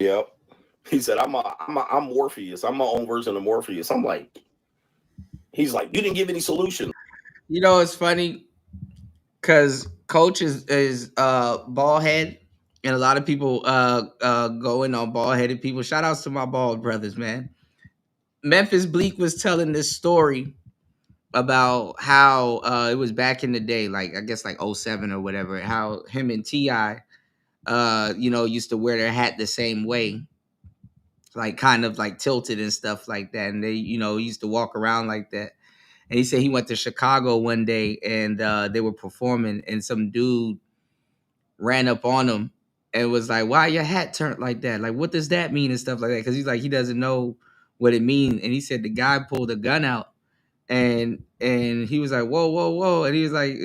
[SPEAKER 1] Yep. He said, I'm Morpheus. I'm my own version of Morpheus. I'm like, he's like, you didn't give any solution.
[SPEAKER 4] You know, it's funny because Coach is bald head, and a lot of people going on bald headed people. Shout outs to my bald brothers, man. Memphis Bleak was telling this story about how it was back in the day, like I guess like 07 or whatever, how him and T.I. Used to wear their hat the same way, like kind of like tilted and stuff like that. And they, used to walk around like that. And he said he went to Chicago one day and they were performing and some dude ran up on him and was like, why your hat turned like that? Like, what does that mean and stuff like that? Because he's like, he doesn't know what it means. And he said the guy pulled a gun out and he was like, whoa, whoa, whoa. And he was like,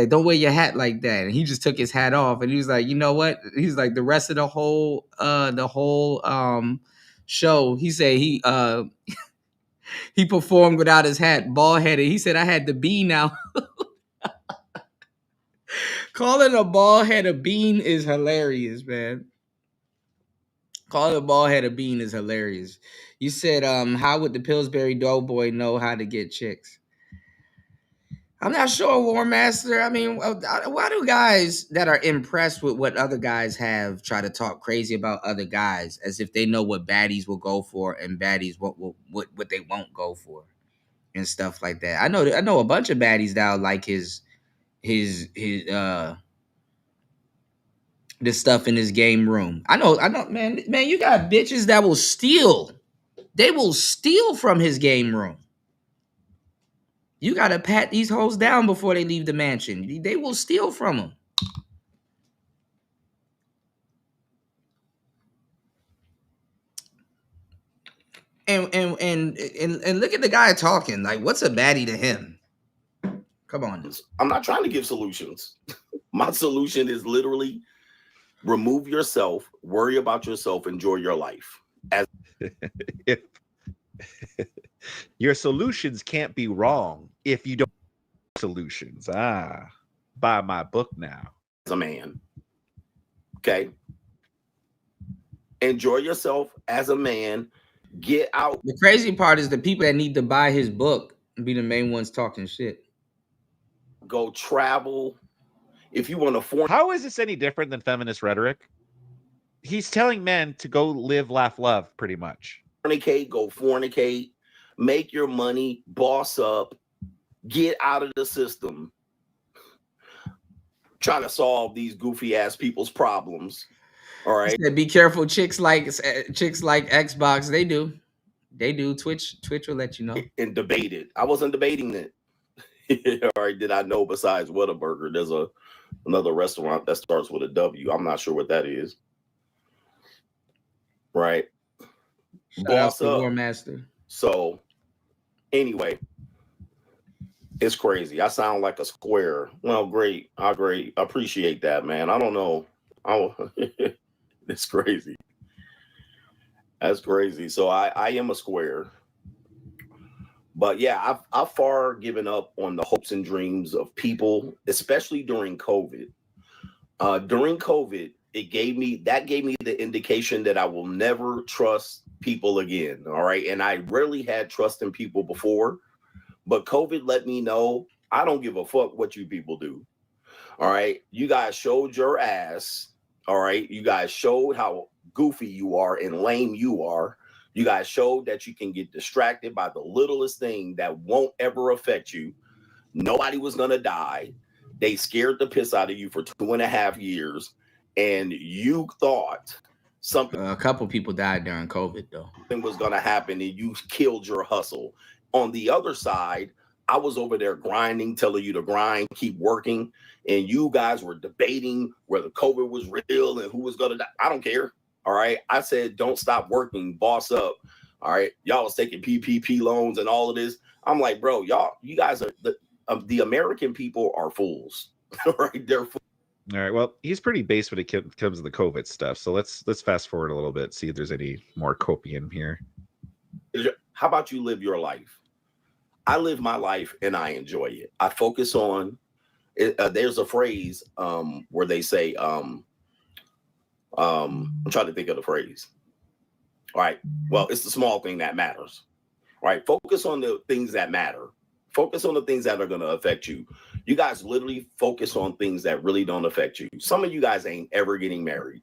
[SPEAKER 4] don't wear your hat like that. And he just took his hat off and he was like, you know what? He's like, the rest of the whole show, he said he performed without his hat, bald headed. He said, I had the bean now. Calling a bald head a bean is hilarious, man. Calling a bald head a bean is hilarious. You said, how would the Pillsbury Doughboy know how to get chicks? I'm not sure, War Master. I mean, why do guys that are impressed with what other guys have try to talk crazy about other guys as if they know what baddies will go for and baddies what they won't go for and stuff like that? I know a bunch of baddies that like his the stuff in his game room. I know, man, you got bitches that will steal. They will steal from his game room. You got to pat these hoes down before they leave the mansion. They will steal from them. And look at the guy talking. Like, what's a baddie to him? Come on.
[SPEAKER 1] I'm not trying to give solutions. My solution is literally remove yourself, worry about yourself, enjoy your life.
[SPEAKER 20] Your solutions can't be wrong if you don't have solutions. Buy my book now.
[SPEAKER 1] As a man. Okay. Enjoy yourself as a man. Get out.
[SPEAKER 4] The crazy part is the people that need to buy his book be the main ones talking shit.
[SPEAKER 1] Go travel. If you want to
[SPEAKER 20] How is this any different than feminist rhetoric? He's telling men to go live, laugh, love, pretty much.
[SPEAKER 1] Fornicate, go fornicate. make your money, boss up, get out of the system, trying to solve these goofy ass people's problems. All right.
[SPEAKER 4] Said, be careful, chicks like Xbox. They do. Twitch will let you know.
[SPEAKER 1] And debate it. I wasn't debating it. All right. Did I know besides Whataburger, there's another restaurant that starts with a W? I'm not sure what that is. Right.
[SPEAKER 4] Shout
[SPEAKER 1] Boss
[SPEAKER 4] out to
[SPEAKER 1] up.
[SPEAKER 4] War Master.
[SPEAKER 1] So anyway, it's crazy. I sound like a square. Well, great. I appreciate that, man. I don't know. It's crazy. That's crazy. So I am a square. But yeah, I've far given up on the hopes and dreams of people, especially during COVID. During COVID, it gave me the indication that I will never trust people again. All right. And I rarely had trust in people before, but COVID let me know I don't give a fuck what you people do. All right. You guys showed your ass. All right. You guys showed how goofy you are and lame you are. You guys showed that you can get distracted by the littlest thing that won't ever affect you. Nobody was going to die. They scared the piss out of you for 2.5 years. And you thought something.
[SPEAKER 4] A couple people died during COVID, though.
[SPEAKER 1] Something was going to happen and you killed your hustle. On the other side, I was over there grinding, telling you to grind, keep working. And you guys were debating whether COVID was real and who was going to die. I don't care. All right. I said, don't stop working, boss up. All right. Y'all was taking PPP loans and all of this. I'm like, bro, you guys are the American people are fools. Right. They're fools.
[SPEAKER 20] All right. Well, he's pretty base when it comes to the COVID stuff. So let's fast forward a little bit, see if there's any more copium here.
[SPEAKER 1] How about you live your life? I live my life and I enjoy it. I focus on it. There's a phrase where they say, I'm trying to think of the phrase. All right. Well, it's the small thing that matters. All right. Focus on the things that matter. Focus on the things that are going to affect you. You guys literally focus on things that really don't affect you. Some of you guys ain't ever getting married.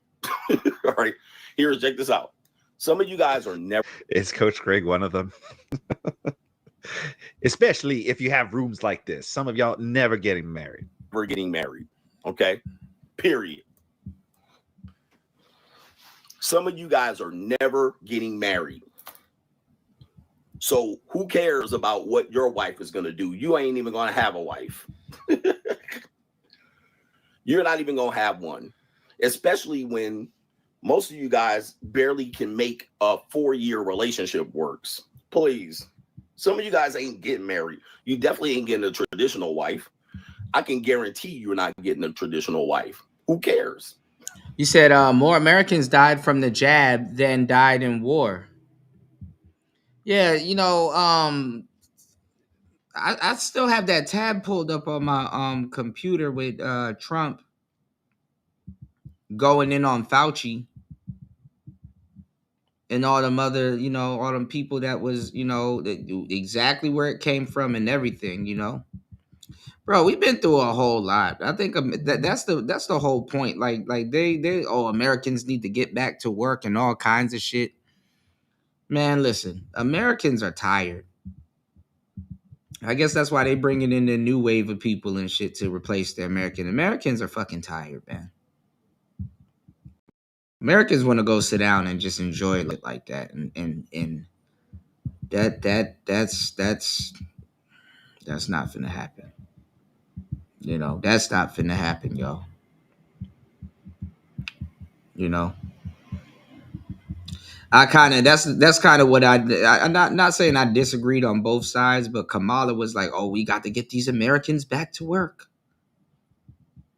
[SPEAKER 1] All right. Check this out. Some of you guys are never.
[SPEAKER 20] Is Coach Greg one of them? Especially if you have rooms like this. Some of y'all never getting married.
[SPEAKER 1] Never getting married. Okay. Period. Some of you guys are never getting married. So who cares about what your wife is going to do? You ain't even going to have a wife. You're not even going to have one, especially when most of you guys barely can make a 4-year relationship works. Please. Some of you guys ain't getting married. You definitely ain't getting a traditional wife. I can guarantee you're not getting a traditional wife. Who cares?
[SPEAKER 4] You said more Americans died from the jab than died in war. Yeah, I still have that tab pulled up on my computer with Trump going in on Fauci and all them other, all them people that was, exactly where it came from and everything, Bro, we've been through a whole lot. I think that's the whole point. Like they Americans need to get back to work and all kinds of shit. Man, listen, Americans are tired. I guess that's why they bringing in the new wave of people and shit to replace the Americans are fucking tired, man. Americans want to go sit down and just enjoy it like that, and that's not finna happen. That's not finna happen, y'all. I kind of that's kind of what I'm not saying I disagreed on both sides, but Kamala was like, "Oh, we got to get these Americans back to work."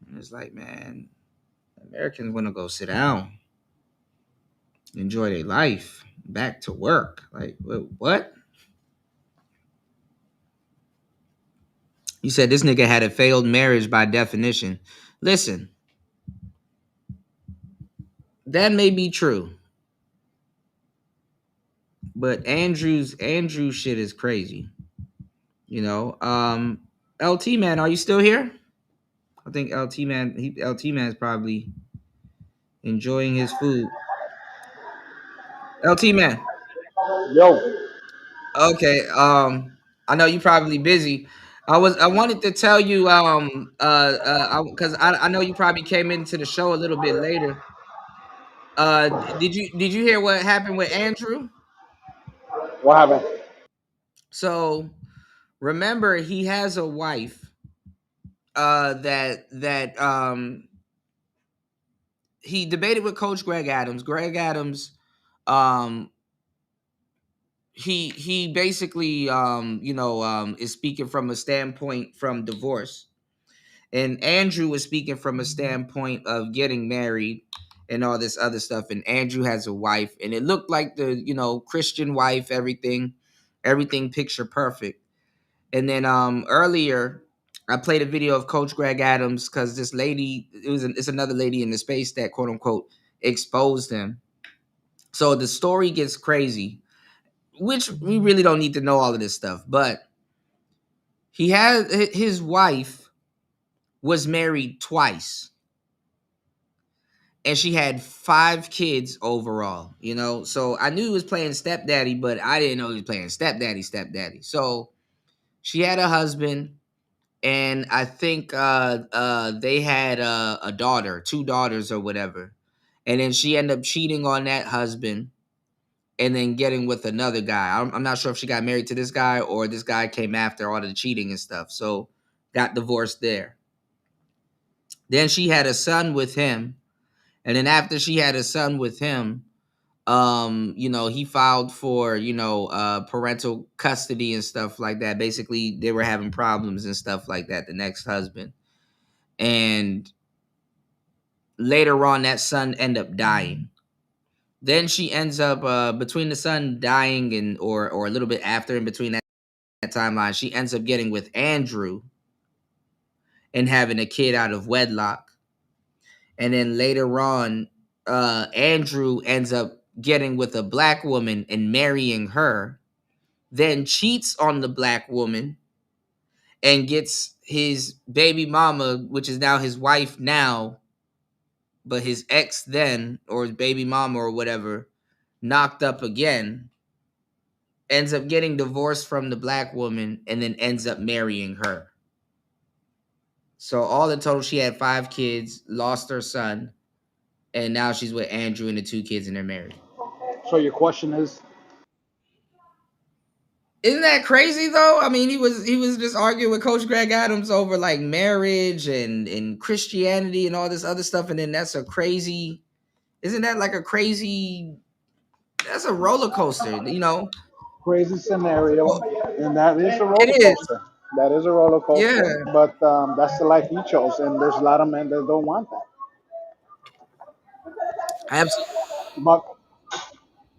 [SPEAKER 4] And it's like, man, Americans want to go sit down, enjoy their life, back to work. Like, what? You said this nigga had a failed marriage by definition. Listen, that may be true, but Andrew's shit is crazy. LT man, are you still here? I think LT man's probably enjoying his food. LT man.
[SPEAKER 21] Yo.
[SPEAKER 4] Okay. I know you're probably busy. I wanted to tell you because I know you probably came into the show a little bit later. Did you hear what happened with Andrew?
[SPEAKER 21] What happened?
[SPEAKER 4] So remember, he has a wife that he debated with Coach Greg Adams. Greg Adams, um, he basically is speaking from a standpoint from divorce, and Andrew was speaking from a standpoint of getting married and all this other stuff. And Andrew has a wife, and it looked like the Christian wife, everything picture perfect. And then earlier, I played a video of Coach Greg Adams because this lady, it's another lady in the space that quote unquote exposed him. So the story gets crazy, which we really don't need to know all of this stuff. But he had his wife was married twice, and she had 5 kids overall. So I knew he was playing stepdaddy, but I didn't know he was playing stepdaddy. So she had a husband. And I think they had a daughter, 2 daughters or whatever. And then she ended up cheating on that husband and then getting with another guy. I'm not sure if she got married to this guy or this guy came after all the cheating and stuff. So got divorced there. Then she had a son with him. And then after she had a son with him, he filed for, parental custody and stuff like that. Basically, they were having problems and stuff like that, the next husband. And later on, that son ended up dying. Then she ends up between the son dying and or a little bit after, in between that timeline, she ends up getting with Andrew and having a kid out of wedlock. And then later on, Andrew ends up getting with a black woman and marrying her, then cheats on the black woman and gets his baby mama, which is now his wife now, but his ex then, or his baby mama or whatever, knocked up again, ends up getting divorced from the black woman, and then ends up marrying her. So all in total, she had 5 kids, lost her son, and now she's with Andrew and the 2 kids, and they're married.
[SPEAKER 21] So your question is?
[SPEAKER 4] Isn't that crazy though? I mean, he was just arguing with Coach Greg Adams over like marriage and Christianity and all this other stuff, and then that's a crazy. Isn't that like a crazy? That's a roller coaster,
[SPEAKER 21] Crazy scenario, and that is a
[SPEAKER 4] It
[SPEAKER 21] roller
[SPEAKER 4] is.
[SPEAKER 21] coaster. That is a roller coaster,
[SPEAKER 4] Yeah.
[SPEAKER 21] but that's the life he chose, and there's a lot of men that don't want that.
[SPEAKER 4] Absolutely.
[SPEAKER 21] But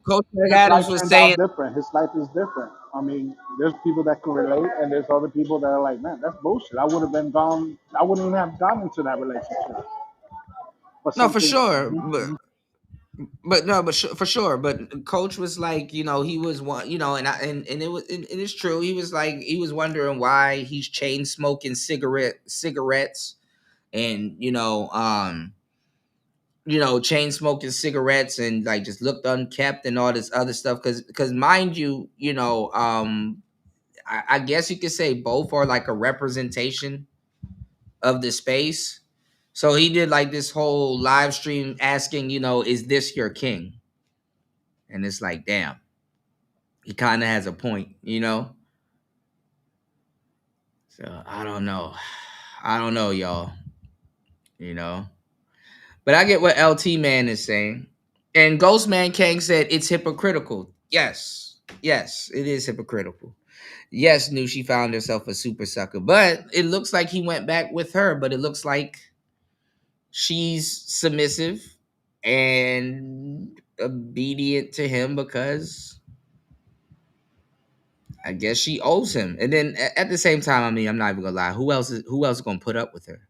[SPEAKER 4] Coach Greg
[SPEAKER 21] his
[SPEAKER 4] Adams
[SPEAKER 21] life
[SPEAKER 4] was
[SPEAKER 21] turned
[SPEAKER 4] saying,
[SPEAKER 21] out different. His life is different. I mean, there's people that can relate, and there's other people that are like, man, that's bullshit. I would have been gone. I wouldn't even have gone into that relationship. But
[SPEAKER 4] no, for
[SPEAKER 21] something.
[SPEAKER 4] sure, for sure. But Coach was like, he was one, and it's true. He was like, he was wondering why he's chain smoking cigarettes, and chain smoking cigarettes, and like just looked unkept and all this other stuff. Because mind you, I guess you could say both are like a representation of the space. So he did like this whole live stream asking, is this your king? And it's like, damn, he kind of has a point, So I don't know. Y'all, But I get what LT Man is saying. And Ghostman Kang said it's hypocritical. Yes, it is hypocritical. Yes, knew she found herself a super sucker, but it looks like he went back with her, but it looks like she's submissive and obedient to him because I guess she owes him. And then at the same time, I mean, I'm not even gonna lie. Who else is gonna put up with her?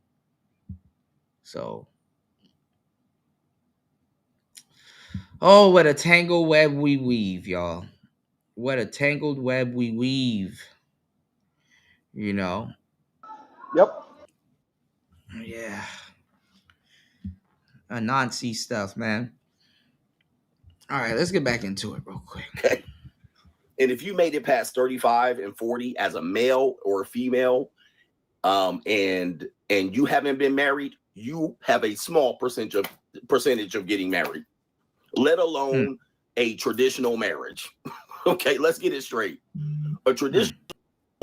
[SPEAKER 4] So, oh, what a tangled web we weave, y'all. What a tangled web we weave.
[SPEAKER 21] Yep.
[SPEAKER 4] Yeah. Nancy stuff, man. All right, let's get back into it real quick.
[SPEAKER 1] And if you made it past 35 and 40 as a male or a female, and you haven't been married, you have a small percentage of getting married, let alone a traditional marriage. Okay, let's get it straight. A traditional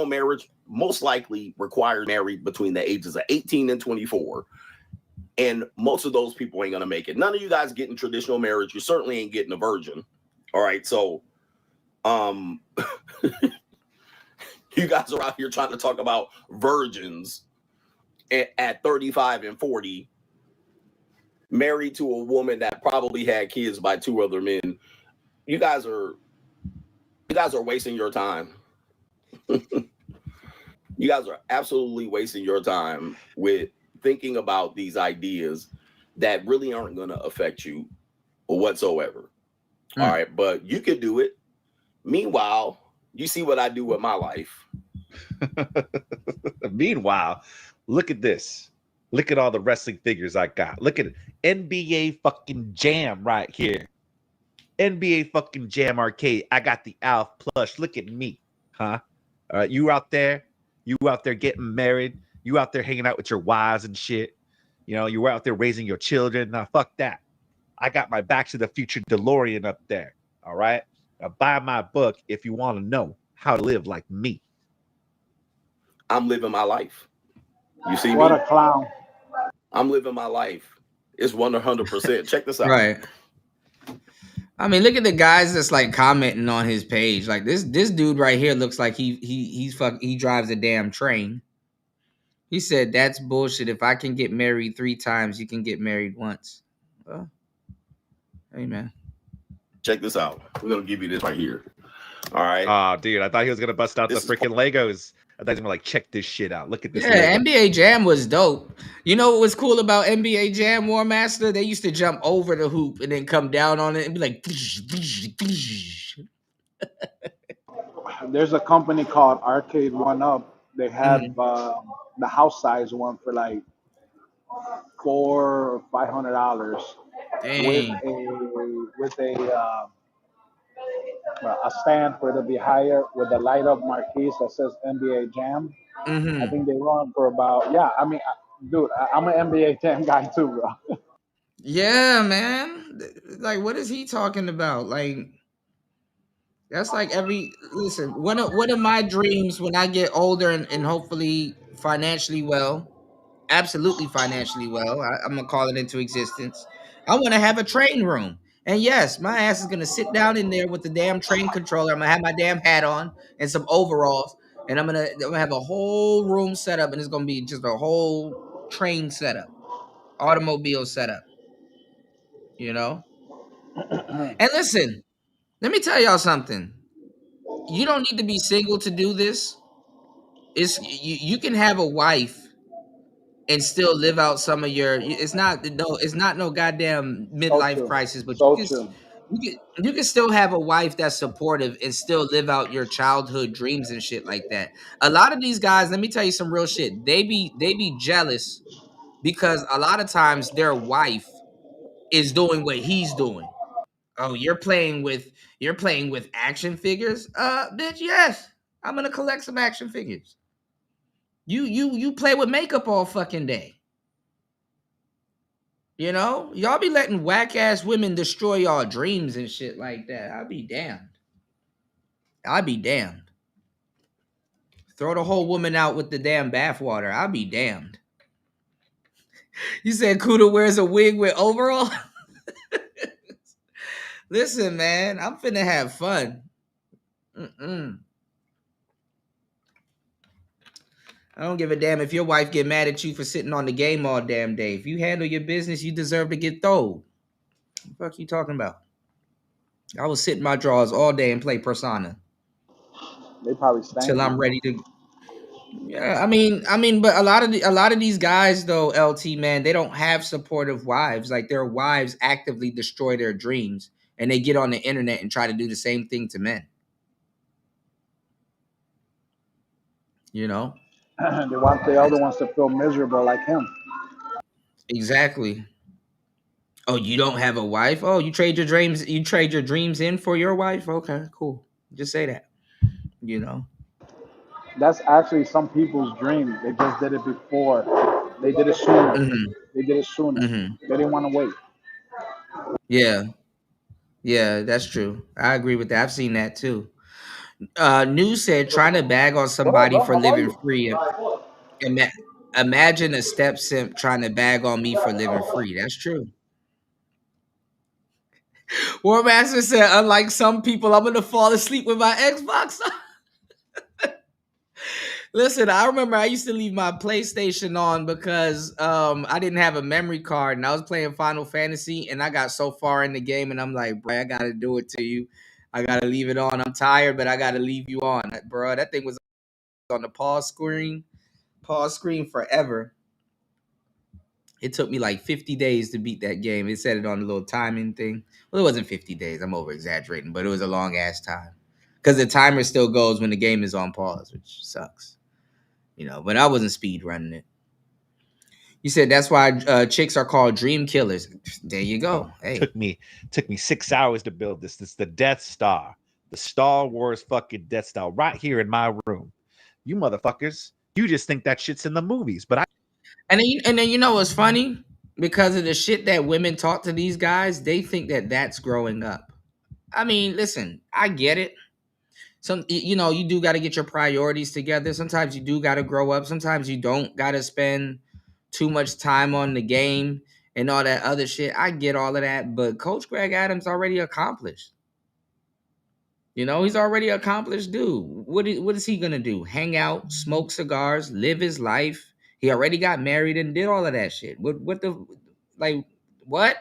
[SPEAKER 1] marriage most likely requires married between the ages of 18 and 24. And most of those people ain't gonna make it. None of you guys getting traditional marriage. You certainly ain't getting a virgin. All right, so you guys are out here trying to talk about virgins at 35 and 40, married to a woman that probably had kids by 2 other men. You guys are wasting your time. You guys are absolutely wasting your time with thinking about these ideas that really aren't going to affect you whatsoever. All right, but you can do it. Meanwhile, you see what I do with my life.
[SPEAKER 20] Meanwhile, look at this. Look at all the wrestling figures I got. Look at NBA fucking Jam right here. NBA fucking Jam Arcade. I got the Alf plush. Look at me, huh? All right, you out there getting married. You out there hanging out with your wives and shit. You know, you were out there raising your children. Now, fuck that. I got my Back to the Future DeLorean up there. All right. Now, buy my book if you want to know how to live like me.
[SPEAKER 1] I'm living my life. You see
[SPEAKER 21] what
[SPEAKER 1] me?
[SPEAKER 21] a clown.
[SPEAKER 1] I'm living my life. It's 100%. Check this out.
[SPEAKER 4] Right. I mean, look at the guys that's like commenting on his page. Like this dude right here looks like he drives a damn train. He said that's bullshit. If I can get married 3 times, you can get married once. Well, hey man.
[SPEAKER 1] Check this out. We're gonna give you this right here. All right.
[SPEAKER 20] Oh, dude, I thought he was gonna bust out the freaking Legos. I thought he was gonna like check this shit out. Look at this.
[SPEAKER 4] Yeah,
[SPEAKER 20] Lego.
[SPEAKER 4] NBA Jam was dope. You know what was cool about NBA Jam, War Master? They used to jump over the hoop and then come down on it and be like.
[SPEAKER 21] There's a company called Arcade One Up. They have the house size one for like $400 or $500 with a stand for it to be higher with a light up marquee that says NBA Jam. I think they run for about dude, I'm an NBA Jam guy too, bro.
[SPEAKER 4] Yeah, man. Like, what is he talking about? Like, that's like listen, one of my dreams when I get older and hopefully financially well, absolutely financially well, I'm gonna call it into existence. I want to have a train room. And yes, my ass is gonna sit down in there with the damn train controller. I'm gonna have my damn hat on and some overalls, and I'm gonna have a whole room set up, and it's gonna be just a whole train setup, automobile setup. You know? And listen, let me tell y'all something. You don't need to be single to do this. You can have a wife and still live out some of your. It's not no goddamn midlife crisis, but you can still have a wife that's supportive and still live out your childhood dreams and shit like that. A lot of these guys, let me tell you some real shit. They be jealous because a lot of times their wife is doing what he's doing. Oh, you're playing with action figures? Bitch, yes. I'm gonna collect some action figures. You play with makeup all fucking day. You know? Y'all be letting whack ass women destroy y'all dreams and shit like that. I'll be damned. Throw the whole woman out with the damn bathwater. I'll be damned. You said Kuda wears a wig with overall? Listen, man, I'm finna have fun. I don't give a damn if your wife get mad at you for sitting on the game all damn day. If you handle your business, you deserve to get throwed. What the fuck you talking about? I will sit in my drawers all day and play Persona.
[SPEAKER 21] They probably stank
[SPEAKER 4] till I'm ready to. Yeah, I mean, but a lot of these guys though, LT man, they don't have supportive wives. Like their wives actively destroy their dreams, and they get on the internet and try to do the same thing to men. You know,
[SPEAKER 21] they want the other ones to feel miserable like him.
[SPEAKER 4] Exactly. Oh, you don't have a wife? Oh, you trade your dreams in for your wife? Okay, cool. Just say that. You know.
[SPEAKER 21] That's actually some people's dream. They just did it before. They did it sooner.
[SPEAKER 4] Mm-hmm.
[SPEAKER 21] They did it sooner.
[SPEAKER 4] Mm-hmm.
[SPEAKER 21] They didn't want to wait.
[SPEAKER 4] Yeah. Yeah, that's true. I agree with that. I've seen that too. News said trying to bag on
[SPEAKER 21] What up,
[SPEAKER 4] somebody
[SPEAKER 21] bro?
[SPEAKER 4] for
[SPEAKER 21] How are
[SPEAKER 4] living
[SPEAKER 21] you?
[SPEAKER 4] free. Imagine a step simp trying to bag on me for living free. That's true. War Master said, unlike some people, I'm gonna fall asleep with my Xbox. Listen, I remember I used to leave my PlayStation on because I didn't have a memory card and I was playing Final Fantasy and I got so far in the game and I'm like, bro, I gotta do it to you. I gotta leave it on. I'm tired, but I gotta leave you on, bro. That thing was on the pause screen forever. It took me like 50 days to beat that game. It said it on the little timing thing. Well, it wasn't 50 days. I'm over exaggerating, but it was a long ass time because the timer still goes when the game is on pause, which sucks. You know, but I wasn't speed running it. You said that's why chicks are called dream killers. There you go. Hey,
[SPEAKER 20] Took me 6 hours to build this. This is the Death Star, the Star Wars fucking Death Star, right here in my room. You motherfuckers, you just think that shit's in the movies, but
[SPEAKER 4] and then you know what's funny? Because of the shit that women talk to these guys, they think that that's growing up. I mean, listen, I get it. You know, you do got to get your priorities together. Sometimes you do got to grow up. Sometimes you don't got to spend too much time on the game and all that other shit. I get all of that, but Coach Greg Adams already accomplished. You know, he's already accomplished dude. What is he gonna do? Hang out, smoke cigars, live his life. He already got married and did all of that shit. What the like what?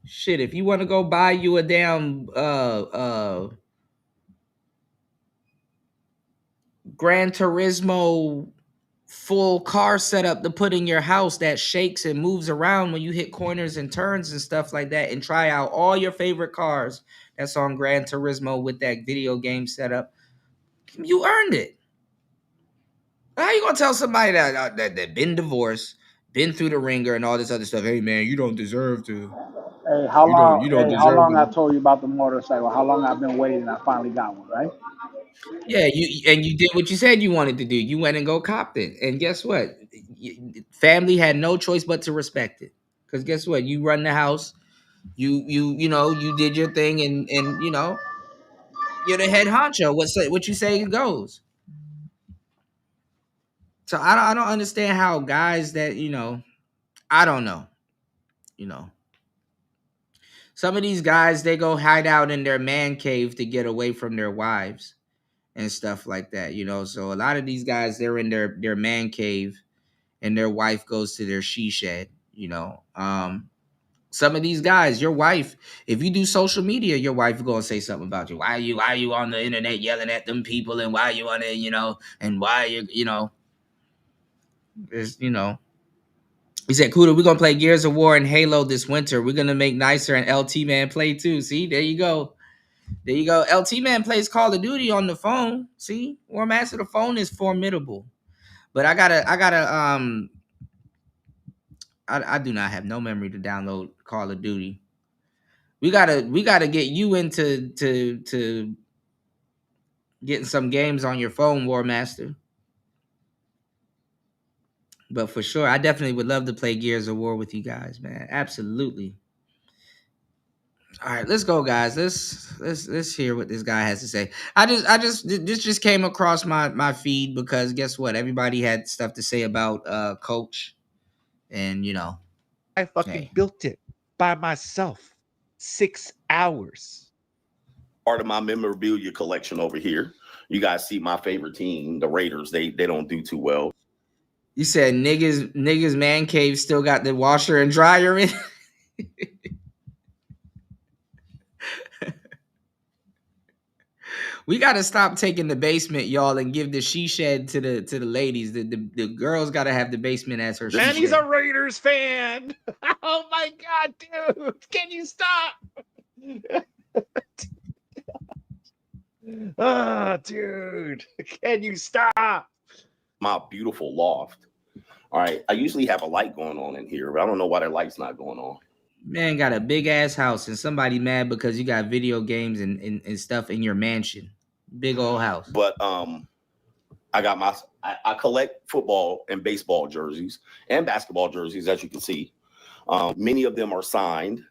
[SPEAKER 4] Shit, if you want to go buy you a damn Gran Turismo full car setup to put in your house that shakes and moves around when you hit corners and turns and stuff like that, and try out all your favorite cars that's on Gran Turismo with that video game setup, you earned it. How you gonna tell somebody that been divorced, been through the ringer and all this other stuff? Hey man, you don't deserve to.
[SPEAKER 21] Hey, how
[SPEAKER 4] You
[SPEAKER 21] long?
[SPEAKER 4] don't
[SPEAKER 21] Hey, how
[SPEAKER 4] deserve
[SPEAKER 21] long I
[SPEAKER 4] to.
[SPEAKER 21] told you about the motorcycle? How long I've been waiting? I finally got one, right?
[SPEAKER 4] Yeah, you did what you said you wanted to do. You went and go copped it, and guess what? Family had no choice but to respect it. Because guess what? You run the house. You know you did your thing, and you know you're the head honcho. What you say goes. So I don't understand how guys that I don't know. You know, some of these guys, they go hide out in their man cave to get away from their wives and stuff like that, you know. So a lot of these guys, they're in their man cave and their wife goes to their she shed, you know. Some of these guys, your wife, if you do social media, your wife is gonna say something about you. Why are you on the internet yelling at them people, and why are you on it, and why there's he said, Kuda, we're gonna play Gears of War and Halo this winter. We're gonna make Nicer and LT Man play too. See, there you go. There you go. LT Man plays Call of Duty on the phone. See, War Master, the phone is formidable. But I do not have no memory to download Call of Duty. We gotta get you into to getting some games on your phone, War Master. But for sure, I definitely would love to play Gears of War with you guys, man. Absolutely. All right, let's go, guys. Let's hear what this guy has to say. This just came across my feed because guess what? Everybody had stuff to say about Coach, and
[SPEAKER 20] I fucking built it by myself. 6 hours.
[SPEAKER 1] Part of my memorabilia collection over here. You guys see my favorite team, the Raiders. They don't do too well.
[SPEAKER 4] You said niggas man cave still got the washer and dryer in. We gotta stop taking the basement, y'all, and give the she shed to the ladies. The girls gotta have the basement as her she
[SPEAKER 20] And he's
[SPEAKER 4] shed.
[SPEAKER 20] a Raiders fan. Oh my god, dude. Can you stop? Dude. Can you stop?
[SPEAKER 1] My beautiful loft. All right. I usually have a light going on in here, but I don't know why that light's not going on.
[SPEAKER 4] Man got a big ass house and somebody mad because you got video games and stuff in your mansion. Big old house.
[SPEAKER 1] But I collect football and baseball jerseys and basketball jerseys, as you can see. Many of them are signed.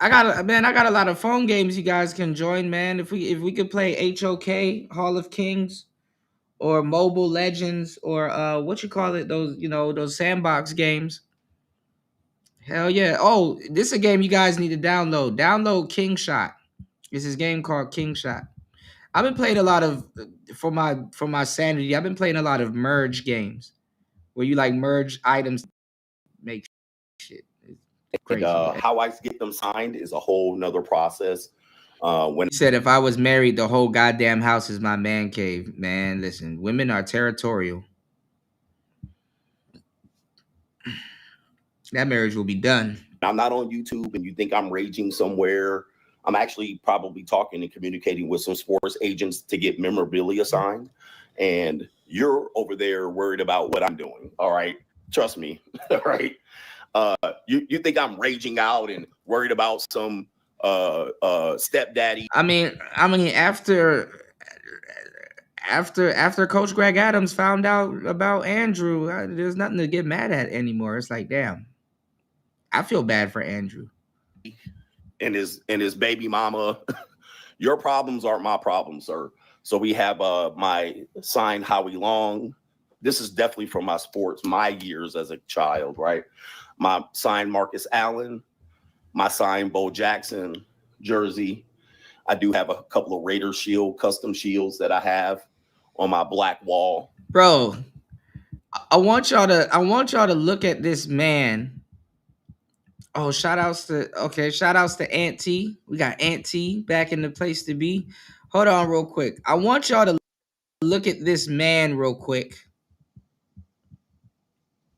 [SPEAKER 4] I got a lot of phone games you guys can join, man. If we could play HOK, Hall of Kings, or Mobile Legends, or what you call it, those sandbox games. Hell yeah. Oh, this is a game you guys need to download. Download King Shot. It's this game called King Shot. I've been playing a lot of for my sanity. I've been playing a lot of merge games where you like merge items, make shit. It's crazy.
[SPEAKER 1] And, how I get them signed is a whole nother process. When
[SPEAKER 4] he said, if I was married, the whole goddamn house is my man cave. Man, listen, women are territorial. That marriage will be done.
[SPEAKER 1] I'm not on YouTube and you think I'm raging somewhere. I'm actually probably talking and communicating with some sports agents to get memorabilia signed. And you're over there worried about what I'm doing. All right. Trust me. All right. You think I'm raging out and worried about some stepdaddy?
[SPEAKER 4] I mean, after Coach Greg Adams found out about Andrew, there's nothing to get mad at anymore. It's like, damn, I feel bad for Andrew
[SPEAKER 1] and his baby mama. Your problems aren't my problems, sir. So we have my signed Howie Long. This is definitely from my sports, my years as a child, right? My signed Marcus Allen, my signed Bo Jackson jersey. I do have a couple of Raiders shield, custom shields that I have on my black wall.
[SPEAKER 4] Bro, I want y'all to look at this man. Oh, shout outs to Aunt T. We got Aunt T back in the place to be. Hold on real quick. I want y'all to look at this man real quick.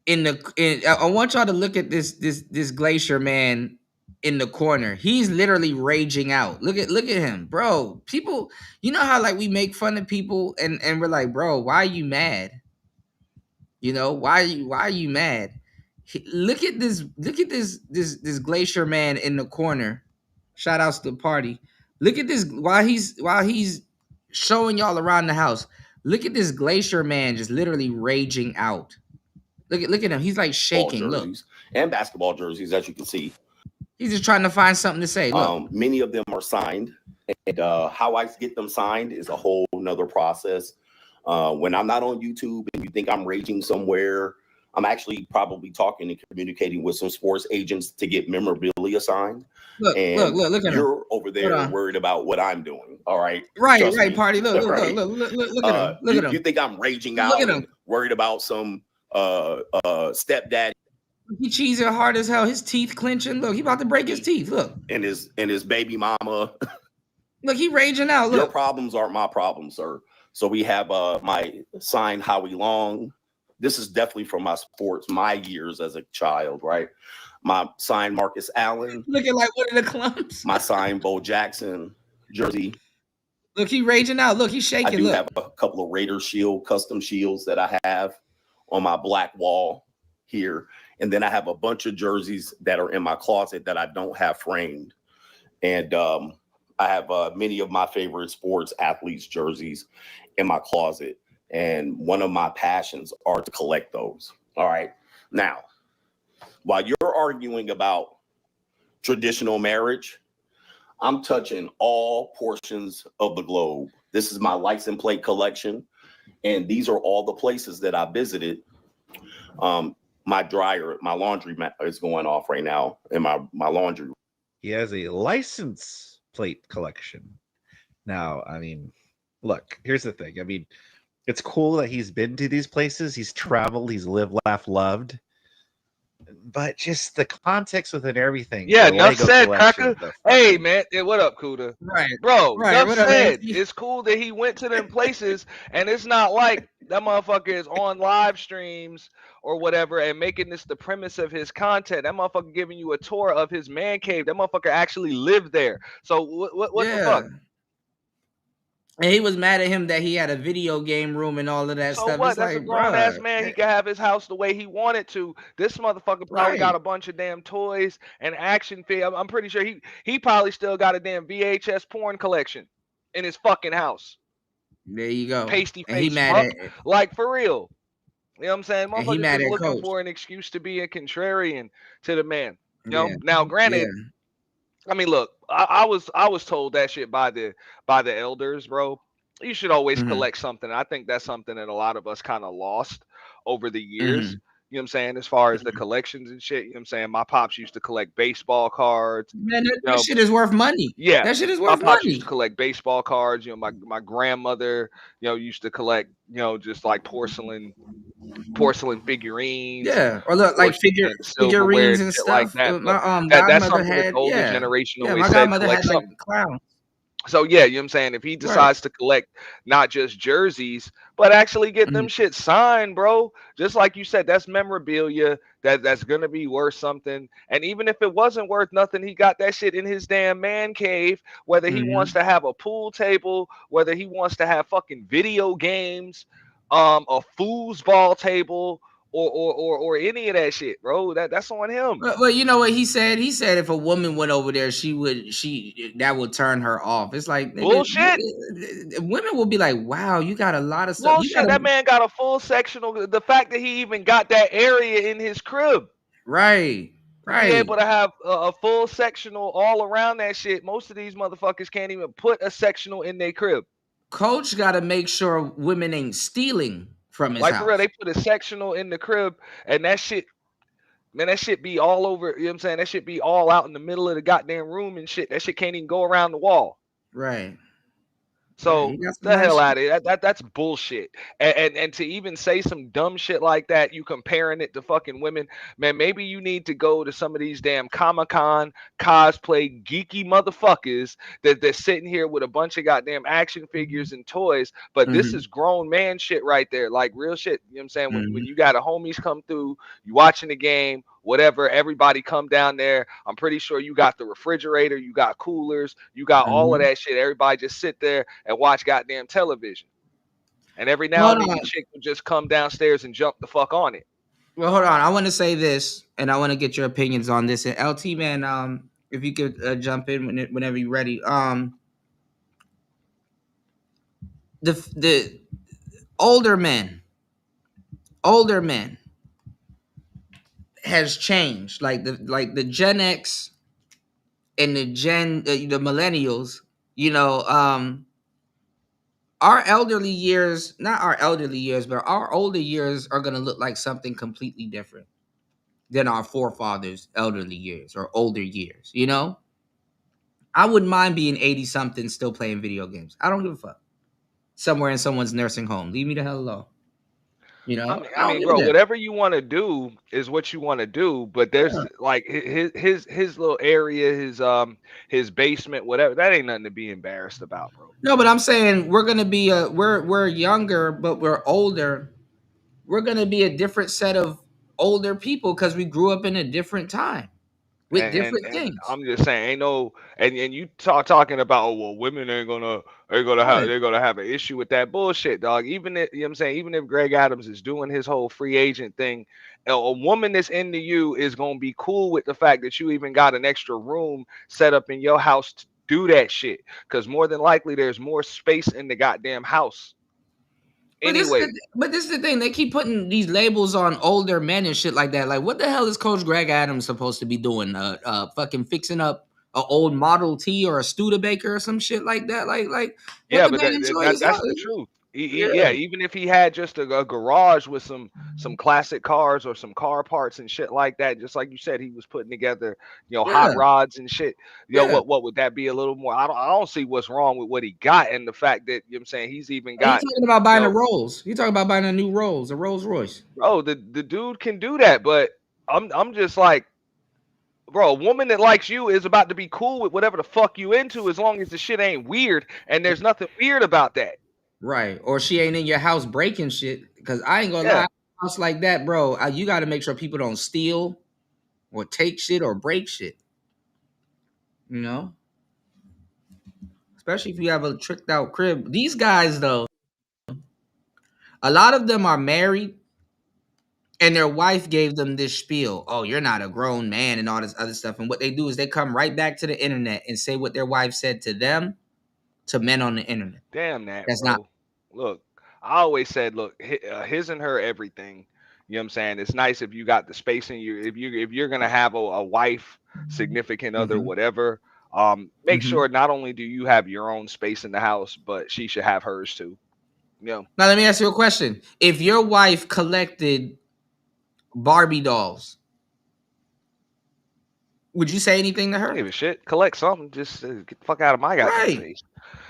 [SPEAKER 4] I want y'all to look at this Glacier man in the corner. He's literally raging out. Look at him, bro. People, you know how like we make fun of people and we're like, bro, why are you mad? You know, why are you mad? Look at this Glacier man in the corner. Shout outs to the party. Look at this while he's showing y'all around the house. Look at this Glacier man just literally raging out. Look at him. He's like shaking. Look.
[SPEAKER 1] And basketball jerseys, as you can see.
[SPEAKER 4] He's just trying to find something to say. Look.
[SPEAKER 1] Many of them are signed. And how I get them signed is a whole nother process. When I'm not on YouTube and you think I'm raging somewhere, I'm actually probably talking and communicating with some sports agents to get memorabilia signed.
[SPEAKER 4] Look at
[SPEAKER 1] you're
[SPEAKER 4] him.
[SPEAKER 1] over there worried about what I'm doing. All right.
[SPEAKER 4] Right, party. Look at him. Look at him.
[SPEAKER 1] You think I'm raging out and worried about some stepdaddy?
[SPEAKER 4] He cheesing hard as hell. His teeth clenching. Look, he about to break his teeth. Look.
[SPEAKER 1] And his baby mama.
[SPEAKER 4] Look, he raging out. Look.
[SPEAKER 1] Your problems aren't my problems, sir. So we have my signed Howie Long. This is definitely from my sports, my years as a child, right? My signed Marcus Allen.
[SPEAKER 4] Looking like one of the clumps.
[SPEAKER 1] My signed Bo Jackson jersey.
[SPEAKER 4] Look, he raging out. Look, he's shaking.
[SPEAKER 1] I do have a couple of Raiders shield, custom shields that I have on my black wall here. And then I have a bunch of jerseys that are in my closet that I don't have framed. And I have many of my favorite sports athletes jerseys in my closet. And one of my passions are to collect those. All right. Now, while you're arguing about traditional marriage, I'm touching all portions of the globe. This is my license plate collection. And these are all the places that I visited. My dryer, my laundry mat is going off right now in my laundry.
[SPEAKER 20] He has a license plate collection. Now, I mean, look, here's the thing. I mean, it's cool that he's been to these places. He's traveled. He's lived, laughed, loved. But just the context within everything.
[SPEAKER 7] Yeah, enough said, Cracker. Hey, man. What up, Kuda?
[SPEAKER 4] Right.
[SPEAKER 7] Bro,
[SPEAKER 4] right.
[SPEAKER 7] Enough said. It's cool that he went to them places, and it's not like that motherfucker is on live streams or whatever and making this the premise of his content. That motherfucker giving you a tour of his man cave. That motherfucker actually lived there. So what the fuck?
[SPEAKER 4] And he was mad at him that he had a video game room and all of that
[SPEAKER 7] So
[SPEAKER 4] stuff.
[SPEAKER 7] what?
[SPEAKER 4] It's
[SPEAKER 7] That's a
[SPEAKER 4] like,
[SPEAKER 7] grown
[SPEAKER 4] bruh.
[SPEAKER 7] ass man. He can have his house the way he wanted to. This motherfucker probably got
[SPEAKER 4] Right.
[SPEAKER 7] a bunch of damn toys and action figures. I'm pretty sure he probably still got a damn VHS porn collection in his fucking house.
[SPEAKER 4] There you go.
[SPEAKER 7] Pasty
[SPEAKER 4] And he
[SPEAKER 7] face
[SPEAKER 4] mad
[SPEAKER 7] fuck.
[SPEAKER 4] at
[SPEAKER 7] Like for real. You know what I'm saying?
[SPEAKER 4] and he
[SPEAKER 7] Motherfuckers
[SPEAKER 4] mad
[SPEAKER 7] just
[SPEAKER 4] at
[SPEAKER 7] looking
[SPEAKER 4] Coach.
[SPEAKER 7] for an excuse to be a contrarian to the man. You
[SPEAKER 4] Yeah.
[SPEAKER 7] know? Now granted, I mean, look, I was told that shit by the elders, bro. You should always collect something. I think that's something that a lot of us kind of lost over the years. You know what I'm saying? As far as the collections and shit, you know what I'm saying? My pops used to collect baseball cards.
[SPEAKER 4] Man,
[SPEAKER 7] You
[SPEAKER 4] that
[SPEAKER 7] know,
[SPEAKER 4] shit is worth money.
[SPEAKER 7] yeah.
[SPEAKER 4] That shit is
[SPEAKER 7] My
[SPEAKER 4] worth
[SPEAKER 7] pops used
[SPEAKER 4] money.
[SPEAKER 7] to collect baseball cards. You know, my grandmother, you know, used to collect, you know, just like porcelain figurines and
[SPEAKER 4] Yeah, or look like
[SPEAKER 7] porcelain silverware
[SPEAKER 4] figurines
[SPEAKER 7] and
[SPEAKER 4] and
[SPEAKER 7] shit like
[SPEAKER 4] stuff.
[SPEAKER 7] that. But
[SPEAKER 4] My
[SPEAKER 7] that's
[SPEAKER 4] godmother
[SPEAKER 7] something that
[SPEAKER 4] had,
[SPEAKER 7] the older
[SPEAKER 4] yeah,
[SPEAKER 7] generation
[SPEAKER 4] yeah.
[SPEAKER 7] always
[SPEAKER 4] My
[SPEAKER 7] said,
[SPEAKER 4] godmother
[SPEAKER 7] collect
[SPEAKER 4] had like
[SPEAKER 7] something.
[SPEAKER 4] the clown.
[SPEAKER 7] So yeah, you know what I'm saying? If he decides to collect not just jerseys, but actually get them shit signed, bro. Just like you said, that's memorabilia that's gonna be worth something. And even if it wasn't worth nothing, he got that shit in his damn man cave. Whether he wants to have a pool table, whether he wants to have fucking video games, a foosball table, or any of that shit, bro. That's on him.
[SPEAKER 4] But you know what he said? He said if a woman went over there, that would turn her off. It's like
[SPEAKER 7] Bullshit.
[SPEAKER 4] Women will be like, "Wow, you got a lot of stuff." You
[SPEAKER 7] Bullshit.
[SPEAKER 4] got
[SPEAKER 7] That man got a full sectional. The fact that he even got that area in his crib.
[SPEAKER 4] Right.
[SPEAKER 7] To be able to have a full sectional all around that shit. Most of these motherfuckers can't even put a sectional in their crib.
[SPEAKER 4] Coach got to make sure women ain't stealing from his
[SPEAKER 7] Like for real,
[SPEAKER 4] house.
[SPEAKER 7] they put a sectional in the crib and that shit, man, that shit be all over. You know what I'm saying? That shit be all out in the middle of the goddamn room and shit. That shit can't even go around the wall.
[SPEAKER 4] Right.
[SPEAKER 7] So
[SPEAKER 4] He got some
[SPEAKER 7] the
[SPEAKER 4] nice
[SPEAKER 7] hell
[SPEAKER 4] shit.
[SPEAKER 7] out of it. That's bullshit. And to even say some dumb shit like that, you comparing it to fucking women, man. Maybe you need to go to some of these damn Comic-Con cosplay geeky motherfuckers they're sitting here with a bunch of goddamn action figures and toys. But this is grown man shit right there, like real shit. You know what I'm saying? When you got a homies come through, you watching the game, whatever, everybody come down there. I'm pretty sure you got the refrigerator, you got coolers, you got all of that shit. Everybody just sit there and watch goddamn television. And every now and then your chick will just come downstairs and jump the fuck on it.
[SPEAKER 4] Well, hold on. I want to say this, and I want to get your opinions on this. And LT, man, if you could jump in whenever you're ready. The older men has changed. Like the Gen X and the millennials. You know, our elderly years, not our elderly years, but our older years are gonna look like something completely different than our forefathers' elderly years or older years. You know, I wouldn't mind being 80 something still playing video games. I don't give a fuck. Somewhere in someone's nursing home. Leave me the hell alone. You know,
[SPEAKER 7] I mean, bro, whatever you want to do is what you want to do. But there's like his little area, his basement, whatever. That ain't nothing to be embarrassed about, bro.
[SPEAKER 4] No, but I'm saying we're gonna be we're younger, but we're older. We're gonna be a different set of older people because we grew up in a different time with different
[SPEAKER 7] And
[SPEAKER 4] things.
[SPEAKER 7] I'm just saying, ain't no, and you talking about, oh well, women ain't gonna they're gonna have an issue with that bullshit, dog. Even if, you know what I'm saying, even if Greg Adams is doing his whole free agent thing, a woman that's into you is gonna be cool with the fact that you even got an extra room set up in your house to do that shit, because more than likely there's more space in the goddamn house. Anyway,
[SPEAKER 4] But this is the thing. They keep putting these labels on older men and shit like that. Like, what the hell is Coach Greg Adams supposed to be doing? Fucking fixing up an old Model T or a Studebaker or some shit like that. Like let
[SPEAKER 7] yeah,
[SPEAKER 4] the
[SPEAKER 7] but
[SPEAKER 4] man enjoy his
[SPEAKER 7] that's
[SPEAKER 4] house.
[SPEAKER 7] the truth.
[SPEAKER 4] Yeah.
[SPEAKER 7] Even if he had just a garage with some classic cars or some car parts and shit like that, just like you said, he was putting together, you know, hot rods and shit. Yo, what would that be a little more? I don't see what's wrong with what he got and the fact that, you know what I'm saying, he's even got.
[SPEAKER 4] He's talking about buying a Rolls. He's talking about buying a new Rolls, a Rolls Royce.
[SPEAKER 7] Bro, the dude can do that, but I'm just like, bro, a woman that likes you is about to be cool with whatever the fuck you into, as long as the shit ain't weird, and there's nothing weird about that.
[SPEAKER 4] Right. Or she ain't in your house breaking shit. Because I ain't gonna lie, a house like that, bro, you got to make sure people don't steal or take shit or break shit. You know? especially if you have a tricked out crib. These guys, though, a lot of them are married, and their wife gave them this spiel. Oh, you're not a grown man, and all this other stuff. And what they do is they come right back to the internet and say what their wife said to them to men on the internet.
[SPEAKER 7] Damn that,
[SPEAKER 4] That's
[SPEAKER 7] bro.
[SPEAKER 4] not.
[SPEAKER 7] Look, I always said, look, his and her everything. You know what I'm saying? It's nice if you got the space in you. If you're gonna have a wife, significant other, whatever. Make sure not only do you have your own space in the house, but she should have hers too. You know.
[SPEAKER 4] Now let me ask you a question. If your wife collected Barbie dolls, would you say anything to her?
[SPEAKER 7] Give a shit. Collect something. Just get the fuck out of my goddamn face.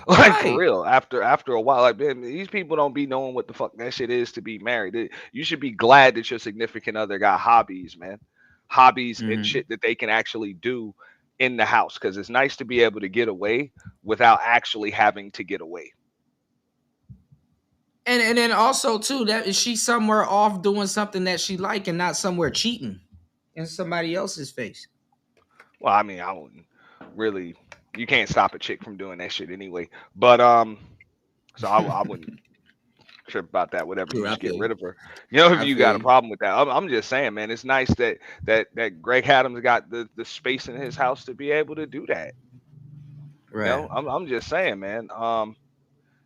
[SPEAKER 7] Like for real. After a while, like man, these people don't be knowing what the fuck that shit is to be married. You should be glad that your significant other got hobbies, man. Hobbies and shit that they can actually do in the house. Because it's nice to be able to get away without actually having to get away.
[SPEAKER 4] And then also too, that is she somewhere off doing something that she like and not somewhere cheating in somebody else's face.
[SPEAKER 7] Well, I mean, I wouldn't really. You can't stop a chick from doing that shit anyway. But so I wouldn't trip about that. Whatever, you just get rid of her. You know, if you got a problem with that, I'm just saying, man. It's nice that Greg Adams got the space in his house to be able to do that.
[SPEAKER 4] Right.
[SPEAKER 7] You know, I'm just saying, man. I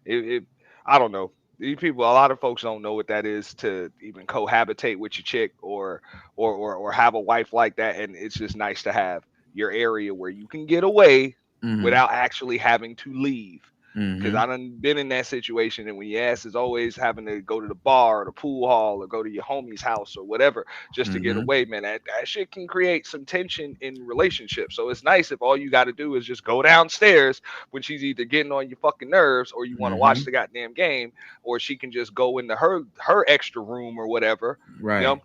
[SPEAKER 7] don't know. These people, a lot of folks don't know what that is to even cohabitate with your chick or have a wife like that, and it's just nice to have your area where you can get away without actually having to leave. Because I done been in that situation, and when your ass is always having to go to the bar or the pool hall or go to your homie's house or whatever just to get away, man, that shit can create some tension in relationships. So it's nice if all you got to do is just go downstairs when she's either getting on your fucking nerves or you want to watch the goddamn game, or she can just go into her extra room or whatever,
[SPEAKER 4] right?
[SPEAKER 7] You know,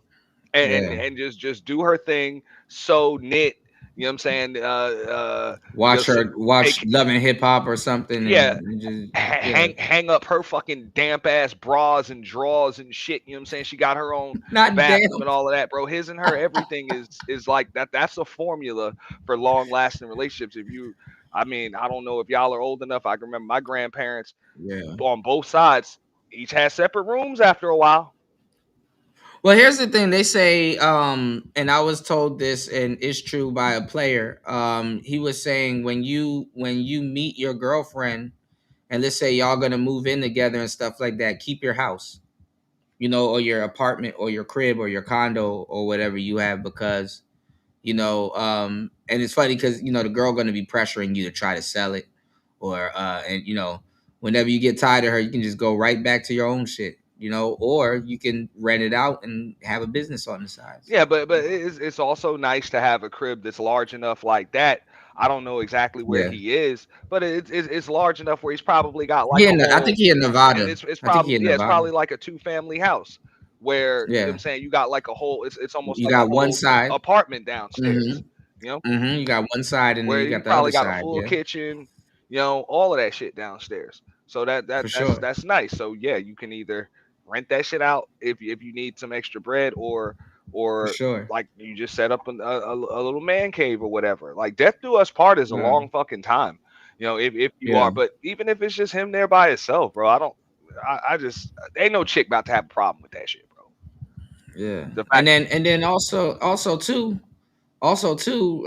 [SPEAKER 7] and just do her thing, sew, knit. You know what I'm saying?
[SPEAKER 4] Watch Love and Hip Hop or something.
[SPEAKER 7] Yeah.
[SPEAKER 4] And just,
[SPEAKER 7] hang up her fucking damp ass bras and drawers and shit. You know what I'm saying? She got her own
[SPEAKER 4] Not
[SPEAKER 7] bathroom
[SPEAKER 4] damp.
[SPEAKER 7] and all of that, bro. His and her everything is like that. That's a formula for long lasting relationships. I mean, I don't know if y'all are old enough. I can remember my grandparents on both sides each had separate rooms after a while.
[SPEAKER 4] Well, here's the thing. They say, and I was told this, and it's true by a player. He was saying when you meet your girlfriend, and let's say y'all gonna move in together and stuff like that, keep your house, you know, or your apartment or your crib or your condo or whatever you have, because, you know, and it's funny because, you know, the girl gonna be pressuring you to try to sell it, or and you know, whenever you get tired of her, you can just go right back to your own shit. You know, or you can rent it out and have a business on the side.
[SPEAKER 7] Yeah, but it's also nice to have a crib that's large enough like that. I don't know exactly where he is, but it's large enough where he's probably got like
[SPEAKER 4] I think he in Nevada.
[SPEAKER 7] It's probably like a 2-family house where you know what I'm saying, you got like a whole it's almost
[SPEAKER 4] you
[SPEAKER 7] like
[SPEAKER 4] got
[SPEAKER 7] a
[SPEAKER 4] one
[SPEAKER 7] whole
[SPEAKER 4] side
[SPEAKER 7] apartment downstairs. You know,
[SPEAKER 4] you got one side and
[SPEAKER 7] where
[SPEAKER 4] then you
[SPEAKER 7] you
[SPEAKER 4] got the
[SPEAKER 7] probably
[SPEAKER 4] other
[SPEAKER 7] got
[SPEAKER 4] side.
[SPEAKER 7] a full kitchen, you know, all of that shit downstairs. So that's nice. So yeah, you can either rent that shit out if you need some extra bread, or like you just set up a little man cave or whatever. Like death do us part is a long fucking time, you know, if you are. But even if it's just him there by himself, bro, I just ain't no chick about to have a problem with that shit, bro.
[SPEAKER 4] Yeah. And then also too,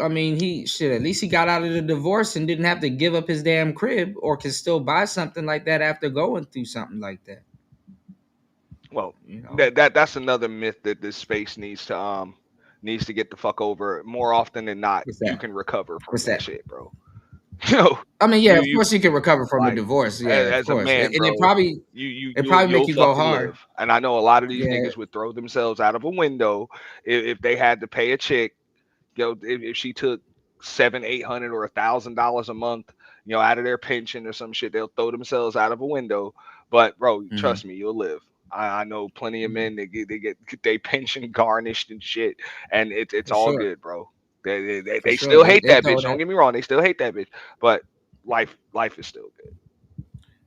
[SPEAKER 4] I mean, at least he got out of the divorce and didn't have to give up his damn crib, or can still buy something like that after going through something like that.
[SPEAKER 7] Well, you know, that's another myth that this space needs to get the fuck over. More often than not, you can recover from that shit, bro. You know,
[SPEAKER 4] I mean, yeah, of course you can recover from a divorce. Yeah,
[SPEAKER 7] as
[SPEAKER 4] of course.
[SPEAKER 7] a man,
[SPEAKER 4] and
[SPEAKER 7] bro,
[SPEAKER 4] it probably
[SPEAKER 7] you'll
[SPEAKER 4] make you go
[SPEAKER 7] fucking
[SPEAKER 4] hard.
[SPEAKER 7] live. And I know a lot of these niggas would throw themselves out of a window if they had to pay a chick. You know, if she took $700, $800, or $1,000 a month, you know, out of their pension or some shit, they'll throw themselves out of a window. But bro, trust me, you'll live. I know plenty of men that get their pension garnished and shit, and it's all good, bro. They still hate that bitch. Don't get me wrong, they still hate that bitch, but life is still good.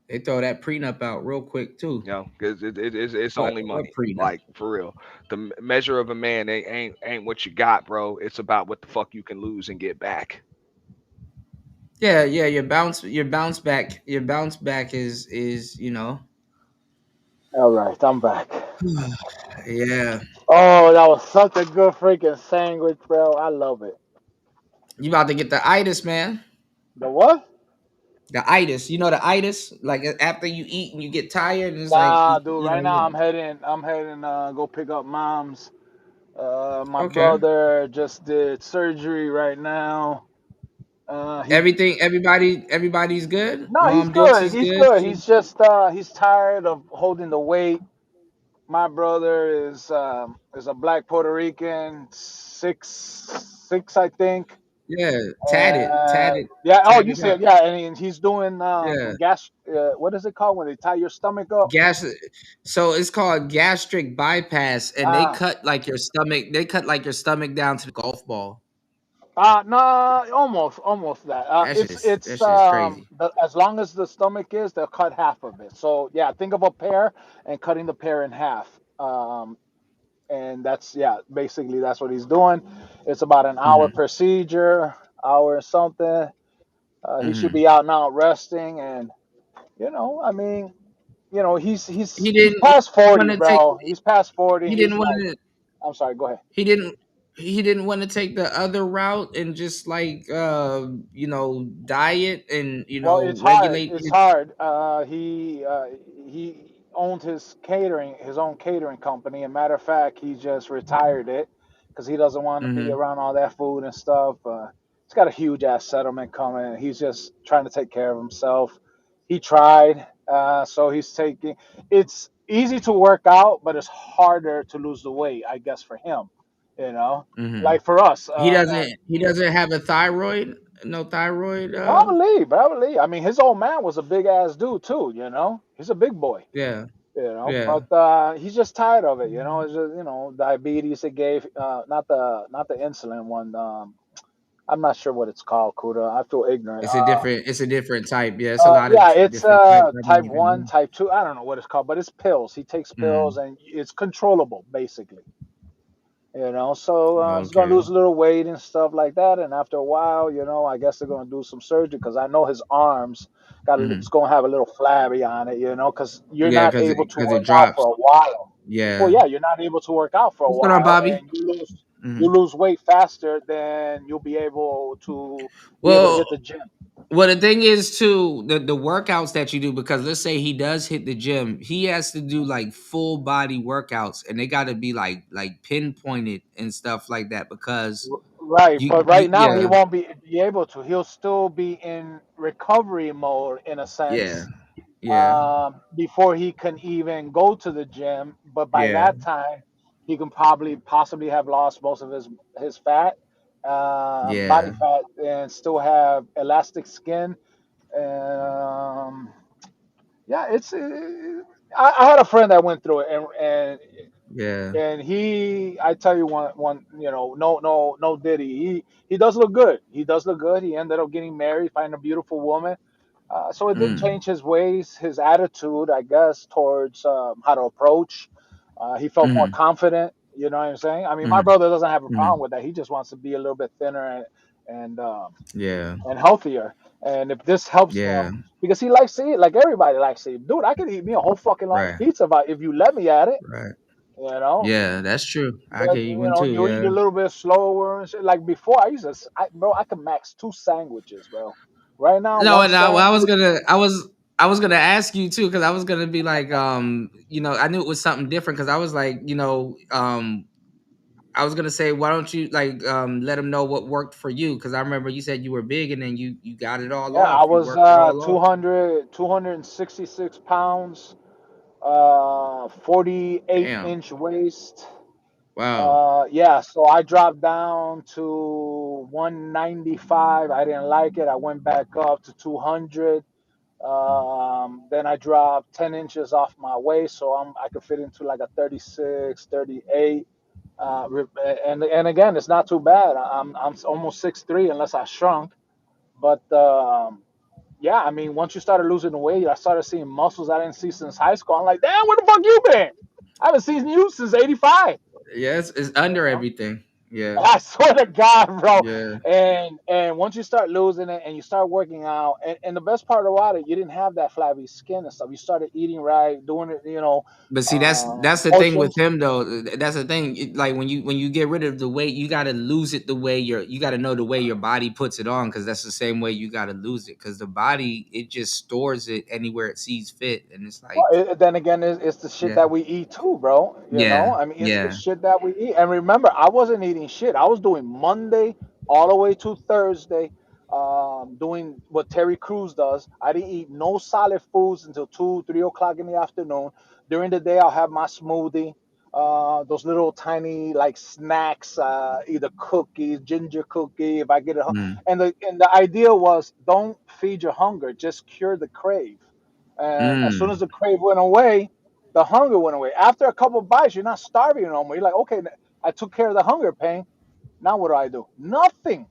[SPEAKER 4] They throw that prenup out real quick too.
[SPEAKER 7] You know, because it's only money. Like for real, the measure of a man ain't what you got, bro. It's about what the fuck you can lose and get back.
[SPEAKER 4] Yeah, your bounce back is
[SPEAKER 21] All right, I'm back.
[SPEAKER 4] yeah.
[SPEAKER 21] Oh, that was such a good freaking sandwich, bro. I love it.
[SPEAKER 4] You about to get the itis, man.
[SPEAKER 21] The what?
[SPEAKER 4] The itis. You know the itis? Like after you eat and you get tired and it's like
[SPEAKER 21] Nah, dude.
[SPEAKER 4] you know.
[SPEAKER 21] Right now, I'm heading. Go pick up mom's. My
[SPEAKER 4] Okay.
[SPEAKER 21] brother just did surgery right now. He
[SPEAKER 4] Everybody's good.
[SPEAKER 21] No, he's
[SPEAKER 4] Mom
[SPEAKER 21] good.
[SPEAKER 4] Dixie's
[SPEAKER 21] He's
[SPEAKER 4] good.
[SPEAKER 21] good.
[SPEAKER 4] She
[SPEAKER 21] He's just he's tired of holding the weight. My brother is a black Puerto Rican, 6'6", I think.
[SPEAKER 4] yeah,
[SPEAKER 21] And
[SPEAKER 4] tatted,
[SPEAKER 21] yeah, oh, you
[SPEAKER 4] tatted up.
[SPEAKER 21] said yeah, and he's doing
[SPEAKER 4] Yeah.
[SPEAKER 21] gas. What is it called when they tie your stomach up?
[SPEAKER 4] Gas so it's called gastric bypass and they
[SPEAKER 21] Ah,
[SPEAKER 4] cut like your stomach down to the golf ball.
[SPEAKER 21] no, almost that.
[SPEAKER 4] That shit's crazy.
[SPEAKER 21] As long as the stomach is, they'll cut half of it. So yeah, think of a pear and cutting the pear in half. And that's basically that's what he's doing. It's about an hour
[SPEAKER 4] Mm-hmm.
[SPEAKER 21] procedure, hour or something. He should
[SPEAKER 4] Mm-hmm.
[SPEAKER 21] be out now resting, and I mean,
[SPEAKER 4] He
[SPEAKER 21] he's
[SPEAKER 4] didn't
[SPEAKER 21] past 40,
[SPEAKER 4] want to take
[SPEAKER 21] bro. He's past 40.
[SPEAKER 4] he
[SPEAKER 21] He's
[SPEAKER 4] didn't want
[SPEAKER 21] like,
[SPEAKER 4] to
[SPEAKER 21] I'm sorry, go ahead.
[SPEAKER 4] he didn't he didn't want to take the other route and just like diet and
[SPEAKER 21] Well, it's hard.
[SPEAKER 4] regulate
[SPEAKER 21] It's
[SPEAKER 4] his
[SPEAKER 21] hard. He owned his own catering company. And matter of fact, he just retired it because he doesn't want to be
[SPEAKER 4] mm-hmm.
[SPEAKER 21] around all that food and stuff. He's got a huge ass settlement coming. He's just trying to take care of himself. He tried, so he's taking. It's easy to work out, but it's harder to lose the weight, I guess, for him. You know,
[SPEAKER 4] Mm-hmm.
[SPEAKER 21] like for us,
[SPEAKER 4] He doesn't have a thyroid, no thyroid
[SPEAKER 21] Probably. I mean, his old man was a big ass dude too. He's a big boy.
[SPEAKER 4] yeah. Yeah.
[SPEAKER 21] But he's just tired of it. It's just diabetes. It gave not the insulin one. I'm not sure what it's called, Kuda. I feel ignorant.
[SPEAKER 4] It's a different type. Yeah, it's a lot of
[SPEAKER 21] Yeah, it's
[SPEAKER 4] different types. I don't
[SPEAKER 21] type
[SPEAKER 4] even
[SPEAKER 21] one,
[SPEAKER 4] know.
[SPEAKER 21] type two. I don't know what it's called, but it's pills. He takes pills,
[SPEAKER 4] Mm.
[SPEAKER 21] and it's controllable, basically. So he's gonna
[SPEAKER 4] Okay.
[SPEAKER 21] lose a little weight and stuff like that, and after a while, I guess they're gonna do some surgery because I know his arms
[SPEAKER 4] Mm-hmm.
[SPEAKER 21] it's gonna have a little flabby on it, because you're
[SPEAKER 4] Yeah,
[SPEAKER 21] not
[SPEAKER 4] because
[SPEAKER 21] able
[SPEAKER 4] it
[SPEAKER 21] to
[SPEAKER 4] because it
[SPEAKER 21] work out for
[SPEAKER 4] drops.
[SPEAKER 21] a while. Well,
[SPEAKER 4] Yeah.
[SPEAKER 21] yeah, you're not able to work out for a
[SPEAKER 4] What's going on,
[SPEAKER 21] while,
[SPEAKER 4] Bobby?
[SPEAKER 21] and you
[SPEAKER 4] Hmm.
[SPEAKER 21] lose weight faster than you'll be able to hit
[SPEAKER 4] Well,
[SPEAKER 21] the gym.
[SPEAKER 4] the thing is too the workouts that you do, because let's say he does hit the gym, he has to do like full body workouts, and they got to be like pinpointed and stuff like that because
[SPEAKER 21] Right, but
[SPEAKER 4] you
[SPEAKER 21] right now he
[SPEAKER 4] yeah
[SPEAKER 21] won't be able to. He'll still be in recovery mode in a
[SPEAKER 4] yeah
[SPEAKER 21] sense
[SPEAKER 4] yeah
[SPEAKER 21] before he can even go to the gym. But by
[SPEAKER 4] yeah
[SPEAKER 21] that time, he can possibly have lost most of his fat, body
[SPEAKER 4] yeah
[SPEAKER 21] fat, and still have elastic skin. Um, yeah, I had a friend that went through it,
[SPEAKER 4] yeah
[SPEAKER 21] and I tell you one, no diddy. He does look good. He does look good. He ended up getting married, finding a beautiful woman. So it did
[SPEAKER 4] mm,
[SPEAKER 21] change his ways, his attitude, I guess, towards how to approach. He felt more
[SPEAKER 4] mm,
[SPEAKER 21] confident. You know what I'm saying? I mean, my
[SPEAKER 4] mm,
[SPEAKER 21] brother doesn't have a
[SPEAKER 4] mm,
[SPEAKER 21] problem with that. He just wants to be a little bit thinner and um,
[SPEAKER 4] yeah
[SPEAKER 21] and healthier. And if this helps
[SPEAKER 4] yeah
[SPEAKER 21] him, because he likes to eat, like everybody likes to eat. Dude, I could eat me a whole fucking large
[SPEAKER 4] right
[SPEAKER 21] pizza if you let me at it.
[SPEAKER 4] right
[SPEAKER 21] You know,
[SPEAKER 4] yeah, that's true. I
[SPEAKER 21] but
[SPEAKER 4] can eat one too.
[SPEAKER 21] you eat
[SPEAKER 4] Yeah.
[SPEAKER 21] a little bit slower and shit. Like before, bro, I could max 2 sandwiches, bro. Right now,
[SPEAKER 4] No,
[SPEAKER 21] one
[SPEAKER 4] and I was
[SPEAKER 21] sandwich.
[SPEAKER 4] gonna, I was gonna ask you too, because I was gonna be like, I knew it was something different, because I was like, I was gonna say, why don't you like, let them know what worked for you? Because I remember you said you were big, and then you got it all
[SPEAKER 21] Yeah, I
[SPEAKER 4] off. You
[SPEAKER 21] was
[SPEAKER 4] worked it all off.
[SPEAKER 21] 266 pounds, 48
[SPEAKER 4] Damn.
[SPEAKER 21] inch waist.
[SPEAKER 4] Wow.
[SPEAKER 21] Yeah, so I dropped down to 195. I didn't like it. I went back up to 200. Then I dropped 10 inches off my waist, so I could fit into like a 36, 38. And again, it's not too bad. I'm almost 6'3" unless I shrunk. But yeah, I mean, once you started losing the weight, I started seeing muscles I didn't see since high school. I'm like, damn, where the fuck you been? I haven't seen you since '85.
[SPEAKER 4] Yeah, it's
[SPEAKER 21] You
[SPEAKER 4] under
[SPEAKER 21] know?
[SPEAKER 4] everything. Yeah.
[SPEAKER 21] I swear to God, bro.
[SPEAKER 4] Yeah.
[SPEAKER 21] And once you start losing it and you start working out, and the best part about it, you didn't have that flabby skin and stuff. You started eating right, doing it,
[SPEAKER 4] But see, that's the thing with
[SPEAKER 21] motions.
[SPEAKER 4] him though. That's the thing. Like when you get rid of the weight, you got to lose it the way you got to know the way your body puts it on, because that's the same way you got to lose it, because the body, it just stores it anywhere it sees fit, and it's like,
[SPEAKER 21] Then again, it's the shit
[SPEAKER 4] yeah,
[SPEAKER 21] that we eat too, bro.
[SPEAKER 4] yeah,
[SPEAKER 21] I mean, it's the
[SPEAKER 4] yeah.
[SPEAKER 21] shit that we eat. And remember, I wasn't eating shit. I was doing Monday all the way to Thursday, doing what Terry Crews does. I didn't eat no solid foods until 2, 3 o'clock in the afternoon. During the day, I'll have my smoothie, those little tiny like snacks, either cookies, ginger cookie, if I get it.
[SPEAKER 4] Mm,
[SPEAKER 21] And the idea was, don't feed your hunger, just cure the crave. And as soon
[SPEAKER 4] mm,
[SPEAKER 21] as the crave went away, the hunger went away. After a couple bites, you're not starving no more. You're like, okay, I took care of the hunger pain. Now what do? Nothing.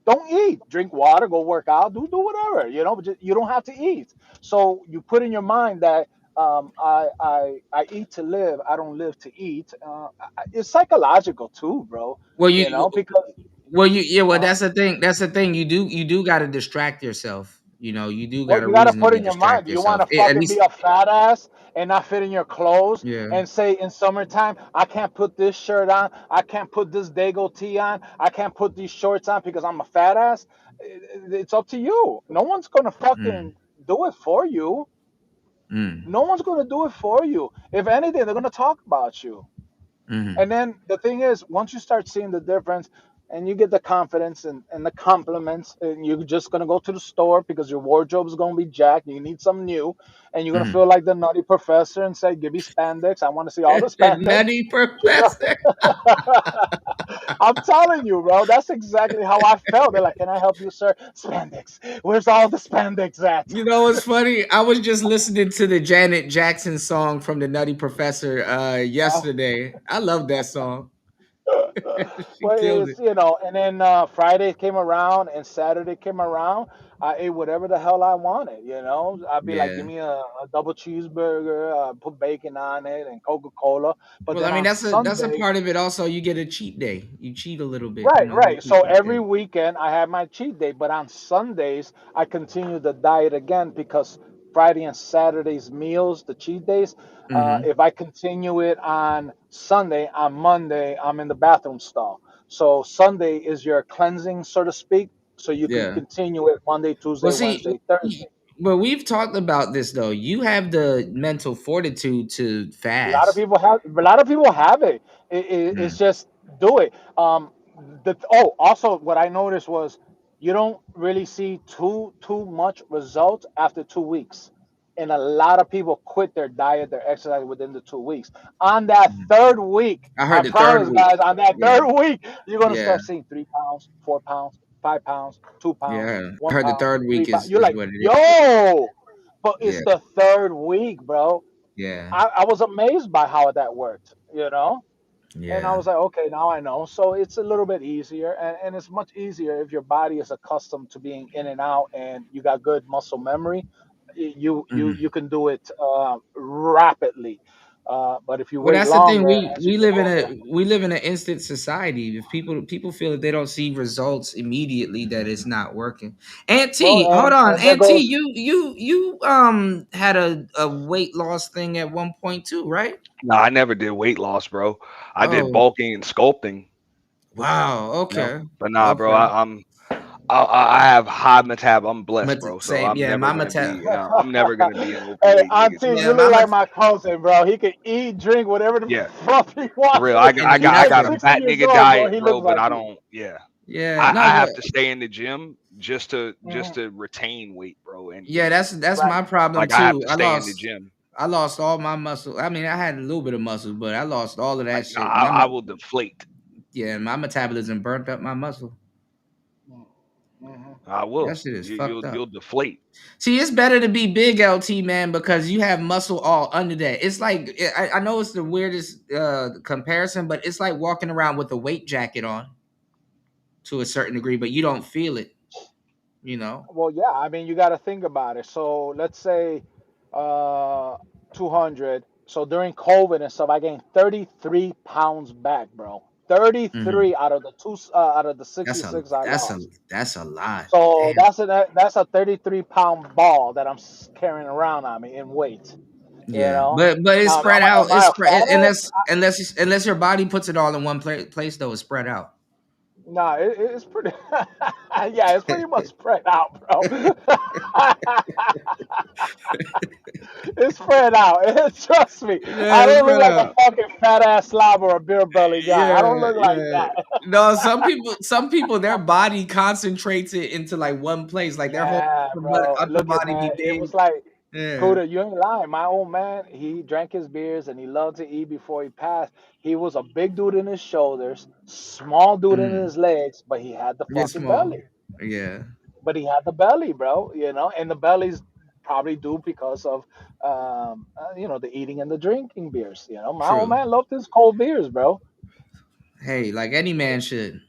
[SPEAKER 21] Don't eat. Drink water. Go work out. Do whatever. But you don't have to eat. So you put in your mind that I eat to live. I don't live to eat. It's psychological too, bro.
[SPEAKER 4] well,
[SPEAKER 21] Because
[SPEAKER 4] yeah, well,
[SPEAKER 21] uh,
[SPEAKER 4] that's the thing. That's the thing. You do got to distract yourself. You do got
[SPEAKER 21] Well,
[SPEAKER 4] to
[SPEAKER 21] you got to put
[SPEAKER 4] reasonably
[SPEAKER 21] in your mind.
[SPEAKER 4] distract
[SPEAKER 21] Do you want
[SPEAKER 4] yourself.
[SPEAKER 21] to
[SPEAKER 4] At
[SPEAKER 21] fucking be
[SPEAKER 4] least,
[SPEAKER 21] a fat ass and not fit in your clothes
[SPEAKER 4] yeah.
[SPEAKER 21] and say in summertime, I can't put this shirt on, I can't put this Dago tee on, I can't put these shorts on because I'm a fat ass? It's up to you. No one's going to
[SPEAKER 4] Mm,
[SPEAKER 21] fucking do it for you.
[SPEAKER 4] mm,
[SPEAKER 21] No one's going to do it for you. If anything, they're going to talk about you.
[SPEAKER 4] mm,
[SPEAKER 21] And then the thing is, once you start seeing the difference and you get the confidence and the compliments, and you're just going to go to the store because your wardrobe is going to be jacked, you need something new, and you're going to
[SPEAKER 4] mm.
[SPEAKER 21] feel like the nutty professor and say, give me spandex. I want to see all the
[SPEAKER 4] The
[SPEAKER 21] spandex.
[SPEAKER 4] Nutty
[SPEAKER 21] You know?
[SPEAKER 4] Professor.
[SPEAKER 21] I'm telling you, bro, that's exactly how I felt. They're like, can I help you, sir? Spandex. Where's all the spandex at?
[SPEAKER 4] You know what's funny? I was just listening to the Janet Jackson song from the Nutty Professor yesterday. I love that song. She
[SPEAKER 21] Well,
[SPEAKER 4] killed
[SPEAKER 21] it's
[SPEAKER 4] it.
[SPEAKER 21] and then Friday came around and Saturday came around. I ate whatever the hell I wanted. I'd be like, give
[SPEAKER 4] Yeah.
[SPEAKER 21] me a double cheeseburger, put bacon on it, and Coca-Cola. But
[SPEAKER 4] Well, I
[SPEAKER 21] then
[SPEAKER 4] mean,
[SPEAKER 21] on
[SPEAKER 4] that's a
[SPEAKER 21] Sunday,
[SPEAKER 4] part of it. Also, you get a cheat day. You cheat a little bit.
[SPEAKER 21] right,
[SPEAKER 4] You
[SPEAKER 21] right.
[SPEAKER 4] cheat
[SPEAKER 21] So every
[SPEAKER 4] weekend.
[SPEAKER 21] weekend I have my cheat day, but on Sundays I continue the diet again because Friday and Saturday's meals, the cheat days.
[SPEAKER 4] Mm-hmm.
[SPEAKER 21] If I continue it on Sunday, on Monday I'm in the bathroom stall. So Sunday is your cleansing, so to speak. So you can
[SPEAKER 4] Yeah.
[SPEAKER 21] continue it Monday,
[SPEAKER 4] Well,
[SPEAKER 21] Tuesday,
[SPEAKER 4] see,
[SPEAKER 21] Wednesday, Thursday.
[SPEAKER 4] but we've talked about this though. You have the mental fortitude to
[SPEAKER 21] A lot of
[SPEAKER 4] fast.
[SPEAKER 21] people have. A lot of people have it. It's
[SPEAKER 4] Mm,
[SPEAKER 21] just do it. Also, what I noticed was you don't really see too much results after 2 weeks, and a lot of people quit their diet, their exercise within the 2 weeks. On that
[SPEAKER 4] mm.
[SPEAKER 21] third week,
[SPEAKER 4] I
[SPEAKER 21] I
[SPEAKER 4] heard the third
[SPEAKER 21] promise,
[SPEAKER 4] week.
[SPEAKER 21] guys, on that
[SPEAKER 4] Yeah.
[SPEAKER 21] third week, you're gonna
[SPEAKER 4] Yeah.
[SPEAKER 21] start seeing 3 pounds, 4 pounds, 5 pounds, 2 pounds,
[SPEAKER 4] Yeah. I
[SPEAKER 21] one
[SPEAKER 4] heard the
[SPEAKER 21] pound,
[SPEAKER 4] third
[SPEAKER 21] three
[SPEAKER 4] week
[SPEAKER 21] pounds.
[SPEAKER 4] is
[SPEAKER 21] You're
[SPEAKER 4] is
[SPEAKER 21] like,
[SPEAKER 4] what it is.
[SPEAKER 21] yo, but it's
[SPEAKER 4] Yeah.
[SPEAKER 21] the third week, bro.
[SPEAKER 4] Yeah.
[SPEAKER 21] I was amazed by how that worked, and I
[SPEAKER 4] Yeah.
[SPEAKER 21] was like, okay, now I know. So it's a little bit easier, and it's much easier if your body is accustomed to being in and out, and you got good muscle memory. You
[SPEAKER 4] Mhm.
[SPEAKER 21] can do it rapidly. But if you
[SPEAKER 4] Well,
[SPEAKER 21] wait
[SPEAKER 4] that's the thing.
[SPEAKER 21] longer,
[SPEAKER 4] We
[SPEAKER 21] as you
[SPEAKER 4] we
[SPEAKER 21] get
[SPEAKER 4] live in
[SPEAKER 21] older,
[SPEAKER 4] an instant society. If people feel that they don't see results immediately, that it's not working. Aunt
[SPEAKER 21] well,
[SPEAKER 4] T, hold on,
[SPEAKER 21] and there
[SPEAKER 4] Aunt T,
[SPEAKER 21] goes.
[SPEAKER 4] you had a weight loss thing at one point too, right?
[SPEAKER 7] No, I never did weight loss, bro. I did
[SPEAKER 4] Oh,
[SPEAKER 7] bulking and sculpting.
[SPEAKER 4] wow.
[SPEAKER 7] No,
[SPEAKER 4] Okay.
[SPEAKER 7] but nah, bro.
[SPEAKER 4] Okay.
[SPEAKER 7] I have high metab. I'm blessed, bro. So
[SPEAKER 4] Same.
[SPEAKER 7] I'm
[SPEAKER 4] Yeah,
[SPEAKER 7] never
[SPEAKER 4] Mama
[SPEAKER 7] gonna
[SPEAKER 4] tap.
[SPEAKER 7] be. I'm never gonna be an
[SPEAKER 21] Hey,
[SPEAKER 7] overweight nigga.
[SPEAKER 21] Auntie,
[SPEAKER 4] Yeah,
[SPEAKER 21] you
[SPEAKER 7] So
[SPEAKER 21] look
[SPEAKER 4] Mama.
[SPEAKER 21] like my cousin, bro. He can eat, drink, whatever the
[SPEAKER 7] yeah,
[SPEAKER 21] fuck he
[SPEAKER 7] for
[SPEAKER 21] wants.
[SPEAKER 7] real.
[SPEAKER 4] And
[SPEAKER 7] I
[SPEAKER 21] He's
[SPEAKER 7] got a
[SPEAKER 4] never.
[SPEAKER 21] 60
[SPEAKER 7] fat
[SPEAKER 21] years
[SPEAKER 7] nigga
[SPEAKER 21] old, bro.
[SPEAKER 7] diet,
[SPEAKER 21] He
[SPEAKER 7] bro.
[SPEAKER 21] looks
[SPEAKER 7] But
[SPEAKER 21] like
[SPEAKER 7] I
[SPEAKER 21] you.
[SPEAKER 7] don't. Yeah,
[SPEAKER 4] Yeah. No,
[SPEAKER 7] I
[SPEAKER 4] but
[SPEAKER 7] have to stay in the gym just
[SPEAKER 21] Mhm.
[SPEAKER 7] to retain weight, bro. And
[SPEAKER 4] yeah, that's
[SPEAKER 21] Right.
[SPEAKER 4] my problem
[SPEAKER 7] like I have
[SPEAKER 4] too.
[SPEAKER 7] to stay in the gym.
[SPEAKER 4] I lost all my muscle. I mean, I had a little bit of muscle, but I lost all of that
[SPEAKER 7] Like
[SPEAKER 4] shit.
[SPEAKER 7] I will deflate.
[SPEAKER 4] Yeah, my metabolism burnt up my muscle.
[SPEAKER 21] Mhm.
[SPEAKER 7] I
[SPEAKER 4] That
[SPEAKER 7] will.
[SPEAKER 4] shit is fucked up.
[SPEAKER 7] You'll deflate.
[SPEAKER 4] See, it's better to be big, LT, man, because you have muscle all under that. It's like I know it's the weirdest comparison, but it's like walking around with a weight jacket on to a certain degree, but you don't feel it. You know.
[SPEAKER 21] Well, yeah. I mean, you got to think about it. So let's say uh, 200. So during COVID and stuff, I gained 33 pounds back, bro. 33 out of the 66 I
[SPEAKER 4] That's
[SPEAKER 21] lost.
[SPEAKER 4] a lot.
[SPEAKER 21] So
[SPEAKER 4] Damn.
[SPEAKER 21] that's a 33-pound ball that I'm carrying around on me in weight. You
[SPEAKER 4] Yeah,
[SPEAKER 21] know.
[SPEAKER 4] but it's
[SPEAKER 21] Now,
[SPEAKER 4] spread
[SPEAKER 21] am
[SPEAKER 4] out.
[SPEAKER 21] I
[SPEAKER 4] It's
[SPEAKER 21] a
[SPEAKER 4] spread
[SPEAKER 21] fathead?
[SPEAKER 4] unless your body puts it all in one place though. It's spread out.
[SPEAKER 21] No, it's pretty. Yeah, it's pretty much spread out, bro. It's spread out. Trust me,
[SPEAKER 4] Yeah,
[SPEAKER 21] I
[SPEAKER 4] it's
[SPEAKER 21] don't look
[SPEAKER 4] spread
[SPEAKER 21] like a
[SPEAKER 4] out.
[SPEAKER 21] fucking fat ass slob or a beer belly guy. I don't
[SPEAKER 4] Yeah,
[SPEAKER 21] look like
[SPEAKER 4] yeah.
[SPEAKER 21] that.
[SPEAKER 4] No, some people, their body concentrates it into like one place, like their whole
[SPEAKER 21] Yeah, bro.
[SPEAKER 4] upper
[SPEAKER 21] Look at
[SPEAKER 4] body be
[SPEAKER 21] man. It
[SPEAKER 4] big.
[SPEAKER 21] was like,
[SPEAKER 4] Yeah.
[SPEAKER 21] Cuda, you ain't lying. My old man, he drank his beers and he loved to eat before he passed. He was a big dude in his shoulders, small dude in his legs, but he had the
[SPEAKER 4] Get
[SPEAKER 21] fucking
[SPEAKER 4] small.
[SPEAKER 21] belly.
[SPEAKER 4] Yeah.
[SPEAKER 21] But he had the belly, bro. You know, and the belly's probably due because of, the eating and the drinking beers. You know, my old
[SPEAKER 4] True.
[SPEAKER 21] man loved his cold beers, bro.
[SPEAKER 4] Hey, like any man should.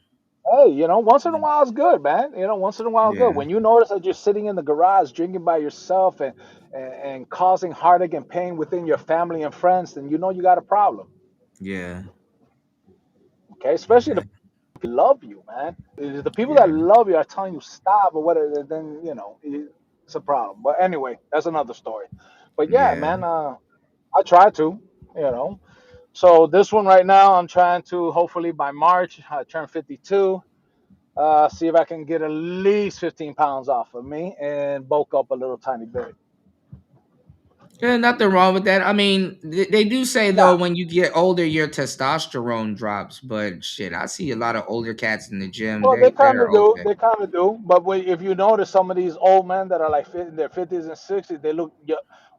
[SPEAKER 21] Hey, once in a while is good, man. Once in a while is good.
[SPEAKER 4] Yeah.
[SPEAKER 21] When you notice that you're sitting in the garage drinking by yourself and causing heartache and pain within your family and friends, then you know you got a problem.
[SPEAKER 4] Yeah.
[SPEAKER 21] Okay, especially the people who love you, man. The people that
[SPEAKER 4] Yeah.
[SPEAKER 21] love you are telling you stop or whatever. Then it's a problem. But anyway, that's another story. But yeah,
[SPEAKER 4] Yeah.
[SPEAKER 21] man, I try to, you know. So this one right now, I'm trying to hopefully by March I turn 52. See if I can get at least 15 pounds off of me and bulk up a little tiny bit.
[SPEAKER 4] Yeah, nothing wrong with that. I mean, they do say though
[SPEAKER 21] Nah,
[SPEAKER 4] when you get older, your testosterone drops. But shit, I see a lot of older cats in the gym.
[SPEAKER 21] well, they kind
[SPEAKER 4] They're
[SPEAKER 21] of do.
[SPEAKER 4] okay.
[SPEAKER 21] They kind of do. But if you notice, some of these old men that are like in their 50s and 60s, they look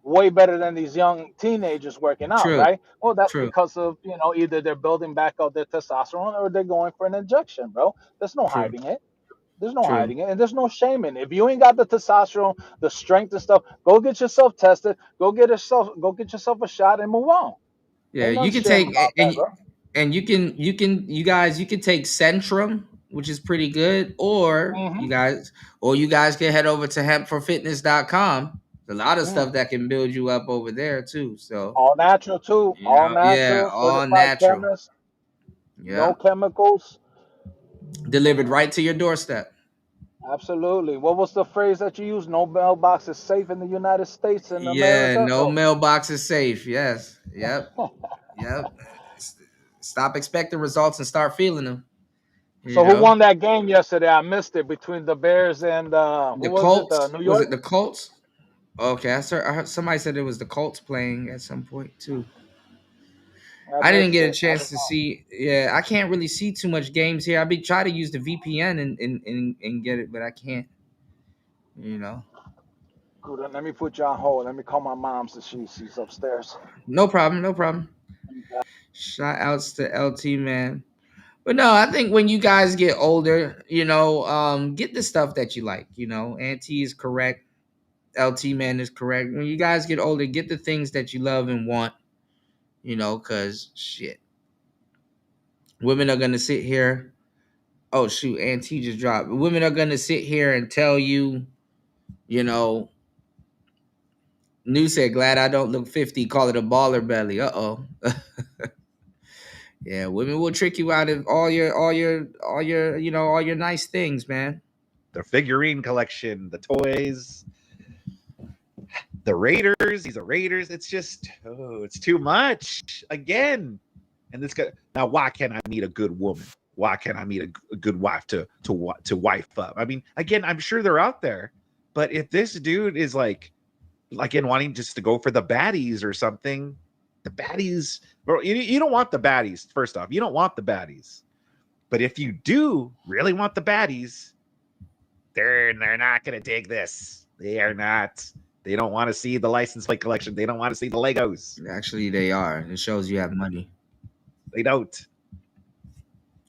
[SPEAKER 21] way better than these young teenagers working out,
[SPEAKER 4] True.
[SPEAKER 21] right? Well, that's
[SPEAKER 4] True.
[SPEAKER 21] because of, either they're building back up their testosterone or they're going for an injection, bro. There's no
[SPEAKER 4] True.
[SPEAKER 21] hiding it. There's no
[SPEAKER 4] True.
[SPEAKER 21] hiding it, and there's no shame in it. If you ain't got the testosterone, the strength and stuff, go get yourself tested. Go get yourself a shot and move on.
[SPEAKER 4] Yeah,
[SPEAKER 21] Ain't
[SPEAKER 4] you
[SPEAKER 21] nothing
[SPEAKER 4] can
[SPEAKER 21] shame
[SPEAKER 4] take
[SPEAKER 21] about that, bro.
[SPEAKER 4] and you guys you can take Centrum, which is pretty good, or
[SPEAKER 21] Mm-hmm.
[SPEAKER 4] you guys can head over to hempforfitness.com. There's a lot of
[SPEAKER 21] Mm.
[SPEAKER 4] stuff that can build you up over there too. So,
[SPEAKER 21] All natural too. All
[SPEAKER 4] yeah,
[SPEAKER 21] natural,
[SPEAKER 4] all
[SPEAKER 21] certified
[SPEAKER 4] natural.
[SPEAKER 21] chemist, no
[SPEAKER 4] Yeah.
[SPEAKER 21] chemicals.
[SPEAKER 4] Delivered right to your doorstep.
[SPEAKER 21] Absolutely. What was the phrase that you used? No mailbox is safe in the United States and
[SPEAKER 4] Yeah,
[SPEAKER 21] America.
[SPEAKER 4] no
[SPEAKER 21] Oh.
[SPEAKER 4] mailbox is safe. Yes. Yep. Yep. Stop expecting results and start feeling them. You
[SPEAKER 21] So who
[SPEAKER 4] know,
[SPEAKER 21] won that game yesterday? I missed it between the Bears and who
[SPEAKER 4] the
[SPEAKER 21] was it?
[SPEAKER 4] Colts.
[SPEAKER 21] New
[SPEAKER 4] Was
[SPEAKER 21] York.
[SPEAKER 4] it the Colts? Okay, I heard somebody said it was the Colts playing at some point too.
[SPEAKER 21] I
[SPEAKER 4] I didn't
[SPEAKER 21] missed
[SPEAKER 4] get a
[SPEAKER 21] it. I
[SPEAKER 4] chance
[SPEAKER 21] don't
[SPEAKER 4] to
[SPEAKER 21] know.
[SPEAKER 4] see. Yeah, I can't really see too much games here. I be try to use the VPN and get it, but I can't. You know,
[SPEAKER 21] Good. Let me put you on hold. Let me call my mom since she's upstairs.
[SPEAKER 4] no problem, no problem. Shout outs to LT man. But no, I think when you guys get older, get the stuff that you like. Auntie is correct. LT man is correct. When you guys get older, get the things that you love and want. Cause shit, women are gonna sit here. Oh shoot, Auntie just dropped. Women are gonna sit here and tell you, New said, glad I don't look 50. Call it a baller belly. Uh-oh. Yeah, women will trick you out of all your nice things, man.
[SPEAKER 20] The figurine collection, the toys, the Raiders. He's a Raiders. It's just, it's too much again. And this guy, now, why can't I meet a good woman? Why can't I meet a good wife to wife up? I mean, again, I'm sure they're out there, but if this dude is like in wanting just to go for the baddies or something, the baddies, bro, you don't want the baddies. First off, you don't want the baddies. But if you do really want the baddies, they're not gonna dig this. They are not. They don't want to see the license plate collection. They don't want to see the Legos.
[SPEAKER 4] Actually, they are. It shows you have money.
[SPEAKER 20] They don't.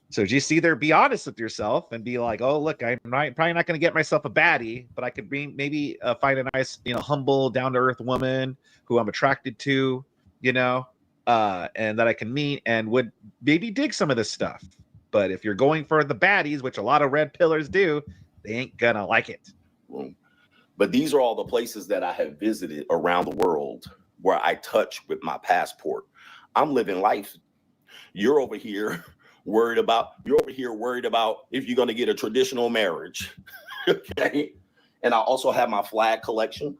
[SPEAKER 20] So just either be honest with yourself and be like, oh, look, I'm probably not going to get myself a baddie, but I could maybe find a nice, humble, down-to-earth woman who I'm attracted to, and that I can meet and would maybe dig some of this stuff. But if you're going for the baddies, which a lot of red pillars do, they ain't going to like it.
[SPEAKER 1] But these are all the places that I have visited around the world where I touch with my passport. I'm living life. You're over here You're over here worried about if you're going to get a traditional marriage. Okay. And I also have my flag collection.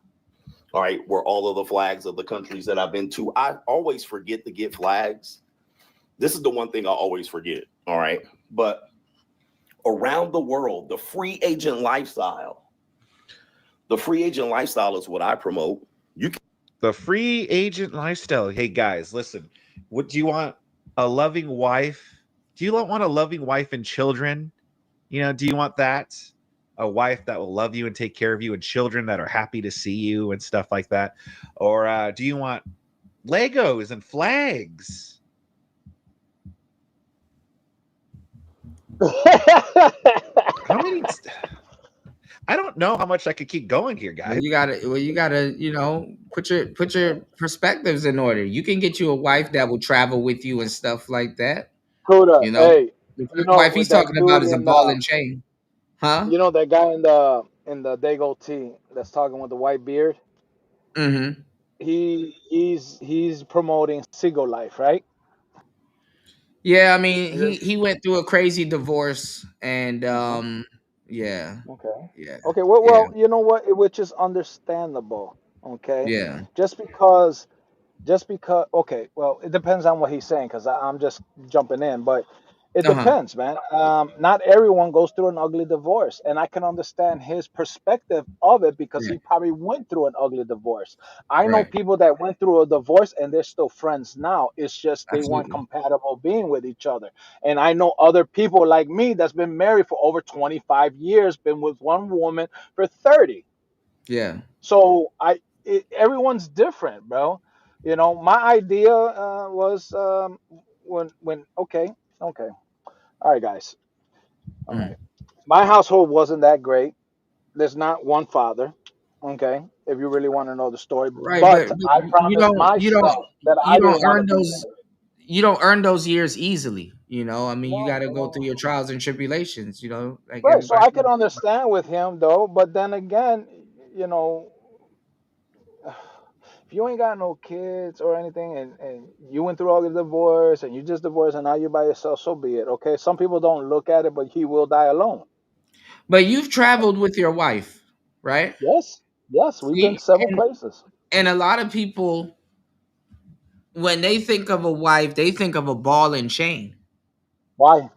[SPEAKER 1] All right. Where all of the flags of the countries that I've been to. I always forget to get flags. This is the one thing I always forget. All right. But around the world, the free agent lifestyle is what I promote.
[SPEAKER 20] The free agent lifestyle. Hey guys, listen. What do you want? A loving wife? Do you want a loving wife and children? Do you want that? A wife that will love you and take care of you, and children that are happy to see you and stuff like that? Or do you want Legos and flags? How many? I don't know how much I could keep going here, guys.
[SPEAKER 4] You gotta, put your perspectives in order. You can get you a wife that will travel with you and stuff like that.
[SPEAKER 21] Kuda, hey,
[SPEAKER 4] The
[SPEAKER 21] you know
[SPEAKER 4] wife
[SPEAKER 21] with
[SPEAKER 4] he's
[SPEAKER 21] that
[SPEAKER 4] talking about
[SPEAKER 21] dude
[SPEAKER 4] is a
[SPEAKER 21] in
[SPEAKER 4] ball and chain, huh?
[SPEAKER 21] you know that guy in the Dago T that's talking with the white beard.
[SPEAKER 4] Mm-hmm.
[SPEAKER 21] He's promoting single life, right?
[SPEAKER 4] Yeah, I mean, he went through a crazy divorce, and yeah,
[SPEAKER 21] Okay.
[SPEAKER 4] yeah,
[SPEAKER 21] Okay. Well,
[SPEAKER 4] yeah,
[SPEAKER 21] you know what? Which is understandable. Okay.
[SPEAKER 4] yeah.
[SPEAKER 21] Just because okay, well, it depends on what he's saying because I'm just jumping in, but it
[SPEAKER 4] Uh-huh.
[SPEAKER 21] depends, man. Not everyone goes through an ugly divorce, and I can understand his perspective of it because
[SPEAKER 4] Yeah.
[SPEAKER 21] he probably went through an ugly divorce. I know
[SPEAKER 4] Right.
[SPEAKER 21] people that went through a divorce and they're still friends now. It's just they weren't
[SPEAKER 4] Absolutely.
[SPEAKER 21] compatible being with each other. And I know other people like me that's been married for over 25 years, been with one woman for 30.
[SPEAKER 4] Yeah.
[SPEAKER 21] So everyone's different, bro. My idea was when okay, all right, guys, all
[SPEAKER 4] Mm.
[SPEAKER 21] right. My household wasn't that great. There's not one father, okay. If you really want to know the story,
[SPEAKER 4] Right,
[SPEAKER 21] but
[SPEAKER 4] but
[SPEAKER 21] I
[SPEAKER 4] you
[SPEAKER 21] promised
[SPEAKER 4] don't you don't
[SPEAKER 21] myself that I
[SPEAKER 4] you don't
[SPEAKER 21] didn't want to
[SPEAKER 4] earn
[SPEAKER 21] be
[SPEAKER 4] those
[SPEAKER 21] married.
[SPEAKER 4] you don't earn those years easily. I mean, you got to go
[SPEAKER 21] Well,
[SPEAKER 4] through your trials and tribulations. Like
[SPEAKER 21] right. So
[SPEAKER 4] everybody
[SPEAKER 21] I could
[SPEAKER 4] else.
[SPEAKER 21] understand with him though, but then again, you know. If you ain't got no kids or anything and you went through all the divorce and you just divorced and now you're by yourself, so be it. Okay. Some people don't look at it, but he will die alone.
[SPEAKER 4] But you've traveled with your wife, right?
[SPEAKER 21] Yes. Yes. We've been
[SPEAKER 4] See,
[SPEAKER 21] several places.
[SPEAKER 4] and a lot of people, when they think of a wife, they think of a ball and chain.
[SPEAKER 21] Why?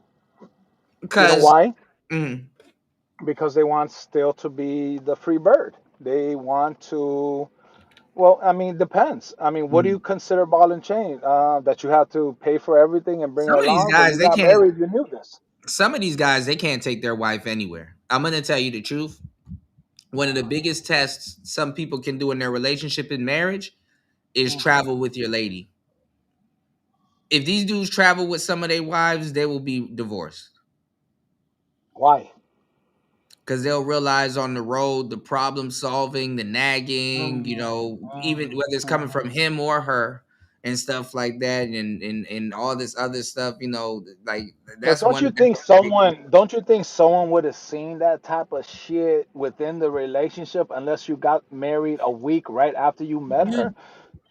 [SPEAKER 21] You know
[SPEAKER 4] Because
[SPEAKER 21] why?
[SPEAKER 4] mm,
[SPEAKER 21] Because they want still to be the free bird. They want to, well, I mean, depends. I mean, what do you
[SPEAKER 4] mm,
[SPEAKER 21] consider ball and chain? That you have to pay for everything and bring her
[SPEAKER 4] some of these
[SPEAKER 21] along? When
[SPEAKER 4] guys,
[SPEAKER 21] you
[SPEAKER 4] they
[SPEAKER 21] got
[SPEAKER 4] can't.
[SPEAKER 21] married, you knew this.
[SPEAKER 4] Some of these guys, they can't take their wife anywhere. I'm gonna tell you the truth. One of the biggest tests some people can do in their relationship and marriage is travel with your lady. If these dudes travel with some of their wives, they will be divorced
[SPEAKER 21] Why?
[SPEAKER 4] because they'll realize on the road the problem solving, the nagging, even whether it's coming from him or her and stuff like that, and all this other stuff, like
[SPEAKER 21] But
[SPEAKER 4] that's one.
[SPEAKER 21] don't you think someone would have seen that type of shit within the relationship unless you got married a week right after you met her?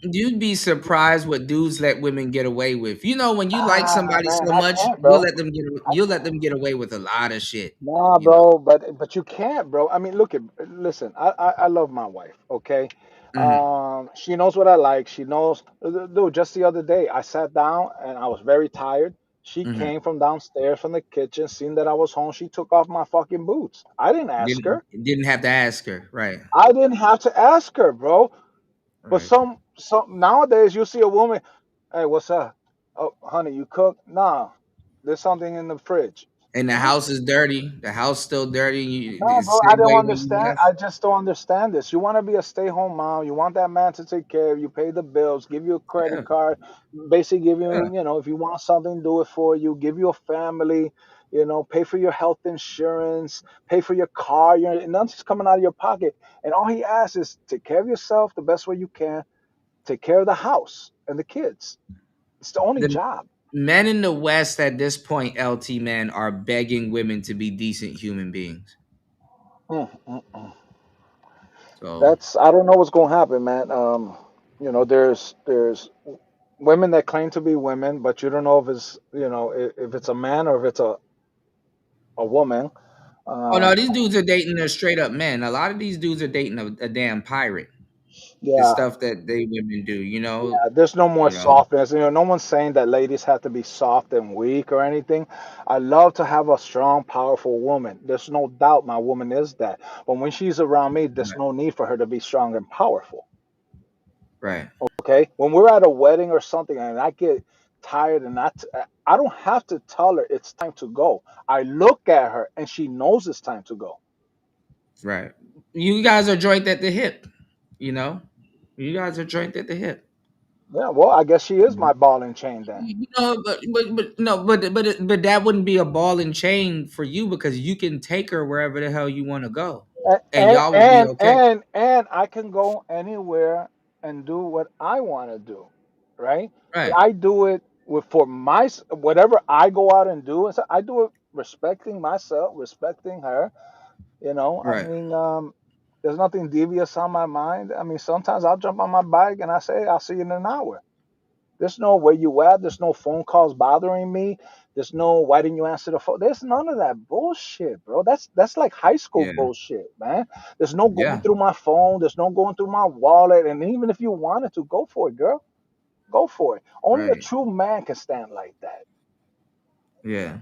[SPEAKER 4] You'd you'd be surprised what dudes let women get away with. When you like
[SPEAKER 21] Ah,
[SPEAKER 4] somebody
[SPEAKER 21] man,
[SPEAKER 4] so
[SPEAKER 21] I
[SPEAKER 4] much,
[SPEAKER 21] can't, bro.
[SPEAKER 4] you'll let them get away with a lot of shit.
[SPEAKER 21] Nah, bro, but you can't, bro. I mean, listen. I love my wife. Okay,
[SPEAKER 4] Mhm.
[SPEAKER 21] she knows what I like. She knows. Dude, just the other day, I sat down and I was very tired. She
[SPEAKER 4] Mhm.
[SPEAKER 21] came from downstairs from the kitchen, seen that I was home. She took off my fucking boots. I didn't ask
[SPEAKER 4] Didn't
[SPEAKER 21] her.
[SPEAKER 4] didn't have to ask her, right?
[SPEAKER 21] I didn't have to ask her, bro. But
[SPEAKER 4] Right.
[SPEAKER 21] some nowadays you see a woman, hey, what's up? Oh, honey, you cook? Nah, there's something in the fridge.
[SPEAKER 4] And the
[SPEAKER 21] What?
[SPEAKER 4] house is dirty. The house still dirty.
[SPEAKER 21] No,
[SPEAKER 4] The
[SPEAKER 21] bro, I
[SPEAKER 4] same
[SPEAKER 21] don't
[SPEAKER 4] way when you
[SPEAKER 21] understand.
[SPEAKER 4] left.
[SPEAKER 21] I just don't understand this. You want to be a stay-home mom. You want that man to take care of you, pay the bills, give you a credit
[SPEAKER 4] Yeah,
[SPEAKER 21] card, basically give
[SPEAKER 4] yeah.
[SPEAKER 21] you, if you want something, do it for you, give you a family, pay for your health insurance, pay for your car. Nothing's coming out of your pocket. And all he asks is take care of yourself the best way you can, take care of the house and the kids. It's the only
[SPEAKER 4] The
[SPEAKER 21] job.
[SPEAKER 4] men in the West at this point, LT man, are begging women to be decent human beings.
[SPEAKER 21] Mm, mm, mm.
[SPEAKER 4] So
[SPEAKER 21] I don't know what's going to happen, man. There's women that claim to be women, but you don't know if it's if it's a man or if it's a woman.
[SPEAKER 4] Oh no,
[SPEAKER 21] Um,
[SPEAKER 4] these dudes are dating a straight up men. A lot of these dudes are dating a damn pirate. The
[SPEAKER 21] yeah,
[SPEAKER 4] stuff that they women do,
[SPEAKER 21] there's no more
[SPEAKER 4] you know.
[SPEAKER 21] softness. No one's saying that ladies have to be soft and weak or anything. I love to have a strong, powerful woman. There's no doubt my woman is that. But when she's around me, there's
[SPEAKER 4] Right.
[SPEAKER 21] no need for her to be strong and powerful.
[SPEAKER 4] Right.
[SPEAKER 21] Okay? When we're at a wedding or something and I get tired and I don't have to tell her it's time to go. I look at her and she knows it's time to go.
[SPEAKER 4] Right. You guys are joint at the hip, you know. You guys are joint at the hip.
[SPEAKER 21] Yeah, well, I guess she is my ball and chain then.
[SPEAKER 4] But no, but that wouldn't be a ball and chain for you because you can take her wherever the hell you want to go, and
[SPEAKER 21] and
[SPEAKER 4] y'all would be
[SPEAKER 21] and
[SPEAKER 4] okay.
[SPEAKER 21] and and I can go anywhere and do what I want to do, right? But
[SPEAKER 4] Right.
[SPEAKER 21] I do it for my whatever I go out and do, and so I do it respecting myself, respecting her. I
[SPEAKER 4] Right.
[SPEAKER 21] mean, there's nothing devious on my mind. I mean, sometimes I'll jump on my bike and I say, I'll see you in an hour. There's no where you at. There's no phone calls bothering me. There's no why didn't you answer the phone. There's none of that bullshit, bro. That's like high school
[SPEAKER 4] Yeah.
[SPEAKER 21] bullshit, man. There's no going
[SPEAKER 4] Yeah.
[SPEAKER 21] through my phone. There's no going through my wallet. And even if you wanted to, go for it, girl. Go for it. Only a
[SPEAKER 4] Right.
[SPEAKER 21] true man can stand like that.
[SPEAKER 4] Yeah.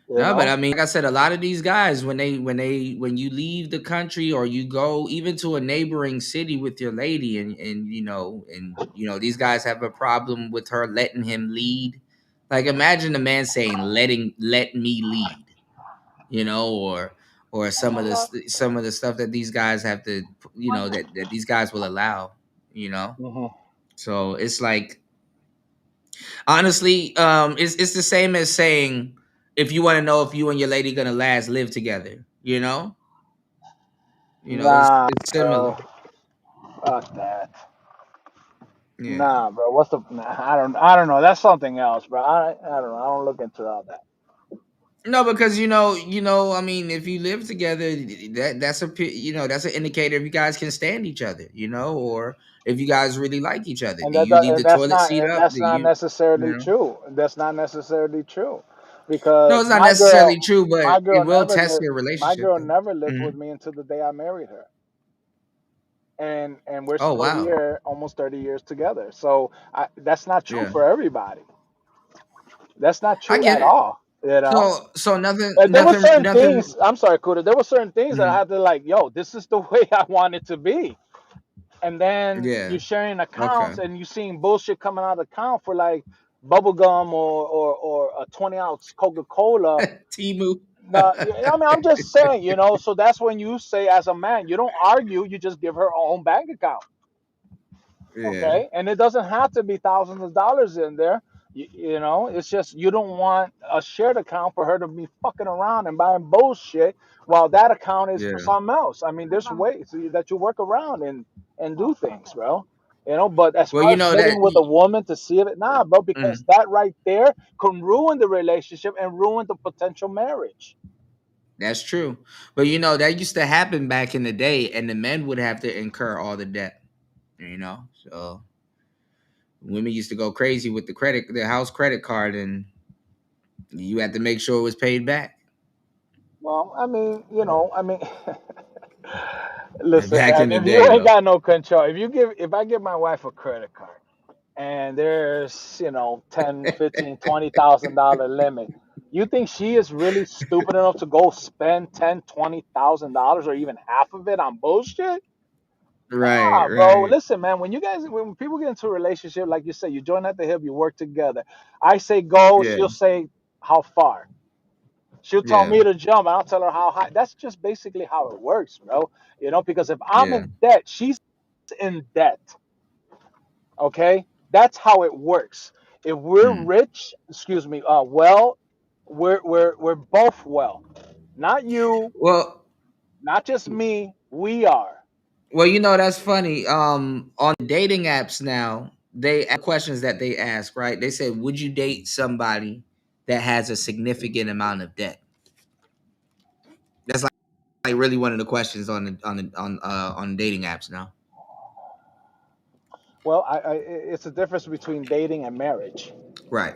[SPEAKER 21] You
[SPEAKER 4] No, but
[SPEAKER 21] know.
[SPEAKER 4] I mean, like I said, a lot of these guys, when you leave the country or you go even to a neighboring city with your lady, and these guys have a problem with her letting him lead. Like, imagine a man saying, "Let me lead," or some of the stuff that these guys have to, that these guys will allow, you know.
[SPEAKER 21] Hmm.
[SPEAKER 4] So it's like, honestly, it's the same as saying if you want to know if you and your lady gonna last live together,
[SPEAKER 21] Nah,
[SPEAKER 4] it's similar.
[SPEAKER 21] bro. Fuck that.
[SPEAKER 4] Yeah.
[SPEAKER 21] Nah, bro. What's the? Nah, I don't know. That's something else, bro. I don't know. I don't look into all that.
[SPEAKER 4] No, because I mean, if you live together, that's an indicator if you guys can stand each other, or if you guys really like each other.
[SPEAKER 21] And
[SPEAKER 4] Do you leave the toilet seat
[SPEAKER 21] and
[SPEAKER 4] up?
[SPEAKER 21] that's
[SPEAKER 4] Do
[SPEAKER 21] not
[SPEAKER 4] you,
[SPEAKER 21] necessarily true. That's not necessarily true,
[SPEAKER 4] No,
[SPEAKER 21] because
[SPEAKER 4] it's not necessarily true, but
[SPEAKER 21] my
[SPEAKER 4] it
[SPEAKER 21] girl
[SPEAKER 4] will
[SPEAKER 21] never
[SPEAKER 4] test
[SPEAKER 21] lived,
[SPEAKER 4] your
[SPEAKER 21] my
[SPEAKER 4] relationship,
[SPEAKER 21] girl
[SPEAKER 4] though.
[SPEAKER 21] never lived
[SPEAKER 4] Mhm.
[SPEAKER 21] with me until the day I married her, and we're
[SPEAKER 4] Oh
[SPEAKER 21] still
[SPEAKER 4] wow.
[SPEAKER 21] here, almost 30 years together. So that's not true
[SPEAKER 4] Yeah,
[SPEAKER 21] for everybody. That's not
[SPEAKER 4] I
[SPEAKER 21] true
[SPEAKER 4] get
[SPEAKER 21] at
[SPEAKER 4] it.
[SPEAKER 21] all.
[SPEAKER 4] So
[SPEAKER 21] There were certain
[SPEAKER 4] nothing.
[SPEAKER 21] things. I'm sorry, Kuda. There were certain things that I
[SPEAKER 4] Mhm.
[SPEAKER 21] had to like. Yo, this is the way I want it to be. And then
[SPEAKER 4] Yeah.
[SPEAKER 21] you're sharing
[SPEAKER 4] Okay.
[SPEAKER 21] accounts and you seeing bullshit coming out of the account for like bubble gum or a 20-ounce Coca-Cola.
[SPEAKER 4] Timu.
[SPEAKER 21] No, I mean, I'm just saying, so that's when you say, as a man, you don't argue, you just give her her own bank account.
[SPEAKER 4] Yeah.
[SPEAKER 21] Okay, and it doesn't have to be thousands of dollars in there. It's just you don't want a shared account for her to be fucking around and buying bullshit while that account is for
[SPEAKER 4] Yeah.
[SPEAKER 21] something else. I mean, there's ways that you work around and do things, bro. But as
[SPEAKER 4] Well,
[SPEAKER 21] far
[SPEAKER 4] you
[SPEAKER 21] as
[SPEAKER 4] know that.
[SPEAKER 21] living with a woman to see it, nah, bro, because
[SPEAKER 4] Mhm.
[SPEAKER 21] that right there can ruin the relationship and ruin the potential marriage.
[SPEAKER 4] That's true. But that used to happen back in the day, and the men would have to incur all the debt. So women used to go crazy with the house credit card, and you had to make sure it was paid back.
[SPEAKER 21] Well, I mean, listen,
[SPEAKER 4] Back
[SPEAKER 21] man,
[SPEAKER 4] in the
[SPEAKER 21] if you
[SPEAKER 4] day,
[SPEAKER 21] ain't
[SPEAKER 4] though.
[SPEAKER 21] got no control, if I give my wife a credit card and there's 10, 15, $20,000 limit, you think she is really stupid enough to go spend $10, $20,000 or even half of it on bullshit?
[SPEAKER 4] Right.
[SPEAKER 21] Nah, bro.
[SPEAKER 4] Right.
[SPEAKER 21] Listen, man, when people get into a relationship, like you said, you join at the hip, you work together. I say go,
[SPEAKER 4] Yeah.
[SPEAKER 21] she'll say how far. She'll tell
[SPEAKER 4] Yeah.
[SPEAKER 21] me to jump, and I'll tell her how high. That's just basically how it works, bro. Because if I'm
[SPEAKER 4] Yeah.
[SPEAKER 21] in debt, she's in debt. Okay, that's how it works. If we're
[SPEAKER 4] Mm.
[SPEAKER 21] rich, excuse me, well, we're both well. Not you,
[SPEAKER 4] Well,
[SPEAKER 21] not just me. We are.
[SPEAKER 4] that's funny. On dating apps now, they questions that they ask, right? They say, "Would you date somebody that has a significant amount of debt?" That's like really one of the questions on dating apps now.
[SPEAKER 21] Well, it's a difference between dating and marriage.
[SPEAKER 4] Right.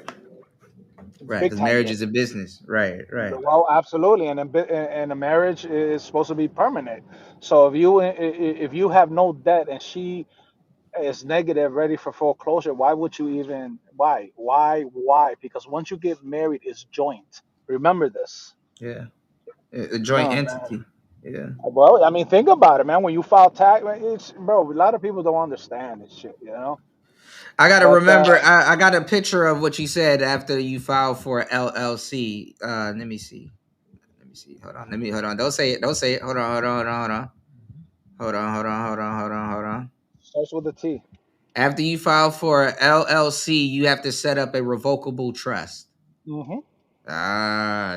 [SPEAKER 4] Right.
[SPEAKER 21] Big
[SPEAKER 4] Because
[SPEAKER 21] time
[SPEAKER 4] marriage is a
[SPEAKER 21] difference.
[SPEAKER 4] business. Right. Right.
[SPEAKER 21] Well, absolutely, and a marriage is supposed to be permanent. So if you have no debt and she is negative, ready for foreclosure, why would you even? Why? Because once you get married, it's joint. Remember this.
[SPEAKER 4] Yeah. A joint
[SPEAKER 21] Oh man.
[SPEAKER 4] entity. Yeah.
[SPEAKER 21] Well, I mean, think about it, man. When you file tax, it's bro. A lot of people don't understand this shit, you know.
[SPEAKER 4] I gotta
[SPEAKER 21] But
[SPEAKER 4] remember. I got a picture of what you said after you filed for LLC. Let me see. Let me see. Hold on. Don't say it. Don't say it. Hold on. Hold on. Hold on. Hold on. Hold on. Hold on. Hold on. Hold on. Hold on.
[SPEAKER 21] starts with a T.
[SPEAKER 4] After you file for LLC, you have to set up a revocable trust.
[SPEAKER 21] Mm-hmm.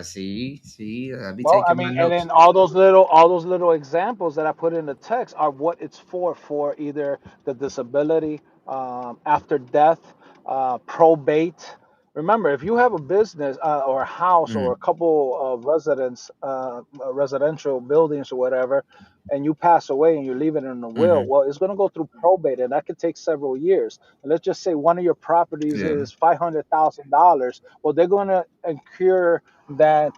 [SPEAKER 4] See. I'll be
[SPEAKER 21] Well, I
[SPEAKER 4] taking my
[SPEAKER 21] mean, and
[SPEAKER 4] notes.
[SPEAKER 21] then all those little examples that I put in the text are what it's for either the disability, after death, probate. Remember, if you have a business or a house or a couple of residential buildings or whatever, and you pass away and you leave it in a will, well, it's going to go through probate, and that could take several years. And let's just say one of your properties
[SPEAKER 4] Yeah.
[SPEAKER 21] is $500,000. Well, they're going to incur that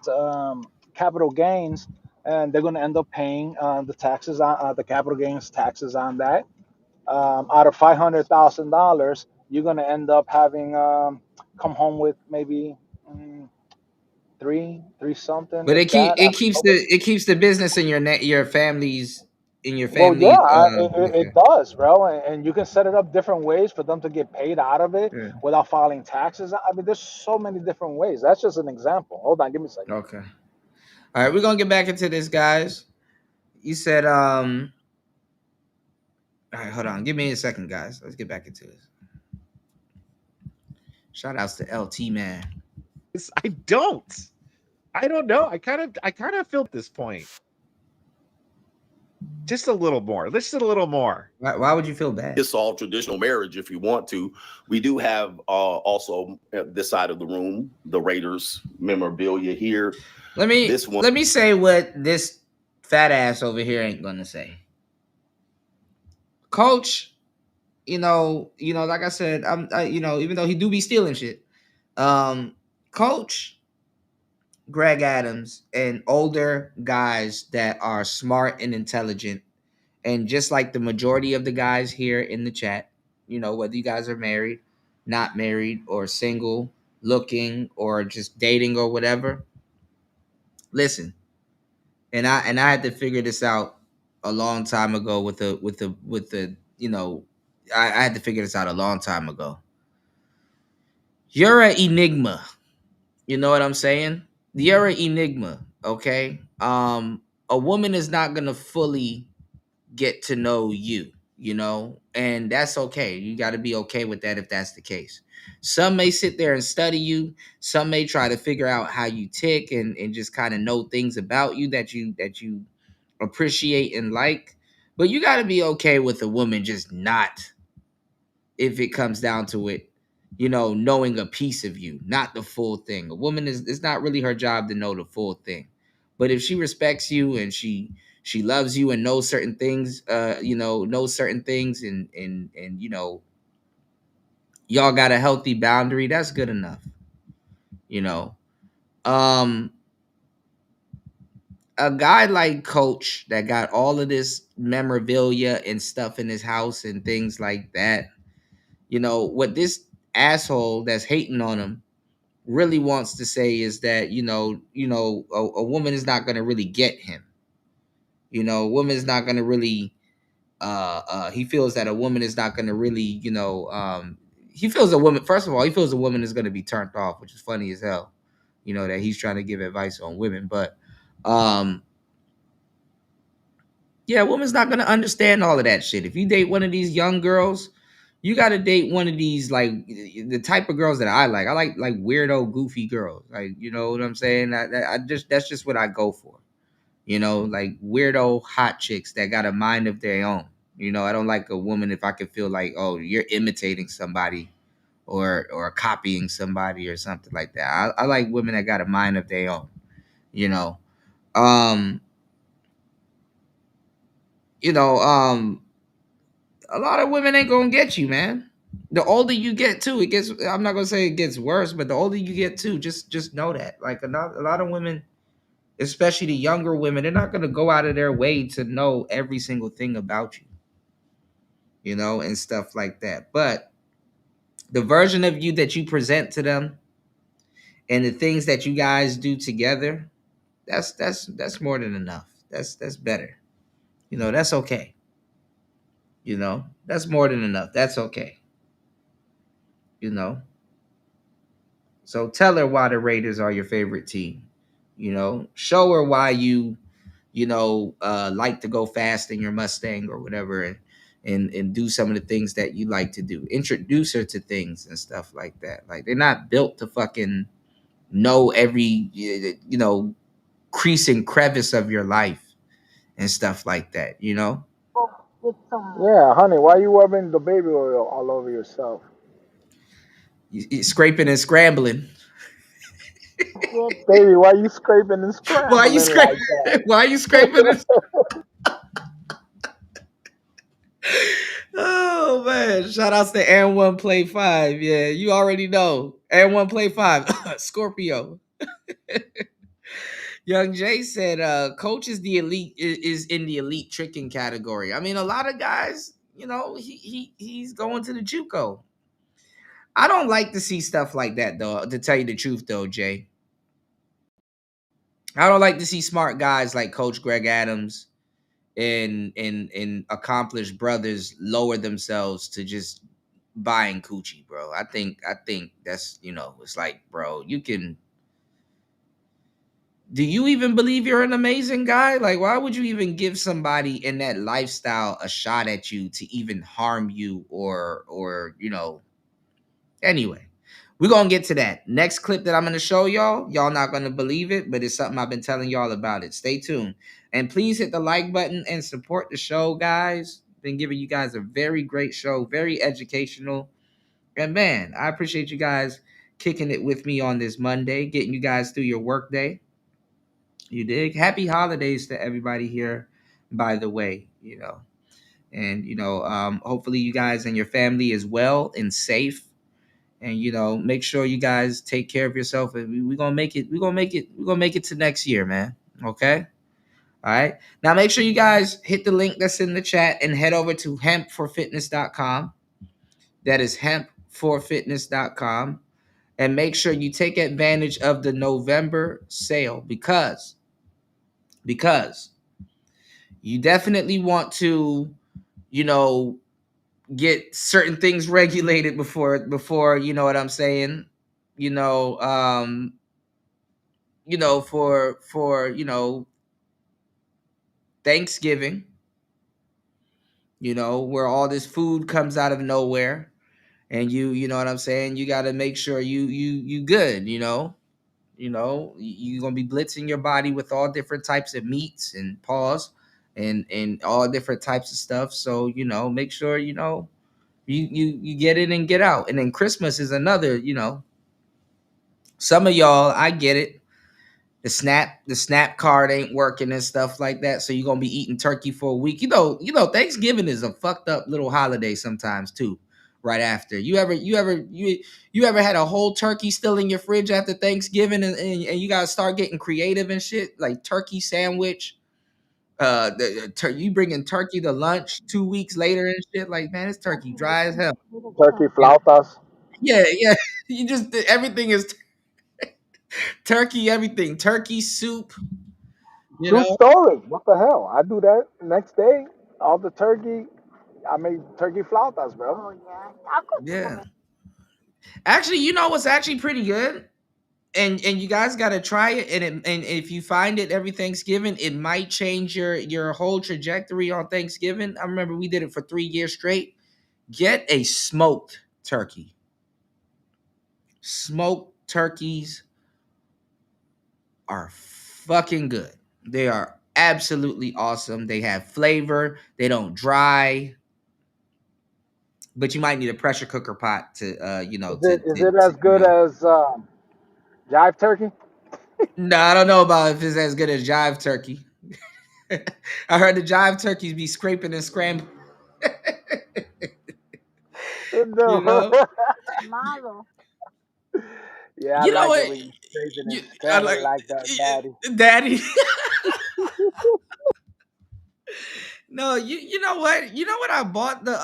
[SPEAKER 21] capital gains, and they're going to end up paying the taxes on the capital gains taxes on that. Out of $500,000, you're going to end up having come home with maybe three something,
[SPEAKER 4] But
[SPEAKER 21] if that. I don't know. But,
[SPEAKER 4] it keeps the business in your family's
[SPEAKER 21] well, yeah,
[SPEAKER 4] okay.
[SPEAKER 21] it does, bro, and you can set it up different ways for them to get paid out of it
[SPEAKER 4] Yeah.
[SPEAKER 21] without filing taxes. I mean, there's so many different ways. That's just an example. Hold on, give me a second.
[SPEAKER 4] Okay. All right, we're gonna get back into this, guys. You said all right, hold on. Give me a second, guys. Let's get back into this. Shout outs to LT man.
[SPEAKER 20] I don't know. I kind of feel at this point. Just a little more. Just a little more.
[SPEAKER 4] Why would you feel bad?
[SPEAKER 1] It's all traditional marriage if you want to. We do have also this side of the room, the Raiders memorabilia here.
[SPEAKER 4] Let me say what this fat ass over here ain't gonna say. Coach, like I said, even though he do be stealing shit, Coach Greg Adams and older guys that are smart and intelligent, and just like the majority of the guys here in the chat, whether you guys are married, not married, or single, looking, or just dating or whatever, listen. And I had to figure this out a long time ago I had to figure this out a long time ago. You're an enigma. You know what I'm saying? You're an enigma, okay? A woman is not gonna fully get to know you, and that's okay. You got to be okay with that if that's the case. Some may sit there and study you. Some may try to figure out how you tick and just kind of know things about you that you appreciate and like. But you got to be okay with a woman just not, if it comes down to it, knowing a piece of you, not the full thing. A woman it's not really her job to know the full thing. But if she respects you and she loves you and knows certain things, knows certain things and y'all got a healthy boundary, that's good enough. Um a guy like Coach that got all of this memorabilia and stuff in his house and things like that, what this asshole that's hating on him really wants to say is that a woman is not going to really get him. A woman is not going to really he feels that a woman is not going to really he feels a woman, first of all, he feels a woman is going to be turned off, which is funny as hell, that he's trying to give advice on women. But yeah, a woman's not going to understand all of that shit. If you date one of these young girls, you got to date one of these, like, the type of girls that I like. I like weirdo, goofy girls. Like, you know what I'm saying? That's just what I go for. Like weirdo hot chicks that got a mind of their own. I don't like a woman if I could feel like, oh, you're imitating somebody or copying somebody or something like that. I like women that got a mind of their own. You know, um, you know, um, a lot of women ain't gonna get you, man. The older you get too, it gets. I'm not gonna say it gets worse, but the older you get too, just know that. Like a lot of women, especially the younger women, they're not gonna go out of their way to know every single thing about you, you know, and stuff like that. But the version of you that you present to them and the things that you guys do together, that's more than enough. That's better. You know, that's okay. You know, that's more than enough. That's okay. You know. So tell her why the Raiders are your favorite team. You know, show her why like to go fast in your Mustang or whatever, and do some of the things that you like to do. Introduce her to things and stuff like that. Like they're not built to fucking know every crease and crevice of your life and stuff like that. You know.
[SPEAKER 21] Yeah, honey, why you rubbing the baby oil all over yourself?
[SPEAKER 4] You scraping and scrambling.
[SPEAKER 21] Baby, why you scraping and
[SPEAKER 4] Why you
[SPEAKER 21] scrambling
[SPEAKER 4] scraping?
[SPEAKER 21] like that?
[SPEAKER 4] Why you scraping and Oh man, shout outs to and one play 5. Yeah, you already know. And one play 5. Scorpio. Young Jay said coach is the elite is in the elite tricking category. I mean, a lot of guys, you know, he's going to the JUCO. I don't like to see stuff like that though, to tell you the truth though, Jay. I don't like to see smart guys like Coach Greg Adams and accomplished brothers lower themselves to just buying coochie, bro. I think that's, you know, it's like, bro, do you even believe you're an amazing guy? Like, why would you even give somebody in that lifestyle a shot at you to even harm you or you know, anyway. We're gonna get to that. Next clip that I'm gonna show y'all. Y'all not gonna believe it, but it's something I've been telling y'all about it. Stay tuned. And please hit the like button and support the show, guys. Been giving you guys a very great show, very educational. And man, I appreciate you guys kicking it with me on this Monday, getting you guys through your work day. You dig? Happy holidays to everybody here, by the way, you know. And hopefully you guys and your family is well and safe. And make sure you guys take care of yourself, and we're gonna make it to next year, man. Okay. All right. Now make sure you guys hit the link that's in the chat and head over to hempforfitness.com. That is hempforfitness.com. And make sure you take advantage of the November sale because you definitely want to, get certain things regulated before you know what I'm saying, for Thanksgiving, where all this food comes out of nowhere, and you know what I'm saying, you got to make sure you good, you're gonna be blitzing your body with all different types of meats and paws and all different types of stuff. So make sure you get in and get out. And then Christmas is another, some of y'all, I get it. The snap card ain't working and stuff like that. So you're gonna be eating turkey for a week. Thanksgiving is a fucked up little holiday sometimes too. Right after. You ever had a whole turkey still in your fridge after Thanksgiving and you gotta start getting creative and shit, like turkey sandwich. You bringing turkey to lunch 2 weeks later and shit, like, man, it's turkey dry as hell.
[SPEAKER 21] Turkey flautas.
[SPEAKER 4] Yeah. You just, everything is turkey, everything. Turkey soup.
[SPEAKER 21] True story. What the hell? I do that next day. All the turkey. I made turkey flautas, bro. Oh,
[SPEAKER 4] Yeah. Actually, what's actually pretty good? And you guys gotta try it. And if you find it every Thanksgiving, it might change your whole trajectory on Thanksgiving. I remember we did it for 3 years straight. Get a smoked turkey. Smoked turkeys are fucking good. They are absolutely awesome. They have flavor. They don't dry. But you might need a pressure cooker pot to
[SPEAKER 21] Is it as good as jive turkey?
[SPEAKER 4] No, I don't know about if it's as good as jive turkey. I heard the jive turkeys be scraping and scrambling.
[SPEAKER 21] No.
[SPEAKER 4] You know?
[SPEAKER 21] Mama. Yeah, I
[SPEAKER 4] You know
[SPEAKER 21] like it
[SPEAKER 4] what?
[SPEAKER 21] when you phrasing
[SPEAKER 4] You,
[SPEAKER 21] it
[SPEAKER 4] I
[SPEAKER 21] better
[SPEAKER 4] like
[SPEAKER 21] like that, daddy.
[SPEAKER 4] Daddy. No, you know what? You know what I bought the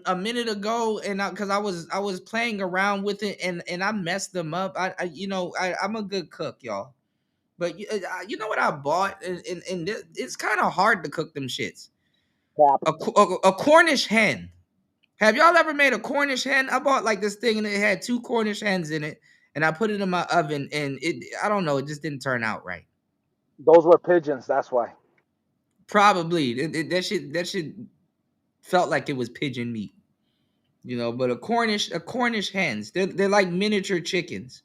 [SPEAKER 4] a minute ago, and because I was playing around with it, and I messed them up. I'm a good cook, y'all. But you know what I bought, and it's kind of hard to cook them shits. A Cornish hen. Have y'all ever made a Cornish hen? I bought like this thing, and it had 2 Cornish hens in it, and I put it in my oven, and I don't know, it just didn't turn out right.
[SPEAKER 21] Those were pigeons, that's why.
[SPEAKER 4] Probably that shit felt like it was pigeon meat, you know. But a Cornish hens, they're like miniature chickens,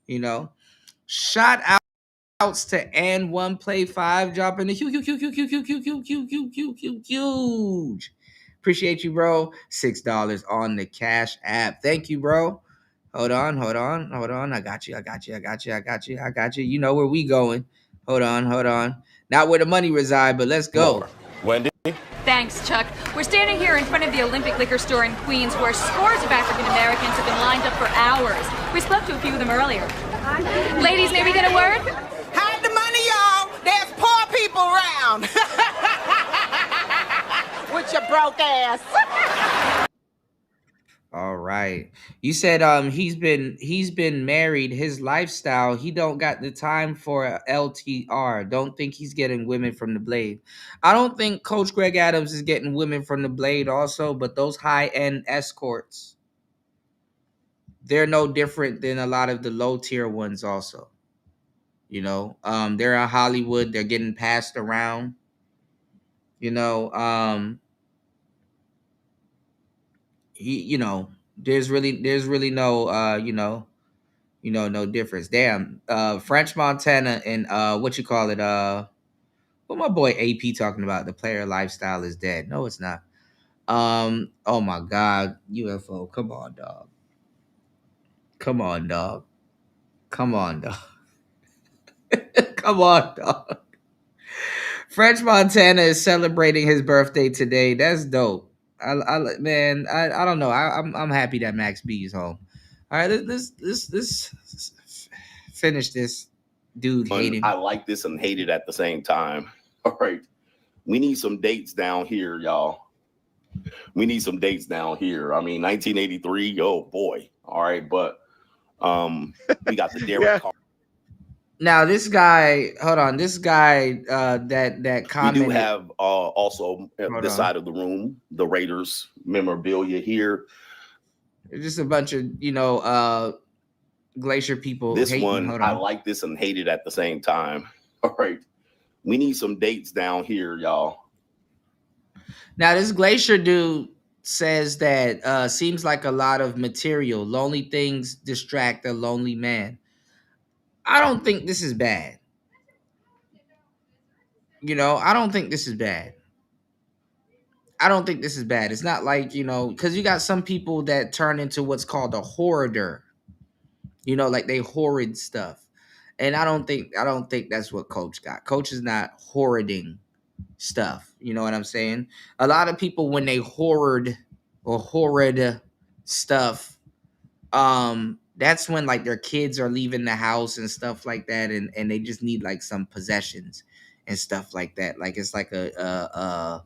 [SPEAKER 4] you know. Shout outs to and one play 5 dropping the huge. Appreciate you, bro. $6 on the Cash App. Thank you, bro. Hold on. I got you. You know where we going. Hold on. Not where the money reside, but let's go.
[SPEAKER 2] Wendy?
[SPEAKER 18] Thanks, Chuck. We're standing here in front of the Olympic Liquor Store in Queens where scores of African Americans have been lined up for hours. We spoke to a few of them earlier. Ladies, may we get a word?
[SPEAKER 19] Hide the money, y'all. There's poor people around. With your broke ass.
[SPEAKER 4] All right. You said he's been married. His lifestyle, he don't got the time for a LTR. Don't think he's getting women from the Blade. I don't think Coach Greg Adams is getting women from the Blade also, but those high-end escorts, they're no different than a lot of the low-tier ones also. You know, they're in Hollywood, they're getting passed around. You know, there's really no no difference. Damn, French Montana and what you call it, what my boy AP talking about, the player lifestyle is dead. No, it's not. Oh my god, UFO, come on, dog. Come on, dog. Come on, dog. French Montana is celebrating his birthday today. That's dope. I don't know. I'm happy that Max B is home. All right, let's finish this dude hating.
[SPEAKER 1] I like this and hate it at the same time. All right. We need some dates down here, y'all. We need some dates down here. I mean, 1983, oh boy. All right, but we got the Derek Carr.
[SPEAKER 4] Now this guy, hold on. This guy that commented.
[SPEAKER 1] We do have also this side of the room, the Raiders memorabilia here.
[SPEAKER 4] Just a bunch of Glacier people.
[SPEAKER 1] This
[SPEAKER 4] hating.
[SPEAKER 1] one, I like this and hate it at the same time. All right. We need some dates down here, y'all.
[SPEAKER 4] Now, this Glacier dude says that seems like a lot of material. Lonely things distract a lonely man. I don't think this is bad. I don't think this is bad. It's not like, because you got some people that turn into what's called a hoarder. Like they hoard stuff. And I don't think that's what Coach got. Coach is not hoarding stuff. You know what I'm saying? A lot of people, when they hoard stuff, that's when like their kids are leaving the house and stuff like that, and they just need like some possessions and stuff like that. Like it's like I'm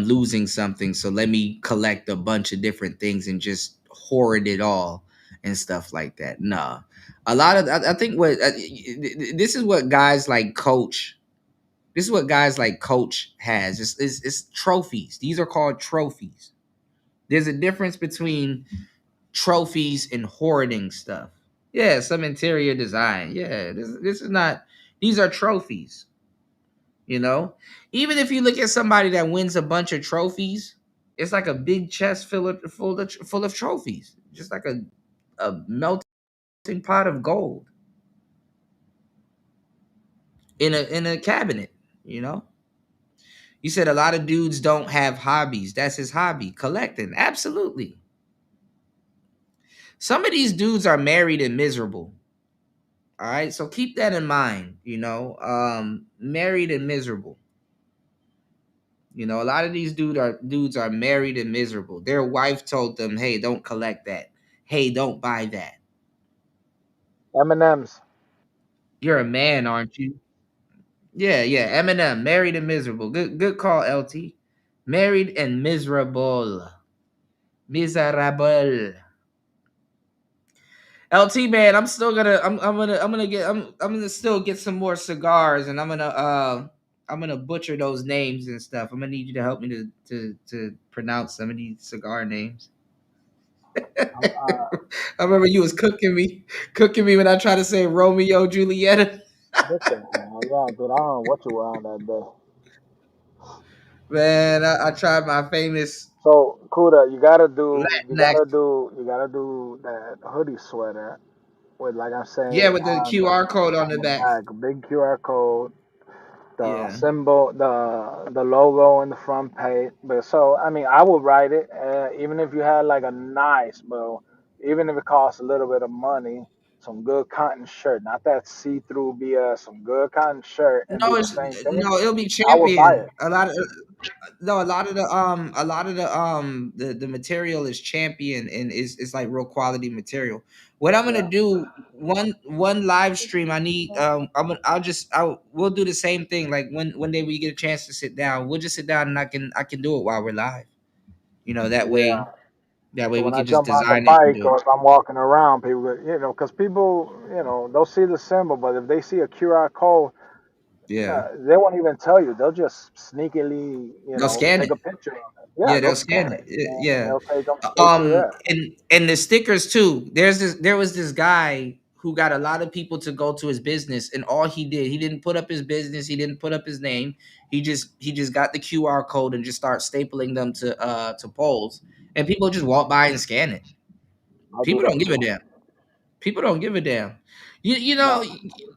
[SPEAKER 4] losing something, so let me collect a bunch of different things and just hoard it all and stuff like that. Nah, a lot of I think what this is what guys like Coach. This is what guys like Coach has. It's trophies. These are called trophies. There's a difference between trophies and hoarding stuff. Yeah, some interior design. Yeah, this is not. These are trophies. Even if you look at somebody that wins a bunch of trophies, it's like a big chest full of trophies, just like a melting pot of gold in a cabinet. You said a lot of dudes don't have hobbies. That's his hobby, collecting. Absolutely. Some of these dudes are married and miserable. All right, so keep that in mind. Married and miserable. A lot of these dudes are married and miserable. Their wife told them, "Hey, don't collect that. Hey, don't buy that."
[SPEAKER 21] M&M's.
[SPEAKER 4] You're a man, aren't you? Yeah, yeah. Eminem, married and miserable. Good call, LT. Married and miserable. Miserable. LT man, I'm gonna still get some more cigars, and I'm gonna butcher those names and stuff. I'm gonna need you to help me to pronounce some of these cigar names. I remember you was cooking me when I tried to say Romeo Julieta.
[SPEAKER 21] Listen, man, yeah, dude, I don't know what you were on that day.
[SPEAKER 4] Man, I tried my famous
[SPEAKER 21] So Kuda,
[SPEAKER 4] Latinx.
[SPEAKER 21] you gotta do that hoodie sweater with, like I'm
[SPEAKER 4] Yeah,
[SPEAKER 21] saying,
[SPEAKER 4] with the
[SPEAKER 21] on
[SPEAKER 4] QR code on
[SPEAKER 21] on
[SPEAKER 4] the
[SPEAKER 21] the
[SPEAKER 4] back.
[SPEAKER 21] back, big QR code, the
[SPEAKER 4] Yeah.
[SPEAKER 21] symbol, the logo in the front page. But so I mean, I would write it, even if you had like a nice, bro, even if it costs a little bit of money, some good cotton shirt, not that see-through BS, some good cotton shirt, and do the same thing.
[SPEAKER 4] It'll be
[SPEAKER 21] I would buy
[SPEAKER 4] champion.
[SPEAKER 21] it.
[SPEAKER 4] A lot of the material is champion and is like real quality material. What I'm gonna
[SPEAKER 21] Yeah.
[SPEAKER 4] do one live stream. I need we'll do the same thing. Like one day we get a chance to sit down, we'll just sit down and I can do it while we're live. That
[SPEAKER 21] Yeah.
[SPEAKER 4] way
[SPEAKER 21] So
[SPEAKER 4] we
[SPEAKER 21] when I
[SPEAKER 4] can just
[SPEAKER 21] jump on the
[SPEAKER 4] design it and
[SPEAKER 21] bike
[SPEAKER 4] do it.
[SPEAKER 21] or if I'm walking around, because people, they'll see the symbol, but if they see a QR code,
[SPEAKER 4] Yeah,
[SPEAKER 21] they won't even tell you. They'll just sneakily,
[SPEAKER 4] they'll scan
[SPEAKER 21] take
[SPEAKER 4] it.
[SPEAKER 21] a picture of it. Yeah,
[SPEAKER 4] Yeah,
[SPEAKER 21] they'll
[SPEAKER 4] they'll
[SPEAKER 21] scan
[SPEAKER 4] scan it.
[SPEAKER 21] it and
[SPEAKER 4] Yeah.
[SPEAKER 21] they'll take them straight to there.
[SPEAKER 4] And the stickers too. There was this guy who got a lot of people to go to his business, and all he didn't put up his business, he didn't put up his name. He just got the QR code and just start stapling them to poles, and people just walk by and scan it.
[SPEAKER 21] I'll do
[SPEAKER 4] People
[SPEAKER 21] that
[SPEAKER 4] don't give a
[SPEAKER 21] too.
[SPEAKER 4] damn. People don't give a damn.
[SPEAKER 21] No.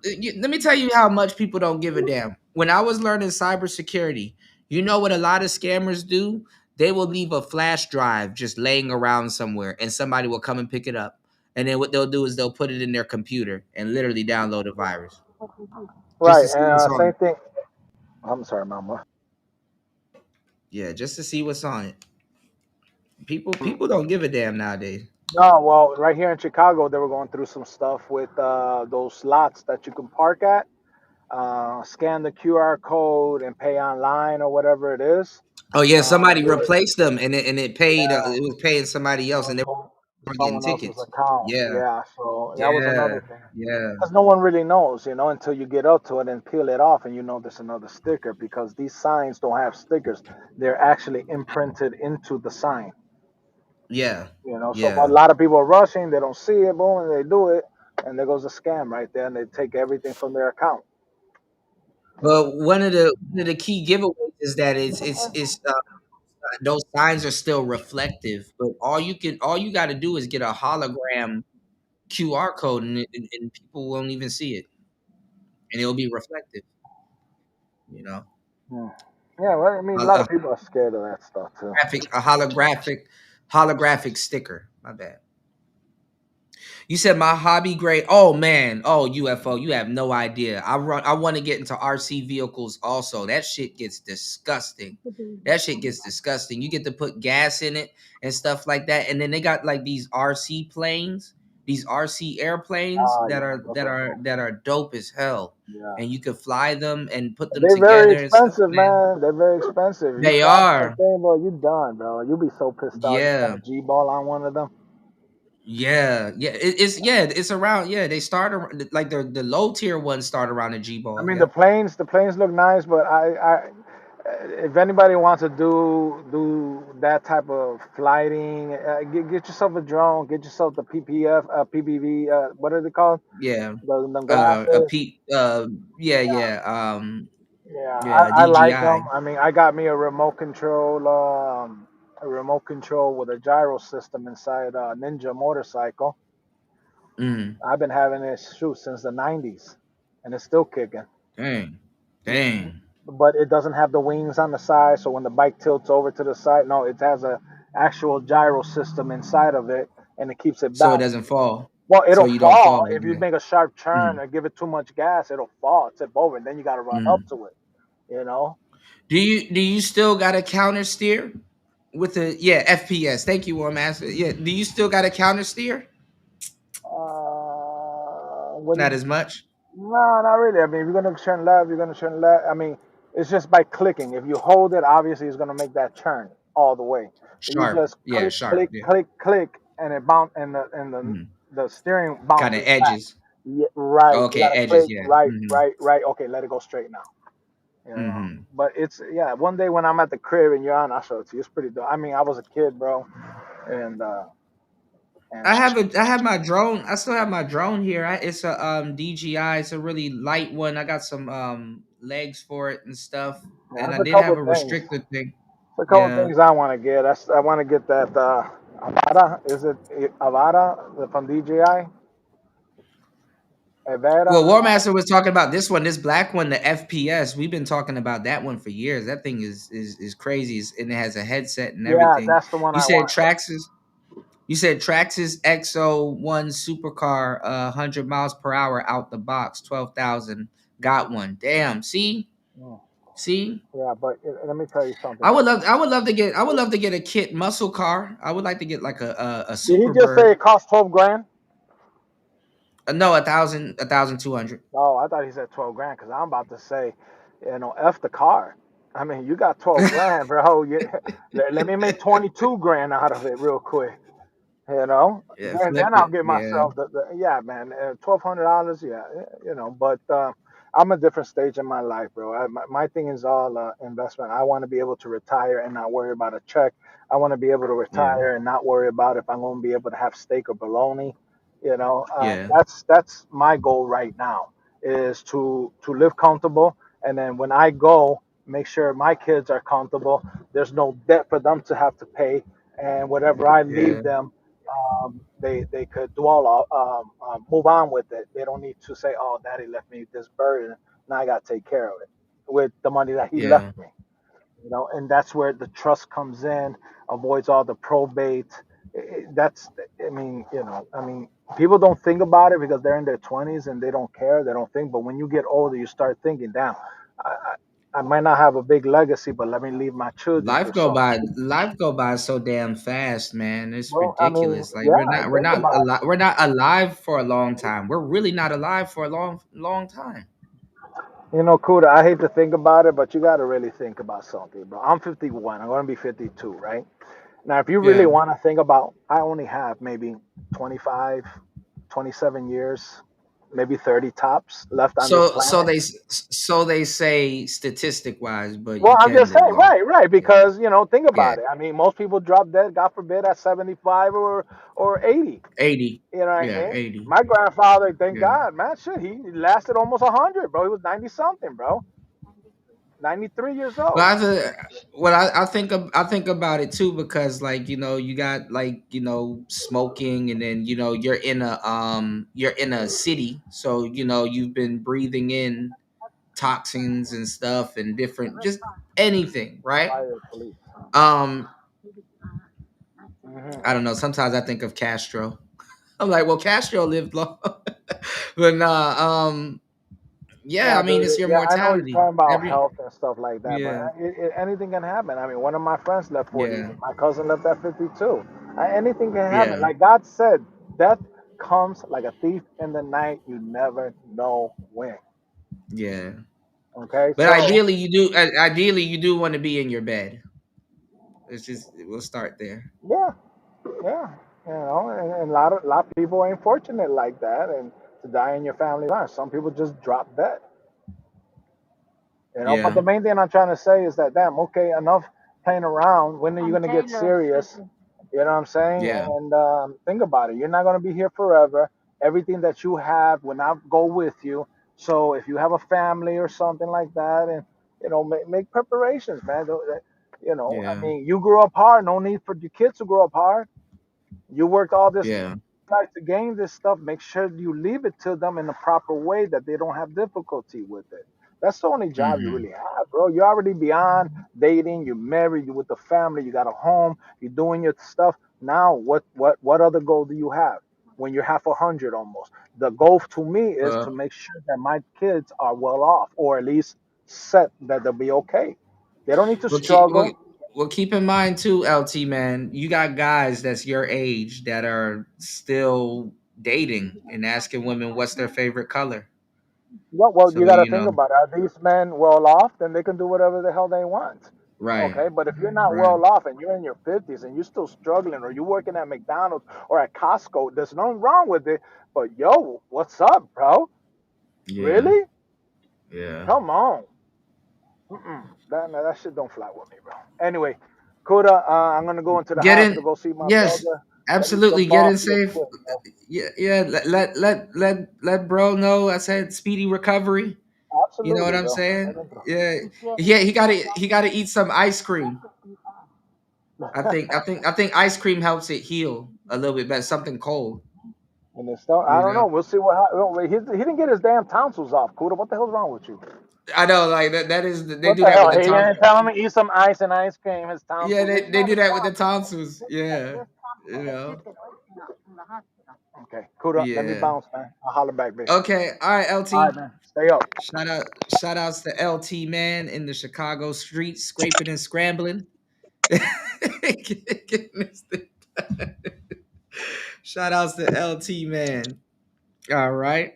[SPEAKER 4] Let me tell you how much people don't give a damn. When I was learning cybersecurity, you know what a lot of scammers do? They will leave a flash drive just laying around somewhere, and somebody will come and pick it up. And then what they'll do is they'll put it in their computer and literally download a virus just
[SPEAKER 21] Right,
[SPEAKER 4] to see
[SPEAKER 21] and
[SPEAKER 4] what's on
[SPEAKER 21] same
[SPEAKER 4] it.
[SPEAKER 21] thing. I'm sorry, Mama.
[SPEAKER 4] Yeah, just to see what's on it. People don't give a damn nowadays.
[SPEAKER 21] No, well, right here in Chicago, they were going through some stuff with those lots that you can park at. Scan the QR code and pay online or whatever it is.
[SPEAKER 4] Oh yeah, somebody
[SPEAKER 21] They were,
[SPEAKER 4] replaced them, and it paid.
[SPEAKER 21] yeah,
[SPEAKER 4] It was paying somebody else, and they
[SPEAKER 21] to
[SPEAKER 4] were getting
[SPEAKER 21] someone else's
[SPEAKER 4] tickets.
[SPEAKER 21] account.
[SPEAKER 4] Yeah,
[SPEAKER 21] Yeah, so that was
[SPEAKER 4] yeah,
[SPEAKER 21] another thing.
[SPEAKER 4] yeah.
[SPEAKER 21] Because no one really knows, until you get up to it and peel it off and there's another sticker because these signs don't have stickers. They're actually imprinted into the sign.
[SPEAKER 4] Yeah,
[SPEAKER 21] So a
[SPEAKER 4] yeah.
[SPEAKER 21] lot of people are rushing, they don't see it, boom, and they do it, and there goes a scam right there, and they take everything from their account.
[SPEAKER 4] But one of the key giveaways is that it's those signs are still reflective, but all you got to do is get a hologram QR code, and people won't even see it, and it'll be reflective. You know,
[SPEAKER 21] Hmm. Yeah, well, I mean, a lot
[SPEAKER 4] a
[SPEAKER 21] of people are scared of that stuff too.
[SPEAKER 4] holographic sticker. My bad. You said my hobby grade. Oh man. Oh UFO. You have no idea. I want to get into RC vehicles also. That shit gets disgusting. That shit gets disgusting. You get to put gas in it and stuff like that. And then they got like these RC planes, these RC airplanes
[SPEAKER 21] Yeah, those are cool.
[SPEAKER 4] that are dope as hell.
[SPEAKER 21] Yeah,
[SPEAKER 4] And you could fly them and put them
[SPEAKER 21] they're very
[SPEAKER 4] together and stuff,
[SPEAKER 21] expensive,
[SPEAKER 4] man.
[SPEAKER 21] man. They're very expensive. You
[SPEAKER 4] They
[SPEAKER 21] crash that
[SPEAKER 4] are.
[SPEAKER 21] thing, bro, you done, bro. You'll be so pissed off. You got
[SPEAKER 4] Yeah.
[SPEAKER 21] a G-ball on one of them.
[SPEAKER 4] Yeah, yeah, it's around. Yeah, they start like the low tier ones start around a G
[SPEAKER 21] I
[SPEAKER 4] ball.
[SPEAKER 21] mean,
[SPEAKER 4] Yep.
[SPEAKER 21] the planes look nice, but if anybody wants to do that type of flighting, get yourself a drone, get yourself the PPF, PPV, what are they called?
[SPEAKER 4] Yeah.
[SPEAKER 21] The
[SPEAKER 4] A
[SPEAKER 21] glasses.
[SPEAKER 4] P. Yeah,
[SPEAKER 21] Yeah,
[SPEAKER 4] yeah.
[SPEAKER 21] yeah,
[SPEAKER 4] Yeah.
[SPEAKER 21] I like them.
[SPEAKER 4] DJI.
[SPEAKER 21] I mean, I got me a remote control with a gyro system inside a Ninja motorcycle.
[SPEAKER 4] Mm.
[SPEAKER 21] I've been having this shoot since the '90s, and it's still kicking.
[SPEAKER 4] Dang.
[SPEAKER 21] Mhm.
[SPEAKER 4] Dang.
[SPEAKER 21] But it doesn't have the wings on the side, so when the bike tilts over to the side, no, it has a actual gyro system inside of it, and it keeps it
[SPEAKER 4] So it
[SPEAKER 21] balanced.
[SPEAKER 4] doesn't fall.
[SPEAKER 21] Well,
[SPEAKER 4] so
[SPEAKER 21] it'll
[SPEAKER 4] you don't
[SPEAKER 21] fall
[SPEAKER 4] fall.
[SPEAKER 21] if you
[SPEAKER 4] Yeah.
[SPEAKER 21] make a sharp turn
[SPEAKER 4] Mm,
[SPEAKER 21] or give it too much gas. It'll fall, tip over, and then you got to run up
[SPEAKER 4] mm.
[SPEAKER 21] to it. You know.
[SPEAKER 4] Do you still got a counter steer with the FPS? Thank you, War Master. Yeah. Do you still got a counter steer?
[SPEAKER 21] What do
[SPEAKER 4] Not
[SPEAKER 21] you?
[SPEAKER 4] as much.
[SPEAKER 21] No, not really. I mean, if you're gonna turn left, you're gonna turn left. I mean, it's just by clicking. If you hold it, obviously, it's gonna make that turn all the way. If you
[SPEAKER 4] Sharp.
[SPEAKER 21] just
[SPEAKER 4] Yeah,
[SPEAKER 21] click,
[SPEAKER 4] sharp.
[SPEAKER 21] click,
[SPEAKER 4] Yeah.
[SPEAKER 21] click, click, and it bounce, and the steering
[SPEAKER 4] Kind of
[SPEAKER 21] bounces back.
[SPEAKER 4] edges.
[SPEAKER 21] Yeah, right. You
[SPEAKER 4] Okay,
[SPEAKER 21] gotta
[SPEAKER 4] edges.
[SPEAKER 21] click,
[SPEAKER 4] Yeah.
[SPEAKER 21] right, right, right. Okay, let it go straight now. You know.
[SPEAKER 4] Mm-hmm.
[SPEAKER 21] But it's One day when I'm at the crib and you're on, I'll show it to you. It's pretty dope. I mean, I was a kid, bro, and and
[SPEAKER 4] I have my drone. I still have my drone here. It's a DJI. It's a really light one. I got some legs for it and stuff.
[SPEAKER 21] yeah,
[SPEAKER 4] And
[SPEAKER 21] there's
[SPEAKER 4] I
[SPEAKER 21] a
[SPEAKER 4] did
[SPEAKER 21] couple
[SPEAKER 4] have a
[SPEAKER 21] things.
[SPEAKER 4] restrictor thing.
[SPEAKER 21] There's a couple
[SPEAKER 4] Yeah.
[SPEAKER 21] things I want to get. I want to get that Avada. Is it Avada from DJI?
[SPEAKER 4] Well,
[SPEAKER 21] Avada.
[SPEAKER 4] War Master was talking about this one, this black one, the FPS. We've been talking about that one for years. That thing is crazy, and it has a headset and
[SPEAKER 21] Yeah,
[SPEAKER 4] everything.
[SPEAKER 21] that's the one
[SPEAKER 4] You
[SPEAKER 21] I
[SPEAKER 4] said
[SPEAKER 21] want.
[SPEAKER 4] Traxxas. You said Traxxas XO1 supercar, 100 miles per hour out the box, 12,000. Got one. Damn.
[SPEAKER 21] Mm.
[SPEAKER 4] See.
[SPEAKER 21] Yeah, but let me tell you something.
[SPEAKER 4] I would love. I would love to get. I would love to get a kit muscle car. I would like to get like a
[SPEAKER 21] Did he
[SPEAKER 4] super
[SPEAKER 21] just say
[SPEAKER 4] bird.
[SPEAKER 21] it costs 12 grand?
[SPEAKER 4] No, 1,200.
[SPEAKER 21] No, I thought he said 12 grand because I'm about to say, F the car. I mean, you got 12 grand, bro. Let me make 22 grand out of it real quick.
[SPEAKER 4] Yeah,
[SPEAKER 21] Then
[SPEAKER 4] flip
[SPEAKER 21] I'll
[SPEAKER 4] it.
[SPEAKER 21] get
[SPEAKER 4] Yeah,
[SPEAKER 21] myself yeah, man, $1,200. Yeah, but I'm a different stage in my life, bro. My thing is all investment. I want to be able to retire and not worry about a check. I want to be able to
[SPEAKER 4] yeah,
[SPEAKER 21] retire and not worry about if I'm going to be able to have steak or bologna.
[SPEAKER 4] yeah,
[SPEAKER 21] That's my goal right now is to live comfortable, and then when I go, make sure my kids are comfortable. There's no debt for them to have to pay, and whatever I
[SPEAKER 4] yeah,
[SPEAKER 21] leave them, they could dwell move on with it. They don't need to say, "Oh, Daddy left me this burden. Now I got to take care of it with the money that he left
[SPEAKER 4] yeah.
[SPEAKER 21] me." And that's where the trust comes in, avoids all the probate. That's, I mean, people don't think about it because they're in their 20s and they don't care, they don't think. But when you get older, you start thinking, damn, I, I might not have a big legacy, but let me leave my children with something.
[SPEAKER 4] Life go by so damn fast, man. It's
[SPEAKER 21] Well, I mean,
[SPEAKER 4] ridiculous. Like
[SPEAKER 21] yeah,
[SPEAKER 4] we're
[SPEAKER 21] think
[SPEAKER 4] not
[SPEAKER 21] about
[SPEAKER 4] alive. We're not alive for a long time. We're really not alive for a long time.
[SPEAKER 21] it. Kuda, I hate to think about it, but you got to really think about something, bro. I'm 51. I'm going to be 52, right? Now, if you really
[SPEAKER 4] Yeah.
[SPEAKER 21] want to think about, I only have maybe 25, 27 years, maybe 30 tops left on this
[SPEAKER 4] So
[SPEAKER 21] planet.
[SPEAKER 4] so they say statistic wise, but
[SPEAKER 21] Well,
[SPEAKER 4] you
[SPEAKER 21] I'm
[SPEAKER 4] can
[SPEAKER 21] just
[SPEAKER 4] live
[SPEAKER 21] saying,
[SPEAKER 4] long.
[SPEAKER 21] right,
[SPEAKER 4] Yeah.
[SPEAKER 21] because think
[SPEAKER 4] Yeah.
[SPEAKER 21] about it. I mean, most people drop dead, God forbid, at 75 or 80.
[SPEAKER 4] 80.
[SPEAKER 21] You know what I
[SPEAKER 4] Yeah,
[SPEAKER 21] mean?
[SPEAKER 4] 80.
[SPEAKER 21] My grandfather, thank
[SPEAKER 4] Yeah.
[SPEAKER 21] God, man, shit, he lasted almost 100, bro. He was 90 something, bro. 93 years
[SPEAKER 4] But
[SPEAKER 21] old.
[SPEAKER 4] I think about it too because like you got like smoking and then you're in a city, so you've been breathing in toxins and stuff and different just anything, right?
[SPEAKER 21] Fire police.
[SPEAKER 4] um
[SPEAKER 21] Hmm.
[SPEAKER 4] I don't know, sometimes I think of Castro. I'm like, well, Castro lived long. But nah, yeah,
[SPEAKER 21] Yeah,
[SPEAKER 4] I mean,
[SPEAKER 21] dude.
[SPEAKER 4] it's your
[SPEAKER 21] Yeah, I know he's
[SPEAKER 4] mortality
[SPEAKER 21] talking about
[SPEAKER 4] every.
[SPEAKER 21] health and stuff like that, but
[SPEAKER 4] Yeah,
[SPEAKER 21] anything can happen. I mean, one of my friends left 48.
[SPEAKER 4] yeah,
[SPEAKER 21] My cousin left at 52. Anything can happen.
[SPEAKER 4] yeah,
[SPEAKER 21] Like God said, death comes like a thief in the night. You never know when.
[SPEAKER 4] yeah.
[SPEAKER 21] Okay,
[SPEAKER 4] But
[SPEAKER 21] so
[SPEAKER 4] ideally you do want to be in your bed. We'll start there.
[SPEAKER 21] yeah, yeah, and a lot of people ain't fortunate like that, and to die in your family's arms. Some people just drop dead. But
[SPEAKER 4] Yeah,
[SPEAKER 21] the main thing I'm trying to say is that, damn, okay, enough playing around. When are you going to get serious? You know what I'm saying?
[SPEAKER 4] yeah,
[SPEAKER 21] And think about it. You're not going to be here forever. Everything that you have will not go with you. So if you have a family or something like that, and make preparations, man. I
[SPEAKER 4] yeah,
[SPEAKER 21] mean, you grew up hard. No need for your kids to grow up hard. You worked all this
[SPEAKER 4] yeah.
[SPEAKER 21] life to gain this stuff. Make sure you leave it to them in the proper way that they don't have difficulty with it. That's the only job you
[SPEAKER 4] Hmm.
[SPEAKER 21] really have, bro. You're already beyond dating. You're married. You're with the family. You got a home. You're doing your stuff. Now, what other goal do you have? when you're half 100 almost. The goal to me is to
[SPEAKER 4] Well,
[SPEAKER 21] make sure that my kids are well off, or at least set that they'll be okay. They don't need to
[SPEAKER 4] well, keep well,
[SPEAKER 21] struggle.
[SPEAKER 4] well, keep in mind too, LT man, you got guys that's your age that are still dating and asking women what's their favorite color.
[SPEAKER 21] Well,
[SPEAKER 4] So
[SPEAKER 21] you got to
[SPEAKER 4] you
[SPEAKER 21] think
[SPEAKER 4] know,
[SPEAKER 21] about it. Are these men well off? Then they can do whatever the hell they want.
[SPEAKER 4] right,
[SPEAKER 21] Okay, but if you're not
[SPEAKER 4] right,
[SPEAKER 21] well off and you're in your 50s and you're still struggling, or you're working at McDonald's or at Costco, there's nothing wrong with it. But yo, what's up, bro?
[SPEAKER 4] yeah,
[SPEAKER 21] Really?
[SPEAKER 4] yeah.
[SPEAKER 21] Come on. That shit don't fly with me, bro. Anyway, Kuda, I'm gonna go into the
[SPEAKER 4] Get
[SPEAKER 21] house to
[SPEAKER 4] in,
[SPEAKER 21] go see my
[SPEAKER 4] yes,
[SPEAKER 21] brother. Let me
[SPEAKER 4] absolutely.
[SPEAKER 21] jump
[SPEAKER 4] Get
[SPEAKER 21] off
[SPEAKER 4] in
[SPEAKER 21] real
[SPEAKER 4] safe.
[SPEAKER 21] quick, bro.
[SPEAKER 4] Yeah. Let bro know. I said speedy recovery. You know what
[SPEAKER 21] Absolutely,
[SPEAKER 4] I'm
[SPEAKER 21] bro.
[SPEAKER 4] saying? Yeah, yeah. He got to eat some ice cream. I think ice cream helps it heal a little bit better. Something cold.
[SPEAKER 21] And it's still, I
[SPEAKER 4] You
[SPEAKER 21] don't
[SPEAKER 4] know.
[SPEAKER 21] know. We'll see what happens. He didn't get his damn tonsils off, Kuda. What the hell's wrong with you?
[SPEAKER 4] I know, like that is they
[SPEAKER 21] What
[SPEAKER 4] do
[SPEAKER 21] the
[SPEAKER 4] that with
[SPEAKER 21] hell?
[SPEAKER 4] the
[SPEAKER 21] He
[SPEAKER 4] tonsils.
[SPEAKER 21] ain't telling me eat some ice and ice cream. His
[SPEAKER 4] Yeah,
[SPEAKER 21] tonsils.
[SPEAKER 4] they,
[SPEAKER 21] It's
[SPEAKER 4] they
[SPEAKER 21] not
[SPEAKER 4] do
[SPEAKER 21] his
[SPEAKER 4] that with the
[SPEAKER 21] tonsils.
[SPEAKER 4] tonsils. Yeah, you know.
[SPEAKER 21] Okay, Kuda, let me
[SPEAKER 4] Yeah.
[SPEAKER 21] bounce, man. I'll holler back, bitch.
[SPEAKER 4] Okay. All right,
[SPEAKER 21] All
[SPEAKER 4] LT.
[SPEAKER 21] right, man. Stay up.
[SPEAKER 4] Shout outs to LT man in the Chicago streets, scraping and scrambling. Shout outs to LT man. All right.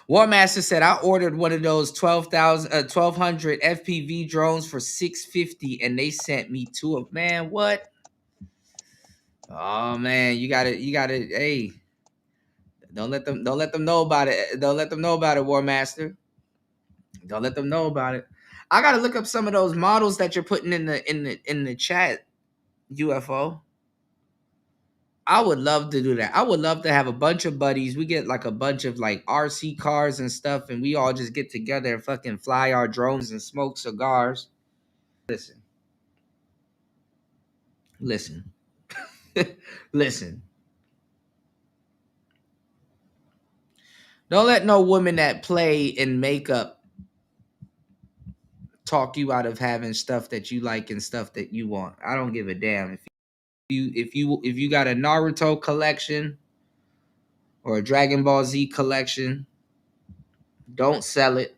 [SPEAKER 4] War Master said I ordered one of those 1200 FPV drones for $650 and they sent me two of man. What? Oh man, you gotta hey. Don't let them know about it. Don't let them know about it, War Master. Don't let them know about it. I gotta look up some of those models that you're putting in the chat, UFO. I would love to do that. I would love to have a bunch of buddies. We get like a bunch of like RC cars and stuff, and we all just get together and fucking fly our drones and smoke cigars. Listen, listen, listen. Don't let no woman that play in makeup talk you out of having stuff that you like and stuff that you want. I don't give a damn if you got a Naruto collection or a Dragon Ball Z collection. Don't sell it.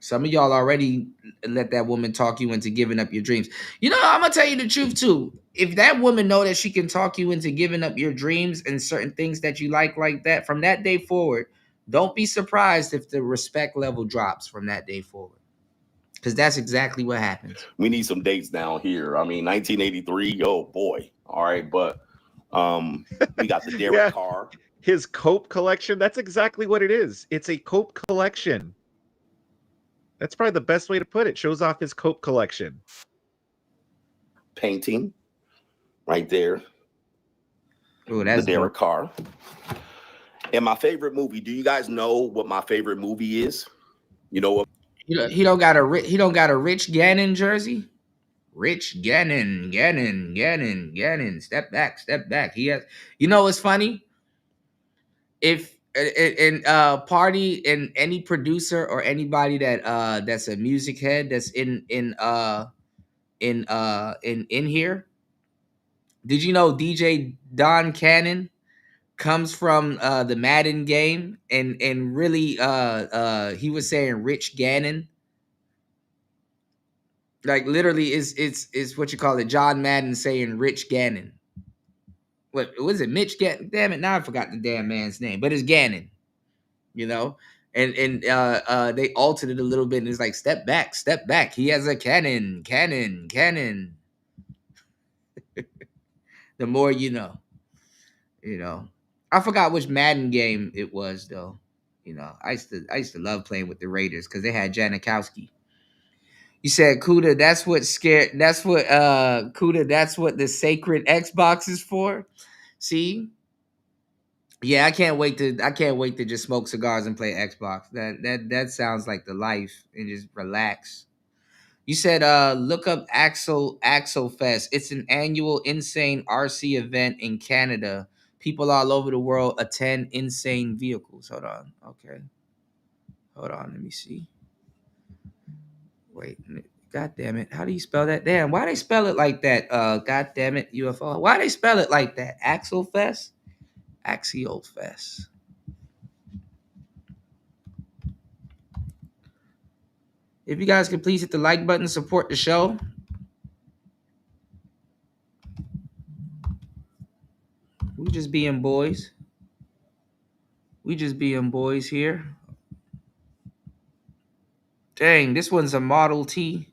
[SPEAKER 4] Some of y'all already let that woman talk you into giving up your dreams. You know, I'm gonna tell you the truth too. If that woman know that she can talk you into giving up your dreams and certain things that you like that, from that day forward, don't be surprised if the respect level drops from that day forward. Because that's exactly what happens.
[SPEAKER 1] We need some dates down here. I mean, 1983. Oh boy. All right, but we got the Derek
[SPEAKER 20] Yeah.
[SPEAKER 1] Carr.
[SPEAKER 20] His Cope collection. That's exactly what it is. It's a Cope collection. That's probably the best way to put it. Shows off his Cope collection.
[SPEAKER 1] Painting right there.
[SPEAKER 4] Oh, that's
[SPEAKER 1] the Derek
[SPEAKER 4] dope.
[SPEAKER 1] Carr. And my favorite movie. Do you guys know what my favorite movie is? You know what?
[SPEAKER 4] He don't got a Rich Gannon jersey. Rich Gannon. Step back. He has. You know what's funny? If in party and any producer or anybody that's a music head that's in here, did you know DJ Don Cannon comes from the Madden game, and really he was saying Rich Gannon, like literally is what you call it, John Madden saying Rich Gannon. What was it, Mitch Gannon? Damn it, now I forgot the damn man's name, but it's Gannon, you know. And they altered it a little bit, and it's like step back. He has a cannon. The more you know. You know, I forgot which Madden game it was though. You know, I used to love playing with the Raiders because they had Janikowski. You said Kuda, that's what Kuda, that's what the sacred Xbox is for. See? Yeah, I can't wait to just smoke cigars and play Xbox. That sounds like the life, and just relax. You said look up Axel Fest. It's an annual insane RC event in Canada. People all over the world attend insane vehicles. Hold on. Okay. Hold on, let me see. Wait, God damn it. How do you spell that? Damn, why they spell it like that? God damn it, UFO. Why they spell it like that? Axial Fest? Axial Fest. If you guys could please hit the like button, support the show. We just being boys. We just being boys here. Dang, this one's a Model T.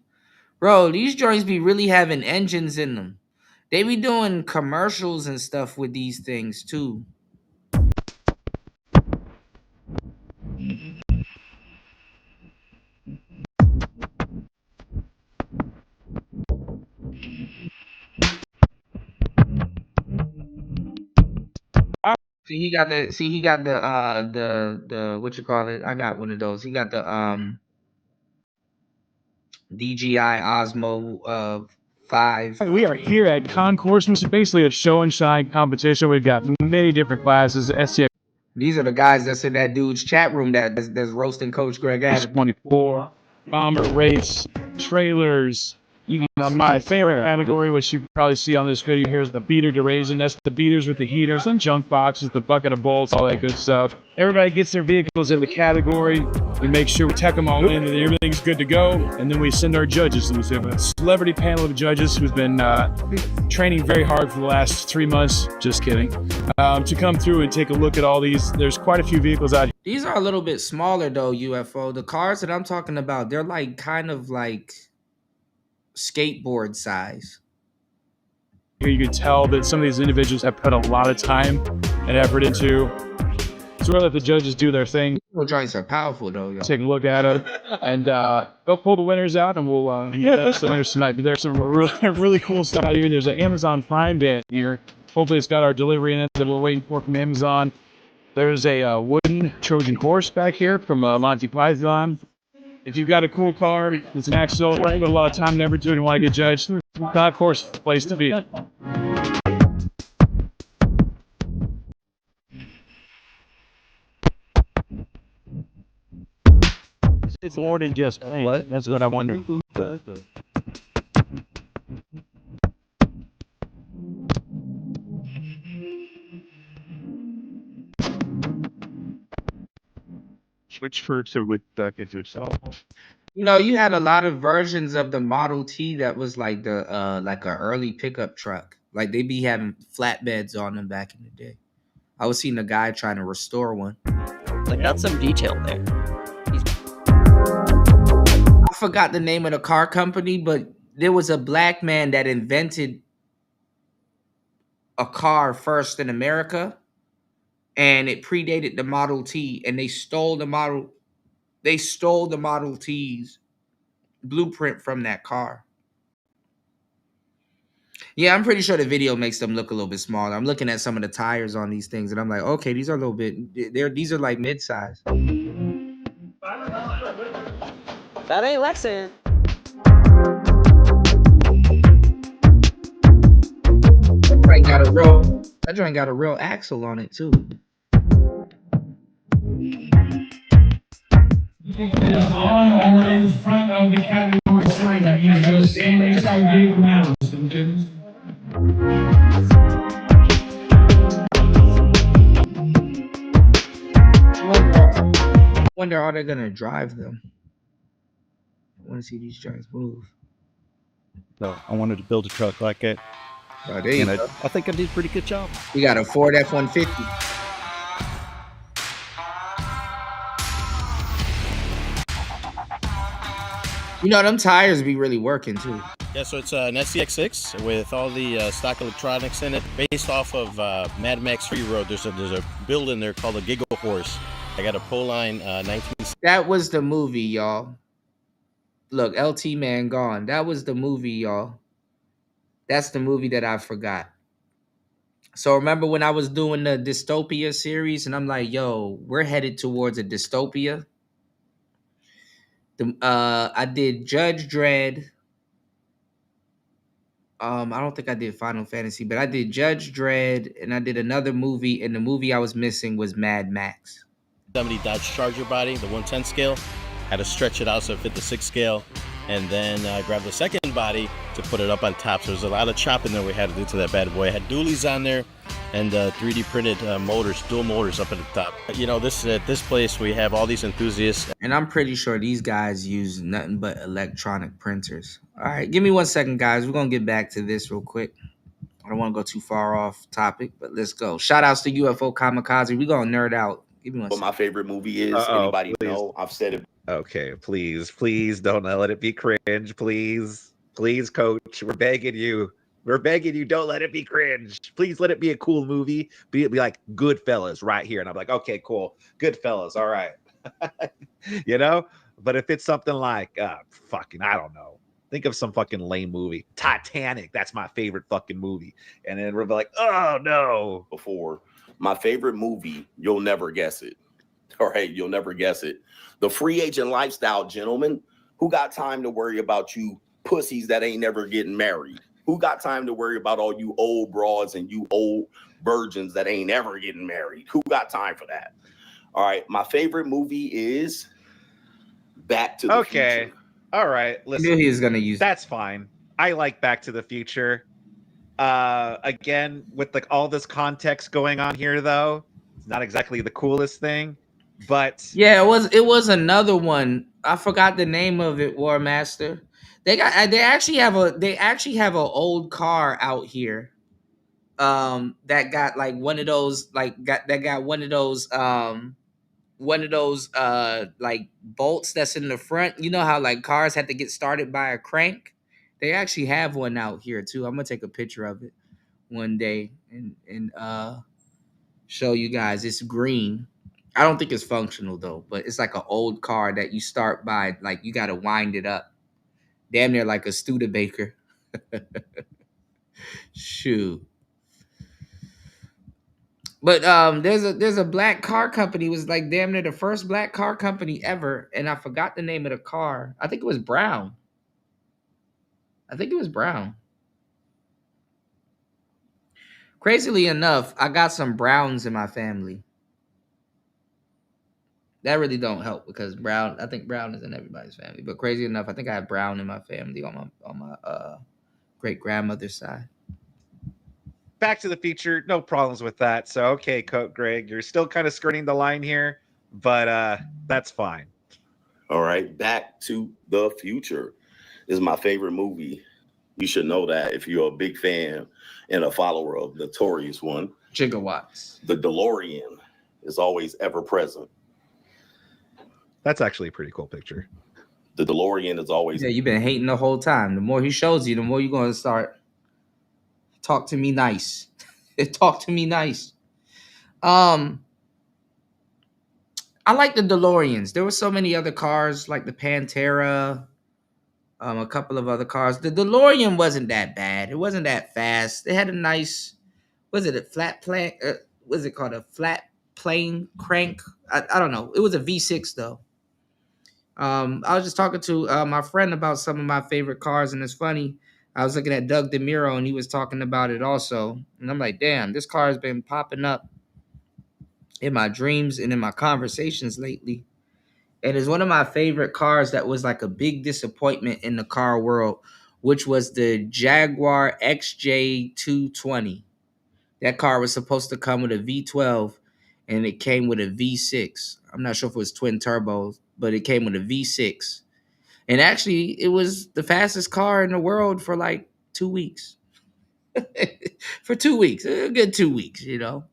[SPEAKER 4] Bro, these joints be really having engines in them. They be doing commercials and stuff with these things too. See, he got the what you call it? I got one of those. He got the DJI Osmo 5.
[SPEAKER 2] We are here at Concourse, which is basically a show and shine competition. We've got many different classes. STX.
[SPEAKER 4] These are the guys that's in that dude's chat room that's roasting Coach Greg Adams.
[SPEAKER 2] 24, bomber race, trailers. My favorite category, which you can probably see on this video here, is the beater duration. That's the beaters with the heaters, and junk boxes, the bucket of bolts, all that good stuff. Everybody gets their vehicles in the category. We make sure we tech them all in and everything's good to go. And then we send our judges. And we have a celebrity panel of judges who's been training very hard for the last 3 months. Just kidding. To come through and take a look at all these. There's quite a few vehicles out here.
[SPEAKER 4] These are a little bit smaller though, UFO. The cars that I'm talking about, they're like kind of like skateboard size.
[SPEAKER 2] Here you can tell that some of these individuals have put a lot of time and effort into. So we'll let the judges do their thing.
[SPEAKER 4] Those joints are powerful though, yo.
[SPEAKER 2] Take a look at it, and they'll pull the winners out, and we'll that's the winners tonight. But there's some really cool stuff out here. There's an Amazon Prime band here. Hopefully it's got our delivery in it that we're waiting for from Amazon. There's a wooden Trojan horse back here from Monty Python. If you've got a cool car, it's an axle, right, with a lot of time and effort to it, and you want to get judged, of course, place to be. It's more than just paint. What? That's what I wonder. Switch first or with get yourself.
[SPEAKER 4] You know, you had a lot of versions of the Model T that was like the like an early pickup truck. Like they be having flatbeds on them back in the day. I was seeing a guy trying to restore one.
[SPEAKER 22] Like that's some detail there.
[SPEAKER 4] I forgot the name of the car company, but there was a black man that invented a car first in America, and it predated the Model T, and they stole the Model T's blueprint from that car. Yeah, I'm pretty sure the video makes them look a little bit smaller. I'm looking at some of the tires on these things, and I'm like, okay, these are a little bit. These are like mid-size.
[SPEAKER 22] That ain't Lexan.
[SPEAKER 4] That joint got a real axle on it too.
[SPEAKER 2] On or in front of the category sign that you just see next to the ground.
[SPEAKER 4] I wonder how they're gonna drive them. I want to see these joints move.
[SPEAKER 23] So I wanted to build a truck like it.
[SPEAKER 4] Oh, there you go.
[SPEAKER 23] I think I did a pretty good job.
[SPEAKER 4] We got a Ford F-150. You know, them tires be really working too.
[SPEAKER 24] Yeah, so it's an SCX6 with all the stock electronics in it, based off of Mad Max Fury Road. There's a build in there called the Giggle Horse. I got a Proline 19.
[SPEAKER 4] That was the movie, y'all. Look, LT Man gone. That was the movie, y'all. That's the movie that I forgot. So remember when I was doing the dystopia series, and I'm like, yo, we're headed towards a dystopia. I did Judge Dredd. I don't think I did Final Fantasy, but I did Judge Dredd, and I did another movie, and the movie I was missing was Mad Max.
[SPEAKER 24] 70 Dodge Charger body, the 110 scale. Had to stretch it out so it fit the 6 scale. and then grabbed the second body to put it up on top. So there's a lot of chopping that we had to do to that bad boy. I had dualies on there and 3D printed motors, dual motors up at the top. You know, at this place we have all these enthusiasts.
[SPEAKER 4] And I'm pretty sure these guys use nothing but electronic printers. All right, give me 1 second, guys. We're going to get back to this real quick. I don't want to go too far off topic, but let's go. Shout outs to UFO Kamikaze. We're going to nerd out. Give me 1
[SPEAKER 1] What
[SPEAKER 4] second.
[SPEAKER 1] my favorite movie is. Anybody know? I've said it.
[SPEAKER 20] Okay, please don't let it be cringe. Please, coach. We're begging you. Don't let it be cringe. Please let it be a cool movie. Be like Goodfellas right here. And I'm like, okay, cool. Goodfellas. All right. You know? But if it's something like fucking, I don't know. Think of some fucking lame movie. Titanic. That's my favorite fucking movie. And then we're like, oh no.
[SPEAKER 1] Before my favorite movie, you'll never guess it. All right, you'll never guess it. The Free Agent Lifestyle, gentlemen. Who got time to worry about you pussies that ain't never getting married? Who got time to worry about all you old broads and you old virgins that ain't ever getting married? Who got time for that? All right, my favorite movie is Back to the Future.
[SPEAKER 20] All right, listen.
[SPEAKER 4] I knew he was gonna use.
[SPEAKER 20] That's fine. I like Back to the Future. Again, with like all this context going on here, though, it's not exactly the coolest thing. But
[SPEAKER 4] yeah, it was another one. I forgot the name of it, War Master. They actually have an old car out here. That got like one of those like like bolts that's in the front. You know how like cars had to get started by a crank? They actually have one out here too. I'm gonna take a picture of it one day and show you guys. It's green. I don't think it's functional though, but it's like an old car that you start by, like you gotta wind it up. Damn near like a Studebaker. Shoot. But there's a black car company. It was like damn near the first black car company ever, and I forgot the name of the car. I think it was Brown. Crazily enough, I got some Browns in my family. That really don't help because I think Brown is in everybody's family. But crazy enough, I think I have Brown in my family on my great grandmother's side.
[SPEAKER 20] Back to the Future, no problems with that. So okay, Greg, you're still kind of skirting the line here, but that's fine.
[SPEAKER 1] All right, Back to the Future is my favorite movie. You should know that if you're a big fan and a follower of Notorious One.
[SPEAKER 4] Gigawatts.
[SPEAKER 1] The DeLorean is always ever present.
[SPEAKER 20] That's actually a pretty cool picture.
[SPEAKER 1] The DeLorean is always.
[SPEAKER 4] Yeah, you've been hating the whole time. The more he shows you, the more you're going to start. Talk to me nice. Talk to me nice. I like the DeLoreans. There were so many other cars like the Pantera, a couple of other cars. The DeLorean wasn't that bad. It wasn't that fast. It had a nice, was it a flat plane? Was it called a flat plane crank? I don't know. It was a V6 though. I was just talking to my friend about some of my favorite cars, and it's funny. I was looking at Doug DeMuro, and he was talking about it also. And I'm like, damn, this car has been popping up in my dreams and in my conversations lately. And it's one of my favorite cars that was like a big disappointment in the car world, which was the Jaguar XJ220. That car was supposed to come with a V12, and it came with a V6. I'm not sure if it was twin turbos, but it came with a V6. And actually, it was the fastest car in the world for like 2 weeks. For 2 weeks. A good 2 weeks, you know.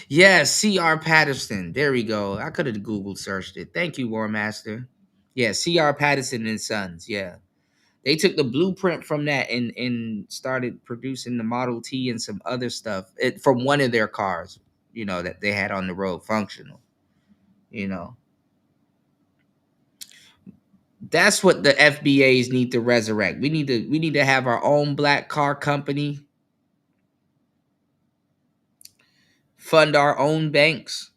[SPEAKER 4] Yes, C.R. Patterson. There we go. I could have Googled searched it. Thank you, War Master. Yeah, C.R. Patterson and Sons. Yeah. They took the blueprint from that and started producing the Model T and some other stuff from one of their cars, you know, that they had on the road, functional, you know. That's what the FBAs need to resurrect. We need to have our own black car company, fund our own banks.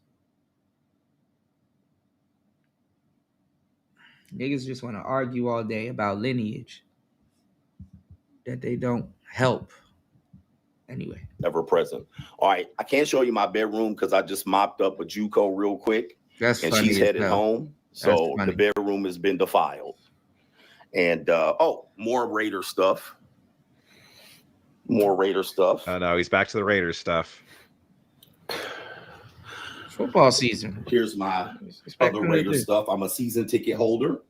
[SPEAKER 4] Niggas just want to argue all day about lineage that they don't help. Anyway.
[SPEAKER 1] Ever present. All right. I can't show you my bedroom because I just mopped up a JUCO real quick.
[SPEAKER 4] That's
[SPEAKER 1] and
[SPEAKER 4] funny
[SPEAKER 1] she's headed home. So the bedroom has been defiled. And more Raider stuff. More Raider stuff.
[SPEAKER 20] Oh no, he's back to the Raiders stuff.
[SPEAKER 4] Football season.
[SPEAKER 1] Here's my other Raider stuff. I'm a season ticket holder.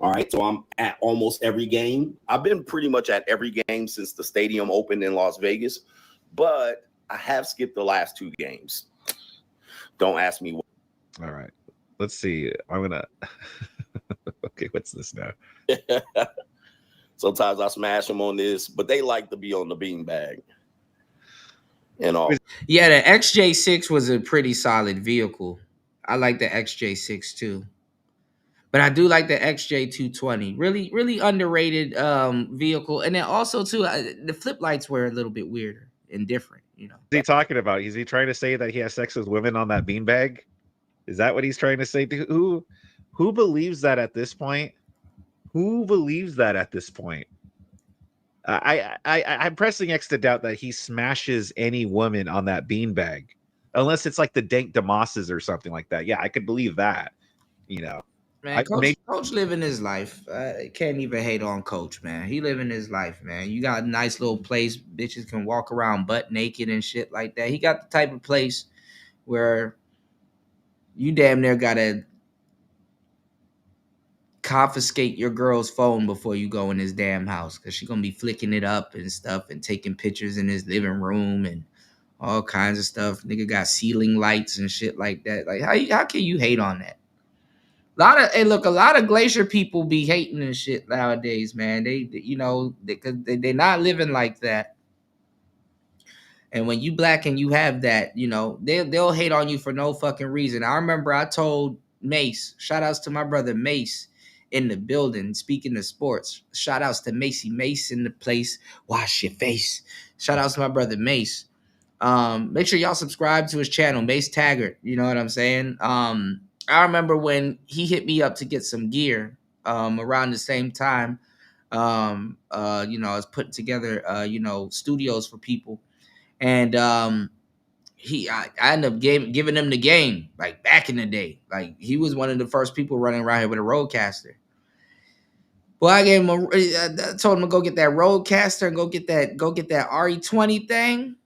[SPEAKER 1] All right, so I'm at almost every game. I've been pretty much at every game since the stadium opened in Las Vegas, but I have skipped the last 2 games. Don't ask me what.
[SPEAKER 20] All right, let's see. I'm gonna. Okay, what's this now?
[SPEAKER 1] Sometimes I smash them on this, but they like to be on the beanbag. And all.
[SPEAKER 4] Yeah, the XJ6 was a pretty solid vehicle. I like the XJ6 too. But I do like the XJ220. Really, really underrated vehicle. And then also too, the flip lights were a little bit weirder and different, you know.
[SPEAKER 20] What's he talking about? Is he trying to say that he has sex with women on that beanbag? Is that what he's trying to say? Who believes that at this point? Who believes that at this point? I'm pressing X to doubt that he smashes any woman on that beanbag, unless it's like the Dank DeMosses or something like that. Yeah, I could believe that. You know,
[SPEAKER 4] man, Coach living his life. I can't even hate on Coach, man. He living his life, man. You got a nice little place, bitches can walk around butt naked and shit like that. He got the type of place where you damn near gotta confiscate your girl's phone before you go in his damn house, because she's gonna be flicking it up and stuff and taking pictures in his living room and all kinds of stuff. Nigga got ceiling lights and shit like that. Like how can you hate on that? A lot of Glacier people be hating and shit nowadays, man. They're not living like that. And when you black and you have that, you know, they'll hate on you for no fucking reason. I remember I told Mace, shout outs to my brother Mace in the building, speaking of sports. Shout outs to Macy Mace in the place. Wash your face. Shout outs to my brother Mace. Make sure y'all subscribe to his channel, Mace Taggart. You know what I'm saying? I remember when he hit me up to get some gear around the same time. I was putting together studios for people. And I ended up giving him the game, like back in the day. Like he was one of the first people running around here with a Roadcaster. Well, I told him to go get that Roadcaster and go get that RE20 thing.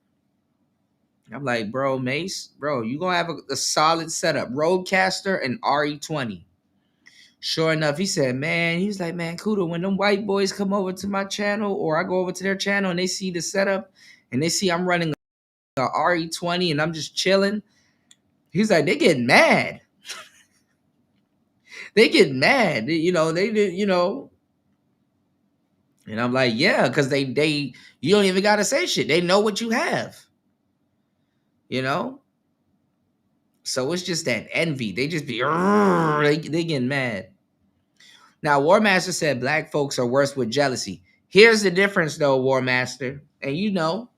[SPEAKER 4] I'm like, bro, Mace, you gonna have a solid setup, Roadcaster and RE20. Sure enough, he said, man, he's like, man, Kudo, when them white boys come over to my channel or I go over to their channel and they see the setup and they see I'm running a RE20 and I'm just chilling, he's like, they getting mad. They get mad, you know, they did, you know. And I'm like, yeah, because they you don't even gotta say shit. They know what you have. You know? So it's just that envy. They just be they getting mad. Now, War Master said black folks are worse with jealousy. Here's the difference though, War Master. And you know,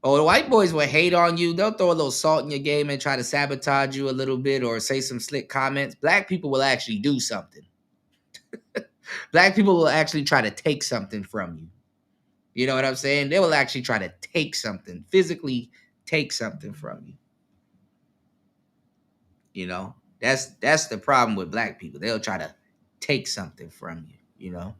[SPEAKER 4] the white boys will hate on you. They'll throw a little salt in your game and try to sabotage you a little bit or say some slick comments. Black people will actually do something. Black people will actually try to take something from you. You know what I'm saying? They will actually try to take something, physically take something from you. You know, that's the problem with black people. They'll try to take something from you, you know.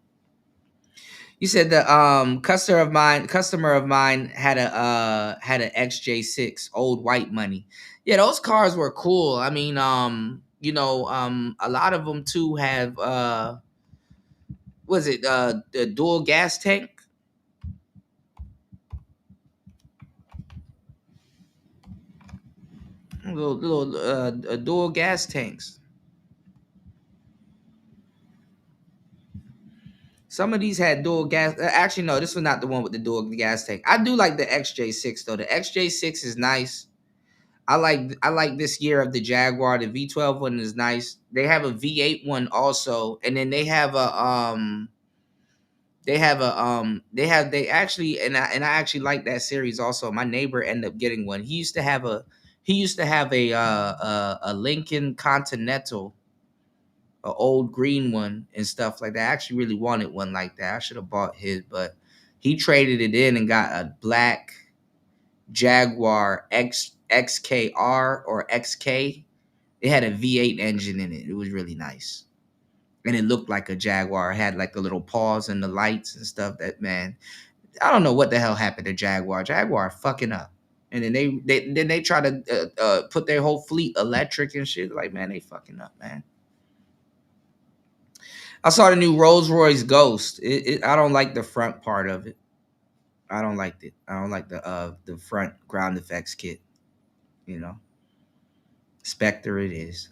[SPEAKER 4] You said the customer of mine had a XJ6, old white money. Yeah, those cars were cool. I mean, a lot of them too have the dual gas tank? Little dual gas tanks. Some of these had dual gas. Actually, no, this was not the one with the dual gas tank. I do like the XJ6 though. The XJ6 is nice. I like this year of the Jaguar. The V12 one is nice. They have a V8 one also, and then they actually and I actually like that series also. My neighbor ended up getting one. He used to have a Lincoln Continental, an old green one and stuff like that. I actually really wanted one like that. I should have bought his, but he traded it in and got a black Jaguar XKR or XK It had a V8 engine in it. It was really nice. And it looked like a Jaguar. It had like the little paws and the lights and stuff. That, man, I don't know what the hell happened to Jaguar. Jaguar fucking up. And then they try to put their whole fleet electric and shit. Like, man, they fucking up, man. I saw the new Rolls Royce Ghost. I don't like the front part of it. I don't like it. I don't like the front ground effects kit. You know, Spectre it is.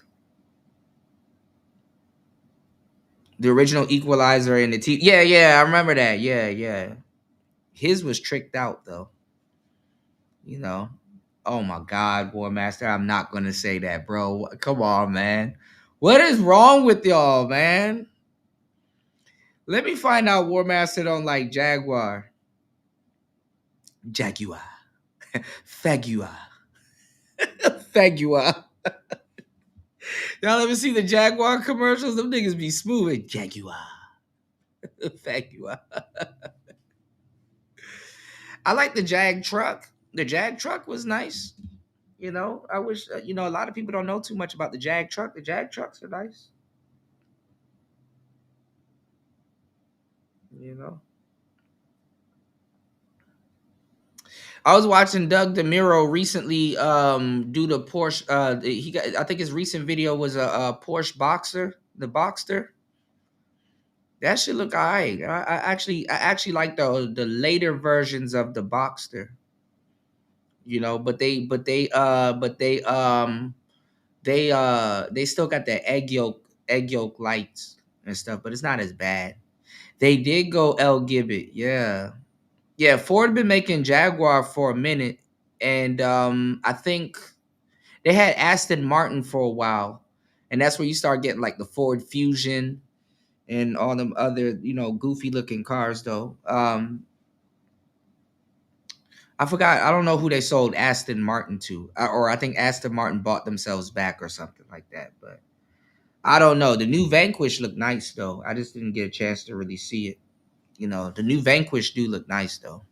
[SPEAKER 4] The original Equalizer and the T. Yeah, I remember that. Yeah. His was tricked out though. You know. Oh my God, War Master. I'm not gonna say that, bro. Come on, man. What is wrong with y'all, man? Let me find out War Master don't like Jaguar. Jaguar. Fagua. Fagua. Y'all ever see the Jaguar commercials? Them niggas be smooth. Jaguar. Fagua. I like the Jag truck. The Jag truck was nice. You know, I wish, a lot of people don't know too much about the Jag truck. The Jag trucks are nice. You know. I was watching Doug DeMuro recently do the Porsche. I think his recent video was a Porsche Boxer, the Boxster. That should look alright. I actually like the later versions of the Boxster. You know, but they still got the egg yolk lights and stuff, but it's not as bad. They did go El Gibbet, yeah. Yeah, Ford been making Jaguar for a minute, and I think they had Aston Martin for a while, and that's where you start getting like the Ford Fusion and all them other, goofy looking cars though. I forgot. I don't know who they sold Aston Martin to, or I think Aston Martin bought themselves back or something like that. But I don't know. The new Vanquish looked nice though. I just didn't get a chance to really see it. The new Vanquish do look nice though,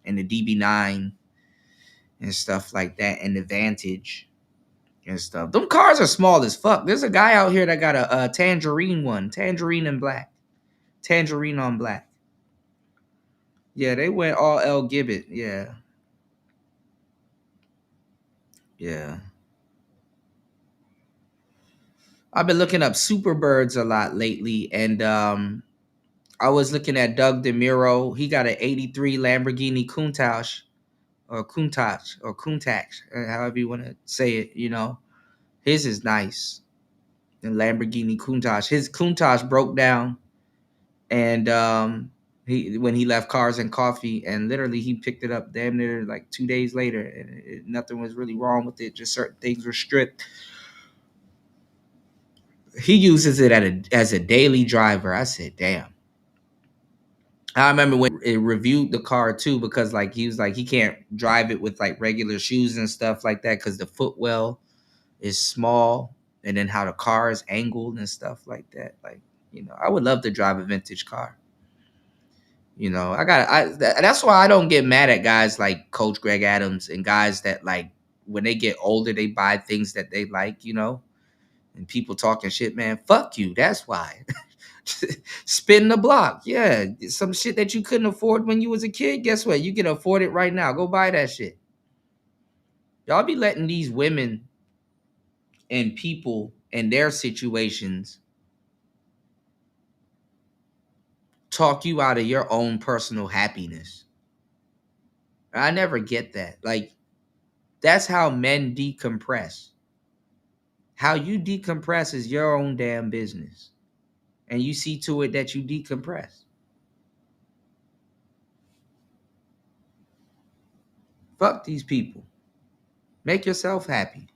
[SPEAKER 4] and the DB9 and stuff like that, and the Vantage and stuff. Them cars are small as fuck. There's a guy out here that got a tangerine one, tangerine and black, tangerine on black. Yeah, they went all El Gibbet. Yeah. I've been looking up Superbirds a lot lately, and I was looking at Doug DeMuro. He got an 83 Lamborghini Countach, however you want to say it, His is nice. The Lamborghini Countach. His Countach broke down, and when he left Cars and Coffee, and literally he picked it up damn near like 2 days later, and nothing was really wrong with it. Just certain things were stripped. He uses it as a daily driver. I said, damn. I remember when it reviewed the car too, because like he was like he can't drive it with like regular shoes and stuff like that because the footwell is small, and then how the car is angled and stuff like that. Like, I would love to drive a vintage car. That's why I don't get mad at guys like Coach Greg Adams and guys that like when they get older they buy things that they like, and people talking shit, man. Fuck you. That's why. Spin the block. Yeah. Some shit that you couldn't afford when you was a kid. Guess what? You can afford it right now. Go buy that shit. Y'all be letting these women and people in their situations talk you out of your own personal happiness. I never get that. Like, that's how men decompress. How you decompress is your own damn business. And you see to it that you decompress. Fuck these people. Make yourself happy.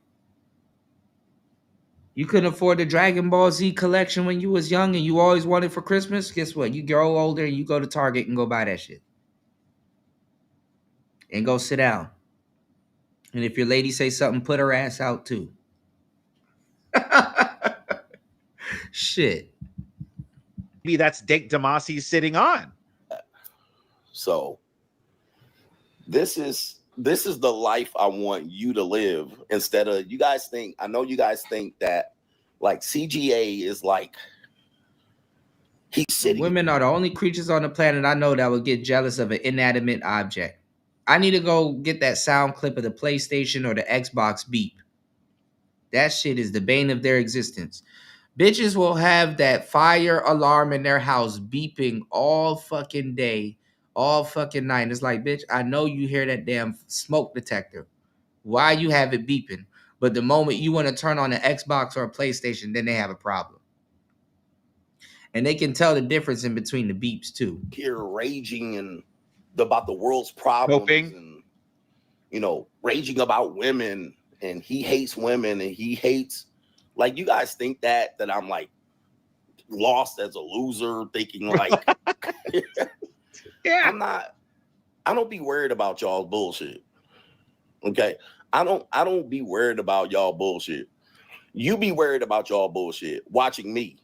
[SPEAKER 4] You couldn't afford the Dragon Ball Z collection when you was young and you always wanted for Christmas? Guess what? You grow older and you go to Target and go buy that shit. And go sit down. And if your lady say something, put her ass out too. Shit.
[SPEAKER 20] Maybe that's Dick Damasi sitting on.
[SPEAKER 1] So this is this is the life I want you to live. Instead of you guys think, I know you guys think that like CGA is like he's sitting.
[SPEAKER 4] Women are the only creatures on the planet I know that will get jealous of an inanimate object. I need to go get that sound clip of the PlayStation or the Xbox beep. That shit is the bane of their existence. Bitches will have that fire alarm in their house beeping all fucking day, all fucking night. And it's like, bitch, I know you hear that damn smoke detector. Why you have it beeping? But the moment you want to turn on an Xbox or a PlayStation, then they have a problem. And they can tell the difference in between the beeps too.
[SPEAKER 1] Here raging and about the world's problems and raging about women, and he hates women and he hates, like, you guys think that I'm like lost as a loser, thinking like yeah. I don't be worried about y'all bullshit. Okay. I don't be worried about y'all bullshit. You be worried about y'all bullshit watching me.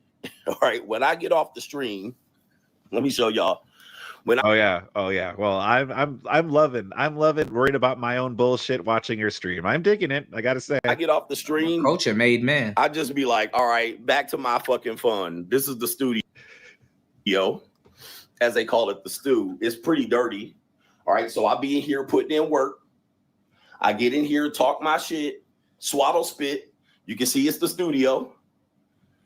[SPEAKER 1] All right. When I get off the stream, let me show y'all.
[SPEAKER 20] Oh yeah. Well, I'm loving worried about my own bullshit watching your stream. I'm digging it. I gotta say.
[SPEAKER 1] I get off the stream.
[SPEAKER 4] Culture made man.
[SPEAKER 1] I just be like, all right, back to my fucking fun. This is the studio, as they call it, the stew. It's pretty dirty. All right. So I be in here putting in work. I get in here, talk my shit, swaddle spit. You can see it's the studio.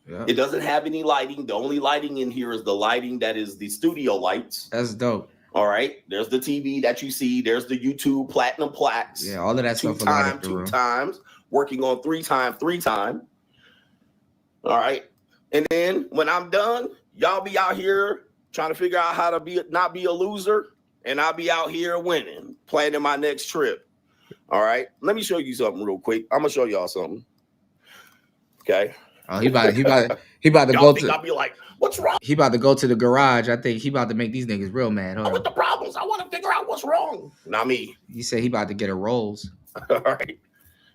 [SPEAKER 1] Yeah. It doesn't have any lighting. The only lighting in here is the lighting that is the studio lights.
[SPEAKER 4] That's dope.
[SPEAKER 1] All right. There's the TV that you see. There's the YouTube platinum plaques.
[SPEAKER 4] Yeah, all of that stuff.
[SPEAKER 1] Two times. Working on three time. All right. And then when I'm done, y'all be out here trying to figure out how to not be a loser. And I'll be out here winning, planning my next trip. All right. Let me show you something real quick. I'm gonna show y'all something. Okay.
[SPEAKER 4] Oh, he about to go to.
[SPEAKER 1] I'll be like, what's wrong?
[SPEAKER 4] He about to go to the garage. I think he about to make these niggas real mad.
[SPEAKER 1] Hold on. The problems. I want to figure out what's wrong. Not me.
[SPEAKER 4] You say he about to get a Rolls.
[SPEAKER 1] All right.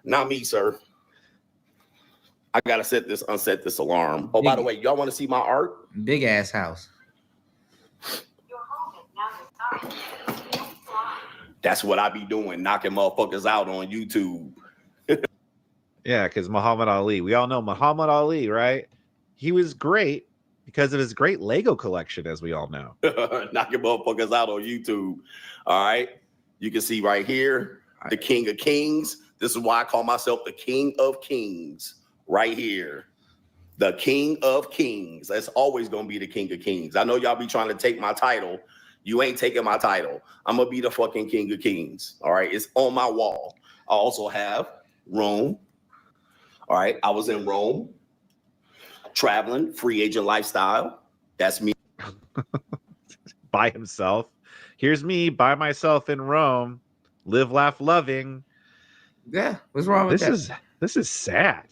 [SPEAKER 1] Not me, sir. I gotta unset this alarm. Oh, by the way, y'all want to see my art?
[SPEAKER 4] Big ass house.
[SPEAKER 1] That's what I be doing, knocking motherfuckers out on YouTube.
[SPEAKER 20] Yeah, because Muhammad Ali. We all know Muhammad Ali, right? He was great because of his great Lego collection, as we all know.
[SPEAKER 1] Knocking motherfuckers out on YouTube. All right. You can see right here, the King of Kings. This is why I call myself the King of Kings. Right here. The King of Kings. That's always going to be the King of Kings. I know y'all be trying to take my title. You ain't taking my title. I'm going to be the fucking King of Kings. All right. It's on my wall. I also have Rome. All right. I was in Rome, traveling, free agent lifestyle. That's me.
[SPEAKER 20] By himself. Here's me by myself in Rome, live, laugh, loving.
[SPEAKER 4] Yeah. What's wrong with
[SPEAKER 20] this? This is sad.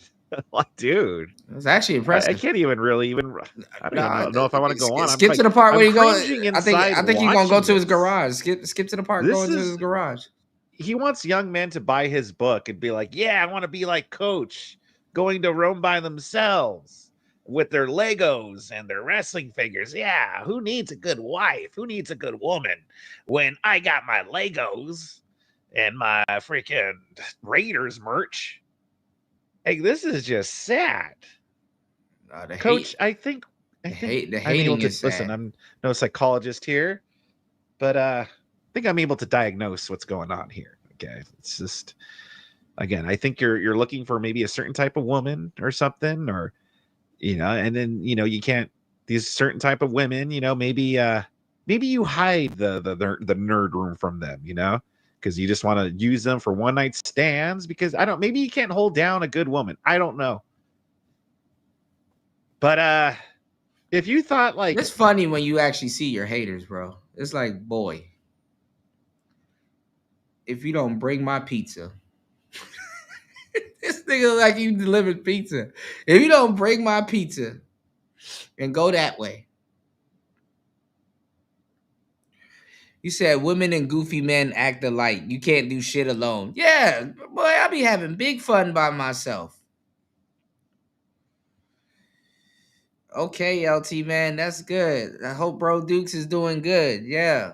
[SPEAKER 20] Like, dude,
[SPEAKER 4] it's actually impressive.
[SPEAKER 20] I can't even really I don't know if I want to go on.
[SPEAKER 4] Skip to the part where you go. I think you're gonna go to his garage. Skip to the part going to his garage.
[SPEAKER 20] He wants young men to buy his book and be like, yeah, I want to be like Coach, going to Rome by themselves with their Legos and their wrestling figures. Yeah, who needs a good wife? Who needs a good woman when I got my Legos and my freaking Raiders merch? Hey, this is just sad. Coach, I think
[SPEAKER 4] the hating is sad.
[SPEAKER 20] Listen, I'm no psychologist here, but I think I'm able to diagnose what's going on here. Okay, it's just, again, I think you're looking for maybe a certain type of woman or something, or and then you can't, these certain type of women, maybe you hide the nerd room from them, because you just want to use them for one night stands, because maybe you can't hold down a good woman. I don't know. But if you thought like,
[SPEAKER 4] it's funny when you actually see your haters, bro. It's like, boy, if you don't bring my pizza, this nigga like you delivered pizza. If you don't bring my pizza and go that way. You said women and goofy men act alike. You can't do shit alone. Yeah, boy, I be having big fun by myself. Okay, LT, man, that's good. I hope Bro Dukes is doing good. Yeah.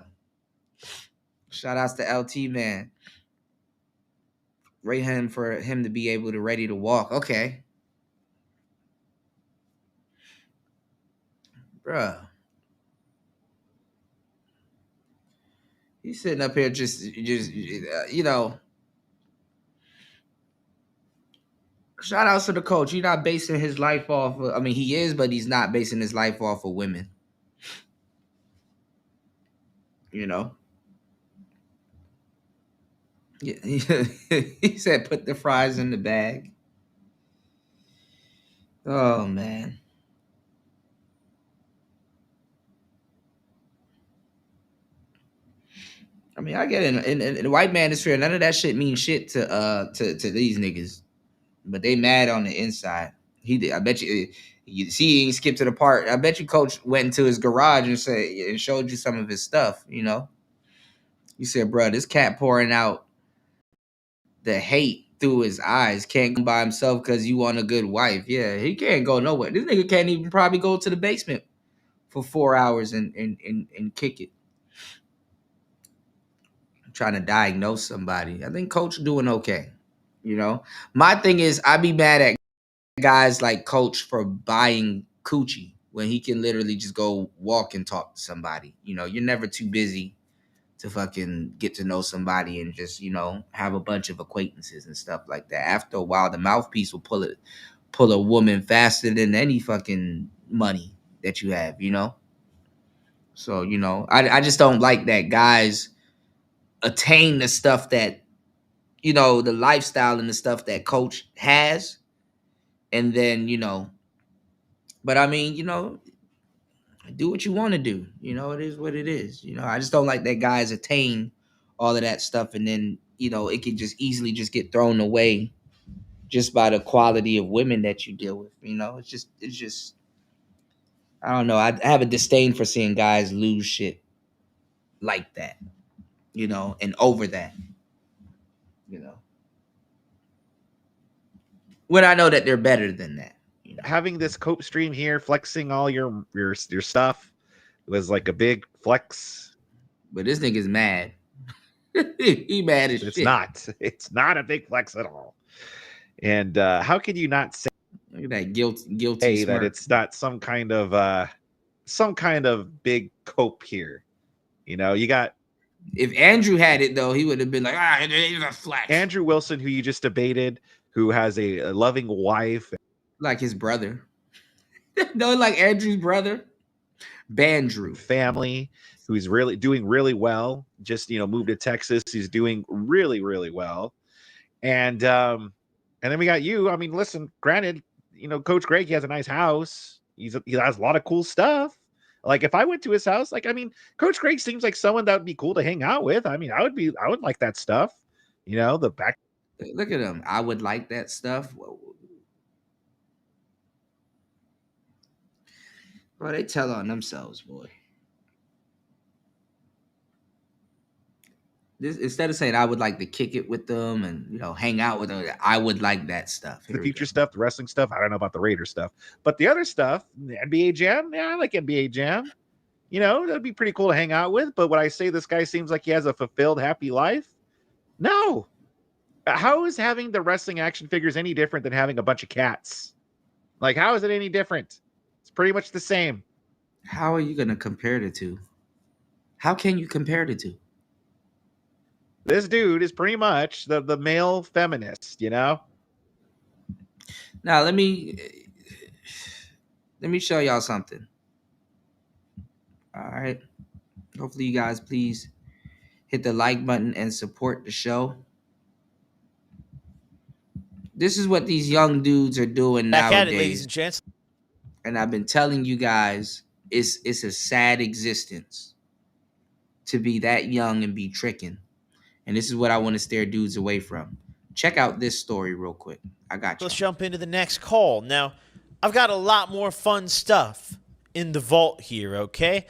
[SPEAKER 4] Shout outs to LT, man. for him to be able to ready to walk. Okay. Bruh. He's sitting up here just shout out to the coach. He's not basing his life off of, I mean, he is, but he's not basing his life off of women. Yeah, he said put the fries in the bag. Oh man. I mean, I get it. In the white manosphere, none of that shit means shit to these niggas. But they mad on the inside. He did. I bet you see he ain't skipped to the part. I bet you coach went into his garage and showed you some of his stuff, He said, bro, this cat pouring out the hate through his eyes. Can't go by himself because you want a good wife. Yeah, he can't go nowhere. This nigga can't even probably go to the basement for 4 hours and kick it. I'm trying to diagnose somebody. I think coach doing okay. My thing is I be mad at guys like coach for buying coochie when he can literally just go walk and talk to somebody. You're never too busy to fucking get to know somebody and just, have a bunch of acquaintances and stuff like that. After a while, the mouthpiece will pull a woman faster than any fucking money that you have, So, I just don't like that guys attain the stuff that, the lifestyle and the stuff that coach has. And then, but I mean, do what you want to do. It is what it is. I just don't like that guys attain all of that stuff and then, it can just easily just get thrown away just by the quality of women that you deal with. It's just I don't know. I have a disdain for seeing guys lose shit like that, and over that, when I know that they're better than that.
[SPEAKER 20] Having this cope stream here, flexing all your stuff was like a big flex.
[SPEAKER 4] But this nigga's mad. He mad as
[SPEAKER 20] shit. It's not a big flex at all. And how can you not say
[SPEAKER 4] look at that guilty
[SPEAKER 20] hey, that it's not some kind of big cope here? You got.
[SPEAKER 4] If Andrew had it though, he would have been like, it's a flex.
[SPEAKER 20] Andrew Wilson, who you just debated, who has a loving wife,
[SPEAKER 4] like his brother. No, like Andrew's brother, Bandrew.
[SPEAKER 20] Family, who's really doing really well. Just moved to Texas. He's doing really, really well. And then we got you. I mean, listen. Granted, Coach Greg, he has a nice house. He has a lot of cool stuff. Like if I went to his house, Coach Greg seems like someone that would be cool to hang out with. I mean, I would like that stuff. The back.
[SPEAKER 4] Look at him. I would like that stuff. Well, they tell on themselves, boy. Instead of saying I would like to kick it with them and hang out with them, I would like that stuff.
[SPEAKER 20] The future stuff, the wrestling stuff. I don't know about the Raider stuff, but the other stuff, the NBA Jam. Yeah, I like NBA Jam. That'd be pretty cool to hang out with. But when I say this guy seems like he has a fulfilled, happy life, no. How is having the wrestling action figures any different than having a bunch of cats? Like, how is it any different? It's pretty much the same.
[SPEAKER 4] How are you going to compare the two? How can you compare the two?
[SPEAKER 20] This dude is pretty much the male feminist, Now,
[SPEAKER 4] let me show y'all something. All right. Hopefully you guys please hit the like button and support the show. This is what these young dudes are doing nowadays. Back at it, ladies and gents. And I've been telling you guys, it's a sad existence to be that young and be tricking. And this is what I want to steer dudes away from. Check out this story real quick. I got you.
[SPEAKER 5] Let's jump into the next call. Now, I've got a lot more fun stuff in the vault here, okay?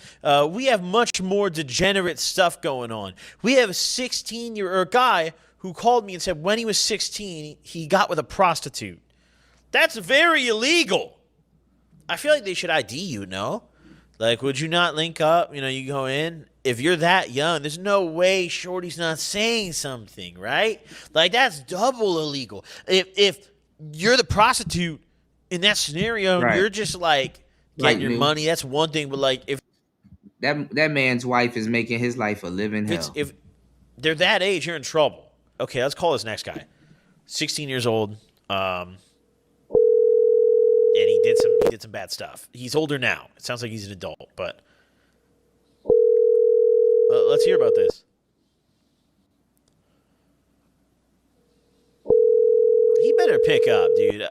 [SPEAKER 5] We have much more degenerate stuff going on. We have a 16-year-old guy who called me and said when he was 16, he got with a prostitute. That's very illegal. I feel like they should ID you, no? Like, would you not link up? You go in if you're that young, there's no way Shorty's not saying something, right? Like, that's double illegal. If you're the prostitute in that scenario, and you're just like getting your money, that's one thing. But like, if
[SPEAKER 4] that man's wife is making his life a living hell.
[SPEAKER 5] if they're that age, you're in trouble. Okay, let's call this next guy. 16 years old. And he did some bad stuff. He's older now. It sounds like he's an adult, but let's hear about this. He better pick up, dude.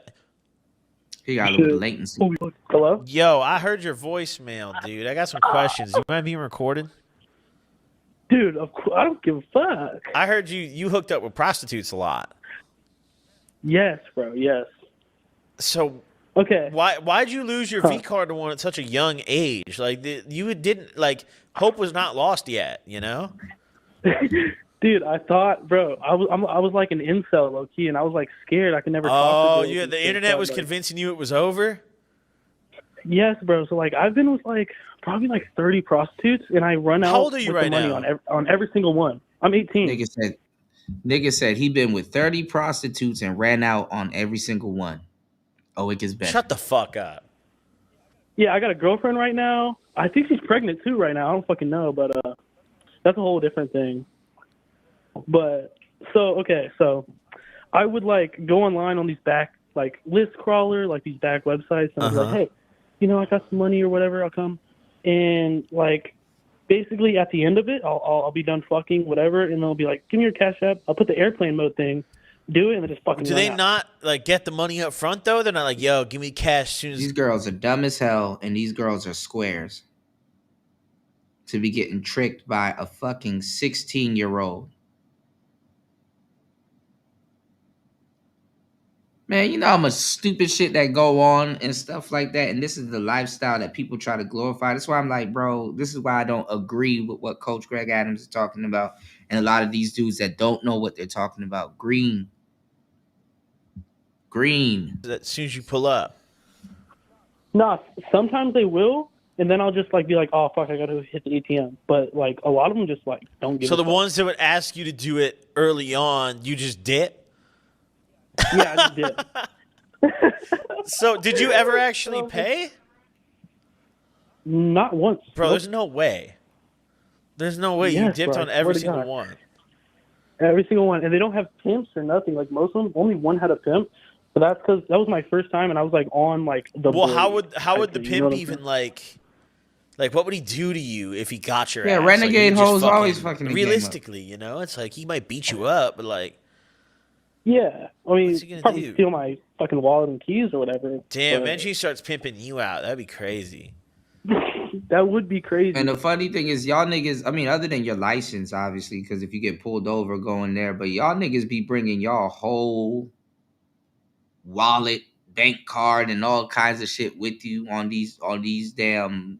[SPEAKER 4] He got a little latency.
[SPEAKER 3] Hello?
[SPEAKER 5] Yo, I heard your voicemail, dude. I got some questions. You mind being recorded?
[SPEAKER 3] Dude, of course, I don't give a fuck.
[SPEAKER 5] I heard you hooked up with prostitutes a lot.
[SPEAKER 3] Yes, bro, yes.
[SPEAKER 5] So
[SPEAKER 3] okay,
[SPEAKER 5] why'd you lose your V card to one at such a young age? Like you didn't like hope was not lost yet, you know?
[SPEAKER 3] Dude, I thought, bro, I was like an incel low key, and I was like scared. I could never. talk to
[SPEAKER 5] the internet was convincing you it was over.
[SPEAKER 3] Yes, bro. So like I've been with like probably like 30 prostitutes, and I run out.
[SPEAKER 5] How old are you
[SPEAKER 3] with
[SPEAKER 5] right
[SPEAKER 3] the money
[SPEAKER 5] now?
[SPEAKER 3] on every single one. I'm 18.
[SPEAKER 4] Nigga said he been with 30 prostitutes and ran out on every single one. Oh, it gets better.
[SPEAKER 5] Shut the fuck up.
[SPEAKER 3] Yeah, I got a girlfriend right now. I think she's pregnant too right now. I don't fucking know, but that's a whole different thing. But so I would like go online on these back like list crawler, like these back websites, and I'd be like, hey, you know, I got some money or whatever, I'll come. And like basically at the end of it, I'll be done fucking whatever, and they'll be like, give me your cash app. I'll put the airplane mode thing, do it, and then just fucking.
[SPEAKER 5] Do they not like get the money up front though? They're not like, yo, give me cash as soon as.
[SPEAKER 4] These girls are dumb as hell, and these girls are squares. To be getting tricked by a fucking 16-year-old. Man, you know how much stupid shit that go on and stuff like that, and this is the lifestyle that people try to glorify. That's why I'm like, bro, this is why I don't agree with what Coach Greg Adams is talking about, and a lot of these dudes that don't know what they're talking about. Green.
[SPEAKER 5] As soon as you pull up.
[SPEAKER 3] Nah, sometimes they will, and then I'll just like be like, oh fuck, I gotta hit the ATM. But like a lot of them just like don't give.
[SPEAKER 5] So
[SPEAKER 3] a
[SPEAKER 5] the
[SPEAKER 3] fuck.
[SPEAKER 5] ones that would ask you to do it early on, you just dip?
[SPEAKER 3] Yeah, I just did.
[SPEAKER 5] So did you ever actually pay?
[SPEAKER 3] Not once.
[SPEAKER 5] Bro, there's no way. There's no way you dipped on every single one.
[SPEAKER 3] Every single one. And they don't have pimps or nothing. Like most of them, only one had a pimp. But that's because that was my first time, and I was like on like the.
[SPEAKER 5] Well, how would the pimp even like what would he do to you if he got your ass?
[SPEAKER 4] Yeah, renegade hoes always fucking
[SPEAKER 5] realistically, you know, it's like he might beat you up, but like.
[SPEAKER 3] Yeah, I mean,
[SPEAKER 5] What's he gonna
[SPEAKER 3] probably
[SPEAKER 5] do?
[SPEAKER 3] steal my fucking wallet and keys or whatever.
[SPEAKER 5] Damn,
[SPEAKER 3] but
[SPEAKER 5] man, she starts pimping you out. That'd be crazy.
[SPEAKER 3] that would be crazy.
[SPEAKER 4] And the funny thing is, y'all niggas, I mean, other than your license, obviously, because if you get pulled over going there, but y'all niggas be bringing y'all whole wallet, bank card, and all kinds of shit with you on these damn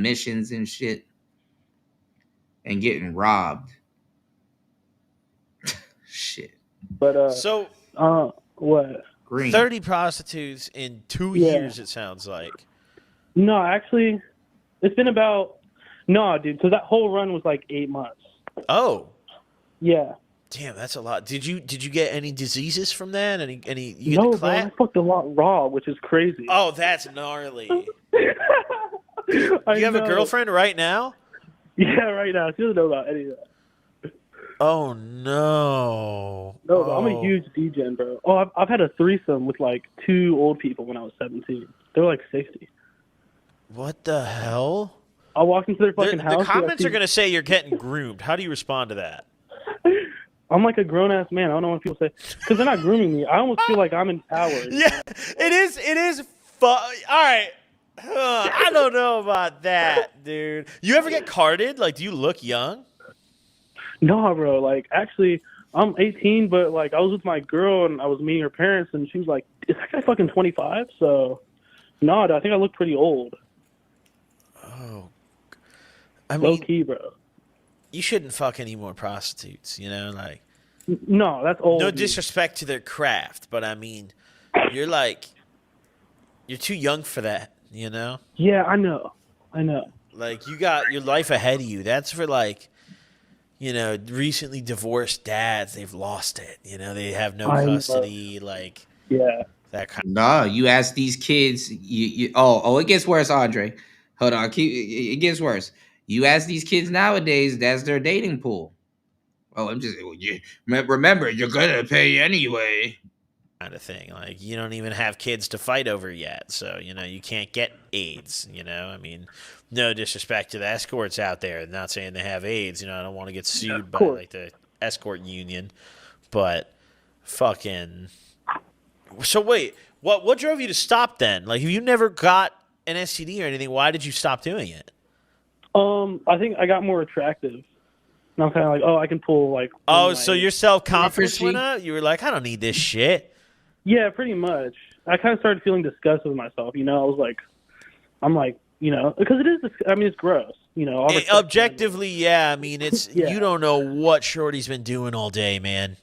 [SPEAKER 4] missions and shit, and getting robbed. Shit.
[SPEAKER 3] But
[SPEAKER 5] so
[SPEAKER 3] what?
[SPEAKER 4] Green.
[SPEAKER 5] 30 prostitutes in 2 years, it sounds like.
[SPEAKER 3] No, actually, it's been about dude. So that whole run was like 8 months.
[SPEAKER 5] Oh.
[SPEAKER 3] Yeah.
[SPEAKER 5] Damn, that's a lot. Did you get any diseases from that? Any you get
[SPEAKER 3] No,
[SPEAKER 5] the
[SPEAKER 3] bro, I
[SPEAKER 5] clap?
[SPEAKER 3] fucked a lot raw, which is crazy.
[SPEAKER 5] Oh, that's gnarly. You have a girlfriend right now?
[SPEAKER 3] Yeah, right now. She doesn't know about any of that.
[SPEAKER 5] Oh no.
[SPEAKER 3] No, but I'm a huge DJ, bro. Oh, I've had a threesome with like 2 old people when I was 17. They were like 60.
[SPEAKER 5] What the hell?
[SPEAKER 3] I walked into their fucking house.
[SPEAKER 5] The comments are gonna say you're getting groomed. How do you respond to that?
[SPEAKER 3] I'm like a grown ass man. I don't know what people say because they're not grooming me. I almost feel like I'm empowered.
[SPEAKER 5] Yeah, it is. All right. I don't know about that, dude. You ever get carded? Like, do you look young?
[SPEAKER 3] No, bro. Like, actually, I'm 18, but like, I was with my girl and I was meeting her parents, and she was like, "Is that guy fucking 25?" So, no, I think I look pretty old.
[SPEAKER 5] Oh, I mean,
[SPEAKER 3] low key, bro.
[SPEAKER 5] You shouldn't fuck any more prostitutes. You know, like.
[SPEAKER 3] No, that's old.
[SPEAKER 5] No disrespect to their craft, but I mean, you're too young for that. You know.
[SPEAKER 3] Yeah, I know.
[SPEAKER 5] Like, you got your life ahead of you. That's for, like, you know, recently divorced dads. They've lost it. You know, they have no custody. Like,
[SPEAKER 3] yeah,
[SPEAKER 5] that kind.
[SPEAKER 4] No, you ask these kids. It gets worse, Andre. Hold on, it gets worse. You ask these kids nowadays. That's their dating pool. Oh, remember, you're gonna pay anyway.
[SPEAKER 5] Kind of thing. Like, you don't even have kids to fight over yet, so you know you can't get AIDS. You know, I mean, no disrespect to the escorts out there. Not saying they have AIDS. You know, I don't want to get sued by like the escort union, but fucking. So wait, what drove you to stop then? Like, if you never got an STD or anything, why did you stop doing it?
[SPEAKER 6] I think I got more attractive. And I'm kind of like, oh, I can pull like.
[SPEAKER 5] Oh, so your self-confidence went up? You were like, I don't need this shit.
[SPEAKER 6] Yeah, pretty much. I kind of started feeling disgusted with myself. You know, I was like, you know, because it is. I mean, it's gross. You know,
[SPEAKER 5] Objectively, yeah. I mean, it's you don't know what Shorty's been doing all day, man.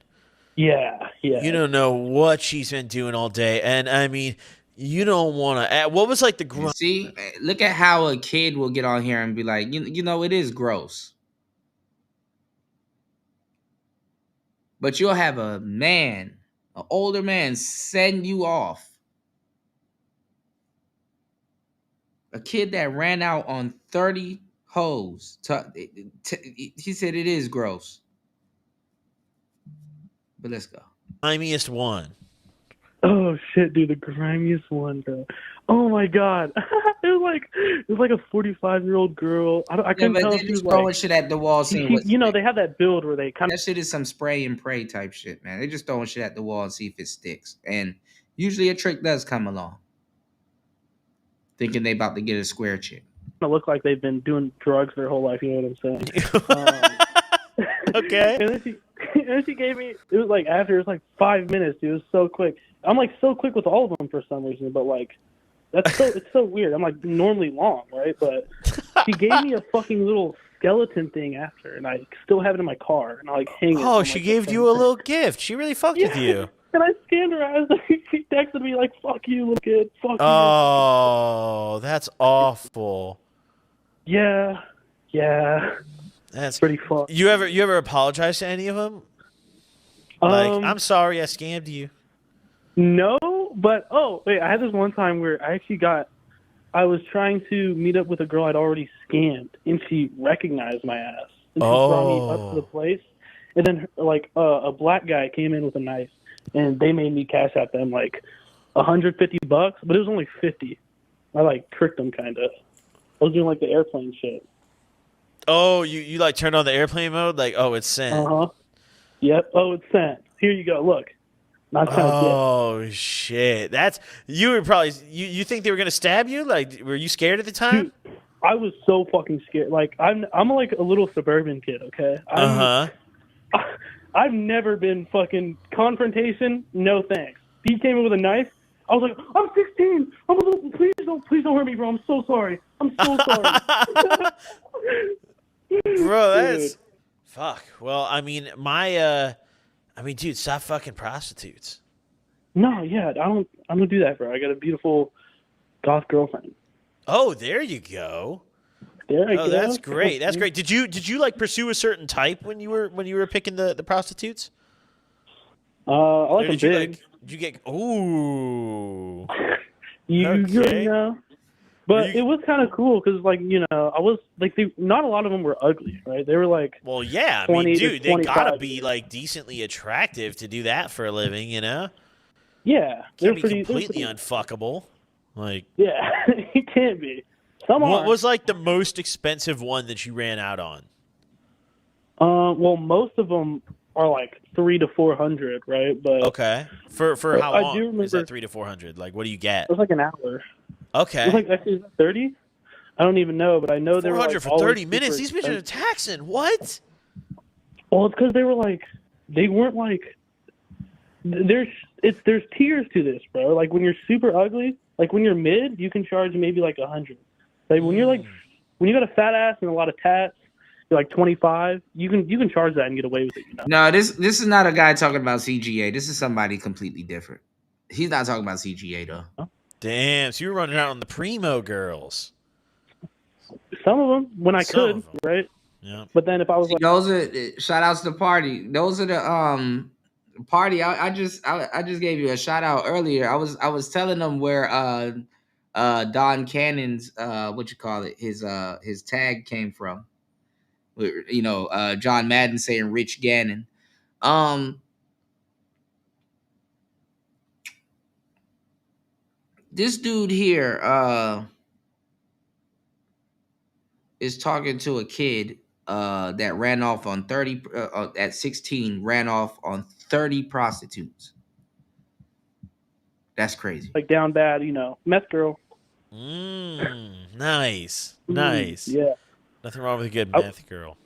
[SPEAKER 6] Yeah.
[SPEAKER 5] You don't know what she's been doing all day, and I mean, you don't want to. What was like the grunt?
[SPEAKER 4] See, look at how a kid will get on here and be like, you know, it is gross. But you'll have a man, an older man, send you off. A kid that ran out on 30 hoes. He said it is gross. But let's go.
[SPEAKER 5] Grimiest one.
[SPEAKER 6] Oh shit, dude, the grimiest one, bro. Oh my god, it was like a 45-year-old girl. I couldn't tell if she was
[SPEAKER 4] throwing shit at the wall.
[SPEAKER 6] You know, they have that build where they kind
[SPEAKER 4] of. That shit is some spray and pray type shit, man. They just throwing shit at the wall and see if it sticks. And usually a trick does come along. Thinking they about to get a square chick.
[SPEAKER 6] It look like they've been doing drugs their whole life. You know what I'm saying?
[SPEAKER 5] Okay.
[SPEAKER 6] And then she gave me. It was like after. It was like 5 minutes. Dude. It was so quick. I'm like so quick with all of them for some reason, but like. It's so weird. I'm like normally long, right? But she gave me a fucking little skeleton thing after, and I still have it in my car, and I like hang it.
[SPEAKER 5] Oh, she gave you a little gift. She really fucked with you.
[SPEAKER 6] And I scanned her eyes. She texted me like, "Fuck you, little kid. Fuck you."
[SPEAKER 5] Oh, that's awful.
[SPEAKER 6] Yeah.
[SPEAKER 5] That's
[SPEAKER 6] pretty fucked.
[SPEAKER 5] You ever apologize to any of them? Like, I'm sorry, I scammed you.
[SPEAKER 6] No, but I had this one time where I was trying to meet up with a girl I'd already scammed, and she recognized my ass. And she brought me up to the place, and then like a black guy came in with a knife, and they made me cash out them like $150, but it was only 50. I like tricked them kind of. I was doing like the airplane shit.
[SPEAKER 5] Oh, you like turned on the airplane mode? Like, oh, it's sent.
[SPEAKER 6] Yep. Oh, it's sent. Here you go. Look.
[SPEAKER 5] Oh shit! That's you were probably you think they were gonna stab you? Like, were you scared at the time?
[SPEAKER 6] Dude, I was so fucking scared. Like, I'm like a little suburban kid. Okay. I've never been fucking confrontation. No thanks. He came in with a knife. I was like, I'm 16. I'm a little. Please don't hurt me, bro. I'm so sorry. I'm so sorry.
[SPEAKER 5] Bro, that's fuck. Well, I mean, dude, stop fucking prostitutes.
[SPEAKER 6] No, yeah, I don't do that, bro. I got a beautiful goth girlfriend.
[SPEAKER 5] Oh, there you go.
[SPEAKER 6] There I go.
[SPEAKER 5] That's great. That's great. Did you like pursue a certain type when you were picking the prostitutes?
[SPEAKER 6] I like them big.
[SPEAKER 5] Did you get? Ooh.
[SPEAKER 6] You know. But it was kind of cool because, like, you know, I was like, not a lot of them were ugly, right? They were like,
[SPEAKER 5] well, yeah, I mean, dude, they gotta be like decently attractive to do that for a living, you know?
[SPEAKER 6] Yeah,
[SPEAKER 5] can't be completely unfuckable. Like,
[SPEAKER 6] yeah, it can't be.
[SPEAKER 5] What was like the most expensive one that you ran out on?
[SPEAKER 6] Well, most of them are like $300 to $400, right? But
[SPEAKER 5] okay, for how long? I do remember, is that $300 to $400? Like, what do you get?
[SPEAKER 6] It was like an hour.
[SPEAKER 5] Okay.
[SPEAKER 6] It was like actually 30. I don't even know, but I know they were like
[SPEAKER 5] for 30 minutes. These bitches are taxing. What?
[SPEAKER 6] Well, it's because they weren't like. There's tiers to this, bro. Like when you're super ugly, like when you're mid, you can charge maybe like 100. Like when you're like, when you got a fat ass and a lot of tats, you're like 25. You can charge that and get away with it. You know?
[SPEAKER 4] No, this is not a guy talking about CGA. This is somebody completely different. He's not talking about CGA though.
[SPEAKER 5] Damn, so you were running out on the primo girls.
[SPEAKER 6] Some of them when I
[SPEAKER 5] Some
[SPEAKER 6] could, right?
[SPEAKER 5] Yeah.
[SPEAKER 6] But then if I was
[SPEAKER 4] See,
[SPEAKER 6] like,
[SPEAKER 4] those are shout outs to Party. Those are the Party. I just gave you a shout out earlier. I was telling them where Don Cannon's what you call it, his tag came from. You know, John Madden saying Rich Gannon. This dude here is talking to a kid that ran off on 30 at 16, ran off on 30 prostitutes. That's crazy.
[SPEAKER 6] like down bad, you know, meth girl.
[SPEAKER 5] Nice. Nice.
[SPEAKER 6] Yeah.
[SPEAKER 5] Nothing wrong with a good meth girl.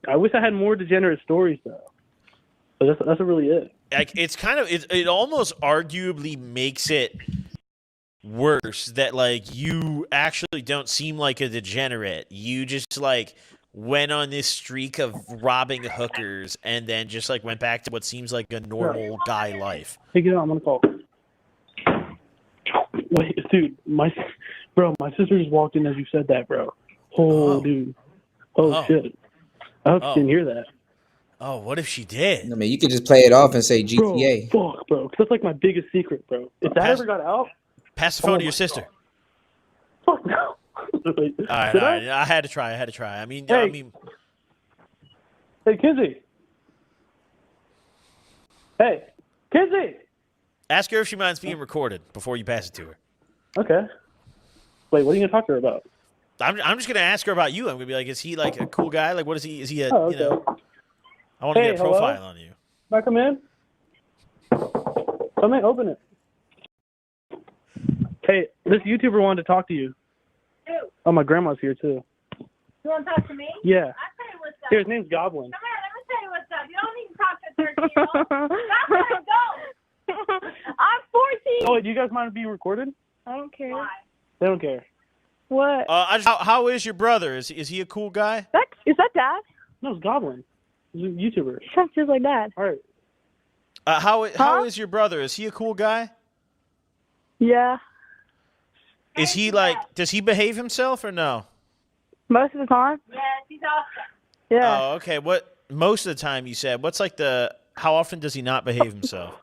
[SPEAKER 6] I wish I had more degenerate stories though. But that's really it.
[SPEAKER 5] Like, it's kind of it almost arguably makes it worse that like you actually don't seem like a degenerate. You just like went on this streak of robbing hookers and then just like went back to what seems like a normal guy life.
[SPEAKER 6] Hey, get out, I'm gonna call. Wait, dude, my sister just walked in as you said that, bro. Dude. Shit. I hope she didn't hear that.
[SPEAKER 5] Oh, what if she did?
[SPEAKER 4] I mean, you could just play it off and say GTA.
[SPEAKER 6] Bro, fuck, bro. 'Cause that's like my biggest secret, bro. If that ever got out,
[SPEAKER 5] pass the phone to your sister.
[SPEAKER 6] Fuck no.
[SPEAKER 5] All right. I had to try. I mean,
[SPEAKER 6] Hey, Kinsey. Hey, Kinsey.
[SPEAKER 5] Ask her if she minds being recorded before you pass it to her.
[SPEAKER 6] Okay. Wait, what are you gonna talk to her about?
[SPEAKER 5] I'm just gonna ask her about you. I'm gonna be like, is he like a cool guy? Like, what is he? Is he a
[SPEAKER 6] Oh, okay.
[SPEAKER 5] you know? I want to get a profile on you.
[SPEAKER 6] Can I come in? Come in, open it. Hey, this YouTuber wanted to talk to you.
[SPEAKER 12] Who?
[SPEAKER 6] Oh, my grandma's here too.
[SPEAKER 12] You want to talk to me?
[SPEAKER 6] Yeah.
[SPEAKER 12] I'll tell you what's up.
[SPEAKER 6] Here, his name's Goblin.
[SPEAKER 12] Come here, let me tell you what's up. You don't need to talk to 13-year-olds. That's where I go. I'm 14.
[SPEAKER 6] Oh, wait, do you guys mind being recorded?
[SPEAKER 12] I don't care. Why?
[SPEAKER 6] They don't care.
[SPEAKER 12] What?
[SPEAKER 5] How is your brother? Is he a cool guy?
[SPEAKER 12] Is that Dad?
[SPEAKER 6] No, it's Goblin. He's a YouTuber.
[SPEAKER 12] Sounds just like Dad.
[SPEAKER 6] All right.
[SPEAKER 5] How is your brother? Is he a cool guy?
[SPEAKER 12] Yeah.
[SPEAKER 5] Is he like? Does he behave himself or no?
[SPEAKER 12] Most of the time. Yeah, he's awesome. Yeah.
[SPEAKER 5] Oh, okay. What most of the time you said? What's like the? How often does he not behave himself?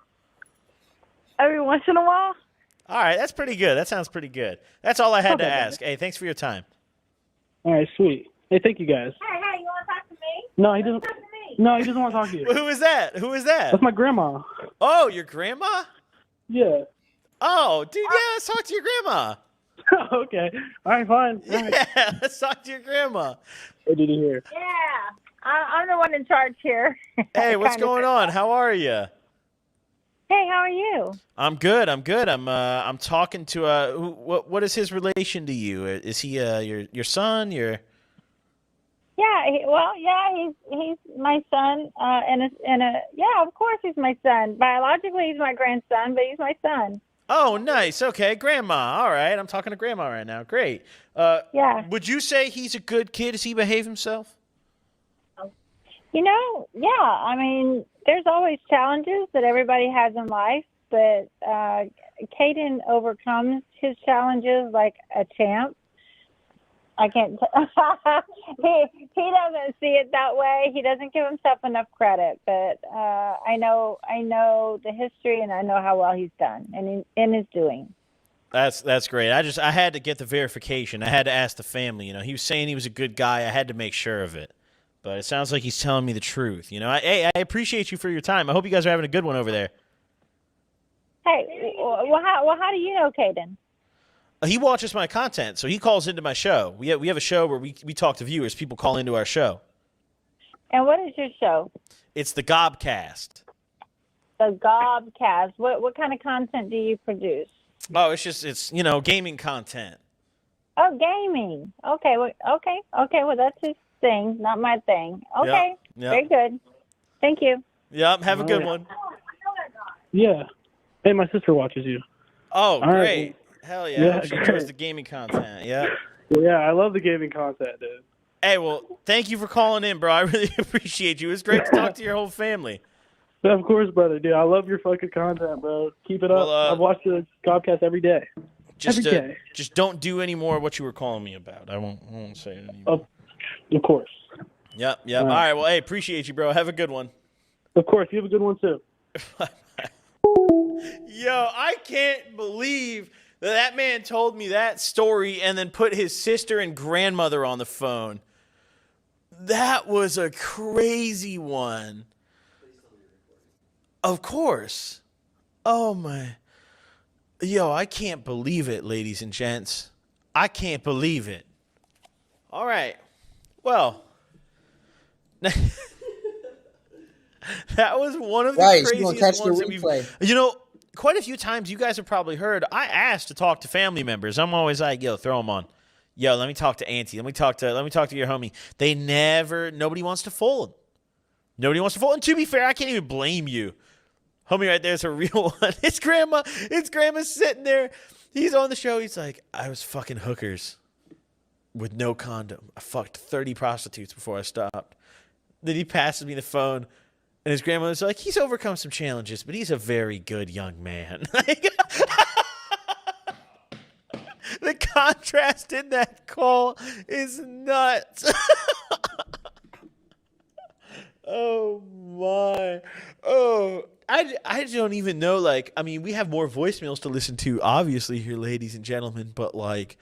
[SPEAKER 12] Every once in a while.
[SPEAKER 5] All right, that's pretty good. That sounds pretty good. That's all I had to ask. Hey, thanks for your time.
[SPEAKER 6] All right, sweet. Hey, thank you guys.
[SPEAKER 12] Hey, you want to talk to me?
[SPEAKER 6] No, he doesn't. No, he doesn't want to talk to you.
[SPEAKER 5] Who is that? Who is that?
[SPEAKER 6] That's my grandma.
[SPEAKER 5] Oh, your grandma?
[SPEAKER 6] Yeah.
[SPEAKER 5] Oh, dude, yeah, let's talk to your grandma.
[SPEAKER 6] Okay. All right, fine. All right.
[SPEAKER 5] Yeah, let's talk to your grandma.
[SPEAKER 6] Hey, did you hear?
[SPEAKER 12] Yeah. I'm the one in charge here.
[SPEAKER 5] Hey, what's going on? How are you?
[SPEAKER 12] Hey, how are you?
[SPEAKER 5] I'm good. I'm talking to what is his relation to you? Is he your son?
[SPEAKER 12] Yeah, he's my son. Yeah, of course he's my son. Biologically, he's my grandson, but he's my son.
[SPEAKER 5] Oh, nice. Okay, grandma. All right, I'm talking to grandma right now. Great.
[SPEAKER 12] Yeah.
[SPEAKER 5] Would you say he's a good kid? Does he behave himself?
[SPEAKER 12] You know, yeah. I mean, there's always challenges that everybody has in life, but Caden overcomes his challenges like a champ. I can't. He doesn't see it that way. He doesn't give himself enough credit. But I know the history, and I know how well he's done and in his doing.
[SPEAKER 5] That's great. I had to get the verification. I had to ask the family. You know, he was saying he was a good guy. I had to make sure of it. But it sounds like he's telling me the truth. You know, I appreciate you for your time. I hope you guys are having a good one over there.
[SPEAKER 12] Hey, well, how do you know Caden?
[SPEAKER 5] He watches my content, so he calls into my show. We have a show where we talk to viewers. People call into our show.
[SPEAKER 12] And what is your show?
[SPEAKER 5] It's the Gobcast.
[SPEAKER 12] The Gobcast. What kind of content do you produce?
[SPEAKER 5] Oh, it's gaming content.
[SPEAKER 12] Oh, gaming. Okay. Okay. Well, that's his thing, not my thing. Okay.
[SPEAKER 5] Yep.
[SPEAKER 12] Very good. Thank you.
[SPEAKER 5] Yep. Have a good one.
[SPEAKER 6] Yeah. Hey, my sister watches you.
[SPEAKER 5] Oh,
[SPEAKER 6] All
[SPEAKER 5] great.
[SPEAKER 6] right.
[SPEAKER 5] Hell yeah. I hope she enjoys the gaming content. Yeah.
[SPEAKER 6] Yeah, I love the gaming content, dude.
[SPEAKER 5] Hey, well, thank you for calling in, bro. I really appreciate you. It was great to talk to your whole family.
[SPEAKER 6] Of course, brother, dude. I love your fucking content, bro. Keep it up.
[SPEAKER 5] Well,
[SPEAKER 6] I've watched the Gobcast every day.
[SPEAKER 5] Just don't do any more what you were calling me about. I won't say it anymore.
[SPEAKER 6] Of course.
[SPEAKER 5] Yep. All right. Well, hey, appreciate you, bro. Have a good one.
[SPEAKER 6] Of course. You have a good one, too.
[SPEAKER 5] Yo, I can't believe that man told me that story and then put his sister and grandmother on the phone. That was a crazy one. Of course. Oh, my. Yo, I can't believe it, ladies and gents. I can't believe it. All right. Well, that was one of the craziest ones that we've. Quite a few times you guys have probably heard. I asked to talk to family members. I'm always like, yo, throw them on. Yo, let me talk to auntie. Let me talk to your homie. Nobody wants to fold. Nobody wants to fold. And to be fair, I can't even blame you. Homie right there is a real one. His grandma's sitting there. He's on the show. He's like, I was fucking hookers with no condom. I fucked 30 prostitutes before I stopped. Then he passes me the phone, and his grandmother's like, he's overcome some challenges, but he's a very good young man. The contrast in that call is nuts. Oh, my. Oh, I don't even know. Like, I mean, we have more voicemails to listen to, obviously, here, ladies and gentlemen. But, like,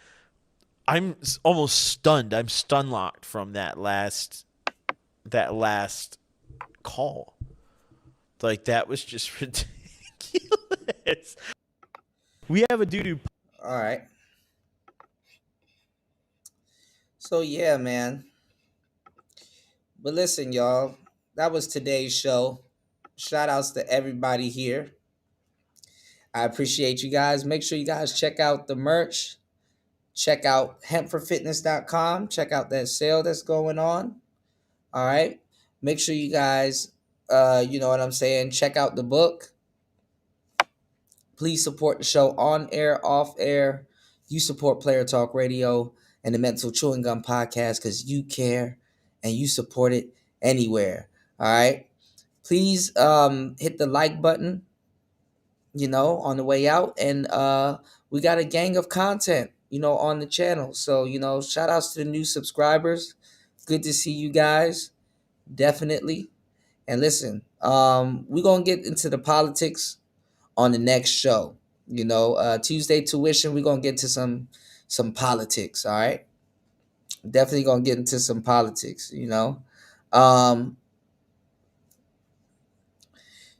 [SPEAKER 5] I'm almost stunned. I'm stun-locked from that last call. Like, that was just ridiculous. We have a doo-doo.
[SPEAKER 4] All right. So, yeah, man. But listen, y'all. That was today's show. Shout outs to everybody here. I appreciate you guys. Make sure you guys check out the merch. Check out hempforfitness.com. Check out that sale that's going on. All right. Make sure you guys, you know what I'm saying, check out the book. Please support the show on air, off air. You support Player Talk Radio and the Mental Chewing Gum Podcast because you care and you support it anywhere. All right. Please hit the like button, on the way out. And we got a gang of content, on the channel. So, shout outs to the new subscribers. Good to see you guys. Definitely. And listen, we're going to get into the politics on the next show. Tuesday Tuition, we're going to get to some politics, all right? Definitely going to get into some politics,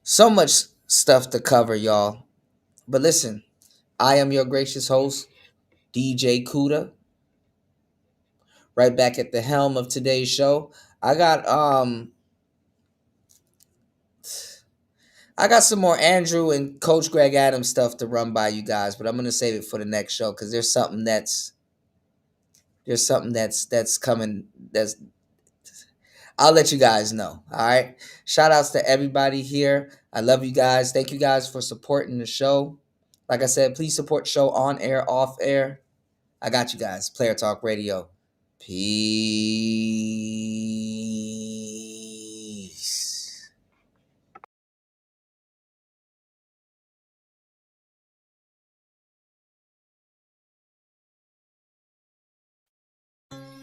[SPEAKER 4] So much stuff to cover, y'all. But listen, I am your gracious host, DJ Kuda. Right back at the helm of today's show. I got some more Andrew and Coach Greg Adams stuff to run by you guys, but I'm gonna save it for the next show because there's something that's coming. I'll let you guys know. All right. Shout outs to everybody here. I love you guys. Thank you guys for supporting the show. Like I said, please support the show on air, off air. I got you guys. Player Talk Radio. Peace.